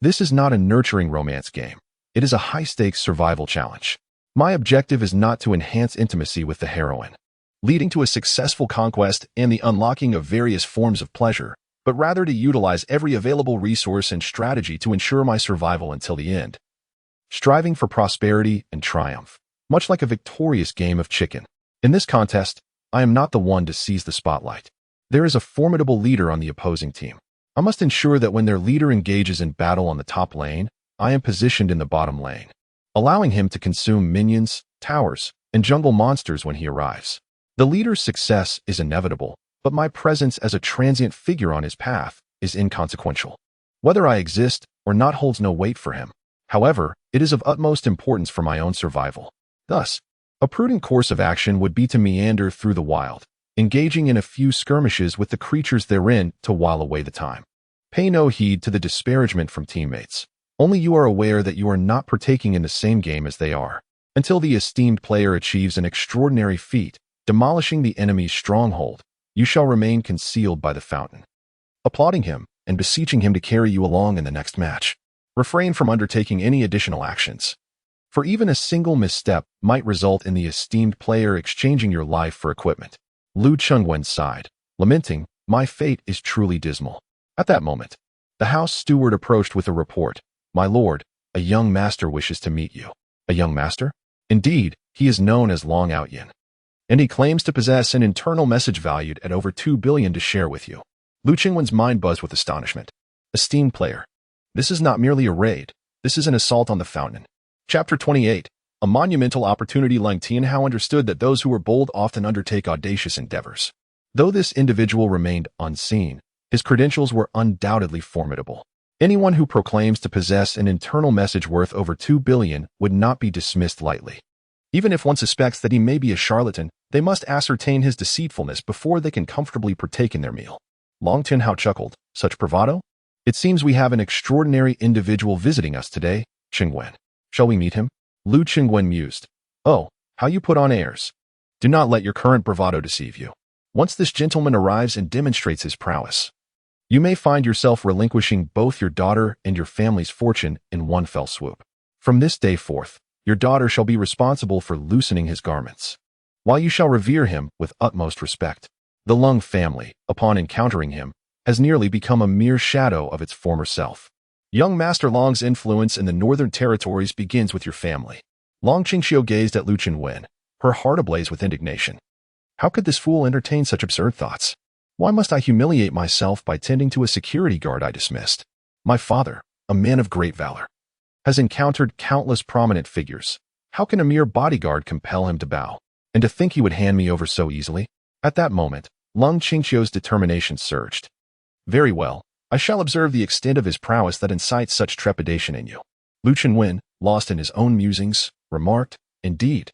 Speaker 1: This is not a nurturing romance game. It is a high-stakes survival challenge. My objective is not to enhance intimacy with the heroine, leading to a successful conquest and the unlocking of various forms of pleasure, but rather to utilize every available resource and strategy to ensure my survival until the end. Striving for prosperity and triumph, much like a victorious game of chicken. In this contest, I am not the one to seize the spotlight. There is a formidable leader on the opposing team. I must ensure that when their leader engages in battle on the top lane, I am positioned in the bottom lane, allowing him to consume minions, towers, and jungle monsters when he arrives. The leader's success is inevitable, but my presence as a transient figure on his path is inconsequential. Whether I exist or not holds no weight for him. However, it is of utmost importance for my own survival. Thus, a prudent course of action would be to meander through the wild, engaging in a few skirmishes with the creatures therein to while away the time. Pay no heed to the disparagement from teammates. Only you are aware that you are not partaking in the same game as they are, until the esteemed player achieves an extraordinary feat, demolishing the enemy's stronghold. You shall remain concealed by the fountain, applauding him and beseeching him to carry you along in the next match. Refrain from undertaking any additional actions, for even a single misstep might result in the esteemed player exchanging your life for equipment. Lu Chengwen sighed, lamenting, my fate is truly dismal. At that moment, the house steward approached with a report. My lord, a young master wishes to meet you. A young master? Indeed, he is known as Long Outyin, and he claims to possess an internal message valued at over 2 billion to share with you. Lu Qingwen's mind buzzed with astonishment. Esteemed player, this is not merely a raid. This is an assault on the fountain. Chapter 28. A monumental opportunity. Lang Tianhao understood that those who are bold often undertake audacious endeavors. Though this individual remained unseen, his credentials were undoubtedly formidable. Anyone who proclaims to possess an internal message worth over 2 billion would not be dismissed lightly. Even if one suspects that he may be a charlatan, they must ascertain his deceitfulness before they can comfortably partake in their meal. Long Tianhao chuckled. Such bravado? It seems we have an extraordinary individual visiting us today, Chengguan. Shall we meet him? Lu Chengguan mused. Oh, how you put on airs. Do not let your current bravado deceive you. Once this gentleman arrives and demonstrates his prowess, you may find yourself relinquishing both your daughter and your family's fortune in one fell swoop. From this day forth, your daughter shall be responsible for loosening his garments, while you shall revere him with utmost respect. The Lung family, upon encountering him, has nearly become a mere shadow of its former self. Young Master Long's influence in the Northern Territories begins with your family. Long Qingxiu gazed at Lu Qingwen, her heart ablaze with indignation. How could this fool entertain such absurd thoughts? Why must I humiliate myself by tending to a security guard I dismissed? My father, a man of great valor, has encountered countless prominent figures. How can a mere bodyguard compel him to bow? And to think he would hand me over so easily? At that moment, Lung Qingxiu's determination surged. Very well, I shall observe the extent of his prowess that incites such trepidation in you. Lu Qingwen, lost in his own musings, remarked, indeed.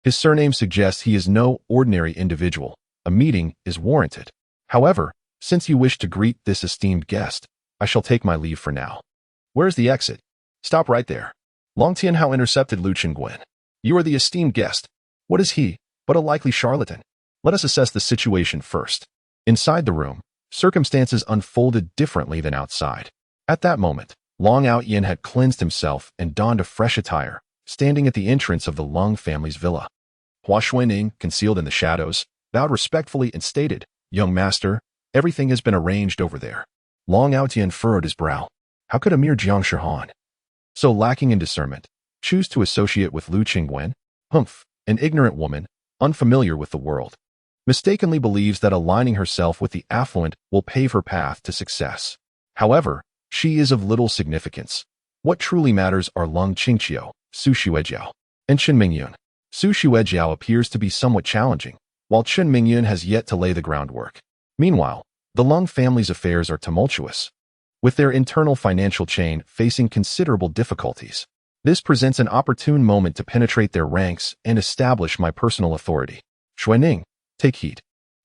Speaker 1: His surname suggests he is no ordinary individual. A meeting is warranted. However, since you wish to greet this esteemed guest, I shall take my leave for now. Where's the exit? Stop right there. Long Tianhao intercepted Lu Qingwen. You are the esteemed guest. What is he but a likely charlatan? Let us assess the situation first. Inside the room, circumstances unfolded differently than outside. At that moment, Long Outyin had cleansed himself and donned a fresh attire, standing at the entrance of the Lung family's villa. Hua Xuanying, concealed in the shadows, bowed respectfully and stated, Young master, everything has been arranged over there. Long Outyin furrowed his brow. How could a mere Jiang Shihan, so lacking in discernment, choose to associate with Lu Qingwen? Humph, an ignorant woman, unfamiliar with the world, mistakenly believes that aligning herself with the affluent will pave her path to success. However, she is of little significance. What truly matters are Lung Qingxiu, Su Xuejiao, and Chen Mingyun. Su Xuejiao appears to be somewhat challenging, while Chen Mingyun has yet to lay the groundwork. Meanwhile, The Lung family's affairs are tumultuous, with their internal financial chain facing considerable difficulties. This presents an opportune moment to penetrate their ranks and establish my personal authority. Xuening, take heed.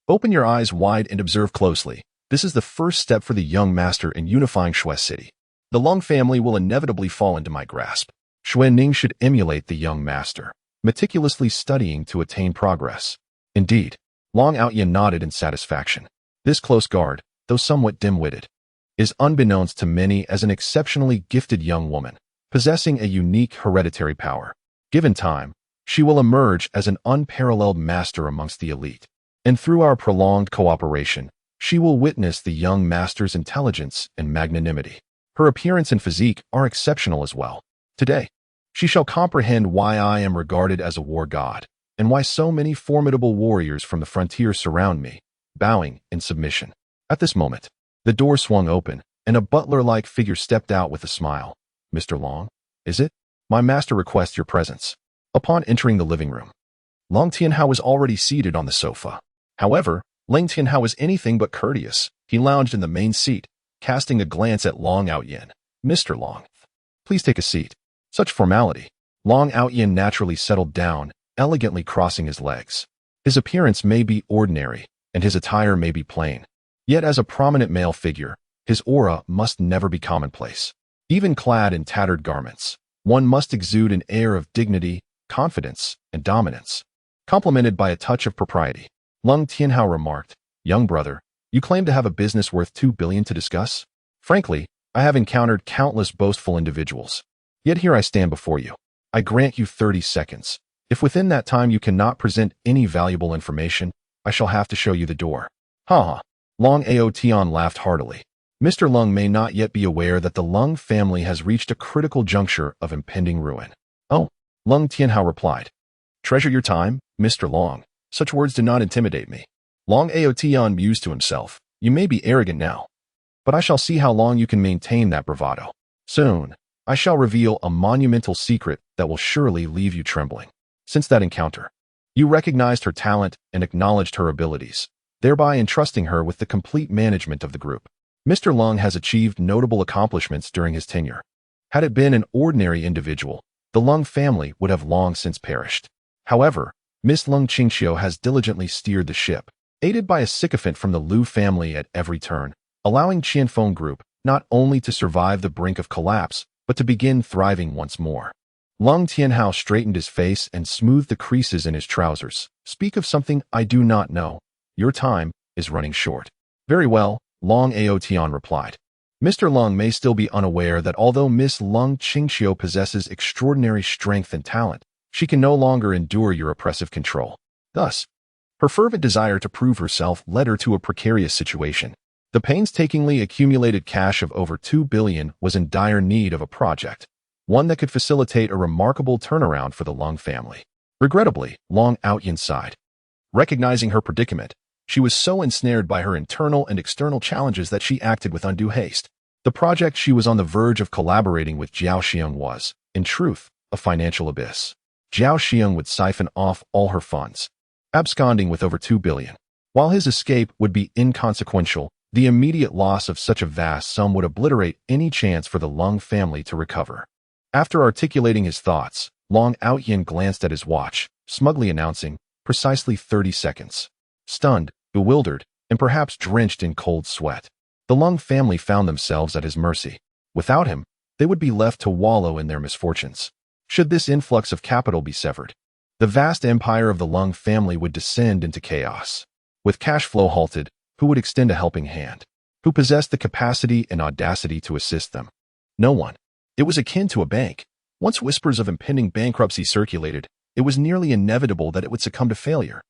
Speaker 1: Open your eyes wide and observe closely. This is the first step for the young master in unifying Shui City. The Lung family will inevitably fall into my grasp. Xuening should emulate the young master, meticulously studying to attain progress. Indeed, Long Outyin nodded in satisfaction. This close guard, though somewhat dim-witted, is unbeknownst to many as an exceptionally gifted young woman, possessing a unique hereditary power. Given time, she will emerge as an unparalleled master amongst the elite. And through our prolonged cooperation, she will witness the young master's intelligence and magnanimity. Her appearance and physique are exceptional as well. Today, she shall comprehend why I am regarded as a war god, and why so many formidable warriors from the frontier surround me, bowing in submission. At this moment, the door swung open, and a butler-like figure stepped out with a smile. Mr. Long, is it? My master requests your presence. Upon entering the living room, Long Tianhao was already seated on the sofa. However, Long Tianhao was anything but courteous. He lounged in the main seat, casting a glance at Long Outyin. Mr. Long, please take a seat. Such formality. Long Outyin naturally settled down, elegantly crossing his legs. His appearance may be ordinary, and his attire may be plain. Yet as a prominent male figure, his aura must never be commonplace. Even clad in tattered garments, one must exude an air of dignity, confidence, and dominance, complemented by a touch of propriety. Long Tianhao remarked, "Young brother, you claim to have a business worth 2 billion to discuss? Frankly, I have encountered countless boastful individuals. Yet here I stand before you. I grant you 30 seconds. If within that time you cannot present any valuable information, I shall have to show you the door." Ha ha. Long Ao Tian laughed heartily. Mr. Lung may not yet be aware that the Lung family has reached a critical juncture of impending ruin. Oh, Lung Tianhao replied. Treasure your time, Mr. Long. Such words do not intimidate me. Long Ao Tian mused to himself. You may be arrogant now, but I shall see how long you can maintain that bravado. Soon, I shall reveal a monumental secret that will surely leave you trembling. Since that encounter, you recognized her talent and acknowledged her abilities, thereby entrusting her with the complete management of the group. Mr. Lung has achieved notable accomplishments during his tenure. Had it been an ordinary individual, the Lung family would have long since perished. However, Miss Lung Qingxiu has diligently steered the ship, aided by a sycophant from the Liu family at every turn, allowing Qianfeng Group not only to survive the brink of collapse, but to begin thriving once more. Lung Tianhao straightened his face and smoothed the creases in his trousers. Speak of something I do not know. Your time is running short. Very well, Long Ao Tian replied. Mr. Lung may still be unaware that although Miss Lung Qingxiu possesses extraordinary strength and talent, she can no longer endure your oppressive control. Thus, her fervent desire to prove herself led her to a precarious situation. The painstakingly accumulated cash of over 2 billion was in dire need of a project, one that could facilitate a remarkable turnaround for the Lung family. Regrettably, Long Outyin sighed. Recognizing her predicament, she was so ensnared by her internal and external challenges that she acted with undue haste. The project she was on the verge of collaborating with Jiao Xiang was, in truth, a financial abyss. Jiao Xiang would siphon off all her funds, absconding with over 2 billion. While his escape would be inconsequential, the immediate loss of such a vast sum would obliterate any chance for the Lung family to recover. After articulating his thoughts, Long Outyin glanced at his watch, smugly announcing, precisely 30 seconds. Stunned, bewildered, and perhaps drenched in cold sweat, the Lung family found themselves at his mercy. Without him, they would be left to wallow in their misfortunes. Should this influx of capital be severed, the vast empire of the Lung family would descend into chaos. With cash flow halted, who would extend a helping hand? Who possessed the capacity and audacity to assist them? No one. It was akin to a bank. Once whispers of impending bankruptcy circulated, it was nearly inevitable that it would succumb to failure.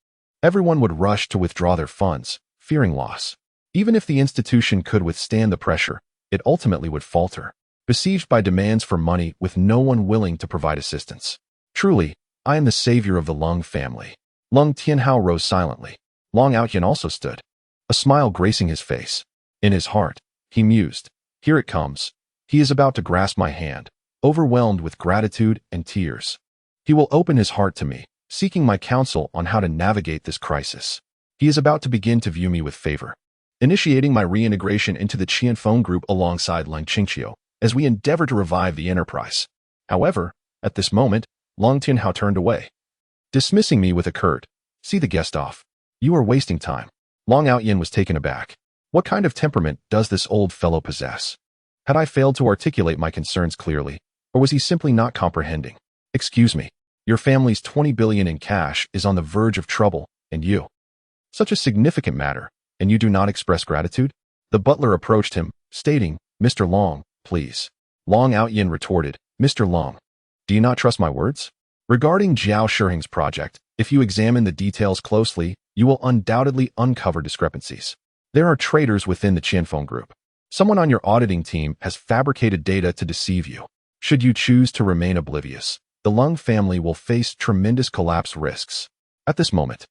Speaker 1: Everyone would rush to withdraw their funds, fearing loss. Even if the institution could withstand the pressure, it ultimately would falter, besieged by demands for money with no one willing to provide assistance. Truly, I am the savior of the Lung family. Lung Tianhao rose silently. Long Outyin also stood, a smile gracing his face. In his heart, he mused, here it comes. He is about to grasp my hand, overwhelmed with gratitude and tears. He will open his heart to me, seeking my counsel on how to navigate this crisis. He is about to begin to view me with favor. initiating my reintegration into the Qianfeng group alongside Leng Qingqiu as we endeavor to revive the enterprise. However, at this moment, Long Tianhao turned away, dismissing me with a curt, "See the guest off. You are wasting time." Long Outyin was taken aback. What kind of temperament does this old fellow possess? Had I failed to articulate my concerns clearly, or was he simply not comprehending? "Excuse me, your family's 20 billion in cash is on the verge of trouble, and you. Such a significant matter, and you do not express gratitude?" The butler approached him, stating, "Mr. Long, please." Long Outyin retorted, "Mr. Long, do you not trust my words? Regarding Zhao Shiheng's project, if you examine the details closely, you will undoubtedly uncover discrepancies. There are traitors within the Qianfeng group. Someone on your auditing team has fabricated data to deceive you. Should you choose to remain oblivious, the Leng family will face tremendous collapse risks." At this moment,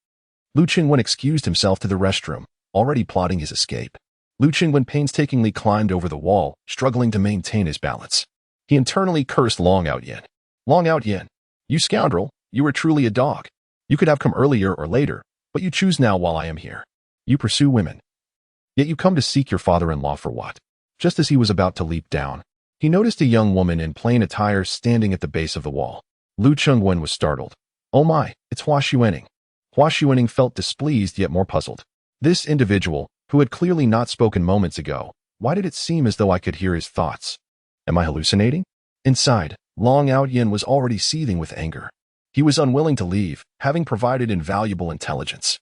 Speaker 1: Lu Qingwen excused himself to the restroom, already plotting his escape. Lu Qingwen painstakingly climbed over the wall, struggling to maintain his balance. He internally cursed Long Outyin. "Long Outyin, you scoundrel, you are truly a dog. You could have come earlier or later, but you choose now while I am here. You pursue women. Yet you come to seek your father-in-law for what?" Just as he was about to leap down, he noticed a young woman in plain attire standing at the base of the wall. Lu Qingwen was startled. "Oh my, it's Hua Xuening." Hua Xuening felt displeased yet more puzzled. This individual, who had clearly not spoken moments ago, why did it seem as though I could hear his thoughts? Am I hallucinating? Inside, Long Outyin was already seething with anger. He was unwilling to leave, having provided invaluable intelligence.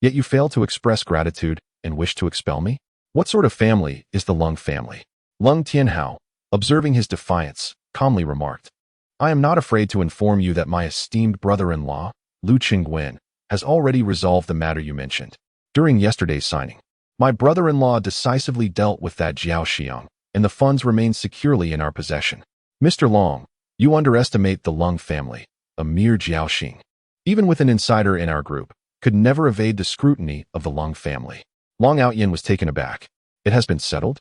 Speaker 1: "Yet you fail to express gratitude and wish to expel me? What sort of family is the Leng family?" Leng Tianhao, observing his defiance, calmly remarked, "I am not afraid to inform you that my esteemed brother-in-law, Lu Qingwen, has already resolved the matter you mentioned. During yesterday's signing, my brother-in-law decisively dealt with that Zhao Xiang, and the funds remain securely in our possession. Mr. Long, you underestimate the Leng family, a mere Zhao Xing, even with an insider in our group, could never evade the scrutiny of the Leng family." Long Outyin was taken aback. "It has been settled?"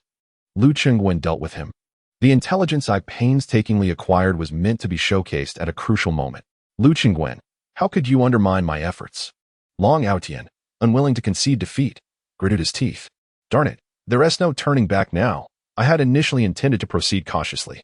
Speaker 1: Lu Qingwen dealt with him. "The intelligence I painstakingly acquired was meant to be showcased at a crucial moment." Lu Qingwen, "How could you undermine my efforts?" Long Outyin, unwilling to concede defeat, gritted his teeth. "Darn it, there is no turning back now. I had initially intended to proceed cautiously,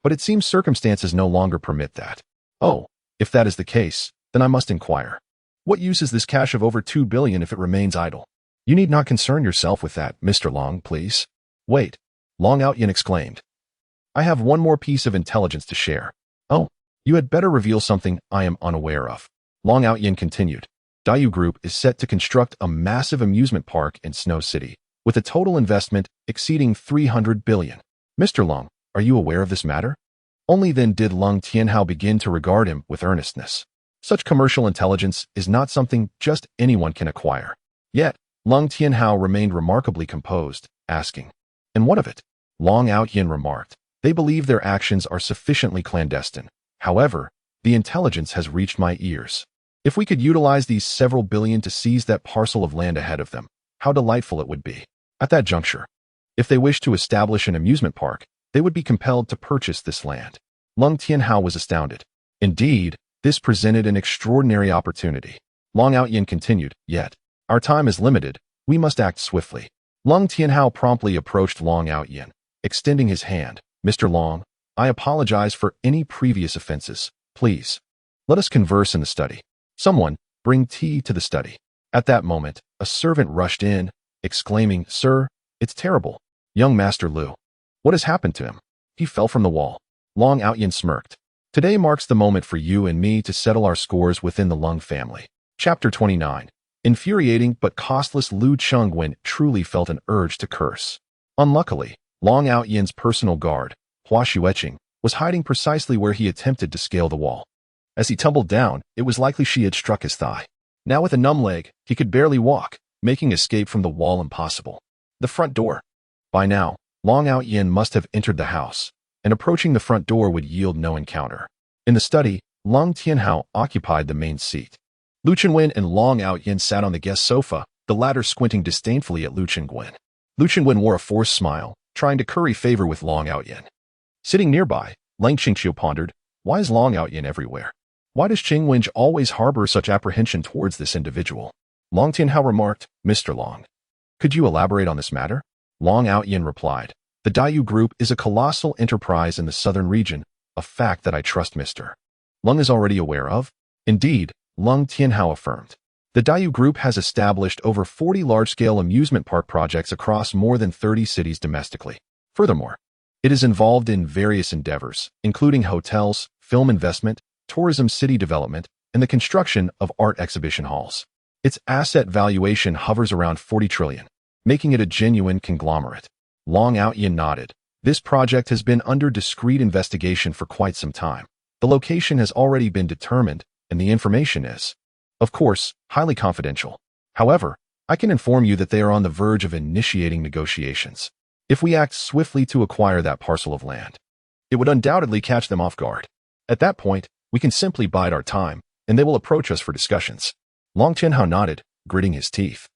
Speaker 1: but it seems circumstances no longer permit that. Oh, if that is the case, then I must inquire. What use is this cash of over 2 billion if it remains idle?" "You need not concern yourself with that, Mr. Long, please." "Wait," Long Outyin exclaimed. "I have one more piece of intelligence to share." "Oh, you had better reveal something I am unaware of." Long Outyin continued. "Dayu Group is set to construct a massive amusement park in Snow City, with a total investment exceeding 300 billion. Mr. Long, are you aware of this matter?" Only then did Leng Tianhao begin to regard him with earnestness. Such commercial intelligence is not something just anyone can acquire. Yet, Leng Tianhao remained remarkably composed, asking, "And what of it?" Long Outyin remarked, "They believe their actions are sufficiently clandestine. However, the intelligence has reached my ears. If we could utilize these several billion to seize that parcel of land ahead of them, how delightful it would be. At that juncture, if they wish to establish an amusement park, they would be compelled to purchase this land." Leng Tianhao was astounded. Indeed, this presented an extraordinary opportunity. Long Outyin continued, "Yet, our time is limited, we must act swiftly." Leng Tianhao promptly approached Long Outyin, extending his hand. "Mr. Long, I apologize for any previous offenses. Please, let us converse in the study. Someone, bring tea to the study." At that moment, a servant rushed in, exclaiming, "Sir, it's terrible. Young Master Lu. What has happened to him? He fell from the wall." Long Outyin smirked. "Today marks the moment for you and me to settle our scores within the Leng family." Chapter 29. Infuriating but costless Lu Qingwen truly felt an urge to curse. Unluckily, Long Outyin's personal guard, Hua Xueqing, was hiding precisely where he attempted to scale the wall. As he tumbled down, it was likely she had struck his thigh. Now with a numb leg, he could barely walk, making escape from the wall impossible. The front door. By now, Long Outyin must have entered the house, and approaching the front door would yield no encounter. In the study, Leng Tianhao occupied the main seat. Lu Qingwen and Long Outyin sat on the guest sofa, the latter squinting disdainfully at Lu Qingwen. Lu Qingwen wore a forced smile, trying to curry favor with Long Outyin. Sitting nearby, Leng Qingqiu pondered, why is Long Outyin everywhere? Why does Qingwen always harbor such apprehension towards this individual? Long Tianhao remarked, "Mr. Long, Could you elaborate on this matter? Long Outyin replied. The Dayu Group is a colossal enterprise in the southern region, a fact that I trust Mr. Lung is already aware of. Indeed, Lung Tianhao affirmed. The Dayu Group has established over 40 large-scale amusement park projects across more than 30 cities domestically. Furthermore, it is involved in various endeavors, including hotels, film investment, tourism city development, and the construction of art exhibition halls. Its asset valuation hovers around 40 trillion, making it a genuine conglomerate. Long Outyin nodded. This project has been under discreet investigation for quite some time. The location has already been determined, and the information is, of course, highly confidential. However, I can inform you that they are on the verge of initiating negotiations. If we act swiftly to acquire that parcel of land, it would undoubtedly catch them off guard. At that point, we can simply bide our time, and they will approach us for discussions. Long Tianhao nodded, gritting his teeth.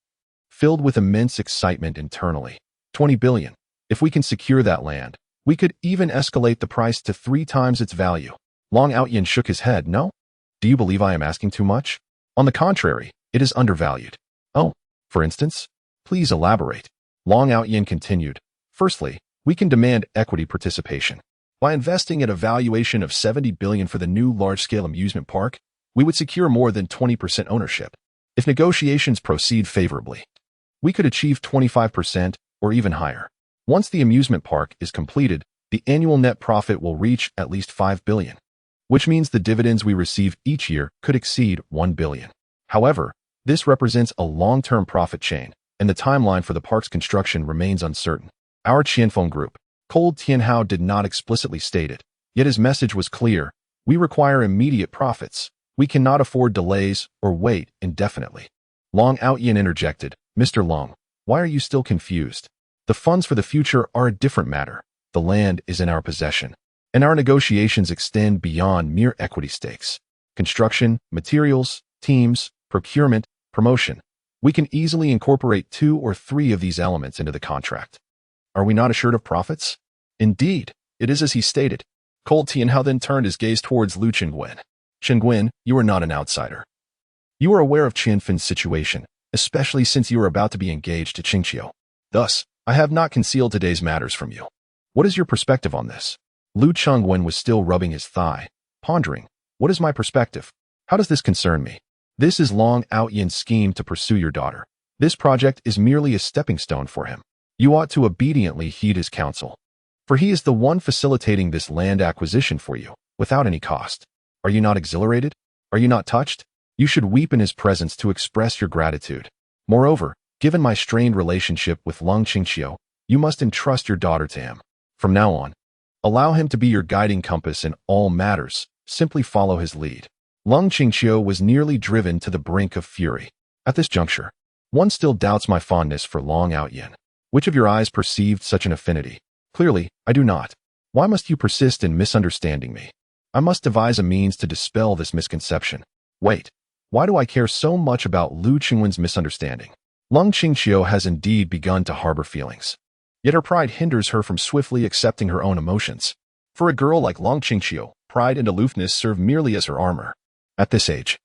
Speaker 1: Filled with immense excitement internally. 20 billion. If we can secure that land, we could even escalate the price to 3 times its value. Long Outyin shook his head. No? Do you believe I am asking too much? On the contrary, it is undervalued. Oh, for instance? Please elaborate. Long Outyin continued. Firstly, we can demand equity participation. By investing at a valuation of 70 billion for the new large-scale amusement park, we would secure more than 20% ownership. If negotiations proceed favorably, we could achieve 25% or even higher. Once the amusement park is completed, the annual net profit will reach at least 5 billion, which means the dividends we receive each year could exceed 1 billion. However, this represents a long-term profit chain, and the timeline for the park's construction remains uncertain. Our Qianfeng Group, Cold Tianhao did not explicitly state it, yet his message was clear. We require immediate profits. We cannot afford delays or wait indefinitely. Long Outyin interjected. Mr. Long, why are you still confused? The funds for the future are a different matter. The land is in our possession, and our negotiations extend beyond mere equity stakes. Construction, materials, teams, procurement, promotion. We can easily incorporate 2 or 3 of these elements into the contract. Are we not assured of profits? Indeed, it is as he stated. Cold Tianhao then turned his gaze towards Lu Qingwen. Qingwen, you are not an outsider. You are aware of Qianfen's situation, especially since you are about to be engaged to Qingqiu. Thus, I have not concealed today's matters from you. What is your perspective on this? Lu Qingwen was still rubbing his thigh, pondering. What is my perspective? How does this concern me? This is Long Outyin's scheme to pursue your daughter. This project is merely a stepping stone for him. You ought to obediently heed his counsel, for he is the one facilitating this land acquisition for you, without any cost. Are you not exhilarated? Are you not touched? You should weep in his presence to express your gratitude. Moreover, given my strained relationship with Lung Qingqiu, you must entrust your daughter to him. From now on, allow him to be your guiding compass in all matters. Simply follow his lead. Lung Qingqiu was nearly driven to the brink of fury. At this juncture, one still doubts my fondness for Long Outyin. Which of your eyes perceived such an affinity? Clearly, I do not. Why must you persist in misunderstanding me? I must devise a means to dispel this misconception. Wait, why do I care so much about Lu Qingwen's misunderstanding? Lung Qingqiu has indeed begun to harbor feelings. Yet her pride hinders her from swiftly accepting her own emotions. For a girl like Lung Qingqiu, pride and aloofness serve merely as her armor. At this age,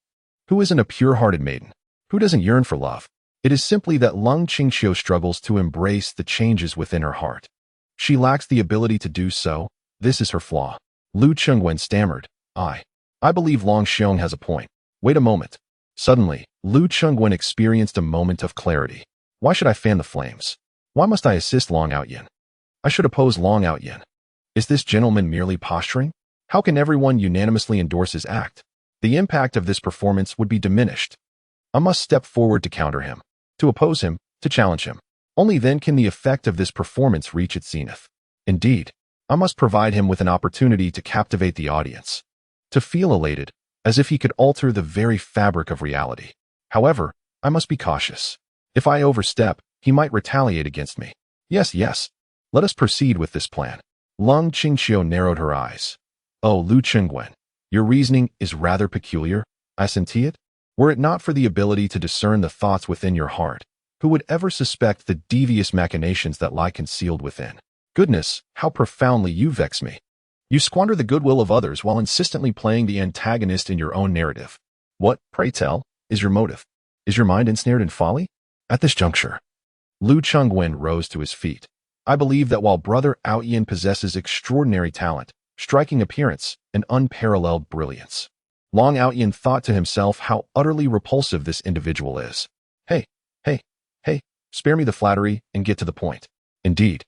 Speaker 1: who isn't a pure-hearted maiden? Who doesn't yearn for love? It is simply that Lung Qingqiu struggles to embrace the changes within her heart. She lacks the ability to do so. This is her flaw. Lu Qingwen stammered. I believe Long Xiong has a point. Wait a moment. Suddenly, Lu Qingwen experienced a moment of clarity. Why should I fan the flames? Why must I assist Long Outyin? I should oppose Long Outyin. Is this gentleman merely posturing? How can everyone unanimously endorse his act? The impact of this performance would be diminished. I must step forward to counter him, to oppose him, to challenge him. Only then can the effect of this performance reach its zenith. Indeed, I must provide him with an opportunity to captivate the audience, to feel elated, as if he could alter the very fabric of reality. However, I must be cautious. If I overstep, he might retaliate against me. Yes, let us proceed with this plan. Lung Qingqiu narrowed her eyes. Oh, Lu Qingwen, your reasoning is rather peculiar. I senti it. Were it not for the ability to discern the thoughts within your heart, who would ever suspect the devious machinations that lie concealed within? Goodness, how profoundly you vex me. You squander the goodwill of others while insistently playing the antagonist in your own narrative. What, pray tell, is your motive? Is your mind ensnared in folly? At this juncture, Lu Chengwen rose to his feet. I believe that while Brother Outyin possesses extraordinary talent, striking appearance, and unparalleled brilliance, Long Outyin thought to himself how utterly repulsive this individual is. Hey, hey, hey, spare me the flattery and get to the point. Indeed,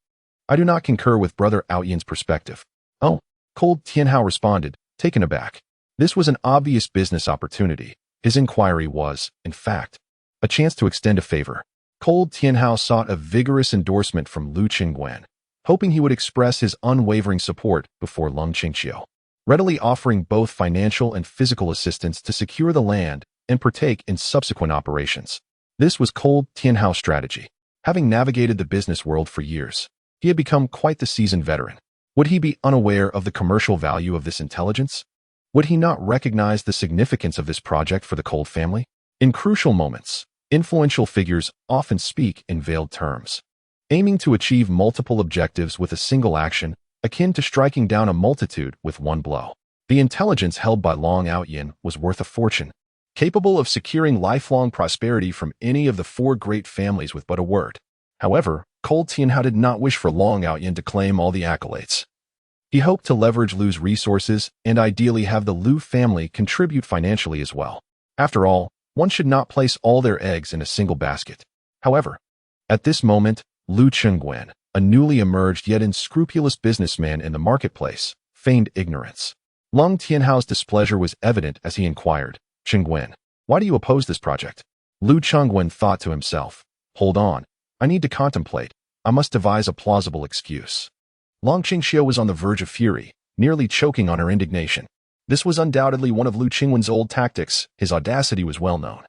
Speaker 1: I do not concur with Brother Outyin's perspective. Oh, Cold Tianhao responded, taken aback. This was an obvious business opportunity. His inquiry was, in fact, a chance to extend a favor. Cold Tianhao sought a vigorous endorsement from Lu Qingguan, hoping he would express his unwavering support before Lung Qingqiu, readily offering both financial and physical assistance to secure the land and partake in subsequent operations. This was Cold Tianhao's strategy. Having navigated the business world for years, he had become quite the seasoned veteran. Would he be unaware of the commercial value of this intelligence? Would he not recognize the significance of this project for the Cold family? In crucial moments, influential figures often speak in veiled terms, aiming to achieve multiple objectives with a single action, akin to striking down a multitude with one blow. The intelligence held by Long Outyin was worth a fortune, capable of securing lifelong prosperity from any of the four great families with but a word. However, Cold Tianhao did not wish for Long Outyin to claim all the accolades. He hoped to leverage Lu's resources and ideally have the Lu family contribute financially as well. After all, one should not place all their eggs in a single basket. However, at this moment, Lu Qingguan, a newly emerged yet unscrupulous businessman in the marketplace, feigned ignorance. Lung Tianhao's displeasure was evident as he inquired, Qingguan, why do you oppose this project? Lu Qingguan thought to himself, hold on, I need to contemplate. I must devise a plausible excuse. Long Qingqiu was on the verge of fury, nearly choking on her indignation. This was undoubtedly one of Lu Qingguan's old tactics. His audacity was well known,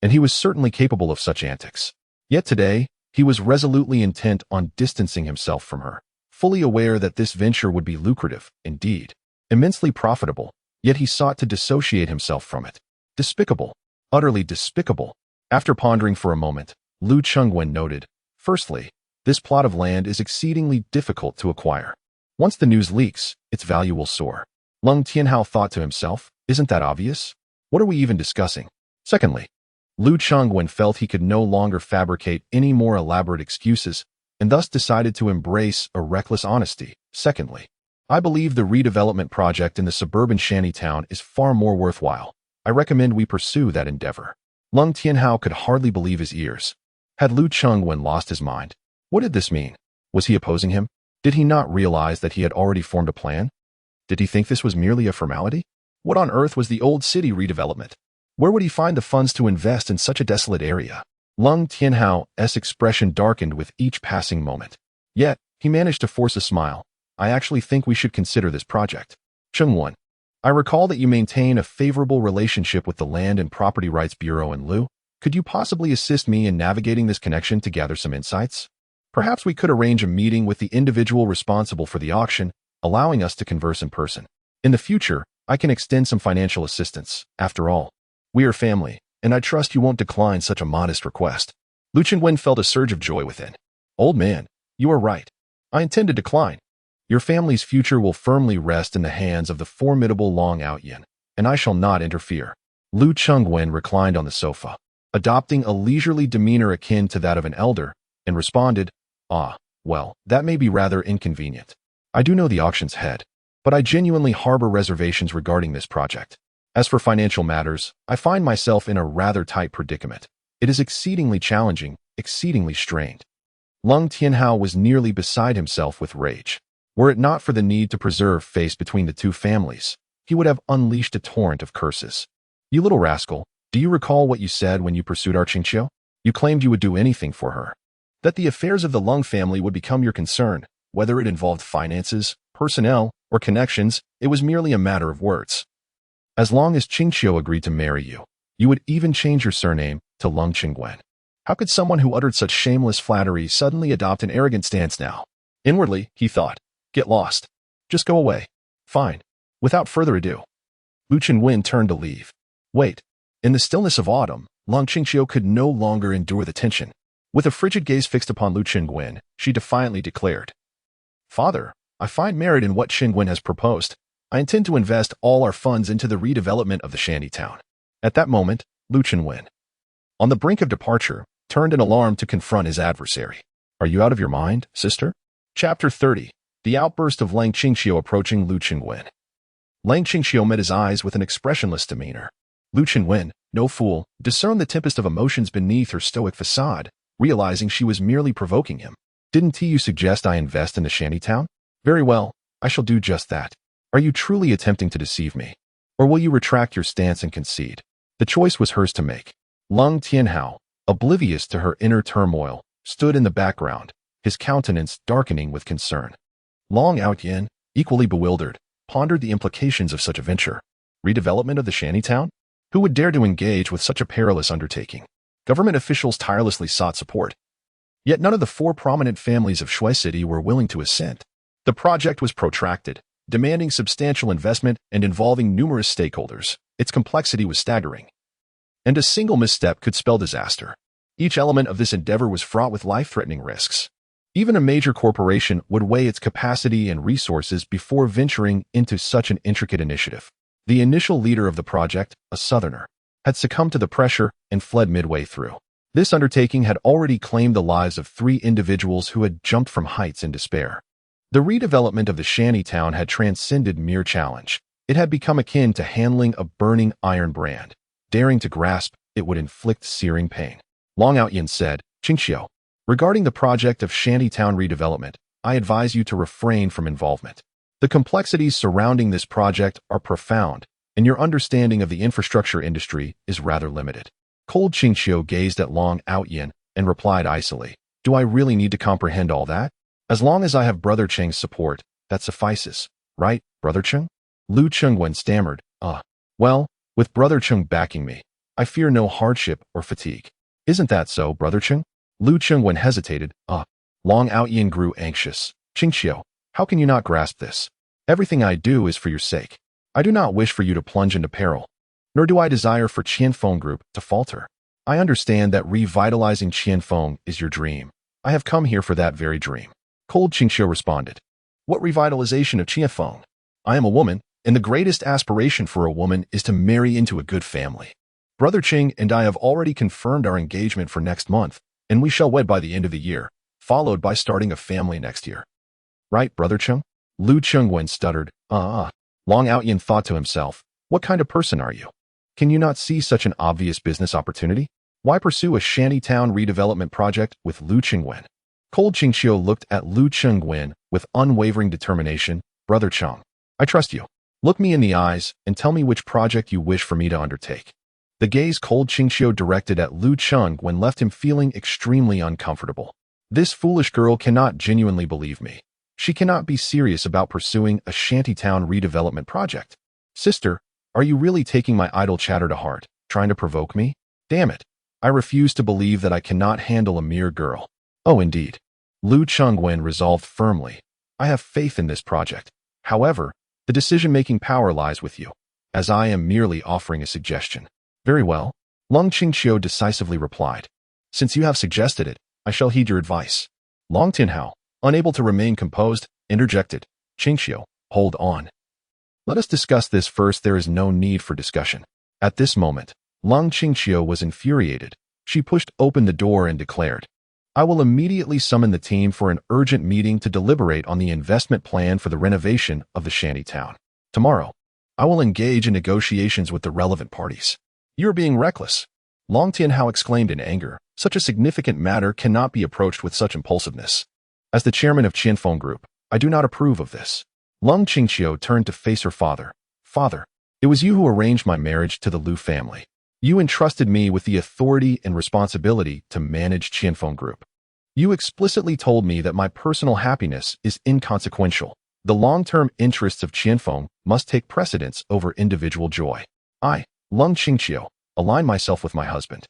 Speaker 1: and he was certainly capable of such antics. Yet today, he was resolutely intent on distancing himself from her, fully aware that this venture would be lucrative, indeed, immensely profitable, yet he sought to dissociate himself from it. Despicable, utterly despicable. After pondering for a moment, Lu Qingguan noted, firstly, this plot of land is exceedingly difficult to acquire. Once the news leaks, its value will soar. Lung Tianhao thought to himself, isn't that obvious? What are we even discussing? Secondly, Lu Qingguan felt he could no longer fabricate any more elaborate excuses and thus decided to embrace a reckless honesty. Secondly, I believe the redevelopment project in the suburban shantytown is far more worthwhile. I recommend we pursue that endeavor. Lung Tianhao could hardly believe his ears. Had Lu Qingguan lost his mind? What did this mean? Was he opposing him? Did he not realize that he had already formed a plan? Did he think this was merely a formality? What on earth was the old city redevelopment? Where would he find the funds to invest in such a desolate area? Lung Tianhao's expression darkened with each passing moment. Yet, he managed to force a smile. I actually think we should consider this project. Chengwan, I recall that you maintain a favorable relationship with the Land and Property Rights Bureau in Lu. Could you possibly assist me in navigating this connection to gather some insights? Perhaps we could arrange a meeting with the individual responsible for the auction, allowing us to converse in person. In the future, I can extend some financial assistance. After all, we are family, and I trust you won't decline such a modest request. Lu Qingguan felt a surge of joy within. Old man, you are right. I intend to decline. Your family's future will firmly rest in the hands of the formidable Long Outyin, and I shall not interfere. Lu Qingguan reclined on the sofa, adopting a leisurely demeanor akin to that of an elder, and responded, ah, well, that may be rather inconvenient. I do know the auction's head, but I genuinely harbor reservations regarding this project. As for financial matters, I find myself in a rather tight predicament. It is exceedingly challenging, exceedingly strained. Lung Tianhao was nearly beside himself with rage. Were it not for the need to preserve face between the two families, he would have unleashed a torrent of curses. You little rascal, do you recall what you said when you pursued our Qingqiu? You claimed you would do anything for her. That the affairs of the Lung family would become your concern, whether it involved finances, personnel, or connections, it was merely a matter of words. As long as Qingqiu agreed to marry you, you would even change your surname to Lung Qingguan. How could someone who uttered such shameless flattery suddenly adopt an arrogant stance now? Inwardly, he thought, get lost. Just go away. Fine. Without further ado. Lu Qingguan turned to leave. Wait. In the stillness of autumn, Lung Qingqiu could no longer endure the tension. With a frigid gaze fixed upon Lu Qingguan, she defiantly declared, Father, I find merit in what Qingguan has proposed. I intend to invest all our funds into the redevelopment of the shantytown. At that moment, Lu Qingguan, on the brink of departure, turned in alarm to confront his adversary. Are you out of your mind, sister? Chapter 30. The outburst of Lang Qingxiu approaching Lu Qingwen. Lang Qingxiu met his eyes with an expressionless demeanor. Lu Qingwen, no fool, discerned the tempest of emotions beneath her stoic facade, realizing she was merely provoking him. Didn't you suggest I invest in the shantytown? Very well, I shall do just that. Are you truly attempting to deceive me? Or will you retract your stance and concede? The choice was hers to make. Lung Tianhao, oblivious to her inner turmoil, stood in the background, his countenance darkening with concern. Long Outyin, equally bewildered, pondered the implications of such a venture. Redevelopment of the shantytown? Who would dare to engage with such a perilous undertaking? Government officials tirelessly sought support. Yet none of the 4 prominent families of Shui City were willing to assent. The project was protracted, demanding substantial investment and involving numerous stakeholders. Its complexity was staggering. And a single misstep could spell disaster. Each element of this endeavor was fraught with life-threatening risks. Even a major corporation would weigh its capacity and resources before venturing into such an intricate initiative. The initial leader of the project, a Southerner, had succumbed to the pressure and fled midway through. This undertaking had already claimed the lives of 3 individuals who had jumped from heights in despair. The redevelopment of the shantytown had transcended mere challenge. It had become akin to handling a burning iron brand. Daring to grasp, it would inflict searing pain. Long Outyin said, Qingxiu, regarding the project of shantytown redevelopment, I advise you to refrain from involvement. The complexities surrounding this project are profound, and your understanding of the infrastructure industry is rather limited. Cold Qingxiu gazed at Long Outyin and replied icily, Do I really need to comprehend all that? As long as I have Brother Cheng's support, that suffices, right, Brother Cheng? Lu Qingwen stammered, Well, with Brother Cheng backing me, I fear no hardship or fatigue. Isn't that so, Brother Cheng? Lu Qingwen hesitated, Long Outyin grew anxious. Qingxiu, how can you not grasp this? Everything I do is for your sake. I do not wish for you to plunge into peril, nor do I desire for Qianfeng Group to falter. I understand that revitalizing Qianfeng is your dream. I have come here for that very dream. Cold Qingxiu responded. What revitalization of Qianfeng? I am a woman, and the greatest aspiration for a woman is to marry into a good family. Brother Qing and I have already confirmed our engagement for next month, and we shall wed by the end of the year, followed by starting a family next year. Right, Brother Cheng? Lu Qingwen stuttered, Long Outyin thought to himself, What kind of person are you? Can you not see such an obvious business opportunity? Why pursue a shantytown redevelopment project with Lu Qingwen? Cold Qingxiu looked at Lu Qingwen with unwavering determination. Brother Cheng, I trust you. Look me in the eyes and tell me which project you wish for me to undertake. The gaze Cold Qingxiu directed at Lu Qingwen left him feeling extremely uncomfortable. This foolish girl cannot genuinely believe me. She cannot be serious about pursuing a shantytown redevelopment project. Sister, are you really taking my idle chatter to heart, trying to provoke me? Damn it. I refuse to believe that I cannot handle a mere girl. Oh, indeed. Lu Qingwen resolved firmly. I have faith in this project. However, the decision-making power lies with you, as I am merely offering a suggestion. Very well, Long Qingxiu decisively replied. Since you have suggested it, I shall heed your advice. Long Tianhao, unable to remain composed, interjected. Qingxiu, hold on. Let us discuss this first. There is no need for discussion. At this moment, Long Qingxiu was infuriated. She pushed open the door and declared, I will immediately summon the team for an urgent meeting to deliberate on the investment plan for the renovation of the shantytown. Tomorrow, I will engage in negotiations with the relevant parties. You are being reckless. Long Tianhao exclaimed in anger. Such a significant matter cannot be approached with such impulsiveness. As the chairman of Qianfeng Group, I do not approve of this. Long Qingxiu turned to face her father. Father, it was you who arranged my marriage to the Lu family. You entrusted me with the authority and responsibility to manage Qianfeng Group. You explicitly told me that my personal happiness is inconsequential. The long-term interests of Qianfeng must take precedence over individual joy. I, Long Qingxiu, align myself with my husband.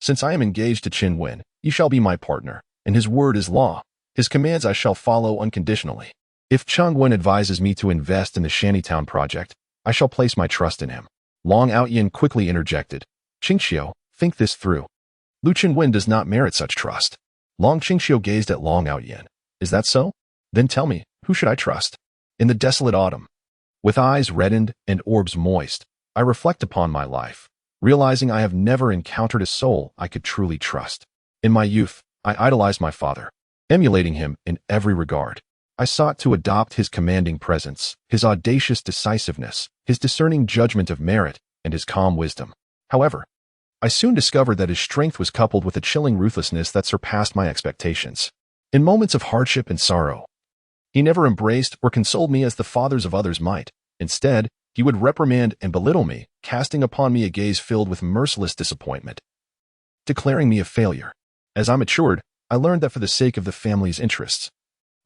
Speaker 1: Since I am engaged to Qin Wen, he shall be my partner, and his word is law. His commands I shall follow unconditionally. If Cheng Wen advises me to invest in the Shantytown project, I shall place my trust in him. Long Outyin quickly interjected. Qingxiu, think this through. Lu Qinwen does not merit such trust. Long Qingxiu gazed at Long Outyin. Is that so? Then tell me, who should I trust? In the desolate autumn, with eyes reddened and orbs moist, I reflect upon my life, realizing I have never encountered a soul I could truly trust. In my youth, I idolized my father, emulating him in every regard. I sought to adopt his commanding presence, his audacious decisiveness, his discerning judgment of merit, and his calm wisdom. However, I soon discovered that his strength was coupled with a chilling ruthlessness that surpassed my expectations. In moments of hardship and sorrow, he never embraced or consoled me as the fathers of others might. Instead, he would reprimand and belittle me, casting upon me a gaze filled with merciless disappointment, declaring me a failure. As I matured, I learned that for the sake of the family's interests,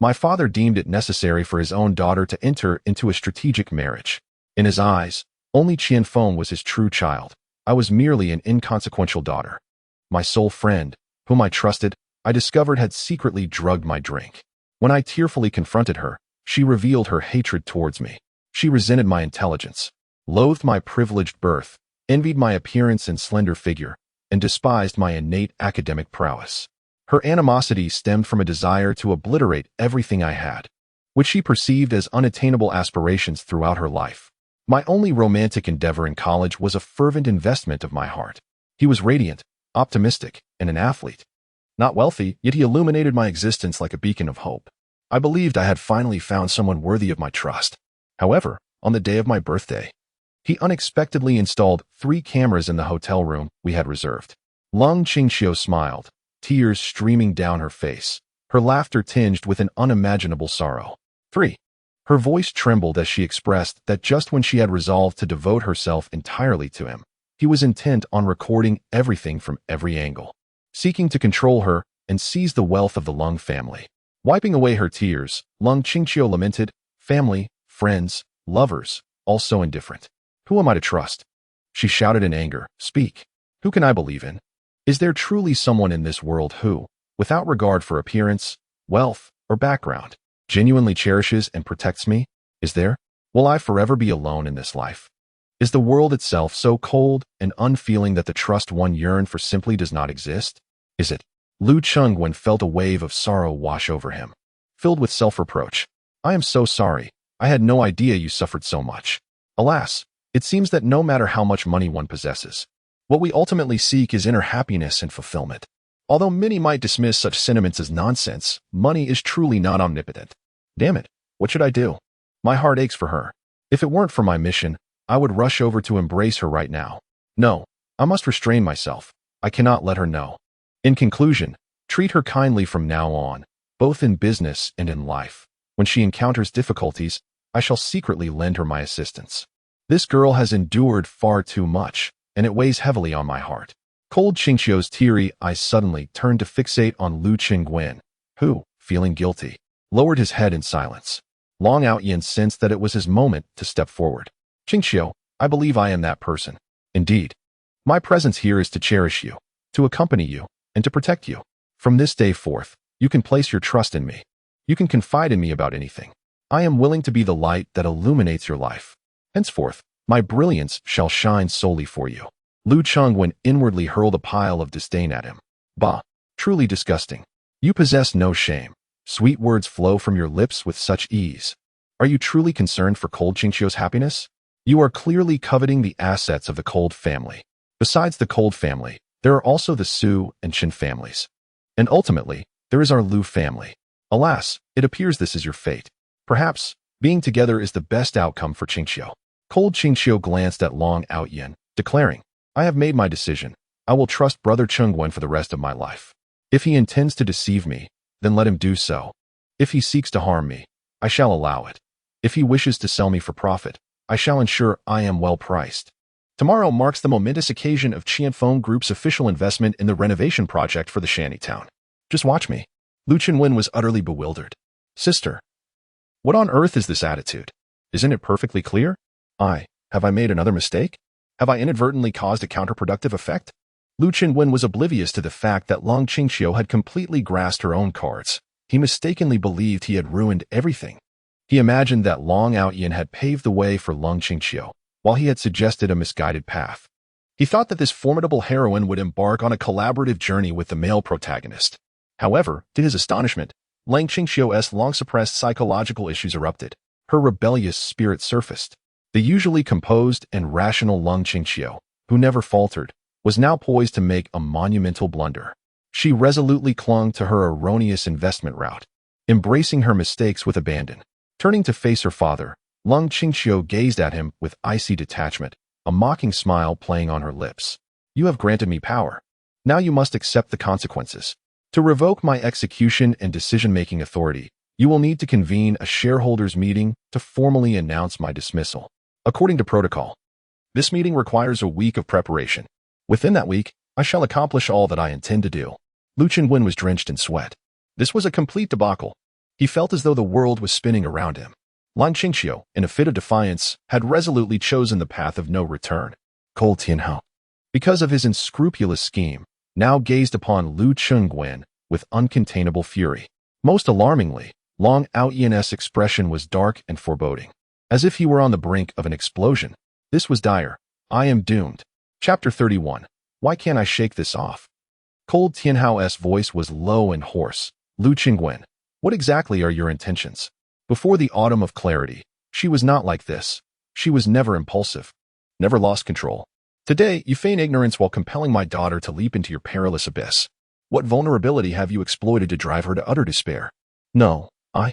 Speaker 1: my father deemed it necessary for his own daughter to enter into a strategic marriage. In his eyes, only Qianfeng was his true child. I was merely an inconsequential daughter. My sole friend, whom I trusted, I discovered had secretly drugged my drink. When I tearfully confronted her, she revealed her hatred towards me. She resented my intelligence, loathed my privileged birth, envied my appearance and slender figure, and despised my innate academic prowess. Her animosity stemmed from a desire to obliterate everything I had, which she perceived as unattainable aspirations throughout her life. My only romantic endeavor in college was a fervent investment of my heart. He was radiant, optimistic, and an athlete. Not wealthy, yet he illuminated my existence like a beacon of hope. I believed I had finally found someone worthy of my trust. However, on the day of my birthday, he unexpectedly installed 3 cameras in the hotel room we had reserved. Lung Qingxiu smiled, tears streaming down her face, her laughter tinged with an unimaginable sorrow. 3. Her voice trembled as she expressed that just when she had resolved to devote herself entirely to him, he was intent on recording everything from every angle, seeking to control her and seize the wealth of the Lung family. Wiping away her tears, Lung Qingxiu lamented, family, friends, lovers, all so indifferent. Who am I to trust? She shouted in anger, speak. Who can I believe in? Is there truly someone in this world who, without regard for appearance, wealth, or background, genuinely cherishes and protects me? Is there? Will I forever be alone in this life? Is the world itself so cold and unfeeling that the trust one yearned for simply does not exist? Is it? Lu Chengwen felt a wave of sorrow wash over him, filled with self-reproach. I am so sorry. I had no idea you suffered so much. Alas, it seems that no matter how much money one possesses, what we ultimately seek is inner happiness and fulfillment. Although many might dismiss such sentiments as nonsense, money is truly not omnipotent. Damn it, what should I do? My heart aches for her. If it weren't for my mission, I would rush over to embrace her right now. No, I must restrain myself. I cannot let her know. In conclusion, treat her kindly from now on, both in business and in life. When she encounters difficulties, I shall secretly lend her my assistance. This girl has endured far too much, and it weighs heavily on my heart. Cold Qingxiu's teary eyes suddenly turned to fixate on Lu Qingwen, who, feeling guilty, lowered his head in silence. Long Outyin sensed that it was his moment to step forward. Qingxiu, I believe I am that person. Indeed. My presence here is to cherish you, to accompany you, and to protect you. From this day forth, you can place your trust in me. You can confide in me about anything. I am willing to be the light that illuminates your life. Henceforth, my brilliance shall shine solely for you. Lu Chengwen inwardly hurled a pile of disdain at him. Bah, truly disgusting. You possess no shame. Sweet words flow from your lips with such ease. Are you truly concerned for Cold Qingxiu's happiness? You are clearly coveting the assets of the Cold family. Besides the Cold family, there are also the Su and Qin families. And ultimately, there is our Lu family. Alas, it appears this is your fate. Perhaps, being together is the best outcome for Qingxiu. Cold Qingxiu glanced at Long Outyin, declaring, I have made my decision. I will trust Brother Chengwen for the rest of my life. If he intends to deceive me, then let him do so. If he seeks to harm me, I shall allow it. If he wishes to sell me for profit, I shall ensure I am well priced. Tomorrow marks the momentous occasion of Qianfeng Group's official investment in the renovation project for the shantytown. Just watch me. Lu Qingwen was utterly bewildered. Sister, what on earth is this attitude? Isn't it perfectly clear? Have I made another mistake? Have I inadvertently caused a counterproductive effect? Lu Qingwen was oblivious to the fact that Long Qingxiu had completely grasped her own cards. He mistakenly believed he had ruined everything. He imagined that Long Outyin had paved the way for Long Qingxiu, while he had suggested a misguided path. He thought that this formidable heroine would embark on a collaborative journey with the male protagonist. However, to his astonishment, Lang Qingxiu's long-suppressed psychological issues erupted. Her rebellious spirit surfaced. The usually composed and rational Lung Qingxiu, who never faltered, was now poised to make a monumental blunder. She resolutely clung to her erroneous investment route, embracing her mistakes with abandon. Turning to face her father, Lung Qingqiu gazed at him with icy detachment, a mocking smile playing on her lips. You have granted me power. Now you must accept the consequences. To revoke my execution and decision-making authority, you will need to convene a shareholders' meeting to formally announce my dismissal. According to protocol, this meeting requires a week of preparation. Within that week, I shall accomplish all that I intend to do. Lu Qingwen was drenched in sweat. This was a complete debacle. He felt as though the world was spinning around him. Lang Qingqiu, in a fit of defiance, had resolutely chosen the path of no return. Cole Tianhao, because of his unscrupulous scheme, now gazed upon Lu Qingwen with uncontainable fury. Most alarmingly, Long Aoyan's expression was dark and foreboding, as if he were on the brink of an explosion. This was dire. I am doomed. Chapter 31. Why can't I shake this off? Cold Tianhao's voice was low and hoarse. Lu Qingwen, what exactly are your intentions? Before the autumn of clarity, she was not like this. She was never impulsive, never lost control. Today, you feign ignorance while compelling my daughter to leap into your perilous abyss. What vulnerability have you exploited to drive her to utter despair? No, I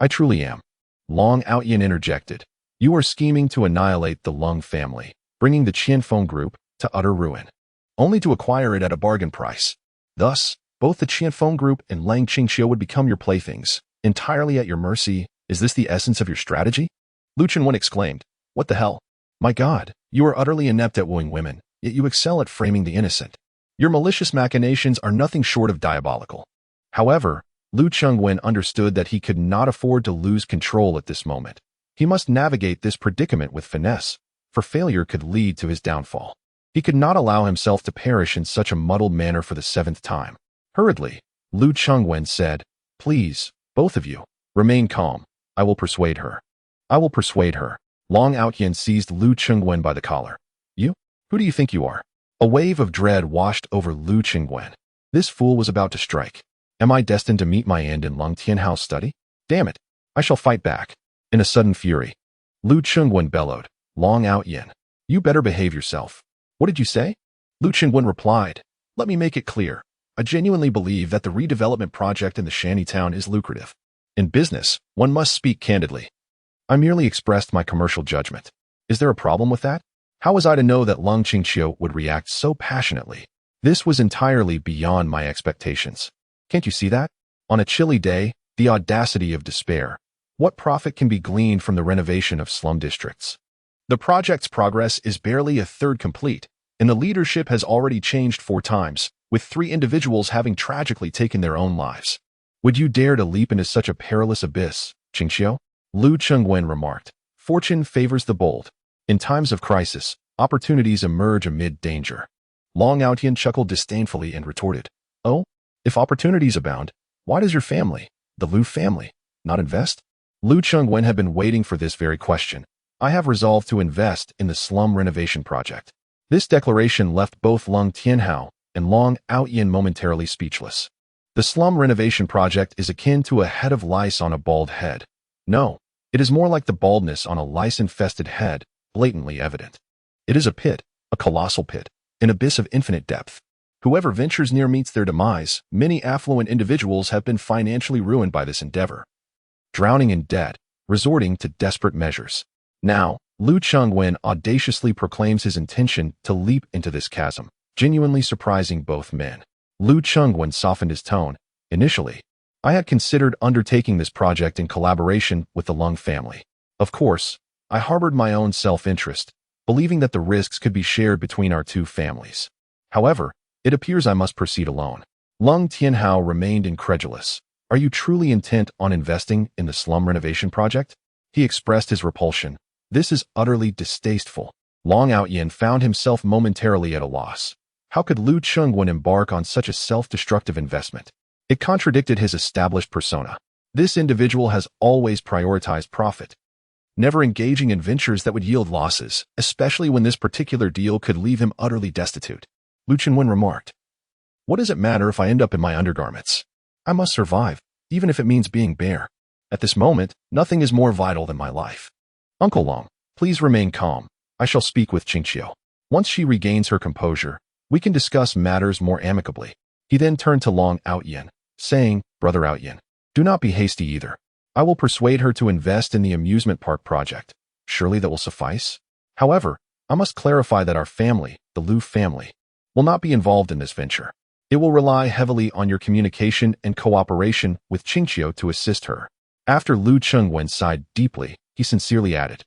Speaker 1: truly am. Long Aoyan interjected. You are scheming to annihilate the Lung family, bringing the Qianfeng group to utter ruin, only to acquire it at a bargain price. Thus, both the Qianfeng group and Lang Qingqiu would become your playthings, entirely at your mercy. Is this the essence of your strategy? Lu Qingwen exclaimed. What the hell? My God, you are utterly inept at wooing women, yet you excel at framing the innocent. Your malicious machinations are nothing short of diabolical. However, Lu Qingwen understood that he could not afford to lose control at this moment. He must navigate this predicament with finesse, for failure could lead to his downfall. He could not allow himself to perish in such a muddled manner for the 7th time. Hurriedly, Lu Qingwen said, Please, both of you, remain calm. I will persuade her. I will persuade her. Long Aoyan seized Lu Qingwen by the collar. You? Who do you think you are? A wave of dread washed over Lu Qingwen. This fool was about to strike. Am I destined to meet my end in Lung Tianhao's study? Damn it. I shall fight back. In a sudden fury, Lu Qingwen bellowed, Long Aoyan, you better behave yourself. What did you say? Lu Qingwen replied, Let me make it clear. I genuinely believe that the redevelopment project in the shanty town is lucrative. In business, one must speak candidly. I merely expressed my commercial judgment. Is there a problem with that? How was I to know that Lung Qingqiu would react so passionately? This was entirely beyond my expectations. Can't you see that? On a chilly day, the audacity of despair. What profit can be gleaned from the renovation of slum districts? The project's progress is barely a third complete, and the leadership has already changed 4 times, with 3 individuals having tragically taken their own lives. Would you dare to leap into such a perilous abyss, Qingqiu? Lu Qingwen remarked. Fortune favors the bold. In times of crisis, opportunities emerge amid danger. Long Aoyan chuckled disdainfully and retorted, Oh? If opportunities abound, why does your family, the Lu family, not invest? Lu Qingwen had been waiting for this very question. I have resolved to invest in the slum renovation project. This declaration left both Lung Tianhao and Long Aoyan momentarily speechless. The slum renovation project is akin to a head of lice on a bald head. No, it is more like the baldness on a lice-infested head, blatantly evident. It is a pit, a colossal pit, an abyss of infinite depth. Whoever ventures near meets their demise. Many affluent individuals have been financially ruined by this endeavor, drowning in debt, resorting to desperate measures. Now, Lu Qingwen audaciously proclaims his intention to leap into this chasm, genuinely surprising both men. Lu Qingwen softened his tone. Initially, I had considered undertaking this project in collaboration with the Lung family. Of course, I harbored my own self-interest, believing that the risks could be shared between our 2 families. However, it appears I must proceed alone. Lung Tianhao remained incredulous. Are you truly intent on investing in the slum renovation project? He expressed his repulsion. This is utterly distasteful. Long Aoyan found himself momentarily at a loss. How could Lu Qingwen embark on such a self-destructive investment? It contradicted his established persona. This individual has always prioritized profit, never engaging in ventures that would yield losses, especially when this particular deal could leave him utterly destitute. Lu Qingwen remarked, What does it matter if I end up in my undergarments? I must survive, even if it means being bare. At this moment, nothing is more vital than my life. Uncle Long, please remain calm. I shall speak with Qingqiu. Once she regains her composure, we can discuss matters more amicably. He then turned to Long Outyen, saying, "Brother Outyen, do not be hasty either. I will persuade her to invest in the amusement park project. Surely that will suffice? However, I must clarify that our family, the Liu family, will not be involved in this venture. It will rely heavily on your communication and cooperation with Qingqiu to assist her." After Lu Chengwen sighed deeply, he sincerely added,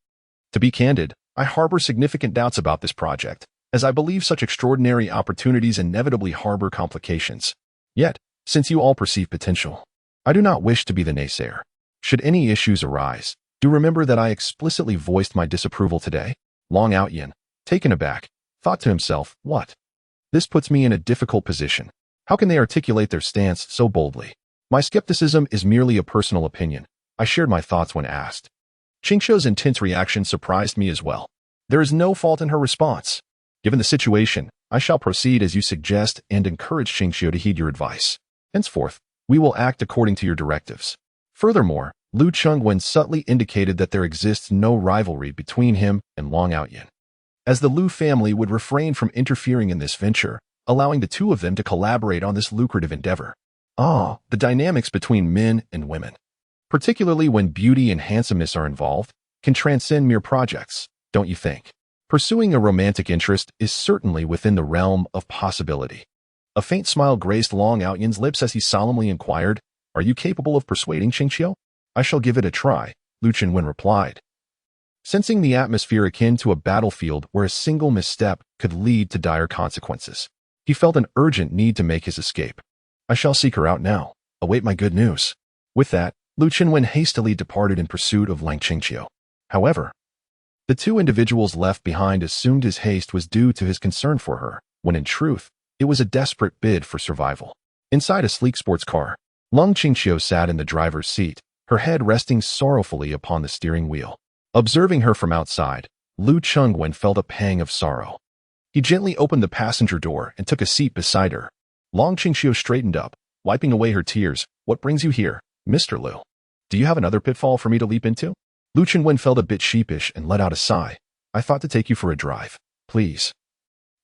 Speaker 1: "To be candid, I harbor significant doubts about this project, as I believe such extraordinary opportunities inevitably harbor complications. Yet, since you all perceive potential, I do not wish to be the naysayer. Should any issues arise, do remember that I explicitly voiced my disapproval today." Long Outyen, taken aback, thought to himself, "What? This puts me in a difficult position. How can they articulate their stance so boldly? My skepticism is merely a personal opinion. I shared my thoughts when asked." Qingqiu's intense reaction surprised me as well. There is no fault in her response. "Given the situation, I shall proceed as you suggest and encourage Qingqiu to heed your advice. Henceforth, we will act according to your directives." Furthermore, Lu Chengwen subtly indicated that there exists no rivalry between him and Long Outyen, as the Liu family would refrain from interfering in this venture, allowing the two of them to collaborate on this lucrative endeavor. The dynamics between men and women, particularly when beauty and handsomeness are involved, can transcend mere projects, don't you think? Pursuing a romantic interest is certainly within the realm of possibility. A faint smile graced Long Outyen's lips as he solemnly inquired, "Are you capable of persuading Qingqiu?" "I shall give it a try," Lu Chengwen replied, sensing the atmosphere akin to a battlefield where a single misstep could lead to dire consequences. He felt an urgent need to make his escape. "I shall seek her out now. Await my good news." With that, Lu Chengwen hastily departed in pursuit of Lang Qingqiu. However, the two individuals left behind assumed his haste was due to his concern for her, when in truth, it was a desperate bid for survival. Inside a sleek sports car, Lang Qingqiu sat in the driver's seat, her head resting sorrowfully upon the steering wheel. Observing her from outside, Lu Chengwen felt a pang of sorrow. He gently opened the passenger door and took a seat beside her. Long Qingqiu straightened up, wiping away her tears. "What brings you here, Mr. Liu? Do you have another pitfall for me to leap into?" Lu Chengwen felt a bit sheepish and let out a sigh. "I thought to take you for a drive. Please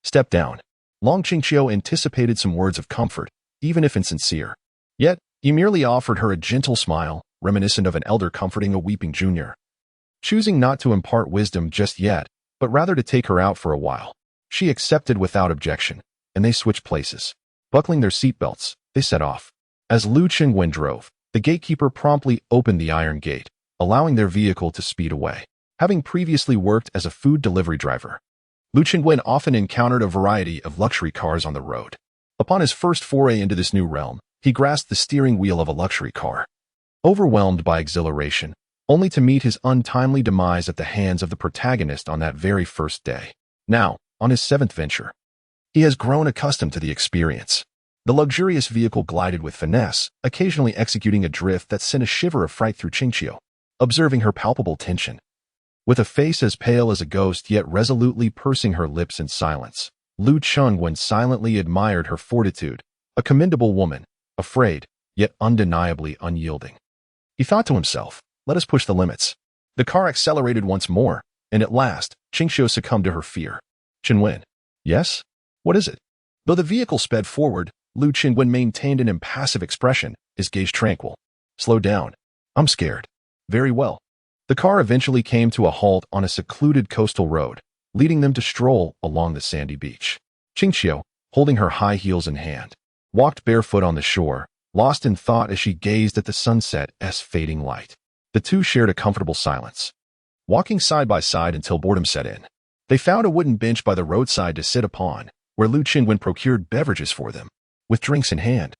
Speaker 1: step down." Long Qingqiu anticipated some words of comfort, even if insincere. Yet, he merely offered her a gentle smile, reminiscent of an elder comforting a weeping junior. Choosing not to impart wisdom just yet, but rather to take her out for a while, she accepted without objection, and they switched places. Buckling their seatbelts, they set off. As Lu Chengwen drove, the gatekeeper promptly opened the iron gate, allowing their vehicle to speed away. Having previously worked as a food delivery driver, Lu Chengwen often encountered a variety of luxury cars on the road. Upon his first foray into this new realm, he grasped the steering wheel of a luxury car, overwhelmed by exhilaration, only to meet his untimely demise at the hands of the protagonist on that very first day. Now, on his seventh venture, he has grown accustomed to the experience. The luxurious vehicle glided with finesse, occasionally executing a drift that sent a shiver of fright through Qingqiu. Observing her palpable tension, with a face as pale as a ghost yet resolutely pursing her lips in silence, Lu Chengwen silently admired her fortitude, a commendable woman, afraid, yet undeniably unyielding. He thought to himself, "Let us push the limits." The car accelerated once more, and at last, Qingqiu succumbed to her fear. "Chengwen." "Yes? What is it?" Though the vehicle sped forward, Lu Chengwen maintained an impassive expression, his gaze tranquil. "Slow down. I'm scared." "Very well." The car eventually came to a halt on a secluded coastal road, leading them to stroll along the sandy beach. Qingqiu, holding her high heels in hand, walked barefoot on the shore, lost in thought as she gazed at the sunset's fading light. The two shared a comfortable silence, walking side by side until boredom set in. They found a wooden bench by the roadside to sit upon, where Lu Chengwen procured beverages for them. With drinks in hand,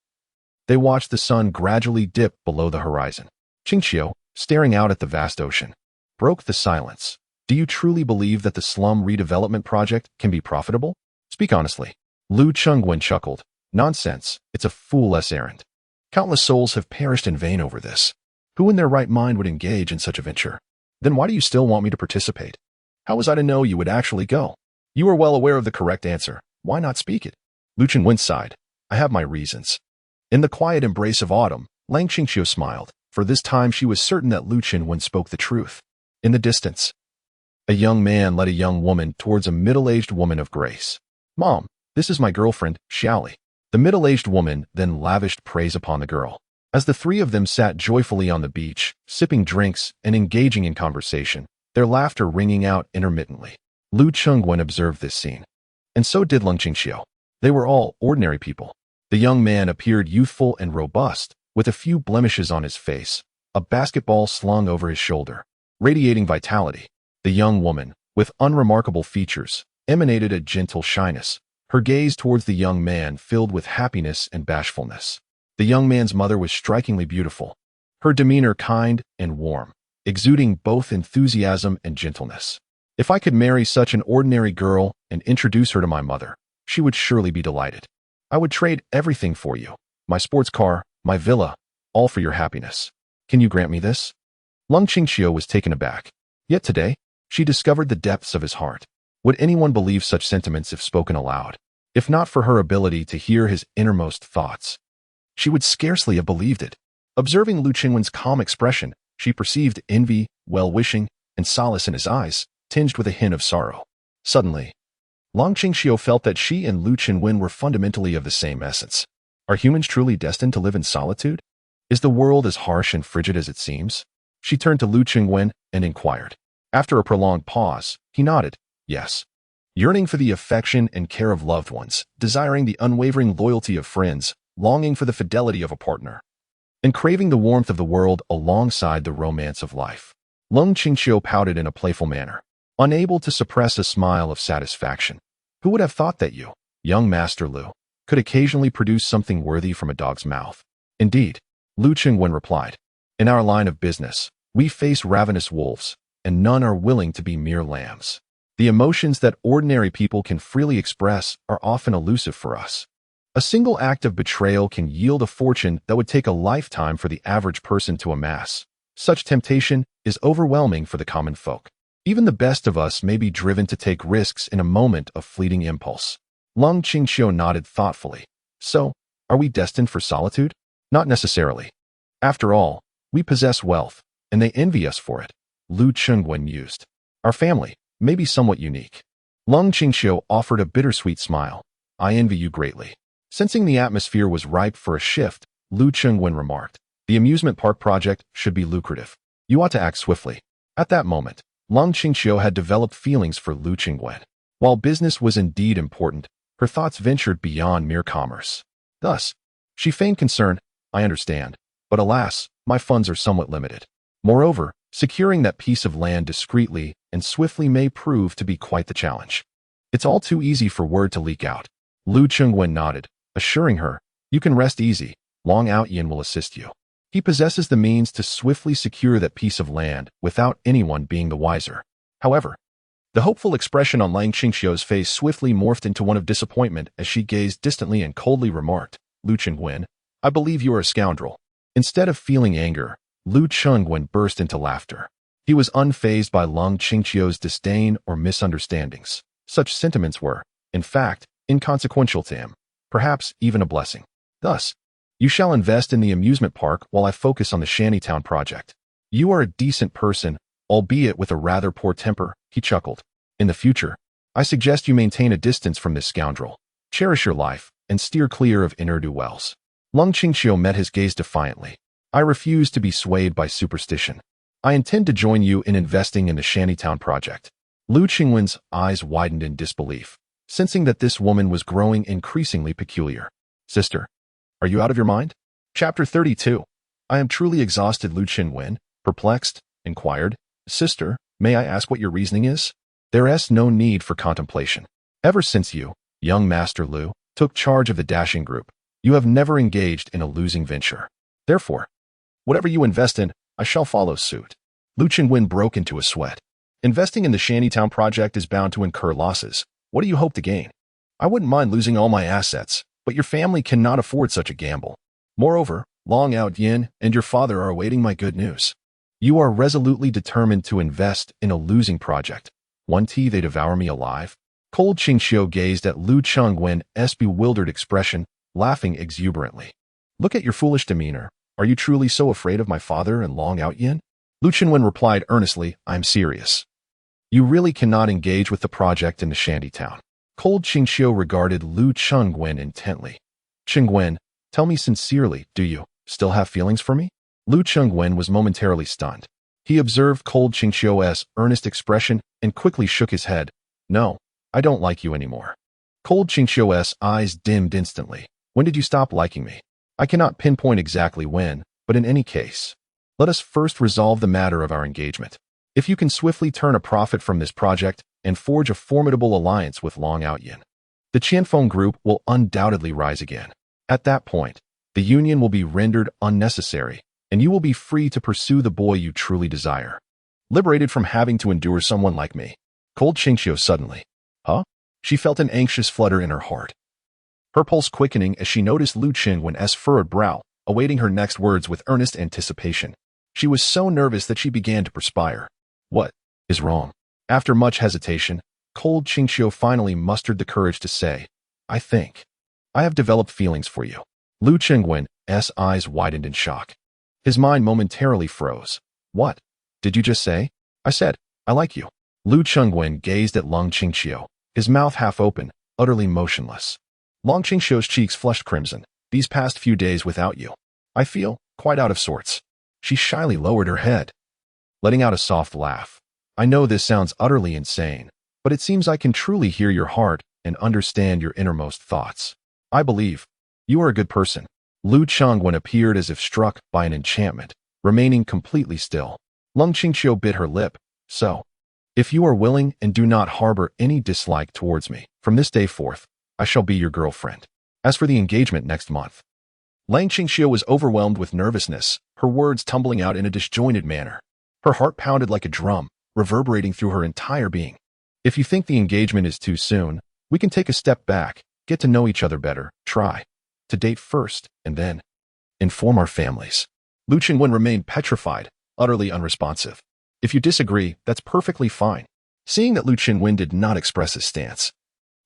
Speaker 1: they watched the sun gradually dip below the horizon. Qingqiu, staring out at the vast ocean, broke the silence. "Do you truly believe that the slum redevelopment project can be profitable? Speak honestly." Lu Chengwen chuckled. "Nonsense, it's a fool's errand. Countless souls have perished in vain over this. Who in their right mind would engage in such a venture? Then why do you still want me to participate? How was I to know you would actually go? You are well aware of the correct answer. Why not speak it?" Lu Chengwen sighed. "I have my reasons." In the quiet embrace of autumn, Lang Qingqiu smiled, for this time she was certain that Lu Chengwen spoke the truth. In the distance, a young man led a young woman towards a middle-aged woman of grace. "Mom, this is my girlfriend, Xiaoli." The middle-aged woman then lavished praise upon the girl. As the three of them sat joyfully on the beach, sipping drinks and engaging in conversation, their laughter ringing out intermittently. Lu Chengwen observed this scene. And so did Leng Qingxiu. They were all ordinary people. The young man appeared youthful and robust, with a few blemishes on his face, a basketball slung over his shoulder, radiating vitality. The young woman, with unremarkable features, emanated a gentle shyness, her gaze towards the young man filled with happiness and bashfulness. The young man's mother was strikingly beautiful, her demeanor kind and warm, exuding both enthusiasm and gentleness. If I could marry such an ordinary girl and introduce her to my mother, she would surely be delighted. I would trade everything for you, my sports car, my villa, all for your happiness. Can you grant me this? Leng Qingxiu was taken aback. Yet today, she discovered the depths of his heart. Would anyone believe such sentiments if spoken aloud? If not for her ability to hear his innermost thoughts, she would scarcely have believed it. Observing Lu Qingwen's calm expression, she perceived envy, well-wishing, and solace in his eyes, tinged with a hint of sorrow. Suddenly, Leng Qingxiu felt that she and Lu Qingwen were fundamentally of the same essence. Are humans truly destined to live in solitude? Is the world as harsh and frigid as it seems? She turned to Lu Qingwen and inquired. After a prolonged pause, he nodded, yes. Yearning for the affection and care of loved ones, desiring the unwavering loyalty of friends, longing for the fidelity of a partner, and craving the warmth of the world alongside the romance of life. Leng Qingxiu pouted in a playful manner, unable to suppress a smile of satisfaction. Who would have thought that you, young Master Lu, could occasionally produce something worthy from a dog's mouth? Indeed, Lu Qingwen replied. In our line of business, we face ravenous wolves, and none are willing to be mere lambs. The emotions that ordinary people can freely express are often elusive for us. A single act of betrayal can yield a fortune that would take a lifetime for the average person to amass. Such temptation is overwhelming for the common folk. Even the best of us may be driven to take risks in a moment of fleeting impulse. Leng Qingxiu nodded thoughtfully. So, are we destined for solitude? Not necessarily. After all, we possess wealth, and they envy us for it. Lu Qingwen mused. Our family may be somewhat unique. Leng Qingxiu offered a bittersweet smile. I envy you greatly. Sensing the atmosphere was ripe for a shift, Lu Qingwen remarked, the amusement park project should be lucrative. You ought to act swiftly. At that moment, Leng Qingxiu had developed feelings for Lu Qingwen. While business was indeed important, her thoughts ventured beyond mere commerce. Thus, she feigned concern. I understand, but alas, my funds are somewhat limited. Moreover, securing that piece of land discreetly and swiftly may prove to be quite the challenge. It's all too easy for word to leak out. Lu Qingwen nodded, assuring her, you can rest easy, Long Outyin will assist you. He possesses the means to swiftly secure that piece of land without anyone being the wiser. However, the hopeful expression on Leng Qingxiu's face swiftly morphed into one of disappointment as she gazed distantly and coldly remarked, Lu Qingwen, I believe you are a scoundrel. Instead of feeling anger, Lu Qingwen burst into laughter. He was unfazed by Leng Qingxiu's disdain or misunderstandings. Such sentiments were, in fact, inconsequential to him, perhaps even a blessing. Thus, you shall invest in the amusement park while I focus on the Shantytown project. You are a decent person, albeit with a rather poor temper, he chuckled. In the future, I suggest you maintain a distance from this scoundrel. Cherish your life, and steer clear of ne'er-do-wells. Leng Qingxiu met his gaze defiantly. I refuse to be swayed by superstition. I intend to join you in investing in the Shantytown project. Lu Qingwen's eyes widened in disbelief, sensing that this woman was growing increasingly peculiar. Sister, are you out of your mind? Chapter 32. I am truly exhausted. Lu Qingwen, perplexed, inquired, Sister, may I ask what your reasoning is? There is no need for contemplation. Ever since you, young Master Lu, took charge of the dashing group, you have never engaged in a losing venture. Therefore, whatever you invest in, I shall follow suit. Lu Qingwen broke into a sweat. Investing in the Shantytown project is bound to incur losses. What do you hope to gain? I wouldn't mind losing all my assets, but your family cannot afford such a gamble. Moreover, Long Outyin and your father are awaiting my good news. You are resolutely determined to invest in a losing project. One tea they devour me alive. Cold Qingxiu gazed at Lu Qingwen's bewildered expression, laughing exuberantly. Look at your foolish demeanor. Are you truly so afraid of my father and Long Outyin? Lu Qingwen replied earnestly, I'm serious. You really cannot engage with the project in the Shantytown. Cold Qingxiu regarded Lu Qingwen intently. Qingwen, tell me sincerely, do you still have feelings for me? Lu Qingwen was momentarily stunned. He observed cold Qingqiu's earnest expression and quickly shook his head. No, I don't like you anymore. Cold Qingqiu's eyes dimmed instantly. When did you stop liking me? I cannot pinpoint exactly when, but in any case, let us first resolve the matter of our engagement. If you can swiftly turn a profit from this project and forge a formidable alliance with Long Outyin, the Qianfeng Group will undoubtedly rise again. At that point, the union will be rendered unnecessary, and you will be free to pursue the boy you truly desire. Liberated from having to endure someone like me. Cold Qingqiu suddenly. Huh? She felt an anxious flutter in her heart. Her pulse quickening as she noticed Lu Qingwen's furrowed brow, awaiting her next words with earnest anticipation. She was so nervous that she began to perspire. What is wrong? After much hesitation, Cold Qingqiu finally mustered the courage to say, I think I have developed feelings for you. Lu Qingwen's eyes widened in shock. His mind momentarily froze. What did you just say? I said, I like you. Lu Qingwen gazed at Long Qingqiu, his mouth half open, utterly motionless. Long Qingqiu's cheeks flushed crimson. These past few days without you, I feel quite out of sorts. She shyly lowered her head, letting out a soft laugh. I know this sounds utterly insane, but it seems I can truly hear your heart and understand your innermost thoughts. I believe you are a good person. Lu Qingwen appeared as if struck by an enchantment, remaining completely still. Long Qingqiu bit her lip. So, if you are willing and do not harbor any dislike towards me, from this day forth, I shall be your girlfriend. As for the engagement next month. Lang Qingqiu was overwhelmed with nervousness, her words tumbling out in a disjointed manner. Her heart pounded like a drum, reverberating through her entire being. If you think the engagement is too soon, we can take a step back, get to know each other better, try to date first, and then inform our families. Lu Qingwen remained petrified, utterly unresponsive. If you disagree, that's perfectly fine. Seeing that Lu Qingwen did not express his stance,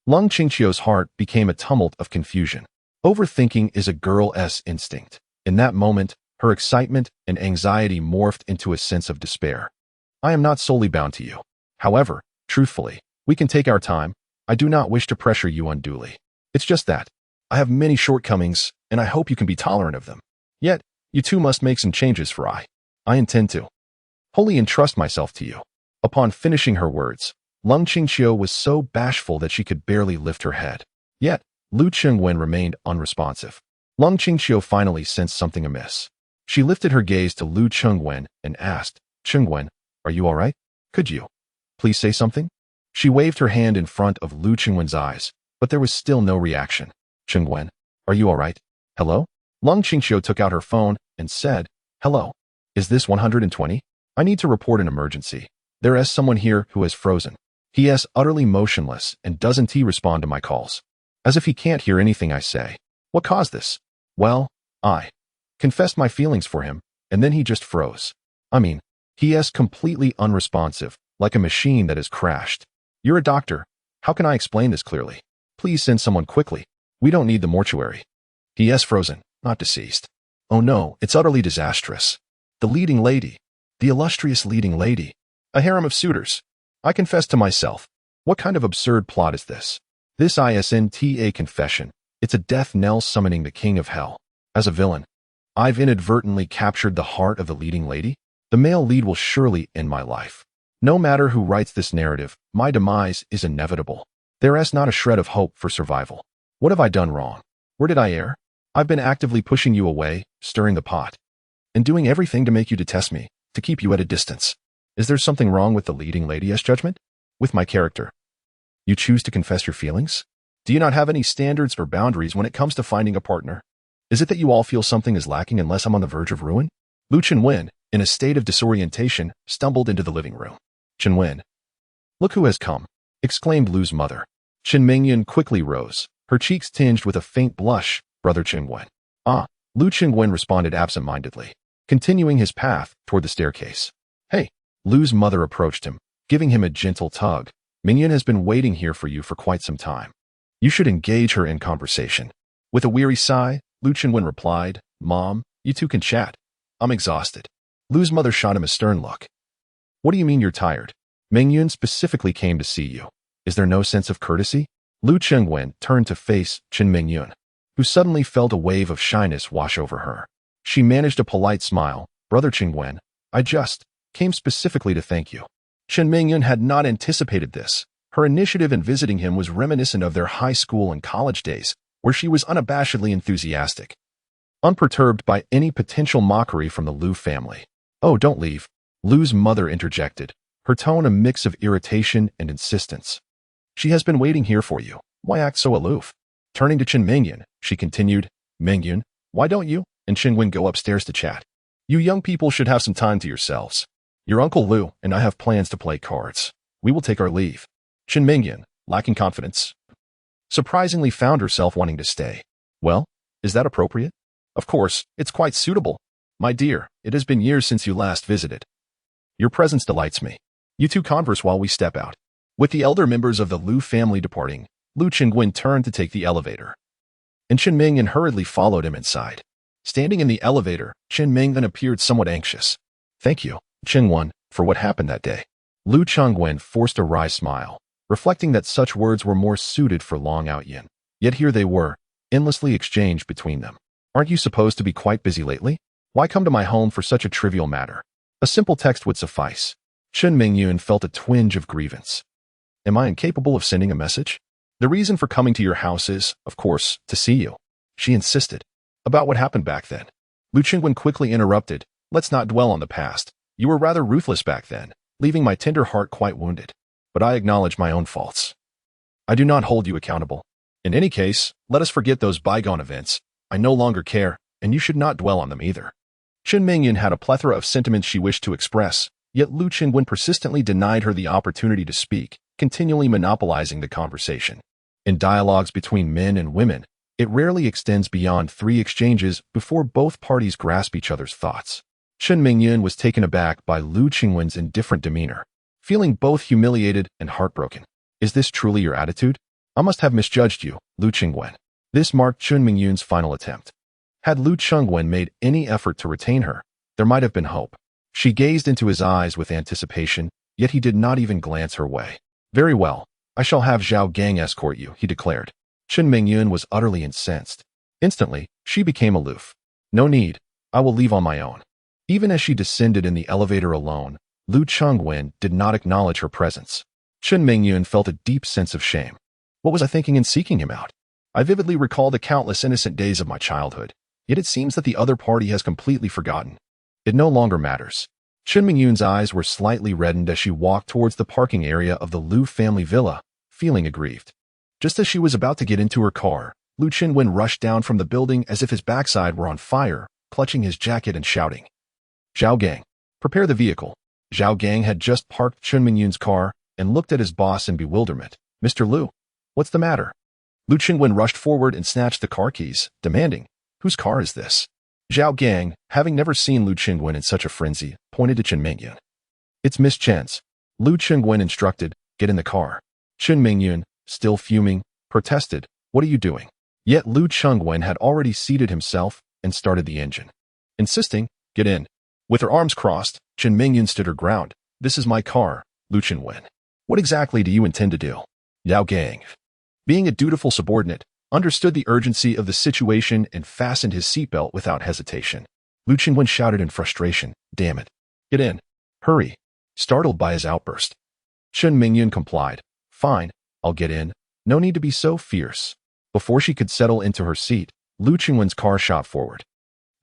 Speaker 1: Long Qingqiu's heart became a tumult of confusion. Overthinking is a girl's instinct. In that moment, her excitement and anxiety morphed into a sense of despair. I am not solely bound to you. However, truthfully, we can take our time. I do not wish to pressure you unduly. It's just that I have many shortcomings, and I hope you can be tolerant of them. Yet, you too must make some changes, for I intend to wholly entrust myself to you. Upon finishing her words, Long Qingqiu was so bashful that she could barely lift her head. Yet, Lu Qingwen remained unresponsive. Long Qingqiu finally sensed something amiss. She lifted her gaze to Lu Qingwen and asked, Qingwen, are you all right? Could you please say something? She waved her hand in front of Lu Qingwen's eyes, but there was still no reaction. Qingwen, are you all right? Hello? Long Qingqiu took out her phone and said, Hello. Is this 120? I need to report an emergency. There is someone here who has frozen. He is utterly motionless and doesn't respond to my calls. As if he can't hear anything I say. What caused this? Well, I confessed my feelings for him, and then he just froze. I mean, he is completely unresponsive, like a machine that has crashed. You're a doctor. How can I explain this clearly? Please send someone quickly. We don't need the mortuary. He is frozen, not deceased. Oh no, it's utterly disastrous. The leading lady. The illustrious leading lady. A harem of suitors. I confess to myself. What kind of absurd plot is this? This isn't a confession. It's a death knell summoning the king of hell. As a villain, I've inadvertently captured the heart of the leading lady. The male lead will surely end my life. No matter who writes this narrative, my demise is inevitable. There is not a shred of hope for survival. What have I done wrong? Where did I err? I've been actively pushing you away, stirring the pot, and doing everything to make you detest me, to keep you at a distance. Is there something wrong with the leading lady's judgment? With my character? You choose to confess your feelings? Do you not have any standards or boundaries when it comes to finding a partner? Is it that you all feel something is lacking unless I'm on the verge of ruin? Lu Qingwen, in a state of disorientation, stumbled into the living room. Qingwen. Look who has come, exclaimed Lu's mother. Qin Mingyun quickly rose, her cheeks tinged with a faint blush. Brother Qingwen. Ah, Lu Qingwen responded absent-mindedly, continuing his path toward the staircase. Hey, Lu's mother approached him, giving him a gentle tug. Mingyun has been waiting here for you for quite some time. You should engage her in conversation. With a weary sigh, Lu Qingwen replied, Mom, you two can chat. I'm exhausted. Lu's mother shot him a stern look. What do you mean you're tired? Mingyun specifically came to see you. Is there no sense of courtesy? Lu Qingwen turned to face Qin Mingyun. who suddenly felt a wave of shyness wash over her. She managed a polite smile. Brother Qingwen, I just came specifically to thank you. Chen Mingyun had not anticipated this. Her initiative in visiting him was reminiscent of their high school and college days, where she was unabashedly enthusiastic, unperturbed by any potential mockery from the Liu family. Oh, don't leave, Liu's mother interjected, her tone a mix of irritation and insistence. She has been waiting here for you. Why act so aloof? Turning to Chen Mingyun, she continued, Mingyun, why don't you and Qingwen go upstairs to chat? You young people should have some time to yourselves. Your Uncle Liu and I have plans to play cards. We will take our leave. Chen Mingyun, lacking confidence, surprisingly found herself wanting to stay. Well, is that appropriate? Of course, it's quite suitable. My dear, it has been years since you last visited. Your presence delights me. You two converse while we step out. With the elder members of the Liu family departing, Liu Qingwen turned to take the elevator, and Chen Mingyun hurriedly followed him inside. Standing in the elevator, Chen Mingyun appeared somewhat anxious. Thank you, Qingwen, for what happened that day. Liu Qingwen forced a wry smile, reflecting that such words were more suited for Long Outyin. Yet here they were, endlessly exchanged between them. Aren't you supposed to be quite busy lately? Why come to my home for such a trivial matter? A simple text would suffice. Chen Mingyun felt a twinge of grievance. Am I incapable of sending a message? The reason for coming to your house is, of course, to see you. She insisted. About what happened back then. Liu Qingwen quickly interrupted. Let's not dwell on the past. You were rather ruthless back then, leaving my tender heart quite wounded. But I acknowledge my own faults. I do not hold you accountable. In any case, let us forget those bygone events. I no longer care, and you should not dwell on them either. Chen Mingyun had a plethora of sentiments she wished to express, yet Liu Qingwen persistently denied her the opportunity to speak, continually monopolizing the conversation. In dialogues between men and women, it rarely extends beyond 3 exchanges before both parties grasp each other's thoughts. Chen Mingyun was taken aback by Liu Qingwen's indifferent demeanor, feeling both humiliated and heartbroken. Is this truly your attitude? I must have misjudged you, Liu Qingwen. This marked Chen Mingyun's final attempt. Had Liu Qingwen made any effort to retain her, there might have been hope. She gazed into his eyes with anticipation, yet he did not even glance her way. Very well, I shall have Zhao Gang escort you, he declared. Chen Mingyun was utterly incensed. Instantly, she became aloof. No need, I will leave on my own. Even as she descended in the elevator alone, Liu Qingwen did not acknowledge her presence. Chen Mingyun felt a deep sense of shame. What was I thinking in seeking him out? I vividly recall the countless innocent days of my childhood, yet it seems that the other party has completely forgotten. It no longer matters. Chen Mingyun's eyes were slightly reddened as she walked towards the parking area of the Liu family villa, feeling aggrieved. Just as she was about to get into her car, Liu Qingwen rushed down from the building as if his backside were on fire, clutching his jacket and shouting, Zhao Gang, prepare the vehicle. Zhao Gang had just parked Chen Mingyun's car and looked at his boss in bewilderment. Mr. Liu, what's the matter? Liu Qingwen rushed forward and snatched the car keys, demanding, whose car is this? Zhao Gang, having never seen Liu Qingwen in such a frenzy, pointed to Chen Mingyun. It's Miss Chen's. Liu Qingwen instructed, get in the car. Chen Mingyun, still fuming, protested, what are you doing? Yet Liu Qingwen had already seated himself and started the engine. Insisting, get in. With her arms crossed, Chen Mingyun stood her ground. This is my car, Liu Qingwen. What exactly do you intend to do? Zhao Gang, being a dutiful subordinate, understood the urgency of the situation and fastened his seatbelt without hesitation. Liu Qingwen shouted in frustration, damn it. Get in. Hurry. Startled by his outburst. Chen Mingyun complied. Fine, I'll get in. No need to be so fierce. Before she could settle into her seat, Liu Qingwen's car shot forward.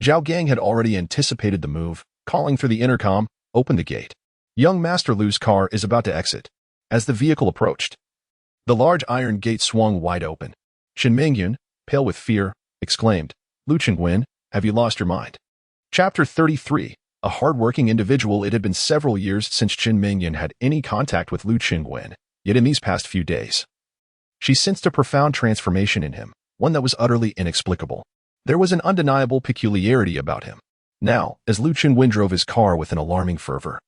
Speaker 1: Zhao Gang had already anticipated the move, calling through the intercom, open the gate. Young Master Liu's car is about to exit. As the vehicle approached, the large iron gate swung wide open. Chen Mingyun, pale with fear, exclaimed, Liu Qingwen, have you lost your mind? Chapter 33. A hard-working individual. It had been several years since Chen Mingyun had any contact with Liu Qingwen, yet in these past few days, she sensed a profound transformation in him, one that was utterly inexplicable. There was an undeniable peculiarity about him. Now, as Liu Qingwen drove his car with an alarming fervor,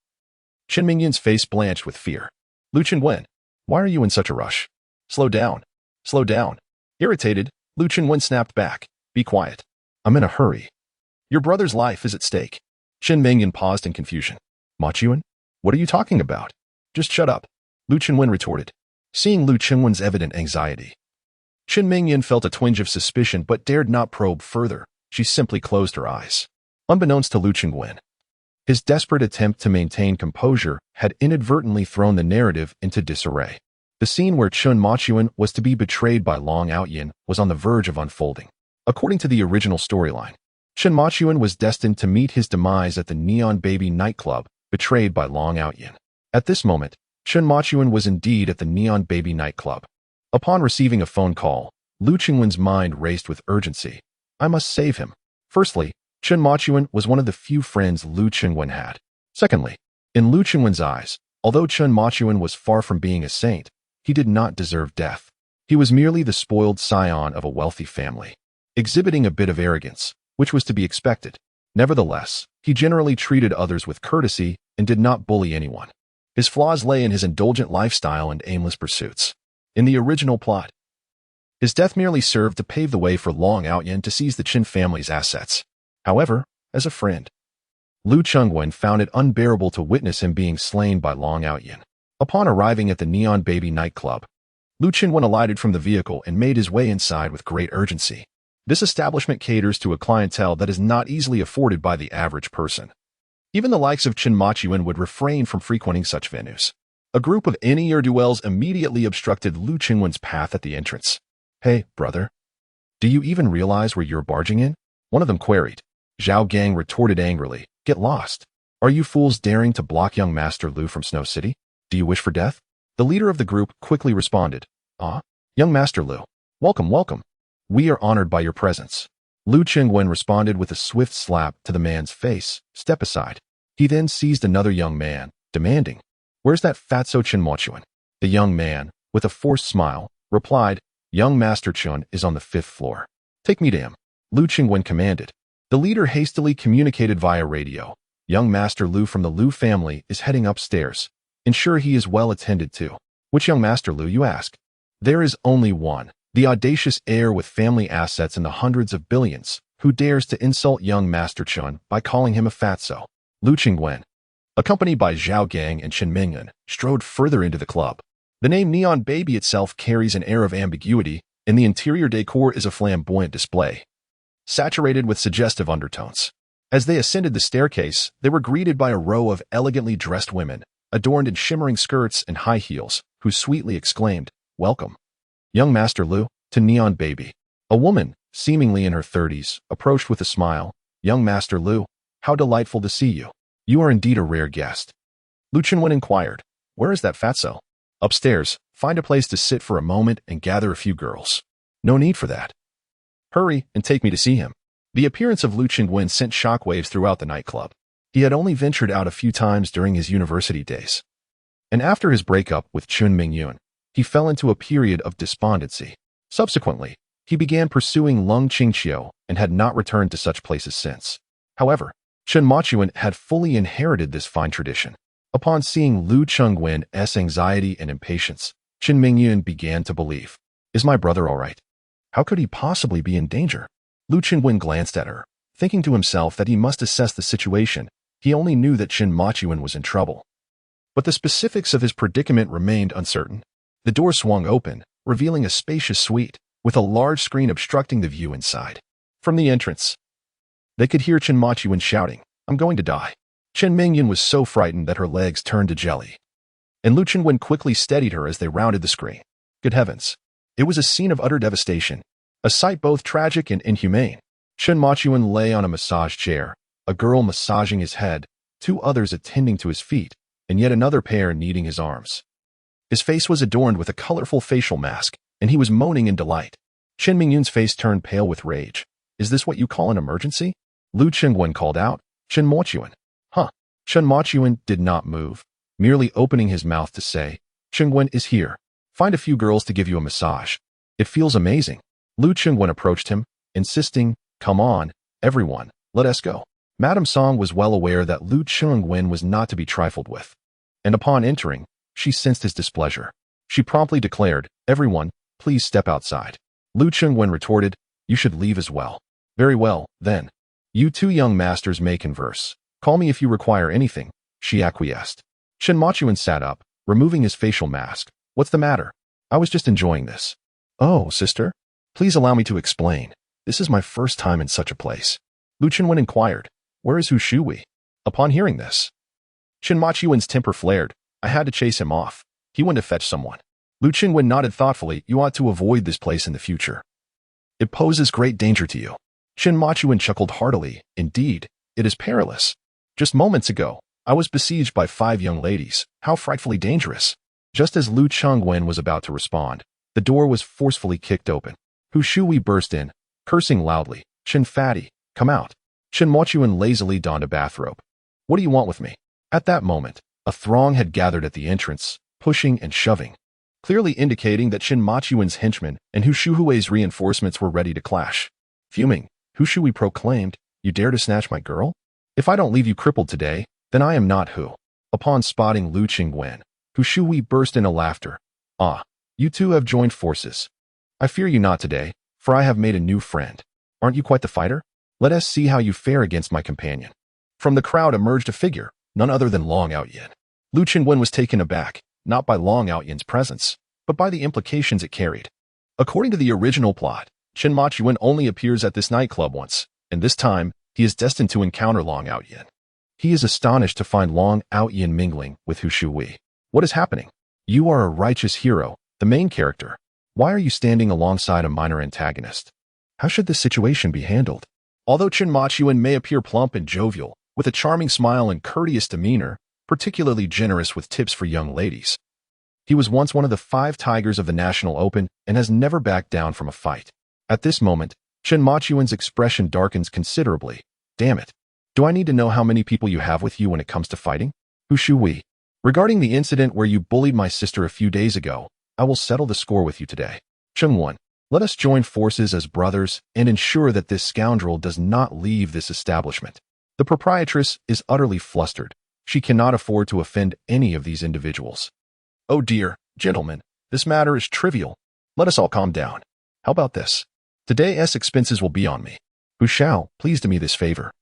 Speaker 1: Chen Mingyun's face blanched with fear. Liu Qingwen, why are you in such a rush? Slow down. Slow down. Irritated, Liu Qingwen snapped back. Be quiet. I'm in a hurry. Your brother's life is at stake. Chen Mingyun paused in confusion. Ma Chuan? What are you talking about? Just shut up. Liu Qingwen retorted. Seeing Liu Qingwen's evident anxiety, Chen Mingyan felt a twinge of suspicion but dared not probe further. She simply closed her eyes. Unbeknownst to Lu Qingwen, his desperate attempt to maintain composure had inadvertently thrown the narrative into disarray. The scene where Chun Machuan was to be betrayed by Long Outyin was on the verge of unfolding. According to the original storyline, Chun Machuan was destined to meet his demise at the Neon Baby nightclub, betrayed by Long Outyin. At this moment, Chun Machuan was indeed at the Neon Baby nightclub. Upon receiving a phone call, Lu Qingwen's mind raced with urgency. I must save him. Firstly, Chun Machuan was one of the few friends Lu Qingwen had. Secondly, in Lu Qingwen's eyes, although Chun Machuan was far from being a saint, he did not deserve death. He was merely the spoiled scion of a wealthy family, exhibiting a bit of arrogance, which was to be expected. Nevertheless, he generally treated others with courtesy and did not bully anyone. His flaws lay in his indulgent lifestyle and aimless pursuits. In the original plot, his death merely served to pave the way for Long Outyin to seize the Qin family's assets. However, as a friend, Lu Qingwen found it unbearable to witness him being slain by Long Outyin. Upon arriving at the Neon Baby nightclub, Lu Qingwen alighted from the vehicle and made his way inside with great urgency. This establishment caters to a clientele that is not easily afforded by the average person. Even the likes of Chen Machuan would refrain from frequenting such venues. A group of ne'er-do-wells immediately obstructed Lu Qingwen's path at the entrance. Hey, brother. Do you even realize where you're barging in? One of them queried. Zhao Gang retorted angrily. Get lost. Are you fools daring to block young Master Lu from Snow City? Do you wish for death? The leader of the group quickly responded. Young Master Lu. Welcome, welcome. We are honored by your presence. Lu Qingwen responded with a swift slap to the man's face. Step aside. He then seized another young man, demanding, Where's that fatso Chen Machuan? The young man, with a forced smile, replied, Young Master Chun is on the 5th floor. Take me to him. Lu Qingwen commanded. The leader hastily communicated via radio. Young Master Lu from the Lu family is heading upstairs. Ensure he is well attended to. Which young Master Lu, you ask? There is only one. The audacious heir with family assets in the hundreds of billions, who dares to insult young Master Chun by calling him a fatso. Lu Qingwen, accompanied by Zhao Gang and Chen Mingyan, strode further into the club. The name Neon Baby itself carries an air of ambiguity, and the interior decor is a flamboyant display, saturated with suggestive undertones. As they ascended the staircase, they were greeted by a row of elegantly dressed women, adorned in shimmering skirts and high heels, who sweetly exclaimed, Welcome, young Master Lu, to Neon Baby. A woman, seemingly in her 30s, approached with a smile. Young Master Lu, how delightful to see you. You are indeed a rare guest. Lu Qingwen inquired, Where is that fatso? Upstairs. Find a place to sit for a moment and gather a few girls. No need for that. Hurry and take me to see him. The appearance of Lu Qingwen sent shockwaves throughout the nightclub. He had only ventured out a few times during his university days. And after his breakup with Chun Mingyun, he fell into a period of despondency. Subsequently, he began pursuing Lung Qingqiu and had not returned to such places since. However, Chun Machuan had fully inherited this fine tradition. Upon seeing Lu Qingwen's anxiety and impatience, Chen Mingyun began to believe, Is my brother all right? How could he possibly be in danger? Lu Qingwen glanced at her, thinking to himself that he must assess the situation. He only knew that Chen Machuan was in trouble. But the specifics of his predicament remained uncertain. The door swung open, revealing a spacious suite, with a large screen obstructing the view inside. From the entrance, they could hear Chen Machuan shouting, I'm going to die. Chen Mingyun was so frightened that her legs turned to jelly. And Lu Qingwen quickly steadied her as they rounded the screen. Good heavens. It was a scene of utter devastation, a sight both tragic and inhumane. Chen Machuan lay on a massage chair, a girl massaging his head, 2 others attending to his feet, and yet another pair kneading his arms. His face was adorned with a colorful facial mask, and he was moaning in delight. Chen Mingyun's face turned pale with rage. Is this what you call an emergency? Lu Qingwen called out. Chen Machuan. Chen Machuan did not move, merely opening his mouth to say, Qingwen is here. Find a few girls to give you a massage. It feels amazing. Lu Qingwen approached him, insisting, Come on, everyone, let us go. Madame Song was well aware that Lu Qingwen was not to be trifled with, and upon entering, she sensed his displeasure. She promptly declared, Everyone, please step outside. Lu Qingwen retorted, You should leave as well. Very well, then. You 2 young masters may converse. Call me if you require anything, she acquiesced. Chen Machuan sat up, removing his facial mask. What's the matter? I was just enjoying this. Oh, sister? Please allow me to explain. This is my first time in such a place. Lu Qinwen inquired, where is Hu Shui? Upon hearing this, Qin Machuan's temper flared. I had to chase him off. He went to fetch someone. Lu Qinwen nodded thoughtfully. You ought to avoid this place in the future. It poses great danger to you. Qin Machuan chuckled heartily. Indeed, it is perilous. Just moments ago, I was besieged by 5 young ladies. How frightfully dangerous. Just as Lu Chengwen was about to respond, the door was forcefully kicked open. Hu Shui burst in, cursing loudly. Qin Fatty, come out. Qin Machuan lazily donned a bathrobe. What do you want with me? At that moment, a throng had gathered at the entrance, pushing and shoving, clearly indicating that Qin Machuan's henchmen and Hu Shui's reinforcements were ready to clash. Fuming, Hu Shui proclaimed, you dare to snatch my girl? If I don't leave you crippled today, then I am not Hu. Upon spotting Lu Qingwen, Hu Shui burst into laughter. Ah, you two have joined forces. I fear you not today, for I have made a new friend. Aren't you quite the fighter? Let us see how you fare against my companion. From the crowd emerged a figure, none other than Long Outyin. Lu Qinwen was taken aback, not by Long Outyin's presence, but by the implications it carried. According to the original plot, Qin Machuan only appears at this nightclub once, and this time, he is destined to encounter Long Outyin. He is astonished to find Long Outyin mingling with Hu Shui. What is happening? You are a righteous hero, the main character. Why are you standing alongside a minor antagonist? How should this situation be handled? Although Qin Machuan may appear plump and jovial, with a charming smile and courteous demeanor, particularly generous with tips for young ladies, he was once one of the 5 tigers of the National Open and has never backed down from a fight. At this moment, Qin Machuan's expression darkens considerably. Damn it. Do I need to know how many people you have with you when it comes to fighting? Hu Shui, regarding the incident where you bullied my sister a few days ago, I will settle the score with you today. Chengwen, let us join forces as brothers and ensure that this scoundrel does not leave this establishment. The proprietress is utterly flustered. She cannot afford to offend any of these individuals. Oh dear, gentlemen, this matter is trivial. Let us all calm down. How about this? Today's expenses will be on me. Hu Shao, please do me this favor.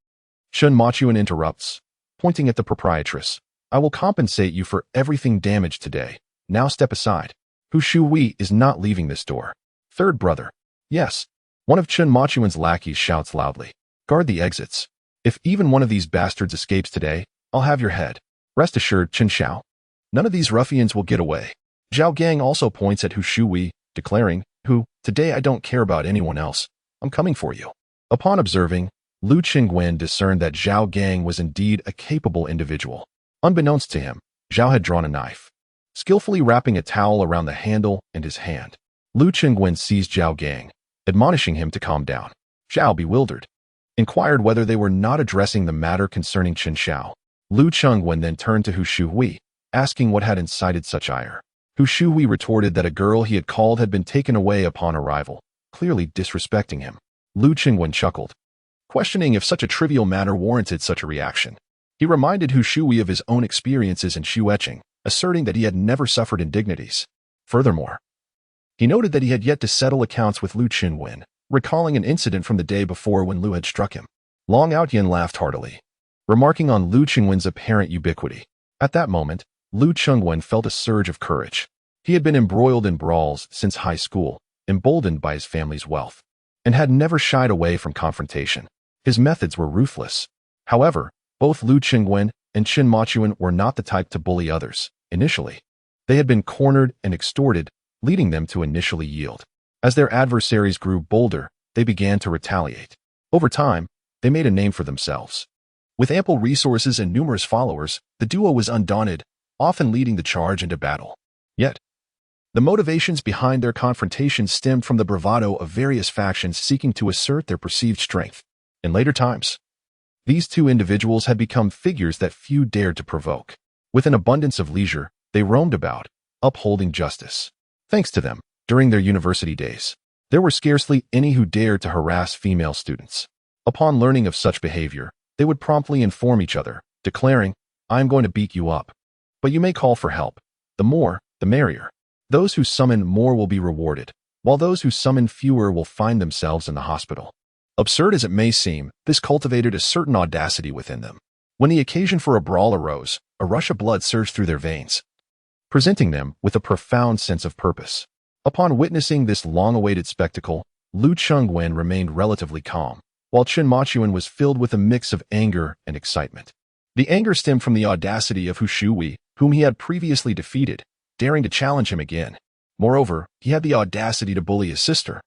Speaker 1: Qin Machuan interrupts, pointing at the proprietress. I will compensate you for everything damaged today. Now step aside. Hu Shui is not leaving this door. Third brother. Yes. One of Qin Machuan's lackeys shouts loudly. Guard the exits. If even one of these bastards escapes today, I'll have your head. Rest assured, Qin Xiao. None of these ruffians will get away. Zhao Gang also points at Hu Shui, declaring, today I don't care about anyone else. I'm coming for you. Upon observing, Lu Qingwen discerned that Zhao Gang was indeed a capable individual. Unbeknownst to him, Zhao had drawn a knife, skillfully wrapping a towel around the handle and his hand. Lu Qingwen seized Zhao Gang, admonishing him to calm down. Zhao, bewildered, inquired whether they were not addressing the matter concerning Qin Xiao. Lu Qingwen then turned to Hu Shui, asking what had incited such ire. Hu Shui retorted that a girl he had called had been taken away upon arrival, clearly disrespecting him. Lu Qingwen chuckled, questioning if such a trivial matter warranted such a reaction. He reminded Hu Shui of his own experiences in shuetching, asserting that he had never suffered indignities. Furthermore, he noted that he had yet to settle accounts with Lu Qinwen, recalling an incident from the day before when Lu had struck him. Long Outyin laughed heartily, remarking on Lu Qingwen's apparent ubiquity. At that moment, Lu Qingwen felt a surge of courage. He had been embroiled in brawls since high school, emboldened by his family's wealth, and had never shied away from confrontation. His methods were ruthless. However, both Lu Qingwen and Qin Machuan were not the type to bully others. Initially, they had been cornered and extorted, leading them to initially yield. As their adversaries grew bolder, they began to retaliate. Over time, they made a name for themselves. With ample resources and numerous followers, the duo was undaunted, often leading the charge into battle. Yet, the motivations behind their confrontations stemmed from the bravado of various factions seeking to assert their perceived strength. In later times, these two individuals had become figures that few dared to provoke. With an abundance of leisure, they roamed about, upholding justice. Thanks to them, during their university days, there were scarcely any who dared to harass female students. Upon learning of such behavior, they would promptly inform each other, declaring, I am going to beat you up. But you may call for help. The more, the merrier. Those who summon more will be rewarded, while those who summon fewer will find themselves in the hospital. Absurd as it may seem, this cultivated a certain audacity within them. When the occasion for a brawl arose, a rush of blood surged through their veins, presenting them with a profound sense of purpose. Upon witnessing this long-awaited spectacle, Lu Chengwen remained relatively calm, while Chen Machuan was filled with a mix of anger and excitement. The anger stemmed from the audacity of Hu Shuhui, whom he had previously defeated, daring to challenge him again. Moreover, he had the audacity to bully his sister.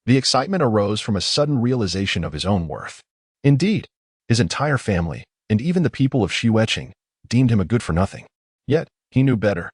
Speaker 1: The excitement arose from a sudden realization of his own worth. Indeed, his entire family, and even the people of Xueqing, deemed him a good-for-nothing. Yet, he knew better.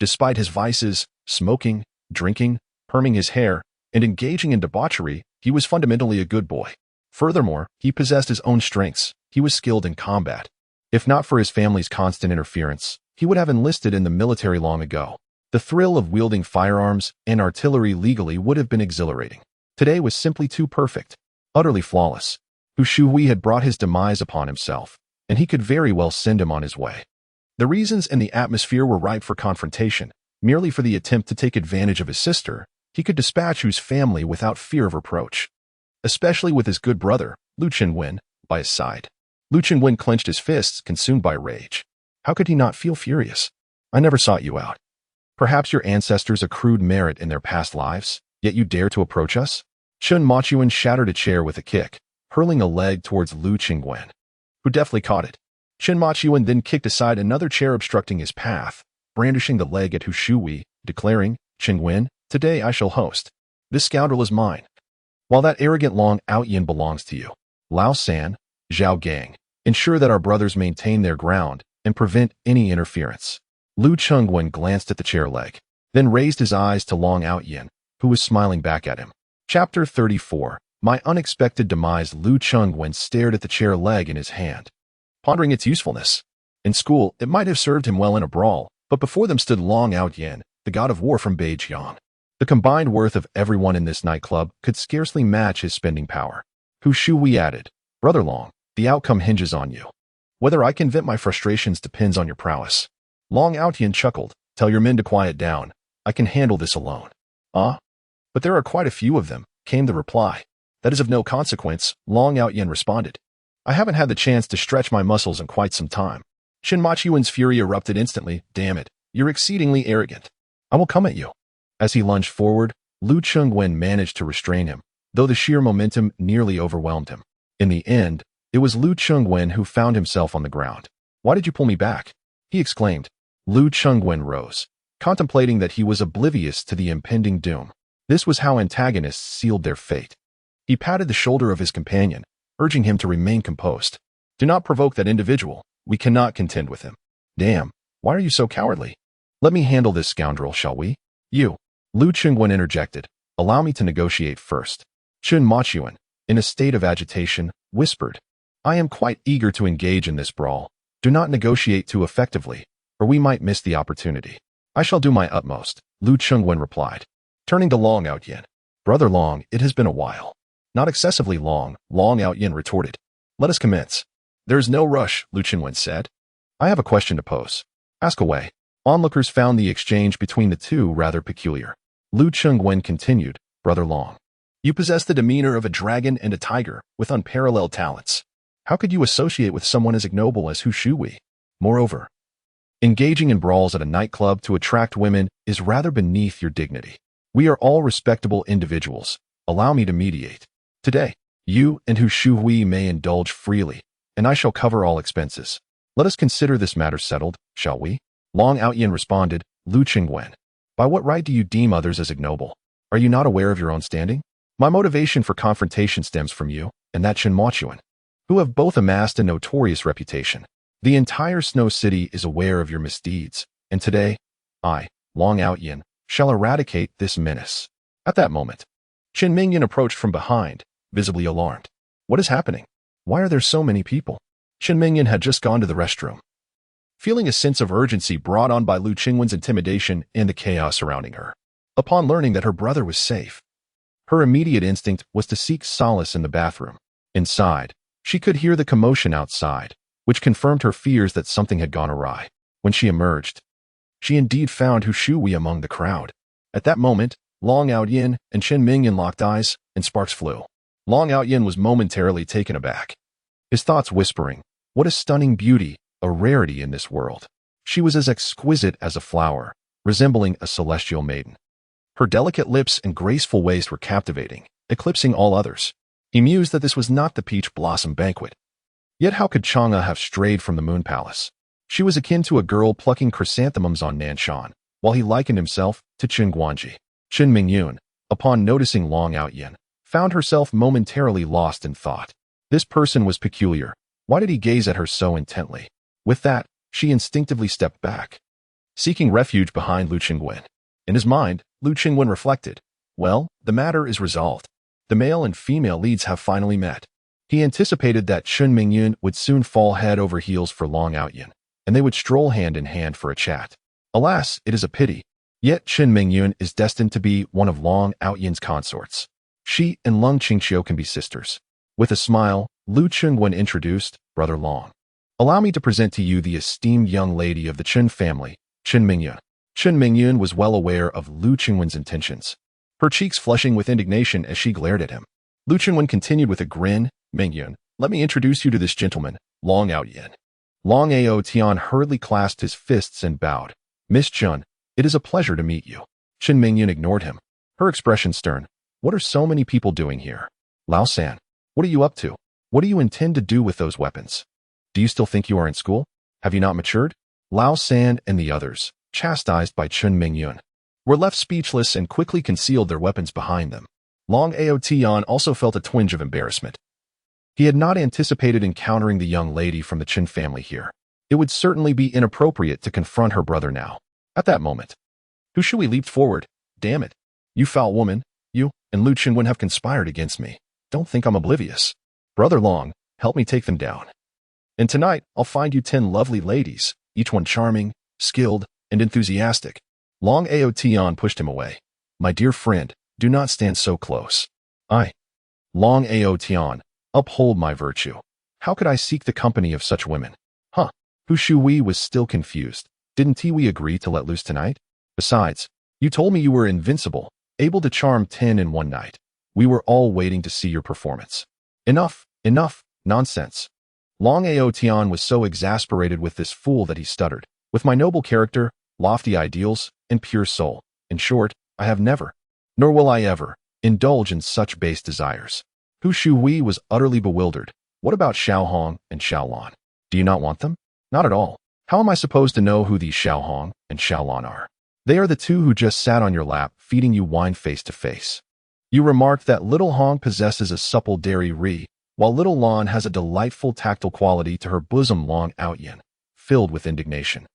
Speaker 1: Despite his vices, smoking, drinking, perming his hair, and engaging in debauchery, he was fundamentally a good boy. Furthermore, he possessed his own strengths. He was skilled in combat. If not for his family's constant interference, he would have enlisted in the military long ago. The thrill of wielding firearms and artillery legally would have been exhilarating. Today was simply too perfect, utterly flawless. Hu Shuhui had brought his demise upon himself, and he could very well send him on his way. The reasons and the atmosphere were ripe for confrontation. Merely for the attempt to take advantage of his sister, he could dispatch Hu's family without fear of reproach. Especially with his good brother, Lu Chengwen, by his side. Lu Chengwen clenched his fists, consumed by rage. How could he not feel furious? I never sought you out. Perhaps your ancestors accrued merit in their past lives, yet you dare to approach us? Chen Machuan shattered a chair with a kick, hurling a leg towards Lu Chengwen, who deftly caught it. Chen Machuan then kicked aside another chair obstructing his path, brandishing the leg at Hu Shuhui, declaring, Chengwen, today I shall host. This scoundrel is mine. While that arrogant Long Outyin belongs to you. Lao San, Zhao Gang, ensure that our brothers maintain their ground and prevent any interference. Lu Chengwen glanced at the chair leg, then raised his eyes to Long Outyin, who was smiling back at him. Chapter 34. My unexpected demise. Lu Chengwen stared at the chair leg in his hand, pondering its usefulness. In school, it might have served him well in a brawl, but before them stood Long Outyin, the god of war from Beijiang. The combined worth of everyone in this nightclub could scarcely match his spending power. Hu Shuhui added, Brother Long, the outcome hinges on you. Whether I can vent my frustrations depends on your prowess. Long Outyin chuckled, Tell your men to quiet down. I can handle this alone. Ah? But there are quite a few of them, came the reply. That is of no consequence, Long Outyin responded. I haven't had the chance to stretch my muscles in quite some time. Chen Machuan's fury erupted instantly. Damn it, you're exceedingly arrogant. I will come at you. As he lunged forward, Lu Chengwen managed to restrain him, though the sheer momentum nearly overwhelmed him. In the end, it was Lu Chengwen who found himself on the ground. Why did you pull me back? He exclaimed. Lu Chengwen rose, contemplating that he was oblivious to the impending doom. This was how antagonists sealed their fate. He patted the shoulder of his companion, urging him to remain composed. Do not provoke that individual. We cannot contend with him. Damn, why are you so cowardly? Let me handle this scoundrel, shall we? You. Lu Chengwen interjected. Allow me to negotiate first. Chen Machuan, in a state of agitation, whispered. I am quite eager to engage in this brawl. Do not negotiate too effectively, or we might miss the opportunity. I shall do my utmost, Lu Chengwen replied. Turning to Long Outyin. Brother Long, it has been a while. Not excessively long, Long Outyin retorted. Let us commence. There is no rush, Lu Chengwen said. I have a question to pose. Ask away. Onlookers found the exchange between the two rather peculiar. Lu Chengwen continued, Brother Long. You possess the demeanor of a dragon and a tiger, with unparalleled talents. How could you associate with someone as ignoble as Hu Shuhui? Moreover, engaging in brawls at a nightclub to attract women is rather beneath your dignity. We are all respectable individuals. Allow me to mediate. Today, you and Hu Shuhui may indulge freely, and I shall cover all expenses. Let us consider this matter settled, shall we? Long Outyin responded, Lu Chengwen. By what right do you deem others as ignoble? Are you not aware of your own standing? My motivation for confrontation stems from you, and that Chen Machuan, who have both amassed a notorious reputation. The entire Snow City is aware of your misdeeds, and today, I, Long Outyin, shall eradicate this menace. At that moment, Chen Mingyan approached from behind, visibly alarmed. What is happening? Why are there so many people? Chen Mingyan had just gone to the restroom. Feeling a sense of urgency brought on by Lu Chengwen's intimidation and the chaos surrounding her. Upon learning that her brother was safe, her immediate instinct was to seek solace in the bathroom. Inside, she could hear the commotion outside, which confirmed her fears that something had gone awry. When she emerged, she indeed found Hu Shuhui among the crowd. At that moment, Long Outyin and Chen Mingyan locked eyes, and sparks flew. Long Outyin was momentarily taken aback, his thoughts whispering, what a stunning beauty, a rarity in this world. She was as exquisite as a flower, resembling a celestial maiden. Her delicate lips and graceful waist were captivating, eclipsing all others. He mused that this was not the peach blossom banquet. Yet how could Chang'e have strayed from the Moon Palace? She was akin to a girl plucking chrysanthemums on Nanshan, while he likened himself to Qin Guanji. Qin Mingyun, upon noticing Long Outyin, found herself momentarily lost in thought. This person was peculiar. Why did he gaze at her so intently? With that, she instinctively stepped back, seeking refuge behind Lu Qingwen. In his mind, Lu Qingwen reflected, well, the matter is resolved. The male and female leads have finally met. He anticipated that Qin Mingyun would soon fall head over heels for Long Outyin, and they would stroll hand in hand for a chat. Alas, it is a pity. Yet Qin Mingyun is destined to be one of Long Outyin's consorts. She and Lung Qingxiu can be sisters. With a smile, Lu Qingwen introduced, Brother Long. Allow me to present to you the esteemed young lady of the Qin family, Qin Mingyun. Qin Mingyun was well aware of Lu Qingwen's intentions, her cheeks flushing with indignation as she glared at him. Lu Qingwen continued with a grin, Mingyun, let me introduce you to this gentleman, Long Outyin. Long Ao Tian hurriedly clasped his fists and bowed. Miss Chun, it is a pleasure to meet you. Qin Mingyun ignored him, her expression stern. What are so many people doing here? Lao San, what are you up to? What do you intend to do with those weapons? Do you still think you are in school? Have you not matured? Lao San and the others, chastised by Qin Mingyun, were left speechless and quickly concealed their weapons behind them. Long Ao Tian also felt a twinge of embarrassment. He had not anticipated encountering the young lady from the Qin family here. It would certainly be inappropriate to confront her brother now. At that moment, Hu Shui leaped forward. Damn it. You foul woman, you and Lu Qingwen have conspired against me. Don't think I'm oblivious. Brother Long, help me take them down. And tonight, I'll find you 10 lovely ladies, each one charming, skilled, and enthusiastic. Long Ao Tian pushed him away. My dear friend, do not stand so close. Long Ao Tian, uphold my virtue. How could I seek the company of such women? Huh. Hu Shui was still confused. Didn't we agree to let loose tonight? Besides, you told me you were invincible, able to charm 10 in one night. We were all waiting to see your performance. Enough, nonsense. Long Ao Tian was so exasperated with this fool that he stuttered. With my noble character, lofty ideals, and pure soul, in short, I have never, nor will I ever, indulge in such base desires. Hu Shui was utterly bewildered. What about Xiao Hong and Xiao Lan? Do you not want them? Not at all. How am I supposed to know who these Xiao Hong and Xiao Lan are? They are the two who just sat on your lap, feeding you wine face to face. You remarked that little Hong possesses a supple dairy ri, while little Lan has a delightful tactile quality to her bosom. Long Outyin, filled with indignation,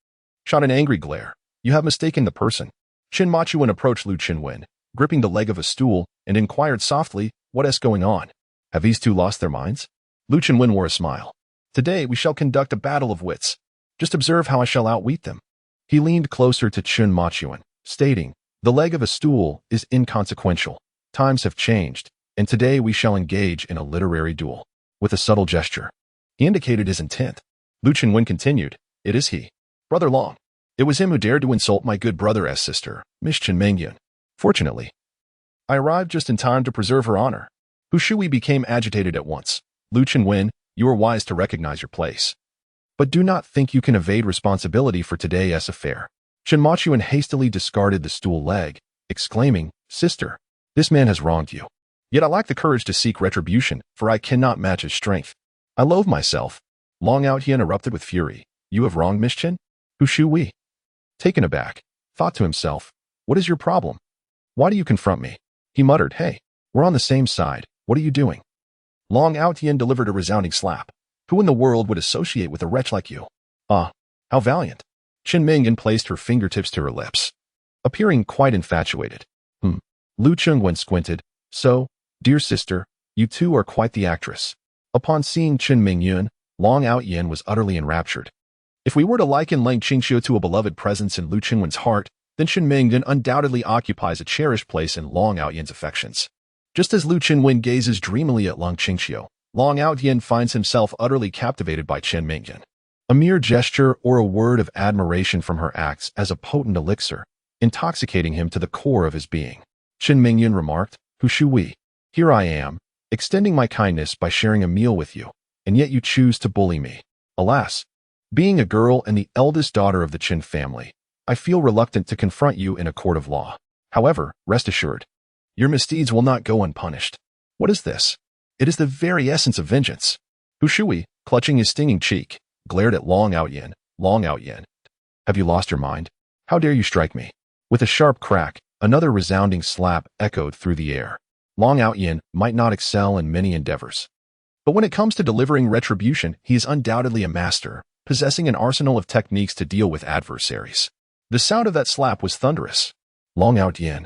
Speaker 1: shot an angry glare. You have mistaken the person. Qin Machuan approached Lu Qingwen, gripping the leg of a stool, and inquired softly, what is going on? Have these two lost their minds? Lu Qingwen wore a smile. Today we shall conduct a battle of wits. Just observe how I shall outwit them. He leaned closer to Qin Machuan, stating, the leg of a stool is inconsequential. Times have changed, and today we shall engage in a literary duel. With a subtle gesture, he indicated his intent. Lu Qingwen continued, it is he. Brother Long. It was him who dared to insult my good brother's sister, Miss Qin Mingyun. Fortunately, I arrived just in time to preserve her honor. Hu Shui became agitated at once. Lu Qingwen, you are wise to recognize your place. But do not think you can evade responsibility for today's affair. Qin Machuan hastily discarded the stool leg, exclaiming, sister, this man has wronged you. Yet I lack the courage to seek retribution, for I cannot match his strength. I loathe myself. Long Outyin erupted with fury. You have wronged Miss Qin? Hu Shui, taken aback, thought to himself, what is your problem? Why do you confront me? He muttered, hey, we're on the same side. What are you doing? Long Outyin delivered a resounding slap. Who in the world would associate with a wretch like you? Ah, how valiant. Qin Mingyun placed her fingertips to her lips, appearing quite infatuated. Lu Qingwen squinted. So, dear sister, you two are quite the actress. Upon seeing Qin Mingyun, Long Outyin was utterly enraptured. If we were to liken Leng Qingxiu to a beloved presence in Lu Qingwen's heart, then Qin Mingyun undoubtedly occupies a cherished place in Long Outyin's affections. Just as Lu Qingwen gazes dreamily at Leng Qingxiu, Long Outyin finds himself utterly captivated by Qin Mingyun. A mere gesture or a word of admiration from her acts as a potent elixir, intoxicating him to the core of his being. Qin Mingyun remarked, Hu Shui, here I am, extending my kindness by sharing a meal with you, and yet you choose to bully me. Alas, being a girl and the eldest daughter of the Qin family, I feel reluctant to confront you in a court of law. However, rest assured, your misdeeds will not go unpunished. What is this? It is the very essence of vengeance. Hu Shui, clutching his stinging cheek, glared at Long Out Yin. Long Out Yin. Have you lost your mind? How dare you strike me? With a sharp crack, another resounding slap echoed through the air. Long Out Yin might not excel in many endeavors, but when it comes to delivering retribution, he is undoubtedly a master, possessing an arsenal of techniques to deal with adversaries. The sound of that slap was thunderous. Long Out Yin.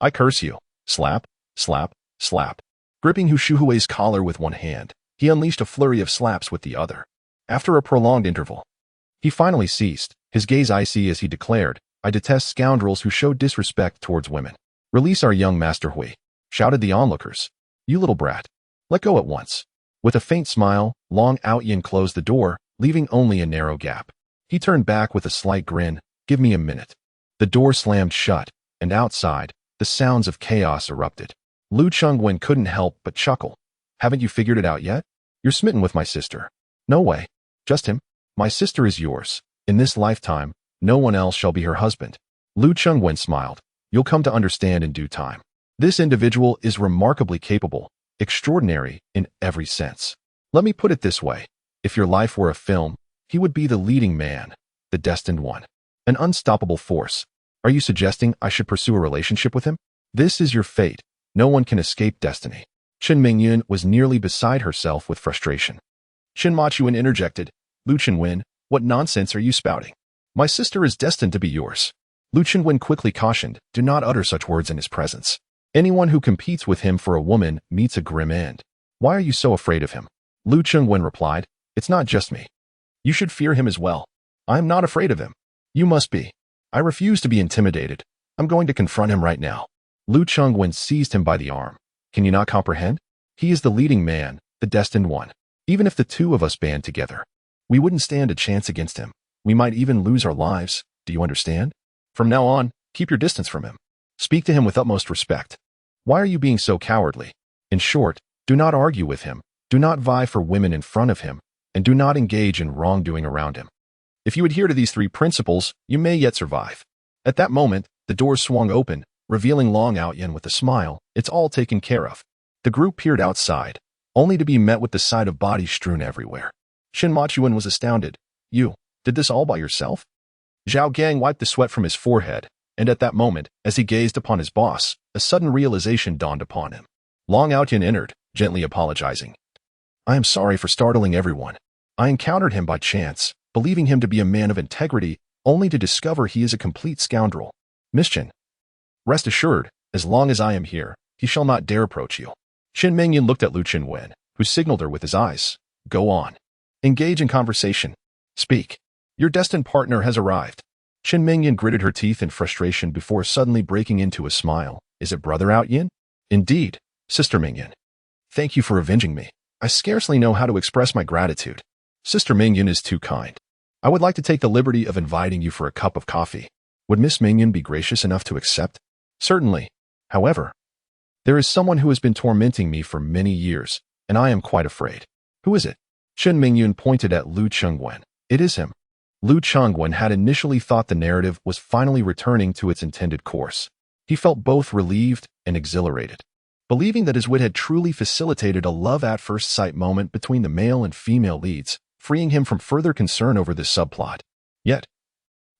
Speaker 1: I curse you. Slap, slap, slap. Gripping Hu Shuhui's collar with one hand, he unleashed a flurry of slaps with the other. After a prolonged interval, he finally ceased, his gaze icy as he declared, I detest scoundrels who show disrespect towards women. Release our young Master Hui, shouted the onlookers. You little brat. Let go at once. With a faint smile, Long Out Yin closed the door, leaving only a narrow gap. He turned back with a slight grin. Give me a minute. The door slammed shut, and outside, the sounds of chaos erupted. Lu Chengwen couldn't help but chuckle. Haven't you figured it out yet? You're smitten with my sister. No way. Just him. My sister is yours. In this lifetime, no one else shall be her husband. Lu Chengwen smiled. You'll come to understand in due time. This individual is remarkably capable, extraordinary in every sense. Let me put it this way. If your life were a film, he would be the leading man, the destined one. An unstoppable force. Are you suggesting I should pursue a relationship with him? This is your fate. No one can escape destiny. Chen Mingyun was nearly beside herself with frustration. Chen Machuan interjected. Lu Chenwen, what nonsense are you spouting? My sister is destined to be yours. Lu Chenwen quickly cautioned, do not utter such words in his presence. Anyone who competes with him for a woman meets a grim end. Why are you so afraid of him? Lu Chengwen replied, it's not just me. You should fear him as well. I am not afraid of him. You must be. I refuse to be intimidated. I'm going to confront him right now. Lu Chengwen seized him by the arm. Can you not comprehend? He is the leading man, the destined one. Even if the two of us band together, we wouldn't stand a chance against him. We might even lose our lives. Do you understand? From now on, keep your distance from him. Speak to him with utmost respect. Why are you being so cowardly? In short, do not argue with him, do not vie for women in front of him, and do not engage in wrongdoing around him. If you adhere to these three principles, you may yet survive. At that moment, the doors swung open, revealing Long Out Yin with a smile. It's all taken care of. The group peered outside, only to be met with the sight of bodies strewn everywhere. Shin Machuan was astounded. You did this all by yourself? Zhao Gang wiped the sweat from his forehead, and at that moment, as he gazed upon his boss, a sudden realization dawned upon him. Long Out Yin entered, gently apologizing. I am sorry for startling everyone. I encountered him by chance, believing him to be a man of integrity, only to discover he is a complete scoundrel. Miss Chen, rest assured, as long as I am here, he shall not dare approach you. Chen Mingyan looked at Lu Chenwen, who signaled her with his eyes. Go on. Engage in conversation. Speak. Your destined partner has arrived. Chen Mingyan gritted her teeth in frustration before suddenly breaking into a smile. Is it Brother Out Yin? Indeed, Sister Mingyan. Thank you for avenging me. I scarcely know how to express my gratitude. Sister Mingyan is too kind. I would like to take the liberty of inviting you for a cup of coffee. Would Miss Mingyan be gracious enough to accept? Certainly. However, there is someone who has been tormenting me for many years, and I am quite afraid. Who is it? Chen Mingyun pointed at Lu Chengwen. It is him. Lu Chengwen had initially thought the narrative was finally returning to its intended course. He felt both relieved and exhilarated, believing that his wit had truly facilitated a love-at-first-sight moment between the male and female leads, freeing him from further concern over this subplot. Yet,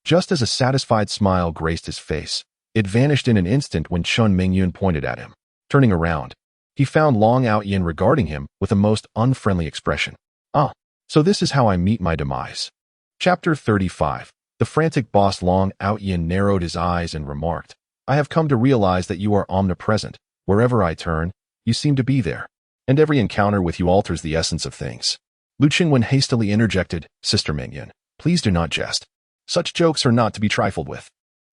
Speaker 1: just as a satisfied smile graced his face, it vanished in an instant when Chen Mingyun pointed at him. Turning around, he found Long Out Yin regarding him with a most unfriendly expression. Ah, so this is how I meet my demise. Chapter 35. The frantic boss Long Out Yin narrowed his eyes and remarked, I have come to realize that you are omnipresent. Wherever I turn, you seem to be there, and every encounter with you alters the essence of things. Lu Qingwen hastily interjected, Sister Mingyun, please do not jest. Such jokes are not to be trifled with.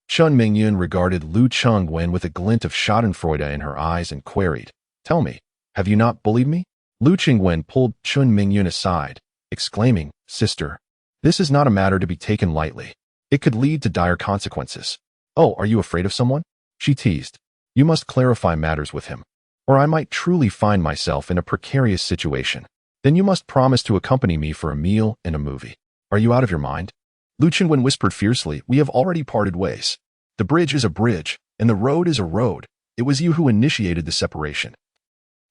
Speaker 1: Chen Mingyun regarded Lu Chengwen with a glint of schadenfreude in her eyes and queried, Tell me, have you not bullied me? Lu Chengwen pulled Chen Mingyun aside, exclaiming, Sister, this is not a matter to be taken lightly. It could lead to dire consequences. Oh, are you afraid of someone? She teased. You must clarify matters with him, or I might truly find myself in a precarious situation. Then you must promise to accompany me for a meal and a movie. Are you out of your mind? Lu Chengwen whispered fiercely, We have already parted ways. The bridge is a bridge, and the road is a road. It was you who initiated the separation,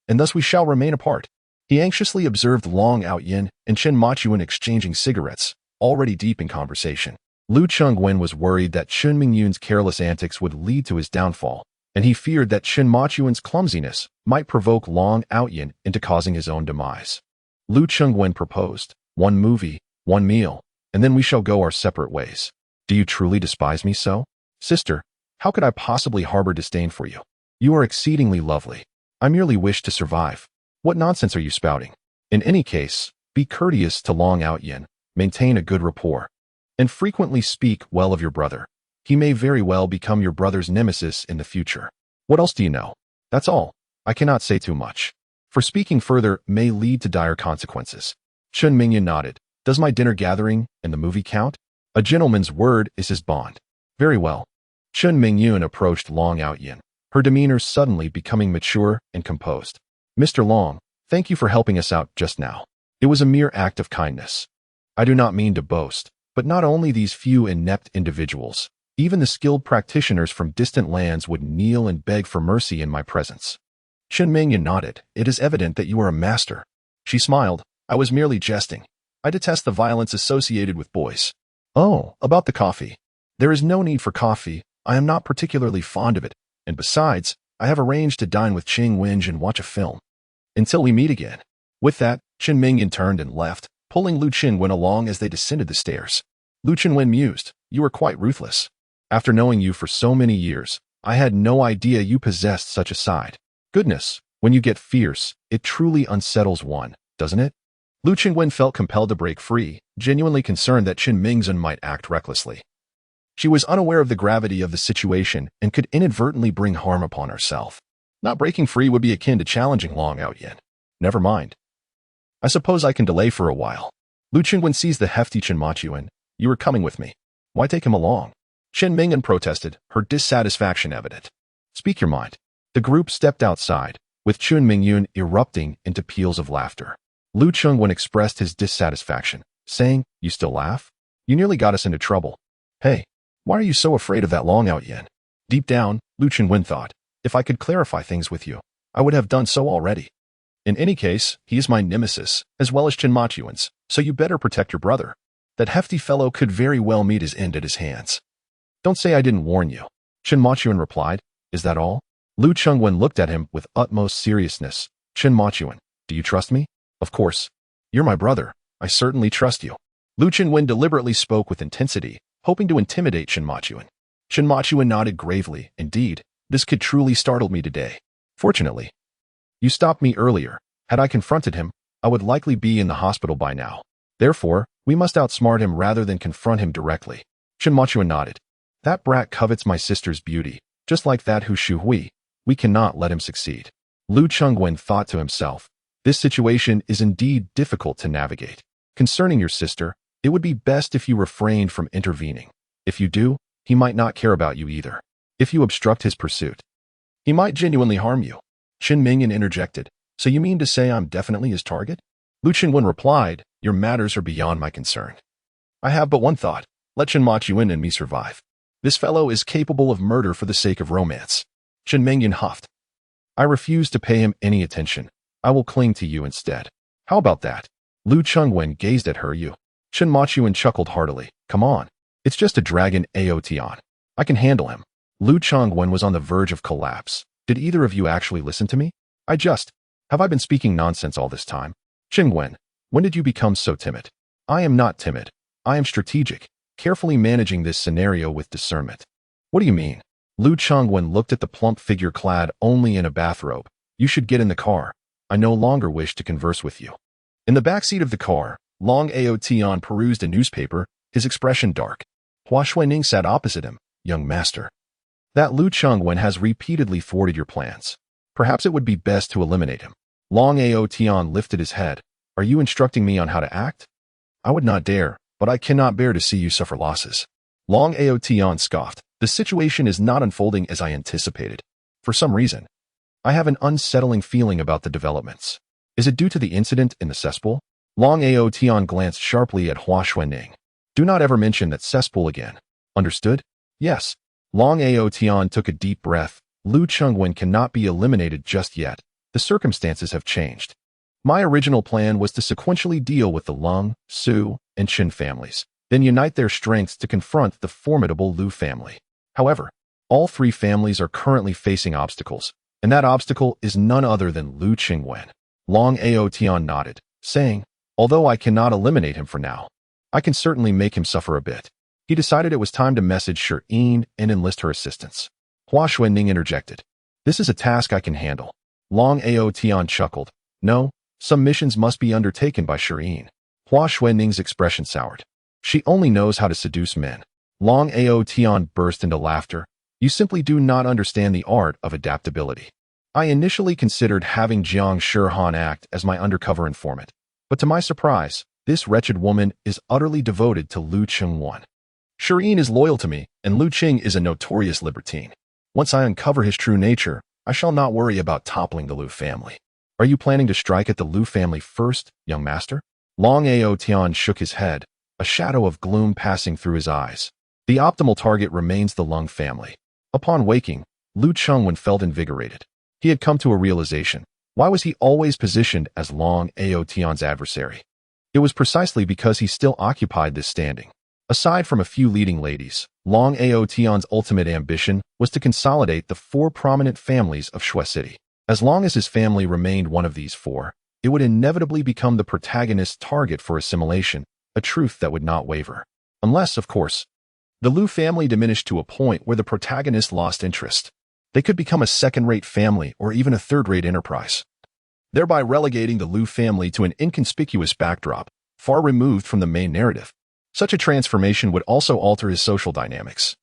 Speaker 1: and thus we shall remain apart. He anxiously observed Long Outyin and Chen Machuan exchanging cigarettes, already deep in conversation. Lu Chengwen was worried that Chen Mingyun's careless antics would lead to his downfall, and he feared that Chen Machuan's clumsiness might provoke Long Outyin into causing his own demise. Lu Chengwen proposed, "One movie, one meal, and then we shall go our separate ways. Do you truly despise me so? Sister, how could I possibly harbor disdain for you? You are exceedingly lovely. I merely wish to survive. What nonsense are you spouting? In any case, be courteous to Long Outyin, maintain a good rapport, and frequently speak well of your brother. He may very well become your brother's nemesis in the future. What else do you know? That's all. I cannot say too much, for speaking further may lead to dire consequences." Chen Mingyun nodded. "Does my dinner gathering and the movie count? A gentleman's word is his bond." "Very well." Chen Mingyun approached Long Outyin, her demeanor suddenly becoming mature and composed. "Mr. Long, thank you for helping us out just now. It was a mere act of kindness. I do not mean to boast, but not only these few inept individuals, even the skilled practitioners from distant lands would kneel and beg for mercy in my presence." Chen Mingyun nodded. "It is evident that you are a master." She smiled. "I was merely jesting. I detest the violence associated with boys." "Oh, about the coffee. There is no need for coffee. I am not particularly fond of it, and besides, I have arranged to dine with Qing Wenj and watch a film. Until we meet again." With that, Chen Mingyun turned and left, pulling Lu Qingwen along as they descended the stairs. Lu Qingwen mused, "You are quite ruthless. After knowing you for so many years, I had no idea you possessed such a side. Goodness, when you get fierce, it truly unsettles one, doesn't it?" Lu Qingwen felt compelled to break free, genuinely concerned that Chen Mingyun might act recklessly. She was unaware of the gravity of the situation and could inadvertently bring harm upon herself. Not breaking free would be akin to challenging Long Outyin. Never mind. "I suppose I can delay for a while." Lu Qingwen seized the hefty Chen Machuan. "You are coming with me. Why take him along?" Chen Mingyun protested, her dissatisfaction evident. "Speak your mind." The group stepped outside, with Chen Mingyun erupting into peals of laughter. Lu Chengwen expressed his dissatisfaction, saying, "You still laugh? You nearly got us into trouble. Hey, why are you so afraid of that Long Outyin?" Deep down, Lu Chengwen thought, "If I could clarify things with you, I would have done so already. In any case, he is my nemesis, as well as Chen Machuan's, so you better protect your brother. That hefty fellow could very well meet his end at his hands." "Don't say I didn't warn you," Chen Machuan replied. "Is that all?" Lu Chengwen looked at him with utmost seriousness. "Chen Machuan, do you trust me?" "Of course. You're my brother. I certainly trust you." Lu Chengwen deliberately spoke with intensity, hoping to intimidate Chen Machuan. Chen Machuan nodded gravely. "Indeed, this kid truly startled me today. Fortunately, you stopped me earlier. Had I confronted him, I would likely be in the hospital by now. Therefore, we must outsmart him rather than confront him directly." Chen Machuan nodded. "That brat covets my sister's beauty, just like that Hu Shuhui. We cannot let him succeed." Lu Chengwen thought to himself, "This situation is indeed difficult to navigate. Concerning your sister, it would be best if you refrained from intervening. If you do, he might not care about you either. If you obstruct his pursuit, he might genuinely harm you." Chen Mingyun interjected, "So you mean to say I'm definitely his target?" Lu Chengwen replied, "Your matters are beyond my concern. I have but one thought. Let Chen Machuan and me survive. This fellow is capable of murder for the sake of romance." Chen Mingyun huffed. "I refuse to pay him any attention. I will cling to you instead." "How about that?" Lu Chengwen gazed at her. "You." Chen Machuan chuckled heartily. "Come on. It's just a dragon Aotian. I can handle him." Lu Chengwen was on the verge of collapse. "Did either of you actually listen to me? Have I been speaking nonsense all this time?" "Chengwen, when did you become so timid?" "I am not timid. I am strategic, carefully managing this scenario with discernment." "What do you mean?" Lu Chengwen looked at the plump figure clad only in a bathrobe. "You should get in the car. I no longer wish to converse with you." In the backseat of the car, Long Aotian perused a newspaper, his expression dark. Hua Xuanning sat opposite him. "Young master, that Lu Chengwen has repeatedly thwarted your plans. Perhaps it would be best to eliminate him." Long Aotian lifted his head. "Are you instructing me on how to act?" "I would not dare, but I cannot bear to see you suffer losses." Long Aotian scoffed. "The situation is not unfolding as I anticipated. For some reason, I have an unsettling feeling about the developments. Is it due to the incident in the cesspool?" Long Aotian glanced sharply at Hua Xuanning. "Do not ever mention that cesspool again. Understood?" "Yes." Long Aotian took a deep breath. Lu Chengwen cannot be eliminated just yet. The circumstances have changed. My original plan was to sequentially deal with the Lung, Su, and Qin families, then unite their strengths to confront the formidable Lu family. However, all three families are currently facing obstacles, and that obstacle is none other than Lu Qingwen. Long Aotian nodded, saying, although I cannot eliminate him for now, I can certainly make him suffer a bit. He decided it was time to message Shirin and enlist her assistance. Hua Xuanning interjected. This is a task I can handle. Long Aotian chuckled. No, some missions must be undertaken by Shirin. Hua Xuanning's expression soured. She only knows how to seduce men. Long Aotian burst into laughter. You simply do not understand the art of adaptability. I initially considered having Jiang Shihan act as my undercover informant, but to my surprise, this wretched woman is utterly devoted to Lu Qingwen. Shirin is loyal to me, and Lu Qing is a notorious libertine. Once I uncover his true nature, I shall not worry about toppling the Lu family. Are you planning to strike at the Lu family first, young master? Long Aotian shook his head, a shadow of gloom passing through his eyes. The optimal target remains the Lung family. Upon waking, Lu Chengwen felt invigorated. He had come to a realization. Why was he always positioned as Long Aotian's adversary? It was precisely because he still occupied this standing. Aside from a few leading ladies, Long Aotian's ultimate ambition was to consolidate the four prominent families of Shui City. As long as his family remained one of these four, it would inevitably become the protagonist's target for assimilation, a truth that would not waver. Unless, of course, the Lu family diminished to a point where the protagonist lost interest. They could become a second-rate family or even a third-rate enterprise, thereby relegating the Lu family to an inconspicuous backdrop, far removed from the main narrative. Such a transformation would also alter his social dynamics,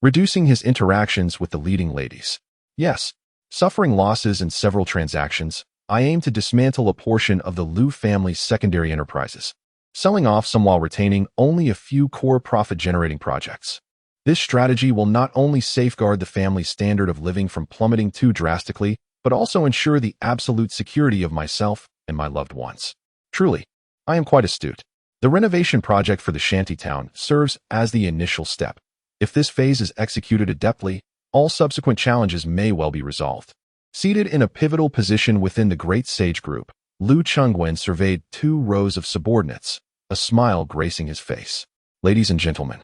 Speaker 1: reducing his interactions with the leading ladies. Yes, suffering losses in several transactions, I aim to dismantle a portion of the Lu family's secondary enterprises, selling off some while retaining only a few core profit-generating projects. This strategy will not only safeguard the family's standard of living from plummeting too drastically, but also ensure the absolute security of myself and my loved ones. Truly, I am quite astute. The renovation project for the shantytown serves as the initial step. If this phase is executed adeptly, all subsequent challenges may well be resolved. Seated in a pivotal position within the Great Sage Group, Lu Chengwen surveyed 2 rows of subordinates, a smile gracing his face. Ladies and gentlemen,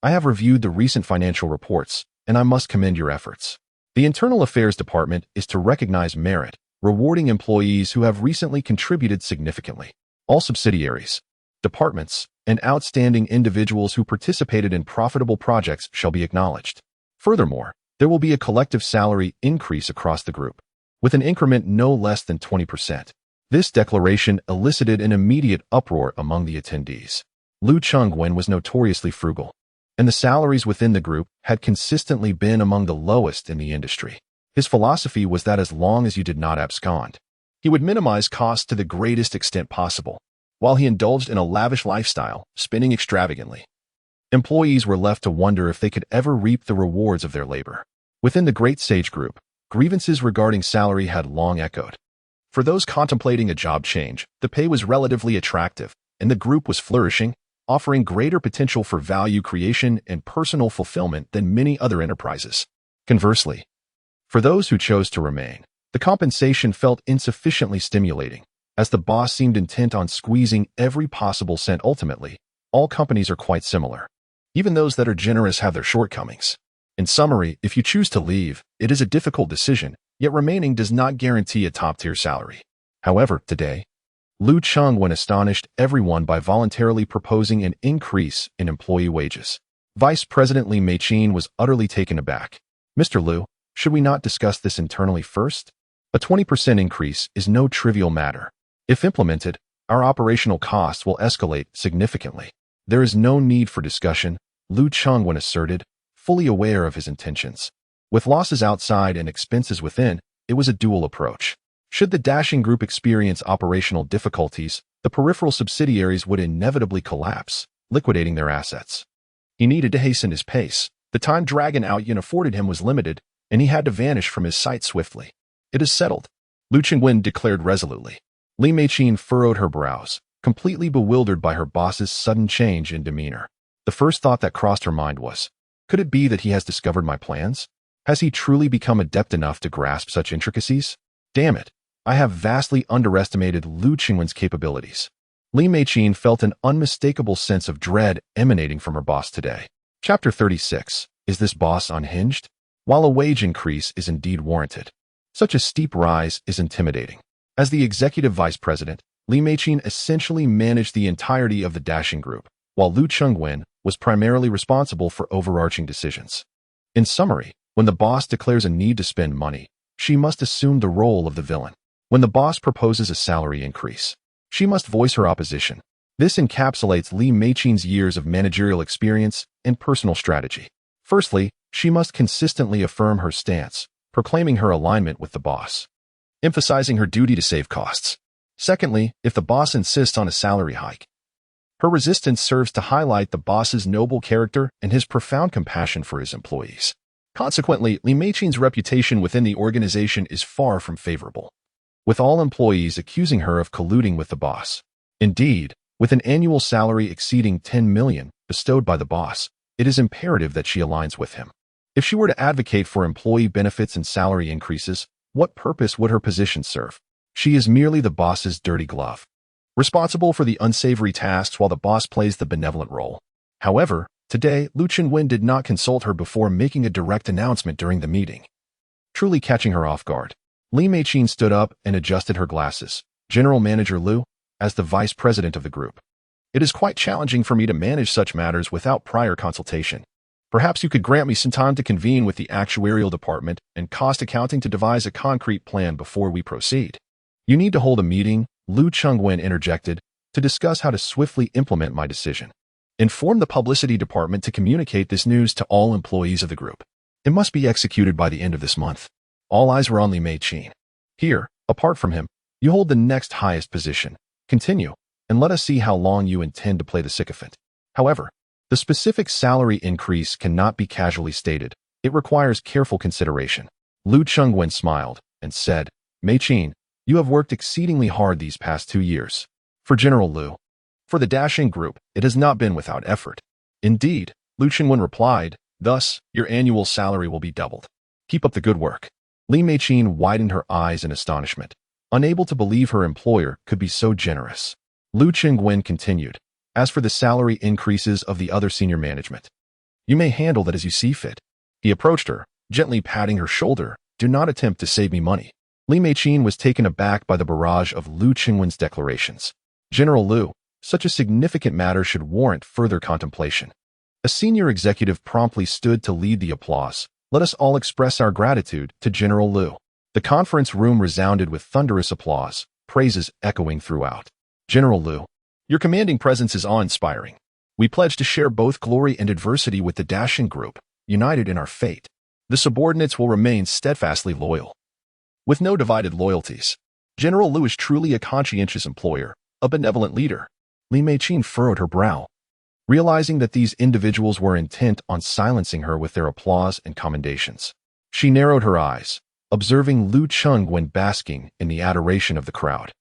Speaker 1: I have reviewed the recent financial reports, and I must commend your efforts. The Internal Affairs Department is to recognize merit, rewarding employees who have recently contributed significantly. All subsidiaries, departments, and outstanding individuals who participated in profitable projects shall be acknowledged. Furthermore, there will be a collective salary increase across the group, with an increment no less than 20%. This declaration elicited an immediate uproar among the attendees. Lu Chengwen was notoriously frugal, and the salaries within the group had consistently been among the lowest in the industry. His philosophy was that as long as you did not abscond, he would minimize costs to the greatest extent possible. While he indulged in a lavish lifestyle, spending extravagantly, employees were left to wonder if they could ever reap the rewards of their labor. Within the Great Sage Group, grievances regarding salary had long echoed. For those contemplating a job change, the pay was relatively attractive, and the group was flourishing, offering greater potential for value creation and personal fulfillment than many other enterprises. Conversely, for those who chose to remain, the compensation felt insufficiently stimulating, as the boss seemed intent on squeezing every possible cent. Ultimately, all companies are quite similar. Even those that are generous have their shortcomings. In summary, if you choose to leave, it is a difficult decision, yet remaining does not guarantee a top-tier salary. However, today, Lu Chengwen astonished everyone by voluntarily proposing an increase in employee wages. Vice President Li Meiqin was utterly taken aback. Mr. Lu, should we not discuss this internally first? A 20% increase is no trivial matter. If implemented, our operational costs will escalate significantly. There is no need for discussion, Lu Chengwen asserted, fully aware of his intentions. With losses outside and expenses within, it was a dual approach. Should the dashing group experience operational difficulties, the peripheral subsidiaries would inevitably collapse, liquidating their assets. He needed to hasten his pace. The time Dragon Outyin afforded him was limited, and he had to vanish from his sight swiftly. It is settled, Lu Chengwen declared resolutely. Li Meiqin furrowed her brows, completely bewildered by her boss's sudden change in demeanor. The first thought that crossed her mind was, Could it be that he has discovered my plans? Has he truly become adept enough to grasp such intricacies? Damn it, I have vastly underestimated Lu Qingwen's capabilities. Li Meiqin felt an unmistakable sense of dread emanating from her boss today. Chapter 36. Is this boss unhinged? While a wage increase is indeed warranted, such a steep rise is intimidating. As the executive vice president, Li Meiqin essentially managed the entirety of the Dashing Group, while Lu Chengwen was primarily responsible for overarching decisions. In summary, when the boss declares a need to spend money, she must assume the role of the villain. When the boss proposes a salary increase, she must voice her opposition. This encapsulates Li Meiqin's years of managerial experience and personal strategy. Firstly, she must consistently affirm her stance, proclaiming her alignment with the boss, emphasizing her duty to save costs. Secondly, if the boss insists on a salary hike, her resistance serves to highlight the boss's noble character and his profound compassion for his employees. Consequently, Li Meiqin's reputation within the organization is far from favorable, with all employees accusing her of colluding with the boss. Indeed, with an annual salary exceeding 10 million bestowed by the boss, it is imperative that she aligns with him. If she were to advocate for employee benefits and salary increases, what purpose would her position serve? She is merely the boss's dirty glove, responsible for the unsavory tasks while the boss plays the benevolent role. However, today, Lu Chengwen did not consult her before making a direct announcement during the meeting, truly catching her off guard. Li Meiqin stood up and adjusted her glasses. General Manager Lu, as the vice president of the group, it is quite challenging for me to manage such matters without prior consultation. Perhaps you could grant me some time to convene with the actuarial department and cost accounting to devise a concrete plan before we proceed. You need to hold a meeting, Lu Chengwen interjected, to discuss how to swiftly implement my decision. Inform the publicity department to communicate this news to all employees of the group. It must be executed by the end of this month. All eyes were on Li Meiqin. Here, apart from him, you hold the next highest position. Continue, and let us see how long you intend to play the sycophant. However, the specific salary increase cannot be casually stated. It requires careful consideration. Lu Chengwen smiled and said, Meiqin, you have worked exceedingly hard these past 2 years. For General Lu, for the Dashing Group, it has not been without effort. Indeed, Lu Chengwen replied, thus, your annual salary will be doubled. Keep up the good work. Li Meiqin widened her eyes in astonishment, unable to believe her employer could be so generous. Lu Chengwen continued, as for the salary increases of the other senior management, you may handle that as you see fit. He approached her, gently patting her shoulder. Do not attempt to save me money. Li Meiqin was taken aback by the barrage of Lu Chengwen's declarations. General Lu, such a significant matter should warrant further contemplation. A senior executive promptly stood to lead the applause. Let us all express our gratitude to General Lu. The conference room resounded with thunderous applause, praises echoing throughout. General Lu, your commanding presence is awe-inspiring. We pledge to share both glory and adversity with the Dashing Group, united in our fate. The subordinates will remain steadfastly loyal, with no divided loyalties. General Lu is truly a conscientious employer, a benevolent leader. Li Meiqin furrowed her brow, realizing that these individuals were intent on silencing her with their applause and commendations. She narrowed her eyes, observing Lu Chengwen basking in the adoration of the crowd,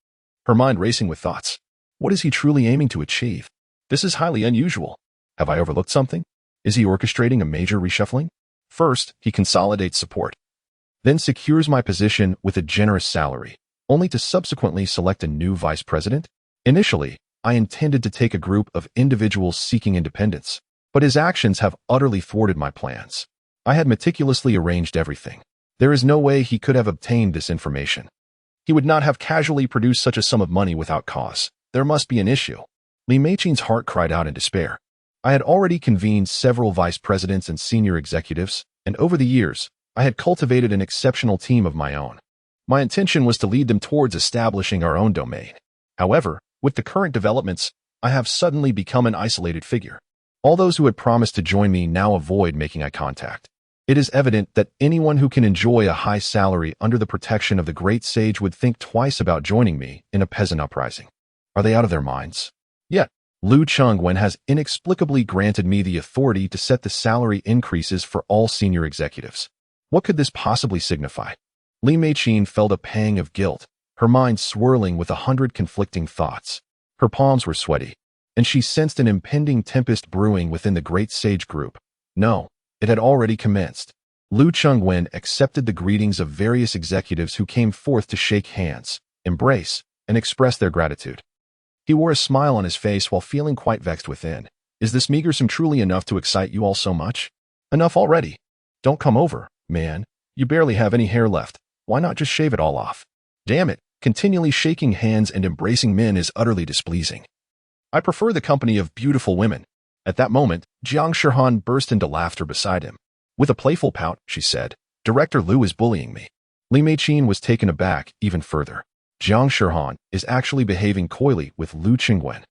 Speaker 1: her mind racing with thoughts. What is he truly aiming to achieve? This is highly unusual. Have I overlooked something? Is he orchestrating a major reshuffling? First, he consolidates support, then secures my position with a generous salary, only to subsequently select a new vice president? Initially, I intended to take a group of individuals seeking independence, but his actions have utterly thwarted my plans. I had meticulously arranged everything. There is no way he could have obtained this information. He would not have casually produced such a sum of money without cause. There must be an issue. Li Meiqin's heart cried out in despair. I had already convened several vice presidents and senior executives, and over the years, I had cultivated an exceptional team of my own. My intention was to lead them towards establishing our own domain. However, with the current developments, I have suddenly become an isolated figure. All those who had promised to join me now avoid making eye contact. It is evident that anyone who can enjoy a high salary under the protection of the great sage would think twice about joining me in a peasant uprising. Are they out of their minds? Yet, Lu Chengwen has inexplicably granted me the authority to set the salary increases for all senior executives. What could this possibly signify? Li Meiqin felt a pang of guilt, her mind swirling with 100 conflicting thoughts. Her palms were sweaty, and she sensed an impending tempest brewing within the great sage group. No, It had already commenced. Lu Chengwen accepted the greetings of various executives who came forth to shake hands, embrace, and express their gratitude. He wore a smile on his face while feeling quite vexed within. Is this meager sum truly enough to excite you all so much? Enough already. Don't come over, man. You barely have any hair left. Why not just shave it all off? Damn it, continually shaking hands and embracing men is utterly displeasing. I prefer the company of beautiful women. At that moment, Jiang Shihan burst into laughter beside him. With a playful pout, she said, Director Lu is bullying me. Li Meiqin was taken aback even further. Jiang Shihan is actually behaving coyly with Lu Chengwen.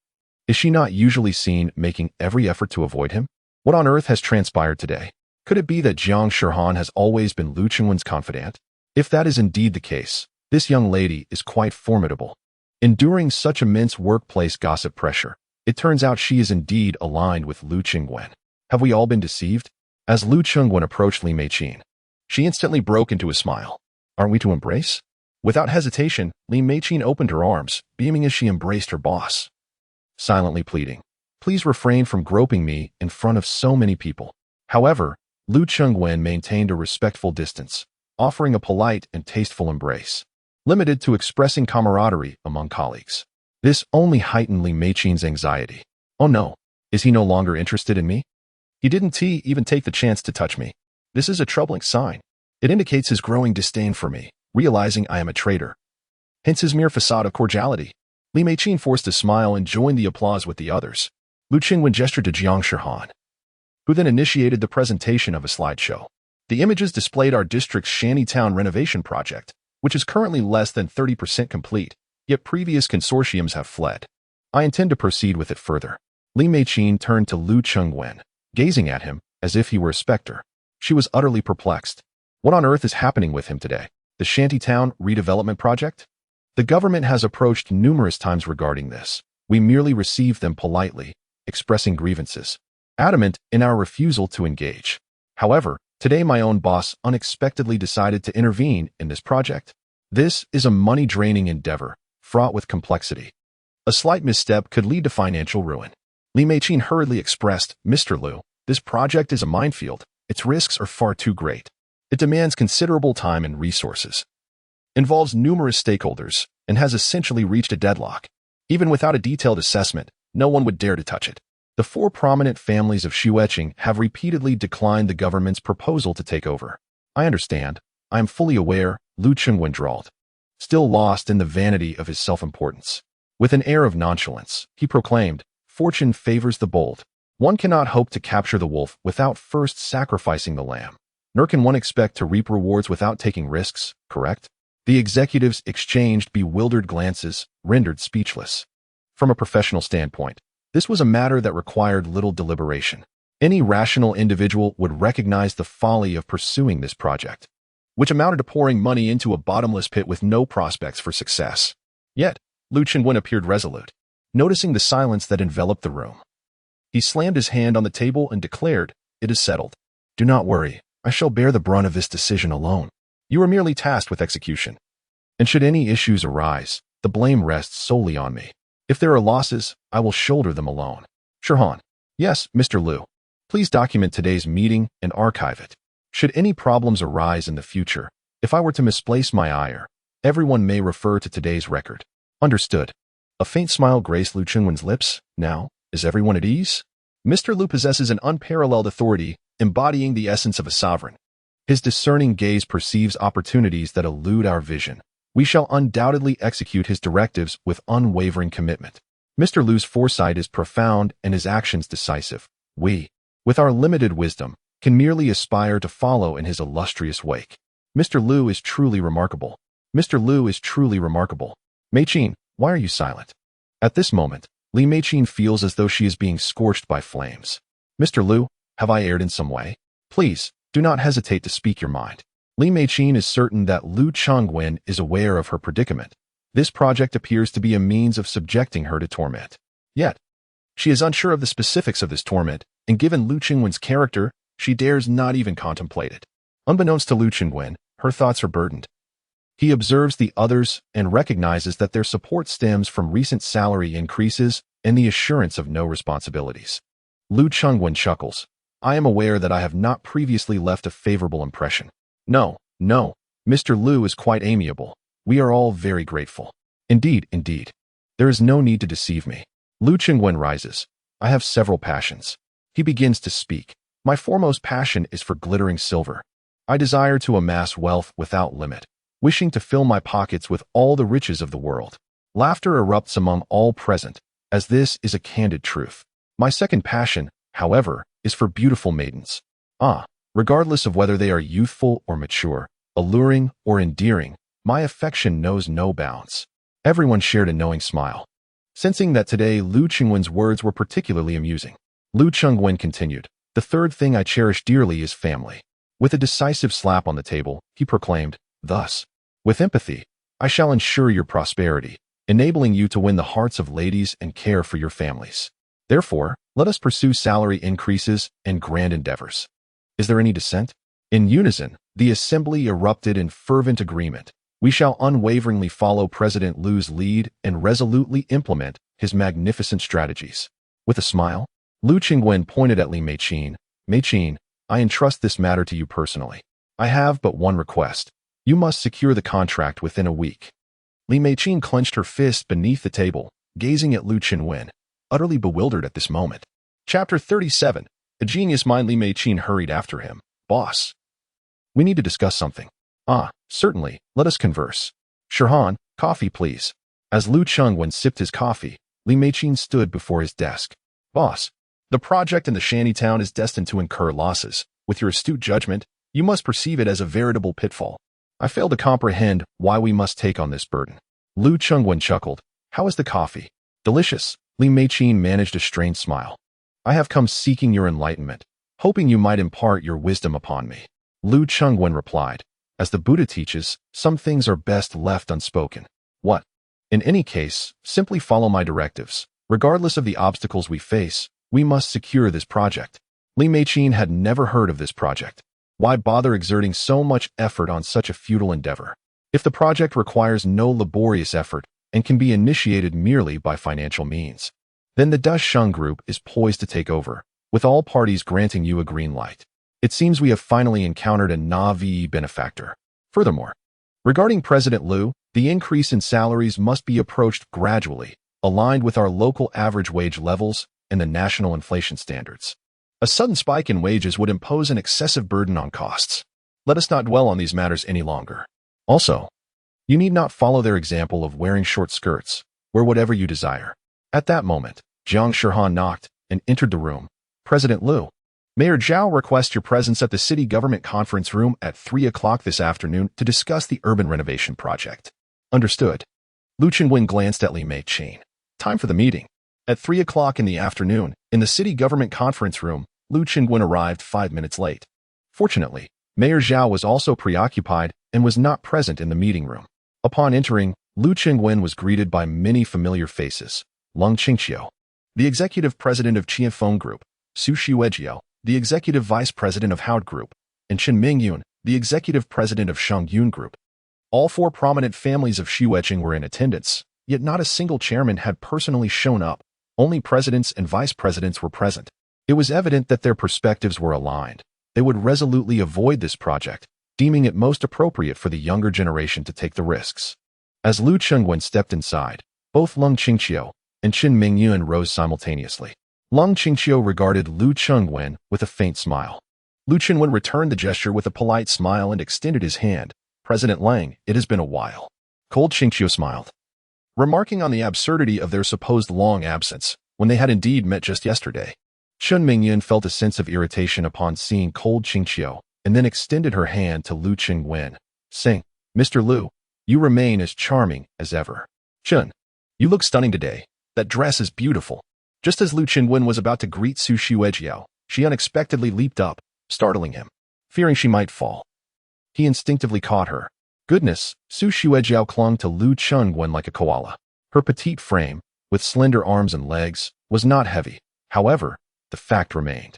Speaker 1: Is she not usually seen making every effort to avoid him? What on earth has transpired today? Could it be that Jiang Shihan has always been Lu Chengwen's confidant? If that is indeed the case, this young lady is quite formidable. Enduring such immense workplace gossip pressure, it turns out she is indeed aligned with Lu Chengwen. Have we all been deceived? As Lu Chengwen approached Li Meiqin, she instantly broke into a smile. Aren't we to embrace? Without hesitation, Li Meiqin opened her arms, beaming as she embraced her boss, silently pleading, Please refrain from groping me in front of so many people. However, Lu Chengwen maintained a respectful distance, offering a polite and tasteful embrace, limited to expressing camaraderie among colleagues. This only heightened Li Meiqin's anxiety. Oh no, is he no longer interested in me? He didn't even take the chance to touch me. This is a troubling sign. It indicates his growing disdain for me, realizing I am a traitor. Hence his mere facade of cordiality. Li Meiqin forced a smile and joined the applause with the others. Lu Chengwen gestured to Jiang Shihan, who then initiated the presentation of a slideshow. The images displayed our district's shantytown renovation project, which is currently less than 30% complete, yet previous consortiums have fled. I intend to proceed with it further. Li Meiqin turned to Lu Chengwen, gazing at him as if he were a specter. She was utterly perplexed. What on earth is happening with him today? The shantytown redevelopment project? The government has approached numerous times regarding this. We merely received them politely, expressing grievances, adamant in our refusal to engage. However, today my own boss unexpectedly decided to intervene in this project. This is a money-draining endeavor, fraught with complexity. A slight misstep could lead to financial ruin. Li Meiqin hurriedly expressed, Mr. Lu, this project is a minefield. Its risks are far too great. It demands considerable time and resources, involves numerous stakeholders, and has essentially reached a deadlock. Even without a detailed assessment, no one would dare to touch it. The four prominent families of Shueqing have repeatedly declined the government's proposal to take over. I understand. I am fully aware, Lu Chengwen drawled, still lost in the vanity of his self-importance. With an air of nonchalance, he proclaimed, Fortune favors the bold. One cannot hope to capture the wolf without first sacrificing the lamb. Nor can one expect to reap rewards without taking risks, correct? The executives exchanged bewildered glances, rendered speechless. From a professional standpoint, this was a matter that required little deliberation. Any rational individual would recognize the folly of pursuing this project, which amounted to pouring money into a bottomless pit with no prospects for success. Yet, Lu Chengwen appeared resolute, noticing the silence that enveloped the room. He slammed his hand on the table and declared, It is settled. Do not worry, I shall bear the brunt of this decision alone. You are merely tasked with execution. And should any issues arise, the blame rests solely on me. If there are losses, I will shoulder them alone. Shihan. Yes, Mr. Lu. Please document today's meeting and archive it. Should any problems arise in the future, if I were to misplace my ire, everyone may refer to today's record. Understood. A faint smile graced Lu Chengwen's lips. Now, is everyone at ease? Mr. Lu possesses an unparalleled authority, embodying the essence of a sovereign. His discerning gaze perceives opportunities that elude our vision. We shall undoubtedly execute his directives with unwavering commitment. Mr. Lu's foresight is profound and his actions decisive. We, with our limited wisdom, can merely aspire to follow in his illustrious wake. Mr. Lu is truly remarkable. Mr. Lu is truly remarkable. Meiqin, why are you silent? At this moment, Li Meiqin feels as though she is being scorched by flames. Mr. Lu, have I erred in some way? Please, do not hesitate to speak your mind. Li Meiqin is certain that Lu Chengwen is aware of her predicament. This project appears to be a means of subjecting her to torment. Yet, she is unsure of the specifics of this torment, and given Lu Chengwen's character, she dares not even contemplate it. Unbeknownst to Lu Chengwen, her thoughts are burdened. He observes the others and recognizes that their support stems from recent salary increases and the assurance of no responsibilities. Lu Chengwen chuckles. I am aware that I have not previously left a favorable impression. No, no, Mr. Liu is quite amiable. We are all very grateful. Indeed, indeed. There is no need to deceive me. Lu Qingwen rises. I have several passions. He begins to speak. My foremost passion is for glittering silver. I desire to amass wealth without limit, wishing to fill my pockets with all the riches of the world. Laughter erupts among all present, as this is a candid truth. My second passion, however, is for beautiful maidens. Regardless of whether they are youthful or mature, alluring or endearing, my affection knows no bounds. Everyone shared a knowing smile. Sensing that today Lu Qingwen's words were particularly amusing, Lu Qingwen continued, the third thing I cherish dearly is family. With a decisive slap on the table, he proclaimed, thus, with empathy, I shall ensure your prosperity, enabling you to win the hearts of ladies and care for your families. Therefore, let us pursue salary increases and grand endeavors. Is there any dissent? In unison, the assembly erupted in fervent agreement. We shall unwaveringly follow President Liu's lead and resolutely implement his magnificent strategies. With a smile, Lu Qingwen pointed at Li Meiqin. Meiqin, I entrust this matter to you personally. I have but one request. You must secure the contract within a week. Li Meiqin clenched her fist beneath the table, gazing at Lu Qingwen, utterly bewildered at this moment. Chapter 37. A genius mind. Li Meiqin hurried after him. Boss. We need to discuss something. Certainly, let us converse. Shirhan, coffee please. As Lu Qingwen sipped his coffee, Li Meiqin stood before his desk. Boss, the project in the shantytown is destined to incur losses. With your astute judgment, you must perceive it as a veritable pitfall. I fail to comprehend why we must take on this burden. Lu Qingwen chuckled. How is the coffee? Delicious. Li Meiqin managed a strained smile. I have come seeking your enlightenment, hoping you might impart your wisdom upon me. Lu Qingwen replied. As the Buddha teaches, some things are best left unspoken. What? In any case, simply follow my directives. Regardless of the obstacles we face, we must secure this project. Li Meiqin had never heard of this project. Why bother exerting so much effort on such a futile endeavor? If the project requires no laborious effort and can be initiated merely by financial means, then the Sheng Group is poised to take over, with all parties granting you a green light. It seems we have finally encountered a Na'vi benefactor. Furthermore, regarding President Liu, the increase in salaries must be approached gradually, aligned with our local average wage levels and the national inflation standards. A sudden spike in wages would impose an excessive burden on costs. Let us not dwell on these matters any longer. Also, you need not follow their example of wearing short skirts. Wear whatever you desire. At that moment, Jiang Shirhan knocked and entered the room. President Liu. Mayor Zhao requests your presence at the city government conference room at 3 o'clock this afternoon to discuss the urban renovation project. Understood. Lu Qingwen glanced at Li Meiqin. Time for the meeting. At 3 o'clock in the afternoon, in the city government conference room, Lu Qingwen arrived 5 minutes late. Fortunately, Mayor Zhao was also preoccupied and was not present in the meeting room. Upon entering, Lu Qingwen was greeted by many familiar faces. Lung Qingqiu, the executive president of Qianfeng Group, Su Xuejiao, the executive vice president of Haud Group, and Chen Mingyun, the executive president of Shengyun Group. All four prominent families of Xueqing were in attendance, yet not a single chairman had personally shown up. Only presidents and vice presidents were present. It was evident that their perspectives were aligned. They would resolutely avoid this project, deeming it most appropriate for the younger generation to take the risks. As Lu Qingwen stepped inside, both Lung Qingqiu and Chen Mingyun rose simultaneously. Lung Qingqiu regarded Lu Qingwen with a faint smile. Lu Qingwen returned the gesture with a polite smile and extended his hand. President Lang, it has been a while. Cold Qingqiu smiled, remarking on the absurdity of their supposed long absence, when they had indeed met just yesterday. Chen Mingyun felt a sense of irritation upon seeing Cold Qingqiu, and then extended her hand to Lu Qingwen, saying, Mr. Lu, you remain as charming as ever. Chen, you look stunning today. That dress is beautiful. Just as Lu Qingwen was about to greet Su Xuejiao, she unexpectedly leaped up, startling him. Fearing she might fall, he instinctively caught her. Goodness, Su Xuejiao clung to Lu Qingwen like a koala. Her petite frame, with slender arms and legs, was not heavy. However, the fact remained.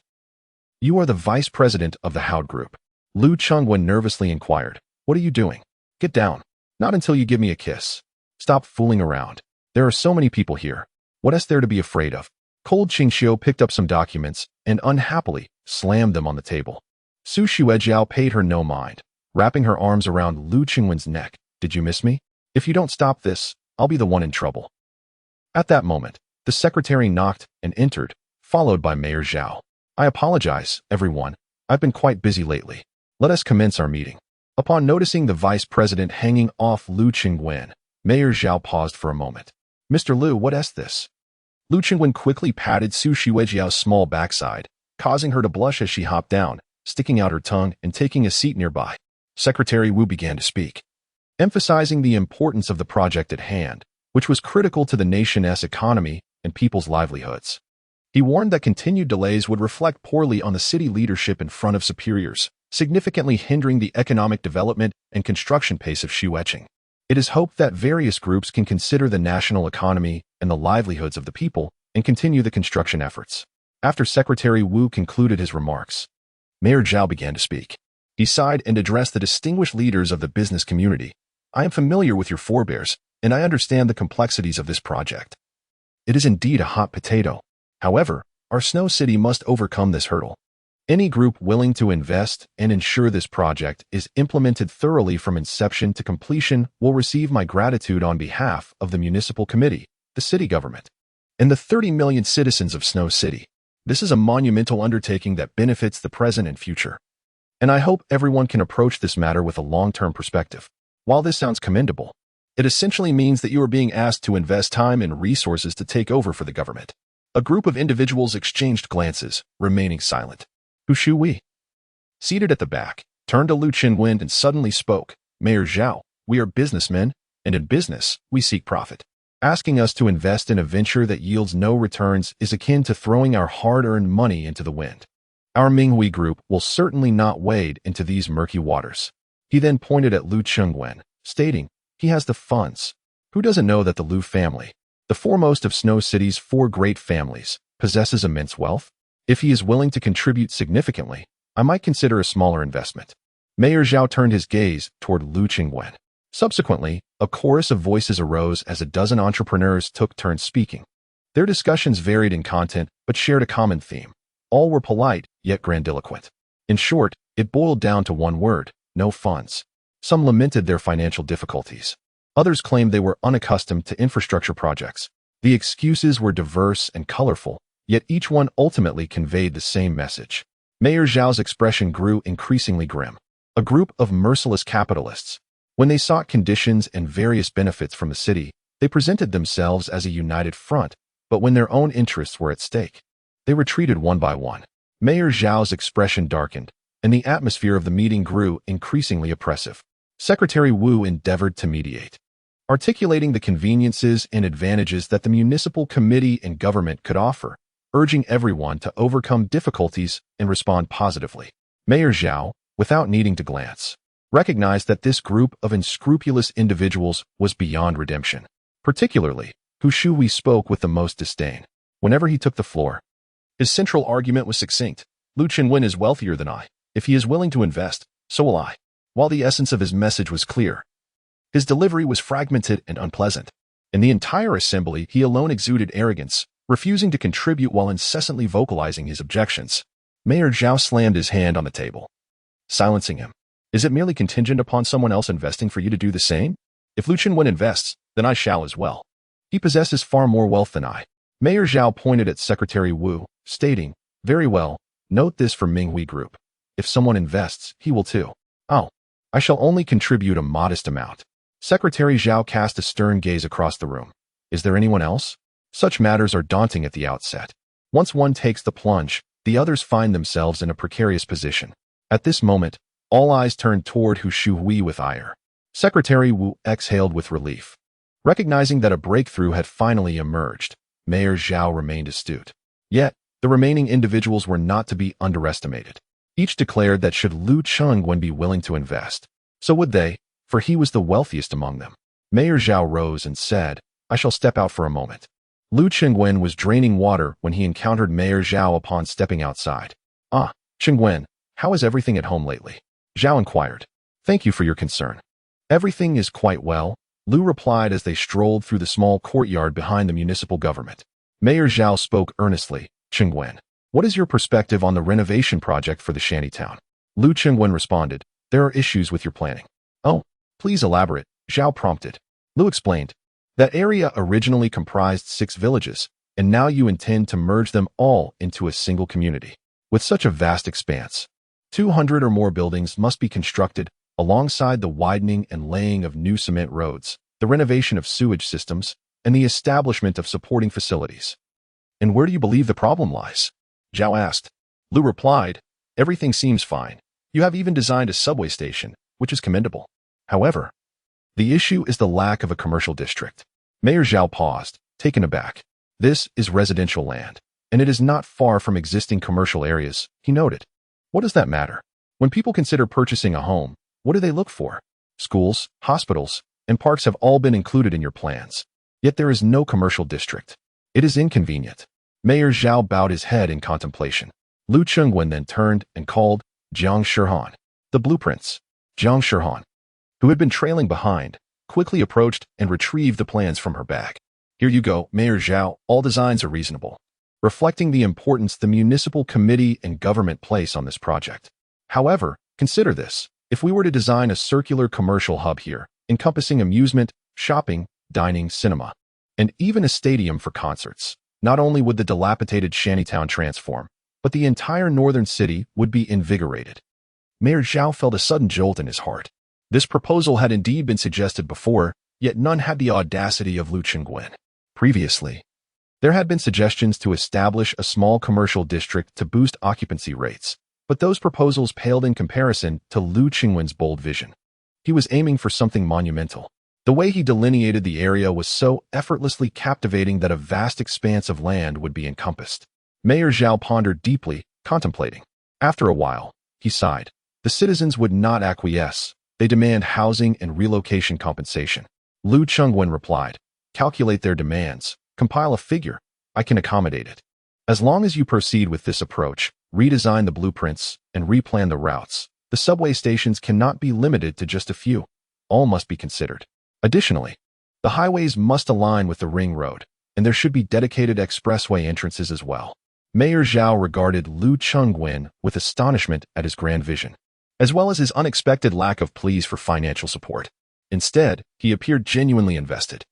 Speaker 1: You are the vice president of the Haud Group. Lu Qingwen nervously inquired. What are you doing? Get down. Not until you give me a kiss. Stop fooling around. There are so many people here. What is there to be afraid of? Cold Qingxiu picked up some documents and unhappily slammed them on the table. Su Xuejiao paid her no mind, wrapping her arms around Lu Qingwen's neck. Did you miss me? If you don't stop this, I'll be the one in trouble. At that moment, the secretary knocked and entered, followed by Mayor Zhao. I apologize, everyone. I've been quite busy lately. Let us commence our meeting. Upon noticing the vice president hanging off Lu Qingwen, Mayor Zhao paused for a moment. Mr. Lu, what is this? Lu Qingwen quickly patted Su Xuejiao's small backside, causing her to blush as she hopped down, sticking out her tongue and taking a seat nearby. Secretary Wu began to speak, emphasizing the importance of the project at hand, which was critical to the nation's economy and people's livelihoods. He warned that continued delays would reflect poorly on the city leadership in front of superiors, significantly hindering the economic development and construction pace of Xueqing. It is hoped that various groups can consider the national economy and the livelihoods of the people and continue the construction efforts. After Secretary Wu concluded his remarks, Mayor Zhao began to speak. He sighed and addressed the distinguished leaders of the business community. I am familiar with your forebears, and I understand the complexities of this project. It is indeed a hot potato. However, our Snow City must overcome this hurdle. Any group willing to invest and ensure this project is implemented thoroughly from inception to completion will receive my gratitude on behalf of the municipal committee, the city government, and the 30 million citizens of Snow City. This is a monumental undertaking that benefits the present and future. And I hope everyone can approach this matter with a long-term perspective. While this sounds commendable, it essentially means that you are being asked to invest time and resources to take over for the government. A group of individuals exchanged glances, remaining silent. Hu Shui, seated at the back, turned to Lu Qingwen and suddenly spoke. Mayor Zhao, we are businessmen, and in business, we seek profit. Asking us to invest in a venture that yields no returns is akin to throwing our hard-earned money into the wind. Our Minghui group will certainly not wade into these murky waters. He then pointed at Lu Qingwen, stating, he has the funds. Who doesn't know that the Lu family, the foremost of Snow City's 4 great families, possesses immense wealth? If he is willing to contribute significantly, I might consider a smaller investment. Mayor Zhao turned his gaze toward Lu Qingwen. Subsequently, a chorus of voices arose as a dozen entrepreneurs took turns speaking. Their discussions varied in content but shared a common theme. All were polite, yet grandiloquent. In short, it boiled down to one word: no funds. Some lamented their financial difficulties. Others claimed they were unaccustomed to infrastructure projects. The excuses were diverse and colorful, yet each one ultimately conveyed the same message. Mayor Zhao's expression grew increasingly grim. A group of merciless capitalists. When they sought conditions and various benefits from the city, they presented themselves as a united front, but when their own interests were at stake, they retreated one by one. Mayor Zhao's expression darkened, and the atmosphere of the meeting grew increasingly oppressive. Secretary Wu endeavored to mediate, articulating the conveniences and advantages that the municipal committee and government could offer, urging everyone to overcome difficulties and respond positively. Mayor Zhao, without needing to glance, recognized that this group of unscrupulous individuals was beyond redemption. Particularly, Hu Shui spoke with the most disdain. Whenever he took the floor, his central argument was succinct. Lu Qingwen is wealthier than I. If he is willing to invest, so will I. While the essence of his message was clear, his delivery was fragmented and unpleasant. In the entire assembly, he alone exuded arrogance, refusing to contribute while incessantly vocalizing his objections. Mayor Zhao slammed his hand on the table, silencing him. Is it merely contingent upon someone else investing for you to do the same? If Lu Qingwen invests, then I shall as well. He possesses far more wealth than I. Mayor Zhao pointed at Secretary Wu, stating, very well, note this for Minghui Group. If someone invests, he will too. Oh, I shall only contribute a modest amount. Secretary Zhao cast a stern gaze across the room. Is there anyone else? Such matters are daunting at the outset. Once one takes the plunge, the others find themselves in a precarious position. At this moment, all eyes turned toward Hu Shui with ire. Secretary Wu exhaled with relief. Recognizing that a breakthrough had finally emerged, Mayor Zhao remained astute. Yet, the remaining individuals were not to be underestimated. Each declared that should Lu Qingwen be willing to invest, so would they, for he was the wealthiest among them. Mayor Zhao rose and said, I shall step out for a moment. Lu Qingwen was draining water when he encountered Mayor Zhao upon stepping outside. Ah, Qingwen, how is everything at home lately? Zhao inquired. Thank you for your concern. Everything is quite well, Lu replied as they strolled through the small courtyard behind the municipal government. Mayor Zhao spoke earnestly. Chengwen, what is your perspective on the renovation project for the shantytown? Lu Chengwen responded, there are issues with your planning. Oh, please elaborate, Zhao prompted. Lu explained, that area originally comprised 6 villages, and now you intend to merge them all into a single community. With such a vast expanse, 200 or more buildings must be constructed alongside the widening and laying of new cement roads, the renovation of sewage systems, and the establishment of supporting facilities. And where do you believe the problem lies? Zhao asked. Lu replied, everything seems fine. You have even designed a subway station, which is commendable. However, the issue is the lack of a commercial district. Mayor Zhao paused, taken aback. This is residential land, and it is not far from existing commercial areas, he noted. What does that matter? When people consider purchasing a home, what do they look for? Schools, hospitals, and parks have all been included in your plans. Yet there is no commercial district. It is inconvenient. Mayor Zhao bowed his head in contemplation. Lu Chengwen then turned and called Jiang Shihan. The blueprints. Jiang Shihan, who had been trailing behind, quickly approached and retrieved the plans from her bag. Here you go, Mayor Zhao, all designs are reasonable, reflecting the importance the municipal committee and government place on this project. However, consider this. If we were to design a circular commercial hub here, encompassing amusement, shopping, dining, cinema, and even a stadium for concerts, not only would the dilapidated shantytown transform, but the entire northern city would be invigorated. Mayor Zhao felt a sudden jolt in his heart. This proposal had indeed been suggested before, yet none had the audacity of Lu Chengwen. Previously, there had been suggestions to establish a small commercial district to boost occupancy rates, but those proposals paled in comparison to Lu Chengwen's bold vision. He was aiming for something monumental. The way he delineated the area was so effortlessly captivating that a vast expanse of land would be encompassed. Mayor Zhao pondered deeply, contemplating. After a while, he sighed. The citizens would not acquiesce. They demand housing and relocation compensation. Lu Chengwen replied, calculate their demands, compile a figure. I can accommodate it. As long as you proceed with this approach, redesign the blueprints, and replan the routes, the subway stations cannot be limited to just a few. All must be considered. Additionally, the highways must align with the ring road, and there should be dedicated expressway entrances as well. Mayor Zhao regarded Lu Chengwen with astonishment at his grand vision, as well as his unexpected lack of pleas for financial support. Instead, he appeared genuinely invested.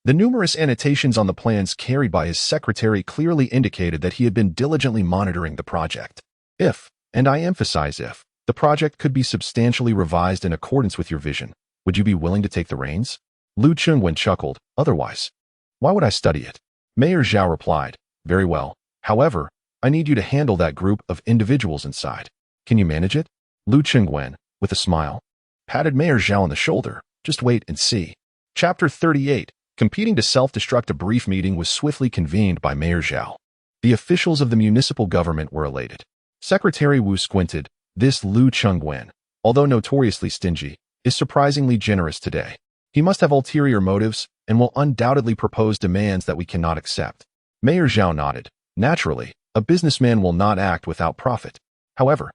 Speaker 1: The numerous annotations on the plans carried by his secretary clearly indicated that he had been diligently monitoring the project. If, and I emphasize if, the project could be substantially revised in accordance with your vision, would you be willing to take the reins? Lu Chengwen chuckled, otherwise, why would I study it? Mayor Zhao replied, very well. However, I need you to handle that group of individuals inside. Can you manage it? Lu Chengwen, with a smile, patted Mayor Zhao on the shoulder. Just wait and see. Chapter 38. Competing to self-destruct. A brief meeting was swiftly convened by Mayor Zhao. The officials of the municipal government were elated. Secretary Wu squinted. This Lu Chengwen, although notoriously stingy, is surprisingly generous today. He must have ulterior motives and will undoubtedly propose demands that we cannot accept. Mayor Zhao nodded. Naturally, a businessman will not act without profit. However,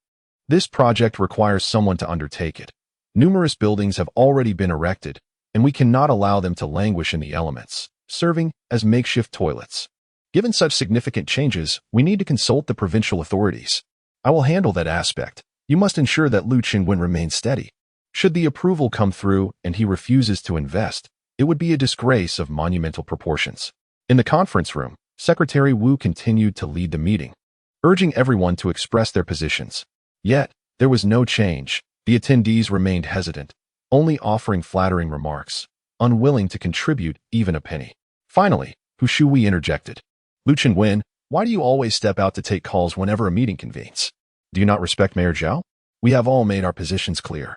Speaker 1: this project requires someone to undertake it. Numerous buildings have already been erected, and we cannot allow them to languish in the elements, serving as makeshift toilets. Given such significant changes, we need to consult the provincial authorities. I will handle that aspect. You must ensure that Lu Chengwen remains steady. Should the approval come through and he refuses to invest, it would be a disgrace of monumental proportions. In the conference room, Secretary Wu continued to lead the meeting, urging everyone to express their positions. Yet, there was no change. The attendees remained hesitant, only offering flattering remarks, unwilling to contribute even a penny. Finally, Hu Shui interjected. Lu Chengwen, why do you always step out to take calls whenever a meeting convenes? Do you not respect Mayor Zhao? We have all made our positions clear.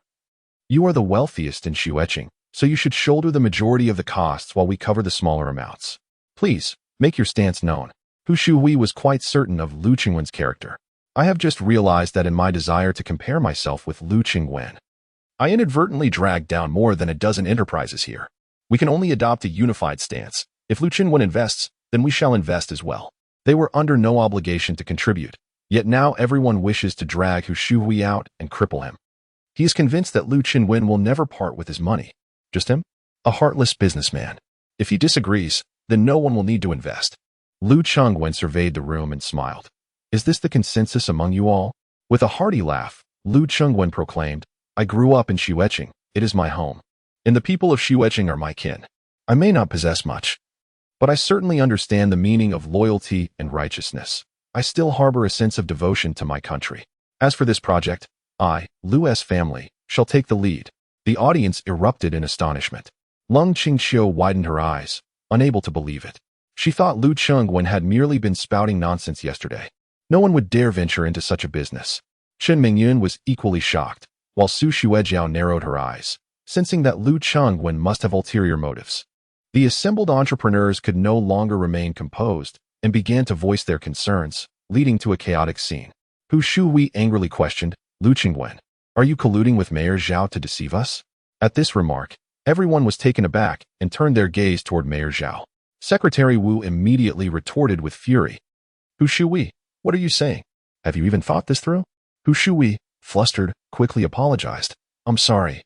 Speaker 1: You are the wealthiest in Xueqing, so you should shoulder the majority of the costs while we cover the smaller amounts. Please, make your stance known. Hu Shui was quite certain of Lu Chengwen's character. I have just realized that in my desire to compare myself with Lu Chengwen, I inadvertently dragged down more than a dozen enterprises here. We can only adopt a unified stance. If Lu Chengwen invests, then we shall invest as well. They were under no obligation to contribute, yet now everyone wishes to drag Hu Shui out and cripple him. He is convinced that Lu Chengwen will never part with his money. Just him? A heartless businessman. If he disagrees, then no one will need to invest. Lu Chengwen surveyed the room and smiled. Is this the consensus among you all? With a hearty laugh, Lu Chengwen proclaimed, I grew up in Xueqing. It is my home. And the people of Xueqing are my kin. I may not possess much, but I certainly understand the meaning of loyalty and righteousness. I still harbor a sense of devotion to my country. As for this project, I, Lu's family, shall take the lead. The audience erupted in astonishment. Lung Qingqiu widened her eyes, unable to believe it. She thought Lu Chengwen had merely been spouting nonsense yesterday. No one would dare venture into such a business. Chen Mingyun was equally shocked, while Su Xuejiao narrowed her eyes, sensing that Lu Chengwen must have ulterior motives. The assembled entrepreneurs could no longer remain composed and began to voice their concerns, leading to a chaotic scene. Hu Shuhui angrily questioned, Lu Chengwen, are you colluding with Mayor Zhao to deceive us? At this remark, everyone was taken aback and turned their gaze toward Mayor Zhao. Secretary Wu immediately retorted with fury. Hu Shuhui, what are you saying? Have you even thought this through? Hu Shuhui, flustered, quickly apologized. I'm sorry,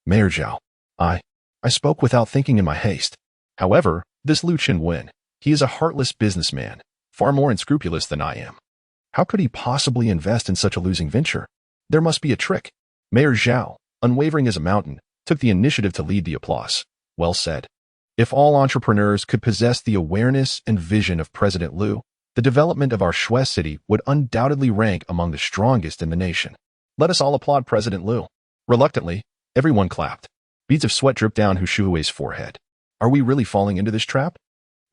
Speaker 1: Mayor Zhao. I spoke without thinking in my haste. However, this Lu Chengwen, he is a heartless businessman, far more unscrupulous than I am. How could he possibly invest in such a losing venture? There must be a trick. Mayor Zhao, unwavering as a mountain, took the initiative to lead the applause. Well said. If all entrepreneurs could possess the awareness and vision of President Lu, the development of our Shui city would undoubtedly rank among the strongest in the nation. Let us all applaud President Lu. Reluctantly, everyone clapped. Beads of sweat dripped down Hu Shuhui's forehead. Are we really falling into this trap?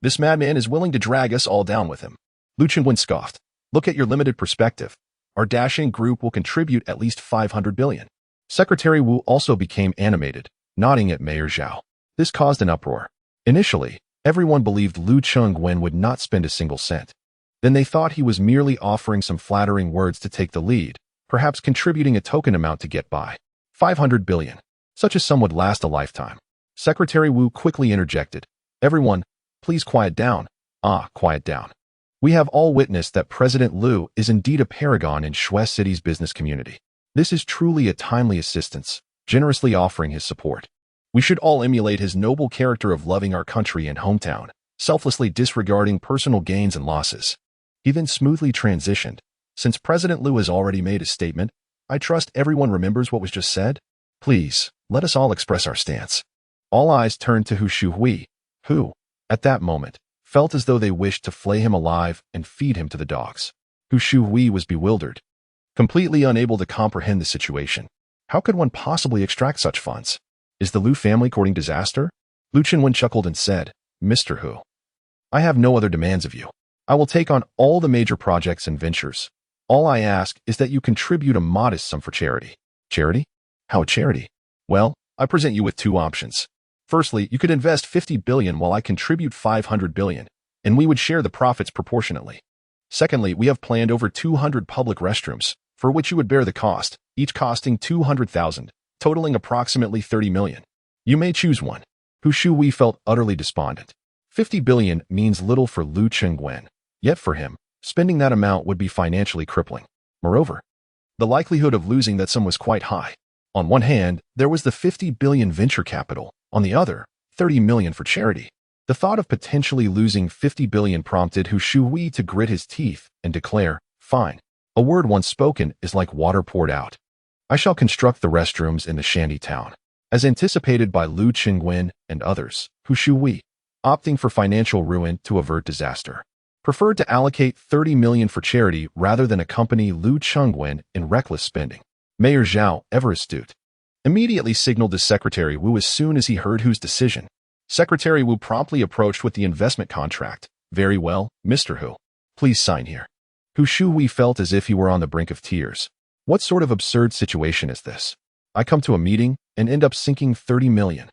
Speaker 1: This madman is willing to drag us all down with him. Lu Chengwen scoffed. Look at your limited perspective. Our dashing group will contribute at least 500 billion. Secretary Wu also became animated, nodding at Mayor Zhao. This caused an uproar. Initially, everyone believed Lu Chengwen would not spend a single cent. Then they thought he was merely offering some flattering words to take the lead, perhaps contributing a token amount to get by. 500 billion. Such a sum would last a lifetime. Secretary Wu quickly interjected. Everyone, please quiet down. Quiet down. We have all witnessed that President Lu is indeed a paragon in Shui City's business community. This is truly a timely assistance, generously offering his support. We should all emulate his noble character of loving our country and hometown, selflessly disregarding personal gains and losses. He then smoothly transitioned. Since President Lu has already made his statement, I trust everyone remembers what was just said. Please, let us all express our stance. All eyes turned to Hu Shuhui, who, at that moment, felt as though they wished to flay him alive and feed him to the dogs. Hu Shuhui was bewildered, completely unable to comprehend the situation. How could one possibly extract such funds? Is the Lu family courting disaster? Lu Chengwen chuckled and said, Mr. Hu, I have no other demands of you. I will take on all the major projects and ventures. All I ask is that you contribute a modest sum for charity. Charity? How a charity? Well, I present you with two options. Firstly, you could invest 50 billion while I contribute 500 billion, and we would share the profits proportionately. Secondly, we have planned over 200 public restrooms, for which you would bear the cost, each costing 200,000, totaling approximately 30 million. You may choose one. Hu Shuhui felt utterly despondent. 50 billion means little for Lu Chengwen, yet for him, spending that amount would be financially crippling. Moreover, the likelihood of losing that sum was quite high. On one hand, there was the 50 billion venture capital. On the other, 30 million for charity. The thought of potentially losing 50 billion prompted Hu Shuhui to grit his teeth and declare, fine. A word once spoken is like water poured out. I shall construct the restrooms in the shanty town. As anticipated by Lu Chengwen and others, Hu Shuhui, opting for financial ruin to avert disaster, preferred to allocate 30 million for charity rather than accompany Lu Chengwen in reckless spending. Mayor Zhao, ever astute, immediately signaled to Secretary Wu as soon as he heard Hu's decision. Secretary Wu promptly approached with the investment contract. Very well, Mr. Hu. Please sign here. Hu Shuhui felt as if he were on the brink of tears. What sort of absurd situation is this? I come to a meeting and end up sinking 30 million.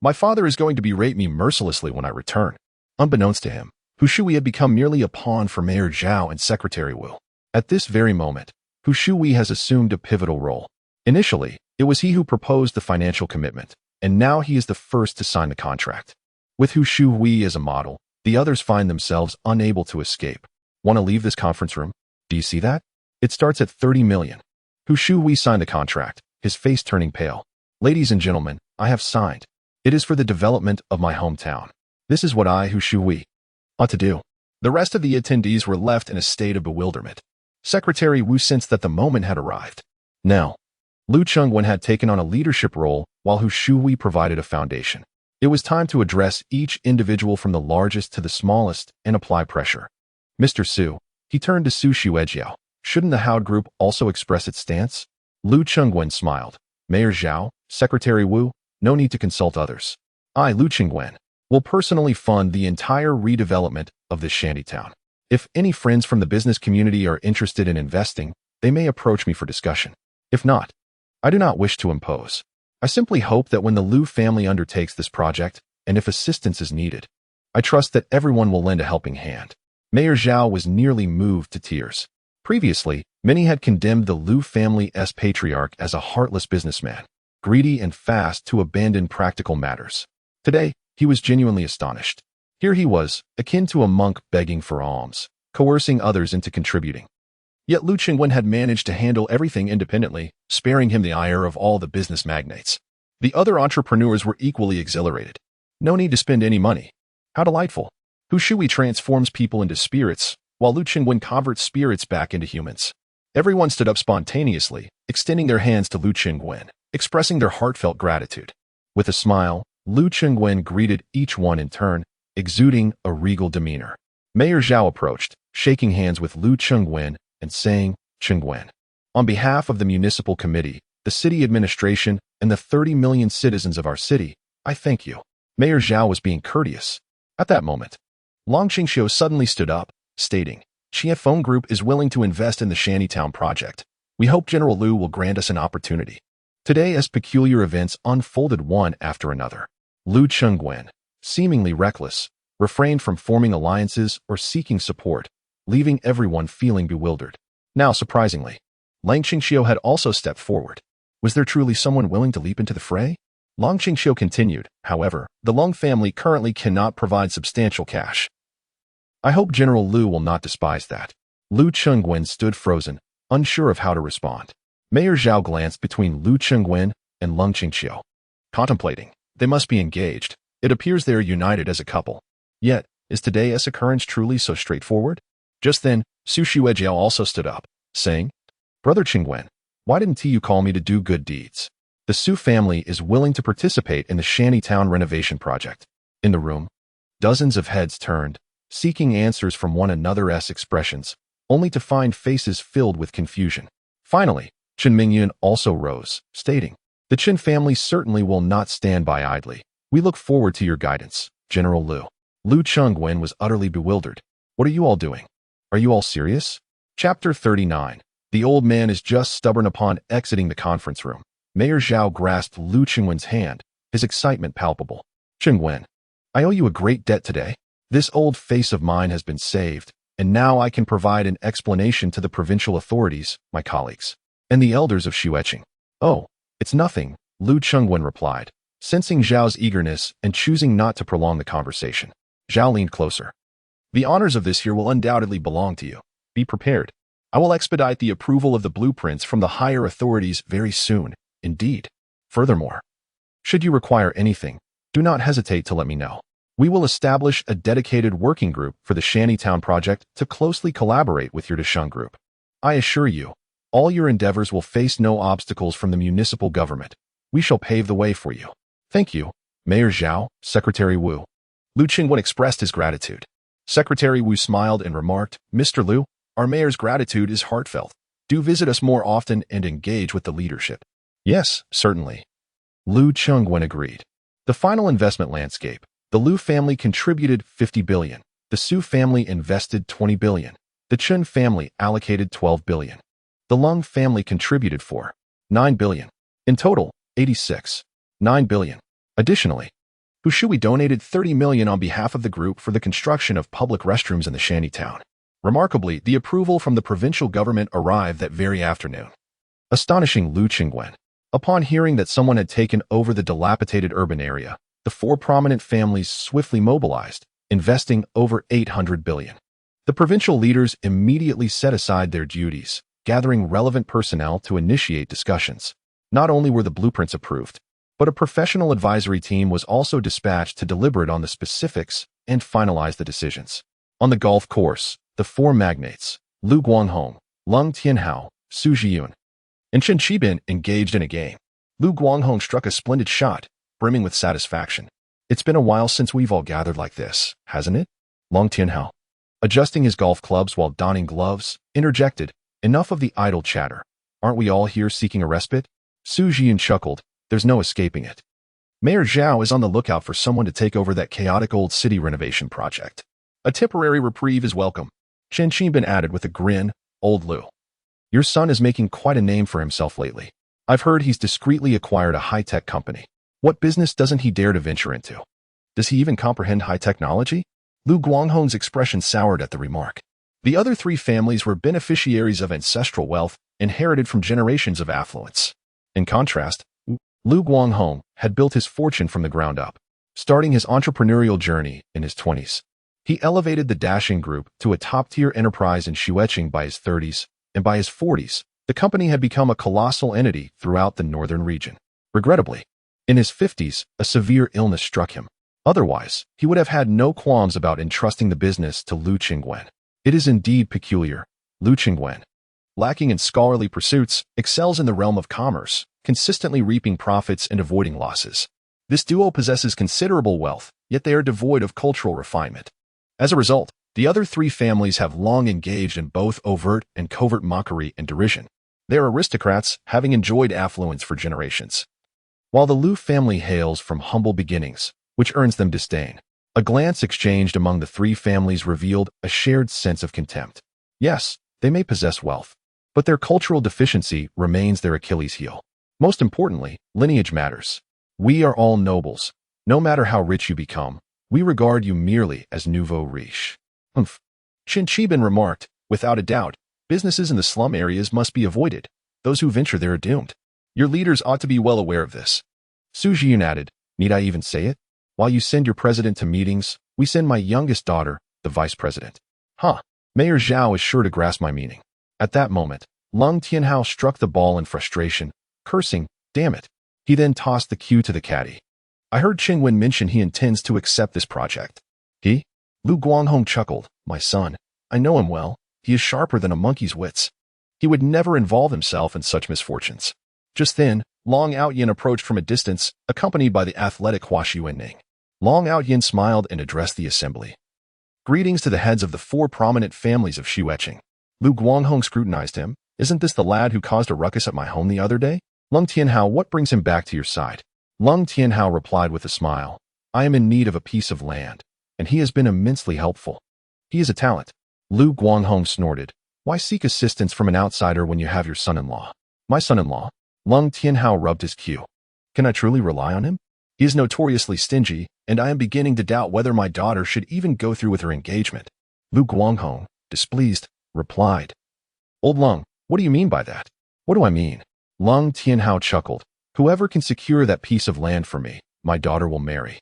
Speaker 1: My father is going to berate me mercilessly when I return. Unbeknownst to him, Hu Shuhui had become merely a pawn for Mayor Zhao and Secretary Wu. At this very moment, Hu Shuhui has assumed a pivotal role. Initially, it was he who proposed the financial commitment, and now he is the first to sign the contract. With Hu Shuhui as a model, the others find themselves unable to escape. Want to leave this conference room? Do you see that? It starts at 30 million. Hu Shuhui signed the contract, his face turning pale. Ladies and gentlemen, I have signed. It is for the development of my hometown. This is what I, Hu Shuhui, What to do? The rest of the attendees were left in a state of bewilderment. Secretary Wu sensed that the moment had arrived. Now, Lu Chengwen had taken on a leadership role while Hu Shuhui provided a foundation. It was time to address each individual from the largest to the smallest and apply pressure. Mr. Su, he turned to Su Xuejiao. Shouldn't the Howd Group also express its stance? Lu Chengwen smiled. Mayor Zhao, Secretary Wu, no need to consult others. I, Lu Chengwen, will personally fund the entire redevelopment of this shantytown. If any friends from the business community are interested in investing, they may approach me for discussion. If not, I do not wish to impose. I simply hope that when the Lu family undertakes this project, and if assistance is needed, I trust that everyone will lend a helping hand. Mayor Zhao was nearly moved to tears. Previously, many had condemned the Lu family's patriarch as a heartless businessman, greedy and fast to abandon practical matters. Today, he was genuinely astonished. Here he was, akin to a monk begging for alms, coercing others into contributing. Yet Lu Chengwen had managed to handle everything independently, sparing him the ire of all the business magnates. The other entrepreneurs were equally exhilarated. No need to spend any money. How delightful. Hu Shui transforms people into spirits, while Lu Chengwen converts spirits back into humans. Everyone stood up spontaneously, extending their hands to Lu Chengwen, expressing their heartfelt gratitude. With a smile, Lu Chengwen greeted each one in turn, exuding a regal demeanor. Mayor Zhao approached, shaking hands with Lu Chengwen and saying, Chengwen, on behalf of the municipal committee, the city administration, and the 30 million citizens of our city, I thank you. Mayor Zhao was being courteous. At that moment, Long Qingxiu suddenly stood up, stating, Chiefeng Group is willing to invest in the Shantytown project. We hope General Lu will grant us an opportunity. Today, as peculiar events unfolded one after another, Lu Chengwen, seemingly reckless, refrained from forming alliances or seeking support, leaving everyone feeling bewildered. Now, surprisingly, Lang Qingxiu had also stepped forward. Was there truly someone willing to leap into the fray? Long Qingxiu continued, however, the Long family currently cannot provide substantial cash. I hope General Lu will not despise that. Lu Chengwen stood frozen, unsure of how to respond. Mayor Zhao glanced between Lu Chengwen and Long Qingxiu. Contemplating, they must be engaged. It appears they are united as a couple. Yet, is today's occurrence truly so straightforward? Just then, Su Xuejiao also stood up, saying, Brother Chengwen, why didn't you call me to do good deeds? The Su family is willing to participate in the Shantytown renovation project. In the room, dozens of heads turned, seeking answers from one another's expressions, only to find faces filled with confusion. Finally, Chen Mingyun also rose, stating, The Chen family certainly will not stand by idly. We look forward to your guidance, General Lu. Lu Chengwen was utterly bewildered. What are you all doing? Are you all serious? Chapter 39. The old man is just stubborn. Upon exiting the conference room, Mayor Zhao grasped Lu Chengwen's hand, his excitement palpable. Chengwen, I owe you a great debt today. This old face of mine has been saved, and now I can provide an explanation to the provincial authorities, my colleagues, and the elders of Xueqing. Oh, it's nothing, Lu Chengwen replied, sensing Zhao's eagerness and choosing not to prolong the conversation. Zhao leaned closer. The honors of this here will undoubtedly belong to you. Be prepared. I will expedite the approval of the blueprints from the higher authorities very soon, indeed. Furthermore, should you require anything, do not hesitate to let me know. We will establish a dedicated working group for the Shantytown project to closely collaborate with your Desheng group. I assure you, all your endeavors will face no obstacles from the municipal government. We shall pave the way for you. Thank you, Mayor Zhao, Secretary Wu. Lu Chengwen expressed his gratitude. Secretary Wu smiled and remarked, Mr. Lu, our mayor's gratitude is heartfelt. Do visit us more often and engage with the leadership. Yes, certainly. Lu Chengwen agreed. The final investment landscape. The Lu family contributed 50 billion. The Su family invested 20 billion. The Chen family allocated 12 billion. The Lung family contributed 9 billion. In total, 9 billion. Additionally, Hu Shui donated 30 million on behalf of the group for the construction of public restrooms in the Shantytown. Remarkably, the approval from the provincial government arrived that very afternoon. Astonishing Lu Chengwen. Upon hearing that someone had taken over the dilapidated urban area, the four prominent families swiftly mobilized, investing over 800 billion. The provincial leaders immediately set aside their duties, gathering relevant personnel to initiate discussions. Not only were the blueprints approved, but a professional advisory team was also dispatched to deliberate on the specifics and finalize the decisions. On the golf course, the four magnates, Lu Guanghong, Lung Tianhao, Su Zhiyun, and Chen Qibin engaged in a game. Lu Guanghong struck a splendid shot, brimming with satisfaction. It's been a while since we've all gathered like this, hasn't it? Lung Tianhao, adjusting his golf clubs while donning gloves, interjected, enough of the idle chatter. Aren't we all here seeking a respite? Su Zhiyun chuckled, there's no escaping it. Mayor Zhao is on the lookout for someone to take over that chaotic old city renovation project. A temporary reprieve is welcome. Chen Qibin added with a grin, old Lu. Your son is making quite a name for himself lately. I've heard he's discreetly acquired a high-tech company. What business doesn't he dare to venture into? Does he even comprehend high technology? Lu Guanghong's expression soured at the remark. The other three families were beneficiaries of ancestral wealth inherited from generations of affluence. In contrast, Lu Guanghong had built his fortune from the ground up, starting his entrepreneurial journey in his 20s. He elevated the Dashing Group to a top-tier enterprise in Xueqing by his 30s, and by his 40s, the company had become a colossal entity throughout the northern region. Regrettably, in his 50s, a severe illness struck him. Otherwise, he would have had no qualms about entrusting the business to Lu Qingwen. It is indeed peculiar. Lu Qingwen, lacking in scholarly pursuits, excels in the realm of commerce, consistently reaping profits and avoiding losses. This duo possesses considerable wealth, yet they are devoid of cultural refinement. As a result, the other three families have long engaged in both overt and covert mockery and derision. They are aristocrats, having enjoyed affluence for generations. While the Lu family hails from humble beginnings, which earns them disdain, a glance exchanged among the three families revealed a shared sense of contempt. Yes, they may possess wealth, but their cultural deficiency remains their Achilles heel. Most importantly, lineage matters. We are all nobles. No matter how rich you become, we regard you merely as nouveau riche. Chen Qibin remarked, without a doubt, businesses in the slum areas must be avoided. Those who venture there are doomed. Your leaders ought to be well aware of this. Su Zhiyun added, need I even say it? While you send your president to meetings, we send my youngest daughter, the vice president. Mayor Zhao is sure to grasp my meaning. At that moment, Lung Tianhao struck the ball in frustration, cursing, damn it. He then tossed the cue to the caddy. I heard Qingwen mention he intends to accept this project. He? Lu Guanghong chuckled, my son. I know him well. He is sharper than a monkey's wits. He would never involve himself in such misfortunes. Just then, Long Outyin approached from a distance, accompanied by the athletic Hua Xuanning. Long Outyin smiled and addressed the assembly. Greetings to the heads of the four prominent families of Xueqing. Lu Guanghong scrutinized him. Isn't this the lad who caused a ruckus at my home the other day? Lung Tianhao, what brings him back to your side? Lung Tianhao replied with a smile. I am in need of a piece of land, and he has been immensely helpful. He is a talent. Lu Guanghong snorted. Why seek assistance from an outsider when you have your son-in-law? My son-in-law? Lung Tianhao rubbed his queue. Can I truly rely on him? He is notoriously stingy, and I am beginning to doubt whether my daughter should even go through with her engagement. Lu Guanghong, displeased, replied. Old Lung, what do you mean by that? What do I mean? Lung Tianhao chuckled. Whoever can secure that piece of land for me, my daughter will marry.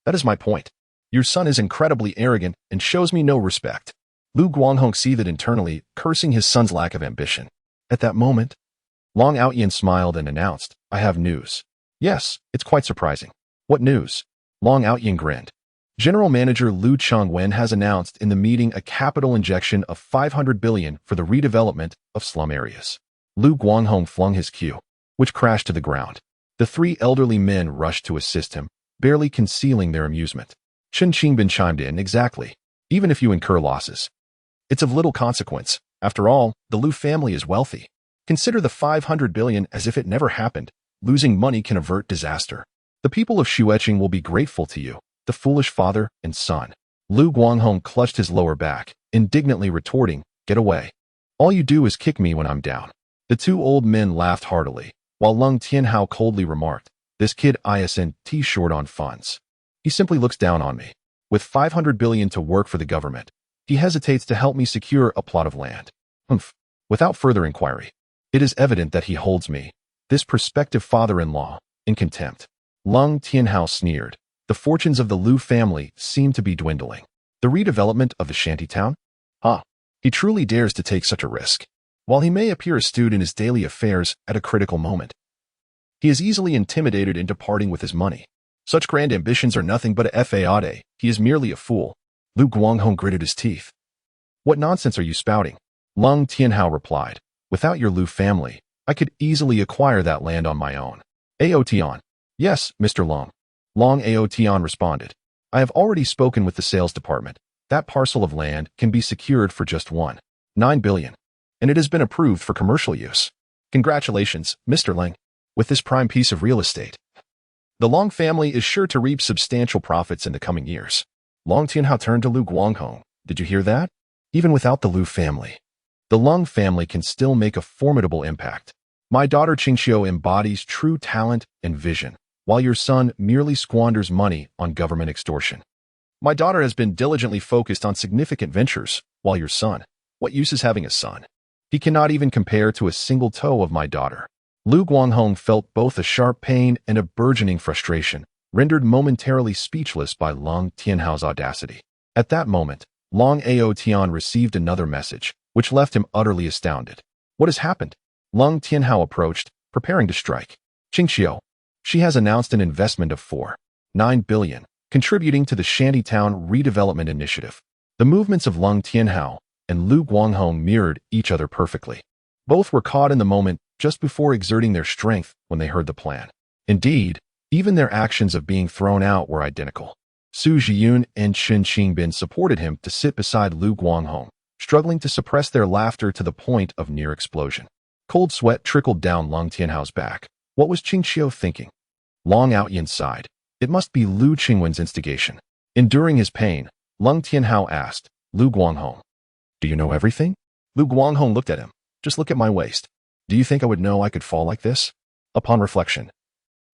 Speaker 1: That is my point. Your son is incredibly arrogant and shows me no respect. Lu Guanghong seethed internally, cursing his son's lack of ambition. At that moment, Long Outyin smiled and announced, I have news. Yes, it's quite surprising. What news? Long Outyin grinned. General Manager Lu Changwen has announced in the meeting a capital injection of 500 billion for the redevelopment of slum areas. Lu Guanghong flung his cue, which crashed to the ground. The three elderly men rushed to assist him, barely concealing their amusement. Chen Qingbin chimed in, exactly. Even if you incur losses, it's of little consequence. After all, the Lu family is wealthy. Consider the 500 billion as if it never happened. Losing money can avert disaster. The people of Xueqing will be grateful to you, the foolish father and son. Lu Guanghong clutched his lower back, indignantly retorting, get away. All you do is kick me when I'm down. The two old men laughed heartily, while Lung Tianhao coldly remarked, this kid isn't short on funds. He simply looks down on me. With 500 billion to work for the government, he hesitates to help me secure a plot of land. Without further inquiry, it is evident that he holds me, this prospective father-in-law, in contempt. Lung Tianhao sneered. The fortunes of the Lu family seem to be dwindling. The redevelopment of the shantytown? He truly dares to take such a risk. While he may appear astute in his daily affairs at a critical moment, he is easily intimidated into parting with his money. Such grand ambitions are nothing but a fade. He is merely a fool. Lu Guanghong gritted his teeth. What nonsense are you spouting? Lung Tianhao replied. Without your Lu family, I could easily acquire that land on my own. Aotian. Yes, Mr. Long. Long Aotian responded. I have already spoken with the sales department. That parcel of land can be secured for just 9 billion. And it has been approved for commercial use. Congratulations, Mr. Ling. With this prime piece of real estate, the Long family is sure to reap substantial profits in the coming years. Long Tianhao turned to Lu Guanghong. Did you hear that? Even without the Lu family, the Lung family can still make a formidable impact. My daughter Qingxiu embodies true talent and vision, while your son merely squanders money on government extortion. My daughter has been diligently focused on significant ventures, while your son, what use is having a son? He cannot even compare to a single toe of my daughter. Lu Guanghong felt both a sharp pain and a burgeoning frustration, rendered momentarily speechless by Long Tianhao's audacity. At that moment, Long Aotian received another message, which left him utterly astounded. What has happened? Lung Tianhao approached, preparing to strike. Qingxiu. She has announced an investment of 9 billion, contributing to the Shantytown Redevelopment Initiative. The movements of Lung Tianhao and Lu Guanghong mirrored each other perfectly. Both were caught in the moment just before exerting their strength when they heard the plan. Indeed, even their actions of being thrown out were identical. Su Zhiyun and Chen Qingbin supported him to sit beside Lu Guanghong, struggling to suppress their laughter to the point of near explosion. Cold sweat trickled down Lung Tianhao's back. What was Qingxiu thinking? Long Outyin sighed. It must be Lu Qingwen's instigation. Enduring his pain, Lung Tianhao asked, Lu Guanghong, do you know everything? Lu Guanghong looked at him. Just look at my waist. Do you think I would know I could fall like this? Upon reflection,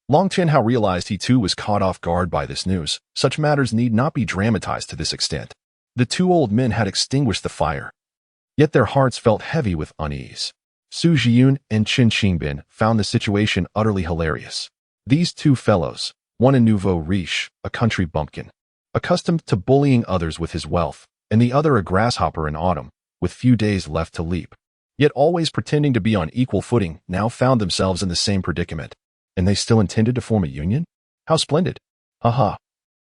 Speaker 1: Long Tianhao realized he too was caught off guard by this news. Such matters need not be dramatized to this extent. The two old men had extinguished the fire, yet their hearts felt heavy with unease. Su Zhiyun and Chen Qingbin found the situation utterly hilarious. These two fellows, one a nouveau riche, a country bumpkin, accustomed to bullying others with his wealth, and the other a grasshopper in autumn, with few days left to leap, yet always pretending to be on equal footing, now found themselves in the same predicament. And they still intended to form a union? How splendid. Haha.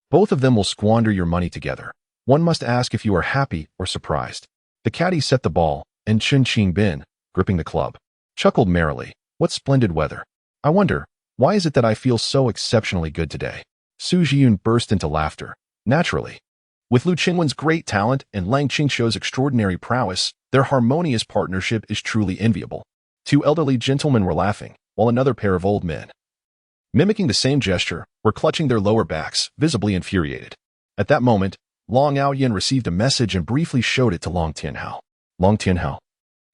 Speaker 1: Both of them will squander your money together. One must ask if you are happy or surprised. The caddy set the ball, and Chen Qingbin, gripping the club, chuckled merrily. What splendid weather. I wonder, why is it that I feel so exceptionally good today? Su Zhiyun burst into laughter. Naturally. With Lu Qingwen's great talent and Lang Qingxiu's extraordinary prowess, their harmonious partnership is truly enviable. Two elderly gentlemen were laughing, while another pair of old men, mimicking the same gesture, were clutching their lower backs, visibly infuriated. At that moment, Long Aoyin received a message and briefly showed it to Long Tianhao. Long Tianhao,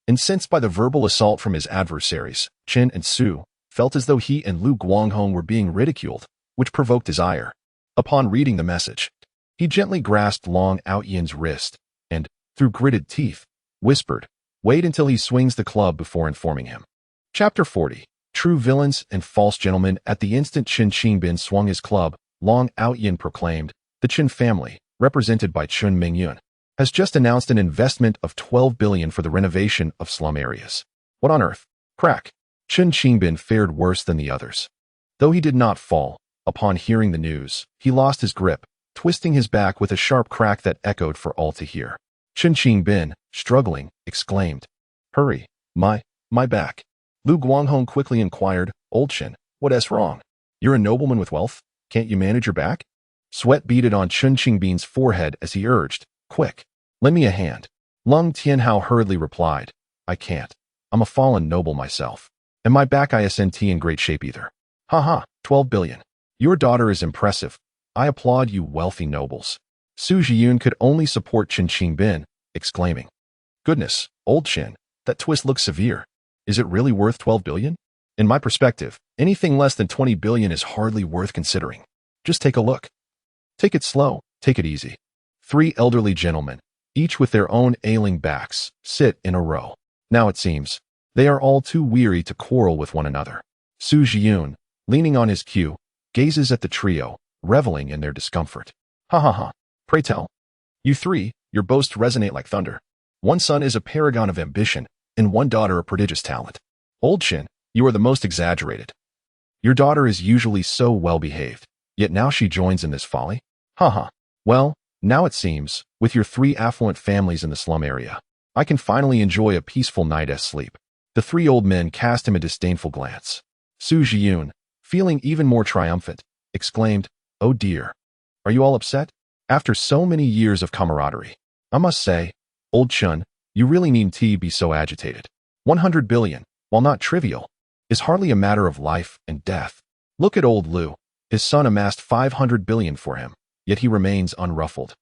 Speaker 1: incensed by the verbal assault from his adversaries, Chen and Su, felt as though he and Lu Guanghong were being ridiculed, which provoked his ire. Upon reading the message, he gently grasped Long Aoyin's wrist and, through gritted teeth, whispered, wait until he swings the club before informing him. Chapter 40. True villains and false gentlemen. At the instant Chen Qingbin swung his club, Long Outyin proclaimed, the Chen family, represented by Chen Mingyun, has just announced an investment of 12 billion for the renovation of slum areas. What on earth? Crack. Chen Qingbin fared worse than the others. Though he did not fall, upon hearing the news, he lost his grip, twisting his back with a sharp crack that echoed for all to hear. Chen Qingbin, struggling, exclaimed, hurry, my back. Lu Guanghong quickly inquired, Old Chen, what's wrong? You're a nobleman with wealth? Can't you manage your back? Sweat beaded on Chen Qingbin's forehead as he urged, quick, lend me a hand. Lung Tianhao hurriedly replied, I can't. I'm a fallen noble myself. And my back isn't in great shape either. Haha, 12 billion. Your daughter is impressive. I applaud you wealthy nobles. Su Zhiyun could only support Chen Qingbin, exclaiming, goodness, Old Chen, that twist looks severe. Is it really worth 12 billion? In my perspective, anything less than 20 billion is hardly worth considering. Just take a look. Take it slow, take it easy. Three elderly gentlemen, each with their own ailing backs, sit in a row. Now it seems, they are all too weary to quarrel with one another. Su Zhiyun, leaning on his cue, gazes at the trio, reveling in their discomfort. Ha ha ha. Pray tell. You three, your boasts resonate like thunder. One son is a paragon of ambition, and one daughter a prodigious talent. Old Chen, you are the most exaggerated. Your daughter is usually so well behaved, Yet now she joins in this folly? Haha. Well, now it seems, with your 3 affluent families in the slum area, I can finally enjoy a peaceful night's sleep. The 3 old men cast him a disdainful glance. Su Jiyun, feeling even more triumphant, exclaimed, "Oh dear. Are you all upset? After so many years of camaraderie, I must say, old Chun, you really needn't be so agitated. 100 billion, while not trivial, is hardly a matter of life and death. Look at old Liu. His son amassed 500 billion for him, yet he remains unruffled.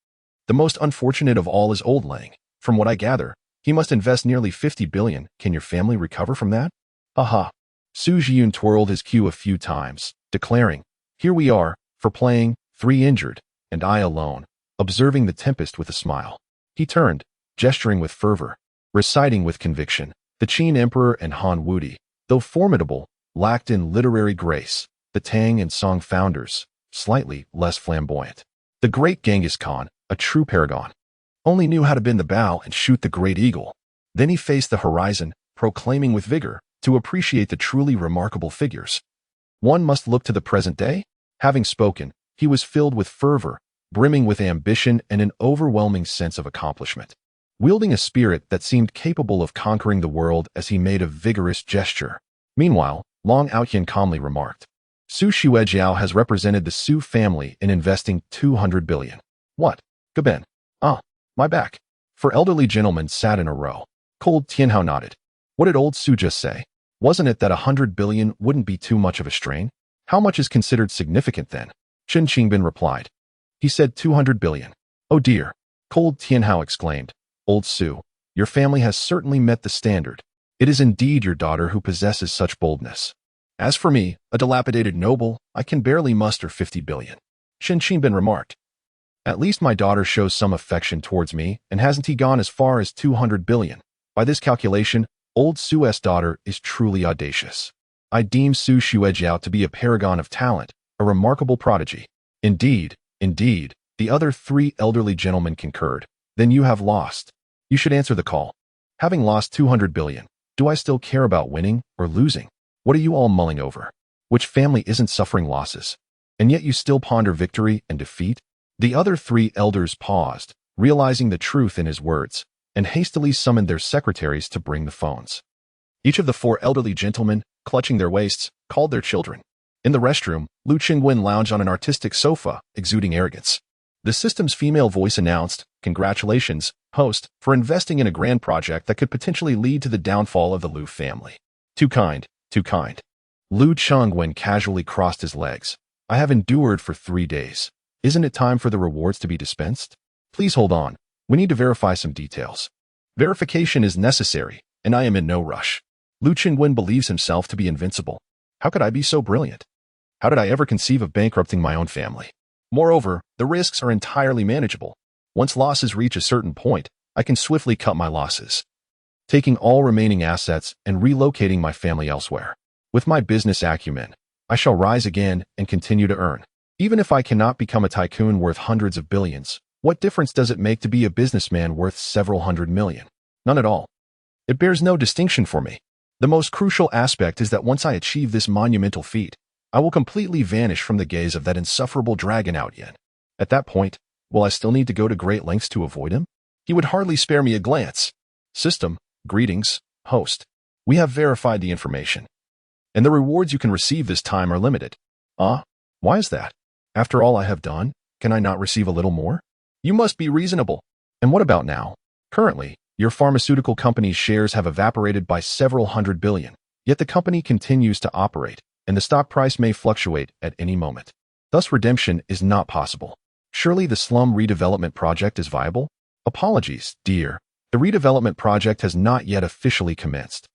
Speaker 1: The most unfortunate of all is old Lang. From what I gather, he must invest nearly 50 billion. Can your family recover from that?" Aha. Su Jiyun twirled his cue a few times, declaring, "Here we are, for playing, 3 injured, and I alone," observing the tempest with a smile. He turned, gesturing with fervor, reciting with conviction. The Qin Emperor and Han Wudi, though formidable, lacked in literary grace. The Tang and Song founders, slightly less flamboyant. The great Genghis Khan, a true paragon, only knew how to bend the bow and shoot the great eagle. Then he faced the horizon, proclaiming with vigor, to appreciate the truly remarkable figures, one must look to the present day. Having spoken, he was filled with fervor, brimming with ambition and an overwhelming sense of accomplishment, wielding a spirit that seemed capable of conquering the world as he made a vigorous gesture. Meanwhile, Long Aotian calmly remarked, "Su Xuejiao has represented the Su family in investing 200 billion. What? Gaben? Ah, my back." 4 elderly gentlemen sat in a row. Cold Tianhao nodded. What did old Su just say? Wasn't it that 100 billion wouldn't be too much of a strain? How much is considered significant then? Chen Qingbin replied. He said 200 billion. Oh dear. Cold Tianhao exclaimed. Old Su, your family has certainly met the standard. It is indeed your daughter who possesses such boldness. As for me, a dilapidated noble, I can barely muster 50 billion. Chen Qingbin remarked. At least my daughter shows some affection towards me, and hasn't he gone as far as 200 billion? By this calculation, old Su's daughter is truly audacious. I deem Su Xuejiao to be a paragon of talent, a remarkable prodigy. Indeed, the other 3 elderly gentlemen concurred. Then you have lost. You should answer the call. Having lost 200 billion, do I still care about winning or losing? What are you all mulling over? Which family isn't suffering losses? And yet you still ponder victory and defeat? The other 3 elders paused, realizing the truth in his words, and hastily summoned their secretaries to bring the phones. Each of the 4 elderly gentlemen, clutching their waists, called their children. In the restroom, Lu Qingwen lounged on an artistic sofa, exuding arrogance. The system's female voice announced, "Congratulations, host, for investing in a grand project that could potentially lead to the downfall of the Lu family. Too kind, too kind." Lu Chengwen casually crossed his legs. I have endured for 3 days. Isn't it time for the rewards to be dispensed? Please hold on. We need to verify some details. Verification is necessary, and I am in no rush. Lu Qingwen believes himself to be invincible. How could I be so brilliant? How did I ever conceive of bankrupting my own family? Moreover, the risks are entirely manageable. Once losses reach a certain point, I can swiftly cut my losses, taking all remaining assets and relocating my family elsewhere. With my business acumen, I shall rise again and continue to earn. Even if I cannot become a tycoon worth hundreds of billions, what difference does it make to be a businessman worth several hundred million? None at all. It bears no distinction for me. The most crucial aspect is that once I achieve this monumental feat, I will completely vanish from the gaze of that insufferable dragon Outyen. At that point, will I still need to go to great lengths to avoid him? He would hardly spare me a glance. System, greetings, host. We have verified the information, and the rewards you can receive this time are limited. Ah, why is that? After all I have done, can I not receive a little more? You must be reasonable. And what about now? Currently, your pharmaceutical company's shares have evaporated by several hundred billion, yet the company continues to operate, and the stock price may fluctuate at any moment. Thus redemption is not possible. Surely the slum redevelopment project is viable? Apologies, dear. The redevelopment project has not yet officially commenced.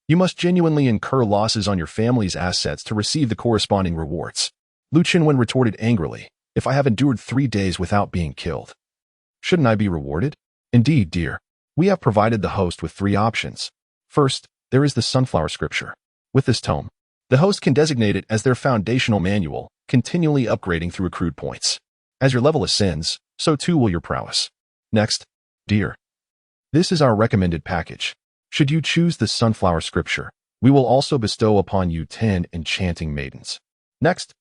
Speaker 1: You must genuinely incur losses on your family's assets to receive the corresponding rewards. Lu Qinwen retorted angrily, if I have endured 3 days without being killed, shouldn't I be rewarded? Indeed, dear. We have provided the host with 3 options. First, there is the Sunflower Scripture. With this tome, the host can designate it as their foundational manual, continually upgrading through accrued points. As your level ascends, so too will your prowess. Next, dear. This is our recommended package. Should you choose the Sunflower Scripture, we will also bestow upon you 10 enchanting maidens. Next.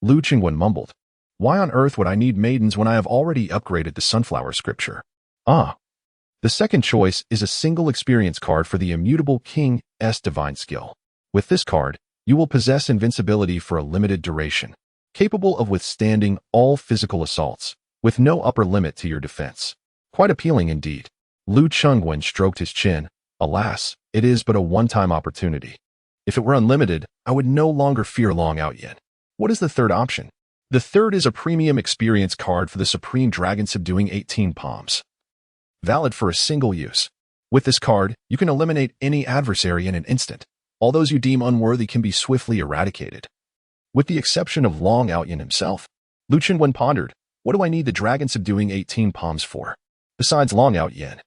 Speaker 1: Lu Qingwen mumbled. Why on earth would I need maidens when I have already upgraded the sunflower scripture? Ah. The second choice is a single experience card for the immutable King's divine skill. With this card, you will possess invincibility for a limited duration, capable of withstanding all physical assaults, with no upper limit to your defense. Quite appealing indeed. Lu Qingwen stroked his chin. Alas, it is but a one-time opportunity. If it were unlimited, I would no longer fear Long Outyin. What is the third option? The third is a premium experience card for the Supreme Dragon subduing 18 palms. Valid for a single use. With this card, you can eliminate any adversary in an instant. All those you deem unworthy can be swiftly eradicated. With the exception of Long Outyin himself, Lu Qingwen pondered, what do I need the dragon subduing 18 palms for? Besides Long Outyin,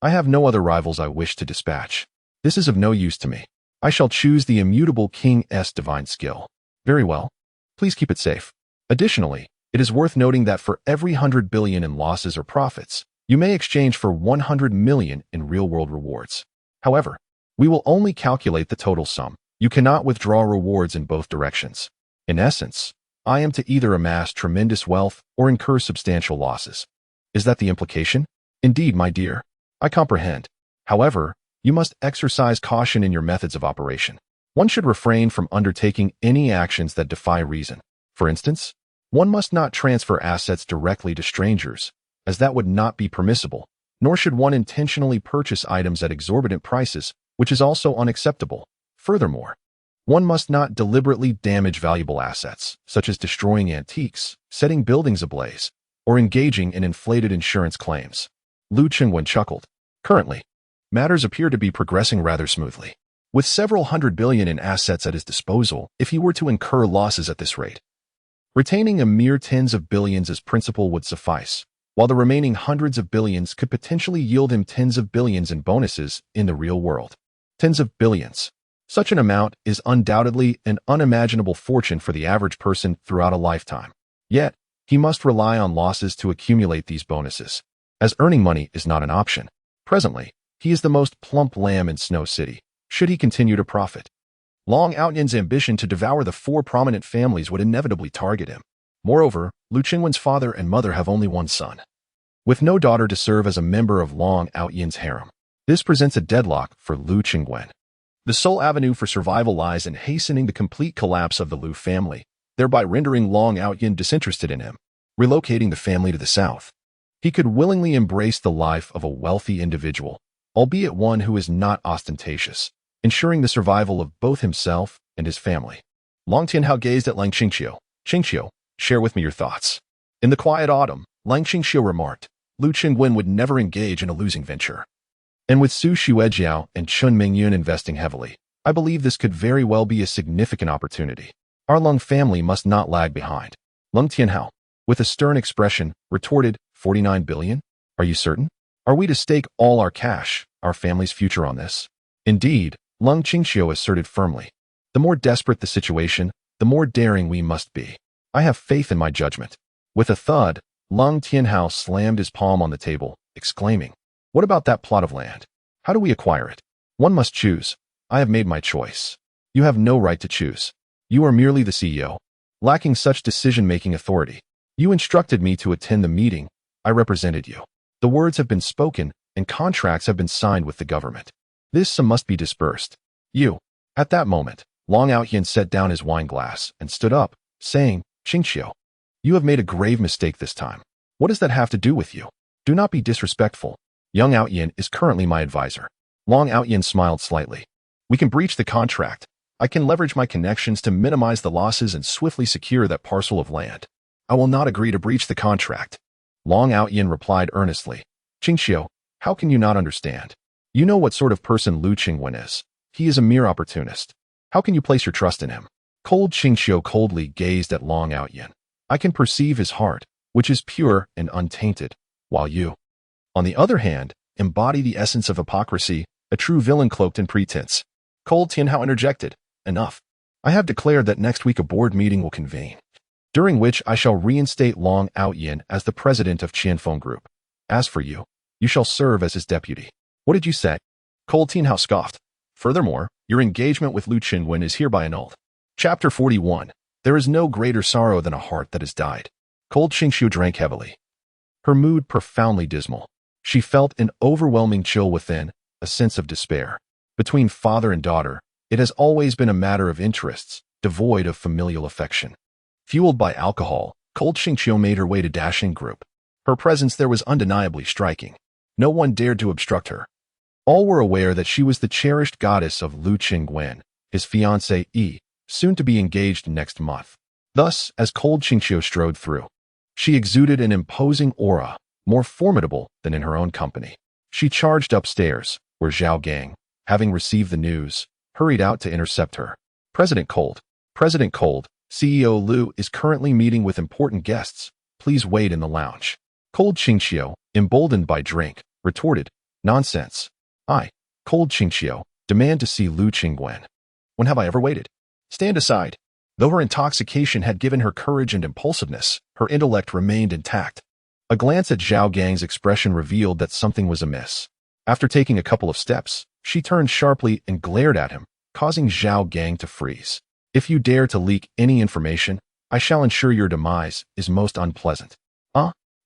Speaker 1: I have no other rivals I wish to dispatch. This is of no use to me. I shall choose the immutable King's divine skill. Very well. Please keep it safe. Additionally, it is worth noting that for every 100 billion in losses or profits, you may exchange for 100 million in real-world rewards. However, we will only calculate the total sum. You cannot withdraw rewards in both directions. In essence, I am to either amass tremendous wealth or incur substantial losses. Is that the implication? Indeed, my dear. I comprehend. However, you must exercise caution in your methods of operation. One should refrain from undertaking any actions that defy reason. For instance, one must not transfer assets directly to strangers, as that would not be permissible, nor should one intentionally purchase items at exorbitant prices, which is also unacceptable. Furthermore, one must not deliberately damage valuable assets, such as destroying antiques, setting buildings ablaze, or engaging in inflated insurance claims. Lu Qingwen chuckled. Currently, matters appear to be progressing rather smoothly. With several 100 billion in assets at his disposal, if he were to incur losses at this rate, retaining a mere tens of billions as principal would suffice, while the remaining hundreds of billions could potentially yield him tens of billions in bonuses in the real world. Tens of billions. Such an amount is undoubtedly an unimaginable fortune for the average person throughout a lifetime. Yet, he must rely on losses to accumulate these bonuses, as earning money is not an option. Presently, he is the most plump lamb in Snow City, should he continue to profit. Long Outyin's ambition to devour the 4 prominent families would inevitably target him. Moreover, Lu Qingwen's father and mother have only one son, with no daughter to serve as a member of Long Outyin's harem. This presents a deadlock for Lu Qingwen. The sole avenue for survival lies in hastening the complete collapse of the Lu family, thereby rendering Long Outyin disinterested in him, relocating the family to the south. He could willingly embrace the life of a wealthy individual, albeit one who is not ostentatious, ensuring the survival of both himself and his family. Long Tianhao gazed at Lang Qingqiu. Qingqiu, share with me your thoughts. In the quiet autumn, Lang Qingqiu remarked, Lu Qingwen would never engage in a losing venture. And with Su Xuejiao and Chun Mingyun investing heavily, I believe this could very well be a significant opportunity. Our Lung family must not lag behind. Lung Tianhao, with a stern expression, retorted, 49 billion? Are you certain? Are we to stake all our cash, our family's future on this? Indeed, Lung Qingqiu asserted firmly. The more desperate the situation, the more daring we must be. I have faith in my judgment. With a thud, Lung Tianhao slammed his palm on the table, exclaiming, what about that plot of land? How do we acquire it? One must choose. I have made my choice. You have no right to choose. You are merely the CEO, lacking such decision-making authority. You instructed me to attend the meeting. I represented you. The words have been spoken, and contracts have been signed with the government. This sum must be dispersed. You. At that moment, Long Outyin set down his wine glass and stood up, saying, Qingqiu, you have made a grave mistake this time. What does that have to do with you? Do not be disrespectful. Young Outyin is currently my advisor. Long Outyin smiled slightly. We can breach the contract. I can leverage my connections to minimize the losses and swiftly secure that parcel of land. I will not agree to breach the contract. Long Outyin replied earnestly. Qingqiu, how can you not understand? You know what sort of person Lu Qingwen is. He is a mere opportunist. How can you place your trust in him? Cold Qingqiu coldly gazed at Long Outyin. I can perceive his heart, which is pure and untainted, while you, on the other hand, embody the essence of hypocrisy, a true villain cloaked in pretense. Cold Tianhao interjected, enough. I have declared that next week a board meeting will convene, during which I shall reinstate Long Outyin as the president of Qianfeng Group. As for you, you shall serve as his deputy. What did you say? Cold Tianhao scoffed. Furthermore, your engagement with Lu Qingwen is hereby annulled. Chapter 41. There is no greater sorrow than a heart that has died. Cold Qingxiu drank heavily, her mood profoundly dismal. She felt an overwhelming chill within, a sense of despair. Between father and daughter, it has always been a matter of interests, devoid of familial affection. Fueled by alcohol, Cold Qingxiu made her way to Dashing Group. Her presence there was undeniably striking. No one dared to obstruct her. All were aware that she was the cherished goddess of Lu Qingwen, his fiancée, soon to be engaged next month. Thus, as Cold Qingxiu strode through, she exuded an imposing aura, more formidable than in her own company. She charged upstairs, where Zhao Gang, having received the news, hurried out to intercept her. President Cold, CEO Lu is currently meeting with important guests. Please wait in the lounge. Cold Qingxiu, emboldened by drink, retorted, nonsense. I, Cold Qingxiu, demand to see Lu Qingwen. When have I ever waited? Stand aside. Though her intoxication had given her courage and impulsiveness, her intellect remained intact. A glance at Zhao Gang's expression revealed that something was amiss. After taking a couple of steps, she turned sharply and glared at him, causing Zhao Gang to freeze. If you dare to leak any information, I shall ensure your demise is most unpleasant.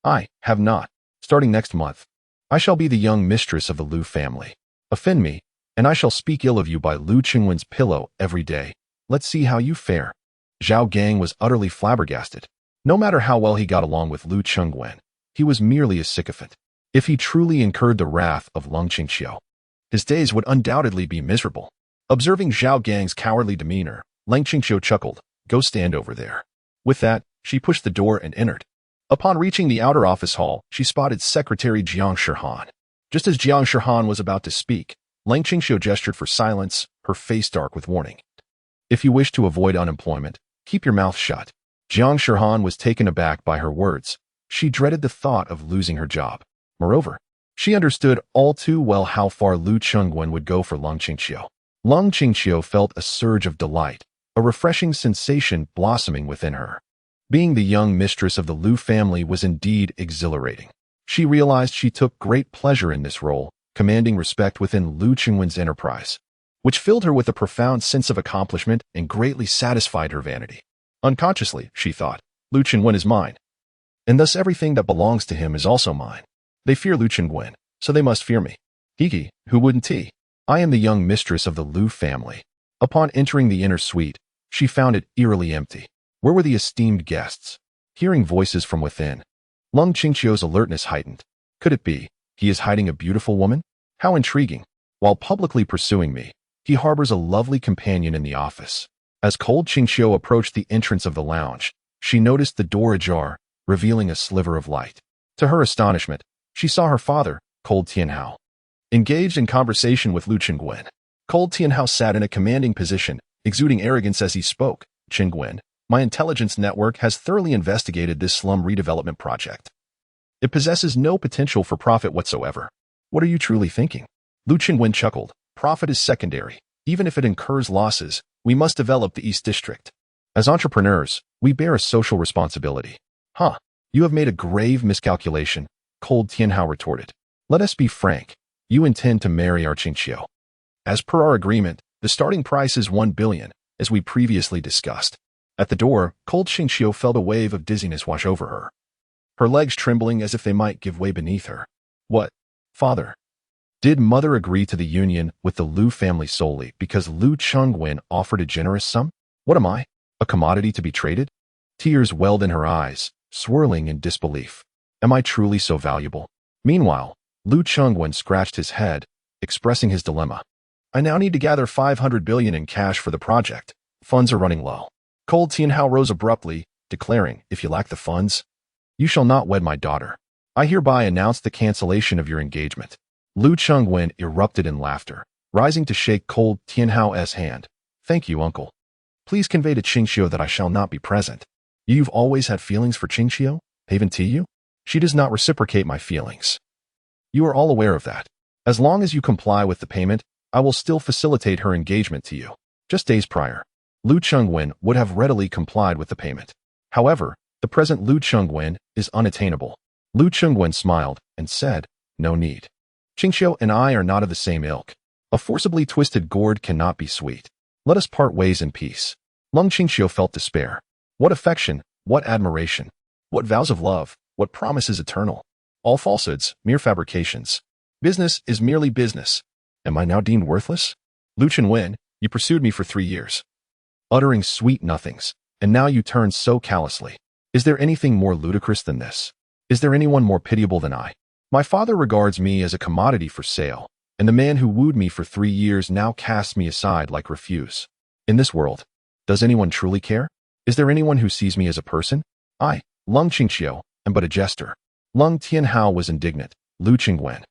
Speaker 1: I have not. Starting next month, I shall be the young mistress of the Lu family. Offend me, and I shall speak ill of you by Lu Qingwen's pillow every day. Let's see how you fare. Zhao Gang was utterly flabbergasted. No matter how well he got along with Lu Qingwen, he was merely a sycophant. If he truly incurred the wrath of Lung Qingxiu, his days would undoubtedly be miserable. Observing Zhao Gang's cowardly demeanor, Lung Qingxiu chuckled, "Go stand over there." With that, she pushed the door and entered. Upon reaching the outer office hall, she spotted Secretary Jiang Shihan. Just as Jiang Shihan was about to speak, Lung Qingxiu gestured for silence, her face dark with warning. If you wish to avoid unemployment, keep your mouth shut. Jiang Shihan was taken aback by her words. She dreaded the thought of losing her job. Moreover, she understood all too well how far Lu Qingwen would go for Lung Qingxiu. Lung Qingxiu felt a surge of delight, a refreshing sensation blossoming within her. Being the young mistress of the Lu family was indeed exhilarating. She realized she took great pleasure in this role, commanding respect within Lu Qingwen's enterprise, which filled her with a profound sense of accomplishment and greatly satisfied her vanity. Unconsciously, she thought, Lu Qingwen is mine, and thus everything that belongs to him is also mine. They fear Lu Qingwen, so they must fear me. Hiki, who wouldn't he? I am the young mistress of the Lu family. Upon entering the inner suite, she found it eerily empty. Where were the esteemed guests? Hearing voices from within, Lung Qingxiu's alertness heightened. Could it be he is hiding a beautiful woman? How intriguing. While publicly pursuing me, he harbors a lovely companion in the office. As Cold Qingxiu approached the entrance of the lounge, she noticed the door ajar, revealing a sliver of light. To her astonishment, she saw her father, Cold Tianhao, engaged in conversation with Lu Qingwen. Cold Tianhao sat in a commanding position, exuding arrogance as he spoke. Qingwen, my intelligence network has thoroughly investigated this slum redevelopment project. It possesses no potential for profit whatsoever. What are you truly thinking? Lu Qingwen chuckled. Profit is secondary. Even if it incurs losses, we must develop the East District. As entrepreneurs, we bear a social responsibility. You have made a grave miscalculation, Cold Tianhao retorted. Let us be frank. You intend to marry our Qingxiu. As per our agreement, the starting price is 1 billion, as we previously discussed. At the door, Cold Qingxiu felt a wave of dizziness wash over her, her legs trembling as if they might give way beneath her. What? Father? Did mother agree to the union with the Lu family solely because Lu Qingwen offered a generous sum? What am I? A commodity to be traded? Tears welled in her eyes, swirling in disbelief. Am I truly so valuable? Meanwhile, Lu Qingwen scratched his head, expressing his dilemma. I now need to gather 500 billion in cash for the project. Funds are running low. Cold Tianhao rose abruptly, declaring, if you lack the funds, you shall not wed my daughter. I hereby announce the cancellation of your engagement. Lu Qingwen erupted in laughter, rising to shake Cold Tianhao's hand. Thank you, uncle. Please convey to Qingxiu that I shall not be present. You've always had feelings for Qingxiu, haven't you? She does not reciprocate my feelings. You are all aware of that. As long as you comply with the payment, I will still facilitate her engagement to you. Just days prior, Lu Qingwen would have readily complied with the payment. However, the present Lu Qingwen is unattainable. Lu Qingwen smiled and said, no need. Qingxiu and I are not of the same ilk. A forcibly twisted gourd cannot be sweet. Let us part ways in peace. Lung Qingxiu felt despair. What affection, what admiration, what vows of love, what promises eternal. All falsehoods, mere fabrications. Business is merely business. Am I now deemed worthless? Lu Chen-wen, you pursued me for 3 years, uttering sweet nothings, and now you turn so callously. Is there anything more ludicrous than this? Is there anyone more pitiable than I? My father regards me as a commodity for sale, and the man who wooed me for 3 years now casts me aside like refuse. In this world, does anyone truly care? Is there anyone who sees me as a person? I, Lung Qingqiu, am but a jester. Lung Tianhao was indignant. Lu Qingwen,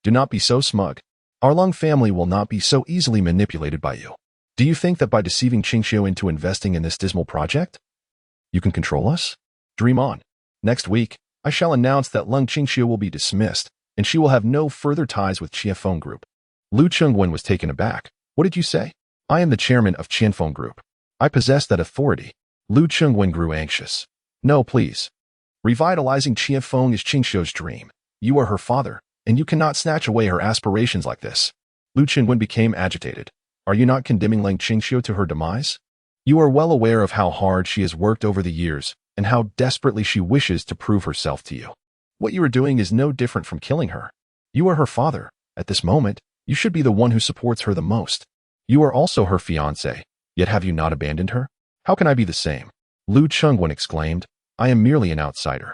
Speaker 1: do not be so smug. Our Lung family will not be so easily manipulated by you. Do you think that by deceiving Qingqiu into investing in this dismal project, you can control us? Dream on. Next week, I shall announce that Lung Qingqiu will be dismissed, and she will have no further ties with Qianfeng Group. Lu Chengwen was taken aback. What did you say? I am the chairman of Qianfeng Group. I possess that authority. Lu Chengwen grew anxious. No, please. Revitalizing Qianfeng is Qingqiu's dream. You are her father, and you cannot snatch away her aspirations like this. Lu Chengwen became agitated. Are you not condemning Lung Qingqiu to her demise? You are well aware of how hard she has worked over the years, and how desperately she wishes to prove herself to you. What you are doing is no different from killing her. You are her father. At this moment, you should be the one who supports her the most. You are also her fiancé, yet have you not abandoned her? How can I be the same? Lu Chengwen exclaimed. I am merely an outsider.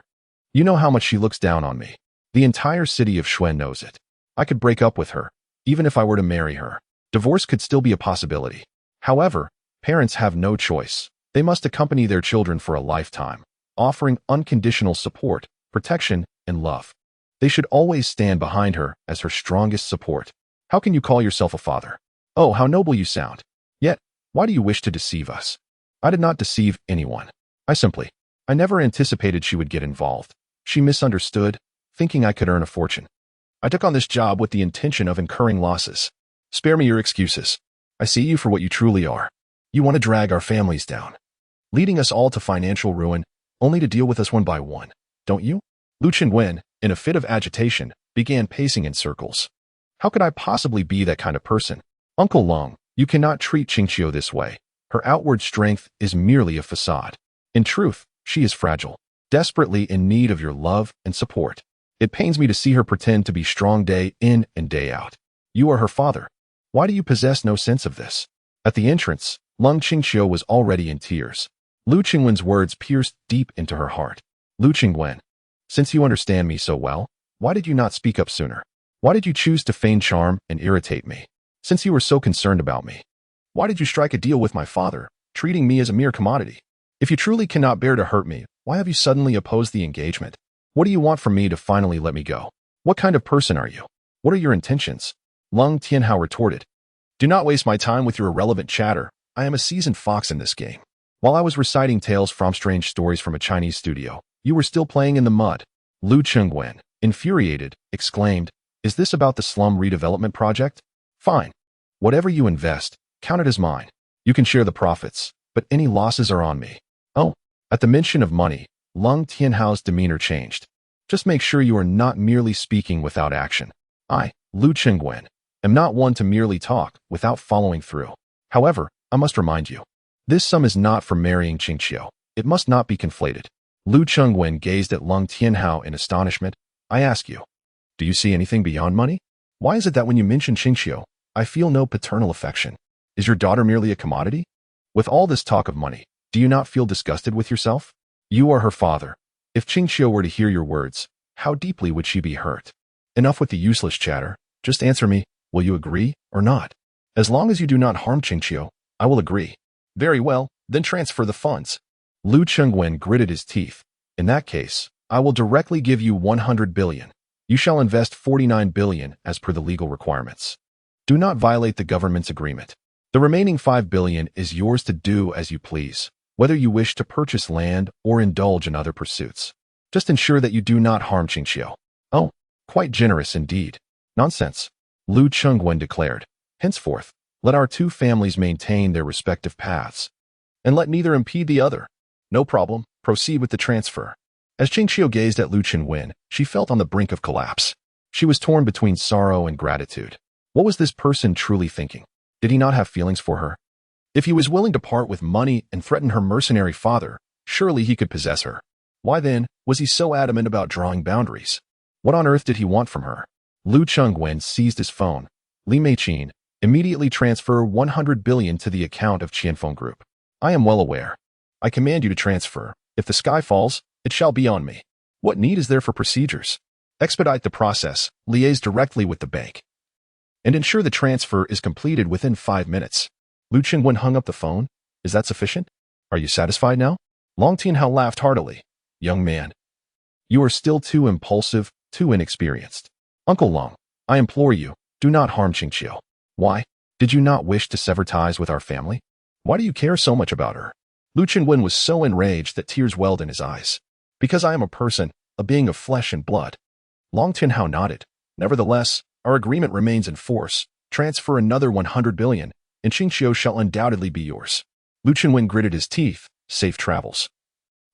Speaker 1: You know how much she looks down on me. The entire city of Xuan knows it. I could break up with her, even if I were to marry her. Divorce could still be a possibility. However, parents have no choice. They must accompany their children for a lifetime, offering unconditional support, protection, and love. They should always stand behind her as her strongest support. How can you call yourself a father? Oh, how noble you sound. Yet, why do you wish to deceive us? I did not deceive anyone. I never anticipated she would get involved. She misunderstood, thinking I could earn a fortune. I took on this job with the intention of incurring losses. Spare me your excuses. I see you for what you truly are. You want to drag our families down, leading us all to financial ruin, only to deal with us one by one, don't you? Lu Qingwen, in a fit of agitation, began pacing in circles. How could I possibly be that kind of person? Uncle Long, you cannot treat Qingqiu this way. Her outward strength is merely a facade. In truth, she is fragile, desperately in need of your love and support. It pains me to see her pretend to be strong day in and day out. You are her father. Why do you possess no sense of this? At the entrance, Lung Qingqiu was already in tears. Lu Qingwen's words pierced deep into her heart. Lu Qingwen, since you understand me so well, why did you not speak up sooner? Why did you choose to feign charm and irritate me? Since you were so concerned about me, why did you strike a deal with my father, treating me as a mere commodity? If you truly cannot bear to hurt me, why have you suddenly opposed the engagement? What do you want from me to finally let me go? What kind of person are you? What are your intentions? Lung Tianhao retorted. Do not waste my time with your irrelevant chatter. I am a seasoned fox in this game. While I was reciting tales from strange stories from a Chinese studio, you were still playing in the mud. Lu Chengwen, infuriated, exclaimed, Is this about the slum redevelopment project? Fine. Whatever you invest, count it as mine. You can share the profits, but any losses are on me. Oh, at the mention of money, Lung Tianhao's demeanor changed. Just make sure you are not merely speaking without action. I, Lu Chengwen, am not one to merely talk without following through. However, I must remind you, this sum is not for marrying Qingqiu. It must not be conflated. Lu Chengwen gazed at Lung Tianhao in astonishment. I ask you, do you see anything beyond money? Why is it that when you mention Qingqiu, I feel no paternal affection? Is your daughter merely a commodity? With all this talk of money, do you not feel disgusted with yourself? You are her father. If Qingqiu were to hear your words, how deeply would she be hurt? Enough with the useless chatter. Just answer me, will you agree or not? As long as you do not harm Qingqiu, I will agree. Very well, then transfer the funds. Lu Chengwen gritted his teeth. In that case, I will directly give you 100 billion. You shall invest 49 billion as per the legal requirements. Do not violate the government's agreement. The remaining 5 billion is yours to do as you please, whether you wish to purchase land or indulge in other pursuits. Just ensure that you do not harm Qingqiu. Oh, quite generous indeed. Nonsense, Lu Chengwen declared. Henceforth, let our two families maintain their respective paths, and let neither impede the other. No problem, proceed with the transfer. As Qingqiu gazed at Lu Chengwen, she felt on the brink of collapse. She was torn between sorrow and gratitude. What was this person truly thinking? Did he not have feelings for her? If he was willing to part with money and threaten her mercenary father, Surely he could possess her. Why then was he so adamant about drawing boundaries? What on earth did he want from her? Lu Chengwen seized his phone. Li Meiqin, immediately transfer 100 billion to the account of Qianfeng Group. I am well aware. I command you to transfer. If the sky falls, it shall be on me. What need is there for procedures? Expedite the process, liaise directly with the bank, and ensure the transfer is completed within 5 minutes. Lu Chengwen hung up the phone. Is that sufficient? Are you satisfied now? Long Tianhao laughed heartily. Young man, you are still too impulsive, too inexperienced. Uncle Long, I implore you, do not harm Qingqiu. Why? Did you not wish to sever ties with our family? Why do you care so much about her? Lu Chengwen was so enraged that tears welled in his eyes. Because I am a person, a being of flesh and blood. Long Tianhao nodded. Nevertheless, our agreement remains in force. Transfer another 100 billion, and Qingqiu shall undoubtedly be yours. Lu Chengwen gritted his teeth. Safe travels.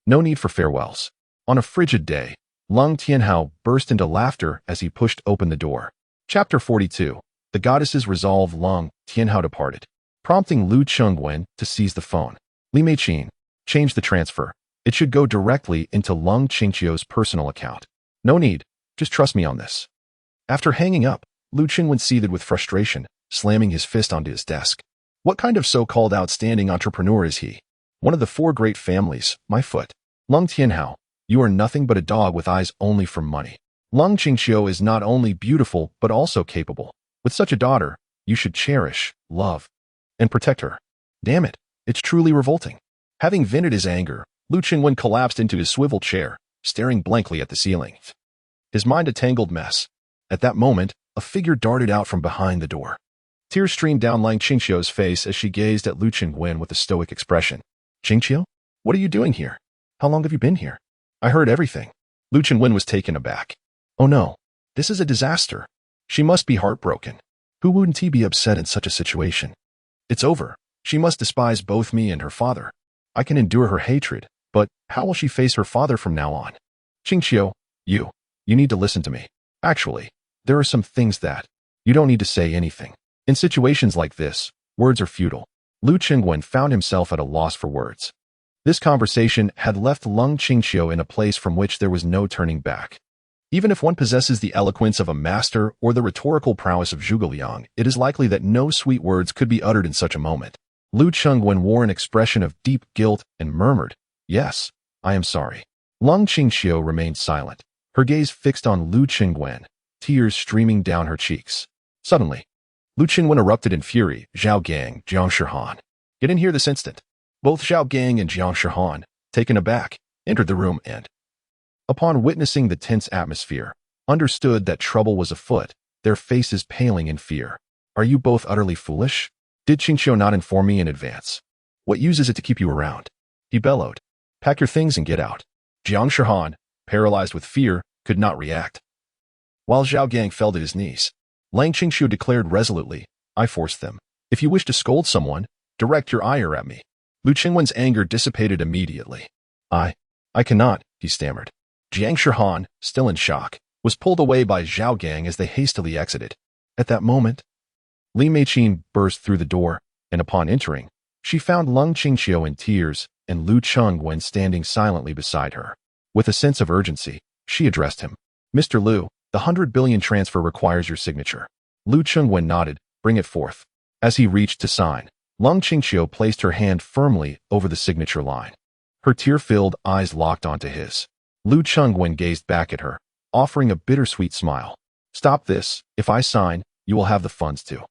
Speaker 1: No need for farewells. On a frigid day, Long Tianhao burst into laughter as he pushed open the door. Chapter 42. The goddesses resolve. Long Tianhao departed, prompting Lu Chengwen to seize the phone. Li Meiqin, change the transfer. It should go directly into Lung Qingqiu's personal account. No need. Just trust me on this. After hanging up, Lu Chengwen seethed with frustration, slamming his fist onto his desk. What kind of so-called outstanding entrepreneur is he? One of the 4 great families, my foot. Lung Tianhao, you are nothing but a dog with eyes only for money. Lung Qingqiu is not only beautiful but also capable. With such a daughter, you should cherish, love, and protect her. Damn it, it's truly revolting. Having vented his anger, Lu Chengwen collapsed into his swivel chair, staring blankly at the ceiling. His mind a tangled mess. At that moment, a figure darted out from behind the door. Tears streamed down Lang Qingqiu's face as she gazed at Lu Chengwen with a stoic expression. Qingqiu? What are you doing here? How long have you been here? I heard everything. Lu Chengwen was taken aback. Oh no, this is a disaster. She must be heartbroken. Who wouldn't he be upset in such a situation? It's over. She must despise both me and her father. I can endure her hatred, but how will she face her father from now on? Qingqiu, you need to listen to me. Actually, there are some things that you don't need to say anything. In situations like this, words are futile. Lu Chengwen found himself at a loss for words. This conversation had left Lung Qingqiu in a place from which there was no turning back. Even if one possesses the eloquence of a master or the rhetorical prowess of Zhuge Liang, it is likely that no sweet words could be uttered in such a moment. Lu Chengwen wore an expression of deep guilt and murmured, Yes, I am sorry. Lung Qingqiu remained silent, her gaze fixed on Lu Chengwen, tears streaming down her cheeks. Suddenly, Lu Chengwen erupted in fury. Zhao Gang, Jiang Shihan. Get in here this instant. Both Zhao Gang and Jiang Shihan, taken aback, entered the room and, upon witnessing the tense atmosphere, understood that trouble was afoot, their faces paling in fear. Are you both utterly foolish? Did Qingqiu not inform me in advance? What use is it to keep you around? He bellowed. Pack your things and get out. Jiang Shihan, paralyzed with fear, could not react. While Zhao Gang fell to his knees, Lang Qingqiu declared resolutely, I forced them. If you wish to scold someone, direct your ire at me. Lu Chengwen's anger dissipated immediately. I cannot, he stammered. Jiang Shihan, still in shock, was pulled away by Zhao Gang as they hastily exited. At that moment, Li Meiqin burst through the door, and upon entering, she found Lung Qingqiu in tears and Lu Chengwen standing silently beside her. With a sense of urgency, she addressed him. Mr. Lu, the 100 billion transfer requires your signature. Lu Chengwen nodded, bring it forth. As he reached to sign, Lung Qingqiu placed her hand firmly over the signature line. Her tear-filled eyes locked onto his. Lu Chengwen gazed back at her, offering a bittersweet smile. Stop this. If I sign, you will have the funds to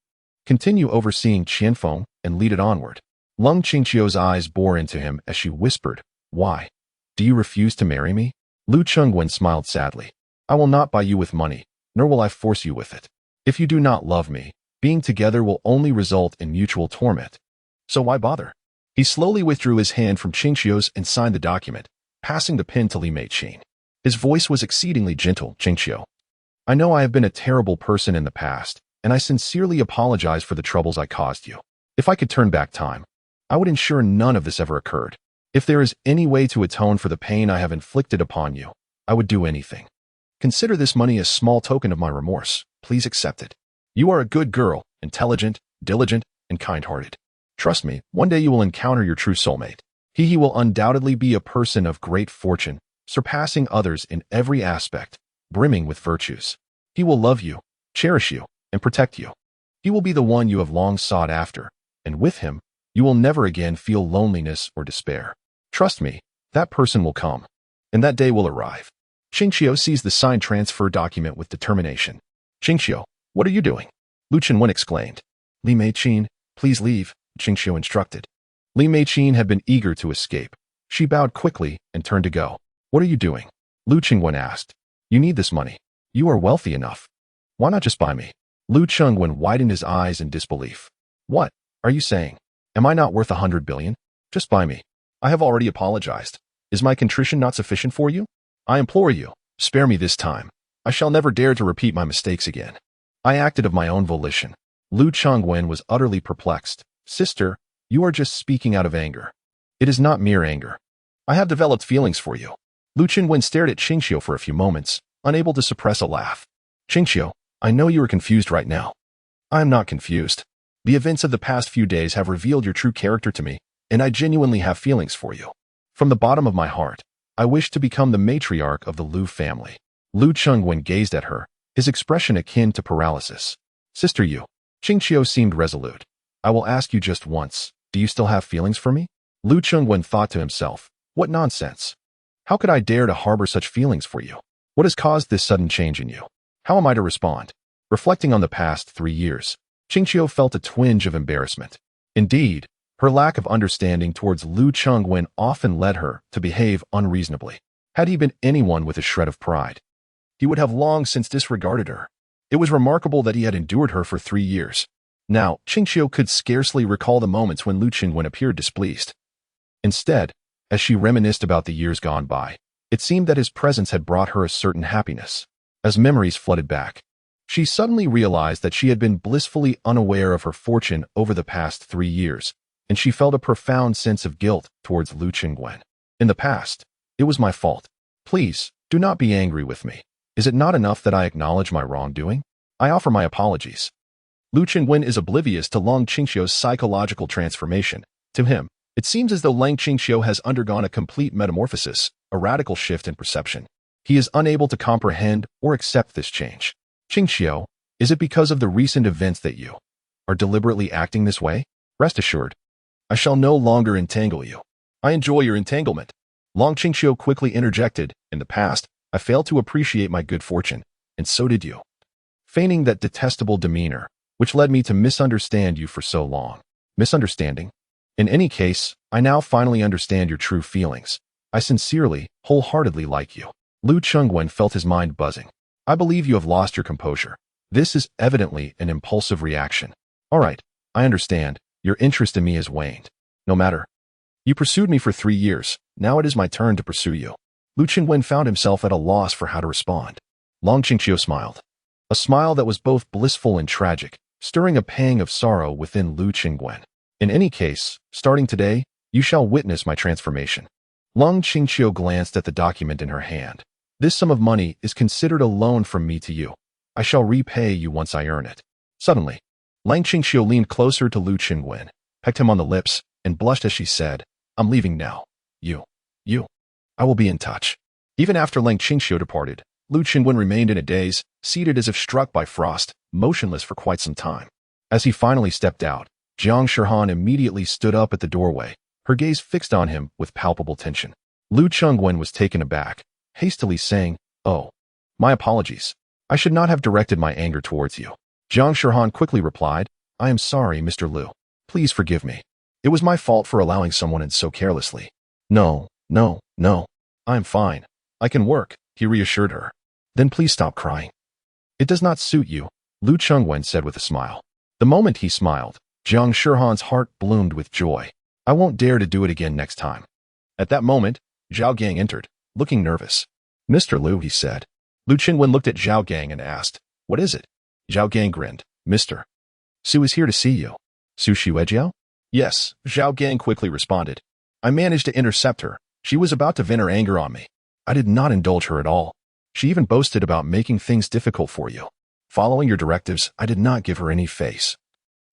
Speaker 1: continue overseeing Qianfeng and lead it onward. Lung Qingqiu's eyes bore into him as she whispered, Why? Do you refuse to marry me? Lu Chengwen smiled sadly. I will not buy you with money, nor will I force you with it. If you do not love me, being together will only result in mutual torment. So why bother? He slowly withdrew his hand from Qingqiu's and signed the document, passing the pen to Li Meiqin. His voice was exceedingly gentle. Qingqiu, I know I have been a terrible person in the past, and I sincerely apologize for the troubles I caused you. If I could turn back time, I would ensure none of this ever occurred. If there is any way to atone for the pain I have inflicted upon you, I would do anything. Consider this money a small token of my remorse. Please accept it. You are a good girl, intelligent, diligent, and kind-hearted. Trust me, one day you will encounter your true soulmate. He will undoubtedly be a person of great fortune, surpassing others in every aspect, brimming with virtues. He will love you, cherish you, and protect you. He will be the one you have long sought after, and with him, you will never again feel loneliness or despair. Trust me, that person will come, and that day will arrive. Qingqiu seized the signed transfer document with determination. Qingqiu, what are you doing? Lu Qinwen exclaimed. Li Meiqin, please leave, Qingqiu instructed. Li Meiqin had been eager to escape. She bowed quickly and turned to go. What are you doing? Lu Qingwen asked. You need this money. You are wealthy enough. Why not just buy me? Lu Qingwen widened his eyes in disbelief. What are you saying? Am I not worth 100 billion? Just buy me. I have already apologized. Is my contrition not sufficient for you? I implore you, spare me this time. I shall never dare to repeat my mistakes again. I acted of my own volition. Lu Chongwen was utterly perplexed. Sister, you are just speaking out of anger. It is not mere anger. I have developed feelings for you. Lu Qinwen stared at Qingqiu for a few moments, unable to suppress a laugh. Qingqiu, I know you are confused right now. I am not confused. The events of the past few days have revealed your true character to me, and I genuinely have feelings for you. From the bottom of my heart, I wish to become the matriarch of the Lu family. Lu Chengwen gazed at her, his expression akin to paralysis. Sister Yu. Qingqiu seemed resolute. I will ask you just once, do you still have feelings for me? Lu Chengwen thought to himself, what nonsense. How could I dare to harbor such feelings for you? What has caused this sudden change in you? How am I to respond? Reflecting on the past 3 years, Qingqiu felt a twinge of embarrassment. Indeed, her lack of understanding towards Lu Chengwen often led her to behave unreasonably. Had he been anyone with a shred of pride, he would have long since disregarded her. It was remarkable that he had endured her for 3 years. Now, Qingqiu could scarcely recall the moments when Lu Chengwen appeared displeased. Instead, as she reminisced about the years gone by, it seemed that his presence had brought her a certain happiness. As memories flooded back, she suddenly realized that she had been blissfully unaware of her fortune over the past 3 years, and she felt a profound sense of guilt towards Lu Chengwen. In the past, it was my fault. Please, do not be angry with me. Is it not enough that I acknowledge my wrongdoing? I offer my apologies. Lu Chengwen is oblivious to Lang Qingqiu's psychological transformation. To him, it seems as though Lang Qingqiu has undergone a complete metamorphosis, a radical shift in perception. He is unable to comprehend or accept this change. Qingqiu, is it because of the recent events that you are deliberately acting this way? Rest assured, I shall no longer entangle you. I enjoy your entanglement. Lang Qingqiu quickly interjected, in the past, I failed to appreciate my good fortune, and so did you. Feigning that detestable demeanor, which led me to misunderstand you for so long. Misunderstanding? In any case, I now finally understand your true feelings. I sincerely, wholeheartedly like you. Lu Chengwen felt his mind buzzing. I believe you have lost your composure. This is evidently an impulsive reaction. All right, I understand. Your interest in me has waned. No matter. You pursued me for 3 years. Now it is my turn to pursue you. Lu Chengwen found himself at a loss for how to respond. Lang Qingqiu smiled. A smile that was both blissful and tragic, stirring a pang of sorrow within Lu Chengwen. In any case, starting today, you shall witness my transformation. Lang Qingqiu glanced at the document in her hand. This sum of money is considered a loan from me to you. I shall repay you once I earn it. Suddenly, Lang Qingqiu leaned closer to Lu Chengwen, pecked him on the lips, and blushed as she said, I'm leaving now. You. I will be in touch. Even after Lang Qingqiu departed, Lu Chengwen remained in a daze, seated as if struck by frost, motionless for quite some time. As he finally stepped out, Jiang Shihan immediately stood up at the doorway, her gaze fixed on him with palpable tension. Lu Chengwen was taken aback, hastily saying, Oh, my apologies. I should not have directed my anger towards you. Jiang Shihan quickly replied, I am sorry, Mr. Lu. Please forgive me. It was my fault for allowing someone in so carelessly. No. I am fine. I can work, he reassured her. Then please stop crying. It does not suit you, Lu Chengwen said with a smile. The moment he smiled, Jiang Shihan's heart bloomed with joy. I won't dare to do it again next time. At that moment, Zhao Gang entered, looking nervous. Mr. Lu, he said. Lu Chengwen looked at Zhao Gang and asked, What is it? Zhao Gang grinned. Mr. Su is here to see you. Su Xuejiao? Yes, Zhao Gang quickly responded. I managed to intercept her. She was about to vent her anger on me. I did not indulge her at all. She even boasted about making things difficult for you. Following your directives, I did not give her any face.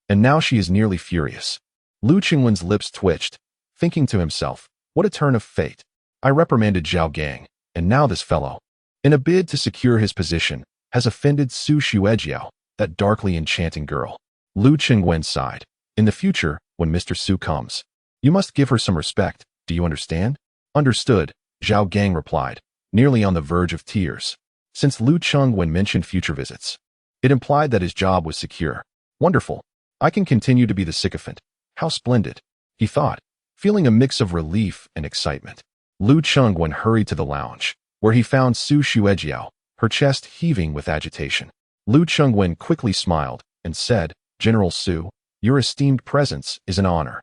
Speaker 1: And now she is nearly furious. Lu Chengwen's lips twitched, thinking to himself, What a turn of fate. I reprimanded Zhao Gang, and now this fellow, in a bid to secure his position, has offended Su Xuejiao, that darkly enchanting girl. Lu Qingwen sighed. In the future, when Mr. Su comes, you must give her some respect. Do you understand? Understood, Zhao Gang replied, nearly on the verge of tears. Since Lu Qingwen mentioned future visits, it implied that his job was secure. Wonderful. I can continue to be the sycophant. How splendid, he thought, feeling a mix of relief and excitement. Lu Qingwen hurried to the lounge, where he found Su Xuejiao, her chest heaving with agitation. Lu Qingwen quickly smiled and said, General Su, your esteemed presence is an honor.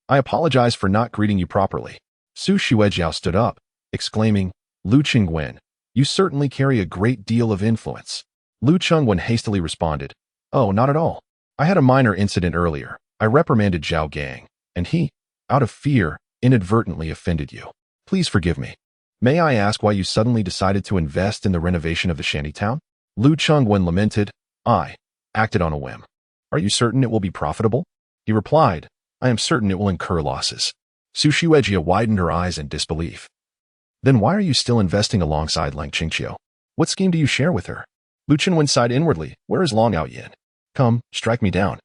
Speaker 1: I apologize for not greeting you properly. Su Xuejiao stood up, exclaiming, Lu Qingwen, you certainly carry a great deal of influence. Lu Qingwen hastily responded, Oh, not at all. I had a minor incident earlier. I reprimanded Zhao Gang, and he, out of fear, inadvertently offended you. Please forgive me. May I ask why you suddenly decided to invest in the renovation of the shantytown? Lu Qingwen lamented, I acted on a whim. Are you certain it will be profitable? He replied, I am certain it will incur losses. Su Xuejiao widened her eyes in disbelief. Then why are you still investing alongside Lang Qingqiu? What scheme do you share with her? Lu Qingwen sighed inwardly, Where is Long Aoyan? Come, strike me down.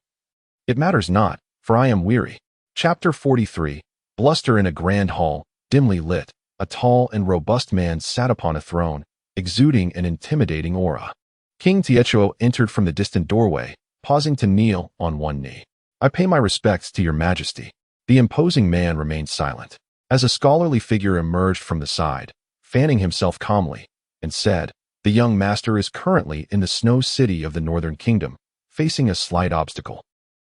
Speaker 1: It matters not, for I am weary. Chapter 43. Bluster in a grand hall, dimly lit. A tall and robust man sat upon a throne, exuding an intimidating aura. King Tiechuo entered from the distant doorway, pausing to kneel on one knee. I pay my respects to your majesty. The imposing man remained silent, as a scholarly figure emerged from the side, fanning himself calmly, and said, The young master is currently in the snow city of the northern kingdom, facing a slight obstacle,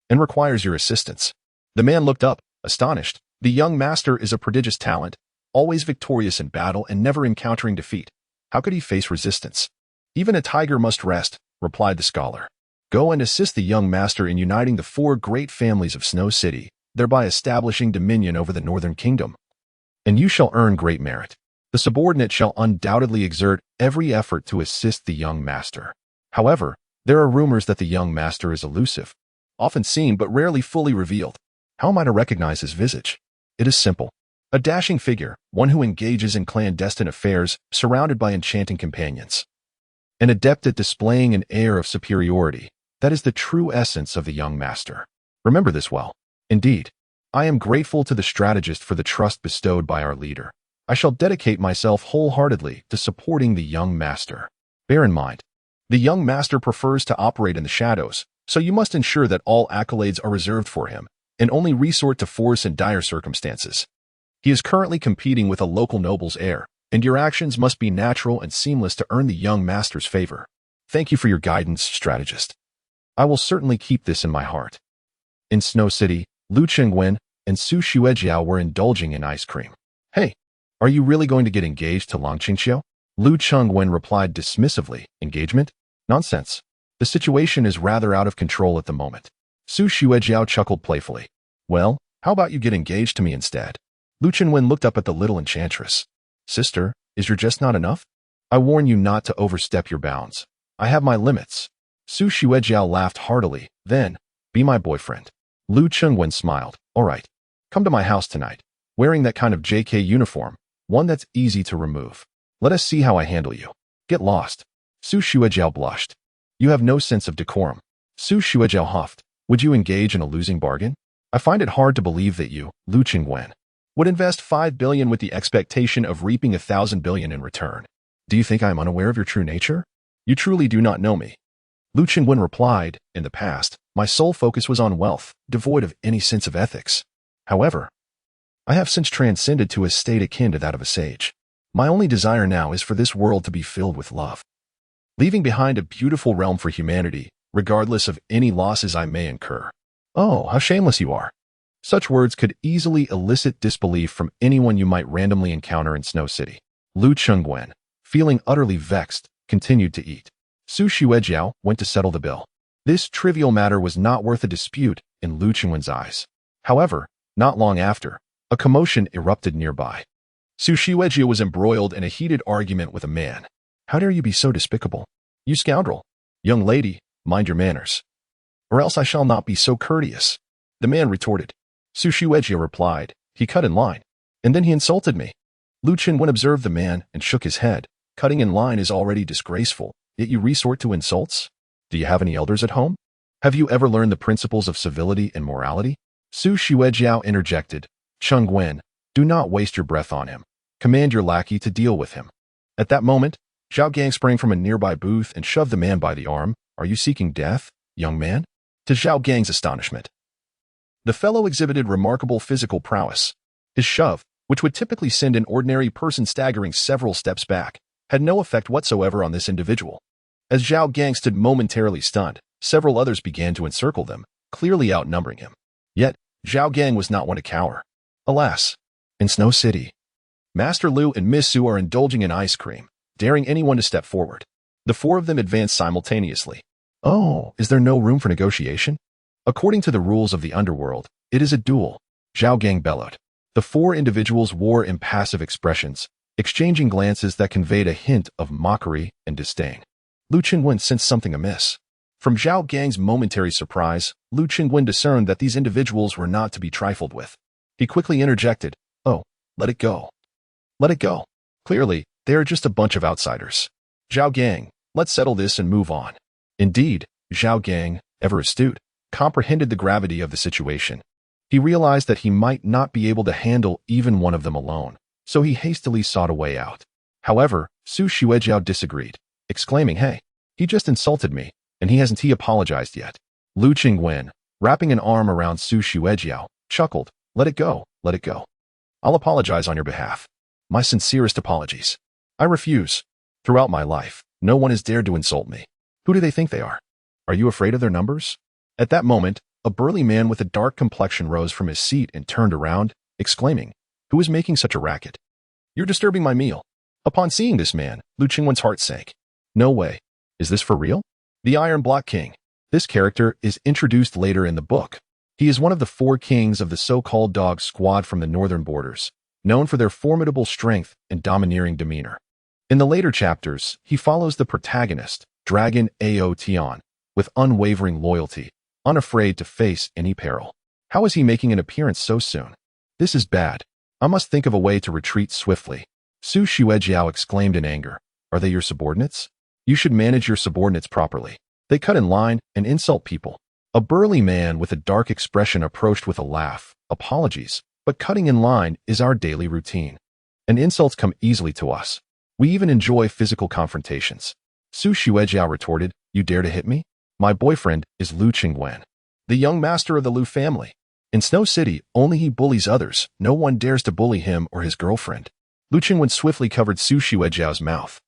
Speaker 1: and requires your assistance. The man looked up, astonished. The young master is a prodigious talent, always victorious in battle and never encountering defeat. How could he face resistance? Even a tiger must rest, replied the scholar. Go and assist the young master in uniting the 4 great families of Snow City, thereby establishing dominion over the northern kingdom. And you shall earn great merit. The subordinate shall undoubtedly exert every effort to assist the young master. However, there are rumors that the young master is elusive, often seen but rarely fully revealed. How am I to recognize his visage? It is simple. A dashing figure, one who engages in clandestine affairs, surrounded by enchanting companions. An adept at displaying an air of superiority, that is the true essence of the young master. Remember this well. Indeed, I am grateful to the strategist for the trust bestowed by our leader. I shall dedicate myself wholeheartedly to supporting the young master. Bear in mind, the young master prefers to operate in the shadows, so you must ensure that all accolades are reserved for him, and only resort to force in dire circumstances. He is currently competing with a local noble's heir, and your actions must be natural and seamless to earn the young master's favor. Thank you for your guidance, strategist. I will certainly keep this in my heart. In Snow City, Lu Qingwen and Su Xuejiao were indulging in ice cream. Hey, are you really going to get engaged to Lang Qingqiu? Lu Qingwen replied dismissively, Engagement? Nonsense. The situation is rather out of control at the moment. Su Xuejiao chuckled playfully. Well, how about you get engaged to me instead? Lu Qingwen looked up at the little enchantress. Sister, is your jest not enough? I warn you not to overstep your bounds. I have my limits. Su Xuejiao laughed heartily. Then, be my boyfriend. Lu Qingwen smiled. All right. Come to my house tonight, wearing that kind of JK uniform, one that's easy to remove. Let us see how I handle you. Get lost. Su Xuejiao blushed. You have no sense of decorum. Su Xuejiao huffed. Would you engage in a losing bargain? I find it hard to believe that you, Lu Qingwen, would invest 5 billion with the expectation of reaping 1,000 billion in return. Do you think I am unaware of your true nature? You truly do not know me. Lu Qingwen replied, In the past, my sole focus was on wealth, devoid of any sense of ethics. However, I have since transcended to a state akin to that of a sage. My only desire now is for this world to be filled with love, leaving behind a beautiful realm for humanity, regardless of any losses I may incur. Oh, how shameless you are. Such words could easily elicit disbelief from anyone you might randomly encounter in Snow City. Lu Qingwen, feeling utterly vexed, continued to eat. Su Xuejiao went to settle the bill. This trivial matter was not worth a dispute in Lu Qingwen's eyes. However, not long after, a commotion erupted nearby. Su Xuejiao was embroiled in a heated argument with a man. How dare you be so despicable? You scoundrel. Young lady, mind your manners, or else I shall not be so courteous. The man retorted. Su Xuejiao replied. He cut in line. And then he insulted me. Lu Qinwen observed the man and shook his head. Cutting in line is already disgraceful, yet you resort to insults? Do you have any elders at home? Have you ever learned the principles of civility and morality? Su Xuejiao interjected. Cheng Wen, do not waste your breath on him. Command your lackey to deal with him. At that moment, Zhao Gang sprang from a nearby booth and shoved the man by the arm. Are you seeking death, young man? To Zhao Gang's astonishment, the fellow exhibited remarkable physical prowess. His shove, which would typically send an ordinary person staggering several steps back, had no effect whatsoever on this individual. As Zhao Gang stood momentarily stunned, several others began to encircle them, clearly outnumbering him. Yet, Zhao Gang was not one to cower. Alas, in Snow City, Master Lu and Miss Su are indulging in ice cream, daring anyone to step forward. The four of them advanced simultaneously. Oh, is there no room for negotiation? According to the rules of the underworld, it is a duel, Zhao Gang bellowed. The four individuals wore impassive expressions, exchanging glances that conveyed a hint of mockery and disdain. Lu Qinwen sensed something amiss. From Zhao Gang's momentary surprise, Lu Qinwen discerned that these individuals were not to be trifled with. He quickly interjected, "Oh, let it go. Let it go. Clearly, they are just a bunch of outsiders. Zhao Gang, let's settle this and move on." Indeed, Zhao Gang, ever astute, comprehended the gravity of the situation. He realized that he might not be able to handle even one of them alone, so he hastily sought a way out. However, Su Xuejiao disagreed, exclaiming, "Hey, he just insulted me, and he hasn't apologized yet." Lu Qingwen, wrapping an arm around Su Xuejiao, chuckled, "Let it go, let it go. I'll apologize on your behalf. My sincerest apologies. I refuse. Throughout my life, no one has dared to insult me. Who do they think they are? Are you afraid of their numbers?" At that moment, a burly man with a dark complexion rose from his seat and turned around, exclaiming, "Who is making such a racket? You're disturbing my meal." Upon seeing this man, Lu Qingwen's heart sank. No way. Is this for real? The Iron Block King. This character is introduced later in the book. He is one of the four kings of the so-called Dog Squad from the northern borders, known for their formidable strength and domineering demeanor. In the later chapters, he follows the protagonist, Dragon Ao with unwavering loyalty, unafraid to face any peril. How is he making an appearance so soon? This is bad. I must think of a way to retreat swiftly. Su Xuejiao exclaimed in anger. Are they your subordinates? You should manage your subordinates properly. They cut in line and insult people. A burly man with a dark expression approached with a laugh. Apologies, but cutting in line is our daily routine. And insults come easily to us. We even enjoy physical confrontations. Su Xuejiao retorted, "You dare to hit me? My boyfriend is Lu Qingwen, the young master of the Lu family. In Snow City, only he bullies others. No one dares to bully him or his girlfriend." Lu Qingwen swiftly covered Su Xuejiao's mouth.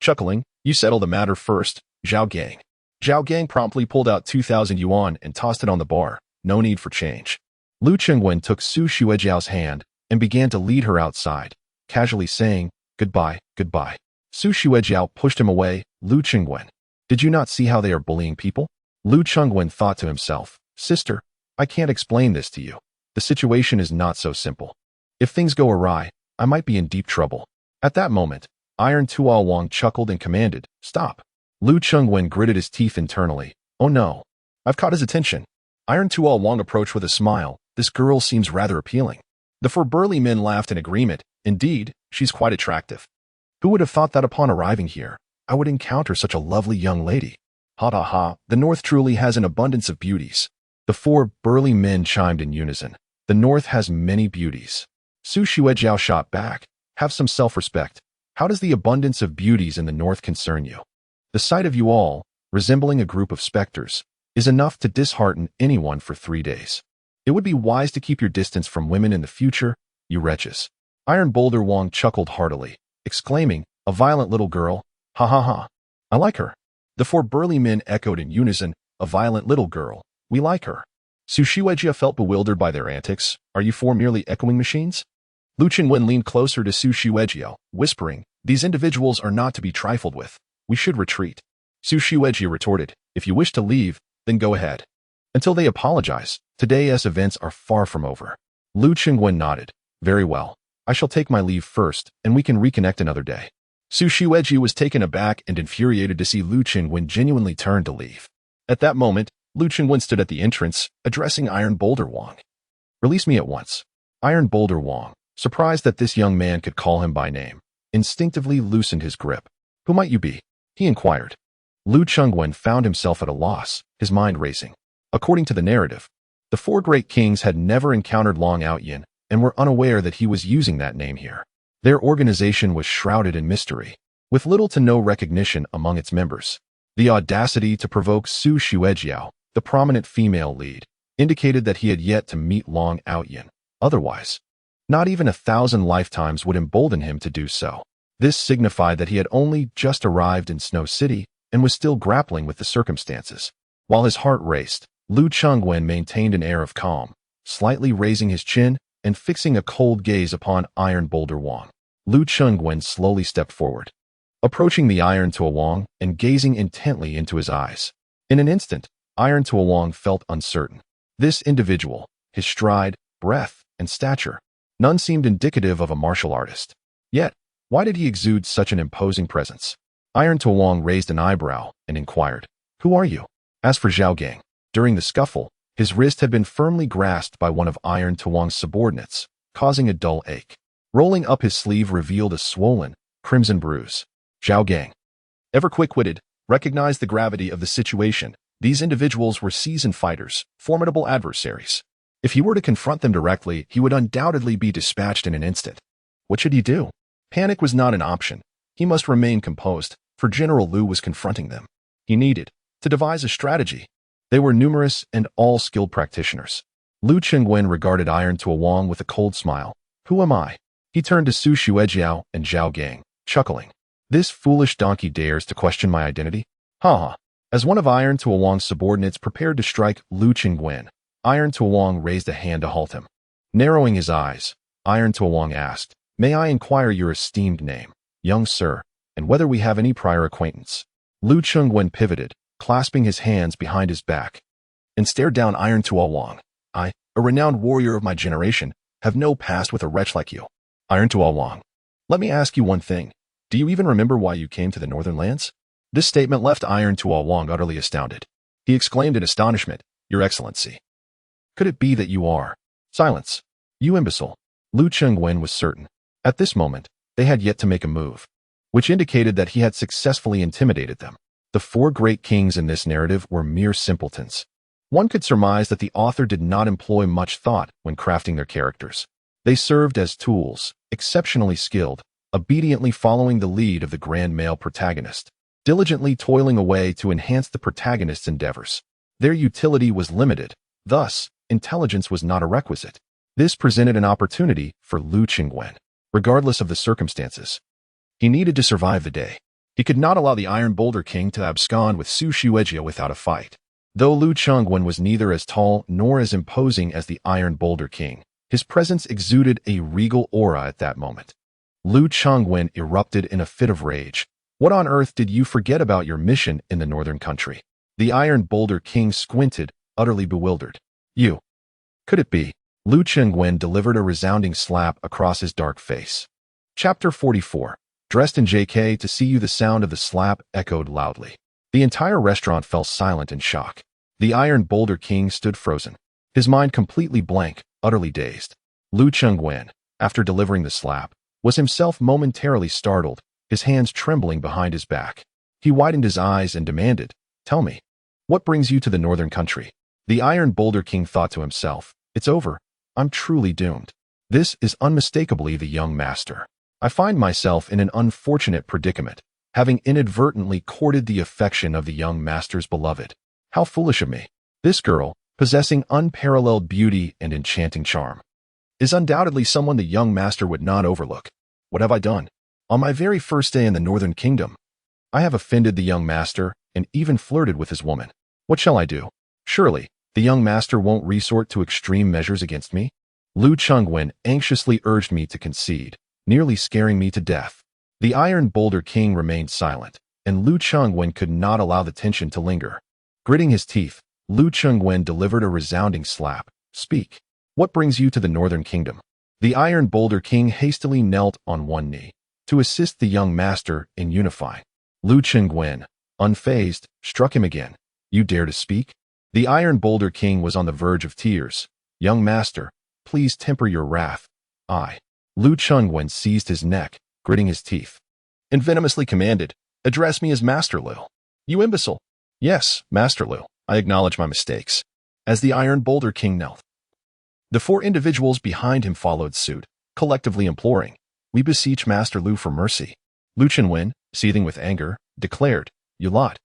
Speaker 1: Chuckling, "You settle the matter first, Zhao Gang." Zhao Gang promptly pulled out 2,000 yuan and tossed it on the bar. No need for change. Lu Qingwen took Su Xuejiao's hand and began to lead her outside, casually saying, "Goodbye, goodbye." Su Xuejiao pushed him away. Lu Qingwen, did you not see how they are bullying people? Lu Qingwen thought to himself, "Sister, I can't explain this to you. The situation is not so simple. If things go awry, I might be in deep trouble." At that moment, Iron Tuo Wang chuckled and commanded, "Stop." Lu Qingwen gritted his teeth internally. "Oh no, I've caught his attention." Iron Tuo Wang approached with a smile. "This girl seems rather appealing." The four burly men laughed in agreement. "Indeed, she's quite attractive. Who would have thought that upon arriving here, I would encounter such a lovely young lady? Ha ha ha, the North truly has an abundance of beauties." The four burly men chimed in unison. "The North has many beauties." Su Xuejiao shot back. "Have some self-respect. How does the abundance of beauties in the North concern you? The sight of you all, resembling a group of specters, is enough to dishearten anyone for 3 days. It would be wise to keep your distance from women in the future, you wretches." Iron Boulder Wong chuckled heartily, exclaiming, "A violent little girl. Ha ha ha. I like her." The four burly men echoed in unison, "A violent little girl. We like her." Su Xuejia felt bewildered by their antics. "Are you four merely echoing machines?" Lu Qinwen leaned closer to Su Xuejia, whispering, "These individuals are not to be trifled with. We should retreat." Su Xuejia retorted, "If you wish to leave, then go ahead. Until they apologize, today's events are far from over." Lu Qinwen nodded. "Very well. I shall take my leave first, and we can reconnect another day." Su Xuejia was taken aback and infuriated to see Lu Qinwen genuinely turn to leave. At that moment, Lu Qinwen stood at the entrance, addressing Iron Boulder Wong. "Release me at once." Iron Boulder Wong, surprised that this young man could call him by name, instinctively loosened his grip. "Who might you be?" he inquired. Lu Chengwen found himself at a loss, his mind racing. According to the narrative, the four great kings had never encountered Long Outyin and were unaware that he was using that name here. Their organization was shrouded in mystery, with little to no recognition among its members. The audacity to provoke Su Xuejiao, the prominent female lead, indicated that he had yet to meet Long Outyin. Otherwise, not even 1,000 lifetimes would embolden him to do so. This signified that he had only just arrived in Snow City and was still grappling with the circumstances. While his heart raced, Lu Chengwen maintained an air of calm, slightly raising his chin and fixing a cold gaze upon Iron Boulder Wang. Lu Chengwen slowly stepped forward, approaching the Iron Tuohuang and gazing intently into his eyes. In an instant, Iron Tuohuang felt uncertain. This individual, his stride, breath, and stature, none seemed indicative of a martial artist. Yet, why did he exude such an imposing presence? Iron Tuohuang raised an eyebrow and inquired, "Who are you?" As for Zhao Gang, during the scuffle, his wrist had been firmly grasped by one of Iron Tuohuang's subordinates, causing a dull ache. Rolling up his sleeve revealed a swollen, crimson bruise. Zhao Gang, ever quick-witted, recognized the gravity of the situation. These individuals were seasoned fighters, formidable adversaries. If he were to confront them directly, he would undoubtedly be dispatched in an instant. What should he do? Panic was not an option. He must remain composed, for General Lu was confronting them. He needed to devise a strategy. They were numerous and all skilled practitioners. Lu Chengwen regarded Iron Tuohuang with a cold smile. "Who am I?" He turned to Su Xuejiao and Zhao Gang, chuckling. "This foolish donkey dares to question my identity? Ha ha." As one of Iron Tuohuang's subordinates prepared to strike Lu Chengwen, Iron Tuohuang raised a hand to halt him. Narrowing his eyes, Iron Tuohuang asked, "May I inquire your esteemed name, young sir, and whether we have any prior acquaintance?" Lu Chengwen pivoted, clasping his hands behind his back, and stared down Iron Tuohuang. "I, a renowned warrior of my generation, have no past with a wretch like you. Iron Tuohuang, let me ask you one thing. Do you even remember why you came to the Northern Lands?" This statement left Iron Tuohuang utterly astounded. He exclaimed in astonishment, "Your Excellency, could it be that you are—" "Silence, you imbecile." Lu Chengwen was certain. At this moment, they had yet to make a move, which indicated that he had successfully intimidated them. The four great kings in this narrative were mere simpletons. One could surmise that the author did not employ much thought when crafting their characters. They served as tools, exceptionally skilled, obediently following the lead of the grand male protagonist, diligently toiling away to enhance the protagonist's endeavors. Their utility was limited, thus, intelligence was not a requisite. This presented an opportunity for Lu Chengwen, regardless of the circumstances. He needed to survive the day. He could not allow the Iron Boulder King to abscond with Su Xuejiao without a fight. Though Lu Chengwen was neither as tall nor as imposing as the Iron Boulder King, his presence exuded a regal aura at that moment. Lu Chengwen erupted in a fit of rage. "What on earth did you forget about your mission in the northern country?" The Iron Boulder King squinted, utterly bewildered. "You. Could it be?" Lu Chengwen delivered a resounding slap across his dark face. Chapter 44. Dressed in JK to see you. The sound of the slap echoed loudly. The entire restaurant fell silent in shock. The Iron Boulder King stood frozen, his mind completely blank, utterly dazed. Lu Chengwen, after delivering the slap, was himself momentarily startled, his hands trembling behind his back. He widened his eyes and demanded, "Tell me, what brings you to the northern country?" The Iron Boulder King thought to himself, "It's over. I'm truly doomed. This is unmistakably the young master. I find myself in an unfortunate predicament, having inadvertently courted the affection of the young master's beloved. How foolish of me. This girl, possessing unparalleled beauty and enchanting charm, is undoubtedly someone the young master would not overlook. What have I done? On my very first day in the Northern Kingdom, I have offended the young master and even flirted with his woman. What shall I do? Surely, the young master won't resort to extreme measures against me?" Lu Chengwen anxiously urged me to concede, nearly scaring me to death. The Iron Boulder King remained silent, and Lu Chengwen could not allow the tension to linger. Gritting his teeth, Lu Chengwen delivered a resounding slap. "Speak. What brings you to the Northern Kingdom?" The Iron Boulder King hastily knelt on one knee to assist the young master in unifying. Lu Chengwen, unfazed, struck him again. "You dare to speak?" The Iron Boulder King was on the verge of tears. "Young master, please temper your wrath. I..." Lu Chengwen seized his neck, gritting his teeth, and venomously commanded, "Address me as Master Lu." "You imbecile." "Yes, Master Lu, I acknowledge my mistakes." As the Iron Boulder King knelt, the four individuals behind him followed suit, collectively imploring, "We beseech Master Lu for mercy." Lu Chengwen, seething with anger, declared, "You lot,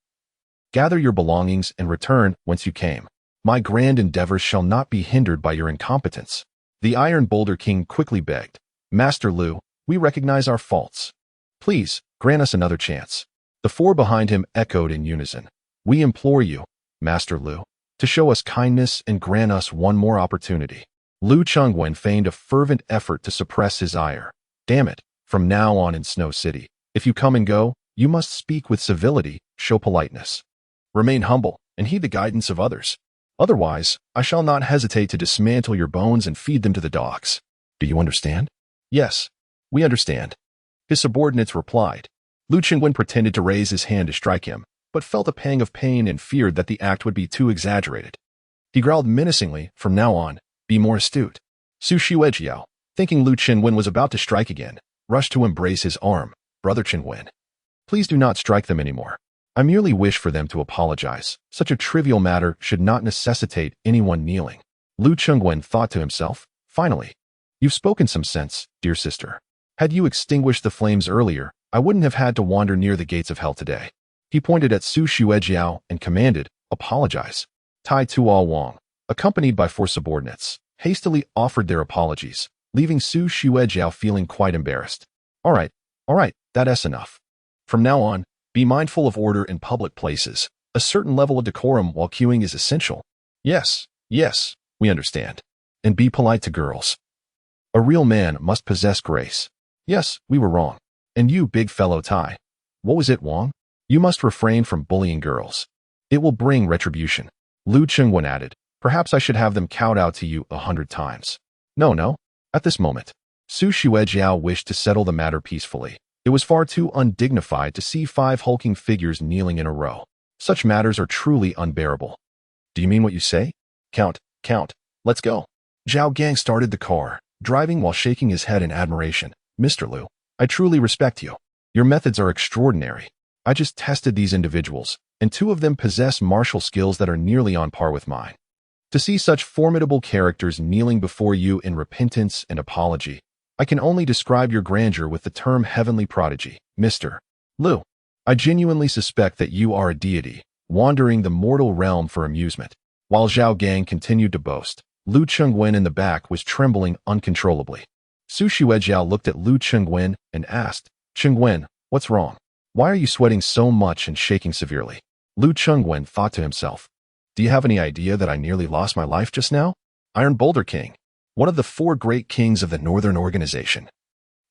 Speaker 1: gather your belongings and return whence you came. My grand endeavors shall not be hindered by your incompetence." The Iron Boulder King quickly begged, "Master Lu, we recognize our faults. Please, grant us another chance." The four behind him echoed in unison, "We implore you, Master Lu, to show us kindness and grant us one more opportunity." Lu Chengwen feigned a fervent effort to suppress his ire. "Damn it, from now on in Snow City, if you come and go, you must speak with civility, show politeness. Remain humble, and heed the guidance of others. Otherwise, I shall not hesitate to dismantle your bones and feed them to the dogs. Do you understand?" "Yes, we understand," his subordinates replied. Lu Chengwen pretended to raise his hand to strike him, but felt a pang of pain and feared that the act would be too exaggerated. He growled menacingly, "From now on, be more astute." Su Xuejiao, thinking Lu Chengwen was about to strike again, rushed to embrace his arm. "Brother Chengwen, please do not strike them anymore. I merely wish for them to apologize. Such a trivial matter should not necessitate anyone kneeling." Lu Chengwen thought to himself, "Finally, you've spoken some sense, dear sister. Had you extinguished the flames earlier, I wouldn't have had to wander near the gates of hell today." He pointed at Su Xuejiao and commanded, "Apologize." Tai Tuo Wang, accompanied by four subordinates, hastily offered their apologies, leaving Su Xuejiao feeling quite embarrassed. All right, that's enough. From now on, be mindful of order in public places. A certain level of decorum while queuing is essential." Yes, we understand." "And be polite to girls. A real man must possess grace." "Yes, we were wrong." "And you, big fellow Tai. What was it, Wang? You must refrain from bullying girls. It will bring retribution." Lu Chengwen added, "Perhaps I should have them kowtow to you 100 times. No. At this moment, Su Xuejiao wished to settle the matter peacefully. It was far too undignified to see 5 hulking figures kneeling in a row. Such matters are truly unbearable. "Do you mean what you say? Count, let's go." Zhao Gang started the car, driving while shaking his head in admiration. "Mr. Lu, I truly respect you. Your methods are extraordinary. I just tested these individuals, and 2 of them possess martial skills that are nearly on par with mine. To see such formidable characters kneeling before you in repentance and apology, I can only describe your grandeur with the term heavenly prodigy. Mr. Lu, I genuinely suspect that you are a deity, wandering the mortal realm for amusement." While Zhao Gang continued to boast, Lu Chengwen in the back was trembling uncontrollably. Su Xuejiao looked at Lu Chengwen and asked, "Chengwen, what's wrong? Why are you sweating so much and shaking severely?" Lu Chengwen thought to himself, "Do you have any idea that I nearly lost my life just now? Iron Boulder King, one of the 4 great kings of the Northern Organization,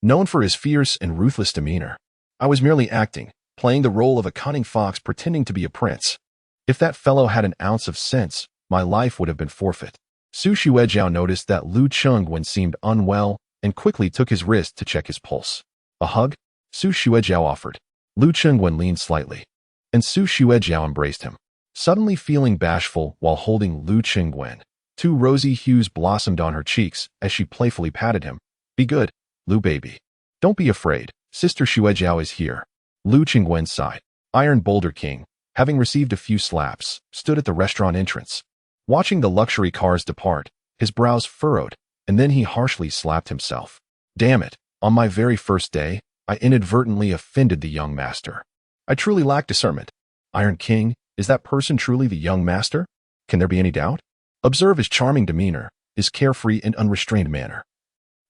Speaker 1: known for his fierce and ruthless demeanor. I was merely acting, playing the role of a cunning fox pretending to be a prince. If that fellow had an ounce of sense, my life would have been forfeit." Su Xuejiao noticed that Lu Chengwen seemed unwell and quickly took his wrist to check his pulse. "A hug?" Su Xuejiao offered. Lu Chengwen leaned slightly, and Su Xuejiao embraced him. Suddenly feeling bashful while holding Lu Chengwen, 2 rosy hues blossomed on her cheeks as she playfully patted him. "Be good, Lu baby. Don't be afraid, Sister Xuejiao is here." Lu Chengwen sighed. Iron Boulder King, having received a few slaps, stood at the restaurant entrance. Watching the luxury cars depart, his brows furrowed, and then he harshly slapped himself. "Damn it, on my very first day, I inadvertently offended the young master. I truly lack discernment. Iron King, is that person truly the young master? Can there be any doubt? Observe his charming demeanor, his carefree and unrestrained manner.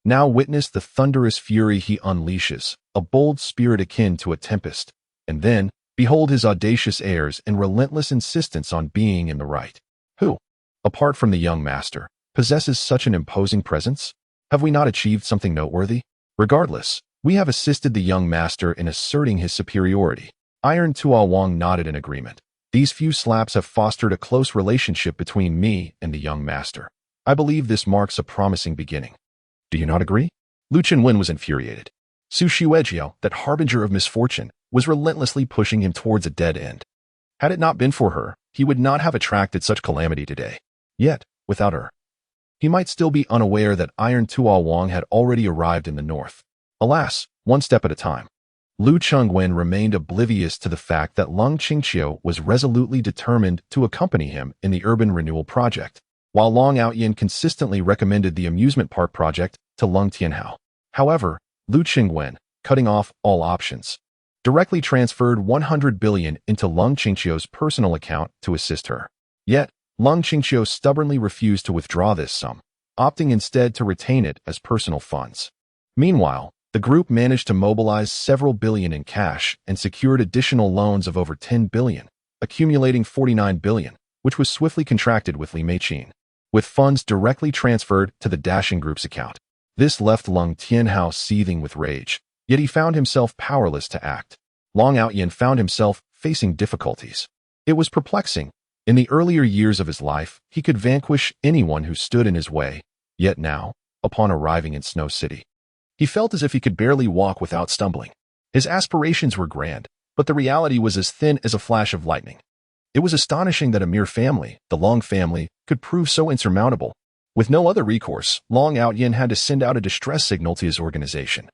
Speaker 1: Now witness the thunderous fury he unleashes, a bold spirit akin to a tempest, and then behold his audacious airs and relentless insistence on being in the right. Who, apart from the young master, possesses such an imposing presence? Have we not achieved something noteworthy? Regardless, we have assisted the young master in asserting his superiority." Iron Tuo Wang nodded in agreement. "These few slaps have fostered a close relationship between me and the young master. I believe this marks a promising beginning. Do you not agree?" Lu Chengwen was infuriated. Su Xuejiao, that harbinger of misfortune, was relentlessly pushing him towards a dead end. Had it not been for her, he would not have attracted such calamity today. Yet, without her, he might still be unaware that Iron Tuo Wang had already arrived in the north. Alas, one step at a time. Lu Chengwen remained oblivious to the fact that Lung Qingqiu was resolutely determined to accompany him in the urban renewal project, while Long Outyin consistently recommended the amusement park project to Lung Tianhao. However, Lu Chengwen, cutting off all options, directly transferred 100 billion into Lung Qingqiu's personal account to assist her. Yet, Lung Qingqiu stubbornly refused to withdraw this sum, opting instead to retain it as personal funds. Meanwhile, the group managed to mobilize several billion in cash and secured additional loans of over 10 billion, accumulating 49 billion, which was swiftly contracted with Li Meiqin, with funds directly transferred to the Dashing Group's account. This left Lung Tianhao seething with rage, yet he found himself powerless to act. Long Outyin found himself facing difficulties. It was perplexing. In the earlier years of his life, he could vanquish anyone who stood in his way, yet now, upon arriving in Snow City, he felt as if he could barely walk without stumbling. His aspirations were grand, but the reality was as thin as a flash of lightning. It was astonishing that a mere family, the Long family, could prove so insurmountable. With no other recourse, Long Outyin had to send out a distress signal to his organization,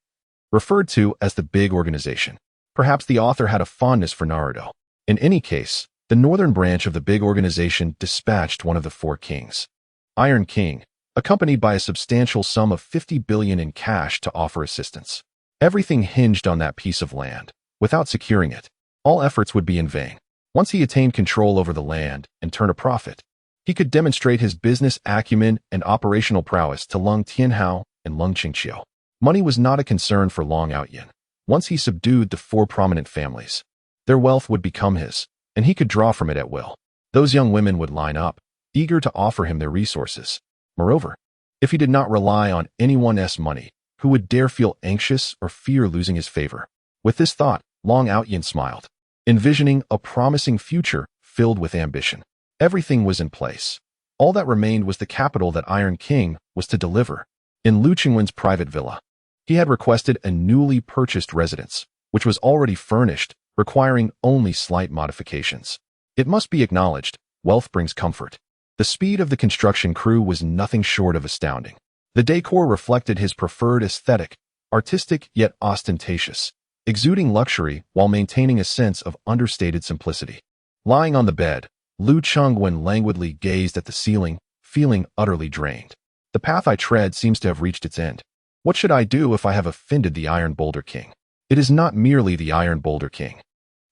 Speaker 1: referred to as the Big Organization. Perhaps the author had a fondness for Naruto. In any case, the northern branch of the Big Organization dispatched one of the four kings, Iron King, accompanied by a substantial sum of 50 billion in cash to offer assistance. Everything hinged on that piece of land. Without securing it, all efforts would be in vain. Once he attained control over the land and turned a profit, he could demonstrate his business acumen and operational prowess to Lung Tianhao and Lung Qingqiu. Money was not a concern for Long Outyin. Once he subdued the four prominent families, their wealth would become his, and he could draw from it at will. Those young women would line up, eager to offer him their resources. Moreover, if he did not rely on anyone's money, who would dare feel anxious or fear losing his favor? With this thought, Long Outyin smiled, envisioning a promising future filled with ambition. Everything was in place. All that remained was the capital that Iron King was to deliver. In Lu Qingwen's private villa, he had requested a newly purchased residence, which was already furnished, requiring only slight modifications. It must be acknowledged, wealth brings comfort. The speed of the construction crew was nothing short of astounding. The decor reflected his preferred aesthetic, artistic yet ostentatious, exuding luxury while maintaining a sense of understated simplicity. Lying on the bed, Lu Chengwen languidly gazed at the ceiling, feeling utterly drained. The path I tread seems to have reached its end. What should I do if I have offended the Iron Boulder King? It is not merely the Iron Boulder King.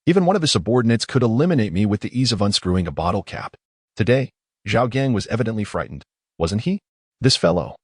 Speaker 1: Even one of his subordinates could eliminate me with the ease of unscrewing a bottle cap. Today, Zhao Gang was evidently frightened, wasn't he? This fellow,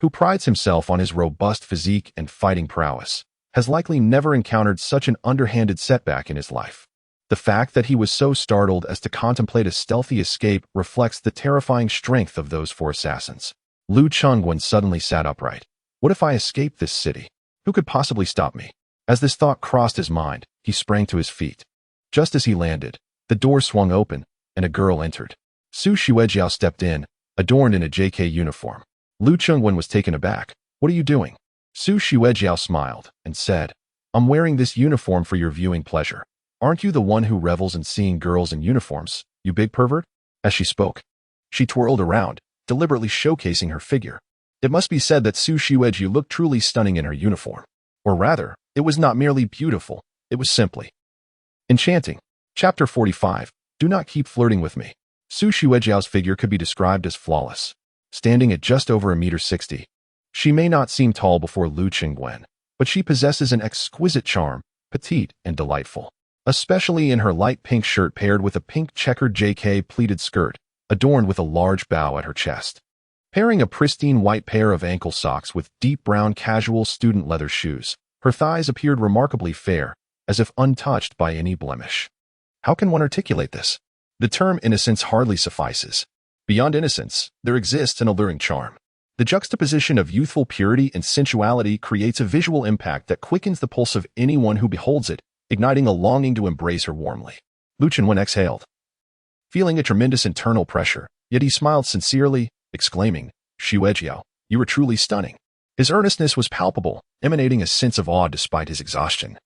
Speaker 1: who prides himself on his robust physique and fighting prowess, has likely never encountered such an underhanded setback in his life. The fact that he was so startled as to contemplate a stealthy escape reflects the terrifying strength of those four assassins. Lu Chengwen suddenly sat upright. What if I escape this city? Who could possibly stop me? As this thought crossed his mind, he sprang to his feet. Just as he landed, the door swung open, and a girl entered. Su Xuejiao stepped in, adorned in a JK uniform. Lu Chengwen was taken aback. What are you doing? Su Xuejiao smiled and said, I'm wearing this uniform for your viewing pleasure. Aren't you the one who revels in seeing girls in uniforms, you big pervert? As she spoke, she twirled around, deliberately showcasing her figure. It must be said that Su Xuejiao looked truly stunning in her uniform. Or rather, it was not merely beautiful, it was simply enchanting. Chapter 45. Do not keep flirting with me. Su Xuejiao's figure could be described as flawless. Standing at just over 1.60 m, she may not seem tall before Lu Chengwen, but she possesses an exquisite charm, petite and delightful, especially in her light pink shirt paired with a pink checkered JK pleated skirt, adorned with a large bow at her chest. Pairing a pristine white pair of ankle socks with deep brown casual student leather shoes, her thighs appeared remarkably fair, as if untouched by any blemish. How can one articulate this? The term innocence hardly suffices. Beyond innocence, there exists an alluring charm. The juxtaposition of youthful purity and sensuality creates a visual impact that quickens the pulse of anyone who beholds it, igniting a longing to embrace her warmly. Lu Chengwen exhaled, feeling a tremendous internal pressure, yet he smiled sincerely, exclaiming, Xuejiao, you are truly stunning. His earnestness was palpable, emanating a sense of awe despite his exhaustion.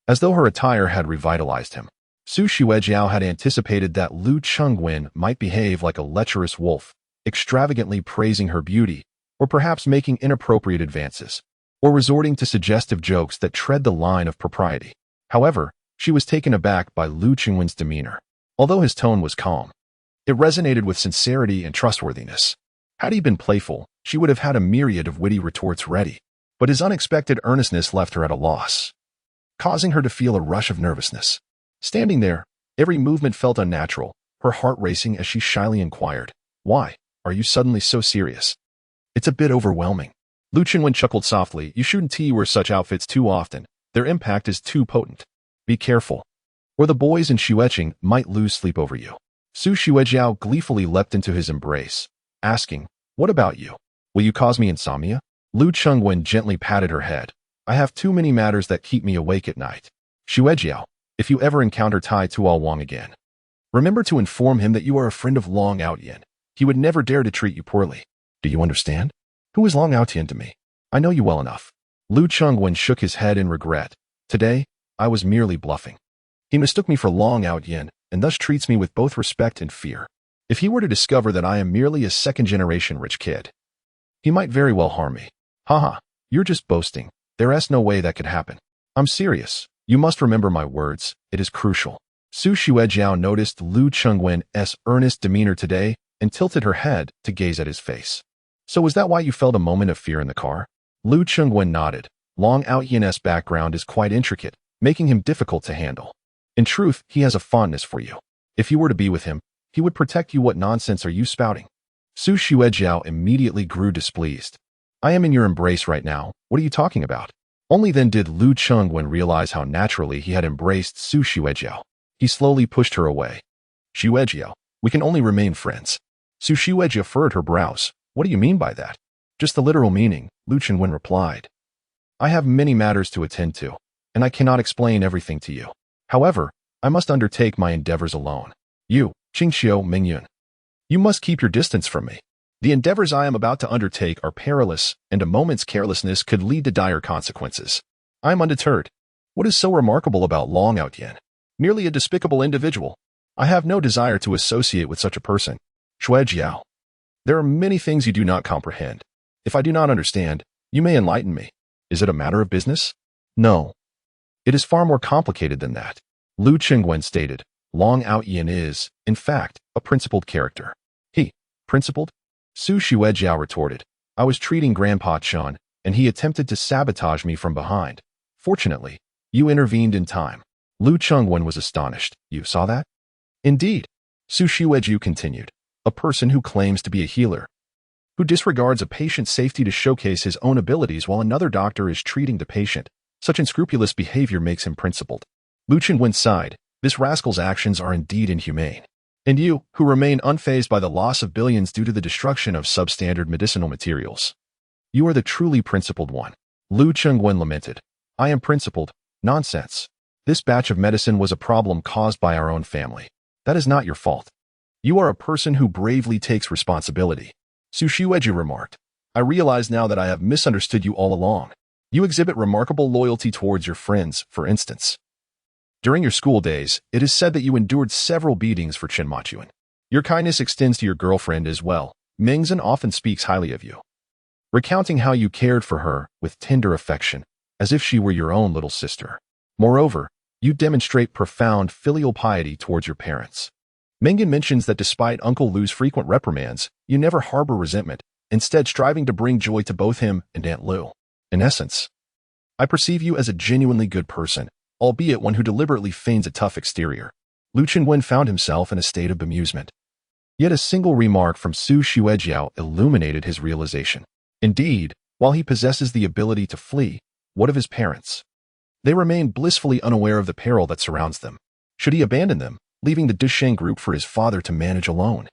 Speaker 1: As though her attire had revitalized him, Su Xuejiao had anticipated that Lu Chengwen might behave like a lecherous wolf, extravagantly praising her beauty, or perhaps making inappropriate advances, or resorting to suggestive jokes that tread the line of propriety. However, she was taken aback by Lu Qingwen's demeanor. Although his tone was calm, it resonated with sincerity and trustworthiness. Had he been playful, she would have had a myriad of witty retorts ready, but his unexpected earnestness left her at a loss, causing her to feel a rush of nervousness. Standing there, every movement felt unnatural, her heart racing as she shyly inquired, "Why are you suddenly so serious?" "It's a bit overwhelming." Lu Qingwen chuckled softly. "You shouldn't wear such outfits too often. Their impact is too potent. Be careful, or the boys in Xueqing might lose sleep over you." Su Xuejiao gleefully leapt into his embrace, asking, "What about you? Will you cause me insomnia?" Lu Qingwen gently patted her head. "I have too many matters that keep me awake at night. Xuejiao, if you ever encounter Tai Tuo again, remember to inform him that you are a friend of Long Outyen. He would never dare to treat you poorly. Do you understand?" "Who is Long Outyen to me? I know you well enough." Lu Qingwen shook his head in regret. "Today, I was merely bluffing. He mistook me for Long Outyen, and thus treats me with both respect and fear. If he were to discover that I am merely a second-generation rich kid, he might very well harm me." "Haha, you're just boasting. There's no way that could happen." "I'm serious. You must remember my words. It is crucial." Su Xuejiao noticed Lu Qingwen's earnest demeanor today and tilted her head to gaze at his face. "So was that why you felt a moment of fear in the car?" Lu Qingwen nodded. Long Outyen's background is quite intricate, making him difficult to handle. In truth, he has a fondness for you. If you were to be with him, he would protect you. What nonsense are you spouting?" Su Xuejiao immediately grew displeased. "I am in your embrace right now. What are you talking about?" Only then did Lu Qingwen realize how naturally he had embraced Su Xuejiao. He slowly pushed her away. "Xuejiao, we can only remain friends." Su Xuejiao furrowed her brows. "What do you mean by that?" "Just the literal meaning," Lu Qingwen replied. "I have many matters to attend to, and I cannot explain everything to you. However, I must undertake my endeavors alone. You, Qingxiu Mingyun, you must keep your distance from me. The endeavors I am about to undertake are perilous, and a moment's carelessness could lead to dire consequences. I am undeterred. What is so remarkable about Long Outyen? Merely a despicable individual. I have no desire to associate with such a person. Xuejiao, there are many things you do not comprehend. If I do not understand, you may enlighten me. Is it a matter of business?" "No. It is far more complicated than that," Lu Qingwen stated. "Long Outyen is, in fact, a principled character." "He, principled?" Su Xuejiao retorted. "I was treating Grandpa Chun, and he attempted to sabotage me from behind. Fortunately, you intervened in time." Lu Qingwen was astonished. "You saw that?" "Indeed," Su Xuejiao continued. "A person who claims to be a healer, who disregards a patient's safety to showcase his own abilities while another doctor is treating the patient. Such unscrupulous behavior makes him principled." Lu Qingwen sighed. "This rascal's actions are indeed inhumane. And you, who remain unfazed by the loss of billions due to the destruction of substandard medicinal materials, you are the truly principled one." Lu Qingwen lamented. "I am principled? Nonsense. This batch of medicine was a problem caused by our own family. That is not your fault. You are a person who bravely takes responsibility." Su Xueji remarked. "I realize now that I have misunderstood you all along. You exhibit remarkable loyalty towards your friends, for instance. During your school days, it is said that you endured several beatings for Chen Machuan. Your kindness extends to your girlfriend as well. Mingzhen often speaks highly of you, recounting how you cared for her with tender affection, as if she were your own little sister. Moreover, you demonstrate profound filial piety towards your parents. Mingyan mentions that despite Uncle Lu's frequent reprimands, you never harbor resentment, instead striving to bring joy to both him and Aunt Lu. In essence, I perceive you as a genuinely good person, albeit one who deliberately feigns a tough exterior." Lu Qingwen found himself in a state of bemusement. Yet a single remark from Su Xuejiao illuminated his realization. Indeed, while he possesses the ability to flee, what of his parents? They remain blissfully unaware of the peril that surrounds them. Should he abandon them, leaving the Dusheng group for his father to manage alone?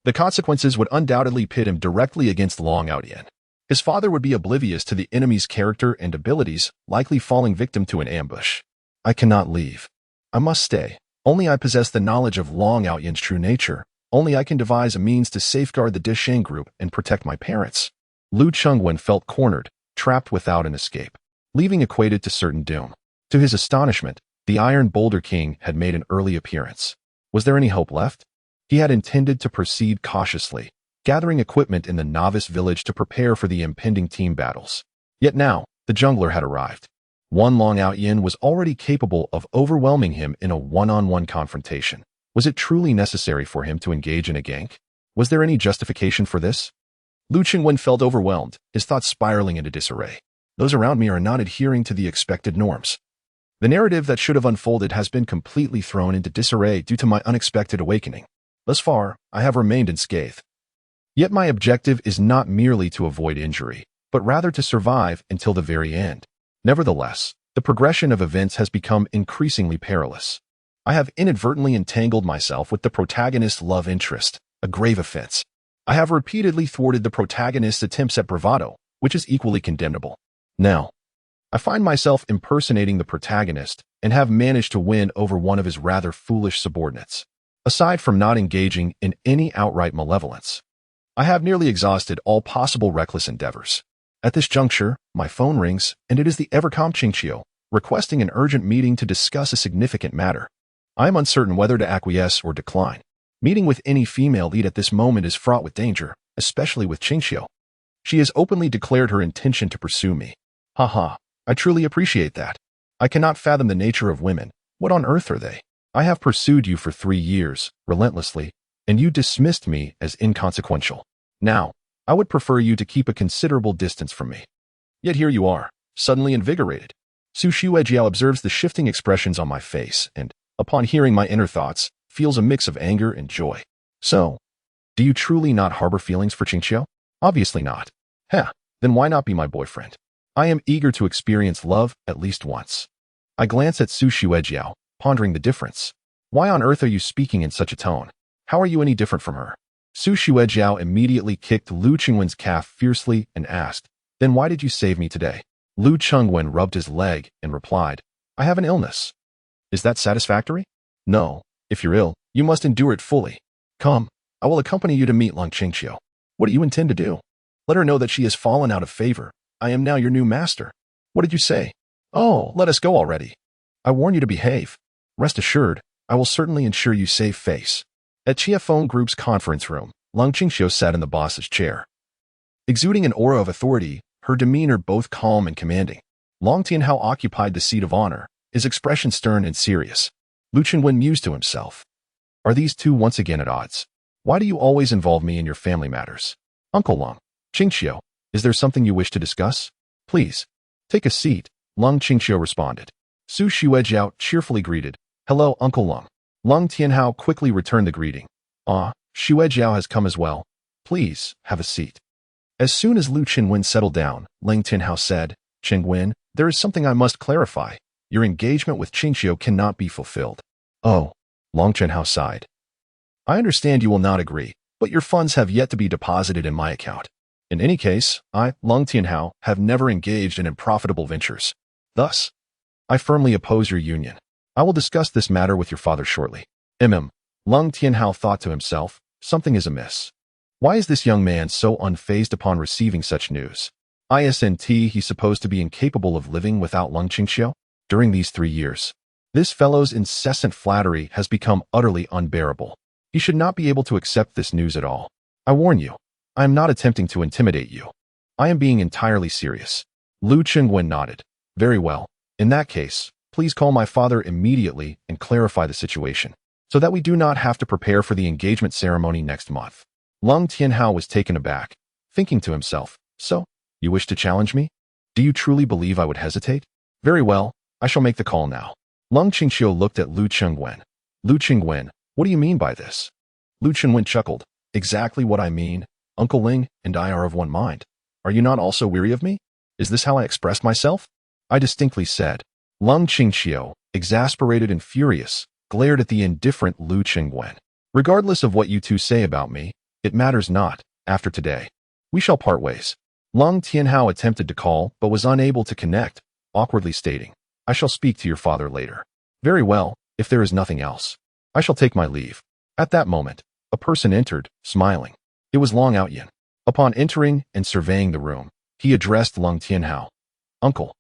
Speaker 1: The consequences would undoubtedly pit him directly against Long Outyen. His father would be oblivious to the enemy's character and abilities, likely falling victim to an ambush. "I cannot leave. I must stay. Only I possess the knowledge of Long Outyen's true nature. Only I can devise a means to safeguard the Dusheng group and protect my parents." Lu Qingwen felt cornered, trapped without an escape, leaving equated to certain doom. To his astonishment, the Iron Boulder King had made an early appearance. Was there any hope left? He had intended to proceed cautiously, gathering equipment in the novice village to prepare for the impending team battles. Yet now, the jungler had arrived. One Long Out Yin was already capable of overwhelming him in a one-on-one confrontation. Was it truly necessary for him to engage in a gank? Was there any justification for this? Lu Qingwen felt overwhelmed, his thoughts spiraling into disarray. Those around me are not adhering to the expected norms. The narrative that should have unfolded has been completely thrown into disarray due to my unexpected awakening. Thus far, I have remained unscathed. Yet my objective is not merely to avoid injury, but rather to survive until the very end. Nevertheless, the progression of events has become increasingly perilous. I have inadvertently entangled myself with the protagonist's love interest, a grave offense. I have repeatedly thwarted the protagonist's attempts at bravado, which is equally condemnable. Now, I find myself impersonating the protagonist and have managed to win over one of his rather foolish subordinates. Aside from not engaging in any outright malevolence, I have nearly exhausted all possible reckless endeavors. At this juncture, my phone rings, and it is the ever-calm Qingqiu, requesting an urgent meeting to discuss a significant matter. I am uncertain whether to acquiesce or decline. Meeting with any female lead at this moment is fraught with danger, especially with Qingqiu. She has openly declared her intention to pursue me. Haha, I truly appreciate that. I cannot fathom the nature of women. What on earth are they? I have pursued you for 3 years, relentlessly, and you dismissed me as inconsequential. Now, I would prefer you to keep a considerable distance from me. Yet here you are, suddenly invigorated. Su Shuejiao observes the shifting expressions on my face and, upon hearing my inner thoughts, feels a mix of anger and joy. So, do you truly not harbor feelings for Qingqiu? Obviously not. Heh, then why not be my boyfriend? I am eager to experience love at least once. I glance at Su Shuejiao, pondering the difference. Why on earth are you speaking in such a tone? How are you any different from her? Su Shuejiao immediately kicked Lu Qingwen's calf fiercely and asked, "Then why did you save me today?" Lu Qingwen rubbed his leg and replied, "I have an illness." Is that satisfactory? No. If you're ill, you must endure it fully. Come, I will accompany you to meet Long Qingqiu. What do you intend to do? Let her know that she has fallen out of favor. I am now your new master. What did you say? Oh, let us go already. I warn you to behave. Rest assured, I will certainly ensure you save face. At Chiafone Group's conference room, Long Qingqiu sat in the boss's chair. Exuding an aura of authority, her demeanor both calm and commanding. Long Tianhao occupied the seat of honor, his expression stern and serious. Lu Qingwen mused to himself. Are these two once again at odds? Why do you always involve me in your family matters? Uncle Long, Qingqiu, is there something you wish to discuss? Please, take a seat, Long Qingqiu responded. Su Shuejiao cheerfully greeted, Hello, Uncle Long. Long Tianhao quickly returned the greeting. Ah, Shuejiao has come as well. Please, have a seat. As soon as Lu Qingwen settled down, Lang Tianhao said, Qingwen, there is something I must clarify. Your engagement with Qingqiu cannot be fulfilled. Oh, Long Tianhao sighed. I understand you will not agree, but your funds have yet to be deposited in my account. In any case, I, Long Tianhao, have never engaged in unprofitable ventures. Thus, I firmly oppose your union. I will discuss this matter with your father shortly. Long Tianhao thought to himself, something is amiss. Why is this young man so unfazed upon receiving such news? Isn't he supposed to be incapable of living without Long Qingqiu? During these 3 years, this fellow's incessant flattery has become utterly unbearable. He should not be able to accept this news at all. I warn you, I am not attempting to intimidate you. I am being entirely serious. Lu Qingwen nodded. Very well. In that case, please call my father immediately and clarify the situation, so that we do not have to prepare for the engagement ceremony next month. Long Tianhao was taken aback, thinking to himself, so, you wish to challenge me? Do you truly believe I would hesitate? Very well, I shall make the call now. Long Qingqiu looked at Lu Qingwen. Lu Qingwen, what do you mean by this? Lu Qingwen chuckled. Exactly what I mean. Uncle Ling and I are of one mind. Are you not also weary of me? Is this how I expressed myself? I distinctly said. Long Qingqiu, exasperated and furious, glared at the indifferent Lu Qingwen. Regardless of what you two say about me, it matters not. After today, we shall part ways. Long Tianhao attempted to call, but was unable to connect, awkwardly stating, I shall speak to your father later. Very well, if there is nothing else. I shall take my leave. At that moment, a person entered, smiling. It was Long Out Yin. Upon entering and surveying the room, he addressed Long Tianhao. Uncle,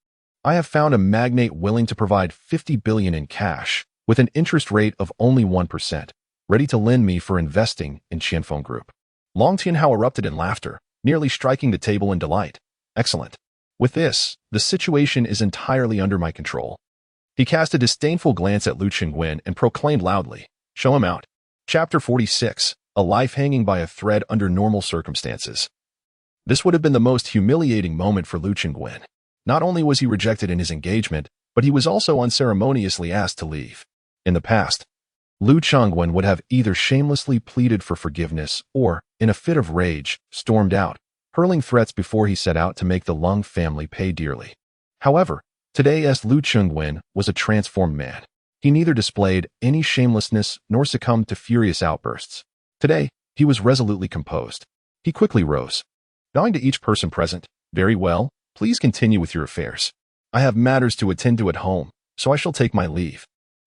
Speaker 1: I have found a magnate willing to provide 50 billion in cash, with an interest rate of only 1%, ready to lend me for investing in Qianfeng Group. Long Tianhao erupted in laughter, nearly striking the table in delight. Excellent. With this, the situation is entirely under my control. He cast a disdainful glance at Lu Qingwen and proclaimed loudly, "Show him out." Chapter 46, A Life Hanging by a Thread Under Normal Circumstances. This would have been the most humiliating moment for Lu Qingwen. Not only was he rejected in his engagement, but he was also unceremoniously asked to leave. In the past, Lu Qingwen would have either shamelessly pleaded for forgiveness or, in a fit of rage, stormed out, hurling threats before he set out to make the Lung family pay dearly. However, today's Lu Qingwen was a transformed man. He neither displayed any shamelessness nor succumbed to furious outbursts. Today, he was resolutely composed. He quickly rose, bowing to each person present. "Very well, please continue with your affairs. I have matters to attend to at home, so I shall take my leave.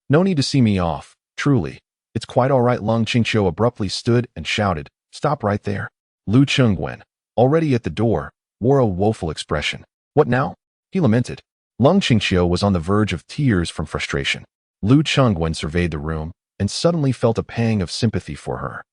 Speaker 1: No need to see me off, truly. It's quite all right." Lung Qingqiu abruptly stood and shouted, "Stop right there." Lu Qingwen, already at the door, wore a woeful expression. "What now?" he lamented. Lung Qingqiu was on the verge of tears from frustration. Lu Qingwen surveyed the room and suddenly felt a pang of sympathy for her.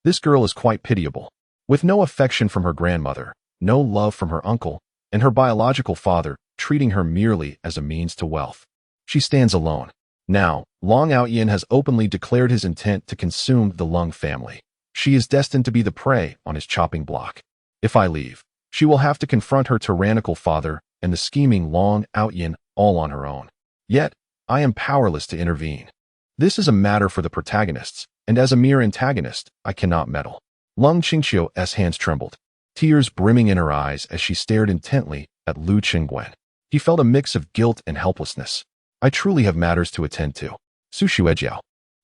Speaker 1: This girl is quite pitiable. With no affection from her grandmother, no love from her uncle, and her biological father treating her merely as a means to wealth. She stands alone. Now, Long Outyin has openly declared his intent to consume the Lung family. She is destined to be the prey on his chopping block. If I leave, she will have to confront her tyrannical father and the scheming Long Outyin all on her own. Yet, I am powerless to intervene. This is a matter for the protagonists, and as a mere antagonist, I cannot meddle. Lung Qingqiu's hands trembled, tears brimming in her eyes as she stared intently at Lu Qingwen. He felt a mix of guilt and helplessness. I truly have matters to attend to. Su Xuejiao,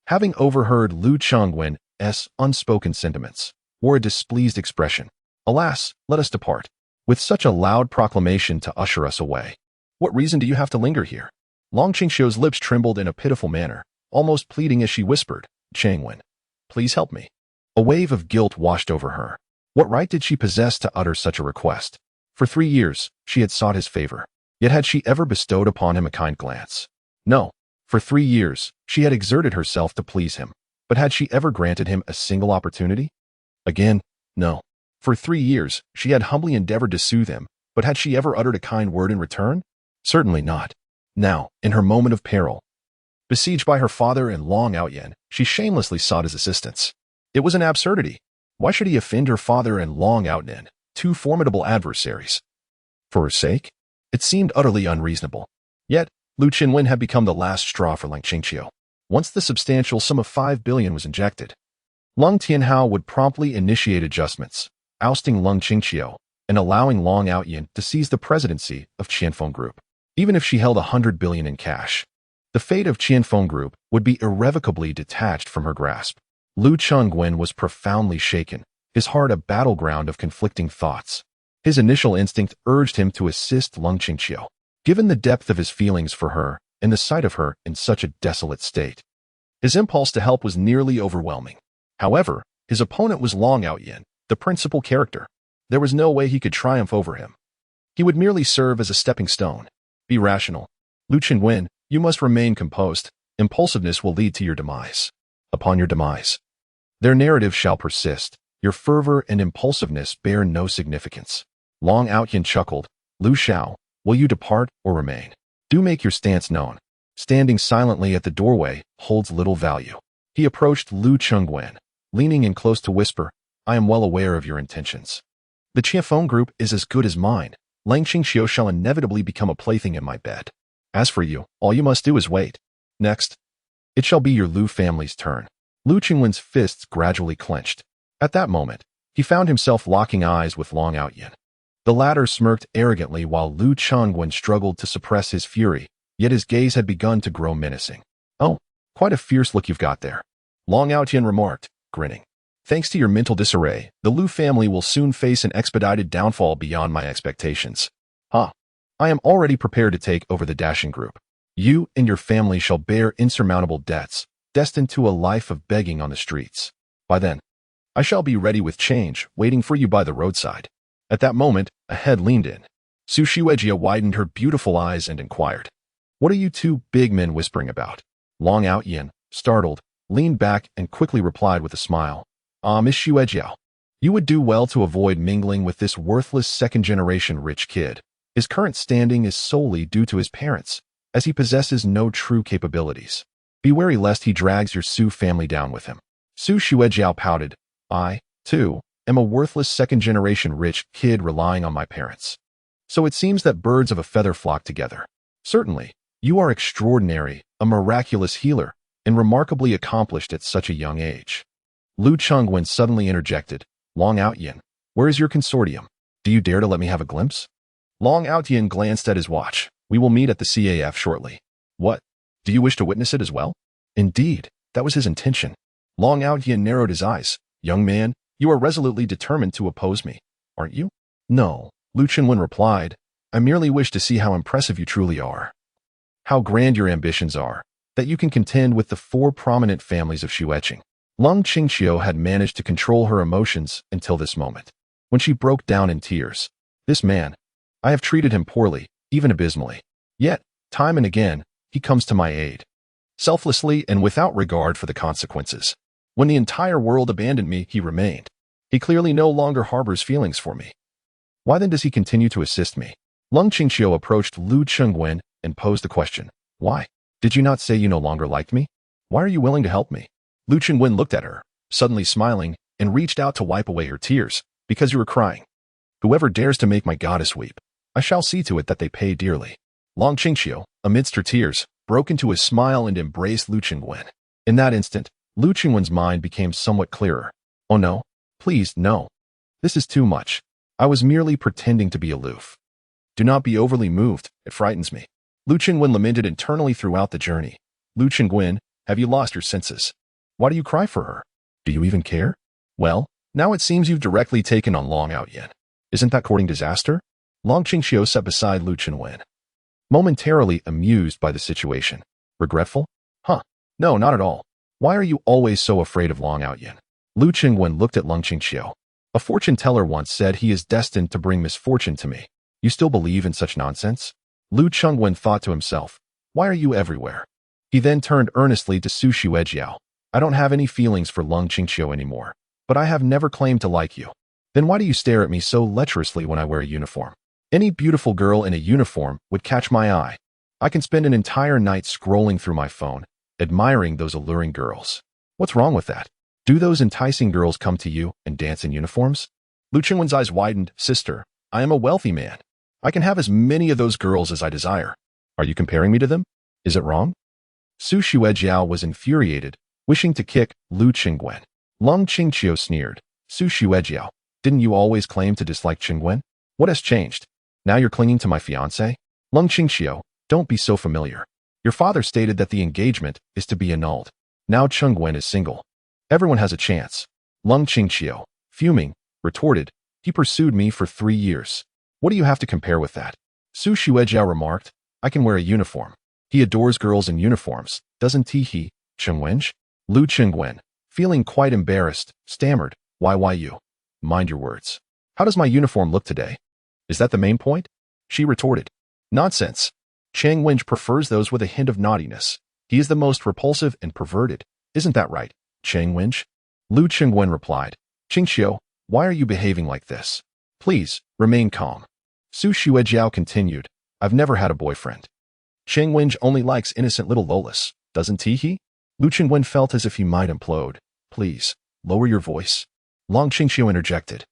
Speaker 1: having overheard Lu Qingwen's unspoken sentiments, wore a displeased expression. "Alas, let us depart." With such a loud proclamation to usher us away. "What reason do you have to linger here?" Long Qingqiu's lips trembled in a pitiful manner, almost pleading as she whispered, "Changwen, please help me." A wave of guilt washed over her. What right did she possess to utter such a request? For 3 years, she had sought his favor. Yet had she ever bestowed upon him a kind glance? No. For 3 years, she had exerted herself to please him. But had she ever granted him a single opportunity? Again, no. For 3 years, she had humbly endeavored to soothe him, but had she ever uttered a kind word in return? Certainly not. Now, in her moment of peril, besieged by her father and Long Outyin, she shamelessly sought his assistance. It was an absurdity. Why should he offend her father and Long Outyin, two formidable adversaries? For her sake? It seemed utterly unreasonable. Yet, Lu Qingwen had become the last straw for Lung Qingqiu. Once the substantial sum of 5 billion was injected, Lung Tianhao would promptly initiate adjustments, ousting Lung Qingqiu and allowing Long Outyin to seize the presidency of Qianfeng Group. Even if she held 100 billion in cash, the fate of Qianfeng Group would be irrevocably detached from her grasp. Lu Qingwen was profoundly shaken, his heart a battleground of conflicting thoughts. His initial instinct urged him to assist Lung Qingqiu, given the depth of his feelings for her and the sight of her in such a desolate state. His impulse to help was nearly overwhelming. However, his opponent was Long Outyin, the principal character. There was no way he could triumph over him. He would merely serve as a stepping stone. Be rational. Lu Qingwen, you must remain composed. Impulsiveness will lead to your demise. Upon your demise, their narrative shall persist. Your fervor and impulsiveness bear no significance. Long Outyin chuckled. Lu Xiao, will you depart or remain? Do make your stance known. Standing silently at the doorway holds little value. He approached Lu Qingwen, leaning in close to whisper, I am well aware of your intentions. The Qianfeng Group is as good as mine. Lang Qingqiu shall inevitably become a plaything in my bed. As for you, all you must do is wait. Next, it shall be your Lu family's turn. Lu Qingwen's fists gradually clenched. At that moment, he found himself locking eyes with Long Outyin. The latter smirked arrogantly while Lu Qingwen struggled to suppress his fury, yet his gaze had begun to grow menacing. Oh, quite a fierce look you've got there, Long Outyin remarked, grinning. Thanks to your mental disarray, the Lu family will soon face an expedited downfall beyond my expectations. I am already prepared to take over the Dashing Group. You and your family shall bear insurmountable debts, destined to a life of begging on the streets. By then, I shall be ready with change, waiting for you by the roadside. At that moment, a head leaned in. Su Xuejia widened her beautiful eyes and inquired, What are you two big men whispering about? Long Outyin, startled, leaned back and quickly replied with a smile. Miss Xuejiao. You would do well to avoid mingling with this worthless second-generation rich kid. His current standing is solely due to his parents, as he possesses no true capabilities. Be wary lest he drags your Su family down with him. Su Xuejiao pouted. I, too, am a worthless second-generation rich kid relying on my parents. So it seems that birds of a feather flock together. Certainly, you are extraordinary, a miraculous healer, and remarkably accomplished at such a young age. Lu Chengwen suddenly interjected. Long Outyin, where is your consortium? Do you dare to let me have a glimpse? Long Outyin glanced at his watch. We will meet at the CAF shortly. What? Do you wish to witness it as well? Indeed, that was his intention. Long Outyin narrowed his eyes. Young man, you are resolutely determined to oppose me, aren't you? No, Lu Chengwen replied. I merely wish to see how impressive you truly are. How grand your ambitions are, that you can contend with the four prominent families of Xueqing. Lung Qingqiu had managed to control her emotions until this moment, when she broke down in tears. This man, I have treated him poorly, even abysmally. Yet, time and again, he comes to my aid. Selflessly and without regard for the consequences. When the entire world abandoned me, he remained. He clearly no longer harbors feelings for me. Why then does he continue to assist me? Lung Qingqiu approached Lu Chengwen and posed the question. Why? Did you not say you no longer liked me? Why are you willing to help me? Lu Chengwen looked at her, suddenly smiling, and reached out to wipe away her tears. Because you were crying. Whoever dares to make my goddess weep, I shall see to it that they pay dearly. Long Qingqiu, amidst her tears, broke into a smile and embraced Lu Chengwen. In that instant, Lu Chengwen's mind became somewhat clearer. Oh no, please, no. This is too much. I was merely pretending to be aloof. Do not be overly moved, it frightens me. Lu Chengwen lamented internally throughout the journey. Lu Chengwen, have you lost your senses? Why do you cry for her? Do you even care? Well, now it seems you've directly taken on Long Outyin. Isn't that courting disaster? Long Qingqiu sat beside Lu Chengwen, momentarily amused by the situation. Regretful? Huh. No, not at all. Why are you always so afraid of Long Outyin? Lu Chengwen looked at Lung Qingqiu. A fortune teller once said he is destined to bring misfortune to me. You still believe in such nonsense? Lu Chengwen thought to himself. Why are you everywhere? He then turned earnestly to Su Xuejiao. I don't have any feelings for Lung Qingqiu anymore, but I have never claimed to like you. Then why do you stare at me so lecherously when I wear a uniform? Any beautiful girl in a uniform would catch my eye. I can spend an entire night scrolling through my phone, admiring those alluring girls. What's wrong with that? Do those enticing girls come to you and dance in uniforms? Lu Chengwen's eyes widened. Sister, I am a wealthy man. I can have as many of those girls as I desire. Are you comparing me to them? Is it wrong? Su Xuejiao was infuriated, wishing to kick Lu Chengwen. Lung Qingqiu sneered. Su Xuejiao, didn't you always claim to dislike Chengwen? What has changed? Now you're clinging to my fiancé? Lung Qingqiu, don't be so familiar. Your father stated that the engagement is to be annulled. Now Chengwen is single. Everyone has a chance. Lung Qingqiu, fuming, retorted. He pursued me for 3 years. What do you have to compare with that? Su Xuejiao remarked. I can wear a uniform. He adores girls in uniforms, doesn't he? Chengwen? Lu Chengwen, feeling quite embarrassed, stammered. Why you? Mind your words. How does my uniform look today? Is that the main point? She retorted. Nonsense. Chengwen prefers those with a hint of naughtiness. He is the most repulsive and perverted. Isn't that right, Chengwen? Lu Chengwen replied. Qingqiu, why are you behaving like this? Please, remain calm. Su Xuejiao continued. I've never had a boyfriend. Chengwen only likes innocent little lolas, doesn't he? Lu Chengwen felt as if he might implode. Please, lower your voice. Long Qingqiu interjected.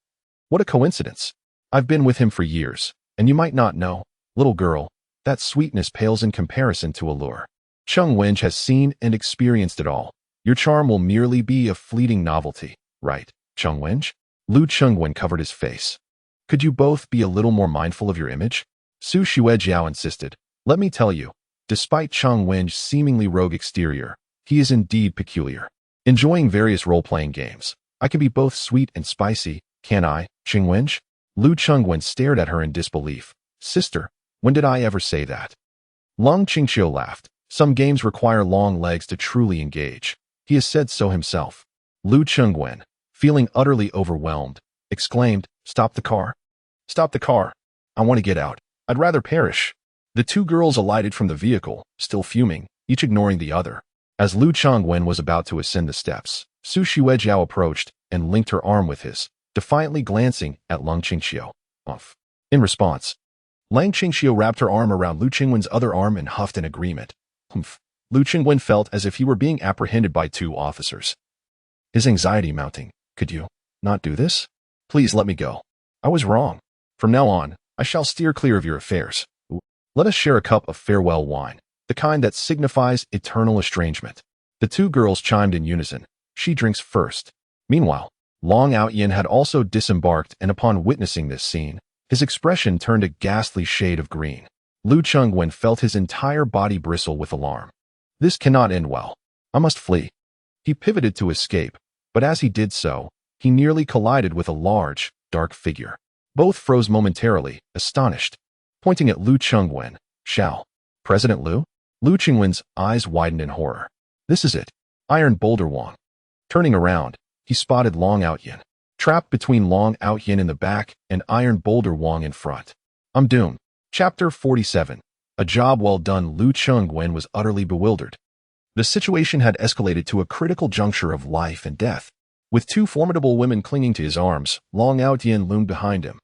Speaker 1: What a coincidence. I've been with him for years, and you might not know, little girl, that sweetness pales in comparison to allure. Chengwen has seen and experienced it all. Your charm will merely be a fleeting novelty, right, Chengwen? Lu Chengwen covered his face. Could you both be a little more mindful of your image? Su Xuejiao insisted. Let me tell you, despite Chengwen's seemingly rogue exterior, he is indeed peculiar. Enjoying various role-playing games, I can be both sweet and spicy, can I, Chengwen? Lu Chengwen stared at her in disbelief. Sister, when did I ever say that? Lung Qingqiu laughed. Some games require long legs to truly engage. He has said so himself. Lu Chengwen, feeling utterly overwhelmed, exclaimed, Stop the car. Stop the car. I want to get out. I'd rather perish. The two girls alighted from the vehicle, still fuming, each ignoring the other. As Lu Chengwen was about to ascend the steps, Su Xuejiao approached and linked her arm with his. defiantly glancing at Lung Qingxiu. Umph. In response, Lang Qingxiu wrapped her arm around Lu Qingwen's other arm and huffed in agreement. Humph. Lu Qingwen felt as if he were being apprehended by two officers. His anxiety mounting. Could you not do this? Please let me go. I was wrong. From now on, I shall steer clear of your affairs. Let us share a cup of farewell wine, the kind that signifies eternal estrangement. The two girls chimed in unison. She drinks first. Meanwhile, Long Outyin had also disembarked, and upon witnessing this scene, his expression turned a ghastly shade of green. Lu Qingwen felt his entire body bristle with alarm. This cannot end well. I must flee. He pivoted to escape, but as he did so, he nearly collided with a large, dark figure. Both froze momentarily, astonished. Pointing at Lu Qingwen, "Shall President Lu?" Lu Qingwen's eyes widened in horror. This is it. Iron Boulder Wang. Turning around, he spotted Long Outyin, trapped between Long Outyin in the back and Iron Boulder Wang in front. I'm doomed. Chapter 47. A job well done. Lu Qingwen was utterly bewildered. The situation had escalated to a critical juncture of life and death. With two formidable women clinging to his arms, Long Outyin loomed behind him.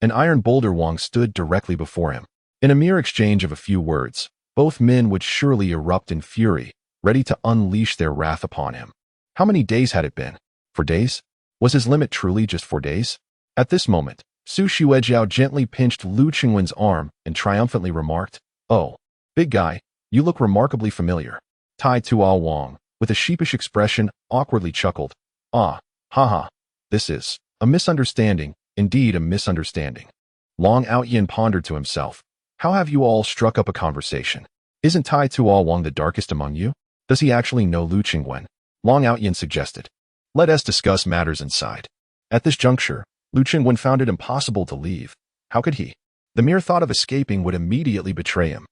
Speaker 1: An Iron Boulder Wang stood directly before him. In a mere exchange of a few words, both men would surely erupt in fury, ready to unleash their wrath upon him. How many days had it been? 4 days? Was his limit truly just 4 days? At this moment, Su Xuejiao gently pinched Lu Qingwen's arm and triumphantly remarked, "Oh, big guy, you look remarkably familiar." Tai Tuo Wang, with a sheepish expression, awkwardly chuckled. Ah, haha, this is a misunderstanding, indeed a misunderstanding. Long Outyin pondered to himself. How have you all struck up a conversation? Isn't Tai Tuo Wang the darkest among you? Does he actually know Lu Qingwen? Long Outyin suggested. Let us discuss matters inside. At this juncture, Lu Qingwen found it impossible to leave. How could he? The mere thought of escaping would immediately betray him.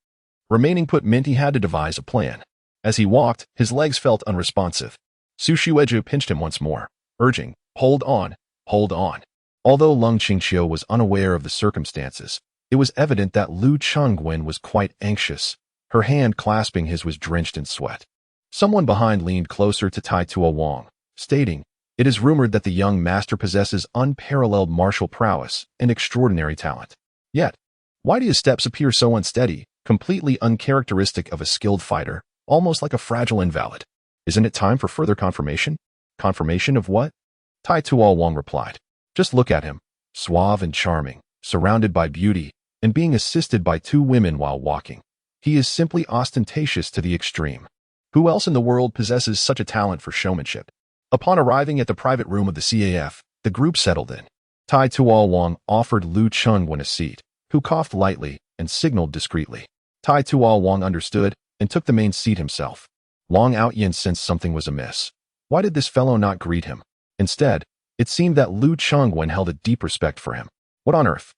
Speaker 1: Remaining put meant he had to devise a plan. As he walked, his legs felt unresponsive. Su Xueju pinched him once more, urging, hold on, hold on. Although Lung Qingxiu was unaware of the circumstances, it was evident that Lu Qingwen was quite anxious. Her hand clasping his was drenched in sweat. Someone behind leaned closer to Tai Tuo Wang, stating, "It is rumored that the young master possesses unparalleled martial prowess and extraordinary talent. Yet, why do his steps appear so unsteady, completely uncharacteristic of a skilled fighter, almost like a fragile invalid? Isn't it time for further confirmation?" Confirmation of what? Tai Tuo Wang replied. Just look at him, suave and charming, surrounded by beauty, and being assisted by 2 women while walking. He is simply ostentatious to the extreme. Who else in the world possesses such a talent for showmanship? Upon arriving at the private room of the CAF, the group settled in. Tai Tuo Wang offered Lu Qingwen a seat, who coughed lightly and signaled discreetly. Tai Tuo Wang understood and took the main seat himself. Long Outyin sensed something was amiss. Why did this fellow not greet him? Instead, it seemed that Lu Qingwen held a deep respect for him. What on earth?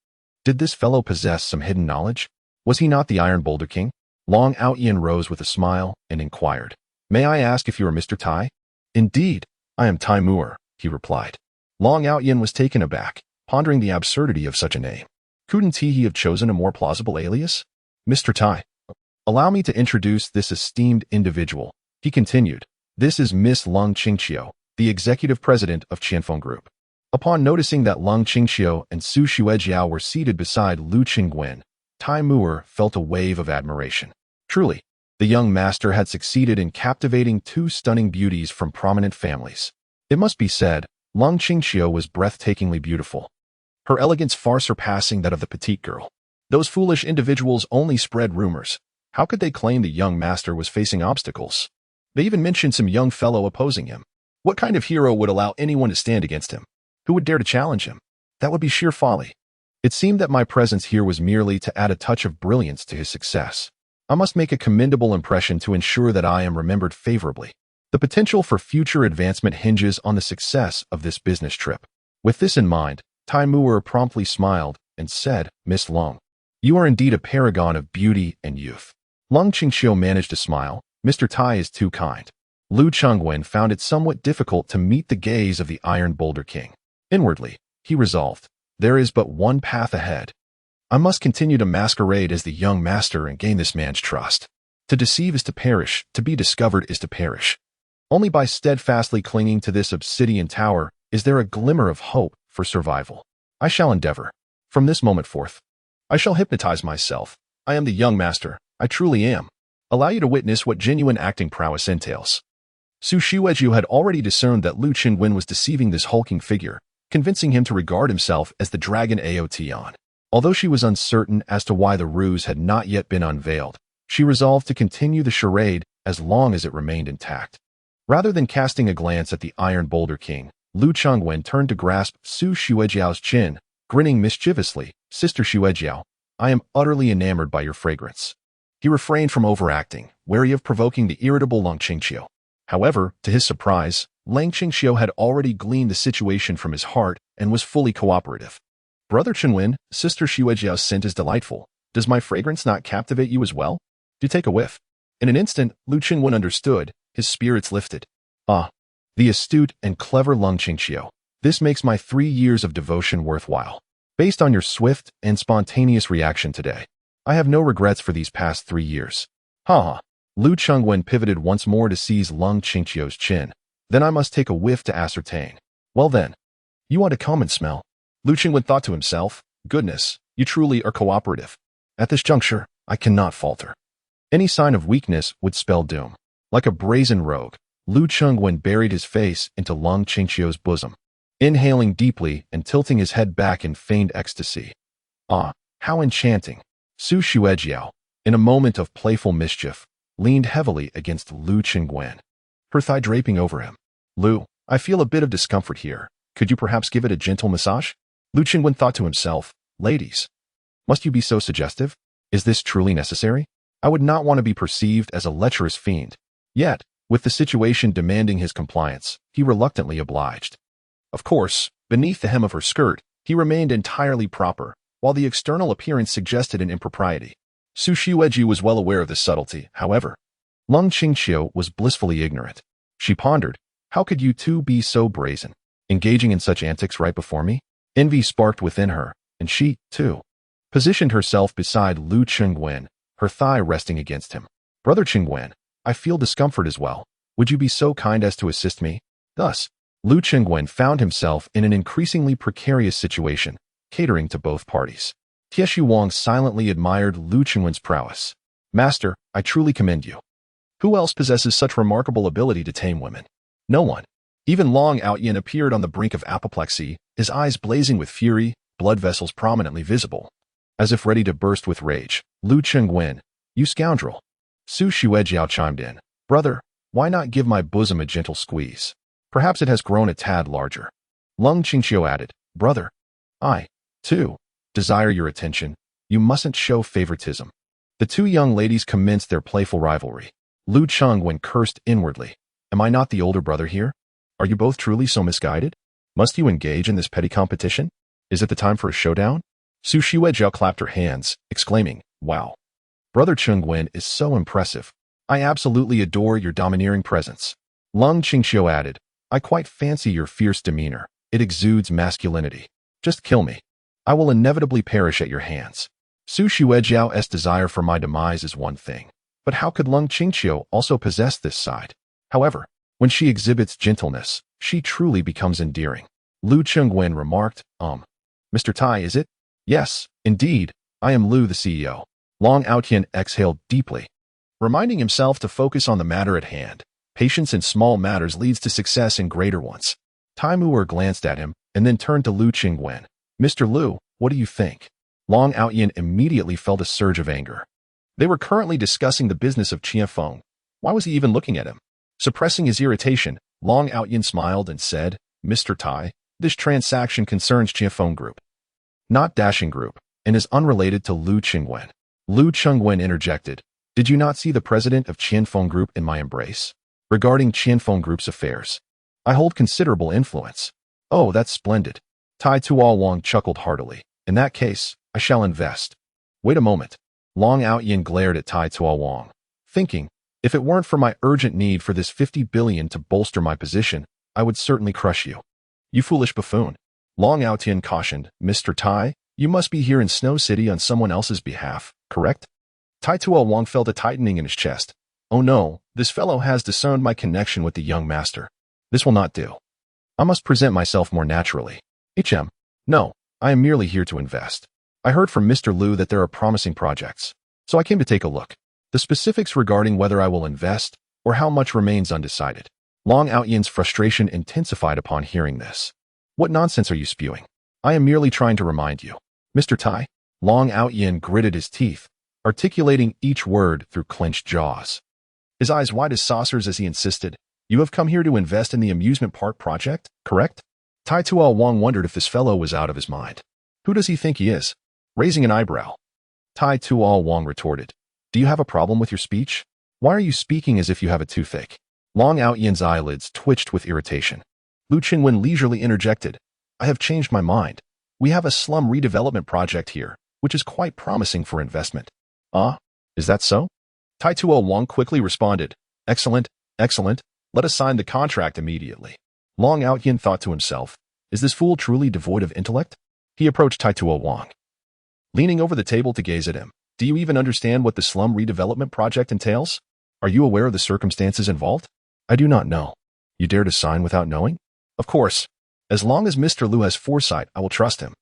Speaker 1: Did this fellow possess some hidden knowledge? Was he not the Iron Boulder King? Long Outyin rose with a smile and inquired, "May I ask if you are Mr. Tai?" "Indeed, I am Tai Muer," he replied. Long Outyin was taken aback, pondering the absurdity of such a name. Couldn't he have chosen a more plausible alias? "Mr. Tai, allow me to introduce this esteemed individual," he continued. "This is Miss Lung Qingxiu, the executive president of Qianfeng Group." Upon noticing that Lung Qingxiu and Su Xuejiao were seated beside Lu Qingwen, Tai Muer felt a wave of admiration. Truly, the young master had succeeded in captivating 2 stunning beauties from prominent families. It must be said, Lung Qingxiu was breathtakingly beautiful, her elegance far surpassing that of the petite girl. Those foolish individuals only spread rumors. How could they claim the young master was facing obstacles? They even mentioned some young fellow opposing him. What kind of hero would allow anyone to stand against him? Who would dare to challenge him? That would be sheer folly. It seemed that my presence here was merely to add a touch of brilliance to his success. I must make a commendable impression to ensure that I am remembered favorably. The potential for future advancement hinges on the success of this business trip. With this in mind, Tai Muer promptly smiled and said, "Miss Lung, you are indeed a paragon of beauty and youth." Lung Qingxiu managed to smile. "Mr. Tai is too kind." Lu Qingwen found it somewhat difficult to meet the gaze of the Iron Boulder King. Inwardly, he resolved, there is but one path ahead. I must continue to masquerade as the young master and gain this man's trust. To deceive is to perish, to be discovered is to perish. Only by steadfastly clinging to this obsidian tower is there a glimmer of hope for survival. I shall endeavor. From this moment forth, I shall hypnotize myself. I am the young master. I truly am. Allow you to witness what genuine acting prowess entails. Su Shiuejiu had already discerned that Lu Qingwen was deceiving this hulking figure, convincing him to regard himself as the dragon Aotian. Although she was uncertain as to why the ruse had not yet been unveiled, she resolved to continue the charade as long as it remained intact. Rather than casting a glance at the Iron Boulder King, Lu Chengwen turned to grasp Su Xuejiao's chin, grinning mischievously. Sister Xuejiao, I am utterly enamored by your fragrance. He refrained from overacting, wary of provoking the irritable Lang Qingqiu. However, to his surprise, Lang Qingqiu had already gleaned the situation from his heart and was fully cooperative. Brother Chenwen, Sister Xuejiao's scent is delightful. Does my fragrance not captivate you as well? Do take a whiff. In an instant, Lu Qingwen understood, his spirits lifted. Ah, the astute and clever Lang Qingqiu. This makes my 3 years of devotion worthwhile. Based on your swift and spontaneous reaction today, I have no regrets for these past 3 years. Ha! Lu Chengwen pivoted once more to seize Lang Qingqiu's chin. Then I must take a whiff to ascertain. Well then, you want to come and smell? Lu Chengwen thought to himself, goodness, you truly are cooperative. At this juncture, I cannot falter. Any sign of weakness would spell doom. Like a brazen rogue, Lu Chengwen buried his face into Lang Qingqiu's bosom, inhaling deeply and tilting his head back in feigned ecstasy. Ah, how enchanting! Su Xuejiao, in a moment of playful mischief, leaned heavily against Lu Chengwen, her thigh draping over him. Lu, I feel a bit of discomfort here. Could you perhaps give it a gentle massage? Lu Chengwen thought to himself, ladies, must you be so suggestive? Is this truly necessary? I would not want to be perceived as a lecherous fiend. Yet, with the situation demanding his compliance, he reluctantly obliged. Of course, beneath the hem of her skirt, he remained entirely proper, while the external appearance suggested an impropriety. Su Xueji was well aware of this subtlety, however. Lang Qingqiu was blissfully ignorant. She pondered, how could you two be so brazen, engaging in such antics right before me? Envy sparked within her, and she, too, positioned herself beside Lu Chengwen, her thigh resting against him. Brother Chengwen, I feel discomfort as well. Would you be so kind as to assist me? Thus, Lu Chengwen found himself in an increasingly precarious situation, catering to both parties. Tieshu Wang silently admired Lu Chengwen's prowess. Master, I truly commend you. Who else possesses such remarkable ability to tame women? No one. Even Long Outyin appeared on the brink of apoplexy, his eyes blazing with fury, blood vessels prominently visible. As if ready to burst with rage, Lu Chengwen, you scoundrel. Su Xuejiao chimed in. Brother, why not give my bosom a gentle squeeze? Perhaps it has grown a tad larger. Lang Qingqiu added, brother, I, too, desire your attention. You mustn't show favoritism. The two young ladies commenced their playful rivalry. Lu Chengwen cursed inwardly. Am I not the older brother here? Are you both truly so misguided? Must you engage in this petty competition? Is it the time for a showdown? Su Xuejiao clapped her hands, exclaiming, wow. Brother Chengwen is so impressive. I absolutely adore your domineering presence. Lang Qingqiu added, I quite fancy your fierce demeanor. It exudes masculinity. Just kill me. I will inevitably perish at your hands. Su Xuejiao's desire for my demise is one thing, but how could Lang Qingqiu also possess this side? However, when she exhibits gentleness, she truly becomes endearing. Lu Chengwen remarked, Mr. Tai, is it? Yes, indeed, I am Lu the CEO. Long Outyin exhaled deeply, reminding himself to focus on the matter at hand. Patience in small matters leads to success in greater ones. Tai Mu'er glanced at him and then turned to Lu Chengwen. Mr. Lu, what do you think? Long Outyin immediately felt a surge of anger. They were currently discussing the business of Qianfeng. Why was he even looking at him? Suppressing his irritation, Long Outyin smiled and said, Mr. Tai, this transaction concerns Qianfeng Group, not Dashing Group, and is unrelated to Lu Chengwen. Lu Chengwen interjected, did you not see the president of Qianfeng Group in my embrace? Regarding Qianfeng Group's affairs, I hold considerable influence. Oh, that's splendid. Tai Tuohuang chuckled heartily. In that case, I shall invest. Wait a moment. Long Outyin glared at Tai Tuohuang, thinking, if it weren't for my urgent need for this 50 billion to bolster my position, I would certainly crush you. You foolish buffoon. Long Outyin cautioned, Mr. Tai, you must be here in Snow City on someone else's behalf, correct? Tai Tuohuang felt a tightening in his chest. Oh no, this fellow has discerned my connection with the young master. This will not do. I must present myself more naturally. No, I am merely here to invest. I heard from Mr. Liu that there are promising projects, so I came to take a look. The specifics regarding whether I will invest or how much remains undecided. Long Outyan's frustration intensified upon hearing this. What nonsense are you spewing? I am merely trying to remind you. Mr. Tai? Long Outyan gritted his teeth, articulating each word through clenched jaws. His eyes wide as saucers as he insisted, "You have come here to invest in the amusement park project, correct?" Tai Tuo Wong wondered if this fellow was out of his mind. Who does he think he is? Raising an eyebrow, Tai Tuo Wong retorted, "Do you have a problem with your speech? Why are you speaking as if you have a toothache?" Long Outyan's eyelids twitched with irritation. Lu Qinwen leisurely interjected, "I have changed my mind. We have a slum redevelopment project here, which is quite promising for investment." "Ah, is that so?" Tai Tuo Wong quickly responded, "Excellent, excellent. Let us sign the contract immediately." Long Outyan thought to himself, "Is this fool truly devoid of intellect?" He approached Tai Tuo Wong, leaning over the table to gaze at him. "Do you even understand what the slum redevelopment project entails? Are you aware of the circumstances involved?" "I do not know." "You dare to sign without knowing?" "Of course. As long as Mr. Liu has foresight, I will trust him."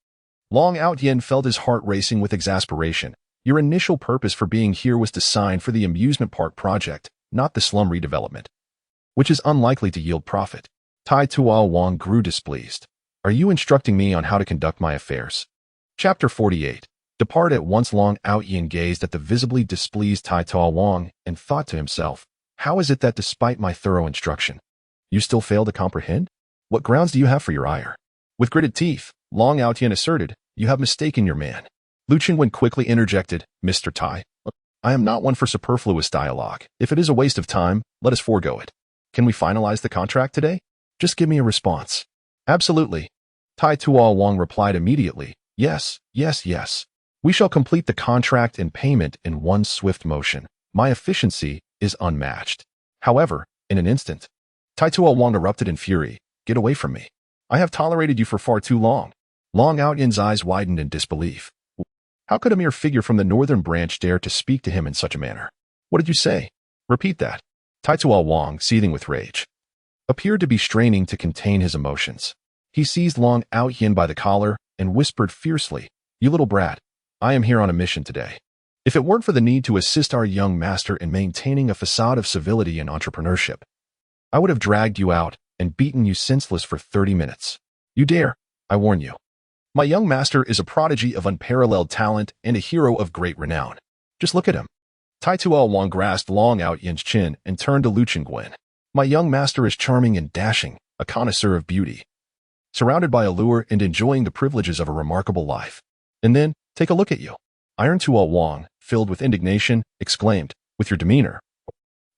Speaker 1: Long Outyan felt his heart racing with exasperation. "Your initial purpose for being here was to sign for the amusement park project, not the slum redevelopment, which is unlikely to yield profit." Tai Tuo Wong grew displeased. "Are you instructing me on how to conduct my affairs?" Chapter 48. Depart at once. Long Outyan gazed at the visibly displeased Tai Tuo Wong and thought to himself, "How is it that despite my thorough instruction, you still fail to comprehend? What grounds do you have for your ire?" With gritted teeth, Long Outyan asserted, "You have mistaken your man." Lu Qinwen quickly interjected, "Mr. Tai, I am not one for superfluous dialogue. If it is a waste of time, let us forego it. Can we finalize the contract today? Just give me a response." "Absolutely." Tai Tuo Wong replied immediately, "Yes, yes, yes. We shall complete the contract and payment in one swift motion. My efficiency is unmatched." However, in an instant, Tai Tuo Wong erupted in fury. "Get away from me. I have tolerated you for far too long." Long Outyan's eyes widened in disbelief. How could a mere figure from the northern branch dare to speak to him in such a manner? "What did you say? Repeat that." Tai Tuo Wong, seething with rage, appeared to be straining to contain his emotions. He seized Long Outyan by the collar and whispered fiercely, "You little brat, I am here on a mission today. If it weren't for the need to assist our young master in maintaining a facade of civility and entrepreneurship, I would have dragged you out and beaten you senseless for 30 minutes. You dare, I warn you. My young master is a prodigy of unparalleled talent and a hero of great renown. Just look at him." Tai Tuo Wong grasped Long Outyan's chin and turned to Lu Qinwen. "My young master is charming and dashing, a connoisseur of beauty, surrounded by allure and enjoying the privileges of a remarkable life. And then, take a look at you." Iron Tuo Wong, filled with indignation, exclaimed, "With your demeanor,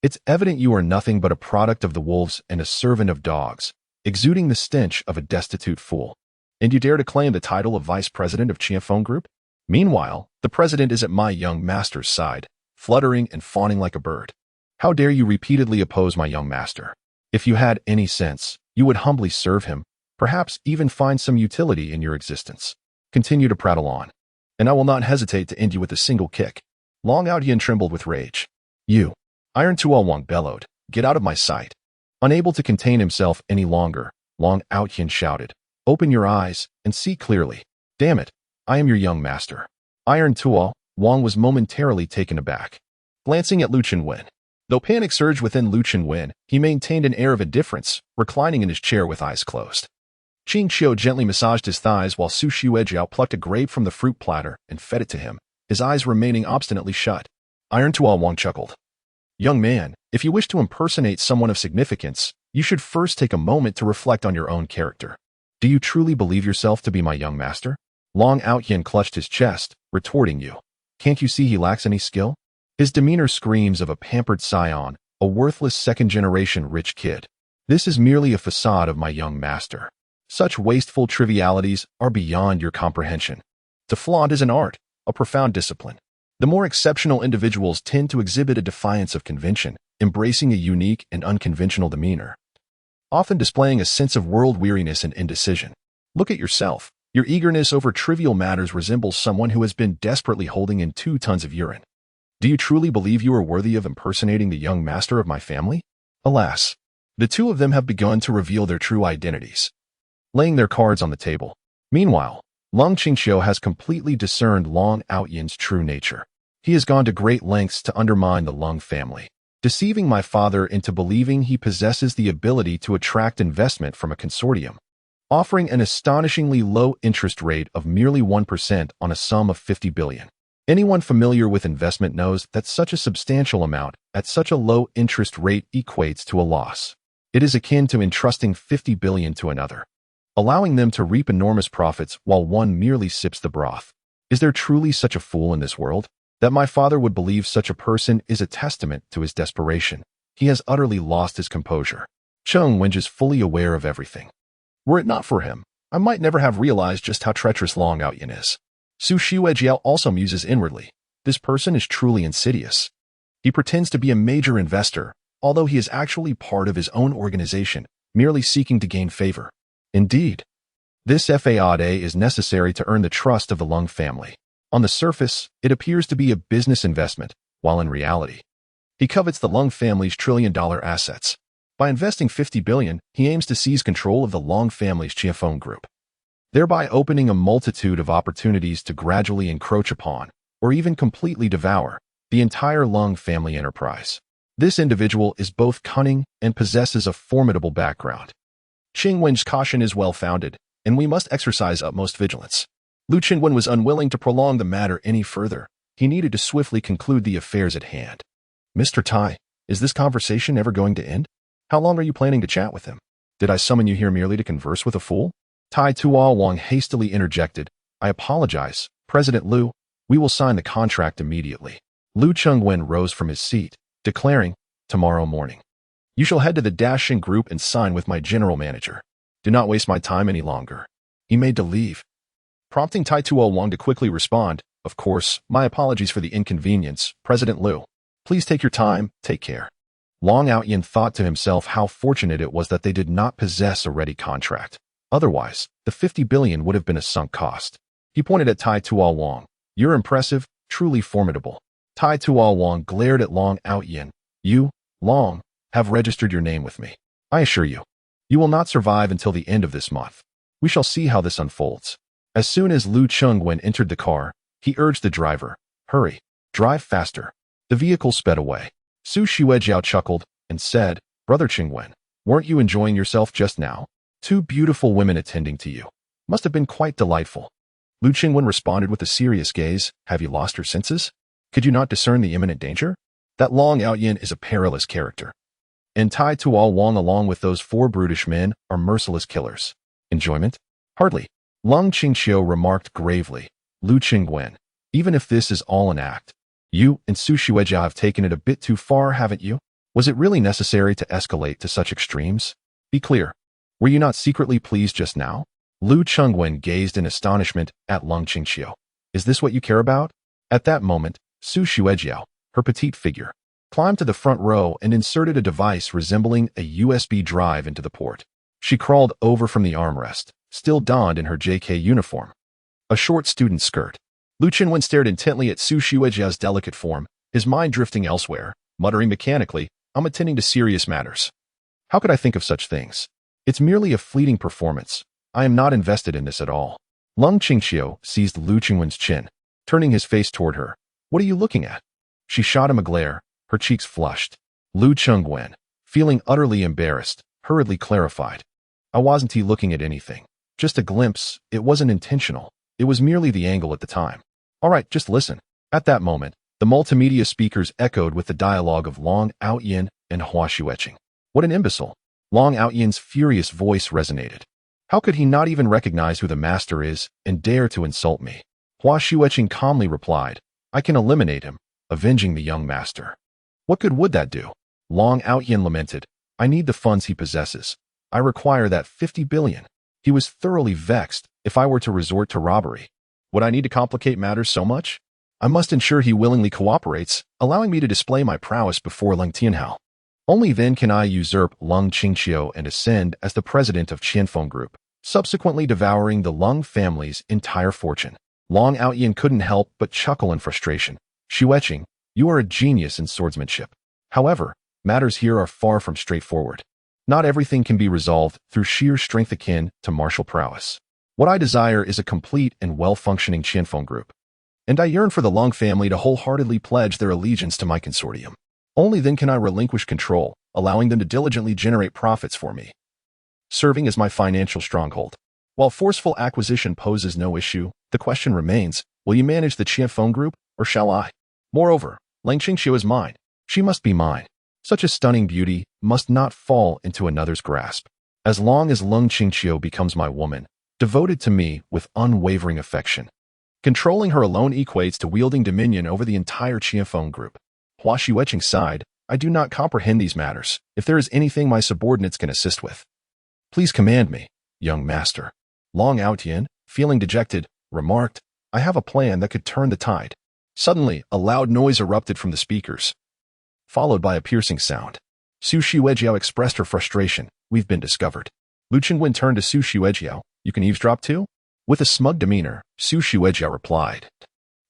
Speaker 1: it's evident you are nothing but a product of the wolves and a servant of dogs, exuding the stench of a destitute fool. And you dare to claim the title of vice president of Qianfeng Group? Meanwhile, the president is at my young master's side, fluttering and fawning like a bird. How dare you repeatedly oppose my young master? If you had any sense, you would humbly serve him, perhaps even find some utility in your existence. Continue to prattle on, and I will not hesitate to end you with a single kick." Long Outyan trembled with rage. "You!" Iron Tuo Wong bellowed, "Get out of my sight." Unable to contain himself any longer, Long Outyan shouted, "Open your eyes and see clearly. Damn it, I am your young master." Iron Tuo Wong was momentarily taken aback, glancing at Lu Qinwen. Though panic surged within Lu Qinwen, he maintained an air of indifference, reclining in his chair with eyes closed. Qing Qiu gently massaged his thighs while Su Xuejiao plucked a grape from the fruit platter and fed it to him, his eyes remaining obstinately shut. Iron Tuo Wong chuckled. "Young man, if you wish to impersonate someone of significance, you should first take a moment to reflect on your own character. Do you truly believe yourself to be my young master?" Long Outyan clutched his chest, retorting, "You. Can't you see he lacks any skill? His demeanor screams of a pampered scion, a worthless second-generation rich kid. This is merely a facade of my young master. Such wasteful trivialities are beyond your comprehension. To flaunt is an art, a profound discipline. The more exceptional individuals tend to exhibit a defiance of convention, embracing a unique and unconventional demeanor, often displaying a sense of world-weariness and indecision. Look at yourself. Your eagerness over trivial matters resembles someone who has been desperately holding in 2 tons of urine. Do you truly believe you are worthy of impersonating the young master of my family? Alas, the two of them have begun to reveal their true identities. Laying their cards on the table, Meanwhile, Lung Qingxiu has completely discerned Long Outyan's true nature. He has gone to great lengths to undermine the Lung family, deceiving my father into believing he possesses the ability to attract investment from a consortium, offering an astonishingly low interest rate of merely 1% on a sum of 50 billion. Anyone familiar with investment knows that such a substantial amount at such a low interest rate equates to a loss. It is akin to entrusting 50 billion to another, allowing them to reap enormous profits while one merely sips the broth. Is there truly such a fool in this world? That my father would believe such a person is a testament to his desperation. He has utterly lost his composure. Cheng Wenj is fully aware of everything. Were it not for him, I might never have realized just how treacherous Long Outyan is. Su Shiwejiao also muses inwardly. This person is truly insidious. He pretends to be a major investor, although he is actually part of his own organization, merely seeking to gain favor. Indeed, this FAOD is necessary to earn the trust of the Lung family. On the surface, it appears to be a business investment, while in reality, he covets the Lung family's trillion-dollar assets. By investing 50 billion, he aims to seize control of the Long family's Qianfeng group, thereby opening a multitude of opportunities to gradually encroach upon, or even completely devour, the entire Lung family enterprise. This individual is both cunning and possesses a formidable background. Qing Wen's caution is well-founded, and we must exercise utmost vigilance. Lu Qingwen was unwilling to prolong the matter any further. He needed to swiftly conclude the affairs at hand. Mr. Tai, is this conversation ever going to end? How long are you planning to chat with him? Did I summon you here merely to converse with a fool? Tai Tuo-Wang hastily interjected. I apologize, President Lu. We will sign the contract immediately. Lu Chengwen rose from his seat, declaring, tomorrow morning. You shall head to the Dashing Group and sign with my general manager. Do not waste my time any longer. He made to leave, prompting Tai Tuo-Wang to quickly respond, of course, my apologies for the inconvenience, President Lu. Please take your time, take care. Long Outyan thought to himself how fortunate it was that they did not possess a ready contract. Otherwise, the 50 billion would have been a sunk cost. He pointed at Tai Tuo-Wang. You're impressive, truly formidable. Tai Tuo-Wang glared at Long Outyan. You, Long, have registered your name with me. I assure you, you will not survive until the end of this month. We shall see how this unfolds. As soon as Lu Chengwen entered the car, he urged the driver, hurry, drive faster. The vehicle sped away. Su Shiwejiao chuckled and said, Brother Qingwen, weren't you enjoying yourself just now? 2 beautiful women attending to you. Must have been quite delightful. Lu Qingwen responded with a serious gaze. Have you lost your senses? Could you not discern the imminent danger? That Long Outyan is a perilous character. And Tai Tuo-Wang along with those 4 brutish men are merciless killers. Enjoyment? Hardly. Lung Qingxiu remarked gravely. Lu Qingwen, even if this is all an act, you and Su Shiwejiao have taken it a bit too far, haven't you? Was it really necessary to escalate to such extremes? Be clear. Were you not secretly pleased just now? Lu Chengwen gazed in astonishment at Lung Qingxiu. Is this what you care about? At that moment, Su Shiwejiao, her petite figure, climbed to the front row and inserted a device resembling a USB drive into the port. She crawled over from the armrest, still donned in her JK uniform, a short student skirt. Lu Qingwen stared intently at Su Shiwejiao's delicate form, his mind drifting elsewhere, muttering mechanically, I'm attending to serious matters. How could I think of such things? It's merely a fleeting performance. I am not invested in this at all. Lung Qingxiu seized Lu Qingwen's chin, turning his face toward her. What are you looking at? She shot him a glare, her cheeks flushed. Lu Chengwen, feeling utterly embarrassed, hurriedly clarified. I wasn't looking at anything. Just a glimpse. It wasn't intentional. It was merely the angle at the time. All right, just listen. At that moment, the multimedia speakers echoed with the dialogue of Long Outyan and Hua Xueqing. What an imbecile. Long Outyan's furious voice resonated. How could he not even recognize who the master is and dare to insult me? Hua Xueqing calmly replied, I can eliminate him, avenging the young master. What good would that do? Long Outyan lamented, I need the funds he possesses. I require that 50 billion. He was thoroughly vexed. If I were to resort to robbery, would I need to complicate matters so much? I must ensure he willingly cooperates, allowing me to display my prowess before Lung Tianhao. Only then can I usurp Lung Qingxiu and ascend as the president of Qianfeng Group, subsequently devouring the Lung family's entire fortune. Long Outyan couldn't help but chuckle in frustration. Xueqing, you are a genius in swordsmanship. However, matters here are far from straightforward. Not everything can be resolved through sheer strength akin to martial prowess. What I desire is a complete and well-functioning Qianfeng group, and I yearn for the Long family to wholeheartedly pledge their allegiance to my consortium. Only then can I relinquish control, allowing them to diligently generate profits for me, serving as my financial stronghold. While forceful acquisition poses no issue, the question remains, will you manage the Qianfeng group, or shall I? Moreover, Lang Qingqiu is mine. She must be mine. Such a stunning beauty must not fall into another's grasp. As long as Lang Qingqiu becomes my woman, devoted to me with unwavering affection, controlling her alone equates to wielding dominion over the entire Qianfeng group. Hua Xueqing sighed, I do not comprehend these matters. If there is anything my subordinates can assist with, please command me, young master. Long Aotian, feeling dejected, remarked, I have a plan that could turn the tide. Suddenly, a loud noise erupted from the speakers, followed by a piercing sound. Su Xuejiao expressed her frustration. We've been discovered. Lu Qingwen turned to Su Xuejiao. You can eavesdrop too? With a smug demeanor, Su Xuejiao replied,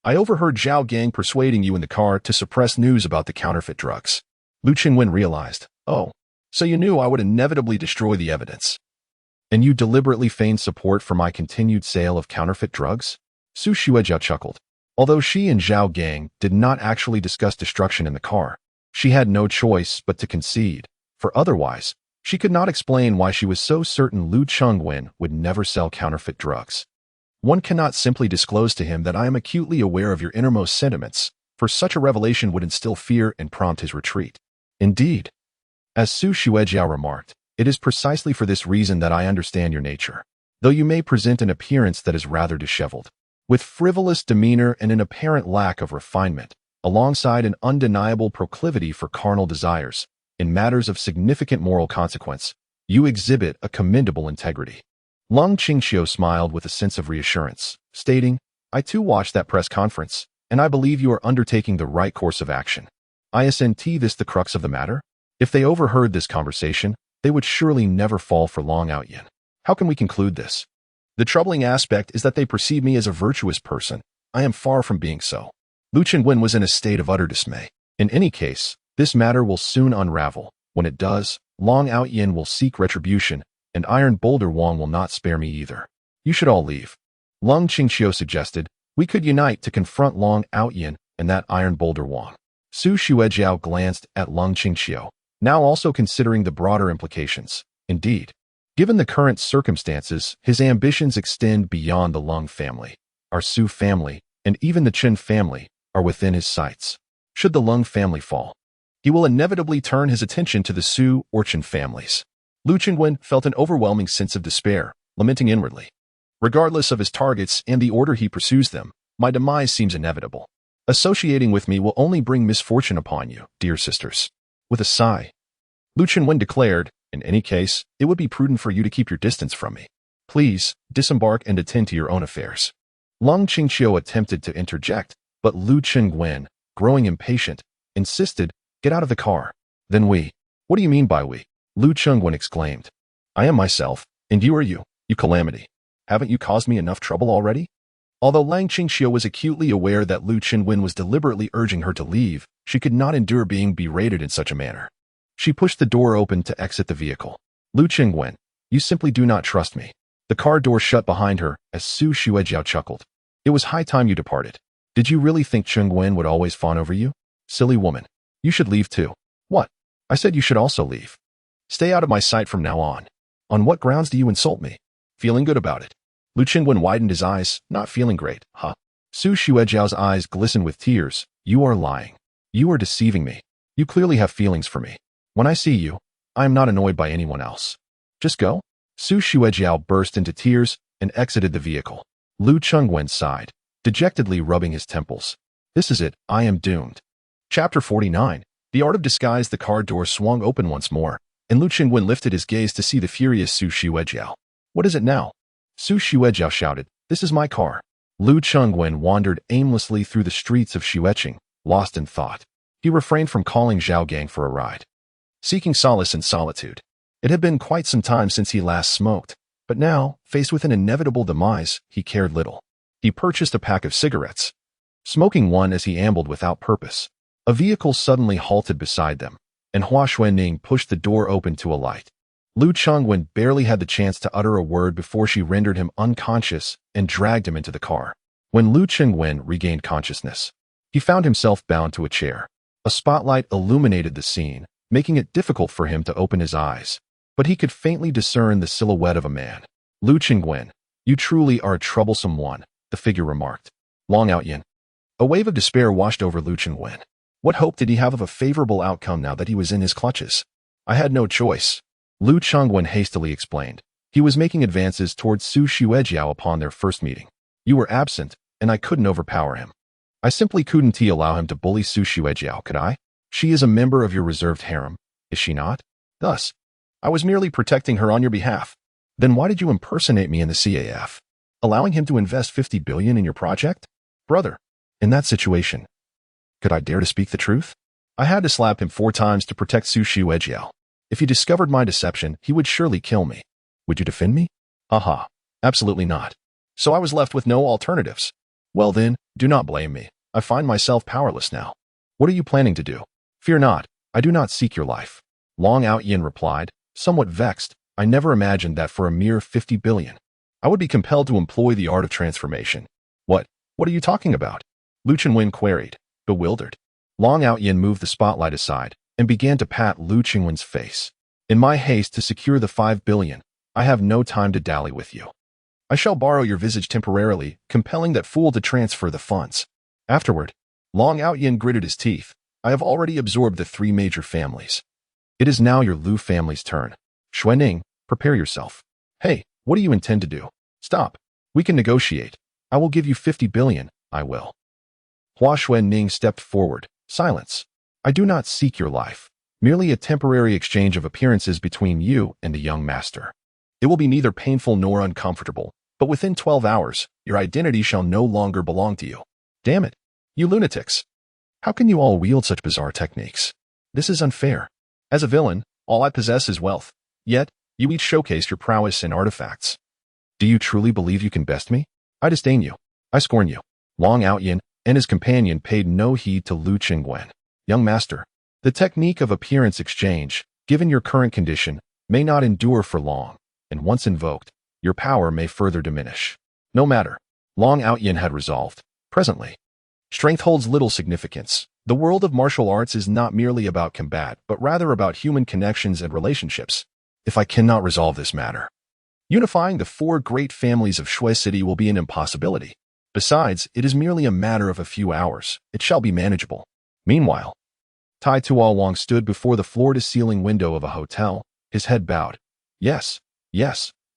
Speaker 1: I overheard Zhao Gang persuading you in the car to suppress news about the counterfeit drugs. Lu Qingwen realized, oh, so you knew I would inevitably destroy the evidence, and you deliberately feigned support for my continued sale of counterfeit drugs? Su Xuejiao chuckled. Although she and Zhao Gang did not actually discuss destruction in the car, she had no choice but to concede, for otherwise, she could not explain why she was so certain Lu Chengwen would never sell counterfeit drugs. One cannot simply disclose to him that I am acutely aware of your innermost sentiments, for such a revelation would instill fear and prompt his retreat. Indeed, as Su Xuejiao remarked, it is precisely for this reason that I understand your nature, though you may present an appearance that is rather disheveled, with frivolous demeanor and an apparent lack of refinement, alongside an undeniable proclivity for carnal desires. In matters of significant moral consequence, you exhibit a commendable integrity. Lang Qingqiu smiled with a sense of reassurance, stating, I too watched that press conference, and I believe you are undertaking the right course of action. Isn't this the crux of the matter? If they overheard this conversation, they would surely never fall for Long Aotian. How can we conclude this? The troubling aspect is that they perceive me as a virtuous person. I am far from being so. Lu Qingwen was in a state of utter dismay. In any case, this matter will soon unravel. When it does, Long Aotian will seek retribution, and Iron Boulder Wang will not spare me either. You should all leave. Lang Qingqiu suggested, we could unite to confront Long Aotian and that Iron Boulder Wang. Su Xuejiao glanced at Lang Qingqiu, now also considering the broader implications. Indeed, given the current circumstances, his ambitions extend beyond the Lung family. Our Su family, and even the Chen family, are within his sights. Should the Lung family fall, he will inevitably turn his attention to the Su or Chen families. Lu Qingwen felt an overwhelming sense of despair, lamenting inwardly. Regardless of his targets and the order he pursues them, my demise seems inevitable. Associating with me will only bring misfortune upon you, dear sisters. With a sigh, Lu Qingwen declared, in any case, it would be prudent for you to keep your distance from me. Please, disembark and attend to your own affairs. Lang Qingqiu attempted to interject, but Lu Qingwen, growing impatient, insisted, get out of the car. Then we. What do you mean by we? Lu Qingwen exclaimed. I am myself, and you are you, you calamity. Haven't you caused me enough trouble already? Although Lang Qingqiu was acutely aware that Lu Qingwen was deliberately urging her to leave, she could not endure being berated in such a manner. She pushed the door open to exit the vehicle. Lu Qingwen, you simply do not trust me. The car door shut behind her as Su Xuejiao chuckled. It was high time you departed. Did you really think Qingwen would always fawn over you? Silly woman. You should leave too. What? I said you should also leave. Stay out of my sight from now on. On what grounds do you insult me? Feeling good about it. Lu Qingwen widened his eyes, not feeling great, huh? Su Xuejiao's eyes glistened with tears. You are lying. You are deceiving me. You clearly have feelings for me. When I see you, I am not annoyed by anyone else. Just go. Su Xuejiao burst into tears and exited the vehicle. Lu Qingwen sighed, dejectedly rubbing his temples. This is it, I am doomed. Chapter 49. The art of disguise. The car door swung open once more, and Lu Qingwen lifted his gaze to see the furious Su Xuejiao. What is it now? Su Xuejiao shouted, this is my car. Lu Qingwen wandered aimlessly through the streets of Xueqing, lost in thought. He refrained from calling Zhao Gang for a ride, seeking solace in solitude. It had been quite some time since he last smoked, but now, faced with an inevitable demise, he cared little. He purchased a pack of cigarettes, smoking one as he ambled without purpose. A vehicle suddenly halted beside them, and Hua Xuanning pushed the door open to alight. Lu Chengwen barely had the chance to utter a word before she rendered him unconscious and dragged him into the car. When Lu Chengwen regained consciousness, he found himself bound to a chair. A spotlight illuminated the scene, making it difficult for him to open his eyes, but he could faintly discern the silhouette of a man. Lu Chengwen, you truly are a troublesome one, the figure remarked. Long Outyin. A wave of despair washed over Lu Chengwen. What hope did he have of a favorable outcome now that he was in his clutches? I had no choice, Lu Chengwen hastily explained. He was making advances towards Su Xuejiao upon their first meeting. You were absent, and I couldn't overpower him. I simply couldn't allow him to bully Su Xuejiao, could I? She is a member of your reserved harem, is she not? Thus, I was merely protecting her on your behalf. Then why did you impersonate me in the CAF? Allowing him to invest 50 billion in your project? Brother, in that situation, could I dare to speak the truth? I had to slap him 4 times to protect Su Xuejiao. If he discovered my deception, he would surely kill me. Would you defend me? Aha, absolutely not. So I was left with no alternatives. Well then, do not blame me. I find myself powerless now. What are you planning to do? Fear not, I do not seek your life. Long Outyin replied, somewhat vexed. I never imagined that for a mere 50 billion, I would be compelled to employ the art of transformation. What are you talking about? Lu Chengwen queried, bewildered. Long Outyin moved the spotlight aside and began to pat Lu Chengwen's face. In my haste to secure the 5 billion, I have no time to dally with you. I shall borrow your visage temporarily, compelling that fool to transfer the funds. Afterward, Long Outyin gritted his teeth. I have already absorbed the 3 major families. It is now your Lu family's turn. Xuanning, prepare yourself. Hey, what do you intend to do? Stop. We can negotiate. I will give you 50 billion, I will. Hua Xuanning stepped forward. Silence. I do not seek your life. Merely a temporary exchange of appearances between you and the young master. It will be neither painful nor uncomfortable, but within 12 hours, your identity shall no longer belong to you. Damn it, you lunatics. How can you all wield such bizarre techniques? This is unfair. As a villain, all I possess is wealth. Yet, you each showcase your prowess and artifacts. Do you truly believe you can best me? I disdain you. I scorn you. Long Outyin and his companion paid no heed to Lu Chengwen. Young master, the technique of appearance exchange, given your current condition, may not endure for long, and once invoked, your power may further diminish. No matter. Long Outyin had resolved. Presently, strength holds little significance. The world of martial arts is not merely about combat, but rather about human connections and relationships. If I cannot resolve this matter, unifying the 4 great families of Shui City will be an impossibility. Besides, it is merely a matter of a few hours. It shall be manageable. Meanwhile, Tai Tuolong stood before the floor-to-ceiling window of a hotel, his head bowed. Yes,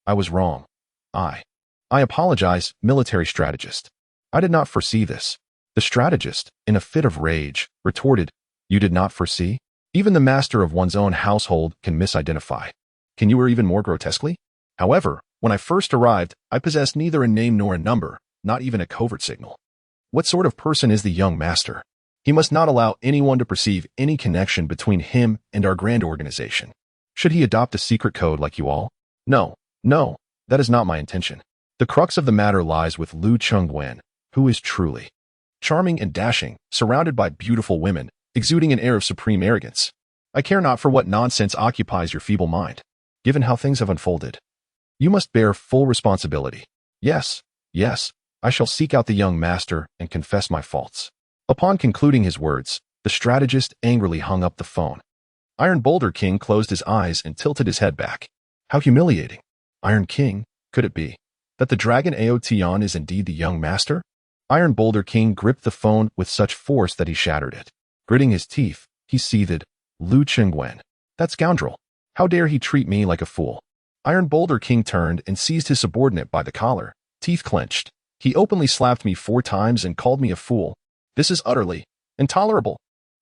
Speaker 1: I was wrong. I apologize, military strategist. I did not foresee this. The strategist, in a fit of rage, retorted, you did not foresee? Even the master of one's own household can misidentify. Can you even more grotesquely? However, when I first arrived, I possessed neither a name nor a number, not even a covert signal. What sort of person is the young master? He must not allow anyone to perceive any connection between him and our grand organization. Should he adopt a secret code like you all? No, that is not my intention. The crux of the matter lies with Lu Chengwen, who is truly charming and dashing, surrounded by beautiful women, exuding an air of supreme arrogance. I care not for what nonsense occupies your feeble mind. Given how things have unfolded, you must bear full responsibility. Yes, I shall seek out the young master and confess my faults. Upon concluding his words, the strategist angrily hung up the phone. Iron Boulder King closed his eyes and tilted his head back. How humiliating. Iron King, could it be that the dragon Aotian is indeed the young master? Iron Boulder King gripped the phone with such force that he shattered it. Gritting his teeth, he seethed, Lu Chengwen, that scoundrel. How dare he treat me like a fool? Iron Boulder King turned and seized his subordinate by the collar, teeth clenched. He openly slapped me 4 times and called me a fool. This is utterly intolerable.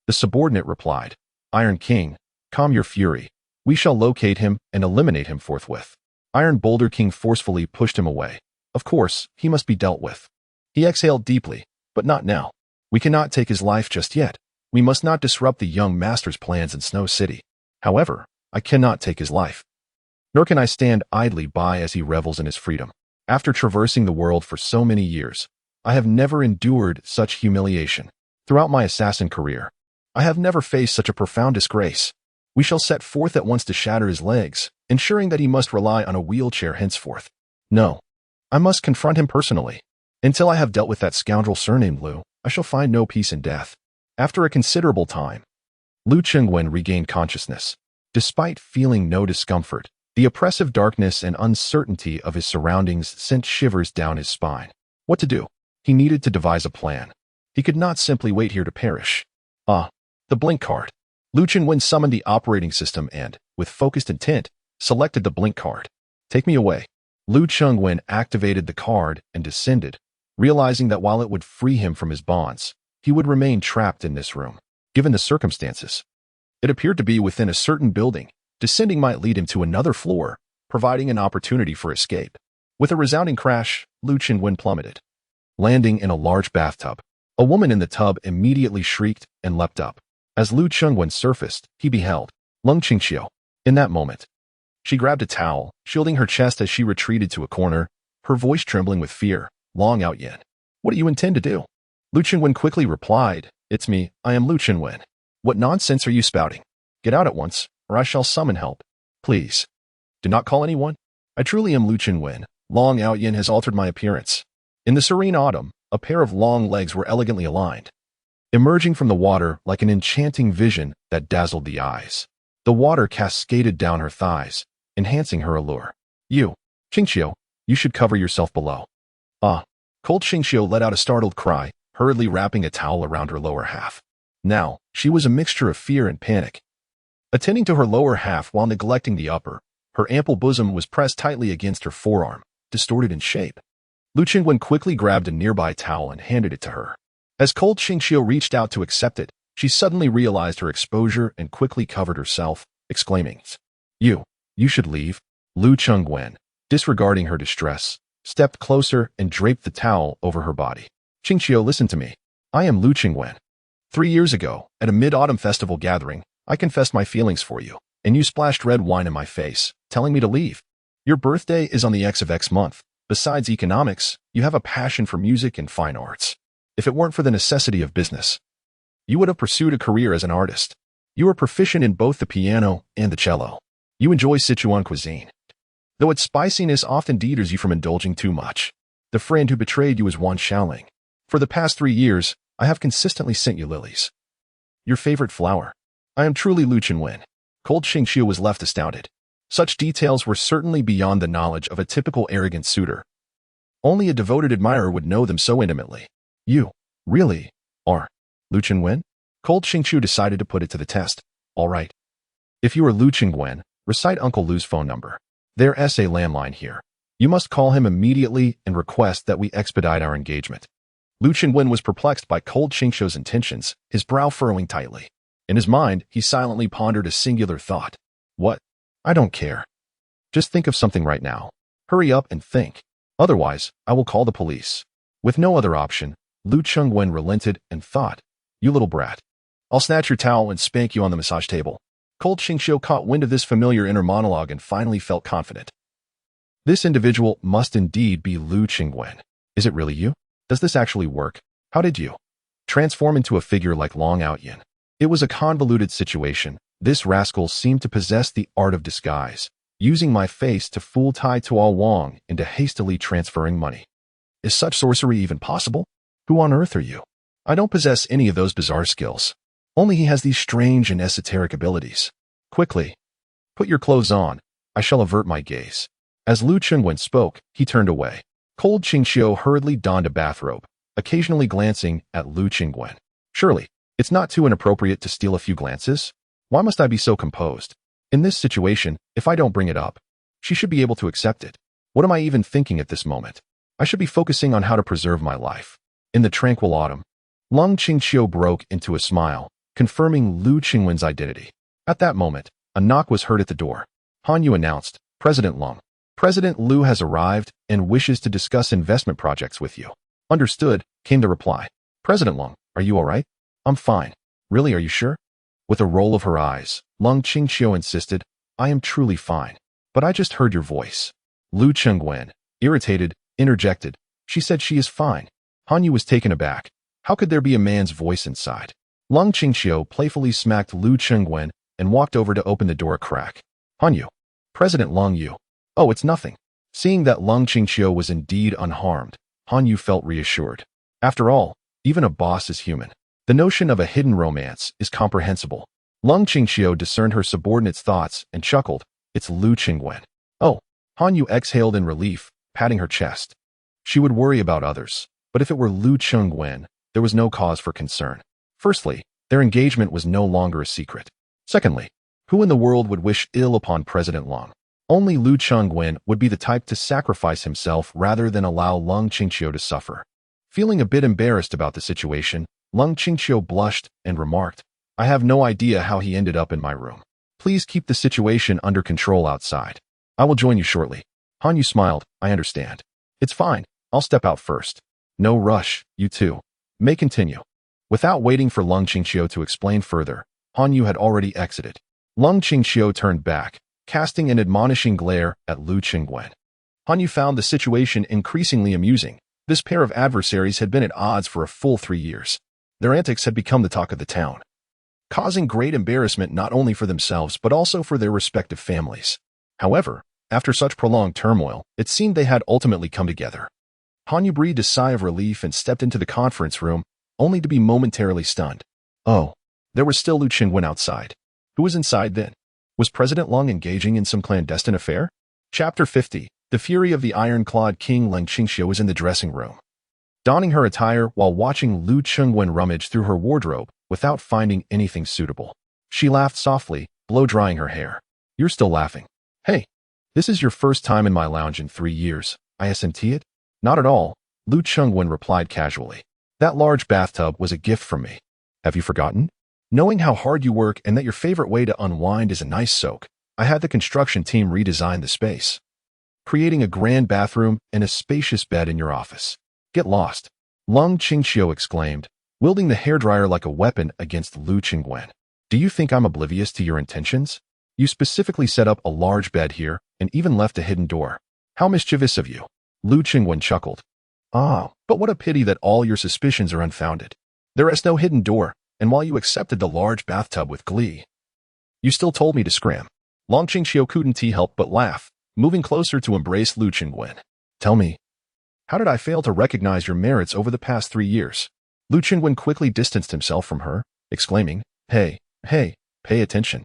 Speaker 1: The subordinate replied, Iron King, calm your fury. We shall locate him and eliminate him forthwith. Iron Boulder King forcefully pushed him away. Of course, he must be dealt with. He exhaled deeply, but not now. We cannot take his life just yet. We must not disrupt the young master's plans in Snow City. However, I cannot take his life. Nor can I stand idly by as he revels in his freedom. After traversing the world for so many years, I have never endured such humiliation. Throughout my assassin career, I have never faced such a profound disgrace. We shall set forth at once to shatter his legs, ensuring that he must rely on a wheelchair henceforth. No, I must confront him personally. Until I have dealt with that scoundrel surnamed Lu, I shall find no peace in death. After a considerable time, Lu Chengwen regained consciousness. Despite feeling no discomfort, the oppressive darkness and uncertainty of his surroundings sent shivers down his spine. What to do? He needed to devise a plan. He could not simply wait here to perish. The blink card. Lu Chengwen summoned the operating system and, with focused intent, selected the blink card. Take me away. Lu Chengwen activated the card and descended, realizing that while it would free him from his bonds, he would remain trapped in this room. Given the circumstances, it appeared to be within a certain building. Descending might lead him to another floor, providing an opportunity for escape. With a resounding crash, Lu Chengwen plummeted, landing in a large bathtub. A woman in the tub immediately shrieked and leapt up. As Lu Chengwen surfaced, he beheld Lung Qingxiu. In that moment, she grabbed a towel, shielding her chest as she retreated to a corner, her voice trembling with fear. Long Out Yin. What do you intend to do? Lu Chengwen quickly replied, It's me, I am Lu Chengwen. What nonsense are you spouting? Get out at once, or I shall summon help. Please. Do not call anyone. I truly am Lu Chengwen. Long Out Yin has altered my appearance. In the serene autumn, a pair of long legs were elegantly aligned, emerging from the water like an enchanting vision that dazzled the eyes. The water cascaded down her thighs, enhancing her allure. You, Qingxiu, you should cover yourself below. Cold Qingxiu let out a startled cry, hurriedly wrapping a towel around her lower half. Now, she was a mixture of fear and panic. Attending to her lower half while neglecting the upper, her ample bosom was pressed tightly against her forearm, distorted in shape. Lu Chengwen quickly grabbed a nearby towel and handed it to her. As Cold Qingxiu reached out to accept it, she suddenly realized her exposure and quickly covered herself, exclaiming, You should leave. Lu Chengwen, disregarding her distress, stepped closer and draped the towel over her body. Qingxiu, listen to me. I am Lu Chengwen. 3 years ago, at a mid-autumn festival gathering, I confessed my feelings for you, and you splashed red wine in my face, telling me to leave. Your birthday is on the X of X month. Besides economics, you have a passion for music and fine arts. If it weren't for the necessity of business, you would have pursued a career as an artist. You are proficient in both the piano and the cello. You enjoy Sichuan cuisine, though its spiciness often deters you from indulging too much. The friend who betrayed you is Wan Xiaoling. For the past 3 years, I have consistently sent you lilies. Your favorite flower. I am truly Lu Chengwen. Cold Qingxiu was left astounded. Such details were certainly beyond the knowledge of a typical arrogant suitor. Only a devoted admirer would know them so intimately. You, really, are Lu Chengwen? Cold Qingxiu decided to put it to the test. All right. If you are Lu Chengwen, recite Uncle Lu's phone number. There's a landline here. You must call him immediately and request that we expedite our engagement. Lu Chengwen was perplexed by Cold Qingxiu's intentions, his brow furrowing tightly. In his mind, he silently pondered a singular thought. What? I don't care. Just think of something right now. Hurry up and think. Otherwise, I will call the police. With no other option, Lu Chengwen relented and thought, You little brat. I'll snatch your towel and spank you on the massage table. Cold Qingxiu caught wind of this familiar inner monologue and finally felt confident. This individual must indeed be Lu Chengwen. Is it really you? Does this actually work? How did you transform into a figure like Long Out Yin? It was a convoluted situation. This rascal seemed to possess the art of disguise, using my face to fool Tai Tuo Wang into hastily transferring money. Is such sorcery even possible? Who on earth are you? I don't possess any of those bizarre skills. Only he has these strange and esoteric abilities. Quickly, put your clothes on. I shall avert my gaze. As Lu Chengwen spoke, he turned away. Cold Qingxiu hurriedly donned a bathrobe, occasionally glancing at Lu Chengwen. Surely, it's not too inappropriate to steal a few glances. Why must I be so composed? In this situation, if I don't bring it up, she should be able to accept it. What am I even thinking at this moment? I should be focusing on how to preserve my life. In the tranquil autumn, Lung Qingxiu broke into a smile, confirming Lu Chengwen's identity. At that moment, a knock was heard at the door. Han Yu announced, President Lung. President Lu has arrived and wishes to discuss investment projects with you. Understood, came the reply. President Lung, are you all right? I'm fine. Really, are you sure? With a roll of her eyes, Lung Qingxiu insisted, I am truly fine. But I just heard your voice. Lu Chengwen, irritated, interjected. She said she is fine. Han Yu was taken aback. How could there be a man's voice inside? Lung Qingxiu playfully smacked Lu Chengwen and walked over to open the door a crack. Hanyu. President Lung Yu. Oh, it's nothing. Seeing that Lung Qingqiu was indeed unharmed, Hanyu felt reassured. After all, even a boss is human. The notion of a hidden romance is comprehensible. Lung Qingqiu discerned her subordinate's thoughts and chuckled. It's Lu Qingwen. Oh, Hanyu exhaled in relief, patting her chest. She would worry about others, but if it were Lu Qingwen, there was no cause for concern. Firstly, their engagement was no longer a secret. Secondly, who in the world would wish ill upon President Lung? Only Lu Qingwen would be the type to sacrifice himself rather than allow Lung Qingqiu to suffer. Feeling a bit embarrassed about the situation, Lung Qingqiu blushed and remarked, I have no idea how he ended up in my room. Please keep the situation under control outside. I will join you shortly. Hanyu smiled. I understand. It's fine. I'll step out first. No rush, you two. May continue. Without waiting for Lung Qingqiu to explain further, Hanyu had already exited. Lung Qingqiu turned back, casting an admonishing glare at Lu Qingwen. Hanyu found the situation increasingly amusing. This pair of adversaries had been at odds for a full 3 years. Their antics had become the talk of the town, causing great embarrassment not only for themselves but also for their respective families. However, after such prolonged turmoil, it seemed they had ultimately come together. Hanyu breathed a sigh of relief and stepped into the conference room, only to be momentarily stunned. Oh, there was still Lu Qingwen outside. Who was inside then? Was President Lung engaging in some clandestine affair? Chapter 50. The fury of the iron-clawed King Lung Qingqiu was in the dressing room, donning her attire while watching Lu Qingwen rummage through her wardrobe without finding anything suitable. She laughed softly, blow-drying her hair. You're still laughing. Hey, this is your first time in my lounge in 3 years. Isn't it? Not at all, Lu Qingwen replied casually. That large bathtub was a gift from me. Have you forgotten? Knowing how hard you work and that your favorite way to unwind is a nice soak, I had the construction team redesign the space, creating a grand bathroom and a spacious bed in your office. Get lost, Lung Qingqiu exclaimed, wielding the hairdryer like a weapon against Lu Qingwen. Do you think I'm oblivious to your intentions? You specifically set up a large bed here and even left a hidden door. How mischievous of you. Lu Qingwen chuckled. Ah, but what a pity that all your suspicions are unfounded. There is no hidden door, and while you accepted the large bathtub with glee, you still told me to scram. Lung Qingqiu couldn't help but laugh, moving closer to embrace Lu Qingwen. Tell me, how did I fail to recognize your merits over the past 3 years? Lu Qingwen quickly distanced himself from her, exclaiming, Hey, pay attention.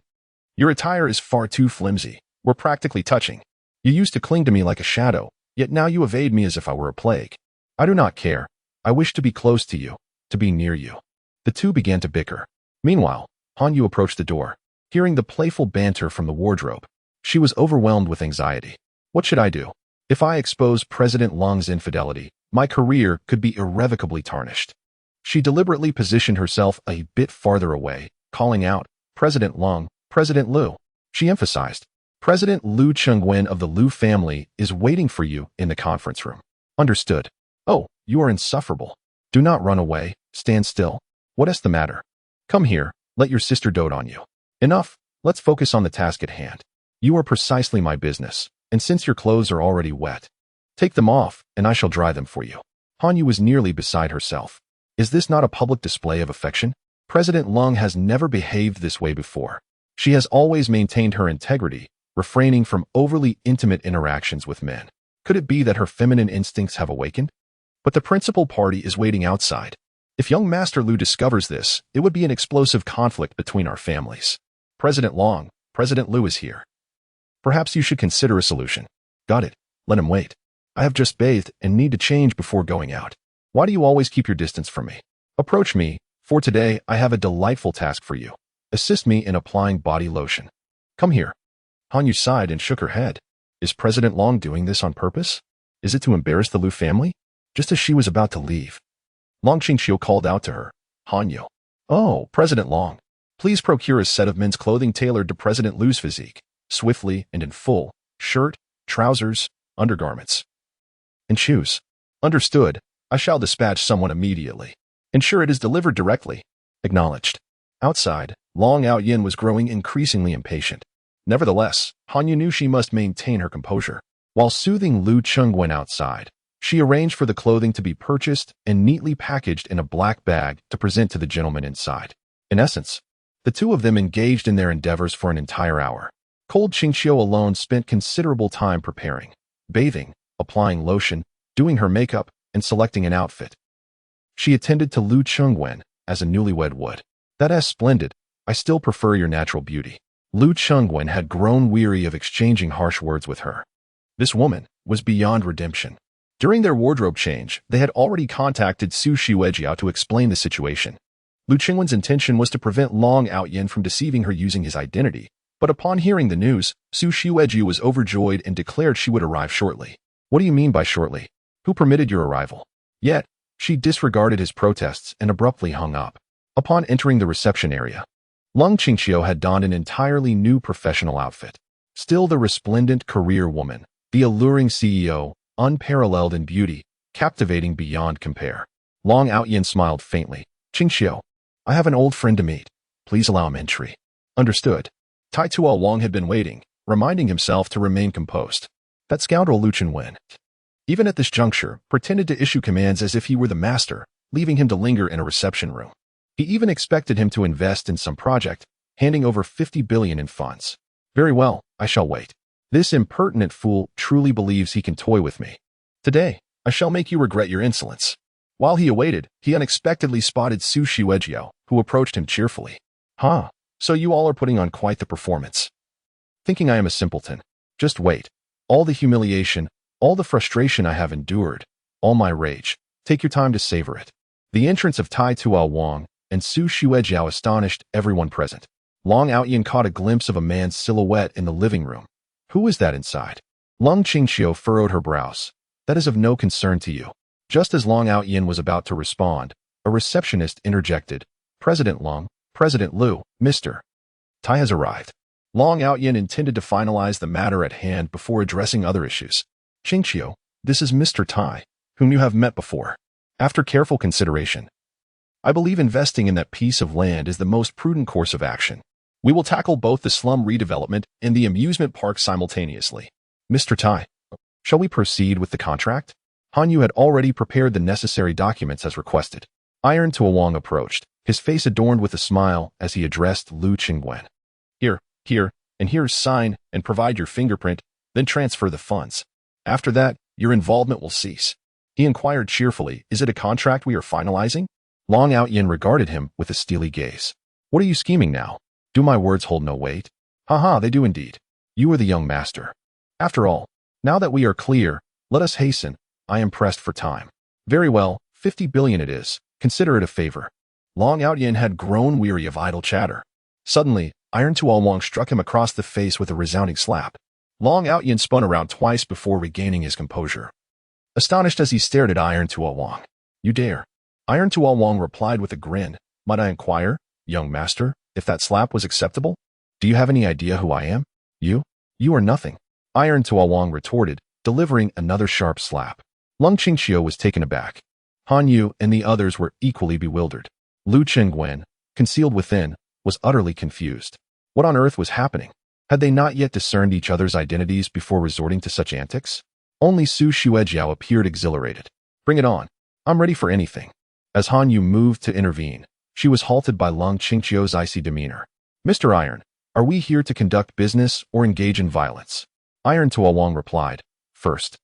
Speaker 1: Your attire is far too flimsy. We're practically touching. You used to cling to me like a shadow, yet now you evade me as if I were a plague. I do not care. I wish to be close to you, to be near you. The two began to bicker. Meanwhile, Hanyu approached the door, hearing the playful banter from the wardrobe. She was overwhelmed with anxiety. What should I do? If I expose President Lung's infidelity, my career could be irrevocably tarnished. She deliberately positioned herself a bit farther away, calling out, President Lung, President Lu. She emphasized, President Lu Qingwen of the Lu family is waiting for you in the conference room. Understood. Oh, you are insufferable. Do not run away. Stand still. What is the matter? Come here. Let your sister dote on you. Enough. Let's focus on the task at hand. You are precisely my business, and since your clothes are already wet, take them off, and I shall dry them for you. Hanyu was nearly beside herself. Is this not a public display of affection? President Lung has never behaved this way before. She has always maintained her integrity, refraining from overly intimate interactions with men. Could it be that her feminine instincts have awakened? But the principal party is waiting outside. If young Master Lu discovers this, it would be an explosive conflict between our families. President Lung, President Lu is here. Perhaps you should consider a solution. Got it. Let him wait. I have just bathed and need to change before going out. Why do you always keep your distance from me? Approach me, for today I have a delightful task for you. Assist me in applying body lotion. Come here. Hanyu sighed and shook her head. Is President Lung doing this on purpose? Is it to embarrass the Lu family? Just as she was about to leave, Lung Qingqiu called out to her, Hanyu. Oh, President Lung, please procure a set of men's clothing tailored to President Lu's physique, swiftly and in full, shirt, trousers, undergarments, and shoes. Understood. I shall dispatch someone immediately. Ensure it is delivered directly. Acknowledged. Outside, Long Ao Yin was growing increasingly impatient. Nevertheless, Hanyu knew she must maintain her composure. While soothing Lu Qingwen outside, she arranged for the clothing to be purchased and neatly packaged in a black bag to present to the gentleman inside. In essence, The two of them engaged in their endeavors for an entire hour. Cold Qingqiu alone spent considerable time preparing, bathing, applying lotion, doing her makeup, and selecting an outfit. She attended to Lu Chengwen as a newlywed would. That's splendid. I still prefer your natural beauty. Lu Chengwen had grown weary of exchanging harsh words with her. This woman was beyond redemption. During their wardrobe change, they had already contacted Su Xuejiao to explain the situation. Lu Chengwen's intention was to prevent Long Outyin from deceiving her using his identity, but upon hearing the news, Su Xuejiao was overjoyed and declared she would arrive shortly. What do you mean by shortly? Who permitted your arrival? Yet, she disregarded his protests and abruptly hung up. Upon entering the reception area, Lung Qingqiu had donned an entirely new professional outfit. Still the resplendent career woman, the alluring CEO, unparalleled in beauty, captivating beyond compare. Long Outyin smiled faintly. Qingqiu, I have an old friend to meet. Please allow him entry. Understood. Tai Tuo Wang had been waiting, reminding himself to remain composed. That scoundrel Lu Chenwen, even at this juncture, pretended to issue commands as if he were the master, leaving him to linger in a reception room. He even expected him to invest in some project, handing over 50 billion in funds. Very well, I shall wait. This impertinent fool truly believes he can toy with me. Today, I shall make you regret your insolence. While he awaited, he unexpectedly spotted Su Xuejiao, who approached him cheerfully. Huh, so you all are putting on quite the performance. Thinking I am a simpleton. Just wait. All the humiliation, all the frustration I have endured, all my rage, take your time to savor it. The entrance of Tai Tuo Wang and Su Xuejiao astonished everyone present. Long Outyin caught a glimpse of a man's silhouette in the living room. Who is that inside? Lung Qingqiu furrowed her brows. That is of no concern to you. Just as Long Outyin was about to respond, a receptionist interjected. President Long, President Lu, Mr. Tai has arrived. Long Outyin intended to finalize the matter at hand before addressing other issues. Qingqiu, this is Mr. Tai, whom you have met before. After careful consideration, I believe investing in that piece of land is the most prudent course of action. We will tackle both the slum redevelopment and the amusement park simultaneously. Mr. Tai, shall we proceed with the contract? Han Yu had already prepared the necessary documents as requested. Iron Tuo Wang approached, his face adorned with a smile as he addressed Lu Chengwen. Here, and here's sign and provide your fingerprint, then transfer the funds. After that, your involvement will cease. He inquired cheerfully, is it a contract we are finalizing? Long Outyin regarded him with a steely gaze. What are you scheming now? Do my words hold no weight? Haha, they do indeed. You are the young master. After all, now that we are clear, let us hasten. I am pressed for time. Very well, 50 billion it is. Consider it a favor. Long Outyin had grown weary of idle chatter. Suddenly, Iron Tuo Wang struck him across the face with a resounding slap. Long Outyin spun around twice before regaining his composure. Astonished as he stared at Iron Tuo Wang. You dare. Iron Tuo Wang replied with a grin. Might I inquire, young master, if that slap was acceptable? Do you have any idea who I am? You are nothing. Iron Tuo Wang retorted, delivering another sharp slap. Lung Qingqiu was taken aback. Han Yu and the others were equally bewildered. Lu Chengwen, concealed within, was utterly confused. What on earth was happening? Had they not yet discerned each other's identities before resorting to such antics? Only Su Xuejiao appeared exhilarated. Bring it on. I'm ready for anything. As Han Yu moved to intervene, she was halted by Lung Qingqiu's icy demeanor. Mr. Iron, are we here to conduct business or engage in violence? Iron Tuo Wang replied, first,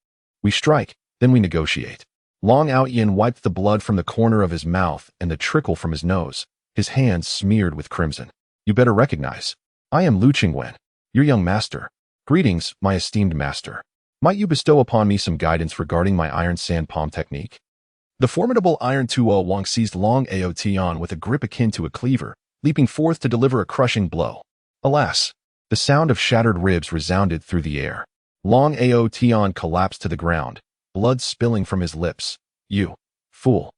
Speaker 1: we strike, then we negotiate. Long Outyin wiped the blood from the corner of his mouth and the trickle from his nose, his hands smeared with crimson. You better recognize. I am Lu Chengwen, your young master. Greetings, my esteemed master. Might you bestow upon me some guidance regarding my iron sand palm technique? The formidable Iron Tuo Wang seized Long Ao Tian with a grip akin to a cleaver, leaping forth to deliver a crushing blow. Alas! The sound of shattered ribs resounded through the air. Long Ao Tian collapsed to the ground, blood spilling from his lips. You fool!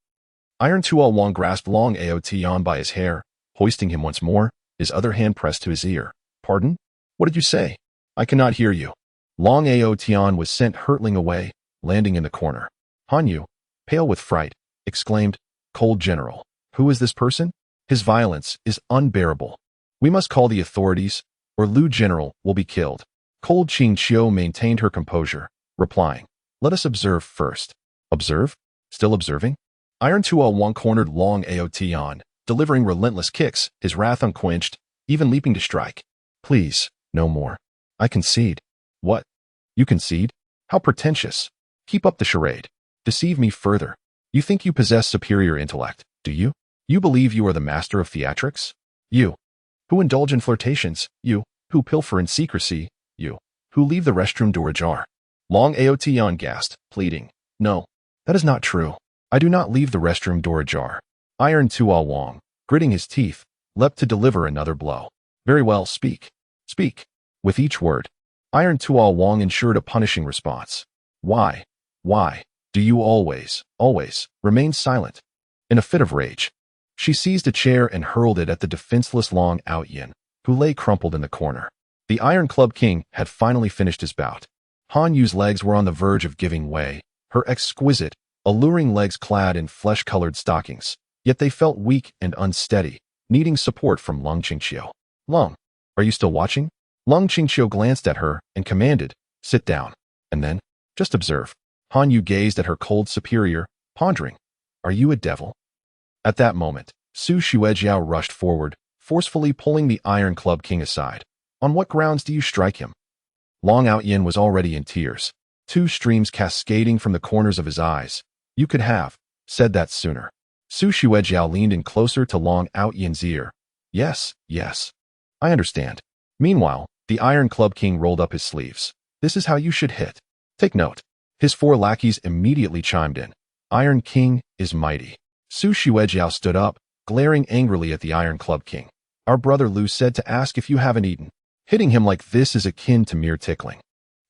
Speaker 1: Iron Tuo Wang grasped Long Ao Tian by his hair, hoisting him once more, his other hand pressed to his ear. Pardon? What did you say? I cannot hear you. Long Ao Tian was sent hurtling away, landing in the corner. Han Yu, pale with fright, exclaimed, Cold General, who is this person? His violence is unbearable. We must call the authorities, or Lu General will be killed. Cold Qingqiu maintained her composure, replying, let us observe first. Observe? Still observing? Iron Tuo Wang cornered Long Ao Tian, delivering relentless kicks, his wrath unquenched, even leaping to strike. Please, no more. I concede. What? You concede? How pretentious. Keep up the charade. Deceive me further. You think you possess superior intellect, do you? You believe you are the master of theatrics? You, who indulge in flirtations, you, who pilfer in secrecy, you, who leave the restroom door ajar. Long Aotion gasped, pleading. No, that is not true. I do not leave the restroom door ajar. Iron Tuo Wong, gritting his teeth, leapt to deliver another blow. Very well, speak. Speak. With each word, Iron Tuo Wong ensured a punishing response. Why do you always remain silent? In a fit of rage, she seized a chair and hurled it at the defenseless Long Outyin, who lay crumpled in the corner. The Iron Club King had finally finished his bout. Han Yu's legs were on the verge of giving way, her exquisite, alluring legs clad in flesh-colored stockings, yet they felt weak and unsteady, needing support from Lung Qingqiu. Lung, are you still watching? Lung Qingqiu glanced at her and commanded, sit down. And then, just observe. Han Yu gazed at her cold superior, pondering, are you a devil? At that moment, Su Xuejiao rushed forward, forcefully pulling the Iron Club King aside. On what grounds do you strike him? Long Outyin was already in tears, two streams cascading from the corners of his eyes. You could have said that sooner. Su Xuejiao leaned in closer to Long Outyin's ear. Yes, I understand. Meanwhile, the Iron Club King rolled up his sleeves. This is how you should hit. Take note. His four lackeys immediately chimed in. Iron King is mighty. Su Xuejiao stood up, glaring angrily at the Iron Club King. Our brother Lu said to ask if you haven't eaten. Hitting him like this is akin to mere tickling.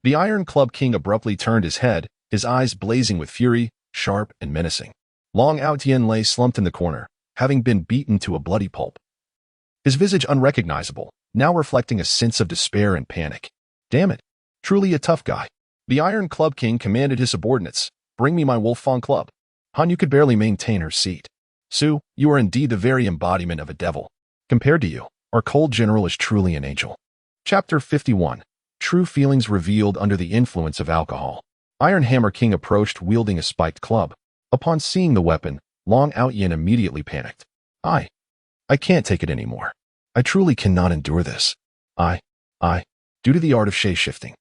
Speaker 1: The Iron Club King abruptly turned his head, his eyes blazing with fury, sharp and menacing. Long Outyin lay slumped in the corner, having been beaten to a bloody pulp. His visage unrecognizable, now reflecting a sense of despair and panic. Damn it. Truly a tough guy. The Iron Club King commanded his subordinates, bring me my Wolf-Fang club. Han Yu could barely maintain her seat. Su, you are indeed the very embodiment of a devil. Compared to you, our cold general is truly an angel. Chapter 51. True Feelings Revealed Under the Influence of Alcohol. Iron Hammer King approached wielding a spiked club. Upon seeing the weapon, Long Outyin immediately panicked. I can't take it anymore. I truly cannot endure this. Due to the art of shape-shifting.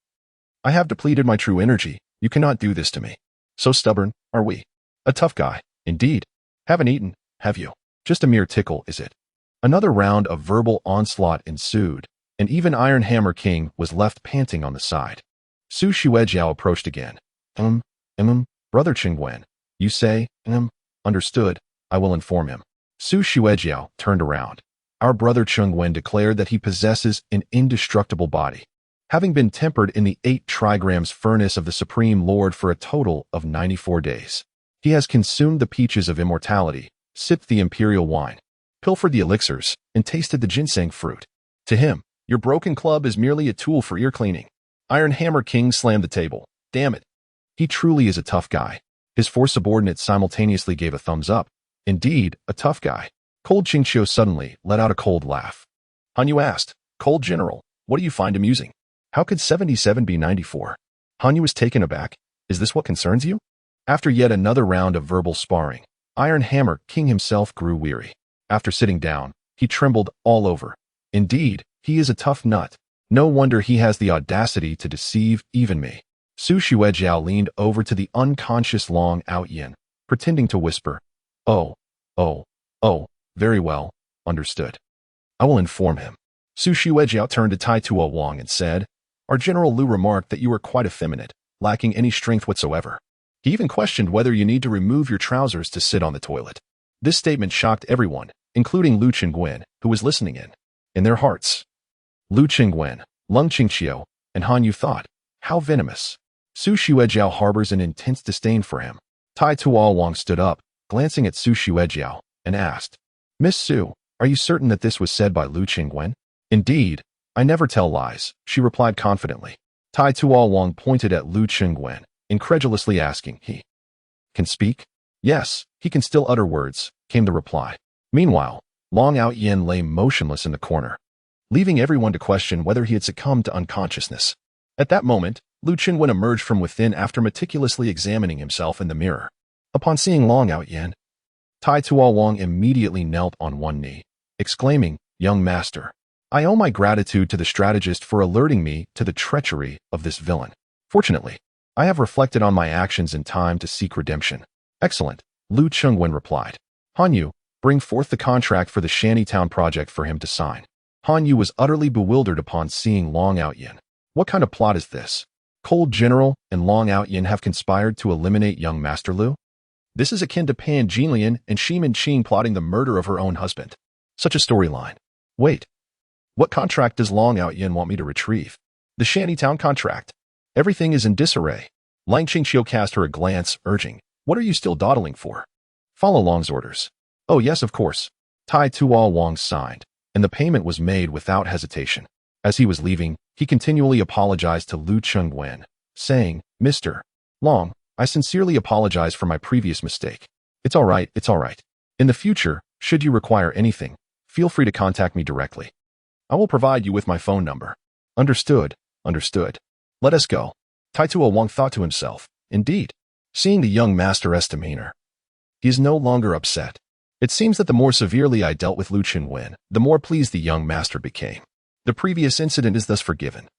Speaker 1: I have depleted my true energy. You cannot do this to me. So stubborn, are we? A tough guy, indeed. Haven't eaten, have you? Just a mere tickle, is it? Another round of verbal onslaught ensued, and even Iron Hammer King was left panting on the side. Su Xuejiao approached again. Brother Qingwen, you say, understood, I will inform him. Su Xuejiao turned around. Our brother Qingwen declared that he possesses an indestructible body, having been tempered in the 8 trigrams furnace of the Supreme Lord for a total of 94 days. He has consumed the peaches of immortality, sipped the imperial wine, pilfered the elixirs, and tasted the ginseng fruit. To him, your broken club is merely a tool for ear cleaning. Iron Hammer King slammed the table. Damn it. He truly is a tough guy. His 4 subordinates simultaneously gave a thumbs up. Indeed, a tough guy. Cold Qingqiu suddenly let out a cold laugh. Han Yu asked, Cold General, what do you find amusing? How could 77 be 94? Han Yu was taken aback. Is this what concerns you? After yet another round of verbal sparring, Iron Hammer King himself grew weary. After sitting down, he trembled all over. Indeed, he is a tough nut. No wonder he has the audacity to deceive even me. Su Xuejiao leaned over to the unconscious Long Outyin, pretending to whisper, Oh, very well, understood. I will inform him. Su Xuejiao turned to Tai Tuo Wong and said, Our General Lu remarked that you are quite effeminate, lacking any strength whatsoever. He even questioned whether you need to remove your trousers to sit on the toilet. This statement shocked everyone, including Lu Qingwen, who was listening in their hearts. Lu Qingwen, Lung Qingqiu, and Han Yu thought, how venomous. Su Xuejiao harbors an intense disdain for him. Tai Tuo Wong stood up, glancing at Su Xuejiao, and asked, Miss Su, are you certain that this was said by Lu Qingwen? Indeed, I never tell lies, she replied confidently. Tai Tuo Wong pointed at Lu Qingwen, incredulously asking, He can speak? Yes, he can still utter words, came the reply. Meanwhile, Long Outyin lay motionless in the corner, leaving everyone to question whether he had succumbed to unconsciousness. At that moment, Lu Qingwen emerged from within after meticulously examining himself in the mirror. Upon seeing Long Outyin, Tai Tuolong immediately knelt on one knee, exclaiming, "Young master, I owe my gratitude to the strategist for alerting me to the treachery of this villain. Fortunately, I have reflected on my actions in time to seek redemption." "Excellent," Lu Chengwen replied. "Han Yu, bring forth the contract for the Shantytown project for him to sign." Han Yu was utterly bewildered upon seeing Long Outyin. What kind of plot is this? Cold General and Long Outyin have conspired to eliminate young Master Lu? This is akin to Pan Jinlian and Shimin Qing plotting the murder of her own husband. Such a storyline. Wait, what contract does Long Outyin want me to retrieve? The Shantytown contract. Everything is in disarray. Lang Qingxiu cast her a glance, urging, "What are you still dawdling for? Follow Long's orders." "Oh yes, of course." Tai Tuolong signed, and the payment was made without hesitation. As he was leaving, he continually apologized to Lu Chengwen, saying, "Mr. Long, I sincerely apologize for my previous mistake. It's all right, it's all right. In the future, should you require anything, feel free to contact me directly. I will provide you with my phone number." "Understood, understood. Let us go." Tai Tuolong thought to himself, indeed, seeing the young master's demeanor, he is no longer upset. It seems that the more severely I dealt with Lu Chengwen, the more pleased the young master became. The previous incident is thus forgiven.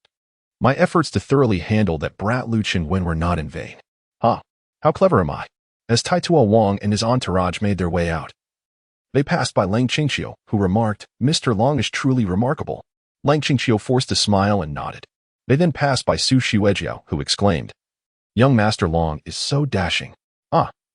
Speaker 1: My efforts to thoroughly handle that brat Lu Chengwen were not in vain. How clever am I? As Tai Tuolong and his entourage made their way out, they passed by Lang Qingxiu, who remarked, "Mr. Long is truly remarkable." Lang Qingxiu forced a smile and nodded. They then passed by Su Xuejiao, who exclaimed, "Young Master Long is so dashing."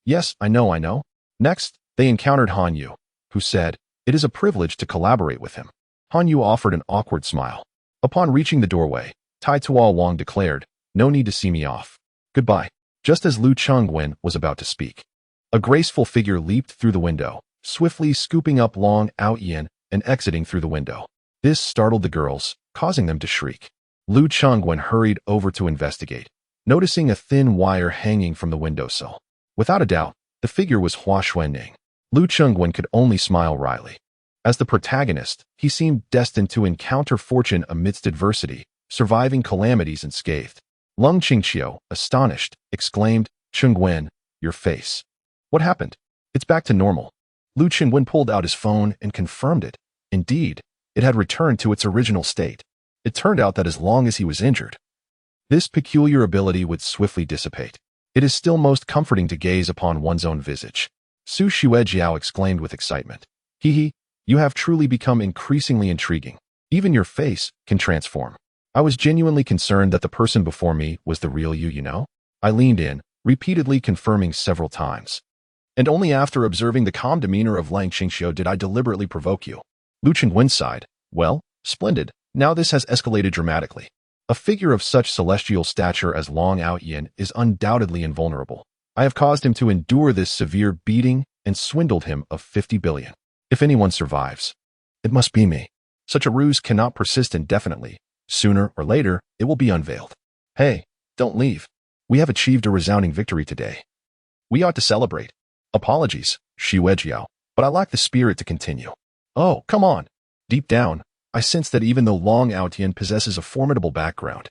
Speaker 1: Yes, I know. Next, they encountered Han Yu, who said, "It is a privilege to collaborate with him." Han Yu offered an awkward smile. Upon reaching the doorway, Tai Tuolong declared, "No need to see me off. Goodbye." Just as Lu Chengwen was about to speak, a graceful figure leaped through the window, swiftly scooping up Long Outyin and exiting through the window. This startled the girls, causing them to shriek. Lu Chengwen hurried over to investigate, noticing a thin wire hanging from the windowsill. Without a doubt, the figure was Hua Xuanning. Lu Chengwen could only smile wryly. As the protagonist, he seemed destined to encounter fortune amidst adversity, surviving calamities unscathed. Lang Qingxiu, astonished, exclaimed, "Chengwen, your face. What happened?" "It's back to normal." Lu Chengwen pulled out his phone and confirmed it. Indeed, it had returned to its original state. It turned out that as long as he was injured, this peculiar ability would swiftly dissipate. It is still most comforting to gaze upon one's own visage. Su Xuejiao exclaimed with excitement, "Hee, you have truly become increasingly intriguing. Even your face can transform." I was genuinely concerned that the person before me was the real you know? I leaned in, repeatedly confirming several times. And only after observing the calm demeanor of Lang Qingxiu did I deliberately provoke you. Lu Chengwen sighed. "Well, splendid. Now this has escalated dramatically. A figure of such celestial stature as Long Outyin is undoubtedly invulnerable. I have caused him to endure this severe beating and swindled him of 50 billion. If anyone survives, it must be me. Such a ruse cannot persist indefinitely. Sooner or later, it will be unveiled. Hey, don't leave. We have achieved a resounding victory today. We ought to celebrate. Apologies, Xuejiao, but I lack the spirit to continue." "Oh, come on." Deep down, I sense that even though Long Outyin possesses a formidable background,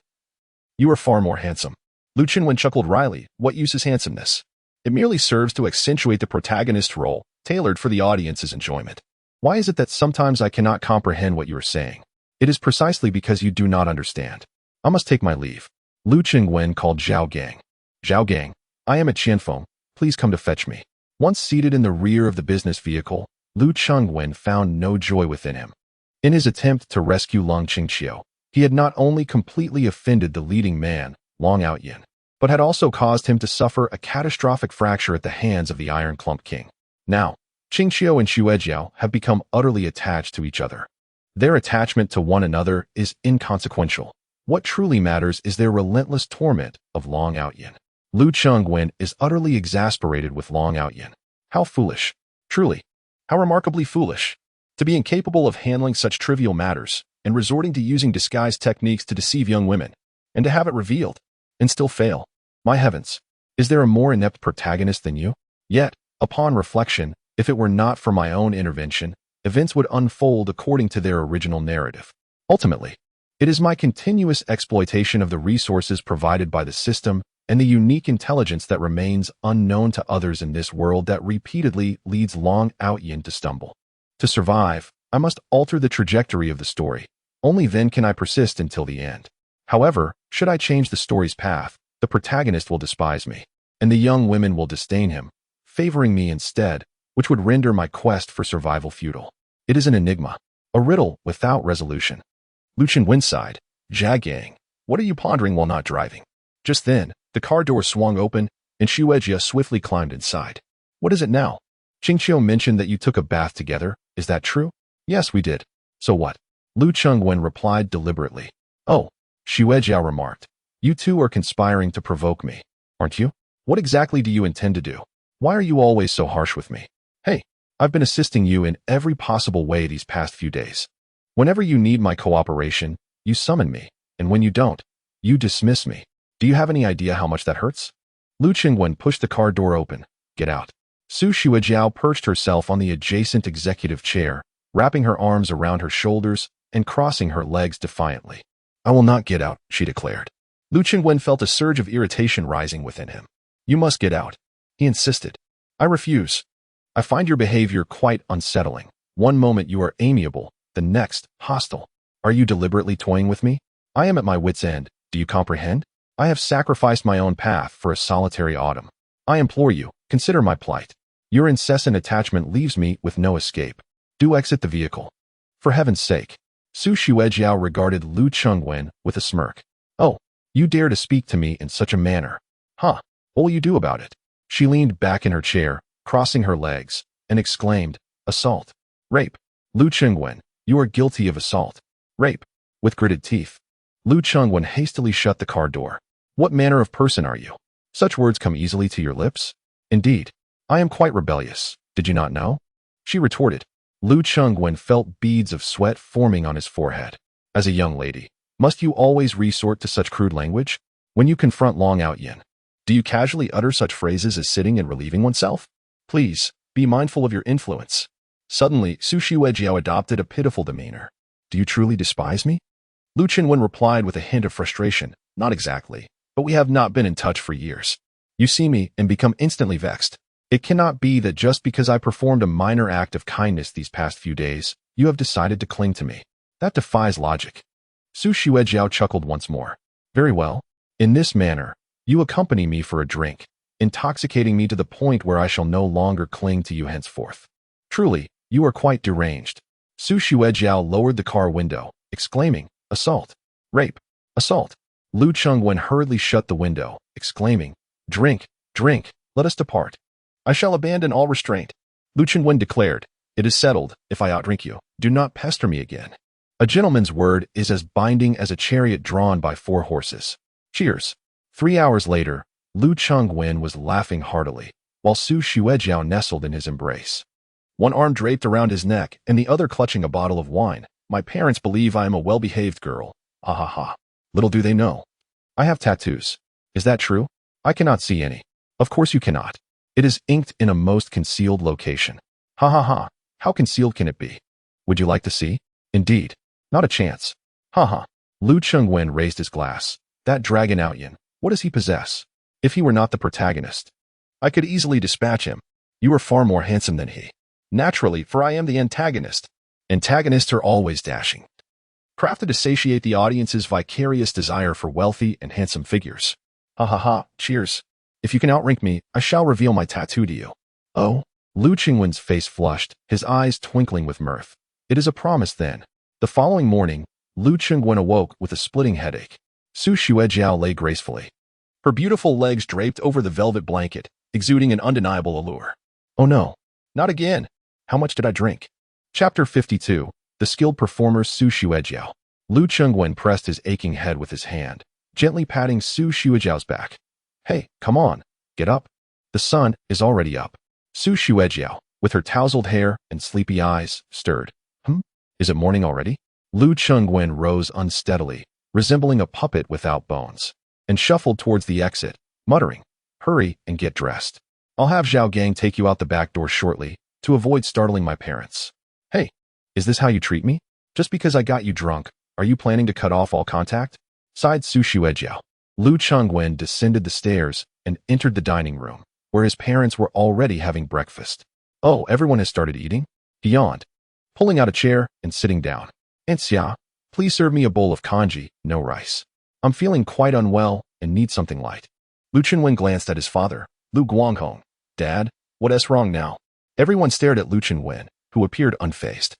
Speaker 1: you are far more handsome. Lu Chengwen chuckled wryly. "What use is handsomeness? It merely serves to accentuate the protagonist's role, tailored for the audience's enjoyment. Why is it that sometimes I cannot comprehend what you are saying? It is precisely because you do not understand. I must take my leave." Lu Chengwen called Zhao Gang. "Zhao Gang, I am at Qianfeng. Please come to fetch me." Once seated in the rear of the business vehicle, Lu Chengwen found no joy within him. In his attempt to rescue Lang Qingxiu, he had not only completely offended the leading man, Long Outyin, but had also caused him to suffer a catastrophic fracture at the hands of the Iron Clump King. Now, Qingxiu and Xuejiao have become utterly attached to each other. Their attachment to one another is inconsequential. What truly matters is their relentless torment of Long Outyin. Lu Chengwen is utterly exasperated with Long Outyin. How foolish. Truly, how remarkably foolish. To be incapable of handling such trivial matters, and resorting to using disguise techniques to deceive young women, and to have it revealed, and still fail. My heavens, is there a more inept protagonist than you? Yet, upon reflection, if it were not for my own intervention, events would unfold according to their original narrative. Ultimately, it is my continuous exploitation of the resources provided by the system and the unique intelligence that remains unknown to others in this world that repeatedly leads Long Outyin to stumble. To survive, I must alter the trajectory of the story. Only then can I persist until the end. However, should I change the story's path, the protagonist will despise me, and the young women will disdain him, favoring me instead, which would render my quest for survival futile. It is an enigma, a riddle without resolution. Luchin Wen sighed. Jagang, what are you pondering while not driving? Just then, the car door swung open, and Shueijia swiftly climbed inside. What is it now? Qingqiu mentioned that you took a bath together. Is that true? Yes, we did. So what? Lu Chengwen replied deliberately. Oh, Shueijia remarked. You two are conspiring to provoke me, aren't you? What exactly do you intend to do? Why are you always so harsh with me? Hey, I've been assisting you in every possible way these past few days. Whenever you need my cooperation, you summon me, and when you don't, you dismiss me. Do you have any idea how much that hurts? Lu Qingwen pushed the car door open. Get out. Su Shuijiao perched herself on the adjacent executive chair, wrapping her arms around her shoulders and crossing her legs defiantly. I will not get out, she declared. Lu Qingwen felt a surge of irritation rising within him. You must get out, he insisted. I refuse. I find your behavior quite unsettling. One moment you are amiable, the next, hostile. Are you deliberately toying with me? I am at my wit's end. Do you comprehend? I have sacrificed my own path for a solitary autumn. I implore you, consider my plight. Your incessant attachment leaves me with no escape. Do exit the vehicle. For heaven's sake. Su Shuejiao regarded Lu Chengwen with a smirk. Oh, you dare to speak to me in such a manner. Huh, what will you do about it? She leaned back in her chair, crossing her legs, and exclaimed, assault. Rape. Lu Chengwen, you are guilty of assault. Rape. With gritted teeth. Lu Chengwen hastily shut the car door. What manner of person are you? Such words come easily to your lips? Indeed. I am quite rebellious. Did you not know? She retorted. Lu Chengwen felt beads of sweat forming on his forehead. As a young lady, must you always resort to such crude language? When you confront Long Outyin, do you casually utter such phrases as sitting and relieving oneself? Please, be mindful of your influence. Suddenly, Su Shuejiao adopted a pitiful demeanor. Do you truly despise me? Lu Qingwen replied with a hint of frustration. Not exactly, but we have not been in touch for years. You see me and become instantly vexed. It cannot be that just because I performed a minor act of kindness these past few days, you have decided to cling to me. That defies logic. Su Shuejiao chuckled once more. Very well. In this manner, you accompany me for a drink, intoxicating me to the point where I shall no longer cling to you henceforth. Truly, you are quite deranged. Su Shuejiao lowered the car window, exclaiming, assault. Rape. Assault. Lu Chengwen hurriedly shut the window, exclaiming, drink, drink, let us depart. I shall abandon all restraint. Lu Chengwen declared, it is settled, if I outdrink you, do not pester me again. A gentleman's word is as binding as a chariot drawn by 4 horses. Cheers. 3 hours later, Lu Chengwen was laughing heartily, while Su Shuejiao nestled in his embrace. One arm draped around his neck and the other clutching a bottle of wine. My parents believe I am a well-behaved girl. Ah ha ha. Little do they know. I have tattoos. Is that true? I cannot see any. Of course you cannot. It is inked in a most concealed location. Ha ha ha. How concealed can it be? Would you like to see? Indeed. Not a chance. Ha ha. Lu Chengwen raised his glass. That dragon Outyin, what does he possess? If he were not the protagonist, I could easily dispatch him. You are far more handsome than he. Naturally, for I am the antagonist. Antagonists are always dashing, crafted to satiate the audience's vicarious desire for wealthy and handsome figures. Ha ha ha, cheers. If you can outrank me, I shall reveal my tattoo to you. Oh? Lu Qingwen's face flushed, his eyes twinkling with mirth. It is a promise then. The following morning, Lu Qingwen awoke with a splitting headache. Su Shuejiao lay gracefully, her beautiful legs draped over the velvet blanket, exuding an undeniable allure. Oh no, not again. How much did I drink? Chapter 52. The skilled performer Su Shuejiao. Lu Chengwen pressed his aching head with his hand, gently patting Su Shuejiao's back. Hey, come on, get up. The sun is already up. Su Shuejiao, with her tousled hair and sleepy eyes, stirred. Is it morning already? Lu Chengwen rose unsteadily, resembling a puppet without bones, and shuffled towards the exit, muttering, hurry and get dressed. I'll have Zhao Gang take you out the back door shortly, to avoid startling my parents. Hey, is this how you treat me? Just because I got you drunk, are you planning to cut off all contact? Sighed Su Shuejiao. Lu Chengwen descended the stairs and entered the dining room, where his parents were already having breakfast. Oh, everyone has started eating? He yawned, pulling out a chair and sitting down. Aunt Xia, please serve me a bowl of congee, no rice. I'm feeling quite unwell and need something light. Lu Chengwen glanced at his father, Lu Guanghong. Dad, what's wrong now? Everyone stared at Lu Chengwen, who appeared unfazed.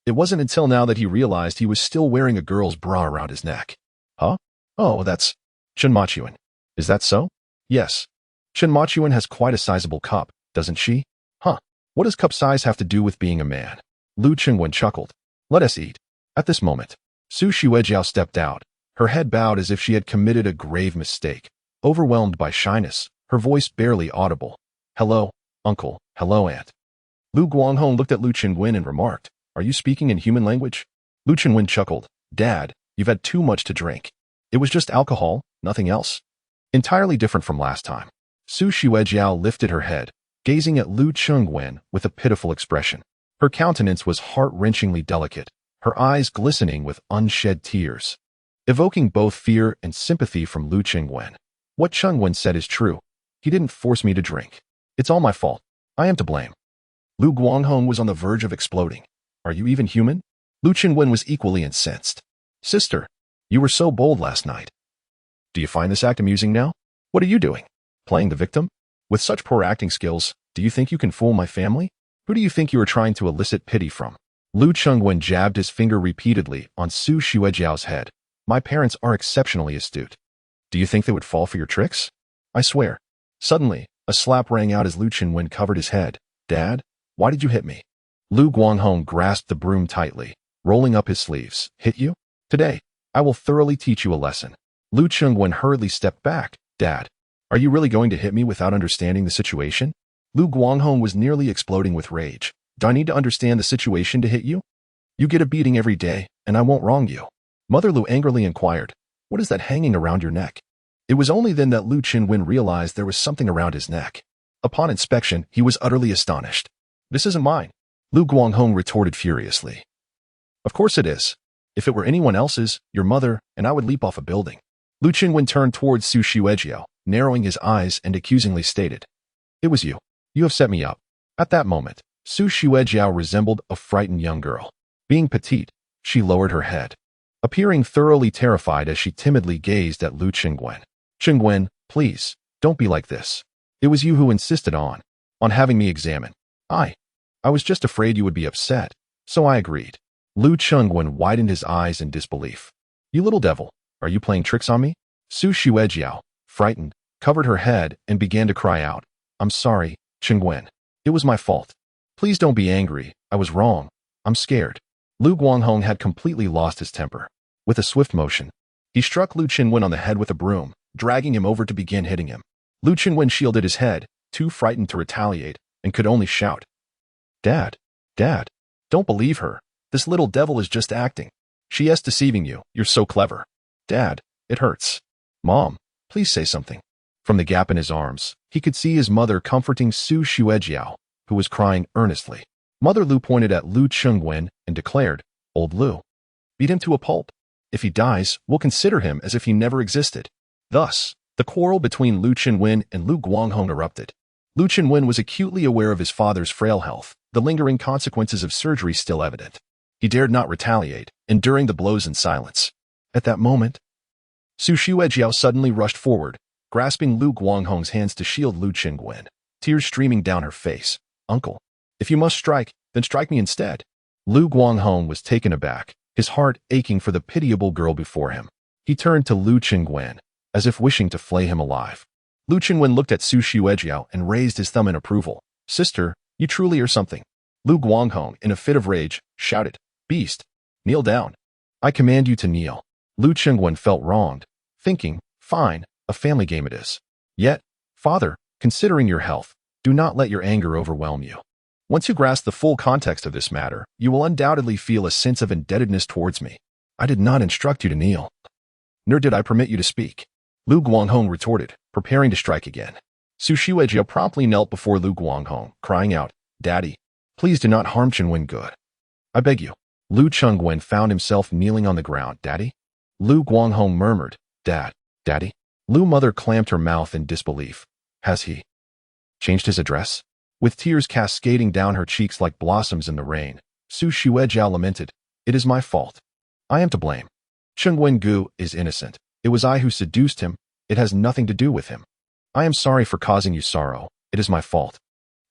Speaker 1: It wasn't until now that he realized he was still wearing a girl's bra around his neck. Huh? Oh, that's Chen Machuan. Is that so? Yes. Chen Machuan has quite a sizable cup, doesn't she? Huh. What does cup size have to do with being a man? Lu Chengwen chuckled. Let us eat. At this moment, Su Xuejiao stepped out, her head bowed as if she had committed a grave mistake. Overwhelmed by shyness, her voice barely audible. Hello, uncle. Hello, aunt. Lu Guanghong looked at Lu Chengwen and remarked, Are you speaking in human language? Lu Chengwen chuckled. Dad, you've had too much to drink. It was just alcohol, nothing else. Entirely different from last time. Su Xuejiao lifted her head, gazing at Lu Chengwen with a pitiful expression. Her countenance was heart-wrenchingly delicate, her eyes glistening with unshed tears, evoking both fear and sympathy from Lu Chengwen. What Chengwen said is true. He didn't force me to drink. It's all my fault. I am to blame. Lu Guanghong was on the verge of exploding. Are you even human? Lu Chengwen was equally incensed. Sister, you were so bold last night. Do you find this act amusing now? What are you doing? Playing the victim? With such poor acting skills, do you think you can fool my family? Who do you think you are trying to elicit pity from? Lu Chengwen jabbed his finger repeatedly on Su Xuejiao's head. My parents are exceptionally astute. Do you think they would fall for your tricks? I swear. Suddenly, a slap rang out as Lu Chengwen covered his head. Dad, why did you hit me? Lu Guanghong grasped the broom tightly, rolling up his sleeves. Hit you? Today, I will thoroughly teach you a lesson. Lu Chengwen hurriedly stepped back. Dad, are you really going to hit me without understanding the situation? Lu Guanghong was nearly exploding with rage. Do I need to understand the situation to hit you? You get a beating every day, and I won't wrong you. Mother Lu angrily inquired, What is that hanging around your neck? It was only then that Lu Chengwen realized there was something around his neck. Upon inspection, he was utterly astonished. This isn't mine, Lu Guanghong retorted furiously. Of course it is. If it were anyone else's, your mother, and I would leap off a building. Lu Chengwen turned towards Su Xuejiao, narrowing his eyes and accusingly stated, It was you. You have set me up. At that moment, Su Xuejiao resembled a frightened young girl. Being petite, she lowered her head, appearing thoroughly terrified as she timidly gazed at Lu Chengwen. Chengwen, please, don't be like this. It was you who insisted on having me examined. I was just afraid you would be upset, so I agreed. Lu Chengwen widened his eyes in disbelief. You little devil, are you playing tricks on me? Su Xuejiao, frightened, covered her head and began to cry out. I'm sorry, Chengwen. It was my fault. Please don't be angry. I was wrong. I'm scared. Lu Guanghong had completely lost his temper. With a swift motion, he struck Lu Chengwen on the head with a broom, dragging him over to begin hitting him. Lu Chengwen shielded his head, too frightened to retaliate, and could only shout. Dad, don't believe her. This little devil is just acting. She is deceiving you. You're so clever. Dad, it hurts. Mom, please say something. From the gap in his arms, he could see his mother comforting Su Xuejiao, who was crying earnestly. Mother Lu pointed at Lu Chengwen and declared, Old Lu, beat him to a pulp. If he dies, we'll consider him as if he never existed. Thus, the quarrel between Lu Chengwen and Lu Guanghong erupted. Lu Chengwen was acutely aware of his father's frail health, the lingering consequences of surgery still evident. He dared not retaliate, enduring the blows in silence. At that moment, Su Xuejiao suddenly rushed forward, grasping Lu Guanghong's hands to shield Lu Chengwen, tears streaming down her face. Uncle, if you must strike, then strike me instead. Lu Guanghong was taken aback, his heart aching for the pitiable girl before him. He turned to Lu Chengwen, as if wishing to flay him alive. Lu Chengwen looked at Su Xuejiao and raised his thumb in approval. Sister, you truly are something. Lu Guanghong, in a fit of rage, shouted, Beast, kneel down. I command you to kneel. Lu Chengwen felt wronged, thinking, Fine, a family game it is. Yet, father, considering your health, do not let your anger overwhelm you. Once you grasp the full context of this matter, you will undoubtedly feel a sense of indebtedness towards me. I did not instruct you to kneel. Nor did I permit you to speak. Lu Guanghong retorted, preparing to strike again. Su Xuejiao promptly knelt before Lu Guanghong, crying out, Daddy, please do not harm Chengwen good. I beg you. Lu Chengwen found himself kneeling on the ground. Daddy? Lu Guanghong murmured, Daddy. Lu's mother clamped her mouth in disbelief. Has he changed his address? With tears cascading down her cheeks like blossoms in the rain, Su Xuejiao lamented, It is my fault. I am to blame. Cheng Wengu is innocent. It was I who seduced him. It has nothing to do with him. I am sorry for causing you sorrow. It is my fault.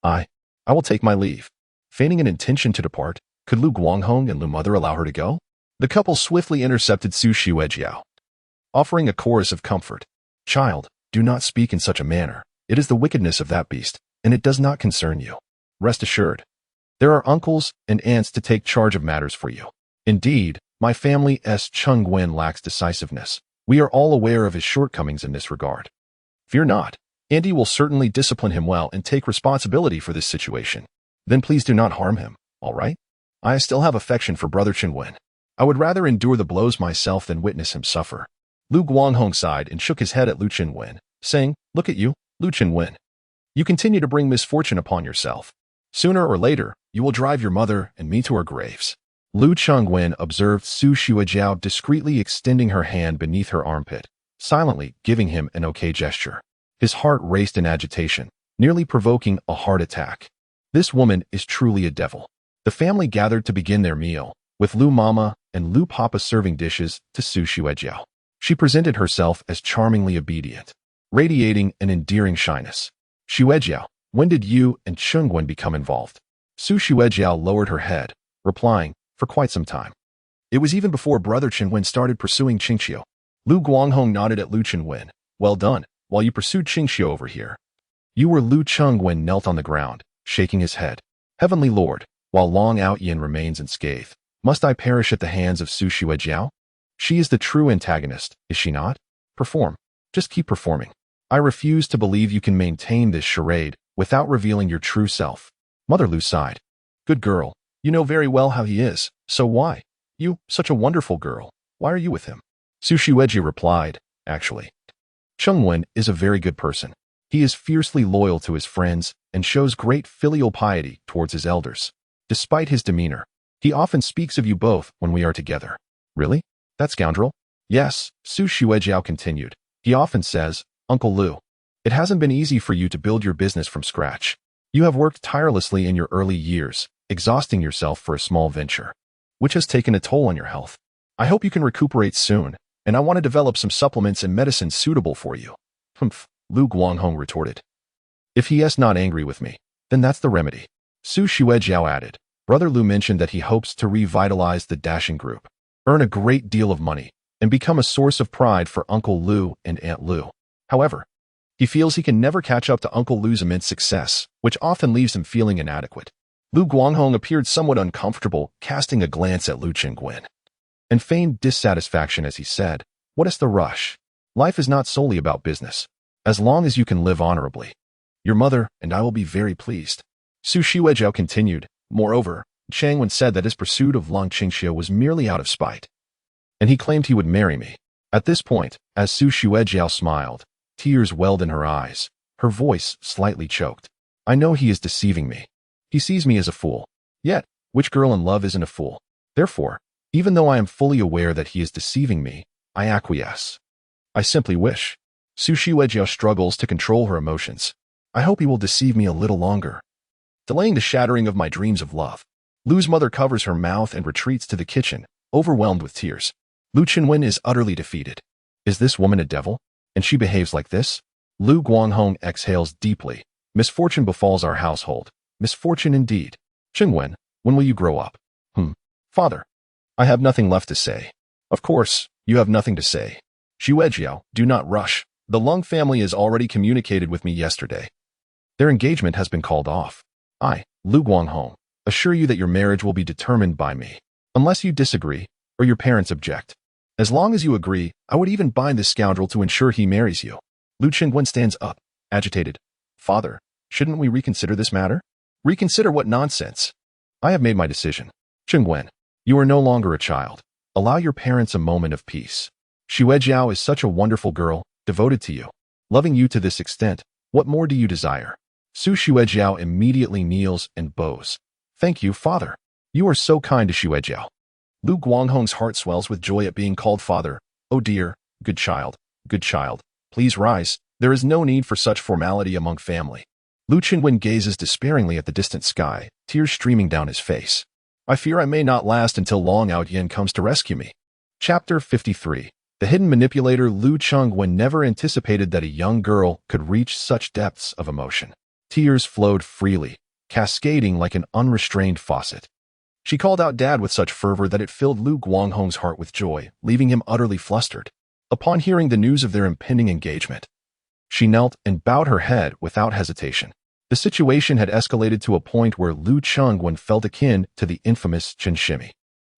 Speaker 1: I will take my leave. Feigning an intention to depart, could Lu Guanghong and Lu Mother allow her to go? The couple swiftly intercepted Su Xuejiao, offering a chorus of comfort. Child, do not speak in such a manner. It is the wickedness of that beast, and it does not concern you. Rest assured. There are uncles and aunts to take charge of matters for you. Indeed, my family's Cheng Wen lacks decisiveness. We are all aware of his shortcomings in this regard. Fear not. Andy will certainly discipline him well and take responsibility for this situation. Then please do not harm him, all right? I still have affection for Brother Cheng Wen. I would rather endure the blows myself than witness him suffer. Lu Guanghong sighed and shook his head at Lu Cheng Wen, saying, Look at you, Lu Cheng Wen. You continue to bring misfortune upon yourself. Sooner or later, you will drive your mother and me to our graves. Lu Cheng Wen observed Su Xuejiao discreetly extending her hand beneath her armpit, silently giving him an okay gesture. His heart raced in agitation, nearly provoking a heart attack. This woman is truly a devil. The family gathered to begin their meal, with Lu Mama and Lu Papa serving dishes to Su Xuejiao. She presented herself as charmingly obedient, radiating an endearing shyness. Xuejiao, when did you and Cheng Wen become involved? Su Xuejiao lowered her head, replying, For quite some time. It was even before Brother Cheng Wen started pursuing Qingxiu. Lu Guanghong nodded at Lu Cheng Wen. Well done, while you pursued Qingxiu over here. You were Lu Cheng Wen knelt on the ground, shaking his head. Heavenly Lord, while Long Out Yin remains unscathed, must I perish at the hands of Su Xuejiao? She is the true antagonist, is she not? Perform. Just keep performing. I refuse to believe you can maintain this charade without revealing your true self. Mother Lu sighed. Good girl. You know very well how he is, so why? You, such a wonderful girl. Why are you with him? Su Xueji replied, Actually, Cheng Wen is a very good person. He is fiercely loyal to his friends and shows great filial piety towards his elders. Despite his demeanor, he often speaks of you both when we are together. Really? That scoundrel? Yes, Su Xuejiao continued. He often says, Uncle Lu, it hasn't been easy for you to build your business from scratch. You have worked tirelessly in your early years, exhausting yourself for a small venture, which has taken a toll on your health. I hope you can recuperate soon, and I want to develop some supplements and medicines suitable for you. Humph, Lu Guanghong retorted. If he is not angry with me, then that's the remedy. Su Xuejiao added. Brother Lu mentioned that he hopes to revitalize the dashing group, earn a great deal of money, and become a source of pride for Uncle Lu and Aunt Lu. However, he feels he can never catch up to Uncle Lu's immense success, which often leaves him feeling inadequate. Lu Guanghong appeared somewhat uncomfortable, casting a glance at Lu Cheng Wen, and feigned dissatisfaction as he said, What is the rush? Life is not solely about business. As long as you can live honorably, your mother and I will be very pleased. Su Xuejiao continued. Moreover, Cheng Wen said that his pursuit of Long Qingxiu was merely out of spite, and he claimed he would marry me. At this point, as Su Xuejiao smiled, tears welled in her eyes, her voice slightly choked. I know he is deceiving me. He sees me as a fool. Yet, which girl in love isn't a fool? Therefore, even though I am fully aware that he is deceiving me, I acquiesce. I simply wish. Su Xuejiao struggles to control her emotions. I hope he will deceive me a little longer, delaying the shattering of my dreams of love. Lu's mother covers her mouth and retreats to the kitchen, overwhelmed with tears. Lu Cheng Wen is utterly defeated. Is this woman a devil? And she behaves like this? Lu Guanghong exhales deeply. Misfortune befalls our household. Misfortune indeed. Cheng Wen, when will you grow up? Father. I have nothing left to say. Of course, you have nothing to say. Xuejiao, do not rush. The Lung family has already communicated with me yesterday. Their engagement has been called off. I, Lu Guanghong, assure you that your marriage will be determined by me, unless you disagree or your parents object. As long as you agree, I would even bind this scoundrel to ensure he marries you. Lu Cheng Wen stands up, agitated. Father, shouldn't we reconsider this matter? Reconsider what nonsense? I have made my decision. Cheng Wen, you are no longer a child. Allow your parents a moment of peace. Xuejiao is such a wonderful girl, devoted to you. Loving you to this extent, what more do you desire? Su Xuejiao immediately kneels and bows. Thank you, father. You are so kind to Xuejiao. Lu Guanghong's heart swells with joy at being called father. Oh dear, good child, good child. Please rise. There is no need for such formality among family. Lu Qingwen gazes despairingly at the distant sky, tears streaming down his face. I fear I may not last until Long Out Yin comes to rescue me. Chapter 53. The hidden manipulator Lu Qingwen never anticipated that a young girl could reach such depths of emotion. Tears flowed freely, cascading like an unrestrained faucet. She called out Dad with such fervor that it filled Lu Guanghong's heart with joy, leaving him utterly flustered. Upon hearing the news of their impending engagement, she knelt and bowed her head without hesitation. The situation had escalated to a point where Lu Qingwen felt akin to the infamous Chen Shimi.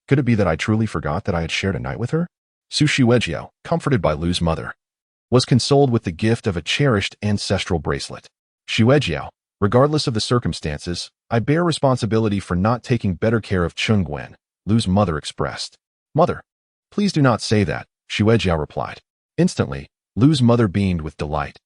Speaker 1: Could it be that I truly forgot that I had shared a night with her? Su Xuejiao, comforted by Lu's mother, was consoled with the gift of a cherished ancestral bracelet. Xuejiao, regardless of the circumstances, I bear responsibility for not taking better care of Chengwen, Lu's mother expressed. Mother, please do not say that, Xuejiao replied. Instantly, Lu's mother beamed with delight.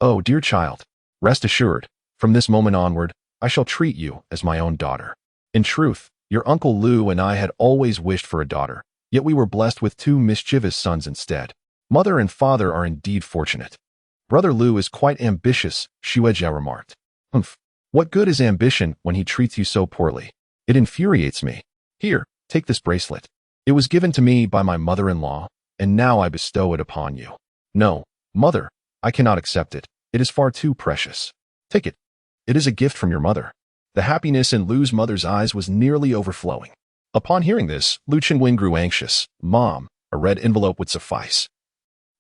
Speaker 1: Oh, dear child, rest assured, from this moment onward, I shall treat you as my own daughter. In truth, your Uncle Lu and I had always wished for a daughter, yet we were blessed with two mischievous sons instead. Mother and father are indeed fortunate. Brother Lu is quite ambitious, Xuejiao remarked. Humph. What good is ambition when he treats you so poorly? It infuriates me. Here, take this bracelet. It was given to me by my mother-in-law, and now I bestow it upon you. No, mother, I cannot accept it. It is far too precious. Take it. It is a gift from your mother. The happiness in Lu's mother's eyes was nearly overflowing. Upon hearing this, Lu Qingwen grew anxious. Mom, a red envelope would suffice.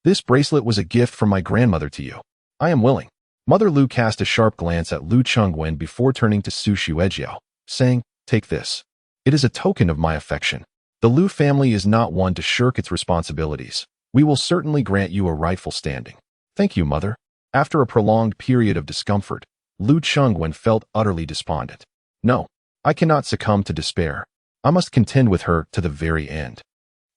Speaker 1: This bracelet was a gift from my grandmother to you. I am willing. Mother Lu cast a sharp glance at Lu Qingwen before turning to Su Xuejiao, saying, take this. It is a token of my affection. The Lu family is not one to shirk its responsibilities. We will certainly grant you a rightful standing. Thank you, mother. After a prolonged period of discomfort, Lu Qingwen felt utterly despondent. No, I cannot succumb to despair. I must contend with her to the very end.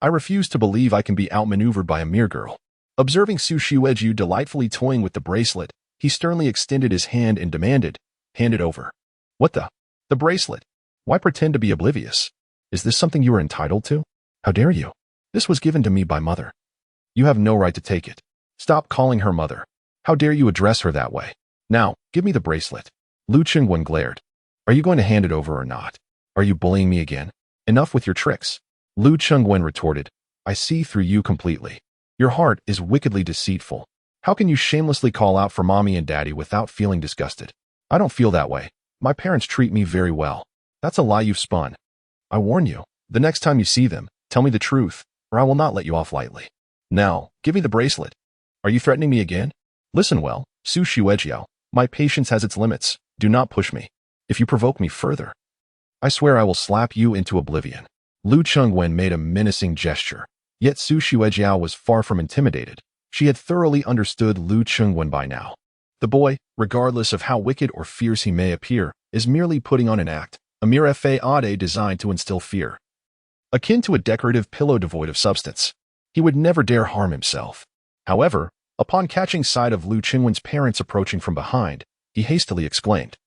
Speaker 1: I refuse to believe I can be outmaneuvered by a mere girl. Observing Su Xuejiao delightfully toying with the bracelet, he sternly extended his hand and demanded, hand it over. What the? The bracelet. Why pretend to be oblivious? Is this something you are entitled to? How dare you? This was given to me by mother. You have no right to take it. Stop calling her mother. How dare you address her that way? Now, give me the bracelet. Lu Qingwen glared. Are you going to hand it over or not? Are you bullying me again? Enough with your tricks. Lu Qingwen retorted. I see through you completely. Your heart is wickedly deceitful. How can you shamelessly call out for mommy and daddy without feeling disgusted? I don't feel that way. My parents treat me very well. That's a lie you've spun. I warn you, the next time you see them, tell me the truth, or I will not let you off lightly. Now, give me the bracelet. Are you threatening me again? Listen well, Su Xuejiao. My patience has its limits. Do not push me. If you provoke me further, I swear I will slap you into oblivion. Lu Qingwen made a menacing gesture. Yet Su Xuejiao was far from intimidated. She had thoroughly understood Lu Qingwen by now. The boy, regardless of how wicked or fierce he may appear, is merely putting on an act, a mere fade designed to instill fear. Akin to a decorative pillow devoid of substance. He would never dare harm himself. However, upon catching sight of Lu Qingwen's parents approaching from behind, he hastily exclaimed,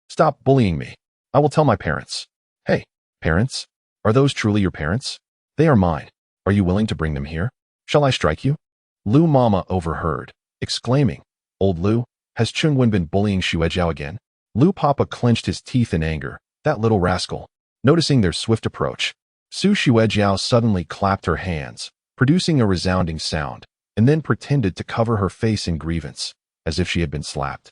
Speaker 1: Stop bullying me. I will tell my parents. Hey, parents, are those truly your parents? They are mine. Are you willing to bring them here? Shall I strike you? Lu Mama overheard, exclaiming, Old Lu, has Qingwen been bullying Xuejiao again? Lu Papa clenched his teeth in anger. That little rascal. Noticing their swift approach, Su Xuejiao suddenly clapped her hands, producing a resounding sound, and then pretended to cover her face in grievance, as if she had been slapped.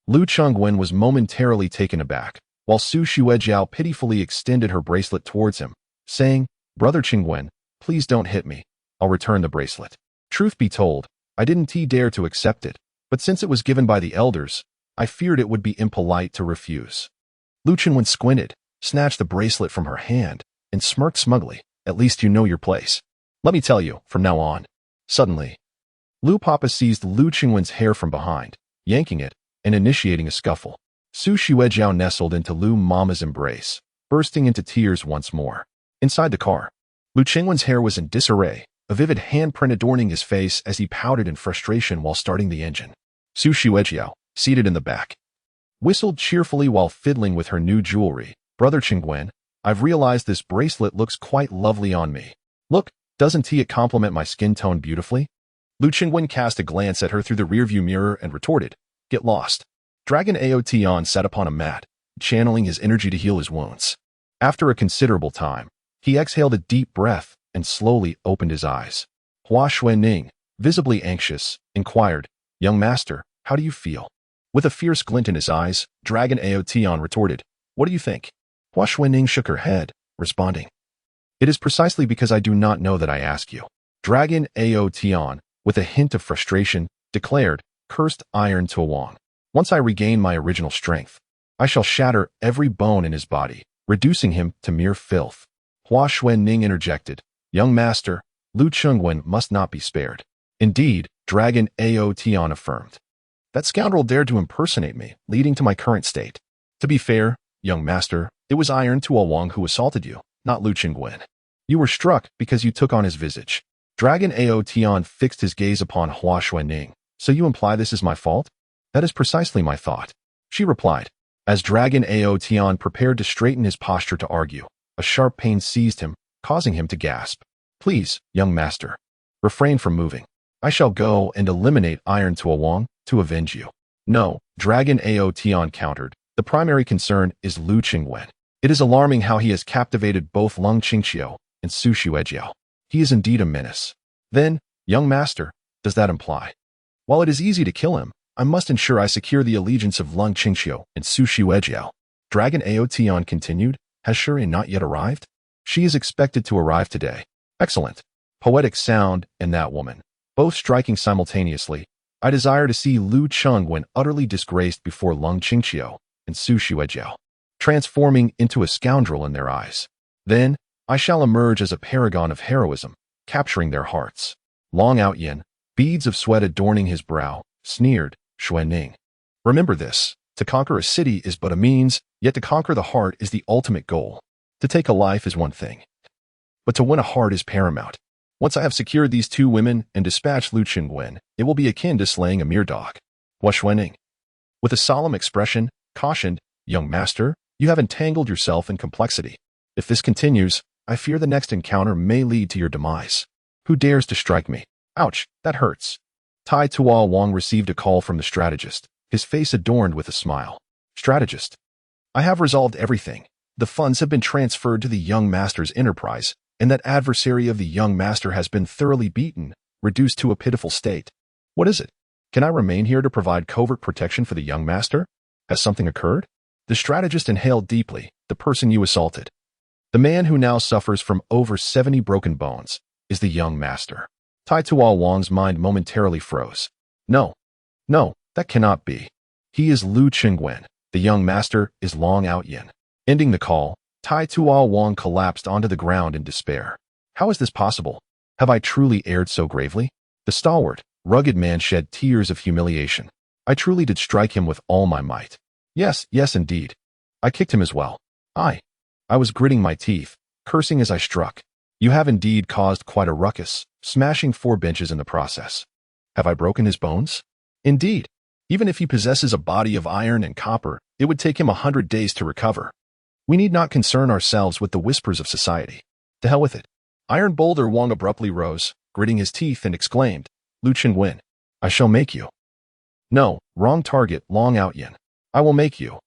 Speaker 1: Lu Qingwen was momentarily taken aback, while Su Xuejiao pitifully extended her bracelet towards him, saying, Brother Qingwen, please don't hit me. I'll return the bracelet. Truth be told, I didn't dare to accept it, but since it was given by the elders, I feared it would be impolite to refuse. Lu Qingwen squinted, snatched the bracelet from her hand, and smirked smugly. At least you know your place. Let me tell you, from now on. Suddenly, Lu Papa seized Lu Qingwen's hair from behind, yanking it, and initiating a scuffle. Su Xuejiao nestled into Lu Mama's embrace, bursting into tears once more. Inside the car, Lu Qingwen's hair was in disarray, a vivid handprint adorning his face as he pouted in frustration while starting the engine. Su Xuejiao, seated in the back, whistled cheerfully while fiddling with her new jewelry. Brother Qingwen, I've realized this bracelet looks quite lovely on me. Look, doesn't it complement my skin tone beautifully? Lu Qingwen cast a glance at her through the rearview mirror and retorted, "Get lost." Dragon Aotion sat upon a mat, channeling his energy to heal his wounds. After a considerable time, he exhaled a deep breath and slowly opened his eyes. Hua Xuanning, visibly anxious, inquired, "Young master, how do you feel?" With a fierce glint in his eyes, Dragon Aotion retorted, "What do you think?" Hua Xuanning shook her head, responding, "It is precisely because I do not know that I ask you." Dragon Aotion, with a hint of frustration, declared, "Cursed Iron Tuowang. Once I regain my original strength, I shall shatter every bone in his body, reducing him to mere filth." Hua Xuanning interjected, "Young master, Lu Qingwen must not be spared." "Indeed," Dragon Aotion affirmed. "That scoundrel dared to impersonate me, leading to my current state. To be fair, young master, it was Iron Tuowang who assaulted you, not Lu Qingwen. You were struck because you took on his visage." Dragon Aotion fixed his gaze upon Hua Xuanning. "So you imply this is my fault?" "That is precisely my thought," she replied. As Dragon Aotion prepared to straighten his posture to argue, a sharp pain seized him, causing him to gasp. "Please, young master, refrain from moving. I shall go and eliminate Iron Tuowang to avenge you." "No," Dragon Aotion countered. "The primary concern is Lu Qingwen. It is alarming how he has captivated both Lung Qingqiu and Su Xuejiao. He is indeed a menace." "Then, young master, does that imply? While it is easy to kill him, I must ensure I secure the allegiance of Lung Qingqiu and Su Xuejiao." Dragon Aotion continued, "Has Shuri not yet arrived?" "She is expected to arrive today." "Excellent. Poetic sound and that woman, both striking simultaneously. I desire to see Lu Qingwen utterly disgraced before Lung Qingqiu and Su Xuejiao, transforming into a scoundrel in their eyes. Then, I shall emerge as a paragon of heroism, capturing their hearts." Long Outyin, beads of sweat adorning his brow, sneered, "Xuanning. Remember this, to conquer a city is but a means, yet to conquer the heart is the ultimate goal. To take a life is one thing, but to win a heart is paramount. Once I have secured these two women and dispatched Lu Qingwen, it will be akin to slaying a mere dog." Hua Xuanning, with a solemn expression, cautioned, "Young master, you have entangled yourself in complexity. If this continues, I fear the next encounter may lead to your demise. Who dares to strike me? Ouch, that hurts." Tai Tuowang received a call from the strategist, his face adorned with a smile. "Strategist, I have resolved everything. The funds have been transferred to the young master's enterprise, and that adversary of the young master has been thoroughly beaten, reduced to a pitiful state. What is it? Can I remain here to provide covert protection for the young master? Has something occurred?" The strategist inhaled deeply. "The person you assaulted, the man who now suffers from over 70 broken bones, is the young master." Tai Tuowang's mind momentarily froze. No, that cannot be. He is Lu Qingwen. The young master is Long Outyin." Ending the call, Tai Tuowang collapsed onto the ground in despair. "How is this possible? Have I truly erred so gravely?" The stalwart, rugged man shed tears of humiliation. "I truly did strike him with all my might. Yes, indeed. I kicked him as well. I was gritting my teeth, cursing as I struck. You have indeed caused quite a ruckus, smashing 4 benches in the process. Have I broken his bones? Indeed. Even if he possesses a body of iron and copper, it would take him 100 days to recover. We need not concern ourselves with the whispers of society. To hell with it." Iron Boulder Wang abruptly rose, gritting his teeth, and exclaimed, "Lu Qingwen, I shall make you." "No, wrong target, Long Outyin. I will make you."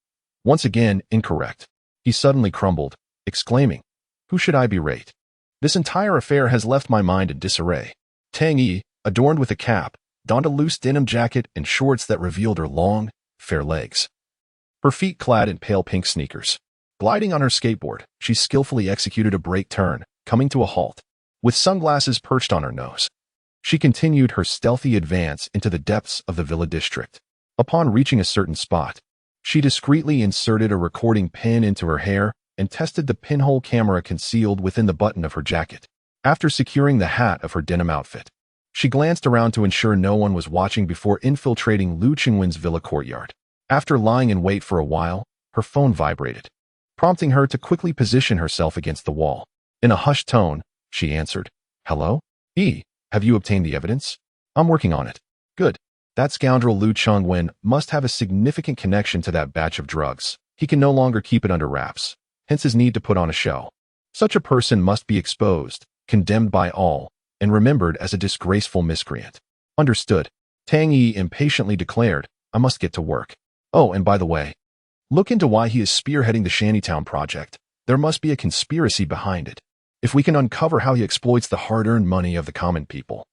Speaker 1: Once again, incorrect. He suddenly crumbled, exclaiming, "Who should I berate? This entire affair has left my mind in disarray." Tang Yi, adorned with a cap, donned a loose denim jacket and shorts that revealed her long, fair legs. Her feet clad in pale pink sneakers. Gliding on her skateboard, she skillfully executed a brake turn, coming to a halt. With sunglasses perched on her nose, she continued her stealthy advance into the depths of the villa district. Upon reaching a certain spot, she discreetly inserted a recording pin into her hair and tested the pinhole camera concealed within the button of her jacket. After securing the hat of her denim outfit, she glanced around to ensure no one was watching before infiltrating Lu Qingwen's villa courtyard. After lying in wait for a while, her phone vibrated, prompting her to quickly position herself against the wall. In a hushed tone, she answered, "Hello? Have you obtained the evidence?" "I'm working on it." "Good. That scoundrel Lu Qingwen must have a significant connection to that batch of drugs. He can no longer keep it under wraps, hence his need to put on a show. Such a person must be exposed, condemned by all, and remembered as a disgraceful miscreant. Understood. Tang Yi impatiently declared, I must get to work. Oh, and by the way, look into why he is spearheading the Shantytown project. There must be a conspiracy behind it. If we can uncover how he exploits the hard-earned money of the common people,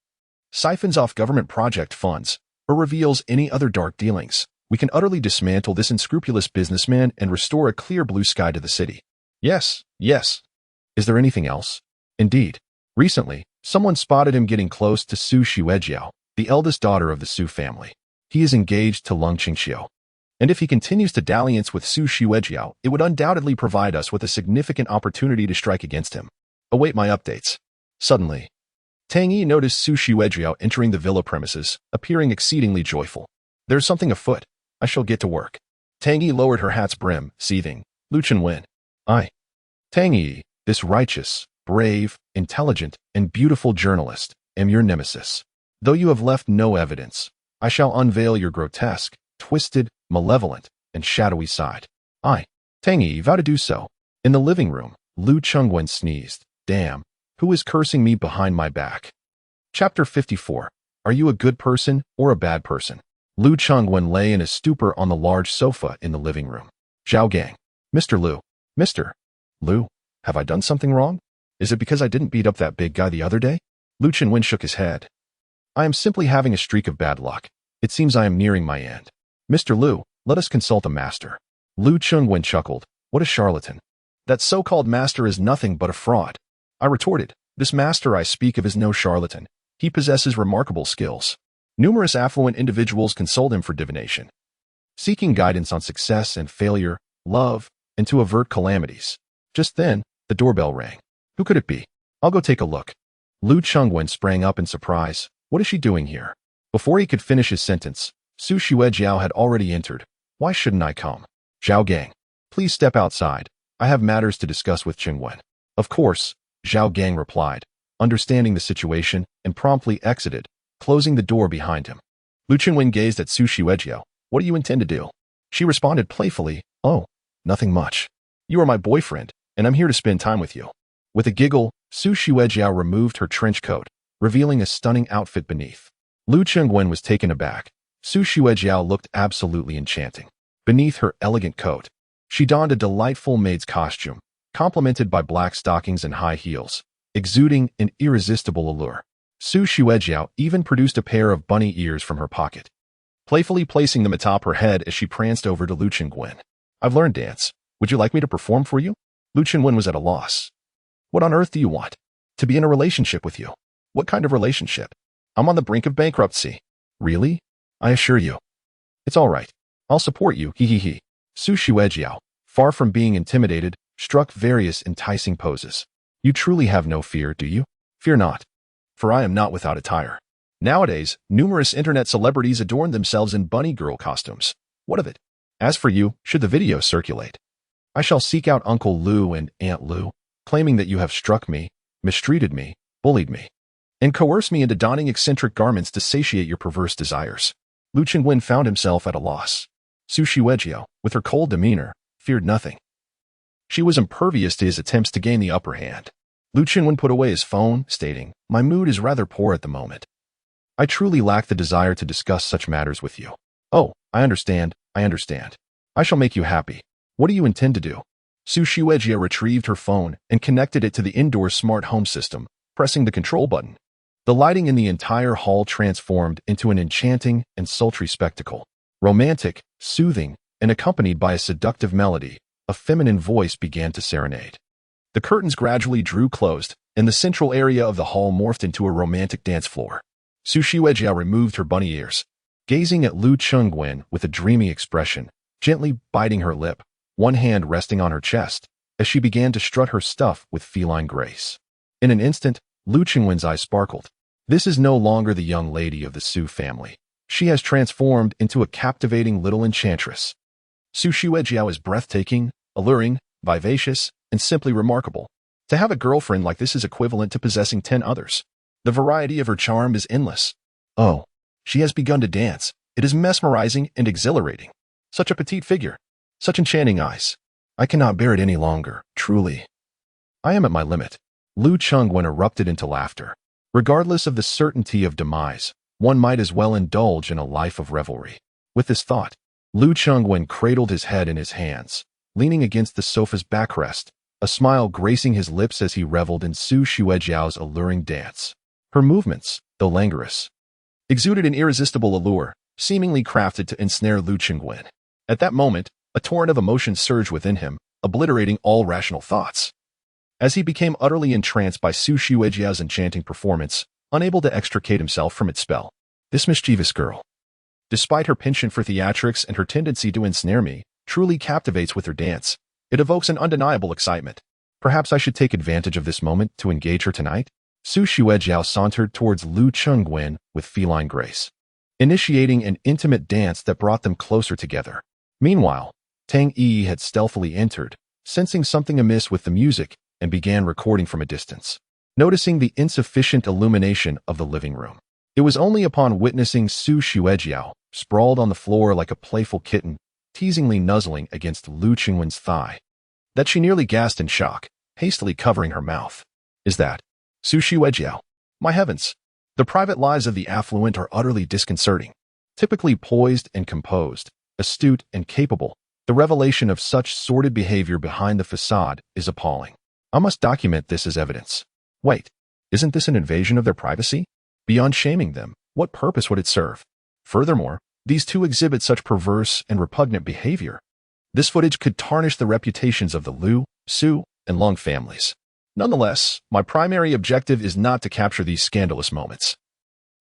Speaker 1: siphons off government project funds, or reveals any other dark dealings, we can utterly dismantle this unscrupulous businessman and restore a clear blue sky to the city. Yes, yes. Is there anything else? Indeed. Recently, someone spotted him getting close to Su Xuejiao, the eldest daughter of the Su family. He is engaged to Lung Qingxiu. And if he continues to dalliance with Su Xuejiao, it would undoubtedly provide us with a significant opportunity to strike against him. Await my updates. Suddenly, Tang Yi noticed Su Xuejiao entering the villa premises, appearing exceedingly joyful. There's something afoot. I shall get to work. Tang Yi lowered her hat's brim, seething. Lu Chenwen. I. Tang Yi, this righteous, brave, intelligent, and beautiful journalist, am your nemesis. Though you have left no evidence, I shall unveil your grotesque, twisted, malevolent, and shadowy side. I. Tang Yi vow to do so. In the living room, Lu Chengwen sneezed. Damn, who is cursing me behind my back? Chapter 54. Are you a good person or a bad person? Lu Chengwen lay in a stupor on the large sofa in the living room. Zhao Gang. Mr. Lu. Mr. Lu, have I done something wrong? Is it because I didn't beat up that big guy the other day? Lu Chenwen shook his head. I am simply having a streak of bad luck. It seems I am nearing my end. Mr. Lu, let us consult a master. Lu Chengwen chuckled. What a charlatan. That so-called master is nothing but a fraud. I retorted. This master I speak of is no charlatan. He possesses remarkable skills. Numerous affluent individuals consult him for divination, seeking guidance on success and failure, love, and to avert calamities. Just then, the doorbell rang. Who could it be? I'll go take a look. Lu Chengwen sprang up in surprise. What is she doing here? Before he could finish his sentence, Su Xuejiao had already entered. Why shouldn't I come? Zhao Gang, please step outside. I have matters to discuss with Chengwen. Of course, Zhao Gang replied, understanding the situation, and promptly exited, closing the door behind him. Lu Chengwen gazed at Su Xuejiao. What do you intend to do? She responded playfully, oh, nothing much. You are my boyfriend, and I'm here to spend time with you. With a giggle, Su Xuejiao removed her trench coat, revealing a stunning outfit beneath. Lu Chengwen was taken aback. Su Xuejiao looked absolutely enchanting. Beneath her elegant coat, she donned a delightful maid's costume, complemented by black stockings and high heels, exuding an irresistible allure. Su Xuejiao even produced a pair of bunny ears from her pocket, playfully placing them atop her head as she pranced over to Lu Chengwen. I've learned dance. Would you like me to perform for you? Lu Chengwen was at a loss. What on earth do you want? To be in a relationship with you. What kind of relationship? I'm on the brink of bankruptcy. Really? I assure you. It's all right. I'll support you, he. Su Xuejiao, far from being intimidated, struck various enticing poses. You truly have no fear, do you? Fear not. For I am not without attire. Nowadays, numerous internet celebrities adorn themselves in bunny girl costumes. What of it? As for you, should the video circulate, I shall seek out Uncle Lu and Aunt Lu, claiming that you have struck me, mistreated me, bullied me, and coerced me into donning eccentric garments to satiate your perverse desires. Lu Chengwen found himself at a loss. Su Xuejiao, with her cold demeanor, feared nothing. She was impervious to his attempts to gain the upper hand. Lu Chengwen put away his phone, stating, my mood is rather poor at the moment. I truly lack the desire to discuss such matters with you. Oh, I understand. I shall make you happy. What do you intend to do? Su Xuejiao retrieved her phone and connected it to the indoor smart home system, pressing the control button. The lighting in the entire hall transformed into an enchanting and sultry spectacle. Romantic, soothing, and accompanied by a seductive melody, a feminine voice began to serenade. The curtains gradually drew closed, and the central area of the hall morphed into a romantic dance floor. Su Xuejiao removed her bunny ears, gazing at Lu Chengwen with a dreamy expression, gently biting her lip, one hand resting on her chest, as she began to strut her stuff with feline grace. In an instant, Lu Chengwen's eyes sparkled. This is no longer the young lady of the Su family. She has transformed into a captivating little enchantress. Su Xuejiao is breathtaking, alluring, vivacious, and simply remarkable. To have a girlfriend like this is equivalent to possessing 10 others. The variety of her charm is endless. Oh, she has begun to dance. It is mesmerizing and exhilarating. Such a petite figure. Such enchanting eyes. I cannot bear it any longer, truly. I am at my limit. Lu Chengwen erupted into laughter. Regardless of the certainty of demise, one might as well indulge in a life of revelry. With this thought, Lu Chengwen cradled his head in his hands, leaning against the sofa's backrest, a smile gracing his lips as he reveled in Su Xuejiao's alluring dance. Her movements, though languorous, exuded an irresistible allure, seemingly crafted to ensnare Lu Chengwen. At that moment, a torrent of emotion surged within him, obliterating all rational thoughts. As he became utterly entranced by Su Xuejiao's enchanting performance, unable to extricate himself from its spell. This mischievous girl, despite her penchant for theatrics and her tendency to ensnare me, truly captivates with her dance. It evokes an undeniable excitement. Perhaps I should take advantage of this moment to engage her tonight? Su Xuejiao sauntered towards Lu Chengwen with feline grace, initiating an intimate dance that brought them closer together. Meanwhile, Tang Yi had stealthily entered, sensing something amiss with the music, and began recording from a distance. Noticing the insufficient illumination of the living room, it was only upon witnessing Su Xuejiao, sprawled on the floor like a playful kitten, teasingly nuzzling against Lu Chengwen's thigh, that she nearly gasped in shock, hastily covering her mouth. Is that Su Xuejiao? My heavens! The private lives of the affluent are utterly disconcerting. Typically poised and composed, astute and capable, the revelation of such sordid behavior behind the facade is appalling. I must document this as evidence. Wait, isn't this an invasion of their privacy? Beyond shaming them, what purpose would it serve? Furthermore, these two exhibit such perverse and repugnant behavior. This footage could tarnish the reputations of the Lu, Su, and Long families. Nonetheless, my primary objective is not to capture these scandalous moments.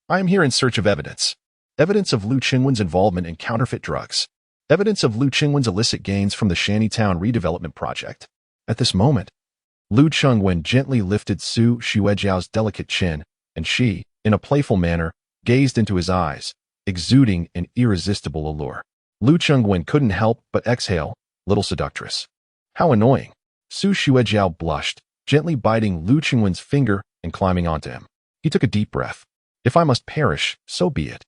Speaker 1: I am here in search of evidence. Evidence of Lu Chengwen's involvement in counterfeit drugs. Evidence of Lu Chengwen's illicit gains from the Shantytown redevelopment project. At this moment, Lu Chengwen gently lifted Su Xuejiao's delicate chin, and she, in a playful manner, gazed into his eyes, exuding an irresistible allure. Lu Chengwen couldn't help but exhale, little seductress. How annoying. Su Xuejiao blushed, gently biting Lu Chengwen's finger and climbing onto him. He took a deep breath. If I must perish, so be it.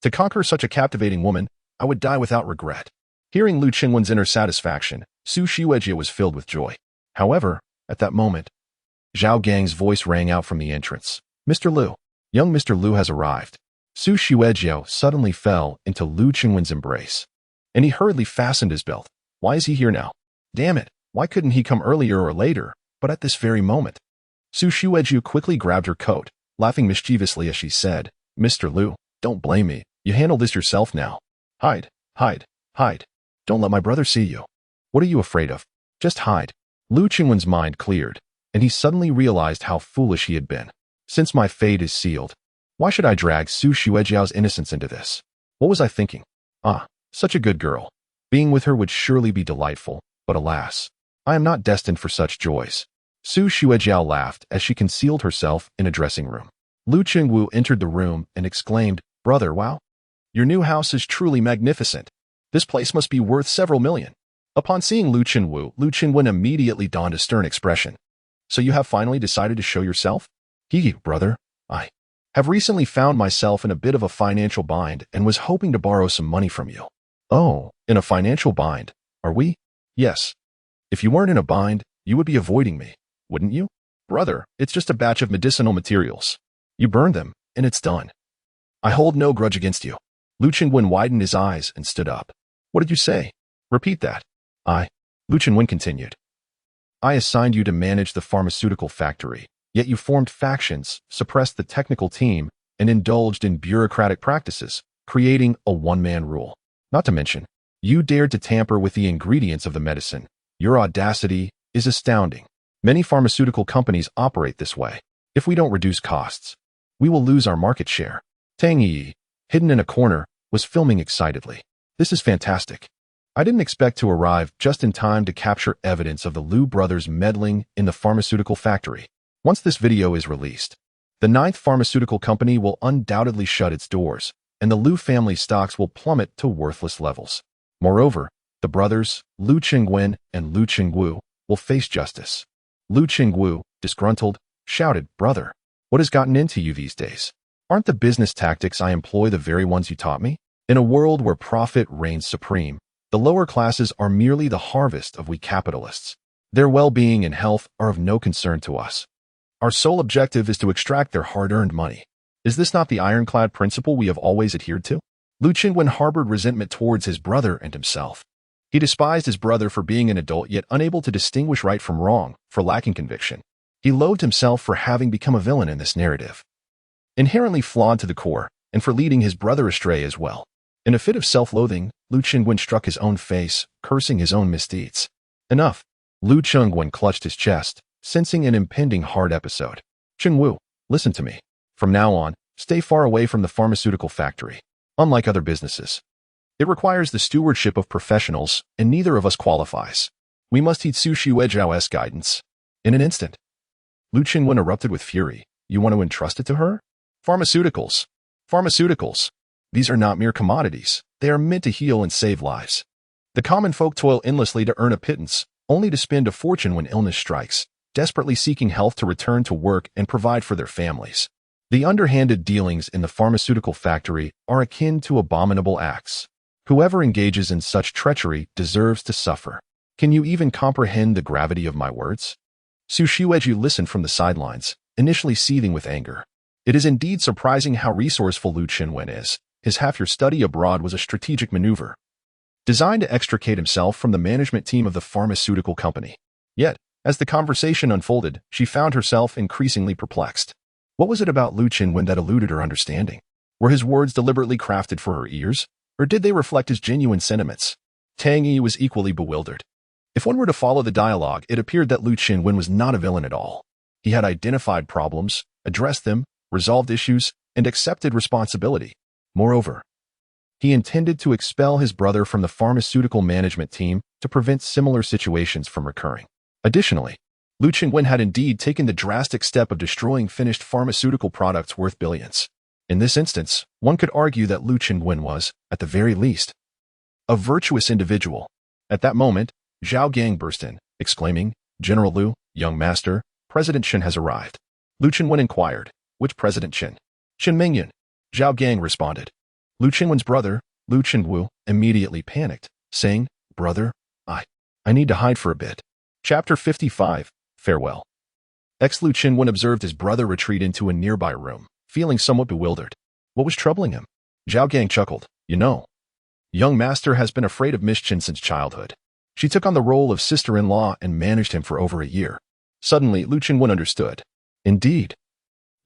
Speaker 1: To conquer such a captivating woman, I would die without regret. Hearing Lu Chengwen's inner satisfaction, Su Xuejiao was filled with joy. However, at that moment, Zhao Gang's voice rang out from the entrance. Mr. Lu, young Mr. Lu has arrived. Su Xuejiao suddenly fell into Lu Chengwen's embrace, and he hurriedly fastened his belt. Why is he here now? Damn it, why couldn't he come earlier or later, but at this very moment? Su Xuejiao quickly grabbed her coat, laughing mischievously as she said, Mr. Lu, don't blame me. You handle this yourself now. Hide, hide, hide. Don't let my brother see you. What are you afraid of? Just hide. Lu Chengwen's mind cleared, and he suddenly realized how foolish he had been. Since my fate is sealed, why should I drag Su Xuejiao's innocence into this? What was I thinking? Such a good girl. Being with her would surely be delightful, but alas, I am not destined for such joys. Su Xuejiao laughed as she concealed herself in a dressing room. Lu Chengwu entered the room and exclaimed, Brother, wow! Your new house is truly magnificent. This place must be worth several million. Upon seeing Lu Chengwu, Lu Chengwen immediately donned a stern expression. So you have finally decided to show yourself? Brother, I have recently found myself in a bit of a financial bind and was hoping to borrow some money from you. Oh, in a financial bind, are we? Yes. If you weren't in a bind, you would be avoiding me, wouldn't you? Brother, it's just a batch of medicinal materials. You burned them, and it's done. I hold no grudge against you. Lu Chengwen widened his eyes and stood up. What did you say? Repeat that. Lu Chengwen continued. I assigned you to manage the pharmaceutical factory, yet you formed factions, suppressed the technical team, and indulged in bureaucratic practices, creating a one-man rule. Not to mention, you dared to tamper with the ingredients of the medicine. Your audacity is astounding. Many pharmaceutical companies operate this way. If we don't reduce costs, we will lose our market share. Tang Yi, hidden in a corner, was filming excitedly. This is fantastic. I didn't expect to arrive just in time to capture evidence of the Lu brothers meddling in the pharmaceutical factory. Once this video is released, the 9th pharmaceutical company will undoubtedly shut its doors, and the Lu family stocks will plummet to worthless levels. Moreover, the brothers, Lu Chengwen and Lu Chengwu, will face justice. Lu Chengwu, disgruntled, shouted, Brother, what has gotten into you these days? Aren't the business tactics I employ the very ones you taught me? In a world where profit reigns supreme, the lower classes are merely the harvest of we capitalists. Their well-being and health are of no concern to us. Our sole objective is to extract their hard-earned money. Is this not the ironclad principle we have always adhered to? Lu Qinwen harbored resentment towards his brother and himself. He despised his brother for being an adult yet unable to distinguish right from wrong, for lacking conviction. He loathed himself for having become a villain in this narrative. Inherently flawed to the core, and for leading his brother astray as well. In a fit of self-loathing, Lu Qinwen struck his own face, cursing his own misdeeds. Enough. Lu Qinwen clutched his chest, sensing an impending hard episode. Qinwu, listen to me. From now on, stay far away from the pharmaceutical factory. Unlike other businesses, it requires the stewardship of professionals, and neither of us qualifies. We must heed Su Xuejiao's guidance. In an instant, Lu Qinwen erupted with fury. You want to entrust it to her? Pharmaceuticals. Pharmaceuticals. These are not mere commodities. They are meant to heal and save lives. The common folk toil endlessly to earn a pittance, only to spend a fortune when illness strikes, desperately seeking health to return to work and provide for their families. The underhanded dealings in the pharmaceutical factory are akin to abominable acts. Whoever engages in such treachery deserves to suffer. Can you even comprehend the gravity of my words? Su Xueji listened from the sidelines, initially seething with anger. It is indeed surprising how resourceful Lu Qinwen is. His half-year study abroad was a strategic maneuver, designed to extricate himself from the management team of the pharmaceutical company. Yet, as the conversation unfolded, she found herself increasingly perplexed. What was it about Lu Qinwen that eluded her understanding? Were his words deliberately crafted for her ears, or did they reflect his genuine sentiments? Tang Yi was equally bewildered. If one were to follow the dialogue, it appeared that Lu Qinwen was not a villain at all. He had identified problems, addressed them, resolved issues, and accepted responsibility. Moreover, he intended to expel his brother from the pharmaceutical management team to prevent similar situations from recurring. Additionally, Lu Qinwen had indeed taken the drastic step of destroying finished pharmaceutical products worth billions. In this instance, one could argue that Lu Qinwen was, at the very least, a virtuous individual. At that moment, Zhao Gang burst in, exclaiming, General Lu, young master, President Qin has arrived. Lu Qinwen inquired, which President Qin? Qin Mingyun. Zhao Gang responded. Lu Qinwen's brother, Lu Qinwu, immediately panicked, saying, Brother, I need to hide for a bit. Chapter 55. Farewell. Lu Qinwen observed his brother retreat into a nearby room, feeling somewhat bewildered. What was troubling him? Zhao Gang chuckled. You know, young master has been afraid of Miss Qin since childhood. She took on the role of sister-in-law and managed him for over a year. Suddenly, Lu Qinwen understood. Indeed,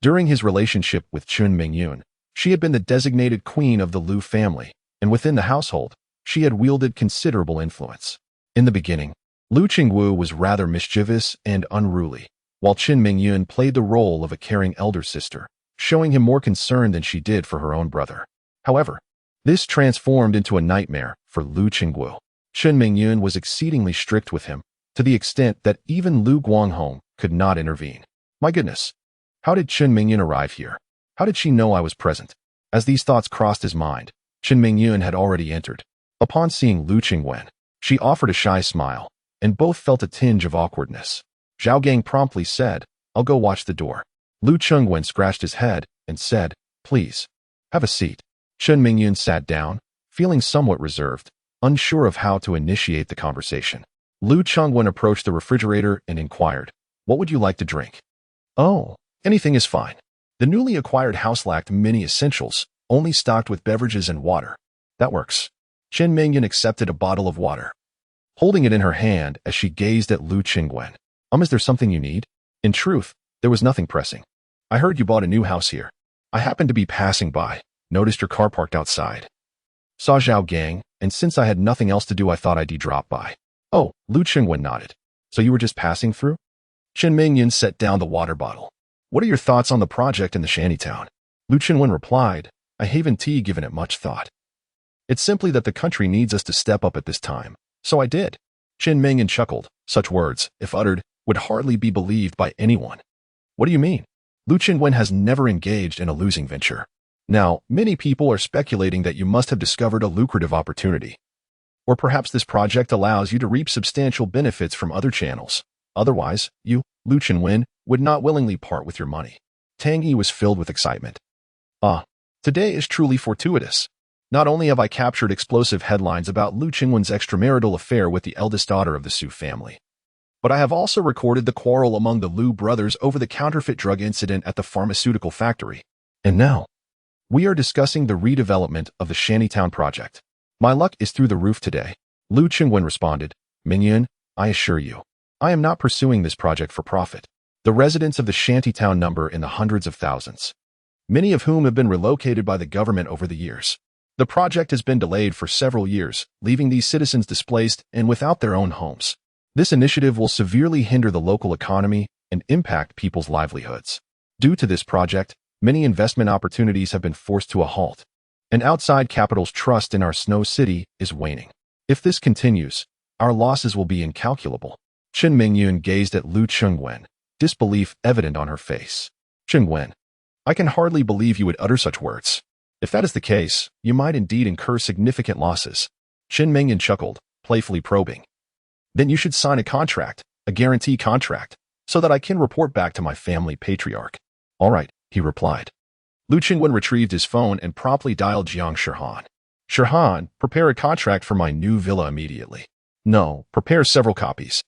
Speaker 1: during his relationship with Qin Mingyun, she had been the designated queen of the Lu family, and within the household, she had wielded considerable influence. In the beginning, Lu Qingwu was rather mischievous and unruly, while Qin Mingyun played the role of a caring elder sister, showing him more concern than she did for her own brother. However, this transformed into a nightmare for Lu Qingwu. Qin Mingyun was exceedingly strict with him, to the extent that even Lu Guanghong could not intervene. My goodness, how did Qin Mingyun arrive here? How did she know I was present? As these thoughts crossed his mind, Qin Mingyun had already entered. Upon seeing Lu Qingwen, she offered a shy smile, and both felt a tinge of awkwardness. Zhao Gang promptly said, I'll go watch the door. Lu Qingwen scratched his head and said, Please, have a seat. Qin Mingyun sat down, feeling somewhat reserved, unsure of how to initiate the conversation. Lu Qingwen approached the refrigerator and inquired, What would you like to drink? Oh, anything is fine. The newly acquired house lacked many essentials, only stocked with beverages and water. That works. Qin Mingyun accepted a bottle of water, holding it in her hand as she gazed at Lu Qingwen. Is there something you need? In truth, there was nothing pressing. I heard you bought a new house here. I happened to be passing by, noticed your car parked outside. Saw Zhao Gang, and since I had nothing else to do, I thought I'd drop by. Oh, Lu Qingwen nodded. So you were just passing through? Qin Mingyun set down the water bottle. What are your thoughts on the project in the shantytown? Lu Qinwen replied, I haven't given it much thought. It's simply that the country needs us to step up at this time. So I did. Qin Mingyun chuckled. Such words, if uttered, would hardly be believed by anyone. What do you mean? Lu Qinwen has never engaged in a losing venture. Now, many people are speculating that you must have discovered a lucrative opportunity. Or perhaps this project allows you to reap substantial benefits from other channels. Otherwise, you, Lu Qinwen, would not willingly part with your money. Tang Yi was filled with excitement. Today is truly fortuitous. Not only have I captured explosive headlines about Lu Qinwen's extramarital affair with the eldest daughter of the Su family, but I have also recorded the quarrel among the Lu brothers over the counterfeit drug incident at the pharmaceutical factory. And now, we are discussing the redevelopment of the Shantytown project. My luck is through the roof today. Lu Qingwen responded, Mingyun, I assure you, I am not pursuing this project for profit. The residents of the Shantytown number in the hundreds of thousands, many of whom have been relocated by the government over the years. The project has been delayed for several years, leaving these citizens displaced and without their own homes. This initiative will severely hinder the local economy and impact people's livelihoods. Due to this project, many investment opportunities have been forced to a halt, and outside capital's trust in our Snow City is waning. If this continues, our losses will be incalculable. Chen Mingyun gazed at Lu Qingwen, disbelief evident on her face. Qingwen, I can hardly believe you would utter such words. If that is the case, you might indeed incur significant losses. Chen Mingyun chuckled, playfully probing. Then you should sign a contract, a guarantee contract, so that I can report back to my family patriarch. All right, he replied. Lu Qingwen retrieved his phone and promptly dialed Jiang Shirhan. Shirhan, prepare a contract for my new villa immediately. No, prepare several copies.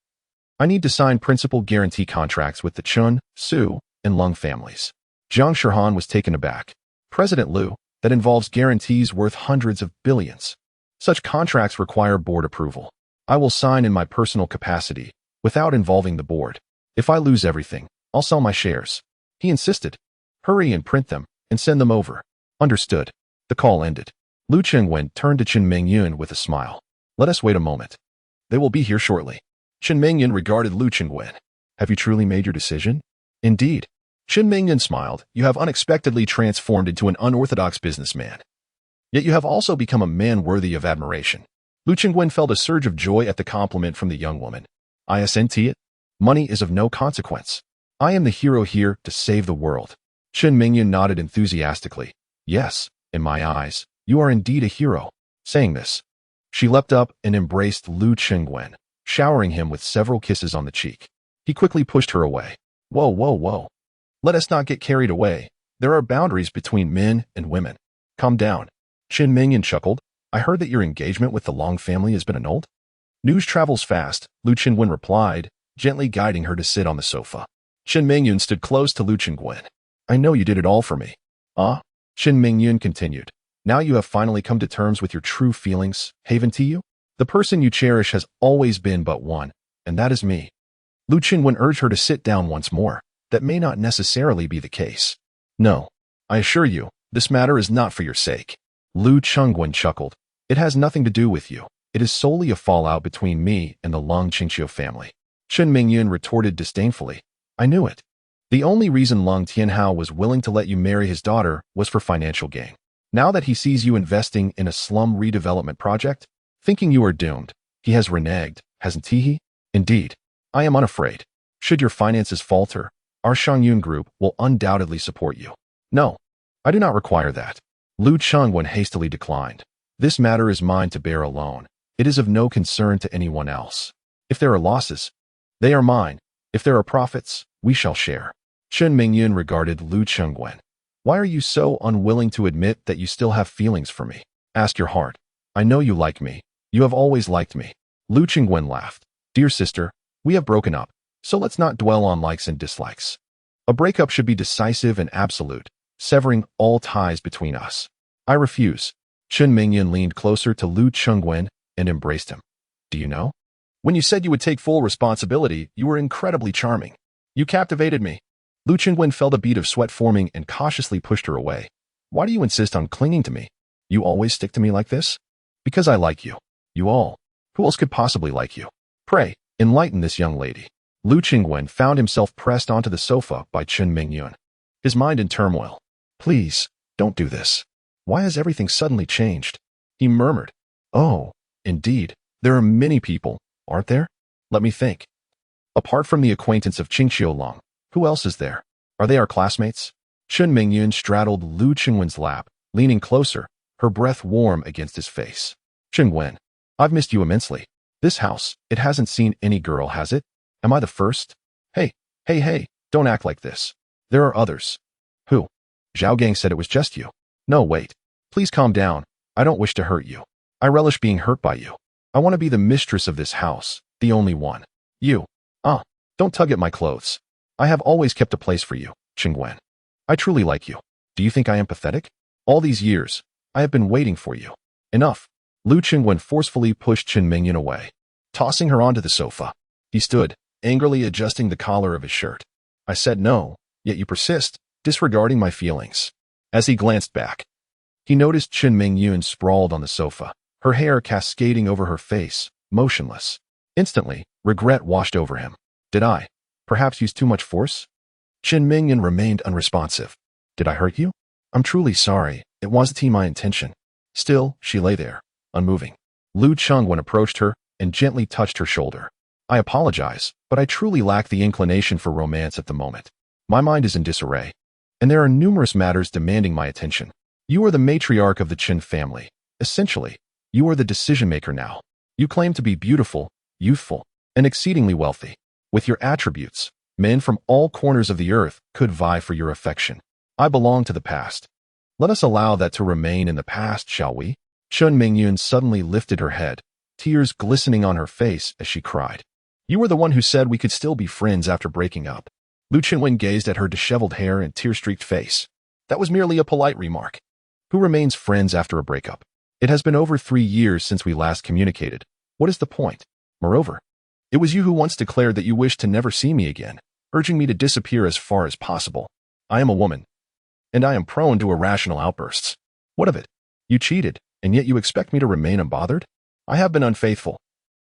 Speaker 1: I need to sign principal guarantee contracts with the Chun, Su, and Lung families. Jiang Shirhan was taken aback. President Lu, that involves guarantees worth hundreds of billions. Such contracts require board approval. I will sign in my personal capacity, without involving the board. If I lose everything, I'll sell my shares. He insisted. Hurry and print them, and send them over. Understood. The call ended. Lu Qingwen turned to Chen Mingyun with a smile. Let us wait a moment. They will be here shortly. Chen Mingyun regarded Lu Qingwen. Have you truly made your decision? Indeed. Chen Mingyun smiled. You have unexpectedly transformed into an unorthodox businessman. Yet you have also become a man worthy of admiration. Lu Qingwen felt a surge of joy at the compliment from the young woman. I assent it. Money is of no consequence. I am the hero here to save the world. Chen Mingyun nodded enthusiastically. Yes, in my eyes, you are indeed a hero. Saying this, she leapt up and embraced Lu Qingwen, showering him with several kisses on the cheek. He quickly pushed her away. Whoa, whoa, whoa. Let us not get carried away. There are boundaries between men and women. Calm down. Chen Mingyun chuckled. I heard that your engagement with the Long family has been annulled. News travels fast, Lu Qingwen replied, gently guiding her to sit on the sofa. Chen Mingyun stood close to Lu Qingwen. I know you did it all for me. Ah? Chen Mingyun continued. Now you have finally come to terms with your true feelings, haven to you? The person you cherish has always been but one, and that is me. Lu Qingwen urged her to sit down once more. That may not necessarily be the case. No, I assure you, this matter is not for your sake. Lu Qingwen chuckled. It has nothing to do with you. It is solely a fallout between me and the Long Qingqiu family. Chen Mingyun retorted disdainfully. I knew it. The only reason Long Tianhao was willing to let you marry his daughter was for financial gain. Now that he sees you investing in a slum redevelopment project, thinking you are doomed, he has reneged, hasn't he? Indeed. I am unafraid. Should your finances falter, our Shangyun group will undoubtedly support you. No, I do not require that. Lu Qingwen hastily declined. This matter is mine to bear alone. It is of no concern to anyone else. If there are losses, they are mine. If there are profits, we shall share. Chen Mingyun regarded Lu Qingwen. Why are you so unwilling to admit that you still have feelings for me? Ask your heart. I know you like me. You have always liked me. Lu Qingwen laughed. Dear sister, we have broken up, so let's not dwell on likes and dislikes. A breakup should be decisive and absolute, severing all ties between us. I refuse. Chen Mingyun leaned closer to Lu Qingwen and embraced him. Do you know? When you said you would take full responsibility, you were incredibly charming. You captivated me. Lu Qingwen felt a bead of sweat forming and cautiously pushed her away. Why do you insist on clinging to me? You always stick to me like this? Because I like you. You all. Who else could possibly like you? Pray, enlighten this young lady. Lu Qingwen found himself pressed onto the sofa by Chen Mingyun, his mind in turmoil. Please, don't do this. Why has everything suddenly changed? He murmured. Oh, indeed, there are many people, aren't there? Let me think. Apart from the acquaintance of Qingqiu Long, who else is there? Are they our classmates? Chen Mingyun straddled Lu Qingwen's lap, leaning closer, her breath warm against his face. Qingwen, I've missed you immensely. This house, it hasn't seen any girl, has it? Am I the first? Hey, don't act like this. There are others. Who? Zhao Gang said it was just you. No, wait. Please calm down. I don't wish to hurt you. I relish being hurt by you. I want to be the mistress of this house, the only one. You. Don't tug at my clothes. I have always kept a place for you, Qingwen. I truly like you. Do you think I am pathetic? All these years, I have been waiting for you. Enough. Lu Qingwen forcefully pushed Chen Mingyan away, tossing her onto the sofa. He stood, angrily adjusting the collar of his shirt. I said no, yet you persist, disregarding my feelings. As he glanced back, he noticed Chen Mingyun sprawled on the sofa, her hair cascading over her face, motionless. Instantly, regret washed over him. Did I, perhaps, use too much force? Chen Mingyun remained unresponsive. Did I hurt you? I'm truly sorry. It wasn't my intention. Still, she lay there, unmoving. Lu Chengwen approached her and gently touched her shoulder. I apologize, but I truly lack the inclination for romance at the moment. My mind is in disarray, and there are numerous matters demanding my attention. You are the matriarch of the Qin family. Essentially, you are the decision-maker now. You claim to be beautiful, youthful, and exceedingly wealthy. With your attributes, men from all corners of the earth could vie for your affection. I belong to the past. Let us allow that to remain in the past, shall we? Chen Mingyun suddenly lifted her head, tears glistening on her face as she cried. You were the one who said we could still be friends after breaking up. Lu Qingwen gazed at her disheveled hair and tear-streaked face. That was merely a polite remark. Who remains friends after a breakup? It has been over 3 years since we last communicated. What is the point? Moreover, it was you who once declared that you wished to never see me again, urging me to disappear as far as possible. I am a woman, and I am prone to irrational outbursts. What of it? You cheated, and yet you expect me to remain unbothered? I have been unfaithful.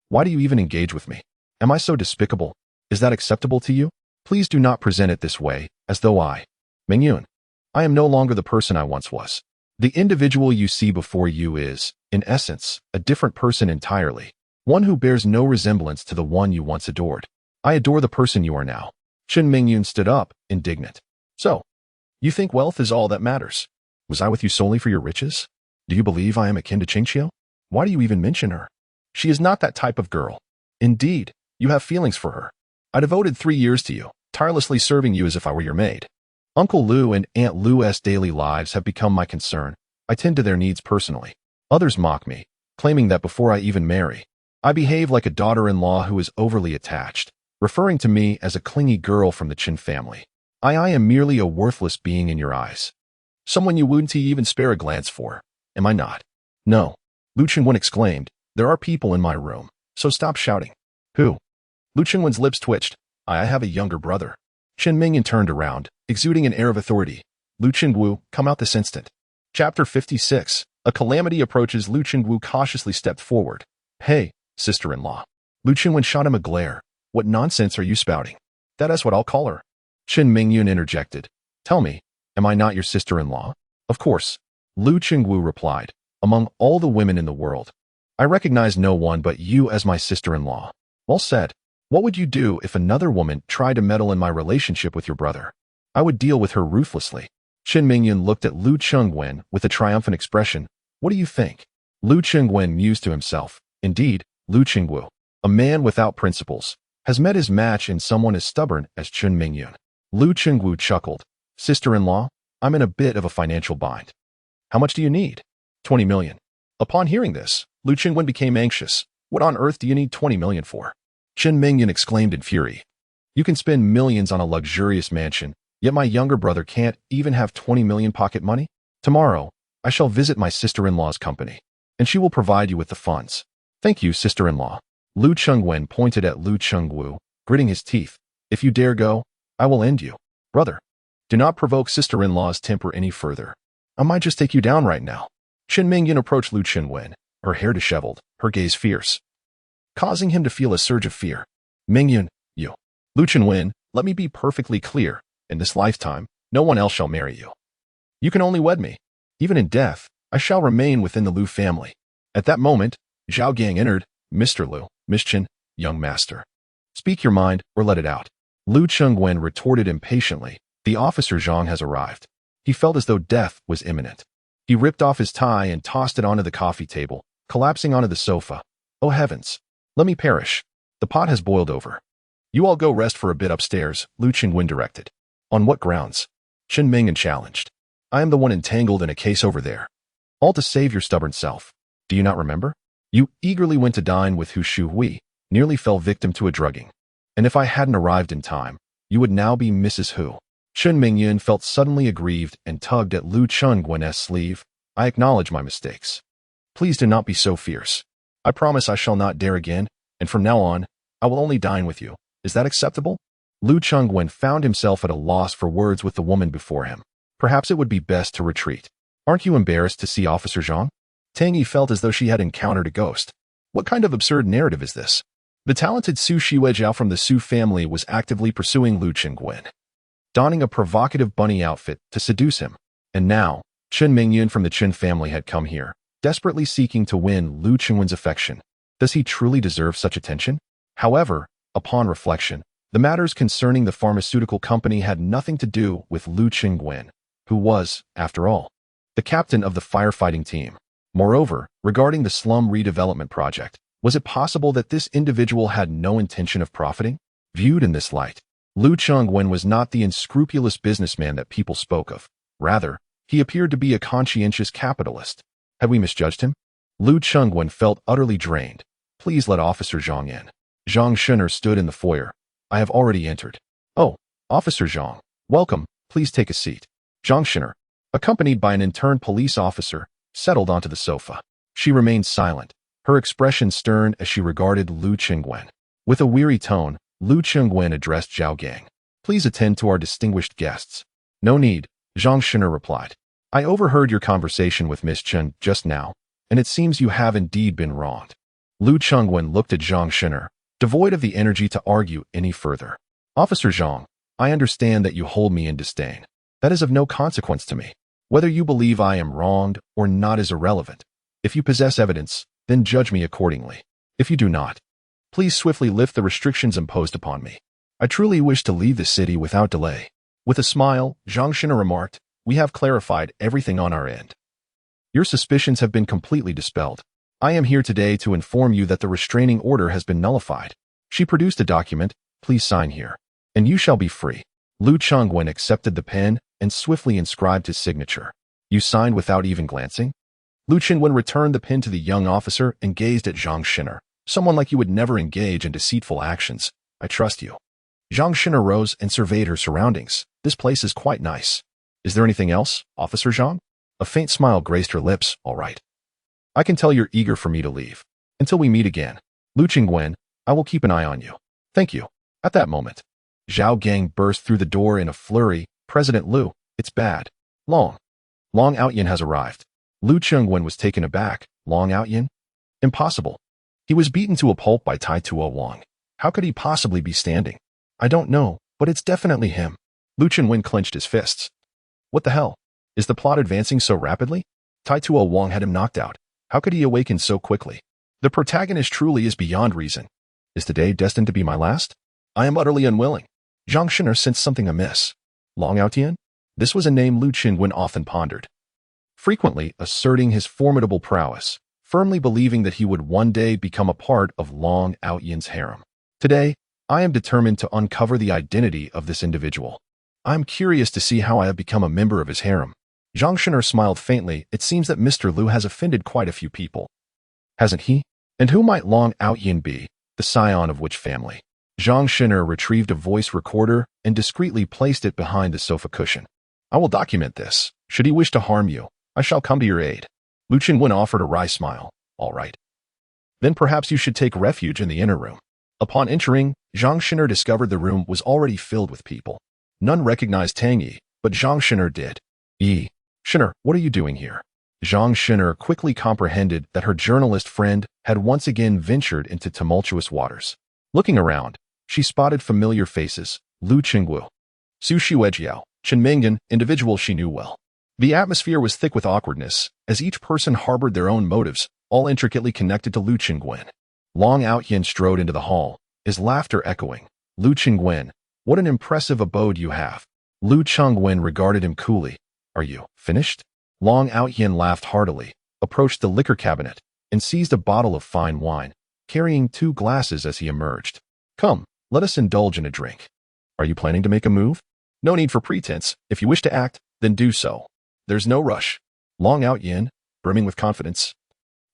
Speaker 1: Why do you even engage with me? Am I so despicable? Is that acceptable to you? Please do not present it this way, as though I am no longer the person I once was. The individual you see before you is, in essence, a different person entirely, one who bears no resemblance to the one you once adored. I adore the person you are now. Chen Mingyun stood up, indignant. So, you think wealth is all that matters? Was I with you solely for your riches? Do you believe I am akin to Qingqiu? Why do you even mention her? She is not that type of girl. Indeed, you have feelings for her. I devoted 3 years to you, tirelessly serving you as if I were your maid. Uncle Lu and Aunt Lu's daily lives have become my concern. I tend to their needs personally. Others mock me, claiming that before I even marry, I behave like a daughter-in-law who is overly attached, referring to me as a clingy girl from the Qin family. I am merely a worthless being in your eyes. Someone you wouldn't even spare a glance for, am I not? No. Lu Qingwen exclaimed, there are people in my room, so stop shouting. Who? Lu Qingwen's lips twitched. I have a younger brother. Chen Mingyan turned around, exuding an air of authority. Lu Qingwu, come out this instant. Chapter 56. A calamity approaches. Lu Qingwu cautiously stepped forward. Hey, sister-in-law. Lu Qingwen shot him a glare. What nonsense are you spouting? That is what I'll call her. Chen Mingyun interjected. Tell me, am I not your sister-in-law? Of course. Lu Qingwu replied. Among all the women in the world, I recognize no one but you as my sister-in-law. Well said. What would you do if another woman tried to meddle in my relationship with your brother? I would deal with her ruthlessly. Chen Mingyun looked at Lu Chengwen with a triumphant expression. What do you think? Lu Chengwen mused to himself. Indeed, Lu Qingwu, a man without principles, has met his match in someone as stubborn as Chen Mingyun. Lu Qingwu chuckled. Sister-in-law, I'm in a bit of a financial bind. How much do you need? 20 million. Upon hearing this, Lu Qingwen became anxious. What on earth do you need 20 million for? Chen Mingyun exclaimed in fury. You can spend millions on a luxurious mansion, yet my younger brother can't even have 20 million pocket money? Tomorrow, I shall visit my sister-in-law's company, and she will provide you with the funds. Thank you, sister-in-law. Lu Chengwen pointed at Lu Chengwu, gritting his teeth. If you dare go, I will end you. Brother, do not provoke sister-in-law's temper any further. I might just take you down right now. Chen Mingyun approached Lu Chengwen, her hair disheveled, her gaze fierce, causing him to feel a surge of fear. Mingyun, you. Lu Chengwen, let me be perfectly clear. In this lifetime, no one else shall marry you. You can only wed me. Even in death, I shall remain within the Lu family. At that moment, Zhao Gang entered. Mr. Lu, Miss Chen, young master. Speak your mind or let it out. Lu Chengwen retorted impatiently. The officer Zhang has arrived. He felt as though death was imminent. He ripped off his tie and tossed it onto the coffee table, collapsing onto the sofa. Oh heavens, let me perish. The pot has boiled over. You all go rest for a bit upstairs, Lu Qingwen directed. On what grounds? Chen Mingyun challenged. I am the one entangled in a case over there. All to save your stubborn self. Do you not remember? You eagerly went to dine with Hu Shuhui, nearly fell victim to a drugging. And if I hadn't arrived in time, you would now be Mrs. Hu. Chen Mingyun felt suddenly aggrieved and tugged at Lu Chengwen's sleeve. I acknowledge my mistakes. Please do not be so fierce. I promise I shall not dare again, and from now on, I will only dine with you. Is that acceptable? Lu Chengwen found himself at a loss for words with the woman before him. Perhaps it would be best to retreat. Aren't you embarrassed to see Officer Zhang? Tang Yi felt as though she had encountered a ghost. What kind of absurd narrative is this? The talented Su Shiwejiao from the Su family was actively pursuing Lu Chengwen, donning a provocative bunny outfit to seduce him. And now, Chen Mingyun from the Chen family had come here, desperately seeking to win Lu Chengwen's affection. Does he truly deserve such attention? However, upon reflection, the matters concerning the pharmaceutical company had nothing to do with Lu Chengwen, who was, after all, the captain of the firefighting team. Moreover, regarding the slum redevelopment project, was it possible that this individual had no intention of profiting? Viewed in this light, Lu Chengwen was not the unscrupulous businessman that people spoke of. Rather, he appeared to be a conscientious capitalist. Had we misjudged him? Lu Chengwen felt utterly drained. Please let Officer Zhang in. Zhang Shen'er stood in the foyer. I have already entered. Oh, Officer Zhang, welcome. Please take a seat. Zhang Shen'er, accompanied by an interned police officer, settled onto the sofa. She remained silent, her expression stern as she regarded Lu Chengwen. With a weary tone, Lu Chengwen addressed Zhao Gang. Please attend to our distinguished guests. No need, Zhang Shen'er replied. I overheard your conversation with Miss Chen just now, and it seems you have indeed been wronged. Lu Chengwen looked at Zhang Shen'er, devoid of the energy to argue any further. Officer Zhang, I understand that you hold me in disdain. That is of no consequence to me. Whether you believe I am wronged or not is irrelevant. If you possess evidence, then judge me accordingly. If you do not, please swiftly lift the restrictions imposed upon me. I truly wish to leave the city without delay. With a smile, Zhang Shen'er remarked, we have clarified everything on our end. Your suspicions have been completely dispelled. I am here today to inform you that the restraining order has been nullified. She produced a document, please sign here, and you shall be free. Lu Chengwen accepted the pen and swiftly inscribed his signature. You signed without even glancing? Lu Chengwen returned the pen to the young officer and gazed at Zhang Shen'er. Someone like you would never engage in deceitful actions. I trust you. Zhang Shen'er rose and surveyed her surroundings. This place is quite nice. Is there anything else, Officer Zhang? A faint smile graced her lips. All right. I can tell you're eager for me to leave. Until we meet again. Lu Chengwen, I will keep an eye on you. Thank you. At that moment, Zhao Gang burst through the door in a flurry. President Lu, it's bad. Long Outyin has arrived. Lu Chengwen was taken aback. Long Outyin? Impossible. He was beaten to a pulp by Tai Tuo Wang. How could he possibly be standing? I don't know, but it's definitely him. Lu Chengwen clenched his fists. What the hell? Is the plot advancing so rapidly? Tai Tuo Wang had him knocked out. How could he awaken so quickly? The protagonist truly is beyond reason. Is today destined to be my last? I am utterly unwilling. Zhang Shen'er sensed something amiss. Long Outyin? This was a name Lu Chengwen often pondered, frequently asserting his formidable prowess, firmly believing that he would one day become a part of Long Outyin's harem. Today, I am determined to uncover the identity of this individual. I am curious to see how I have become a member of his harem. Zhang Shen'er smiled faintly. It seems that Mr. Lu has offended quite a few people. Hasn't he? And who might Long Outyin be, the scion of which family? Zhang Shen'er retrieved a voice recorder and discreetly placed it behind the sofa cushion. I will document this. Should he wish to harm you, I shall come to your aid. Lu Chengwen offered a wry smile. All right. Then perhaps you should take refuge in the inner room. Upon entering, Zhang Shen'er discovered the room was already filled with people. None recognized Tang Yi, but Zhang Shen'er did. Shen'er, what are you doing here? Zhang Shen'er quickly comprehended that her journalist friend had once again ventured into tumultuous waters. Looking around, she spotted familiar faces, Lu Chengwu, Su Shiwejiao, Chen Mingyun, individuals she knew well. The atmosphere was thick with awkwardness, as each person harbored their own motives, all intricately connected to Lu Chengwen. Long Outyin strode into the hall, his laughter echoing. Lu Chengwen, what an impressive abode you have. Lu Chengwen regarded him coolly. Are you finished? Long Outyin laughed heartily, approached the liquor cabinet, and seized a bottle of fine wine, carrying 2 glasses as he emerged. Come, let us indulge in a drink. Are you planning to make a move? No need for pretense. If you wish to act, then do so. There's no rush. Long Outyin, brimming with confidence,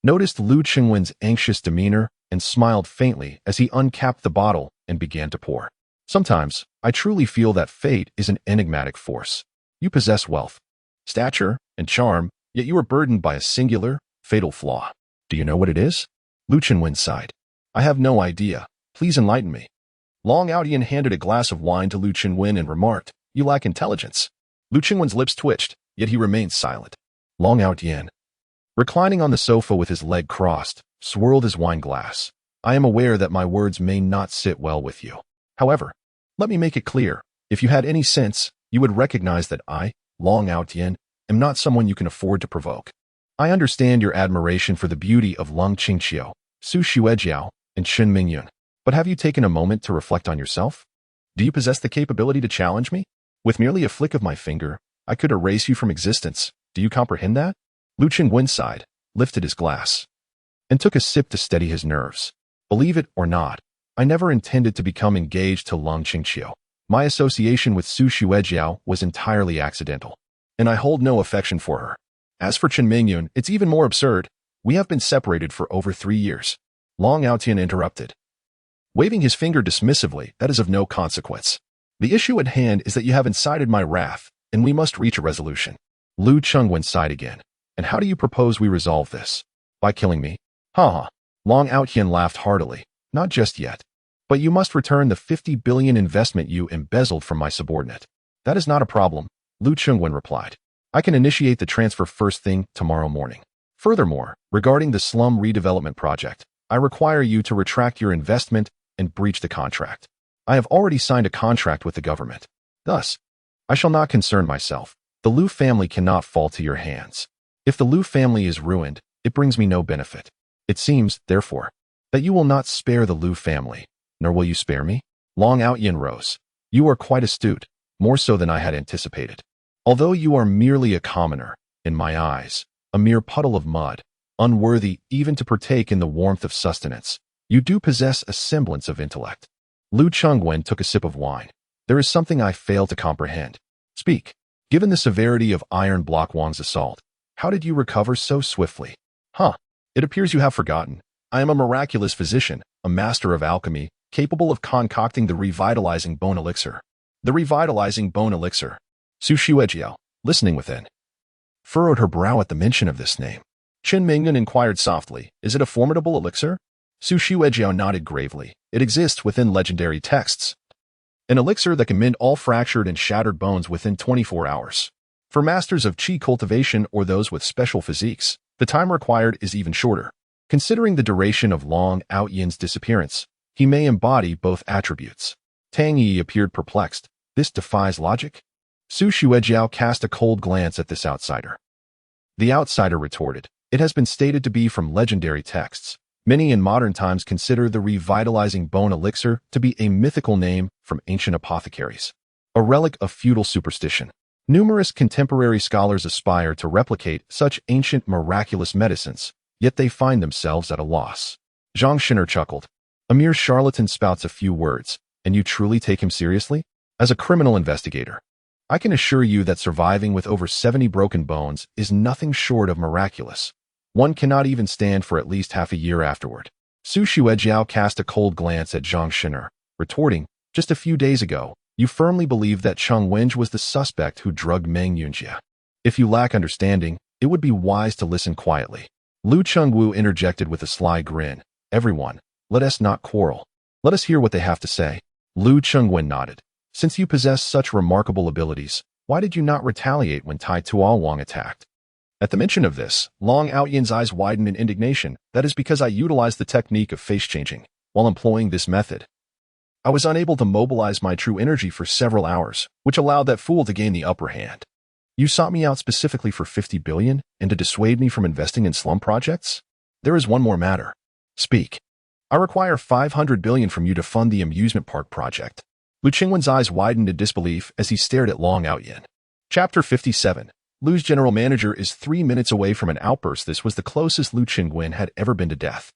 Speaker 1: noticed Lu Chengwen's anxious demeanor and smiled faintly as he uncapped the bottle and began to pour. Sometimes, I truly feel that fate is an enigmatic force. You possess wealth, stature, and charm, yet you are burdened by a singular, fatal flaw. Do you know what it is? Lu Chenwen sighed. I have no idea. Please enlighten me. Long Outyan handed a glass of wine to Lu Chenwen and remarked, You lack intelligence. Lu Chenwen's lips twitched, yet he remained silent. Long Outyan, reclining on the sofa with his leg crossed, swirled his wine glass. I am aware that my words may not sit well with you. However, let me make it clear, if you had any sense, you would recognize that I, Long Outyan, am not someone you can afford to provoke. I understand your admiration for the beauty of Lung Qingqiu, Su Xuejiao, and Chen Mingyun, but have you taken a moment to reflect on yourself? Do you possess the capability to challenge me? With merely a flick of my finger, I could erase you from existence. Do you comprehend that? Lu Chenwen sighed, lifted his glass, and took a sip to steady his nerves. Believe it or not, I never intended to become engaged to Lung Qingqiu. My association with Su Xuejiao was entirely accidental, and I hold no affection for her. As for Chen Mingyun, it's even more absurd. We have been separated for over 3 years. Long Outyan interrupted, waving his finger dismissively. That is of no consequence. The issue at hand is that you have incited my wrath, and we must reach a resolution. Lu Chenwen sighed again. And how do you propose we resolve this? By killing me? Ha. Long Outyan laughed heartily. Not just yet. But you must return the 50 billion investment you embezzled from my subordinate. That is not a problem, Lu Chenwen replied. I can initiate the transfer first thing tomorrow morning. Furthermore, regarding the slum redevelopment project, I require you to retract your investment and breach the contract. I have already signed a contract with the government. Thus, I shall not concern myself. The Lu family cannot fall to your hands. If the Lu family is ruined, it brings me no benefit. It seems, therefore, that you will not spare the Lu family, nor will you spare me? Long Outyan rose. You are quite astute, more so than I had anticipated. Although you are merely a commoner, in my eyes, a mere puddle of mud, unworthy even to partake in the warmth of sustenance, you do possess a semblance of intellect. Lu Chenwen took a sip of wine. There is something I fail to comprehend. Speak. Given the severity of Iron Block Wang's assault, how did you recover so swiftly? It appears you have forgotten. I am a miraculous physician, a master of alchemy, capable of concocting the revitalizing bone elixir. The revitalizing bone elixir. Su Xuejiao, listening within, furrowed her brow at the mention of this name. Chen Mingyun inquired softly, Is it a formidable elixir? Su Xuejiao nodded gravely. It exists within legendary texts. An elixir that can mend all fractured and shattered bones within 24 hours. For masters of qi cultivation or those with special physiques, the time required is even shorter. Considering the duration of Long Outyan's disappearance, he may embody both attributes. Tang Yi appeared perplexed. This defies logic? Su Xuejiao cast a cold glance at this outsider. The outsider retorted, It has been stated to be from legendary texts. Many in modern times consider the revitalizing bone elixir to be a mythical name from ancient apothecaries, a relic of feudal superstition. Numerous contemporary scholars aspire to replicate such ancient miraculous medicines, yet they find themselves at a loss. Zhang Shiner chuckled. A mere charlatan spouts a few words, and you truly take him seriously? As a criminal investigator, I can assure you that surviving with over 70 broken bones is nothing short of miraculous. One cannot even stand for at least half a year afterward. Su Xuejiao cast a cold glance at Zhang Shiner, retorting, Just a few days ago, you firmly believed that Cheng Wenj was the suspect who drugged Meng Yunjia. If you lack understanding, it would be wise to listen quietly. Lu Chengwu interjected with a sly grin. Everyone, let us not quarrel. Let us hear what they have to say. Lu Chengwen nodded. Since you possess such remarkable abilities, why did you not retaliate when Tai Tuohuang attacked? At the mention of this, Long Outyan's eyes widened in indignation. That is because I utilized the technique of face changing. While employing this method, I was unable to mobilize my true energy for several hours, which allowed that fool to gain the upper hand. You sought me out specifically for 50 billion and to dissuade me from investing in slum projects? There is one more matter. Speak. I require 500 billion from you to fund the amusement park project. Lu Qingwen's eyes widened in disbelief as he stared at Long Outyan. Chapter 57. Lu's general manager is 3 minutes away from an outburst. This was the closest Lu Qingwen had ever been to death.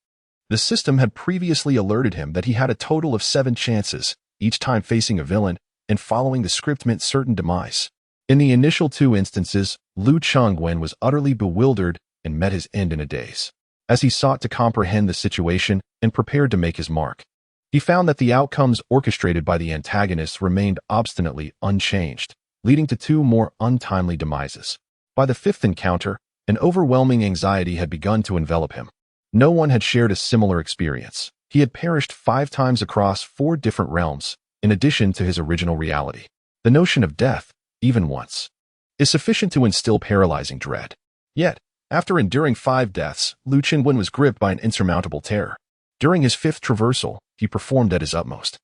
Speaker 1: The system had previously alerted him that he had a total of 7 chances, each time facing a villain, and following the script meant certain demise. In the initial 2 instances, Lu Chengwen was utterly bewildered and met his end in a daze. As he sought to comprehend the situation and prepared to make his mark, He found that the outcomes orchestrated by the antagonists remained obstinately unchanged, leading to two more untimely demises. By the fifth encounter, an overwhelming anxiety had begun to envelop him. No one had shared a similar experience. He had perished 5 times across 4 different realms, in addition to his original reality. The notion of death, even once, is sufficient to instill paralyzing dread. Yet, after enduring 5 deaths, Lu Qingwen was gripped by an insurmountable terror. During his 5th traversal, he performed at his utmost,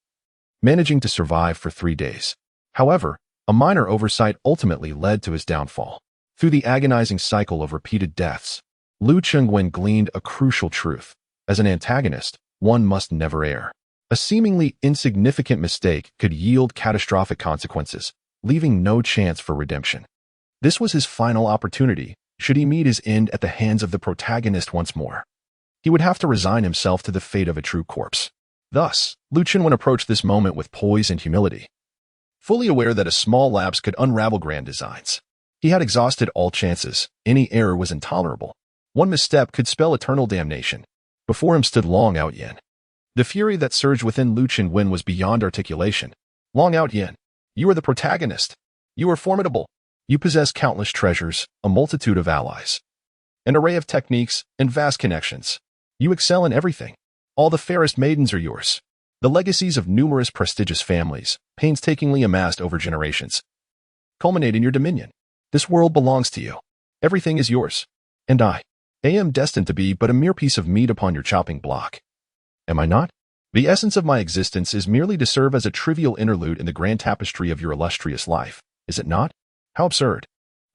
Speaker 1: managing to survive for 3 days. However, a minor oversight ultimately led to his downfall. Through the agonizing cycle of repeated deaths, Lu Qingwen gleaned a crucial truth. As an antagonist, one must never err. A seemingly insignificant mistake could yield catastrophic consequences, leaving no chance for redemption. This was his final opportunity, should he meet his end at the hands of the protagonist once more. He would have to resign himself to the fate of a true corpse. Thus, Lu Qingwen approached this moment with poise and humility, fully aware that a small lapse could unravel grand designs. He had exhausted all chances. Any error was intolerable. One misstep could spell eternal damnation. Before him stood Long Outyin. The fury that surged within Lu Qingwen was beyond articulation. Long Outyin, you are the protagonist. You are formidable. You possess countless treasures, a multitude of allies, an array of techniques, and vast connections. You excel in everything. All the fairest maidens are yours. The legacies of numerous prestigious families, painstakingly amassed over generations, culminate in your dominion. This world belongs to you. Everything is yours. And I am destined to be but a mere piece of meat upon your chopping block. Am I not? The essence of my existence is merely to serve as a trivial interlude in the grand tapestry of your illustrious life, is it not? How absurd.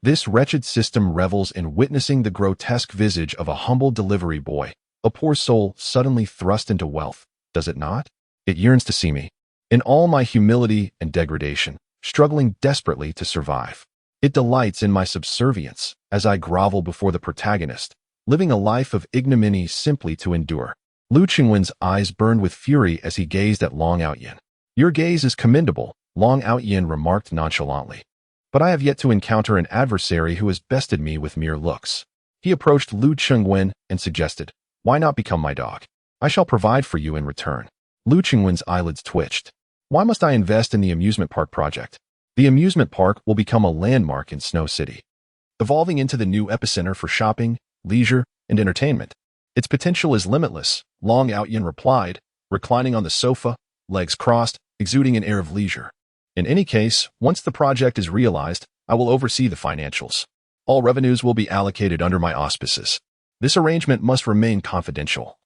Speaker 1: This wretched system revels in witnessing the grotesque visage of a humble delivery boy, a poor soul suddenly thrust into wealth, does it not? It yearns to see me, in all my humility and degradation, struggling desperately to survive. It delights in my subservience as I grovel before the protagonist, living a life of ignominy simply to endure. Lu Qingwen's eyes burned with fury as he gazed at Long Outyin. Your gaze is commendable, Long Outyin remarked nonchalantly. But I have yet to encounter an adversary who has bested me with mere looks. He approached Lu Qingwen and suggested, why not become my dog? I shall provide for you in return. Lu Qingwen's eyelids twitched. Why must I invest in the amusement park project? The amusement park will become a landmark in Snow City, evolving into the new epicenter for shopping, leisure, and entertainment. Its potential is limitless, Long Outyin replied, reclining on the sofa, legs crossed, exuding an air of leisure. In any case, once the project is realized, I will oversee the financials. All revenues will be allocated under my auspices. This arrangement must remain confidential,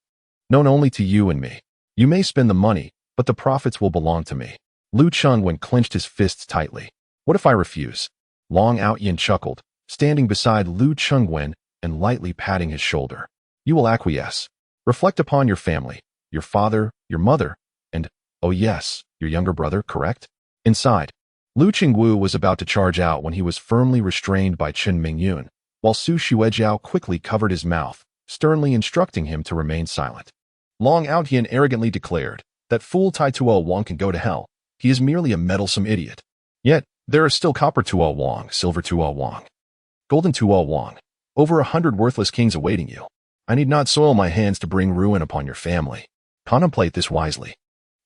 Speaker 1: known only to you and me. You may spend the money, but the profits will belong to me. Lu Qingwen clenched his fists tightly. What if I refuse? Long Outyin chuckled, standing beside Lu Qingwen and lightly patting his shoulder. You will acquiesce. Reflect upon your family, your father, your mother, and, oh yes, your younger brother, correct? Inside, Lu Qingwu was about to charge out when he was firmly restrained by Chen Mingyun, while Su Xuejiao quickly covered his mouth, sternly instructing him to remain silent. Long Outyin arrogantly declared, that fool Tai Tuo Wang can go to hell. He is merely a meddlesome idiot. Yet, there are still Copper Tuo Wang, Silver Tuo Wang, Golden Tuo Wang, over 100 worthless kings awaiting you. I need not soil my hands to bring ruin upon your family. Contemplate this wisely.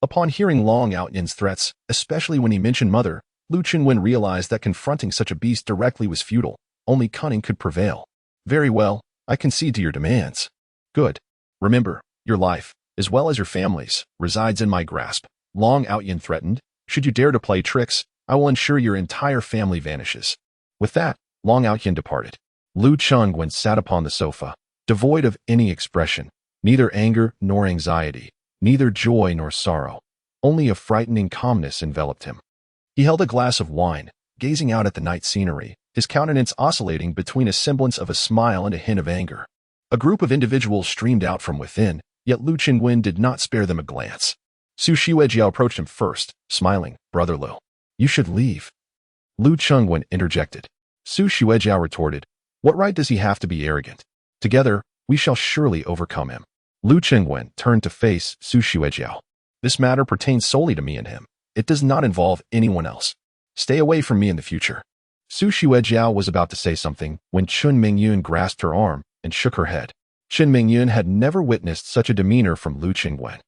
Speaker 1: Upon hearing Long Outyin's threats, especially when he mentioned mother, Lu Qingwen realized that confronting such a beast directly was futile. Only cunning could prevail. Very well, I concede to your demands. Good. Remember, your life, as well as your family's, resides in my grasp. Long Outyin threatened, should you dare to play tricks, I will ensure your entire family vanishes. With that, Long Outyin departed. Lu Qingwen sat upon the sofa, devoid of any expression, neither anger nor anxiety, neither joy nor sorrow. Only a frightening calmness enveloped him. He held a glass of wine, gazing out at the night scenery, his countenance oscillating between a semblance of a smile and a hint of anger. A group of individuals streamed out from within, yet Lu Qingwen did not spare them a glance. Su Xuejiao approached him first, smiling. Brother Lu, you should leave. Lu Qingwen interjected. Su Xuejiao retorted, what right does he have to be arrogant? Together, we shall surely overcome him. Lu Qingwen turned to face Su Xuejiao. This matter pertains solely to me and him. It does not involve anyone else. Stay away from me in the future. Su Xuejiao was about to say something when Chen Mingyun grasped her arm and shook her head. Chen Mingyun had never witnessed such a demeanor from Lu Qingwen.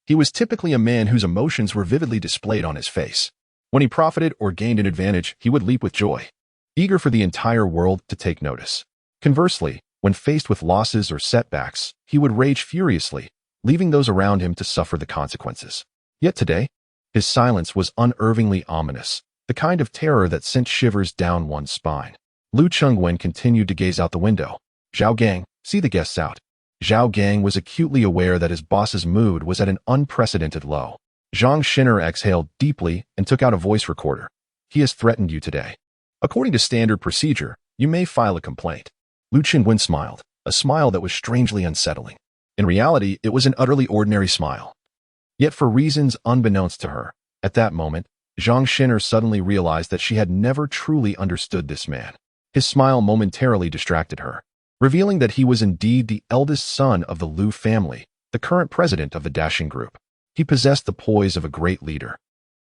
Speaker 1: He was typically a man whose emotions were vividly displayed on his face. When he profited or gained an advantage, he would leap with joy, eager for the entire world to take notice. Conversely, when faced with losses or setbacks, he would rage furiously, leaving those around him to suffer the consequences. Yet today, his silence was unnervingly ominous, the kind of terror that sent shivers down one's spine. Lu Chengwen continued to gaze out the window. Zhao Gang, see the guests out. Zhao Gang was acutely aware that his boss's mood was at an unprecedented low. Zhang Shinner exhaled deeply and took out a voice recorder. He has threatened you today. According to standard procedure, you may file a complaint. Lu Chengwen smiled, a smile that was strangely unsettling. In reality, it was an utterly ordinary smile. Yet for reasons unbeknownst to her, at that moment, Zhang Shinner suddenly realized that she had never truly understood this man. His smile momentarily distracted her, revealing that he was indeed the eldest son of the Lu family, the current president of the Dashing Group. He possessed the poise of a great leader.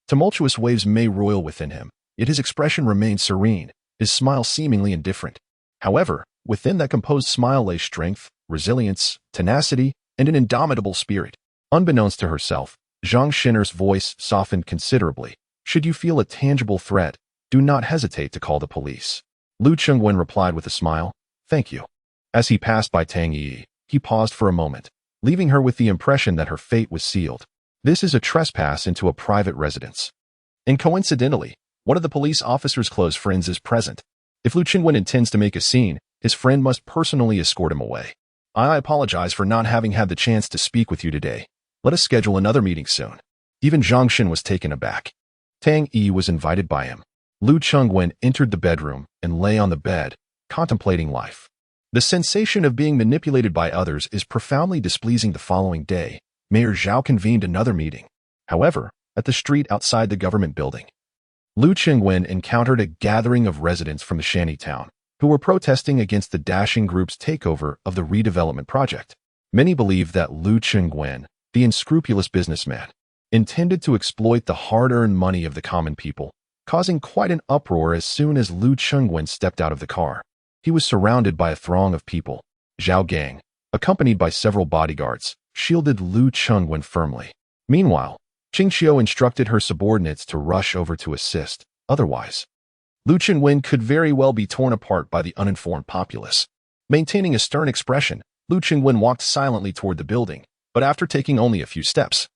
Speaker 1: Tumultuous waves may roil within him, yet his expression remained serene, his smile seemingly indifferent. However, within that composed smile lay strength, resilience, tenacity, and an indomitable spirit. Unbeknownst to herself, Zhang Shinner's voice softened considerably. Should you feel a tangible threat, do not hesitate to call the police. Lu Chengwen replied with a smile, thank you. As he passed by Tang Yi, he paused for a moment, leaving her with the impression that her fate was sealed. This is a trespass into a private residence. And coincidentally, one of the police officer's close friends is present. If Lu Chengwen intends to make a scene, his friend must personally escort him away. I apologize for not having had the chance to speak with you today. Let us schedule another meeting soon. Even Zhang Xin was taken aback. Tang Yi was invited by him. Lu Chengwen entered the bedroom and lay on the bed, contemplating life. The sensation of being manipulated by others is profoundly displeasing. The following day, Mayor Zhao convened another meeting. However, at the street outside the government building, Lu Chengwen encountered a gathering of residents from the shanty town, who were protesting against the Dashing Group's takeover of the redevelopment project. Many believed that Lu Chengwen, the unscrupulous businessman, intended to exploit the hard-earned money of the common people, causing quite an uproar as soon as Lu Chengwen stepped out of the car. He was surrounded by a throng of people. Zhao Gang, accompanied by several bodyguards, shielded Lu Chengwen firmly. Meanwhile, Qingxiu instructed her subordinates to rush over to assist. Otherwise, Lu Chengwen could very well be torn apart by the uninformed populace. Maintaining a stern expression, Lu Chengwen walked silently toward the building, but after taking only a few steps,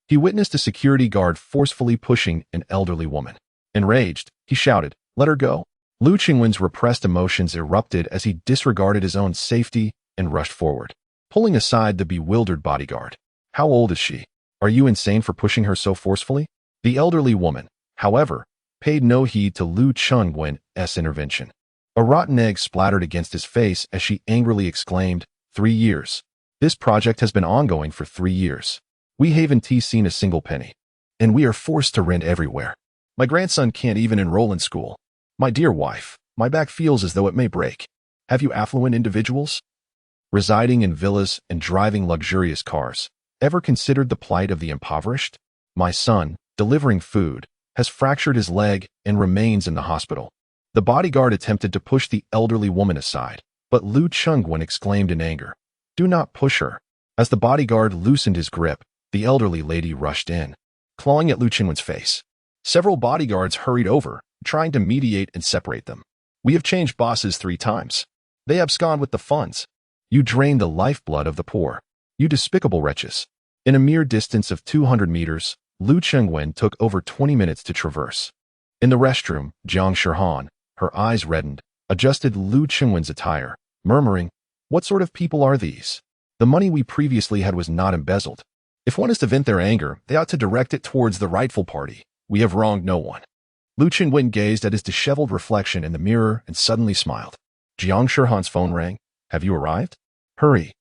Speaker 1: he witnessed a security guard forcefully pushing an elderly woman. Enraged, he shouted, "Let her go." Lu Chengwen's repressed emotions erupted as he disregarded his own safety and rushed forward, pulling aside the bewildered bodyguard. "How old is she? Are you insane for pushing her so forcefully?" The elderly woman, however, paid no heed to Lu Chengwen's intervention. A rotten egg splattered against his face as she angrily exclaimed, 3 years. This project has been ongoing for 3 years. We haven't seen a single penny. And we are forced to rent everywhere. My grandson can't even enroll in school. My dear wife, my back feels as though it may break. Have you affluent individuals residing in villas and driving luxurious cars ever considered the plight of the impoverished? My son, delivering food, has fractured his leg and remains in the hospital. The bodyguard attempted to push the elderly woman aside, but Lu Chengwen exclaimed in anger, "Do not push her." As the bodyguard loosened his grip, the elderly lady rushed in, clawing at Lu Chengwen's face. Several bodyguards hurried over, trying to mediate and separate them. "We have changed bosses 3 times. They abscond with the funds. You drain the lifeblood of the poor. You despicable wretches." In a mere distance of 200 meters, Lu Chengwen took over 20 minutes to traverse. In the restroom, Jiang Shihan, her eyes reddened, adjusted Lu Chengwen's attire, murmuring, "What sort of people are these? The money we previously had was not embezzled. If one is to vent their anger, they ought to direct it towards the rightful party. We have wronged no one." Lu Chengwen gazed at his disheveled reflection in the mirror and suddenly smiled. Jiang Shihan's phone rang. "Have you arrived? Hurry.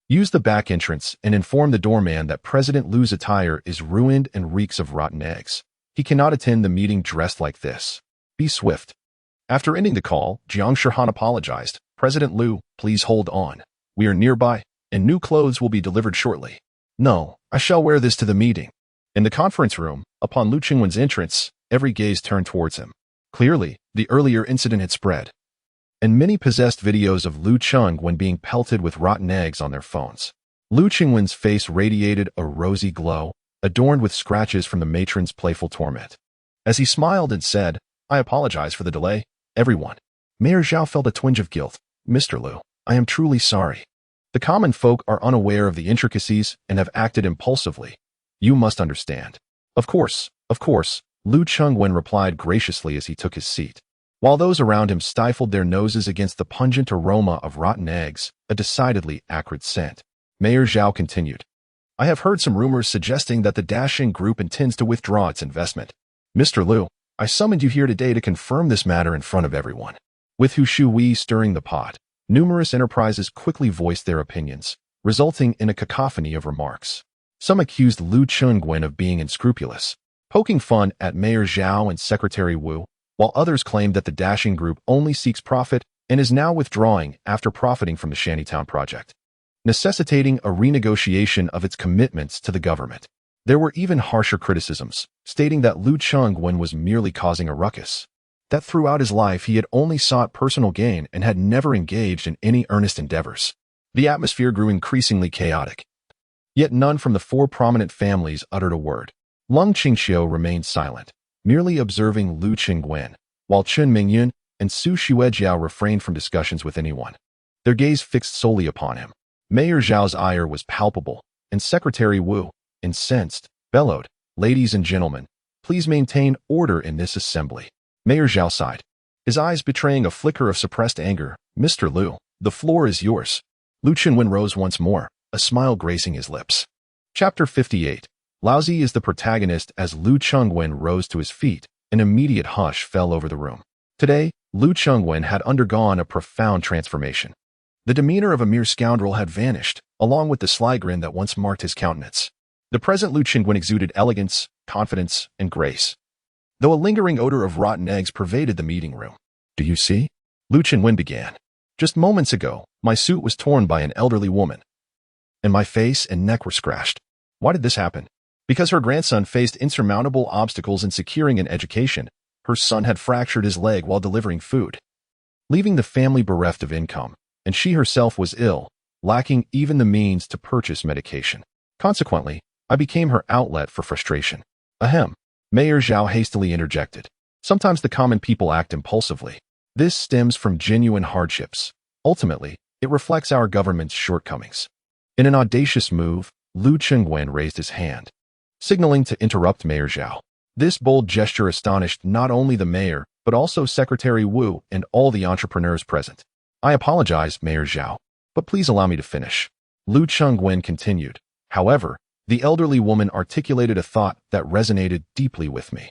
Speaker 1: Use the back entrance and inform the doorman that President Lu's attire is ruined and reeks of rotten eggs. He cannot attend the meeting dressed like this. Be swift." After ending the call, Jiang Shihan apologized. "President Lu, please hold on. We are nearby, and new clothes will be delivered shortly." "No, I shall wear this to the meeting." In the conference room, upon Lu Chengwen's entrance, every gaze turned towards him. Clearly, the earlier incident had spread, and many possessed videos of Lu Chengwen being pelted with rotten eggs on their phones. Lu Qingwen's face radiated a rosy glow, adorned with scratches from the matron's playful torment. As he smiled and said, "I apologize for the delay, everyone." Mayor Zhao felt a twinge of guilt. "Mr. Lu, I am truly sorry. The common folk are unaware of the intricacies and have acted impulsively. You must understand." Of course, Lu Chengwen replied graciously as he took his seat. While those around him stifled their noses against the pungent aroma of rotten eggs, a decidedly acrid scent. Mayor Zhao continued, "I have heard some rumors suggesting that the Dashing Group intends to withdraw its investment. Mr. Lu, I summoned you here today to confirm this matter in front of everyone." With Hu Shui stirring the pot, numerous enterprises quickly voiced their opinions, resulting in a cacophony of remarks. Some accused Lu Chengwen of being unscrupulous, poking fun at Mayor Zhao and Secretary Wu, while others claimed that the Dashing Group only seeks profit and is now withdrawing after profiting from the Shantytown project, necessitating a renegotiation of its commitments to the government. There were even harsher criticisms, stating that Lu Chengwen was merely causing a ruckus, that throughout his life he had only sought personal gain and had never engaged in any earnest endeavors. The atmosphere grew increasingly chaotic. Yet none from the four prominent families uttered a word. Lung Qingxiu remained silent, merely observing Lu Qingwen, while Chen Mingyun and Su Xuejiao refrained from discussions with anyone, their gaze fixed solely upon him. Mayor Zhao's ire was palpable, and Secretary Wu, incensed, bellowed, "Ladies and gentlemen, please maintain order in this assembly." Mayor Zhao sighed, his eyes betraying a flicker of suppressed anger. "Mr. Lu, the floor is yours." Lu Qingwen rose once more, a smile gracing his lips. Chapter 58. Laozi is the protagonist. As Lu Chengwen rose to his feet, an immediate hush fell over the room. Today, Lu Chengwen had undergone a profound transformation. The demeanor of a mere scoundrel had vanished, along with the sly grin that once marked his countenance. The present Lu Chengwen exuded elegance, confidence, and grace, though a lingering odor of rotten eggs pervaded the meeting room. "Do you see?" Lu Chengwen began. "Just moments ago, my suit was torn by an elderly woman, and my face and neck were scratched. Why did this happen? Because her grandson faced insurmountable obstacles in securing an education. Her son had fractured his leg while delivering food, leaving the family bereft of income, and she herself was ill, lacking even the means to purchase medication. Consequently, I became her outlet for frustration." Ahem. Mayor Zhao hastily interjected. "Sometimes the common people act impulsively. This stems from genuine hardships. Ultimately, it reflects our government's shortcomings." In an audacious move, Lu Chengwen raised his hand, signaling to interrupt Mayor Zhao. This bold gesture astonished not only the mayor, but also Secretary Wu and all the entrepreneurs present. "I apologize, Mayor Zhao, but please allow me to finish." Lu Chengwen continued. "However, the elderly woman articulated a thought that resonated deeply with me.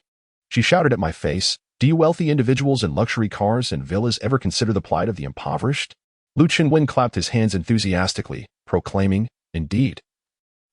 Speaker 1: She shouted at my face, 'Do you wealthy individuals in luxury cars and villas ever consider the plight of the impoverished?'" Lu Chengwen clapped his hands enthusiastically, proclaiming, "Indeed.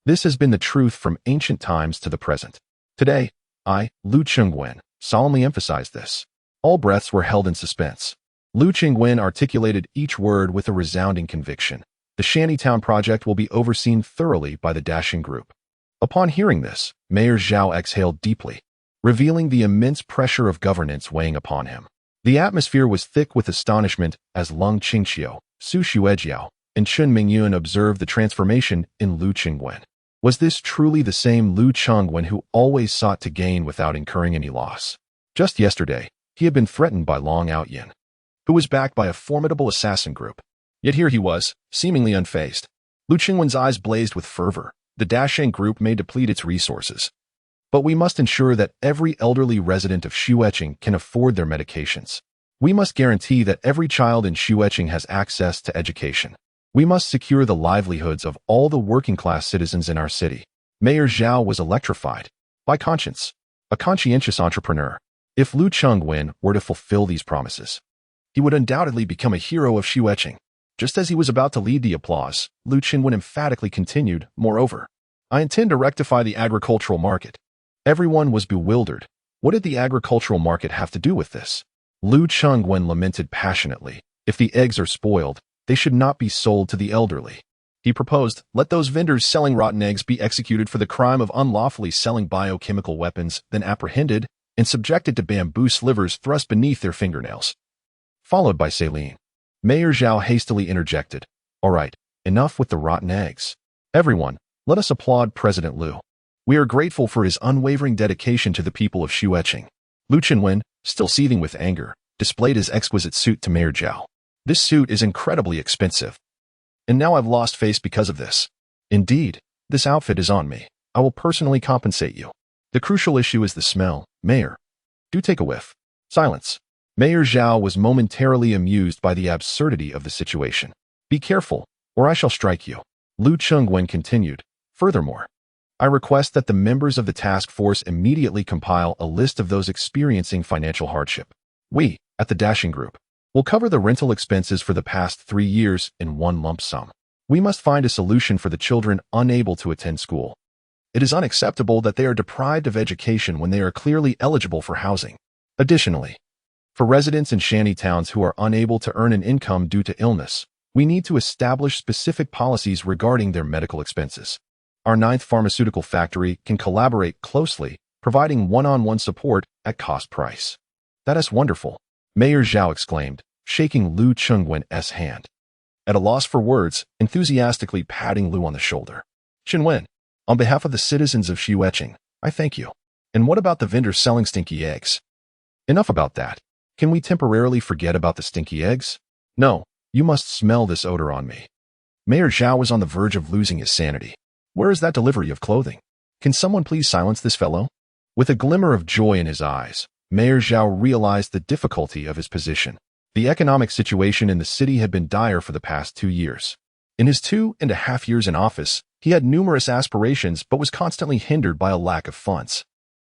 Speaker 1: This has been the truth from ancient times to the present. Today, I, Lu Chengwen, solemnly emphasize this." All breaths were held in suspense. Lu Chengwen articulated each word with a resounding conviction. The Shantytown project will be overseen thoroughly by the Dashing Group. Upon hearing this, Mayor Zhao exhaled deeply, revealing the immense pressure of governance weighing upon him. The atmosphere was thick with astonishment as Lung Qingxiu, Su Xuejiao, and Chen Mingyun observed the transformation in Lu Chengwen. Was this truly the same Lu Chengwen who always sought to gain without incurring any loss? Just yesterday, he had been threatened by Long Outyin, who was backed by a formidable assassin group. Yet here he was, seemingly unfazed. Lu Chengwen's eyes blazed with fervor. The Dasheng Group may deplete its resources, but we must ensure that every elderly resident of Shueching can afford their medications. We must guarantee that every child in Shueching has access to education. We must secure the livelihoods of all the working-class citizens in our city. Mayor Zhao was electrified. By conscience, a conscientious entrepreneur. If Lu Chengwen were to fulfill these promises, he would undoubtedly become a hero of Shueching. Just as he was about to lead the applause, Lu Chengwen emphatically continued, "Moreover, I intend to rectify the agricultural market." Everyone was bewildered. What did the agricultural market have to do with this? Lu Chengwen lamented passionately. If the eggs are spoiled, they should not be sold to the elderly. He proposed, "Let those vendors selling rotten eggs be executed for the crime of unlawfully selling biochemical weapons, then apprehended and subjected to bamboo slivers thrust beneath their fingernails." Followed by saline. Mayor Zhao hastily interjected, "All right, enough with the rotten eggs. Everyone, let us applaud President Liu. We are grateful for his unwavering dedication to the people of Xueqing. Lu Qinwen, still seething with anger, displayed his exquisite suit to Mayor Zhao. This suit is incredibly expensive. And now I've lost face because of this. Indeed, this outfit is on me. I will personally compensate you. The crucial issue is the smell, Mayor. Do take a whiff. Silence. Mayor Zhao was momentarily amused by the absurdity of the situation. Be careful, or I shall strike you. Lu Chengwen continued. Furthermore, I request that the members of the task force immediately compile a list of those experiencing financial hardship. We, at the Dashing Group, will cover the rental expenses for the past 3 years in one lump sum. We must find a solution for the children unable to attend school. It is unacceptable that they are deprived of education when they are clearly eligible for housing. Additionally, for residents in shanty towns who are unable to earn an income due to illness, we need to establish specific policies regarding their medical expenses. Our 9th pharmaceutical factory can collaborate closely, providing one-on-one support at cost price. That is wonderful, Mayor Zhao exclaimed, shaking Lu Chengwen's hand. At a loss for words, enthusiastically patting Lu on the shoulder. Qinwen, on behalf of the citizens of Xueqing, I thank you. And what about the vendors selling stinky eggs? Enough about that. Can we temporarily forget about the stinky eggs? No, you must smell this odor on me. Mayor Zhao was on the verge of losing his sanity. Where is that delivery of clothing? Can someone please silence this fellow? With a glimmer of joy in his eyes, Mayor Zhao realized the difficulty of his position. The economic situation in the city had been dire for the past 2 years. In his 2.5 years in office, he had numerous aspirations but was constantly hindered by a lack of funds.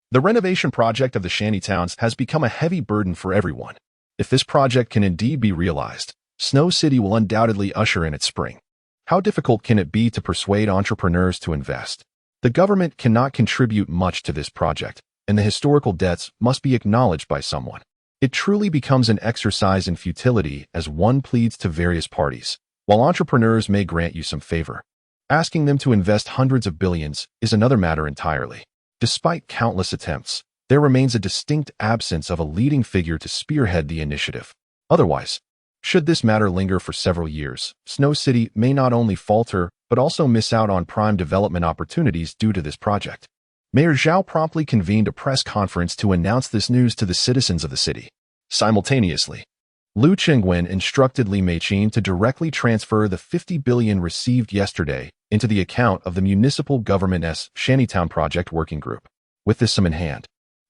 Speaker 1: The renovation project of the shanty towns has become a heavy burden for everyone. If this project can indeed be realized, Snow City will undoubtedly usher in its spring. How difficult can it be to persuade entrepreneurs to invest? The government cannot contribute much to this project, and the historical debts must be acknowledged by someone. It truly becomes an exercise in futility as one pleads to various parties. While entrepreneurs may grant you some favor, asking them to invest hundreds of billions is another matter entirely. Despite countless attempts, there remains a distinct absence of a leading figure to spearhead the initiative. Otherwise, should this matter linger for several years, Snow City may not only falter, but also miss out on prime development opportunities due to this project. Mayor Zhao promptly convened a press conference to announce this news to the citizens of the city. Simultaneously, Lu Chengwen instructed Li Meiqin to directly transfer the 50 billion received yesterday into the account of the municipal government's Shantytown Project Working Group. With this sum in hand,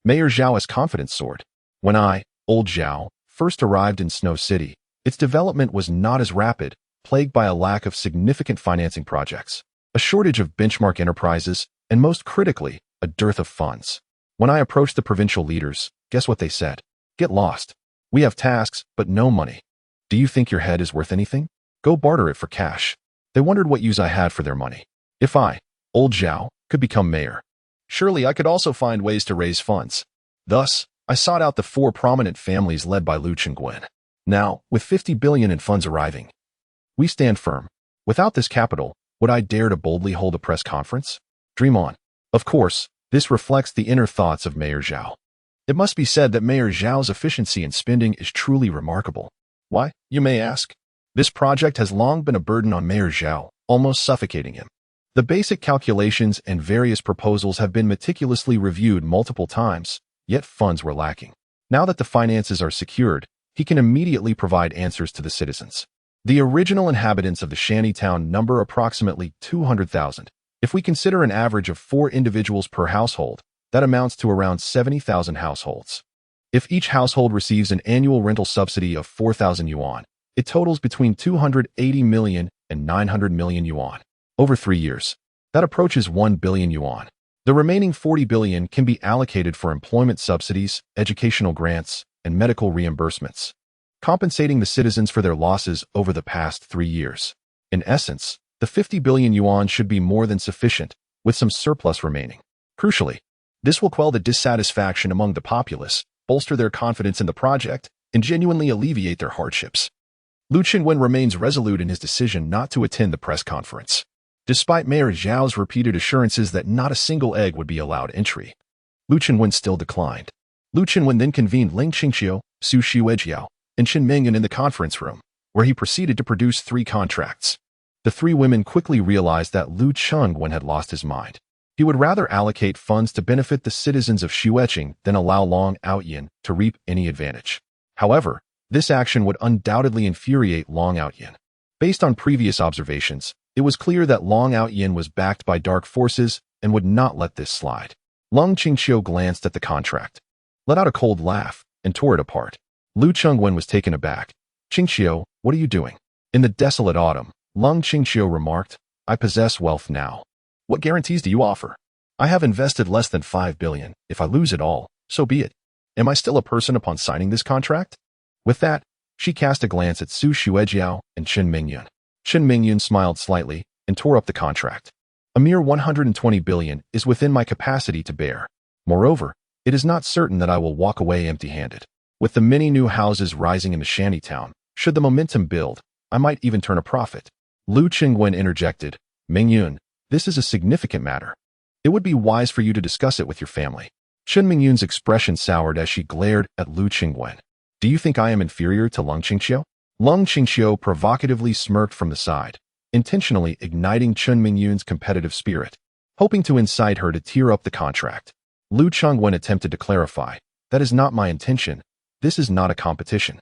Speaker 1: Mayor Zhao's confidence soared. When I, Old Zhao, first arrived in Snow City, its development was not as rapid, plagued by a lack of significant financing projects, a shortage of benchmark enterprises, and most critically, a dearth of funds. When I approached the provincial leaders, guess what they said? Get lost. We have tasks, but no money. Do you think your head is worth anything? Go barter it for cash. They wondered what use I had for their money. If I, Old Zhao, could become mayor, surely I could also find ways to raise funds. Thus, I sought out the 4 prominent families led by Lu Chengwen. Now, with 50 billion in funds arriving, we stand firm. Without this capital, would I dare to boldly hold a press conference? Dream on. Of course, this reflects the inner thoughts of Mayor Zhao. It must be said that Mayor Zhao's efficiency in spending is truly remarkable. Why, you may ask? This project has long been a burden on Mayor Zhao, almost suffocating him. The basic calculations and various proposals have been meticulously reviewed multiple times, yet funds were lacking. Now that the finances are secured, he can immediately provide answers to the citizens. The original inhabitants of the Shantytown number approximately 200,000. If we consider an average of 4 individuals per household, that amounts to around 70,000 households. If each household receives an annual rental subsidy of 4,000 yuan, it totals between 280 million and 900 million yuan. Over 3 years, that approaches 1 billion yuan. The remaining 40 billion can be allocated for employment subsidies, educational grants, and medical reimbursements, compensating the citizens for their losses over the past 3 years. In essence, the 50 billion yuan should be more than sufficient, with some surplus remaining. Crucially, this will quell the dissatisfaction among the populace, bolster their confidence in the project, and genuinely alleviate their hardships. Lu Qinwen remains resolute in his decision not to attend the press conference. Despite Mayor Zhao's repeated assurances that not a single egg would be allowed entry, Lu Qinwen still declined. Lu Qinwen then convened Ling Qingxiu, Su Xuejiao, and Chen Mingyan in the conference room, where he proceeded to produce 3 contracts. The three women quickly realized that Lu Chengwen had lost his mind. He would rather allocate funds to benefit the citizens of Xueqing than allow Long Outyin to reap any advantage. However, this action would undoubtedly infuriate Long Outyin. Based on previous observations, it was clear that Long Outyin was backed by dark forces and would not let this slide. Lung Qingqiu glanced at the contract, let out a cold laugh, and tore it apart. Lu Chengwen was taken aback. "Qingqiu, what are you doing?" In the desolate autumn, Lung Qingqiu remarked, "I possess wealth now. What guarantees do you offer? I have invested less than 5 billion. If I lose it all, so be it. Am I still a person upon signing this contract?" With that, she cast a glance at Su Xuejiao and Chen Mingyun. Chen Mingyun smiled slightly and tore up the contract. "A mere 120 billion is within my capacity to bear. Moreover, it is not certain that I will walk away empty-handed. With the many new houses rising in the shantytown, should the momentum build, I might even turn a profit." Lu Qingwen interjected, "Mingyun, this is a significant matter. It would be wise for you to discuss it with your family." Chen Mingyun's expression soured as she glared at Lu Qingwen. "Do you think I am inferior to Lung Qingqiu?" Lung Qingqiu provocatively smirked from the side, intentionally igniting Chen Mingyun's competitive spirit, hoping to incite her to tear up the contract. Lu Chengwen attempted to clarify, "That is not my intention. This is not a competition."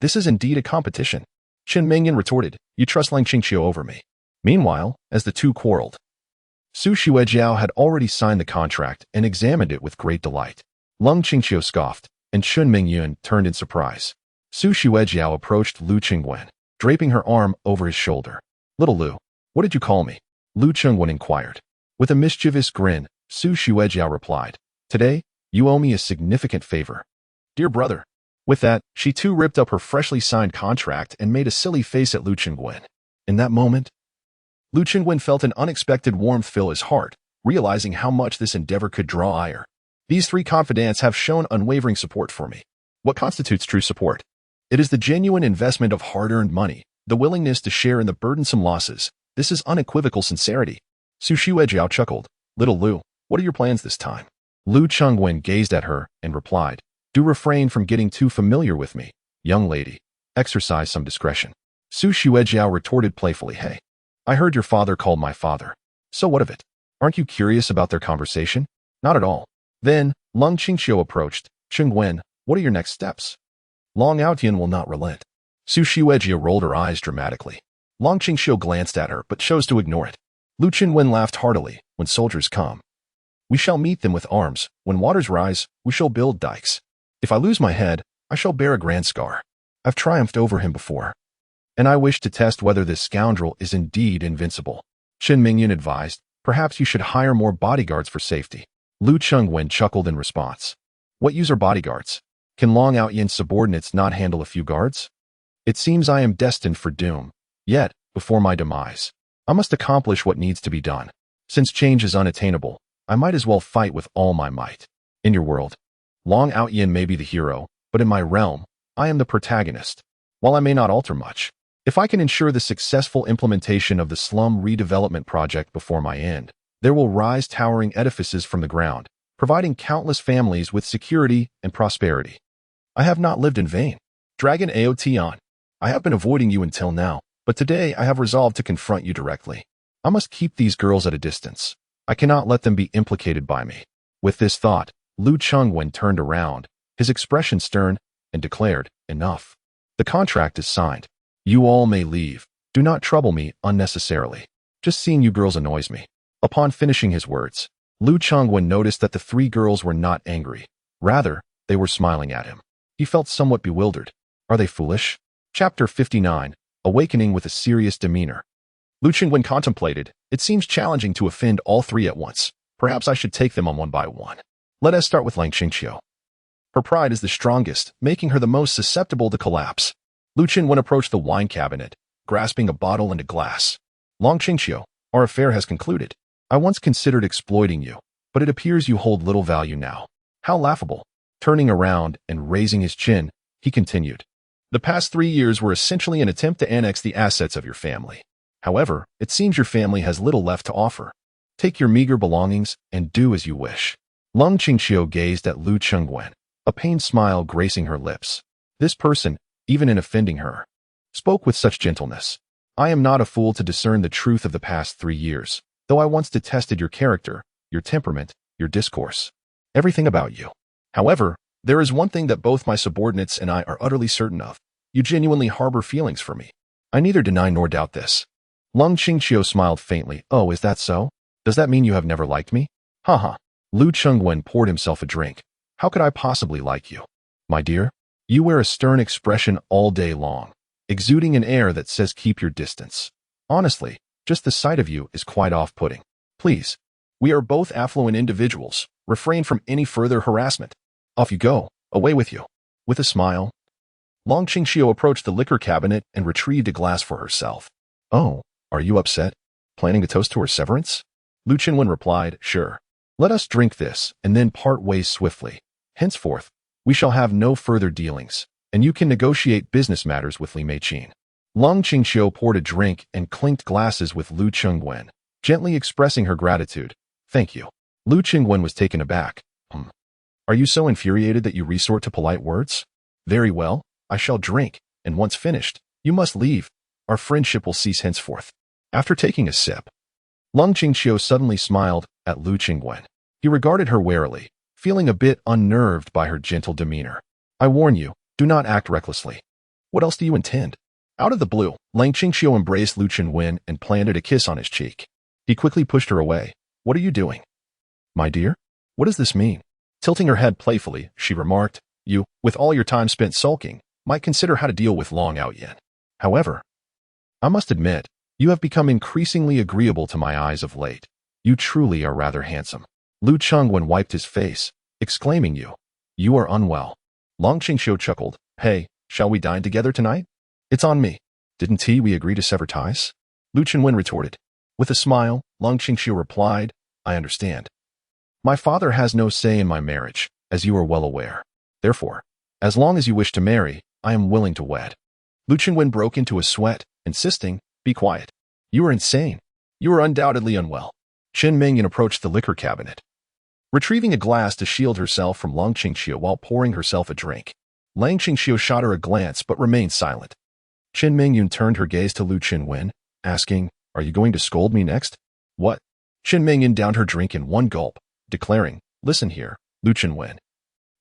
Speaker 1: "This is indeed a competition," Chen Mingyun retorted. "You trust Lung Qingqiu over me." Meanwhile, as the two quarreled, Su Xuejiao had already signed the contract and examined it with great delight. Lung Qingqiu scoffed, and Chen Mingyun turned in surprise. Su Xuejiao approached Lu Qingwen, draping her arm over his shoulder. "Little Lu, what did you call me?" Lu Qingwen inquired. With a mischievous grin, Su Xuejiao replied, "Today, you owe me a significant favor. Dear brother." With that, she too ripped up her freshly signed contract and made a silly face at Lu Qingwen. In that moment, Lu Qingwen felt an unexpected warmth fill his heart, realizing how much this endeavor could draw ire. "These three confidants have shown unwavering support for me. What constitutes true support? It is the genuine investment of hard-earned money, the willingness to share in the burdensome losses. This is unequivocal sincerity." Su Xuejiao chuckled. "Little Lu, what are your plans this time?" Lu Chengwen gazed at her and replied, "Do refrain from getting too familiar with me, young lady. Exercise some discretion." Su Xuejiao retorted playfully, "Hey, I heard your father called my father. So what of it? Aren't you curious about their conversation?" "Not at all." Then, Lung Qingqiu approached. "Chengwen, what are your next steps?" "Long Outyin will not relent." Su Xuejiao rolled her eyes dramatically. Long Qingqiu glanced at her but chose to ignore it. Lu Qingwen laughed heartily. "When soldiers come, we shall meet them with arms. When waters rise, we shall build dikes. If I lose my head, I shall bear a grand scar. I've triumphed over him before, and I wish to test whether this scoundrel is indeed invincible." Chen Mingyun advised, "Perhaps you should hire more bodyguards for safety." Lu Chengwen chuckled in response. "What use are bodyguards? Can Long Outyin's subordinates not handle a few guards? It seems I am destined for doom. Yet, before my demise, I must accomplish what needs to be done. Since change is unattainable, I might as well fight with all my might. In your world, Long Outyin may be the hero, but in my realm, I am the protagonist. While I may not alter much, if I can ensure the successful implementation of the slum redevelopment project before my end, there will rise towering edifices from the ground, providing countless families with security and prosperity. I have not lived in vain. Dragon Aotian, I have been avoiding you until now, but today I have resolved to confront you directly. I must keep these girls at a distance. I cannot let them be implicated by me." With this thought, Lu Chengwen turned around, his expression stern, and declared, "Enough. The contract is signed. You all may leave. Do not trouble me unnecessarily. Just seeing you girls annoys me." Upon finishing his words, Lu Chengwen noticed that the three girls were not angry. Rather, they were smiling at him. He felt somewhat bewildered. Are they foolish? Chapter 59, Awakening with a Serious Demeanor. Lu Chengwen contemplated. It seems challenging to offend all three at once. Perhaps I should take them on one by one. Let us start with Lang Qingqiu. Her pride is the strongest, making her the most susceptible to collapse. Lu Chengwen approached the wine cabinet, grasping a bottle and a glass. "Long Qingqiu, our affair has concluded. I once considered exploiting you, but it appears you hold little value now. How laughable." Turning around and raising his chin, he continued, "The past 3 years were essentially an attempt to annex the assets of your family. However, it seems your family has little left to offer. Take your meager belongings and do as you wish." Lung Qingqiu gazed at Lu Chengwen, a pained smile gracing her lips. This person, even in offending her, spoke with such gentleness. I am not a fool to discern the truth of the past 3 years, though I once detested your character, your temperament, your discourse, everything about you. However, there is one thing that both my subordinates and I are utterly certain of. You genuinely harbor feelings for me. I neither deny nor doubt this. Lung Qingqiu smiled faintly. Oh, is that so? Does that mean you have never liked me? Haha. Lu Chengwen poured himself a drink. How could I possibly like you? My dear, you wear a stern expression all day long, exuding an air that says keep your distance. Honestly, just the sight of you is quite off-putting. Please, we are both affluent individuals. Refrain from any further harassment. Off you go, away with you. With a smile, Long Qingqiu approached the liquor cabinet and retrieved a glass for herself. Oh, are you upset? Planning to toast to her severance? Lu Qinwen replied, sure. Let us drink this and then part ways swiftly. Henceforth, we shall have no further dealings, and you can negotiate business matters with Li Meiqin. Long Qingqiu poured a drink and clinked glasses with Lu Chengwen, gently expressing her gratitude. Thank you. Lu Chengwen was taken aback. Are you so infuriated that you resort to polite words? Very well, I shall drink, and once finished, you must leave. Our friendship will cease henceforth. After taking a sip, Lung Qingqiu suddenly smiled at Lu Chengwen. He regarded her warily, feeling a bit unnerved by her gentle demeanor. I warn you, do not act recklessly. What else do you intend? Out of the blue, Lang Qingqiu embraced Lu Chengwen and planted a kiss on his cheek. He quickly pushed her away. What are you doing? My dear, what does this mean? Tilting her head playfully, she remarked, you, with all your time spent sulking, might consider how to deal with Long Outyen. However, I must admit, you have become increasingly agreeable to my eyes of late. You truly are rather handsome. Lu Chengwen wiped his face, exclaiming you are unwell. Long Qingqiu chuckled. Hey, shall we dine together tonight? It's on me. Didn't we agree to sever ties? Lu Chengwen retorted. With a smile, Long Qingqiu replied, I understand. My father has no say in my marriage, as you are well aware. Therefore, as long as you wish to marry, I am willing to wed. Lu Chengwen broke into a sweat, insisting, be quiet. You are insane. You are undoubtedly unwell. Chen Mingyan approached the liquor cabinet, retrieving a glass to shield herself from Long Qingqiu while pouring herself a drink. Lang Qingqiu shot her a glance but remained silent. Chen Mingyun turned her gaze to Lu Chengwen, asking, are you going to scold me next? What? Chen Mingyan downed her drink in one gulp, declaring, listen here, Lu Chengwen.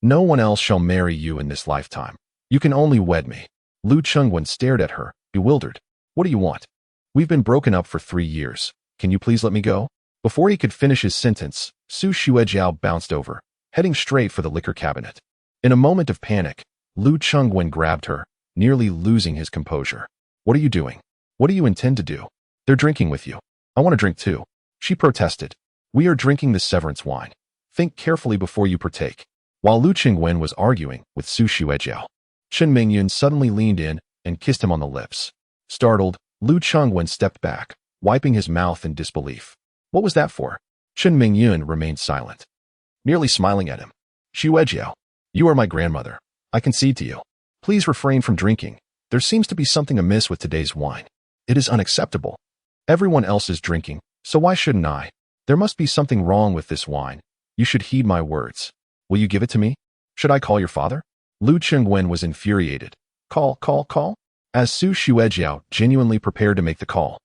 Speaker 1: No one else shall marry you in this lifetime. You can only wed me. Lu Chengwen stared at her, bewildered. What do you want? We've been broken up for 3 years. Can you please let me go? Before he could finish his sentence, Su Xuejiao bounced over, heading straight for the liquor cabinet. In a moment of panic, Lu Chengwen grabbed her, nearly losing his composure. What are you doing? What do you intend to do? They're drinking with you. I want to drink too. She protested. We are drinking the severance wine. Think carefully before you partake. While Lu Chengwen was arguing with Su Xuejiao, Chen Mingyun suddenly leaned in and kissed him on the lips. Startled, Lu Chengwen stepped back, wiping his mouth in disbelief. What was that for? Chen Mingyun remained silent, merely smiling at him. Xuejiao, you are my grandmother. I concede to you. Please refrain from drinking. There seems to be something amiss with today's wine. It is unacceptable. Everyone else is drinking, so why shouldn't I? There must be something wrong with this wine. You should heed my words. Will you give it to me? Should I call your father? Lu Chengwen was infuriated. Call. As Su Xuejiao genuinely prepared to make the call,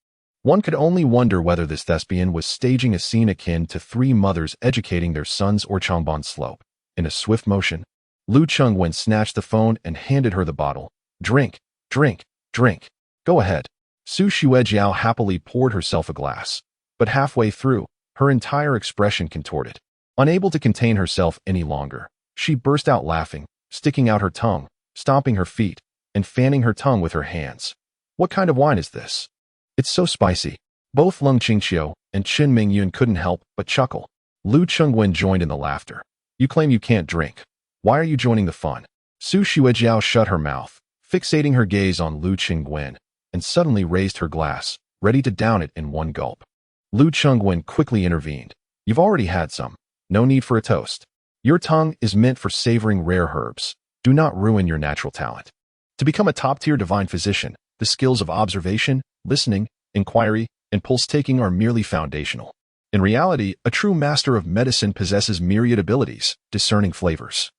Speaker 1: one could only wonder whether this thespian was staging a scene akin to 3 mothers educating their sons or Changban Slope. In a swift motion, Lu Chengwen snatched the phone and handed her the bottle. Drink. Go ahead. Su Xuejiao happily poured herself a glass, but halfway through, her entire expression contorted. Unable to contain herself any longer, she burst out laughing, sticking out her tongue, stomping her feet, and fanning her tongue with her hands. What kind of wine is this? It's so spicy. Both Lung Qingqiu and Chen Mingyun couldn't help but chuckle. Lu Chengwen joined in the laughter. You claim you can't drink. Why are you joining the fun? Su Xuejiao shut her mouth, fixating her gaze on Lu Chengwen, and suddenly raised her glass, ready to down it in one gulp. Lu Chengwen quickly intervened. You've already had some. No need for a toast. Your tongue is meant for savoring rare herbs. Do not ruin your natural talent. To become a top-tier divine physician, the skills of observation, listening, inquiry, and pulse-taking are merely foundational. In reality, a true master of medicine possesses myriad abilities, discerning flavors,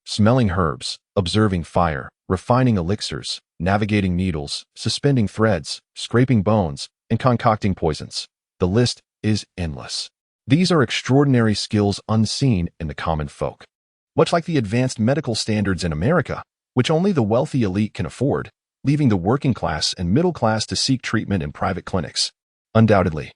Speaker 1: smelling herbs, observing fire, refining elixirs, navigating needles, suspending threads, scraping bones, and concocting poisons. The list is endless. These are extraordinary skills unseen in the common folk. Much like the advanced medical standards in America, which only the wealthy elite can afford, leaving the working class and middle class to seek treatment in private clinics. Undoubtedly,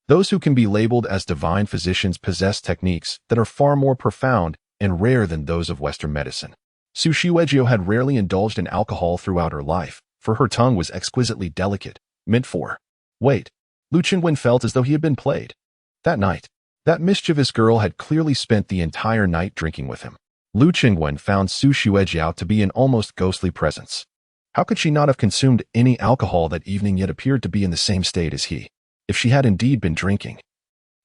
Speaker 1: those who can be labeled as divine physicians possess techniques that are far more profound and rare than those of Western medicine. Su Shuejiu had rarely indulged in alcohol throughout her life, for her tongue was exquisitely delicate, meant for. Wait, Lu Qingwen felt as though he had been played. That night, that mischievous girl had clearly spent the entire night drinking with him. Lu Qingwen found Su Shuejiao to be an almost ghostly presence. How could she not have consumed any alcohol that evening yet appeared to be in the same state as he? If she had indeed been drinking,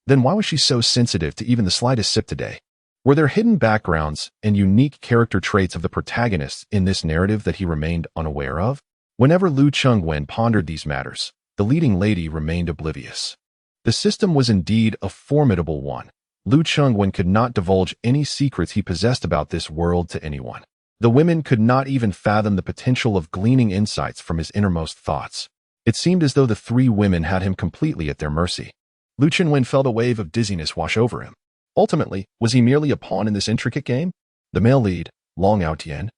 Speaker 1: then why was she so sensitive to even the slightest sip today? Were there hidden backgrounds and unique character traits of the protagonists in this narrative that he remained unaware of? Whenever Lu Qingwen pondered these matters, the leading lady remained oblivious. The system was indeed a formidable one. Lu Qingwen could not divulge any secrets he possessed about this world to anyone. The women could not even fathom the potential of gleaning insights from his innermost thoughts. It seemed as though the three women had him completely at their mercy. Lu Qingwen felt a wave of dizziness wash over him. Ultimately, was he merely a pawn in this intricate game? The male lead, Long Aotian,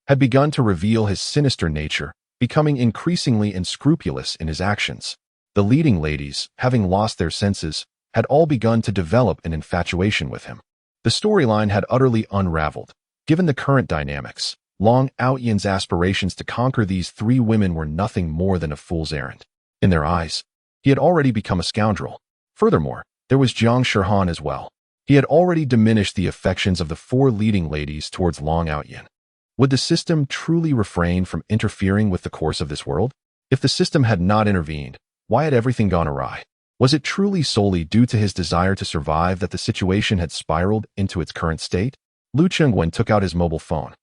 Speaker 1: had begun to reveal his sinister nature, becoming increasingly unscrupulous in his actions. The leading ladies, having lost their senses, had all begun to develop an infatuation with him. The storyline had utterly unraveled. Given the current dynamics, Long Aotian's aspirations to conquer these three women were nothing more than a fool's errand. In their eyes, he had already become a scoundrel. Furthermore, there was Jiang Shihan as well. He had already diminished the affections of the four leading ladies towards Long Aotian. Would the system truly refrain from interfering with the course of this world? If the system had not intervened, why had everything gone awry? Was it truly solely due to his desire to survive that the situation had spiraled into its current state? Lu Qingwen took out his mobile phone.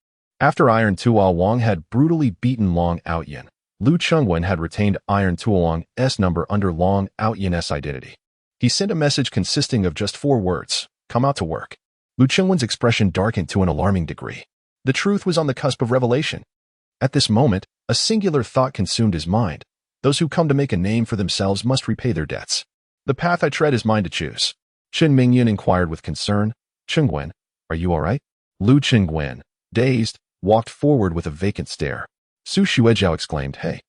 Speaker 1: After Iron Tuo Wang had brutally beaten Long Aotian, Lu Qingwen had retained Iron Tuo Wang's number under Long Aotian's identity. He sent a message consisting of just 4 words, "Come out to work." Lu Qingwen's expression darkened to an alarming degree. The truth was on the cusp of revelation. At this moment, a singular thought consumed his mind. Those who come to make a name for themselves must repay their debts. The path I tread is mine to choose. Chen Mingyan inquired with concern. "Qingwen, are you all right?" Lu Qingwen, dazed, walked forward with a vacant stare. Su Shuejiao exclaimed, "Hey,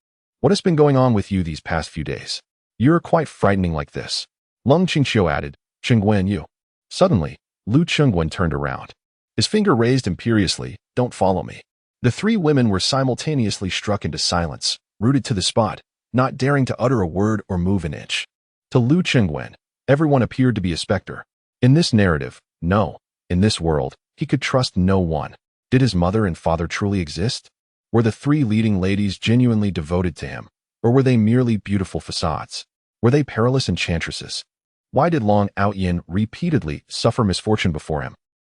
Speaker 1: what has been going on with you these past few days? You're quite frightening like this." Lung Qingxiu added, "Qingwen, you." Suddenly, Lu Qingwen turned around. His finger raised imperiously, "Don't follow me." The three women were simultaneously struck into silence, rooted to the spot, not daring to utter a word or move an inch. To Lu Qingwen, everyone appeared to be a specter. In this narrative, no, in this world, he could trust no one. Did his mother and father truly exist? Were the three leading ladies genuinely devoted to him, or were they merely beautiful facades? Were they perilous enchantresses? Why did Long Aotian repeatedly suffer misfortune before him?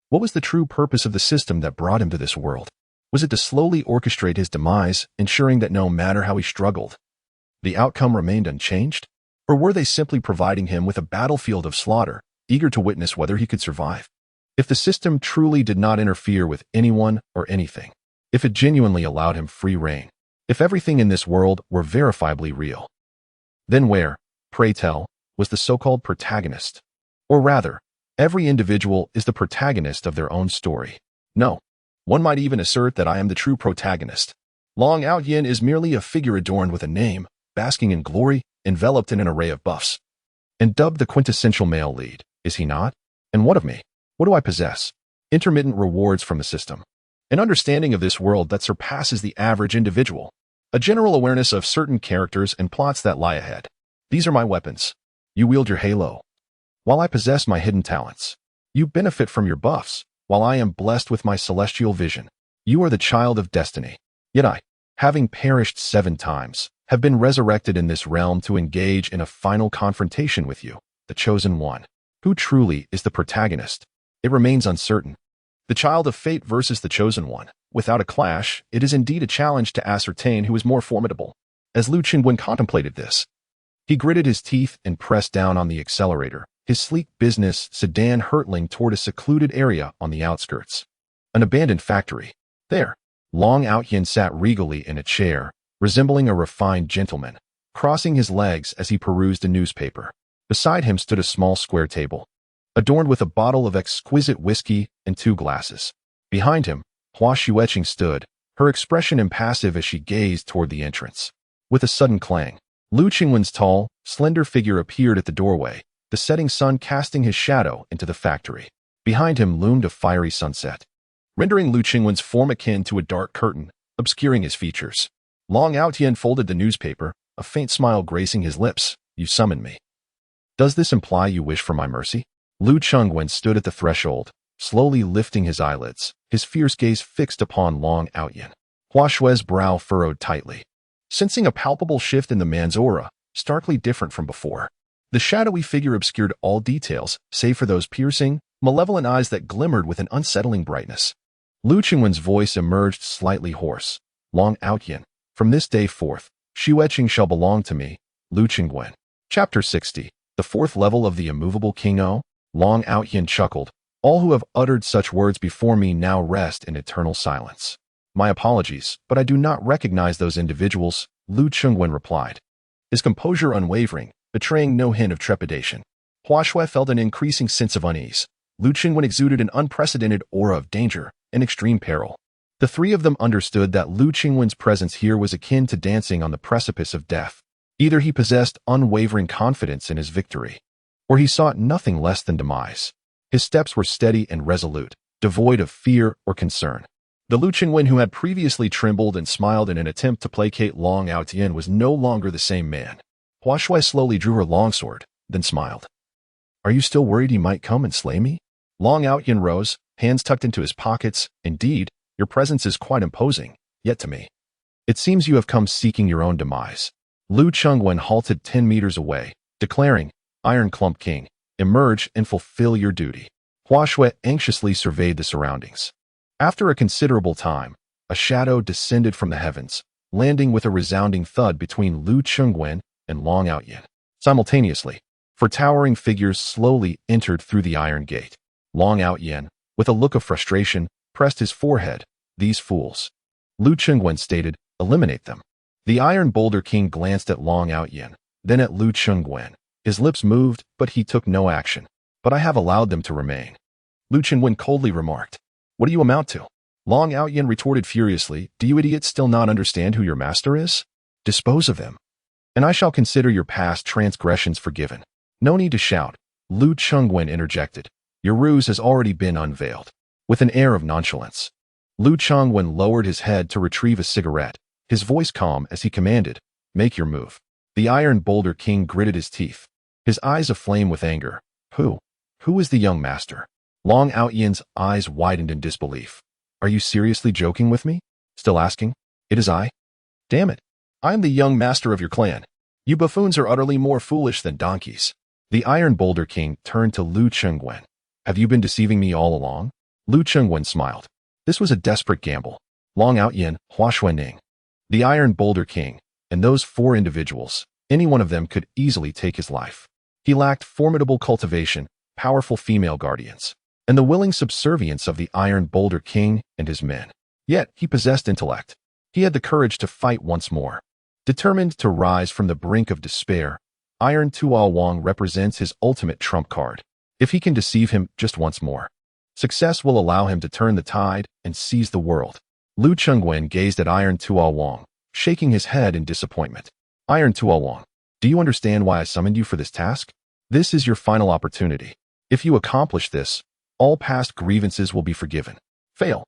Speaker 1: What was the true purpose of the system that brought him to this world? Was it to slowly orchestrate his demise, ensuring that no matter how he struggled, the outcome remained unchanged? Or were they simply providing him with a battlefield of slaughter, eager to witness whether he could survive? If the system truly did not interfere with anyone or anything, if it genuinely allowed him free rein, if everything in this world were verifiably real, then where, pray tell, was the so-called protagonist? Or rather, every individual is the protagonist of their own story. No, one might even assert that I am the true protagonist. Long Aotian is merely a figure adorned with a name, basking in glory, enveloped in an array of buffs, and dubbed the quintessential male lead, is he not? And what of me? What do I possess? Intermittent rewards from the system. An understanding of this world that surpasses the average individual. A general awareness of certain characters and plots that lie ahead. These are my weapons. You wield your halo, while I possess my hidden talents. You benefit from your buffs, while I am blessed with my celestial vision. You are the child of destiny. Yet I, having perished 7 times, have been resurrected in this realm to engage in a final confrontation with you, the chosen one. Who truly is the protagonist? It remains uncertain. The child of fate versus the chosen one. Without a clash, it is indeed a challenge to ascertain who is more formidable. As Lu Qingwen contemplated this, he gritted his teeth and pressed down on the accelerator, his sleek business sedan hurtling toward a secluded area on the outskirts. An abandoned factory. There, Long Outyin sat regally in a chair, resembling a refined gentleman, crossing his legs as he perused a newspaper. Beside him stood a small square table, adorned with a bottle of exquisite whiskey and 2 glasses. Behind him, Hua Xueqing stood, her expression impassive as she gazed toward the entrance. With a sudden clang, Lu Qingwen's tall, slender figure appeared at the doorway, the setting sun casting his shadow into the factory. Behind him loomed a fiery sunset, rendering Lu Qingwen's form akin to a dark curtain, obscuring his features. Long Outyen folded the newspaper, a faint smile gracing his lips. You summoned me. Does this imply you wish for my mercy? Lu Chengwen stood at the threshold, slowly lifting his eyelids, his fierce gaze fixed upon Long Outyen. Hua Xue's brow furrowed tightly, sensing a palpable shift in the man's aura, starkly different from before. The shadowy figure obscured all details, save for those piercing, malevolent eyes that glimmered with an unsettling brightness. Lu Qingwen's voice emerged slightly hoarse. Long Outyen, from this day forth, Xueqing shall belong to me, Lu Qingwen. Chapter 60. The 4th level of the immovable King O. Long Outyen chuckled. All who have uttered such words before me now rest in eternal silence. My apologies, but I do not recognize those individuals, Lu Qingwen replied, his composure unwavering, betraying no hint of trepidation. Hua Xue felt an increasing sense of unease. Lu Qingwen exuded an unprecedented aura of danger and extreme peril. The 3 of them understood that Lu Qingwen's presence here was akin to dancing on the precipice of death. Either he possessed unwavering confidence in his victory, or he sought nothing less than demise. His steps were steady and resolute, devoid of fear or concern. The Lu Qingwen who had previously trembled and smiled in an attempt to placate Long Outyen was no longer the same man. Hua Xue slowly drew her longsword, then smiled. Are you still worried he might come and slay me? Long Outyen rose, hands tucked into his pockets. Indeed, your presence is quite imposing, yet to me, it seems you have come seeking your own demise. Lu Chengwen halted 10 meters away, declaring, Iron Clump King, emerge and fulfill your duty. Hua Xue anxiously surveyed the surroundings. After a considerable time, a shadow descended from the heavens, landing with a resounding thud between Lu Chengwen and Long Outyen. Simultaneously, 4 towering figures slowly entered through the iron gate. Long Outyen, with a look of frustration, pressed his forehead. These fools. Lu Chengwen stated, eliminate them. The Iron Boulder King glanced at Long Outyen, then at Lu Chengwen. His lips moved, but he took no action. But I have allowed them to remain. Lu Chengwen coldly remarked. What do you amount to? Long Outyen retorted furiously, do you idiots still not understand who your master is? Dispose of them, and I shall consider your past transgressions forgiven. No need to shout, Lu Chengwen interjected. Your ruse has already been unveiled. With an air of nonchalance, Lu Chengwen lowered his head to retrieve a cigarette, his voice calm as he commanded, make your move. The Iron Boulder King gritted his teeth, his eyes aflame with anger. Who is the young master? Long Outyen's eyes widened in disbelief. Are you seriously joking with me? Still asking? It is I? Damn it. I am the young master of your clan. You buffoons are utterly more foolish than donkeys. The Iron Boulder King turned to Lu Chengwen. Have you been deceiving me all along? Lu Chengwen smiled. This was a desperate gamble. Long Outyen, Hua Xuening, the Iron Boulder King, and those 4 individuals, any one of them could easily take his life. He lacked formidable cultivation, powerful female guardians, and the willing subservience of the Iron Boulder King and his men. Yet he possessed intellect. He had the courage to fight once more. Determined to rise from the brink of despair, Iron Tuo Wang represents his ultimate trump card. If he can deceive him just once more, success will allow him to turn the tide and seize the world. Lu Chengwen gazed at Iron Tuo Wang, shaking his head in disappointment. Iron Tuo Wang, do you understand why I summoned you for this task? This is your final opportunity. If you accomplish this, all past grievances will be forgiven. Fail.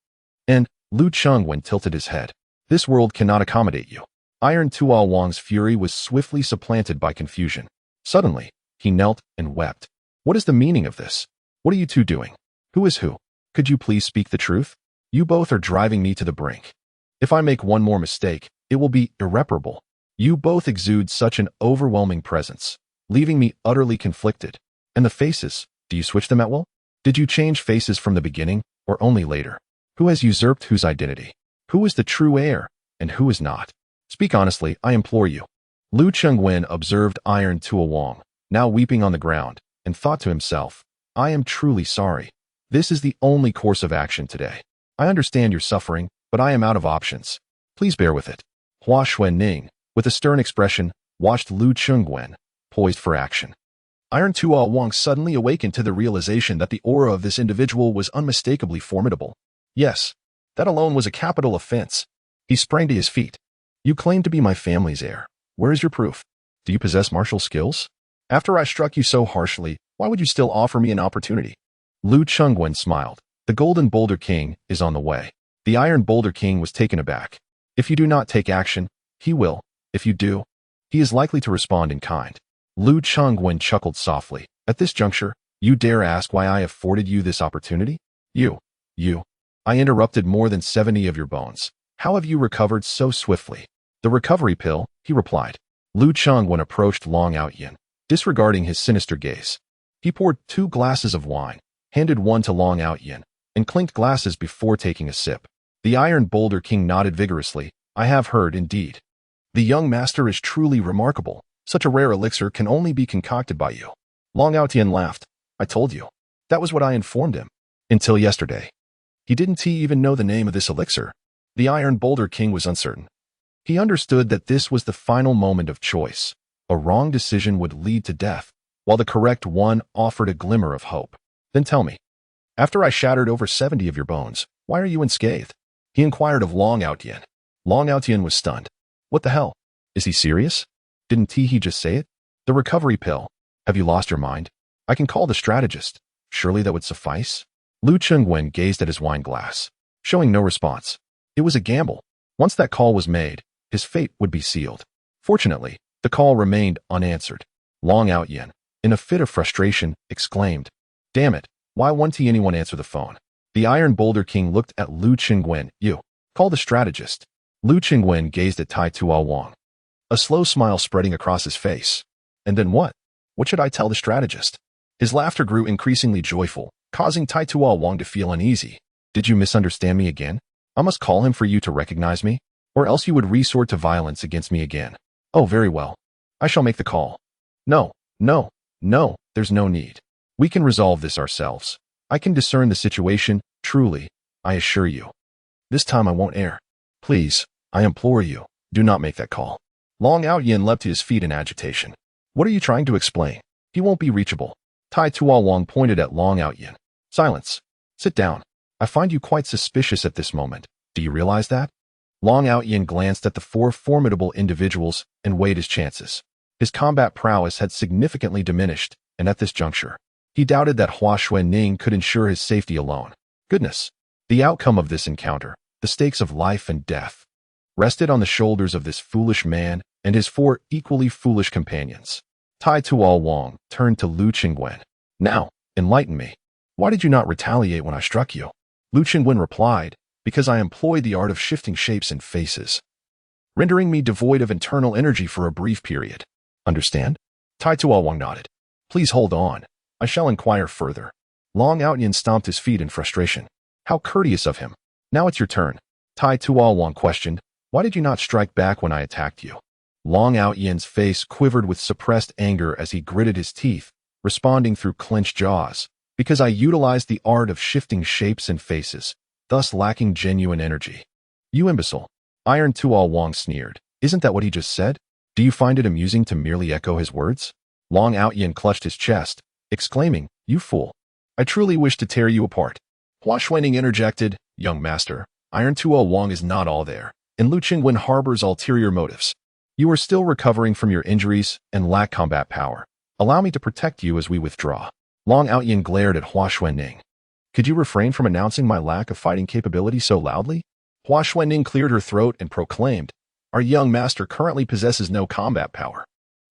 Speaker 1: And Lu Chengwen tilted his head. This world cannot accommodate you. Iron Tuo Wang's fury was swiftly supplanted by confusion. Suddenly, he knelt and wept. What is the meaning of this? What are you 2 doing? Who is who? Could you please speak the truth? You both are driving me to the brink. If I make one more mistake, it will be irreparable. You both exude such an overwhelming presence, leaving me utterly conflicted. And the faces, do you switch them at will? Did you change faces from the beginning, or only later? Who has usurped whose identity? Who is the true heir, and who is not? Speak honestly, I implore you. Lu Chengwen observed Iron Tuo Wang, now weeping on the ground, and thought to himself, I am truly sorry. This is the only course of action today. I understand your suffering, but I am out of options. Please bear with it. Hua Xuanning, with a stern expression, watched Lu Chengwen, poised for action. Iron Tuo Wang suddenly awakened to the realization that the aura of this individual was unmistakably formidable. Yes, that alone was a capital offense. He sprang to his feet. You claim to be my family's heir. Where is your proof? Do you possess martial skills? After I struck you so harshly, why would you still offer me an opportunity? Lu Chengwen smiled. The Golden Boulder King is on the way. The Iron Boulder King was taken aback. If you do not take action, he will. If you do, he is likely to respond in kind. Lu Chengwen chuckled softly. At this juncture, you dare ask why I afforded you this opportunity? You. I interrupted more than 70 of your bones. How have you recovered so swiftly? The recovery pill, he replied. Lu Chengwen approached Long Outyin, disregarding his sinister gaze. He poured 2 glasses of wine, handed one to Long Outyin, and clinked glasses before taking a sip. The Iron Boulder King nodded vigorously. I have heard, indeed. The young master is truly remarkable. Such a rare elixir can only be concocted by you. Long Outyin laughed. I told you. That was what I informed him. Until yesterday. Didn't he even know the name of this elixir? The Iron Boulder King was uncertain. He understood that this was the final moment of choice. A wrong decision would lead to death, while the correct one offered a glimmer of hope. Then tell me, after I shattered over 70 of your bones, why are you unscathed? He inquired of Long Outyin. Long Outyin was stunned. What the hell? Is he serious? Didn't he just say it? The recovery pill. Have you lost your mind? I can call the strategist. Surely that would suffice? Lu Chengwen gazed at his wine glass, showing no response. It was a gamble. Once that call was made, his fate would be sealed. Fortunately, the call remained unanswered. Long Outyin, in a fit of frustration, exclaimed, Damn it, why won't anyone answer the phone? The Iron Boulder King looked at Lu Chengwen. You. Call the strategist. Lu Chengwen gazed at Tai Tuo Wang, a slow smile spreading across his face. And then what? What should I tell the strategist? His laughter grew increasingly joyful, causing Tai Tuo Wang to feel uneasy. Did you misunderstand me again? I must call him for you to recognize me, or else you would resort to violence against me again. Oh, very well. I shall make the call. No, there's no need. We can resolve this ourselves. I can discern the situation, truly, I assure you. This time I won't err. Please, I implore you, do not make that call. Long Outyin leapt to his feet in agitation. What are you trying to explain? He won't be reachable. Tai Tuo Wang pointed at Long Outyin. Silence. Sit down. I find you quite suspicious at this moment. Do you realize that? Long Outyin glanced at the 4 formidable individuals and weighed his chances. His combat prowess had significantly diminished, and at this juncture, he doubted that Hua Xuanning could ensure his safety alone. Goodness. The outcome of this encounter, the stakes of life and death, rested on the shoulders of this foolish man and his 4 equally foolish companions. Tai Tuo Wang turned to Lu Chengwen. Now, enlighten me. Why did you not retaliate when I struck you? Lu Chengwen replied, because I employed the art of shifting shapes and faces, rendering me devoid of internal energy for a brief period. Understand? Tai Tuo Wang nodded. Please hold on. I shall inquire further. Long Outyin stomped his feet in frustration. How courteous of him. Now it's your turn. Tai Tuo Wang questioned, why did you not strike back when I attacked you? Long Outyin's face quivered with suppressed anger as he gritted his teeth, responding through clenched jaws. Because I utilized the art of shifting shapes and faces, thus lacking genuine energy. You imbecile. Iron Tuo Wang sneered. Isn't that what he just said? Do you find it amusing to merely echo his words? Long Outyin clutched his chest, exclaiming, You fool. I truly wish to tear you apart. Hua Xuanning interjected, Young master, Iron Tuo Wang is not all there, and Lu Chengwen harbors ulterior motives. You are still recovering from your injuries and lack combat power. Allow me to protect you as we withdraw. Long Outyin glared at Hua Xuanning. Could you refrain from announcing my lack of fighting capability so loudly? Hua Xuanning cleared her throat and proclaimed, Our young master currently possesses no combat power.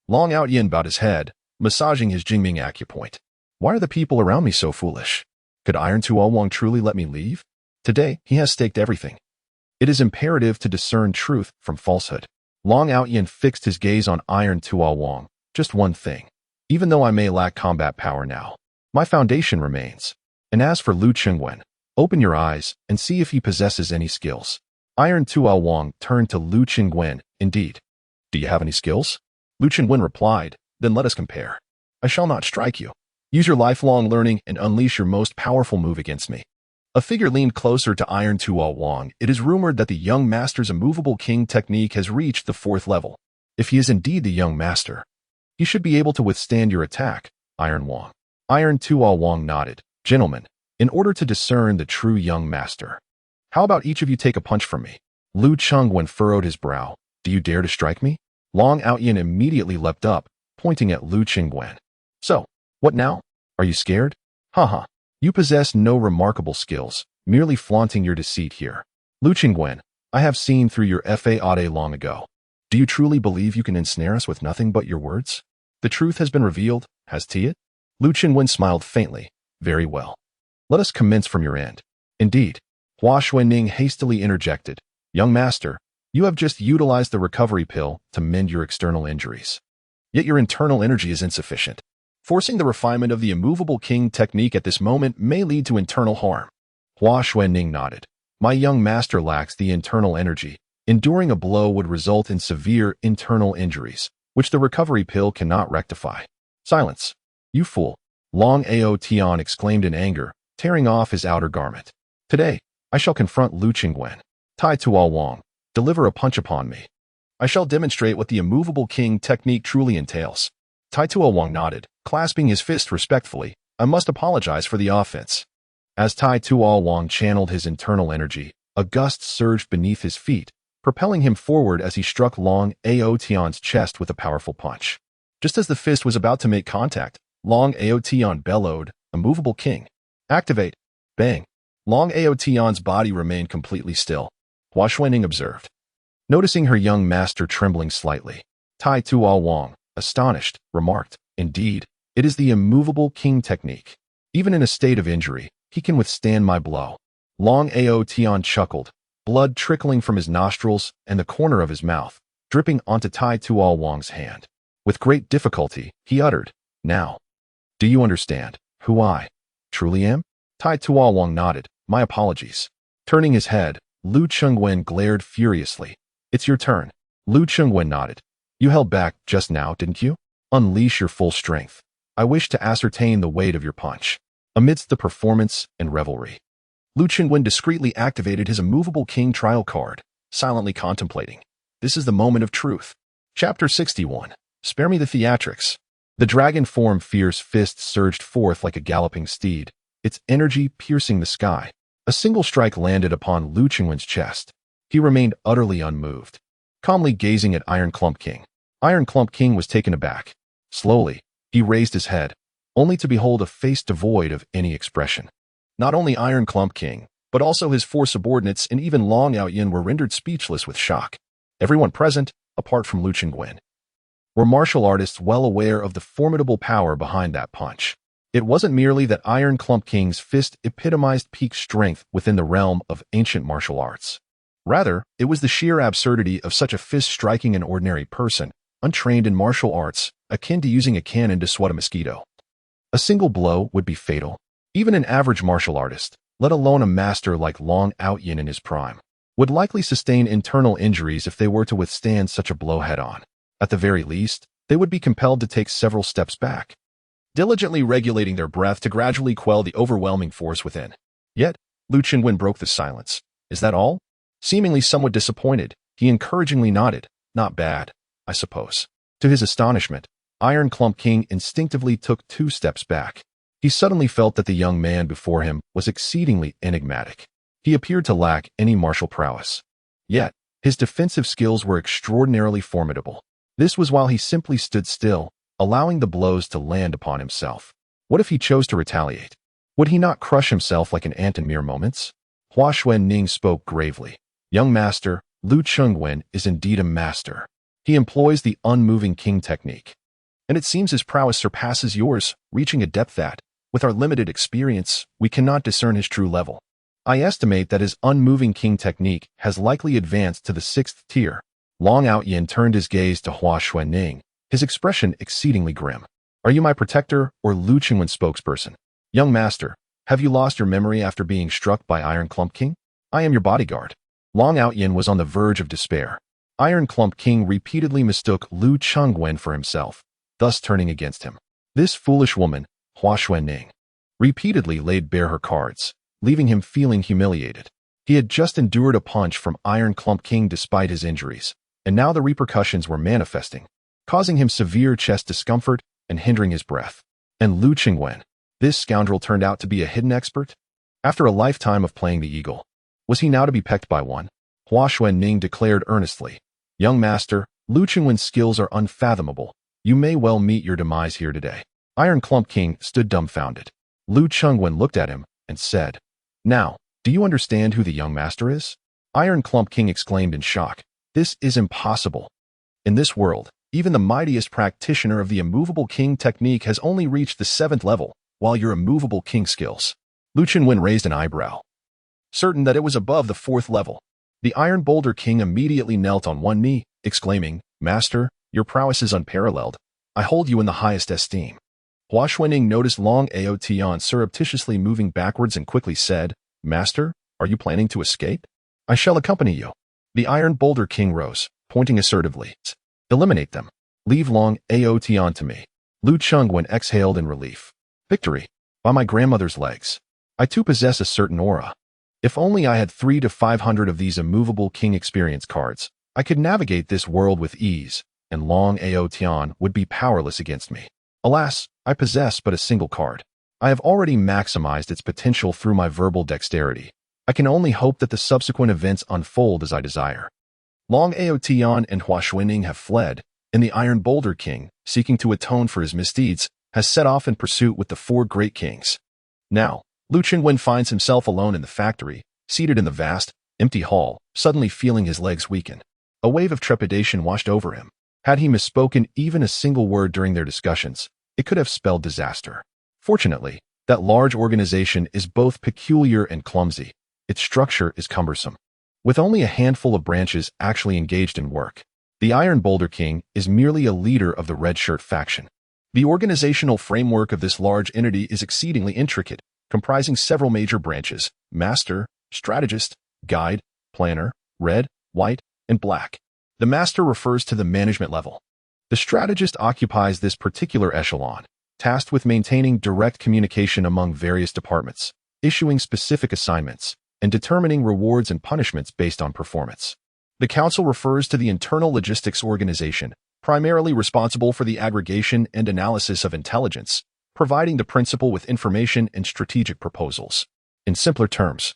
Speaker 1: Long Outyin bowed his head, massaging his Jingming acupoint. Why are the people around me so foolish? Could Iron Tuo Wang truly let me leave? Today, he has staked everything. It is imperative to discern truth from falsehood. Long Outyin fixed his gaze on Iron Tuo Wang. Just one thing. Even though I may lack combat power now, my foundation remains. And as for Lu Chengwen, open your eyes and see if he possesses any skills. Iron Tuo Wang turned to Lu Chengwen. Indeed. Do you have any skills? Lu Chengwen replied, Then let us compare. I shall not strike you. Use your lifelong learning and unleash your most powerful move against me. A figure leaned closer to Iron Tuo Wang. It is rumored that the young master's immovable king technique has reached the 4th level. If he is indeed the young master, he should be able to withstand your attack, Iron Wang. Iron Tuo Wang nodded. Gentlemen, in order to discern the true young master, how about each of you take a punch from me? Lu Chengwen furrowed his brow. Do you dare to strike me? Long Outyin immediately leapt up, pointing at Lu Chengwen. So, what now? Are you scared? Haha. You possess no remarkable skills, merely flaunting your deceit here. Lu Chengwen, I have seen through your fade long ago. Do you truly believe you can ensnare us with nothing but your words? The truth has been revealed, has it? Lu Chengwen smiled faintly. Very well. Let us commence from your end. Indeed. Hua Xuanning hastily interjected. Young master, you have just utilized the recovery pill to mend your external injuries. Yet your internal energy is insufficient. Forcing the refinement of the immovable king technique at this moment may lead to internal harm. Hua Xuanning nodded. My young master lacks the internal energy. Enduring a blow would result in severe internal injuries, which the recovery pill cannot rectify. Silence. You fool. Long Ao Tian exclaimed in anger, tearing off his outer garment. Today, I shall confront Lu Chengwen. Tai Tuo Wang, deliver a punch upon me. I shall demonstrate what the immovable king technique truly entails. Tai Tuo Wang nodded, clasping his fist respectfully. I must apologize for the offense. As Tai Tuo Wang channeled his internal energy, a gust surged beneath his feet, propelling him forward as he struck Long Ao Tian's chest with a powerful punch. Just as the fist was about to make contact, Long Ao Tian bellowed, Immovable King. Activate. Bang. Long Ao Tian's body remained completely still. Hua Xuanning observed. Noticing her young master trembling slightly, Tai Tuo Wang, astonished, remarked, Indeed, it is the immovable king technique. Even in a state of injury, he can withstand my blow. Long Ao Tian chuckled, blood trickling from his nostrils and the corner of his mouth, dripping onto Tai Tuo Wang's hand. With great difficulty, he uttered, Now. Do you understand who I truly am? Tai Tuo Wang nodded. My apologies. Turning his head, Lu Chengwen glared furiously. It's your turn. Lu Chengwen nodded. You held back just now, didn't you? Unleash your full strength. I wish to ascertain the weight of your punch. Amidst the performance and revelry, Lu Chengwen discreetly activated his immovable king trial card, silently contemplating. This is the moment of truth. Chapter 61. Spare me the theatrics. The dragon form fierce fist surged forth like a galloping steed, its energy piercing the sky. A single strike landed upon Lu Chengwen's chest. He remained utterly unmoved, calmly gazing at Iron Clump King. Iron Clump King was taken aback. Slowly, he raised his head, only to behold a face devoid of any expression. Not only Iron Clump King, but also his 4 subordinates and even Long Outyin were rendered speechless with shock. Everyone present, apart from Lu Chengwen, were martial artists well aware of the formidable power behind that punch. It wasn't merely that Iron Clump King's fist epitomized peak strength within the realm of ancient martial arts. Rather, it was the sheer absurdity of such a fist striking an ordinary person, untrained in martial arts, akin to using a cannon to swat a mosquito. A single blow would be fatal. Even an average martial artist, let alone a master like Long Outyin in his prime, would likely sustain internal injuries if they were to withstand such a blow head-on. At the very least, they would be compelled to take several steps back, diligently regulating their breath to gradually quell the overwhelming force within. Yet, Lu Chengwen broke the silence. Is that all? Seemingly somewhat disappointed, he encouragingly nodded. Not bad, I suppose. To his astonishment, Iron Clump King instinctively took 2 steps back. He suddenly felt that the young man before him was exceedingly enigmatic. He appeared to lack any martial prowess. Yet, his defensive skills were extraordinarily formidable. This was while he simply stood still, allowing the blows to land upon himself. What if he chose to retaliate? Would he not crush himself like an ant in mere moments? Hua Xuanning spoke gravely. Young master, Lu Chengwen is indeed a master. He employs the unmoving king technique. And it seems his prowess surpasses yours, reaching a depth that, with our limited experience, we cannot discern his true level. I estimate that his unmoving king technique has likely advanced to the 6th tier. Long Outyin turned his gaze to Hua Xuanning, his expression exceedingly grim. Are you my protector or Lu Chengwen's spokesperson? Young master, have you lost your memory after being struck by Iron Clump King? I am your bodyguard. Long Outyin was on the verge of despair. Iron Clump King repeatedly mistook Lu Chengwen for himself, thus turning against him. This foolish woman, Hua Xuanning, repeatedly laid bare her cards. leaving him feeling humiliated. He had just endured a punch from Iron Clump King despite his injuries, and now the repercussions were manifesting, causing him severe chest discomfort and hindering his breath. And Lu Qingwen, this scoundrel turned out to be a hidden expert? After a lifetime of playing the eagle, was he now to be pecked by one? Hua Xuanning declared earnestly, "Young master, Lu Qingwen's skills are unfathomable. You may well meet your demise here today." Iron Clump King stood dumbfounded. Lu Qingwen looked at him and said, "Now, do you understand who the young master is?" Iron Clump King exclaimed in shock, "This is impossible. In this world, even the mightiest practitioner of the immovable king technique has only reached the 7th level, while your immovable king skills." Lu Qingwen raised an eyebrow, certain that it was above the 4th level. The Iron Boulder King immediately knelt on one knee, exclaiming, "Master, your prowess is unparalleled. I hold you in the highest esteem." Hua Xuanning noticed Long Ao Tian surreptitiously moving backwards and quickly said, "Master, are you planning to escape? I shall accompany you." The Iron Boulder King rose, pointing assertively. "Eliminate them. Leave Long Ao Tian to me." Lu Qingwen exhaled in relief. "Victory. By my grandmother's legs. I too possess a certain aura. If only I had 300 to 500 of these immovable king experience cards, I could navigate this world with ease, and Long Ao Tian would be powerless against me. Alas, I possess but a single card. I have already maximized its potential through my verbal dexterity. I can only hope that the subsequent events unfold as I desire." Long Ao Tian and Hua Xuanning have fled, and the Iron Boulder King, seeking to atone for his misdeeds, has set off in pursuit with the 4 great kings. Now, Lu Qingwen finds himself alone in the factory, seated in the vast, empty hall, suddenly feeling his legs weaken. A wave of trepidation washed over him. Had he misspoken even a single word during their discussions, it could have spelled disaster. Fortunately, that large organization is both peculiar and clumsy. Its structure is cumbersome. With only a handful of branches actually engaged in work, the Iron Boulder King is merely a leader of the Red Shirt faction. The organizational framework of this large entity is exceedingly intricate, comprising several major branches: Master, Strategist, Guide, Planner, Red, White, and Black. The Master refers to the management level. The Strategist occupies this particular echelon, tasked with maintaining direct communication among various departments, issuing specific assignments, and determining rewards and punishments based on performance. The Council refers to the internal logistics organization, primarily responsible for the aggregation and analysis of intelligence, providing the principal with information and strategic proposals. In simpler terms,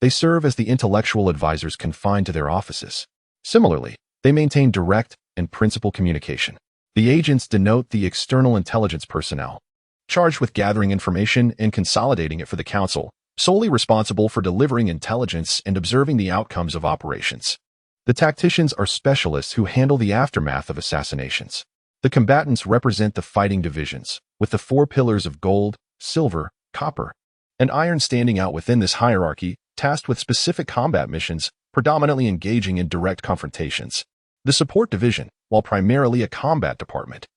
Speaker 1: they serve as the intellectual advisors confined to their offices. Similarly, they maintain direct and principal communication. The agents denote the external intelligence personnel, charged with gathering information and consolidating it for the Council, solely responsible for delivering intelligence and observing the outcomes of operations. The tacticians are specialists who handle the aftermath of assassinations. The combatants represent the fighting divisions, with the 4 pillars of gold, silver, copper, and iron standing out within this hierarchy, tasked with specific combat missions, predominantly engaging in direct confrontations. The support division, while primarily a combat department,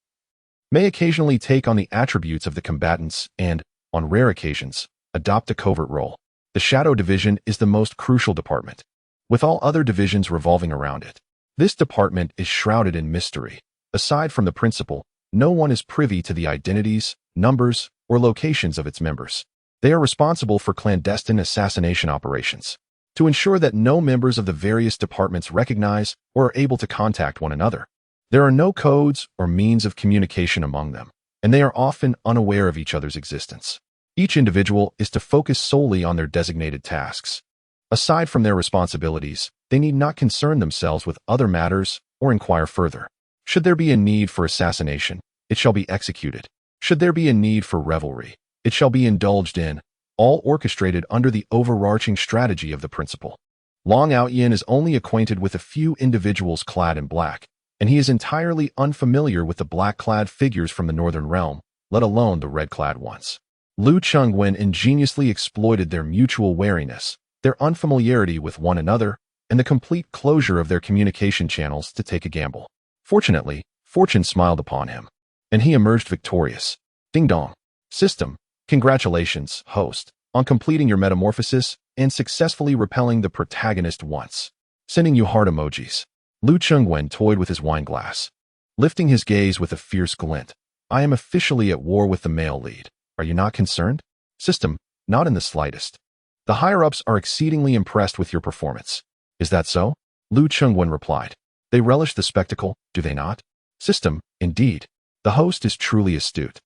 Speaker 1: may occasionally take on the attributes of the combatants and, on rare occasions, adopt a covert role. The shadow division is the most crucial department, with all other divisions revolving around it. This department is shrouded in mystery. Aside from the principal, no one is privy to the identities, numbers, or locations of its members. They are responsible for clandestine assassination operations, to ensure that no members of the various departments recognize or are able to contact one another. There are no codes or means of communication among them, and they are often unaware of each other's existence. Each individual is to focus solely on their designated tasks. Aside from their responsibilities, they need not concern themselves with other matters or inquire further. Should there be a need for assassination, it shall be executed. Should there be a need for revelry, it shall be indulged in, all orchestrated under the overarching strategy of the principal. Long Outyin is only acquainted with a few individuals clad in black, and he is entirely unfamiliar with the black-clad figures from the Northern Realm, let alone the red-clad ones. Lu Qingwen ingeniously exploited their mutual wariness, their unfamiliarity with one another, and the complete closure of their communication channels to take a gamble. Fortunately, fortune smiled upon him, and he emerged victorious. Ding dong. System, congratulations, host, on completing your metamorphosis and successfully repelling the protagonist once. Sending you heart emojis. Lu Qingwen toyed with his wine glass, lifting his gaze with a fierce glint. I am officially at war with the male lead. Are you not concerned? System, not in the slightest. The higher-ups are exceedingly impressed with your performance. Is that so? Lu Chengwen replied. They relish the spectacle, do they not? System, indeed. The host is truly astute.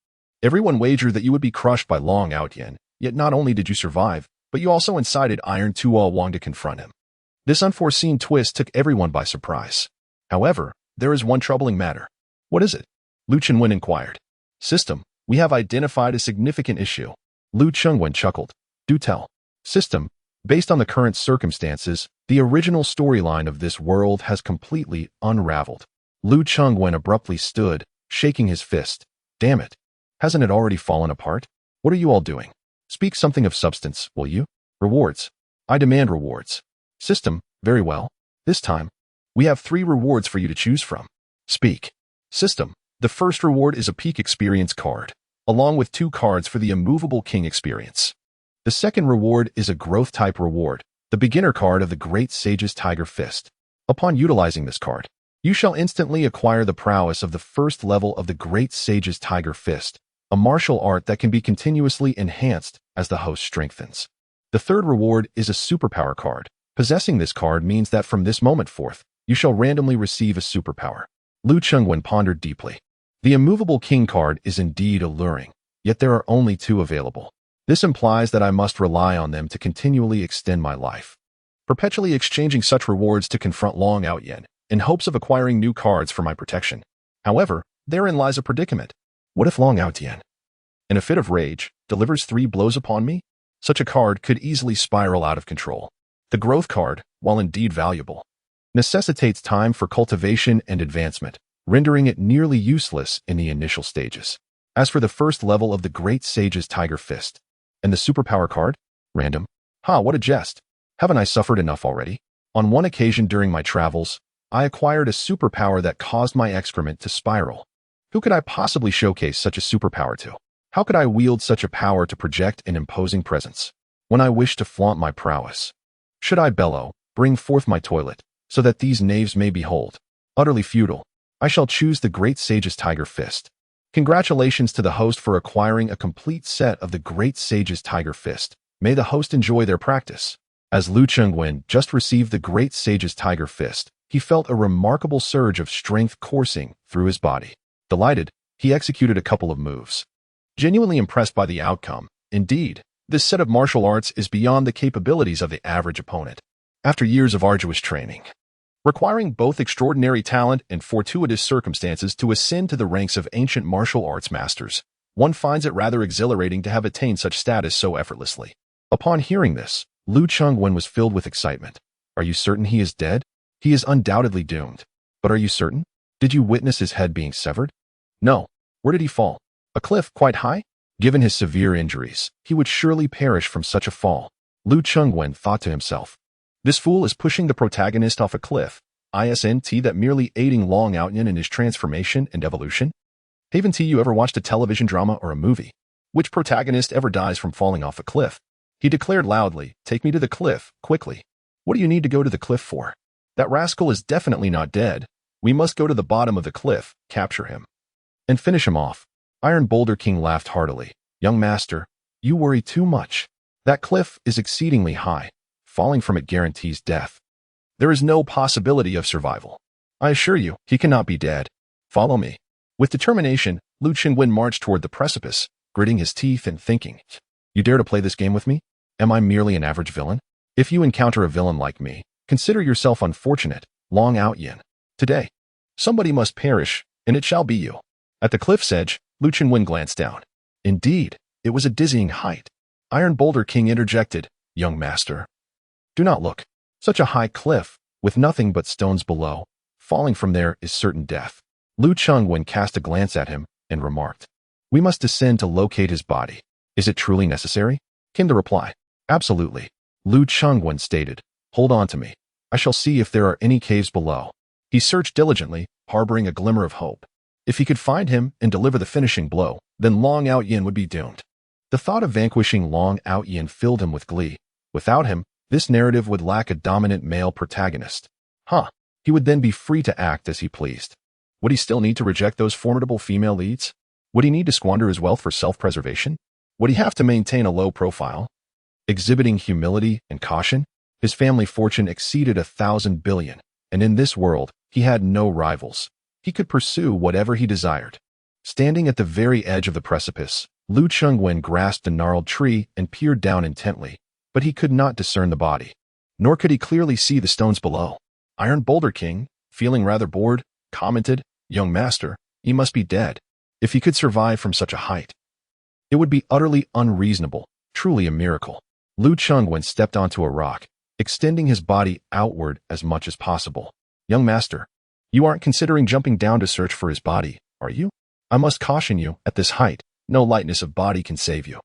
Speaker 1: Everyone wagered that you would be crushed by Long Outyen, yet not only did you survive, but you also incited Iron Tuo Wang to confront him. This unforeseen twist took everyone by surprise. However, there is one troubling matter. What is it? Lu Chengwen inquired. System, we have identified a significant issue. Lu Chengwen chuckled. Do tell. System, based on the current circumstances, the original storyline of this world has completely unraveled. Lu Chengwen abruptly stood, shaking his fist. Damn it. Hasn't it already fallen apart? What are you all doing? Speak something of substance, will you? Rewards. I demand rewards. System, very well. This time, we have 3 rewards for you to choose from. Speak. System, the first reward is a peak experience card, along with 2 cards for the immovable king experience. The second reward is a growth type reward, the beginner card of the Great Sage's Tiger Fist. Upon utilizing this card, you shall instantly acquire the prowess of the first level of the Great Sage's Tiger Fist, a martial art that can be continuously enhanced as the host strengthens. The third reward is a superpower card. Possessing this card means that from this moment forth, you shall randomly receive a superpower. Lu Chengwen pondered deeply. The immovable king card is indeed alluring, yet there are only 2 available. This implies that I must rely on them to continually extend my life. Perpetually exchanging such rewards to confront Long Outyen, in hopes of acquiring new cards for my protection. However, therein lies a predicament. What if Long Outyen, in a fit of rage, delivers 3 blows upon me? Such a card could easily spiral out of control. The growth card, while indeed valuable, necessitates time for cultivation and advancement, rendering it nearly useless in the initial stages. As for the first level of the Great Sage's Tiger Fist, and the superpower card? Random. Ha, what a jest. Haven't I suffered enough already? On one occasion during my travels, I acquired a superpower that caused my excrement to spiral. Who could I possibly showcase such a superpower to? How could I wield such a power to project an imposing presence when I wish to flaunt my prowess? Should I bellow, bring forth my toilet, so that these knaves may behold? Utterly futile. I shall choose the Great Sage's Tiger Fist. Congratulations to the host for acquiring a complete set of the Great Sage's Tiger Fist. May the host enjoy their practice. As Lu Chengwen just received the Great Sage's Tiger Fist, he felt a remarkable surge of strength coursing through his body. Delighted, he executed a couple of moves. Genuinely impressed by the outcome, indeed, this set of martial arts is beyond the capabilities of the average opponent. After years of arduous training, requiring both extraordinary talent and fortuitous circumstances to ascend to the ranks of ancient martial arts masters, one finds it rather exhilarating to have attained such status so effortlessly. Upon hearing this, Lu Chengwen was filled with excitement. Are you certain he is dead? He is undoubtedly doomed. But are you certain? Did you witness his head being severed? No. Where did he fall? A cliff quite high? Given his severe injuries, he would surely perish from such a fall. Lu Chengwen thought to himself. This fool is pushing the protagonist off a cliff. Isn't that merely aiding Long Outyen in his transformation and evolution? Haven't you ever watched a television drama or a movie? Which protagonist ever dies from falling off a cliff? He declared loudly, take me to the cliff, quickly. What do you need to go to the cliff for? That rascal is definitely not dead. We must go to the bottom of the cliff, capture him, and finish him off. Iron Boulder King laughed heartily. Young master, you worry too much. That cliff is exceedingly high. Falling from it guarantees death. There is no possibility of survival. I assure you, he cannot be dead. Follow me. With determination, Lu Chengwen marched toward the precipice, gritting his teeth and thinking, you dare to play this game with me? Am I merely an average villain? If you encounter a villain like me, consider yourself unfortunate, Long Outyen. Today, somebody must perish, and it shall be you. At the cliff's edge, Lu Chengwen glanced down. Indeed, it was a dizzying height. Iron Boulder King interjected, young master, do not look. Such a high cliff, with nothing but stones below. Falling from there is certain death. Lu Chengwen cast a glance at him and remarked, we must descend to locate his body. Is it truly necessary? Came the reply. Absolutely. Lu Chengwen stated, hold on to me. I shall see if there are any caves below. He searched diligently, harboring a glimmer of hope. If he could find him and deliver the finishing blow, then Long Outyen would be doomed. The thought of vanquishing Long Outyen filled him with glee. Without him, this narrative would lack a dominant male protagonist. He would then be free to act as he pleased. Would he still need to reject those formidable female leads? Would he need to squander his wealth for self-preservation? Would he have to maintain a low profile? exhibiting humility and caution. His family fortune exceeded 1,000 billion, and in this world, he had no rivals. He could pursue whatever he desired. Standing at the very edge of the precipice, Lu Chengwen grasped a gnarled tree and peered down intently, but he could not discern the body. Nor could he clearly see the stones below. Iron Boulder King, feeling rather bored, commented, "Young master, he must be dead. If he could survive from such a height, it would be utterly unreasonable, truly a miracle." Lu Chengwen stepped onto a rock, extending his body outward as much as possible. "Young master, you aren't considering jumping down to search for his body, are you? I must caution you, at this height, no lightness of body can save you.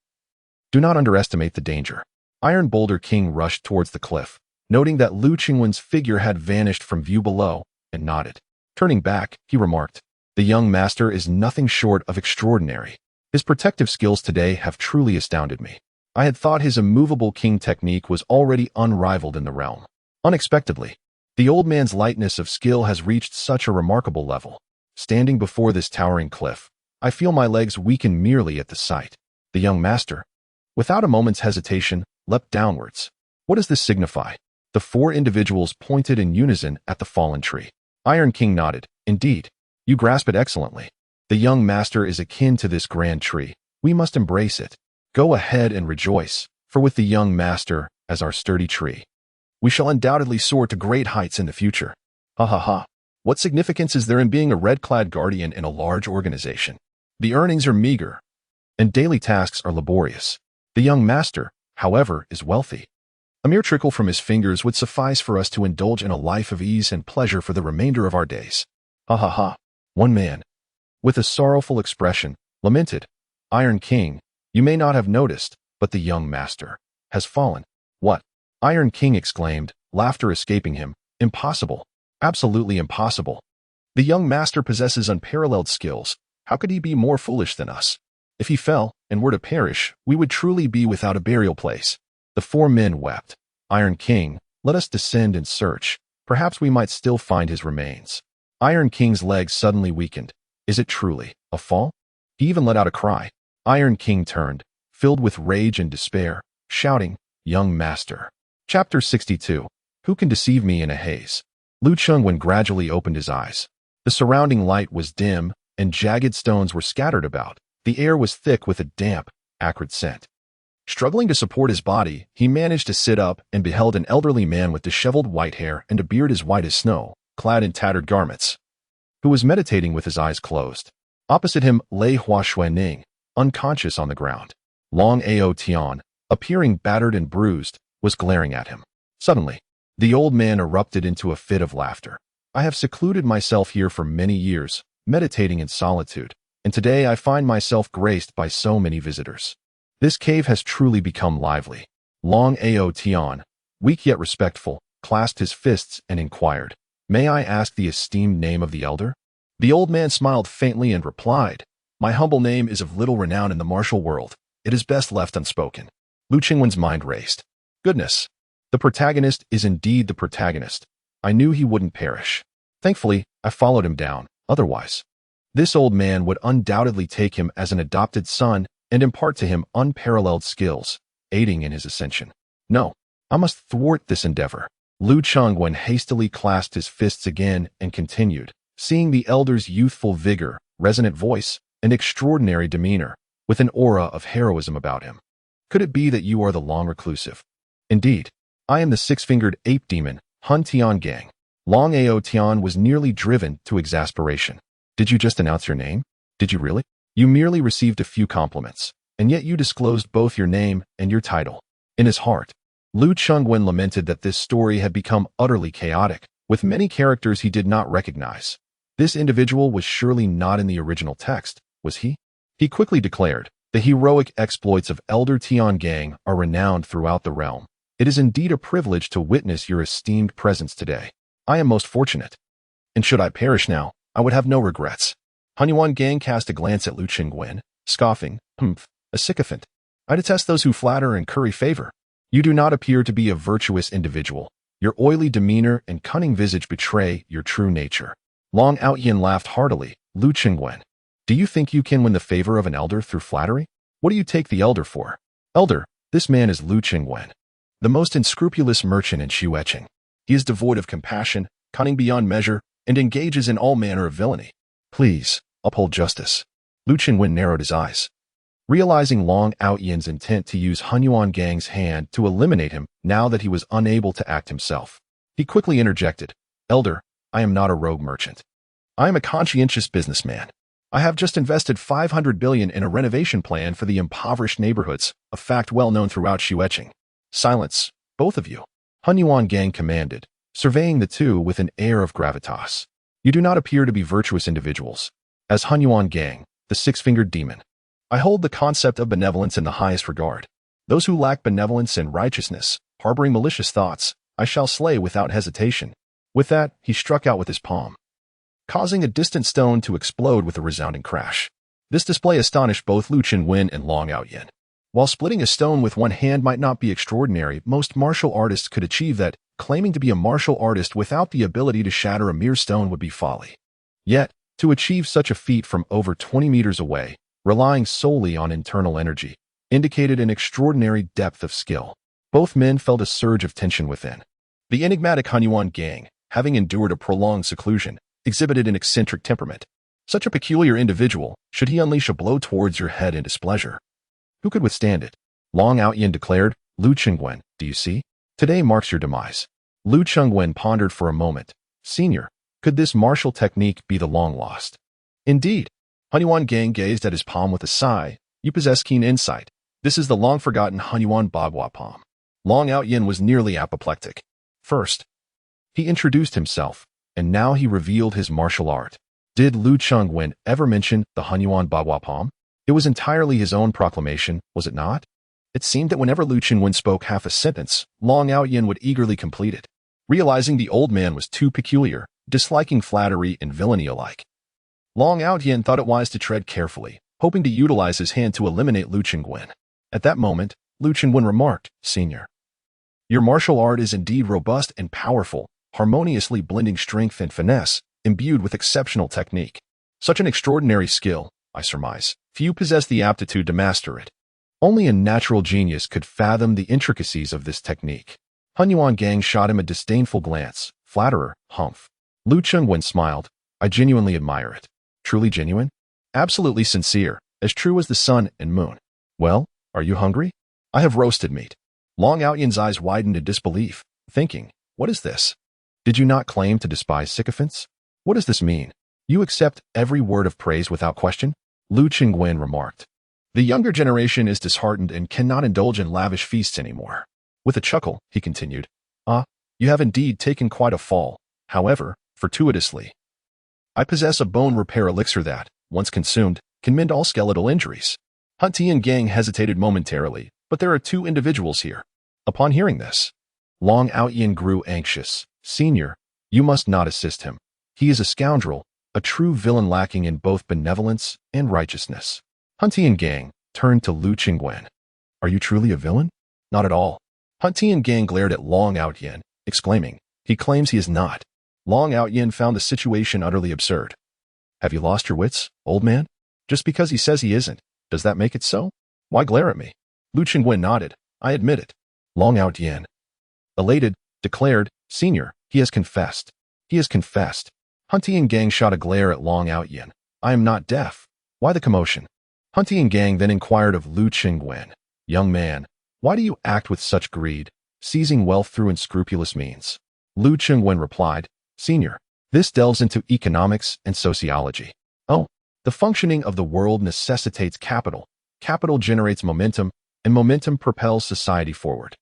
Speaker 1: Do not underestimate the danger." Iron Boulder King rushed towards the cliff, noting that Lu Chengwen's figure had vanished from view below, and nodded. Turning back, he remarked, "The young master is nothing short of extraordinary. His protective skills today have truly astounded me. I had thought his immovable king technique was already unrivaled in the realm. Unexpectedly, the old man's lightness of skill has reached such a remarkable level. Standing before this towering cliff, I feel my legs weaken merely at the sight." The young master, without a moment's hesitation, leapt downwards. "What does this signify?" The four individuals pointed in unison at the fallen tree. Iron King nodded. "Indeed, you grasp it excellently. The young master is akin to this grand tree. We must embrace it. Go ahead and rejoice, for with the young master as our sturdy tree, we shall undoubtedly soar to great heights in the future. Ha ha ha. What significance is there in being a red-clad guardian in a large organization? The earnings are meager, and daily tasks are laborious. The young master, however, is wealthy. A mere trickle from his fingers would suffice for us to indulge in a life of ease and pleasure for the remainder of our days. Ha ha ha." One man, with a sorrowful expression, lamented, "Iron King, you may not have noticed, but the young master has fallen." "What?" Iron King exclaimed, laughter escaping him. "Impossible. Absolutely impossible. The young master possesses unparalleled skills. How could he be more foolish than us? If he fell and were to perish, we would truly be without a burial place." The four men wept. "Iron King, let us descend and search. Perhaps we might still find his remains." Iron King's legs suddenly weakened. "Is it truly a fall?" He even let out a cry. Iron King turned, filled with rage and despair, shouting, "Young master." Chapter 62. Who can deceive me in a haze? Lu Chengwen gradually opened his eyes. The surrounding light was dim, and jagged stones were scattered about. The air was thick with a damp, acrid scent. Struggling to support his body, he managed to sit up and beheld an elderly man with disheveled white hair and a beard as white as snow, clad in tattered garments, who was meditating with his eyes closed. Opposite him lay Hua Xuanning, unconscious on the ground. Long Ao Tian, appearing battered and bruised, was glaring at him. Suddenly, the old man erupted into a fit of laughter. "I have secluded myself here for many years, meditating in solitude, and today I find myself graced by so many visitors. This cave has truly become lively." Long Ao Tian, weak yet respectful, clasped his fists and inquired, "May I ask the esteemed name of the elder?" The old man smiled faintly and replied, "My humble name is of little renown in the martial world. It is best left unspoken." Lu Chengwen's mind raced. Goodness, the protagonist is indeed the protagonist. I knew he wouldn't perish. Thankfully, I followed him down. Otherwise, this old man would undoubtedly take him as an adopted son and impart to him unparalleled skills, aiding in his ascension. No, I must thwart this endeavor. Lu Chengwen hastily clasped his fists again and continued, seeing the elder's youthful vigor, resonant voice, and extraordinary demeanor, with an aura of heroism about him. "Could it be that you are the long reclusive?" "Indeed, I am the six-fingered ape demon, Hun Tian Gang." Long Ao Tian was nearly driven to exasperation. "Did you just announce your name? Did you really? You merely received a few compliments, and yet you disclosed both your name and your title." In his heart, Lu Chengwen lamented that this story had become utterly chaotic, with many characters he did not recognize. This individual was surely not in the original text, was he? He quickly declared, "The heroic exploits of Elder Tian Gang are renowned throughout the realm. It is indeed a privilege to witness your esteemed presence today. I am most fortunate. And should I perish now, I would have no regrets." Hunyuan Gang cast a glance at Lu Chengwen, scoffing, "Humph, a sycophant. I detest those who flatter and curry favor. You do not appear to be a virtuous individual. Your oily demeanor and cunning visage betray your true nature." Long Outyin laughed heartily. "Lu Chengwen, do you think you can win the favor of an elder through flattery? What do you take the elder for?" "Elder, This man is Lu Qingwen, the most unscrupulous merchant in Xuecheng. He is devoid of compassion, cunning beyond measure, and engages in all manner of villainy. Please, uphold justice. Lu Qingwen narrowed his eyes. Realizing Long Outyan's intent to use Hunyuan Gang's hand to eliminate him now that he was unable to act himself, he quickly interjected, Elder, I am not a rogue merchant. I am a conscientious businessman. I have just invested 500 billion in a renovation plan for the impoverished neighborhoods, a fact well known throughout Xuecheng. Silence, both of you. Hunyuan Gang commanded, surveying the two with an air of gravitas. You do not appear to be virtuous individuals. As Hunyuan Gang, the six-fingered demon, I hold the concept of benevolence in the highest regard. Those who lack benevolence and righteousness, harboring malicious thoughts, I shall slay without hesitation. With that, he struck out with his palm, causing a distant stone to explode with a resounding crash. This display astonished both Lu Qingwen and Long Outyan. While splitting a stone with one hand might not be extraordinary, most martial artists could achieve that. Claiming to be a martial artist without the ability to shatter a mere stone would be folly. Yet, to achieve such a feat from over 20 meters away, relying solely on internal energy, indicated an extraordinary depth of skill. Both men felt a surge of tension within. The enigmatic Hunyuan Gang, having endured a prolonged seclusion, exhibited an eccentric temperament. Such a peculiar individual, should he unleash a blow towards your head in displeasure? Who could withstand it? Long Outyan declared, Lu Qingwen, do you see? Today marks your demise. Lu Qingwen pondered for a moment. Senior, could this martial technique be the long lost? Indeed. Hunyuan Gang gazed at his palm with a sigh. You possess keen insight. This is the long-forgotten Hunyuan Bagua palm. Long Outyan was nearly apoplectic. First, he introduced himself, and now he revealed his martial art. Did Lu Qingwen ever mention the Hunyuan Bagua palm? It was entirely his own proclamation, was it not? It seemed that whenever Lu Qingwen spoke half a sentence, Long Outyan would eagerly complete it. Realizing the old man was too peculiar, disliking flattery and villainy alike, Long Outyan thought it wise to tread carefully, hoping to utilize his hand to eliminate Lu Qingwen. At that moment, Lu Qingwen remarked, Senior, your martial art is indeed robust and powerful, harmoniously blending strength and finesse, imbued with exceptional technique. Such an extraordinary skill, I surmise. Few possess the aptitude to master it. Only a natural genius could fathom the intricacies of this technique. Hunyuan Gang shot him a disdainful glance. Flatterer, humph. Lu Qingwen smiled. I genuinely admire it. Truly genuine? Absolutely sincere, as true as the sun and moon. Well, are you hungry? I have roasted meat. Long Outyan's eyes widened in disbelief, thinking, what is this? Did you not claim to despise sycophants? What does this mean? You accept every word of praise without question? Lu Qingwen remarked. The younger generation is disheartened and cannot indulge in lavish feasts anymore. With a chuckle, he continued, you have indeed taken quite a fall. However, fortuitously, I possess a bone repair elixir that, once consumed, can mend all skeletal injuries. Hunyuan Gang hesitated momentarily, but there are two individuals here. Upon hearing this, Long Outyan grew anxious. Senior, you must not assist him. He is a scoundrel, a true villain lacking in both benevolence and righteousness. Hunyuan Gang turned to Lu Qingwen. Are you truly a villain? Not at all. Hunyuan Gang glared at Long Outyan, exclaiming, he claims he is not. Long Outyan found the situation utterly absurd. Have you lost your wits, old man? Just because he says he isn't, does that make it so? Why glare at me? Lu Qingwen nodded. I admit it. Long Outyan, elated, declared, Senior, he has confessed. He has confessed. Hunyuan Gang shot a glare at Long Outyan. I am not deaf. Why the commotion? Hunyuan Gang then inquired of Lu Qingwen. Young man, why do you act with such greed, seizing wealth through unscrupulous means? Lu Qingwen replied, Senior, this delves into economics and sociology. Oh, the functioning of the world necessitates capital. Capital generates momentum, and momentum propels society forward.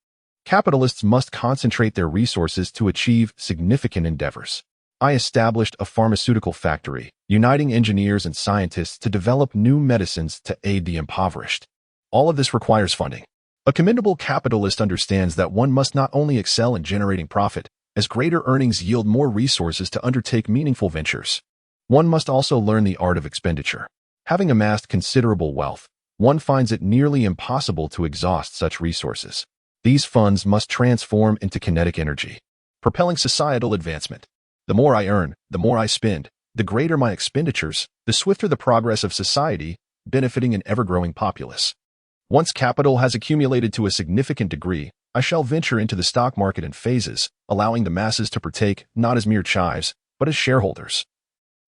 Speaker 1: Capitalists must concentrate their resources to achieve significant endeavors. I established a pharmaceutical factory, uniting engineers and scientists to develop new medicines to aid the impoverished. All of this requires funding. A commendable capitalist understands that one must not only excel in generating profit, as greater earnings yield more resources to undertake meaningful ventures. One must also learn the art of expenditure. Having amassed considerable wealth, one finds it nearly impossible to exhaust such resources. These funds must transform into kinetic energy, propelling societal advancement. The more I earn, the more I spend, the greater my expenditures, the swifter the progress of society, benefiting an ever-growing populace. Once capital has accumulated to a significant degree, I shall venture into the stock market in phases, allowing the masses to partake not as mere chives, but as shareholders,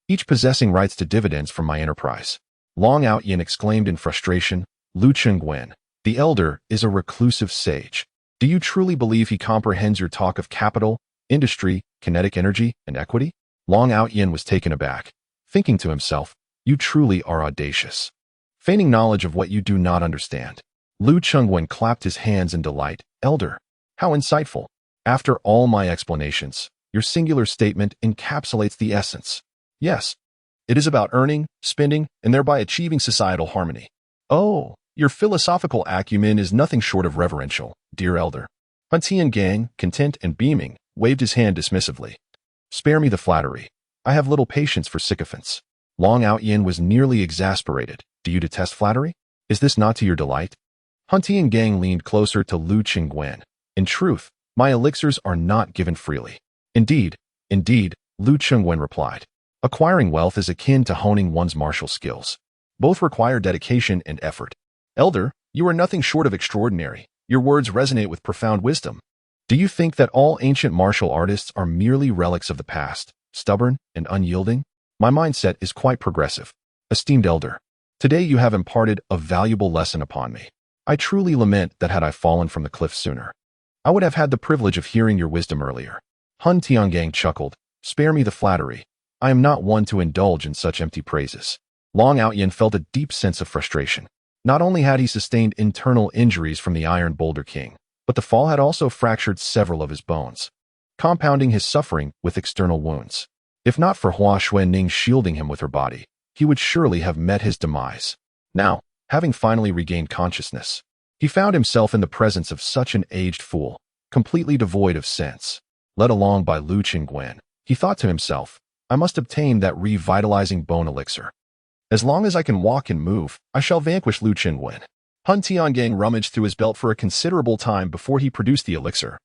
Speaker 1: each possessing rights to dividends from my enterprise. Long Out Yin exclaimed in frustration. Lu Chengwen, the elder, is a reclusive sage. Do you truly believe he comprehends your talk of capital, industry, kinetic energy, and equity? Long Out Yin was taken aback, thinking to himself, you truly are audacious, feigning knowledge of what you do not understand. Lu Chengwen clapped his hands in delight. Elder, how insightful. After all my explanations, your singular statement encapsulates the essence. Yes, it is about earning, spending, and thereby achieving societal harmony. Oh, your philosophical acumen is nothing short of reverential, dear elder. Han Tiangang, content and beaming, waved his hand dismissively. Spare me the flattery. I have little patience for sycophants. Long Out Yin was nearly exasperated. Do you detest flattery? Is this not to your delight? Han Tiangang leaned closer to Lu Chengwen. In truth, my elixirs are not given freely. Indeed, Lu Chengwen replied. Acquiring wealth is akin to honing one's martial skills. Both require dedication and effort. Elder, you are nothing short of extraordinary. Your words resonate with profound wisdom. Do you think that all ancient martial artists are merely relics of the past, stubborn and unyielding? My mindset is quite progressive. Esteemed elder, today you have imparted a valuable lesson upon me. I truly lament that had I fallen from the cliff sooner, I would have had the privilege of hearing your wisdom earlier. Han Tiangang chuckled. Spare me the flattery. I am not one to indulge in such empty praises. Long Out Yin felt a deep sense of frustration. Not only had he sustained internal injuries from the Iron Boulder King, but the fall had also fractured several of his bones, compounding his suffering with external wounds. If not for Hua Xuanning shielding him with her body, he would surely have met his demise. Now, having finally regained consciousness, he found himself in the presence of such an aged fool, completely devoid of sense. Led along by Lu Chengwen, he thought to himself, I must obtain that revitalizing bone elixir. As long as I can walk and move, I shall vanquish Lu Chengwen. Han Tiangang rummaged through his belt for a considerable time before he produced the elixir.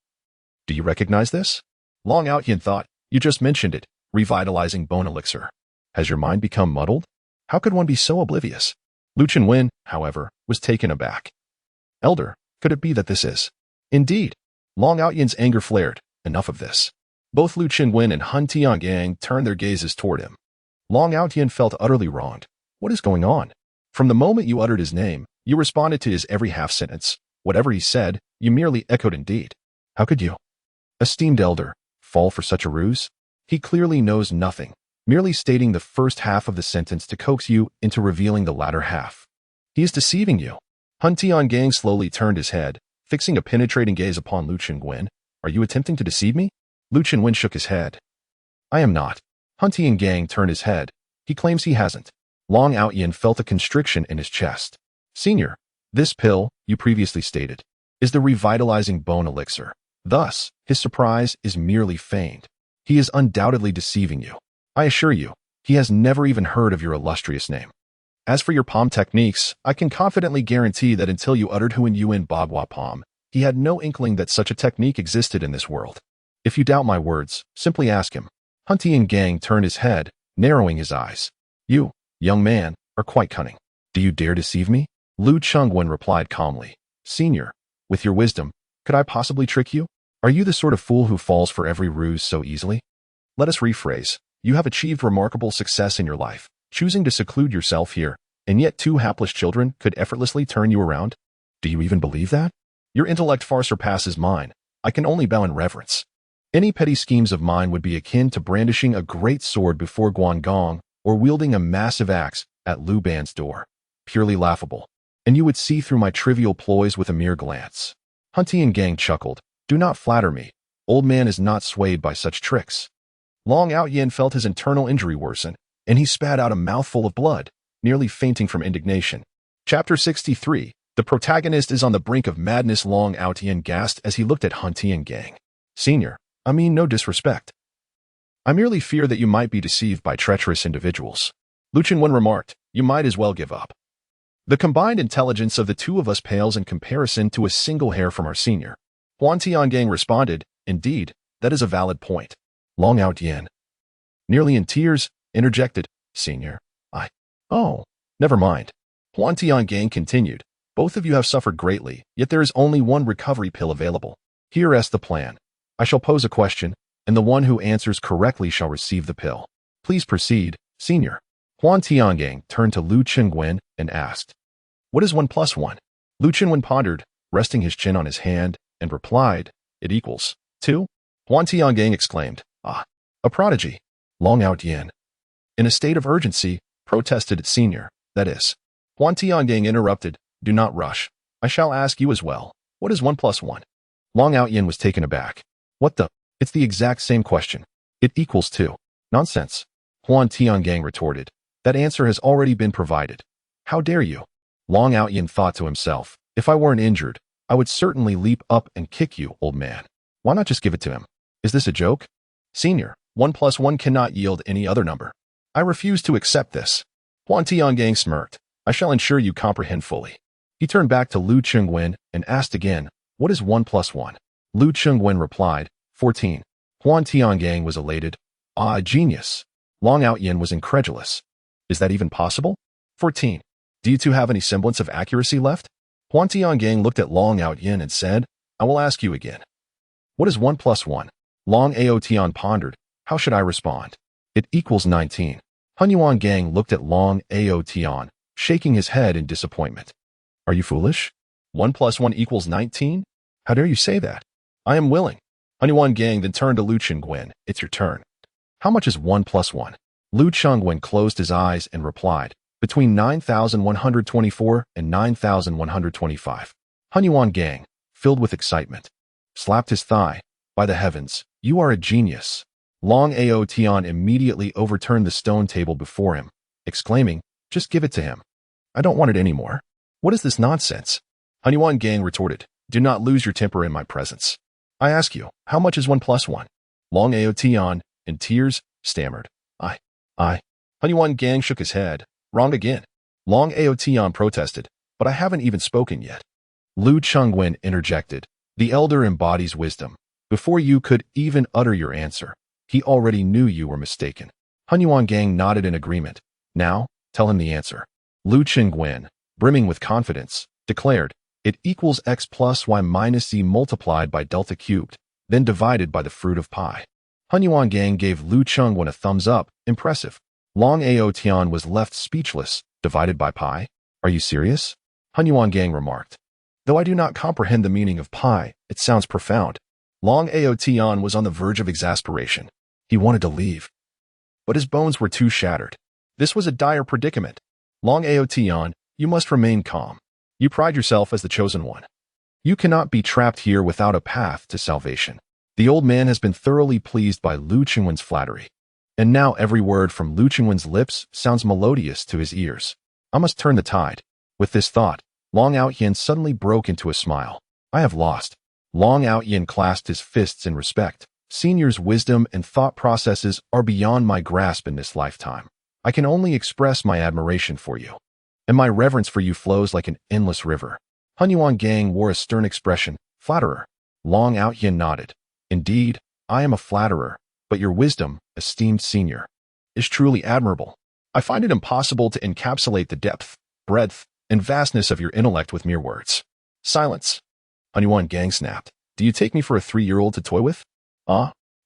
Speaker 1: Do you recognize this? Long Out Yin thought. You just mentioned it, revitalizing bone elixir. Has your mind become muddled? How could one be so oblivious? Lu Chengwen, however, was taken aback. Elder, could it be that this is? Indeed. Long Out Yin's anger flared. Enough of this. Both Lu Chengwen and Han Tiangang turned their gazes toward him. Long Out Yin felt utterly wronged. What is going on? From the moment you uttered his name, you responded to his every half sentence. Whatever he said, you merely echoed indeed. How could you, esteemed elder, fall for such a ruse? He clearly knows nothing, merely stating the first half of the sentence to coax you into revealing the latter half. He is deceiving you. Han Tiangang slowly turned his head, fixing a penetrating gaze upon Lu Chengwen. Are you attempting to deceive me? Lu Chengwen shook his head. I am not. Han Tiangang turned his head. He claims he hasn't. Long Out Yin felt a constriction in his chest. Senior, this pill, you previously stated, is the revitalizing bone elixir. Thus, his surprise is merely feigned. He is undoubtedly deceiving you. I assure you, he has never even heard of your illustrious name. As for your palm techniques, I can confidently guarantee that until you uttered Huan Yuan Bagua Palm, he had no inkling that such a technique existed in this world. If you doubt my words, simply ask him. Han Tiangang turned his head, narrowing his eyes. You, young man, are quite cunning. Do you dare deceive me? Lu Chengwen replied calmly. Senior, with your wisdom, could I possibly trick you? Are you the sort of fool who falls for every ruse so easily? Let us rephrase. You have achieved remarkable success in your life, choosing to seclude yourself here, and yet 2 hapless children could effortlessly turn you around? Do you even believe that? Your intellect far surpasses mine. I can only bow in reverence. Any petty schemes of mine would be akin to brandishing a great sword before Guangong or wielding a massive axe at Lu Ban's door. Purely laughable. And you would see through my trivial ploys with a mere glance. Han Tiangang chuckled. Do not flatter me. Old man is not swayed by such tricks. Long Out Yin felt his internal injury worsen, and he spat out a mouthful of blood, nearly fainting from indignation. Chapter 63. The protagonist is on the brink of madness. Long Out Yin gasped as he looked at Han Tiangang. Senior, I mean no disrespect. I merely fear that you might be deceived by treacherous individuals. Lu Chengwen remarked, you might as well give up. The combined intelligence of the two of us pales in comparison to a single hair from our senior. Huan Tiangang responded, indeed, that is a valid point. Long Out Yin, nearly in tears, interjected, Senior, Oh, never mind. Huan Tiangang continued, Both of you have suffered greatly, yet there is only one recovery pill available. Here is the plan. I shall pose a question, and the one who answers correctly shall receive the pill. Please proceed, senior. Huan Tiangang turned to Lu Qingwen and asked, "What is 1 plus 1? Lu Qingwen pondered, resting his chin on his hand, and replied, "It equals 2. Huan Tiangang exclaimed, "Ah, a prodigy." Long Out Yin, in a state of urgency, protested senior, that is. Huan Tiangang interrupted, "Do not rush. I shall ask you as well. What is 1 plus 1? Long Out Yin was taken aback. "What the? It's the exact same question. It equals 2. Nonsense." Huan Tiangang retorted. "That answer has already been provided. How dare you?" Long Out Yin thought to himself, "If I weren't injured, I would certainly leap up and kick you, old man. Why not just give it to him? Is this a joke? Senior, 1 plus 1 cannot yield any other number. I refuse to accept this." Huan Tiangang smirked. "I shall ensure you comprehend fully." He turned back to Lu Qingwen and asked again, "What is 1 plus 1? Lu Qingwen replied, 14. Huan Tiangang was elated. "Ah, genius." Long Out Yin was incredulous. "Is that even possible? 14. Do you two have any semblance of accuracy left?" Huan Tiangang looked at Long Out Yin and said, "I will ask you again. What is 1 plus 1? Long Ao Tian pondered. "How should I respond?" "It equals 19. Hun Yuan Gang looked at Long Ao Tian, shaking his head in disappointment. "Are you foolish? 1 plus 1 equals 19? How dare you say that?" "I am willing." Hun Yuan Gang then turned to Lu Qingwen. "It's your turn. How much is 1 plus 1? Lu Qingwen closed his eyes and replied, "Between 9,124 and 9,125. Hun Yuan Gang, filled with excitement, slapped his thigh. "By the heavens, you are a genius." Long Ao Tian immediately overturned the stone table before him, exclaiming, "Just give it to him. I don't want it anymore. What is this nonsense?" Hun Yuan Gang retorted, "Do not lose your temper in my presence. I ask you, how much is 1 plus 1? Long Ao Tian, in tears, stammered, I. Hun Yuan Gang shook his head. "Wrong again." Long Ao Tian protested, "But I haven't even spoken yet." Lu Qingwen interjected, "The elder embodies wisdom. Before you could even utter your answer, he already knew you were mistaken." Hun Yuan Gang nodded in agreement. "Now, tell him the answer." Lu Qingwen, brimming with confidence, declared, "It equals x plus y minus z multiplied by delta cubed, then divided by the fruit of pi." Hun Yuan Gang gave Lu Qingwen a thumbs up. Impressive. Long Ao Tian was left speechless. "Divided by pi? Are you serious?" Hun Yuan Gang remarked. "Though I do not comprehend the meaning of pi, it sounds profound." Long Ao Tian was on the verge of exasperation. He wanted to leave, but his bones were too shattered. This was a dire predicament. Long Ao Tian, you must remain calm. You pride yourself as the chosen one. You cannot be trapped here without a path to salvation. The old man has been thoroughly pleased by Lu Qingwen's flattery, and now every word from Lu Qingwen's lips sounds melodious to his ears. I must turn the tide. With this thought, Long Out Yin suddenly broke into a smile. "I have lost." Long Out Yin clasped his fists in respect. "Senior's wisdom and thought processes are beyond my grasp in this lifetime. I can only express my admiration for you, and my reverence for you flows like an endless river." Hun Yuan Gang wore a stern expression. "Flatterer." Long Out Yin nodded. "Indeed, I am a flatterer, but your wisdom, esteemed senior, is truly admirable. I find it impossible to encapsulate the depth, breadth, and vastness of your intellect with mere words." "Silence." Hun Yuan Gang snapped. "Do you take me for a 3-year-old to toy with?"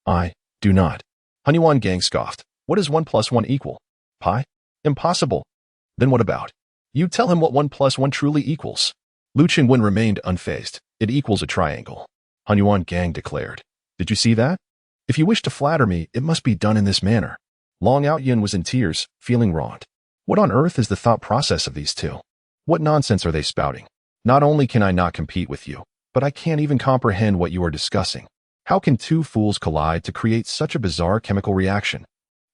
Speaker 1: I do not." Hun Yuan Gang scoffed. "What does 1 plus 1 equal? Pi? Impossible." "Then what about? You tell him what 1 plus 1 truly equals." Lu Qingwen remained unfazed. "It equals a triangle," Hun Yuan Gang declared. "Did you see that? If you wish to flatter me, it must be done in this manner." Long Out Yin was in tears, feeling wronged. What on earth is the thought process of these two? What nonsense are they spouting? Not only can I not compete with you, but I can't even comprehend what you are discussing. How can two fools collide to create such a bizarre chemical reaction?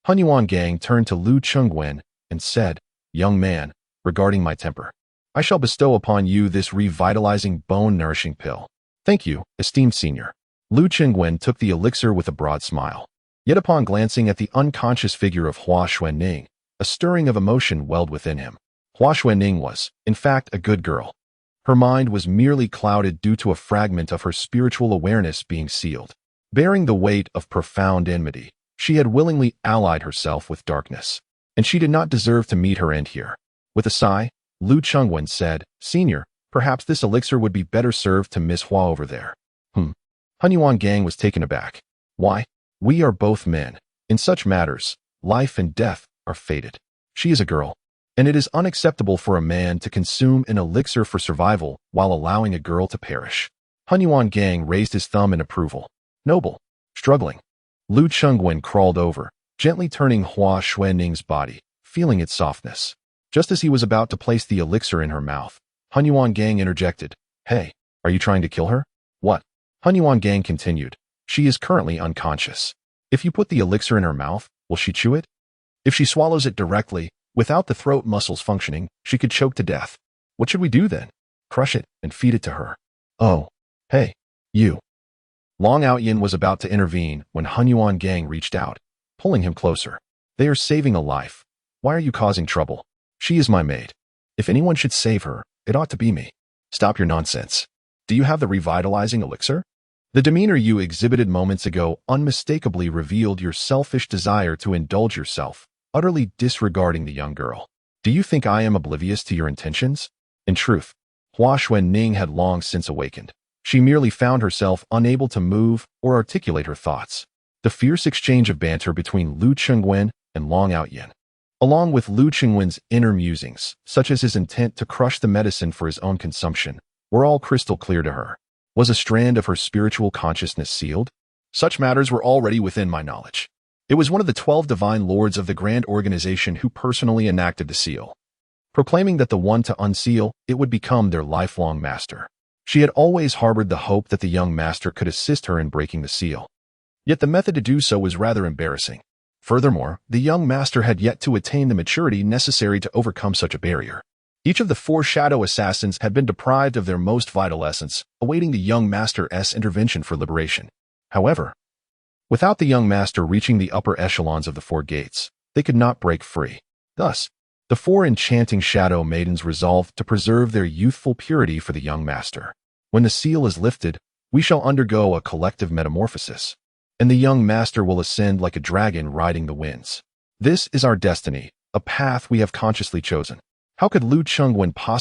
Speaker 1: Hun Yuan Gang turned to Lu Qingwen and said, "Young man, regarding my temper, I shall bestow upon you this revitalizing bone-nourishing pill." "Thank you, esteemed senior." Lu Qingwen took the elixir with a broad smile. Yet upon glancing at the unconscious figure of Hua Xuanning, a stirring of emotion welled within him. Hua Xuanning was, in fact, a good girl. Her mind was merely clouded due to a fragment of her spiritual awareness being sealed. Bearing the weight of profound enmity, she had willingly allied herself with darkness, and she did not deserve to meet her end here. With a sigh, Lu Qingwen said, "Senior, Perhaps this elixir would be better served to Miss Hua over there. Hunyuan Gang was taken aback. Why? We are both men. In such matters, life and death are fated. She is a girl, and it is unacceptable for a man to consume an elixir for survival while allowing a girl to perish. Hunyuan Gang raised his thumb in approval. Noble. Struggling. Lu Chengwen crawled over, gently turning Hua Xuanning's body, feeling its softness. Just as he was about to place the elixir in her mouth, Hunyuan Gang interjected. Hey, are you trying to kill her? What? Hunyuan Gang continued. She is currently unconscious. If you put the elixir in her mouth, will she chew it? If she swallows it directly, without the throat muscles functioning, she could choke to death. What should we do then? Crush it and feed it to her. Oh. Hey. You. Long Outyin was about to intervene when Hunyuan Gang reached out, pulling him closer. They are saving a life. Why are you causing trouble? She is my maid. If anyone should save her, it ought to be me. Stop your nonsense. Do you have the revitalizing elixir? The demeanor you exhibited moments ago unmistakably revealed your selfish desire to indulge yourself, utterly disregarding the young girl. Do you think I am oblivious to your intentions? In truth, Hua Xuanning had long since awakened. She merely found herself unable to move or articulate her thoughts. The fierce exchange of banter between Lu Chengwen and Long Outyin, along with Lu Chengwen's inner musings, such as his intent to crush the medicine for his own consumption, were all crystal clear to her. Was a strand of her spiritual consciousness sealed? Such matters were already within my knowledge. It was one of the 12 divine lords of the grand organization who personally enacted the seal, proclaiming that the one to unseal it would become their lifelong master. She had always harbored the hope that the young master could assist her in breaking the seal. Yet the method to do so was rather embarrassing. Furthermore, the young master had yet to attain the maturity necessary to overcome such a barrier. Each of the 4 shadow assassins had been deprived of their most vital essence, awaiting the young master's intervention for liberation. However, without the young master reaching the upper echelons of the 4 gates, they could not break free. Thus, the 4 enchanting shadow maidens resolved to preserve their youthful purity for the young master. When the seal is lifted, we shall undergo a collective metamorphosis, and the young master will ascend like a dragon riding the winds. This is our destiny, a path we have consciously chosen. How could Lu Chengwen possibly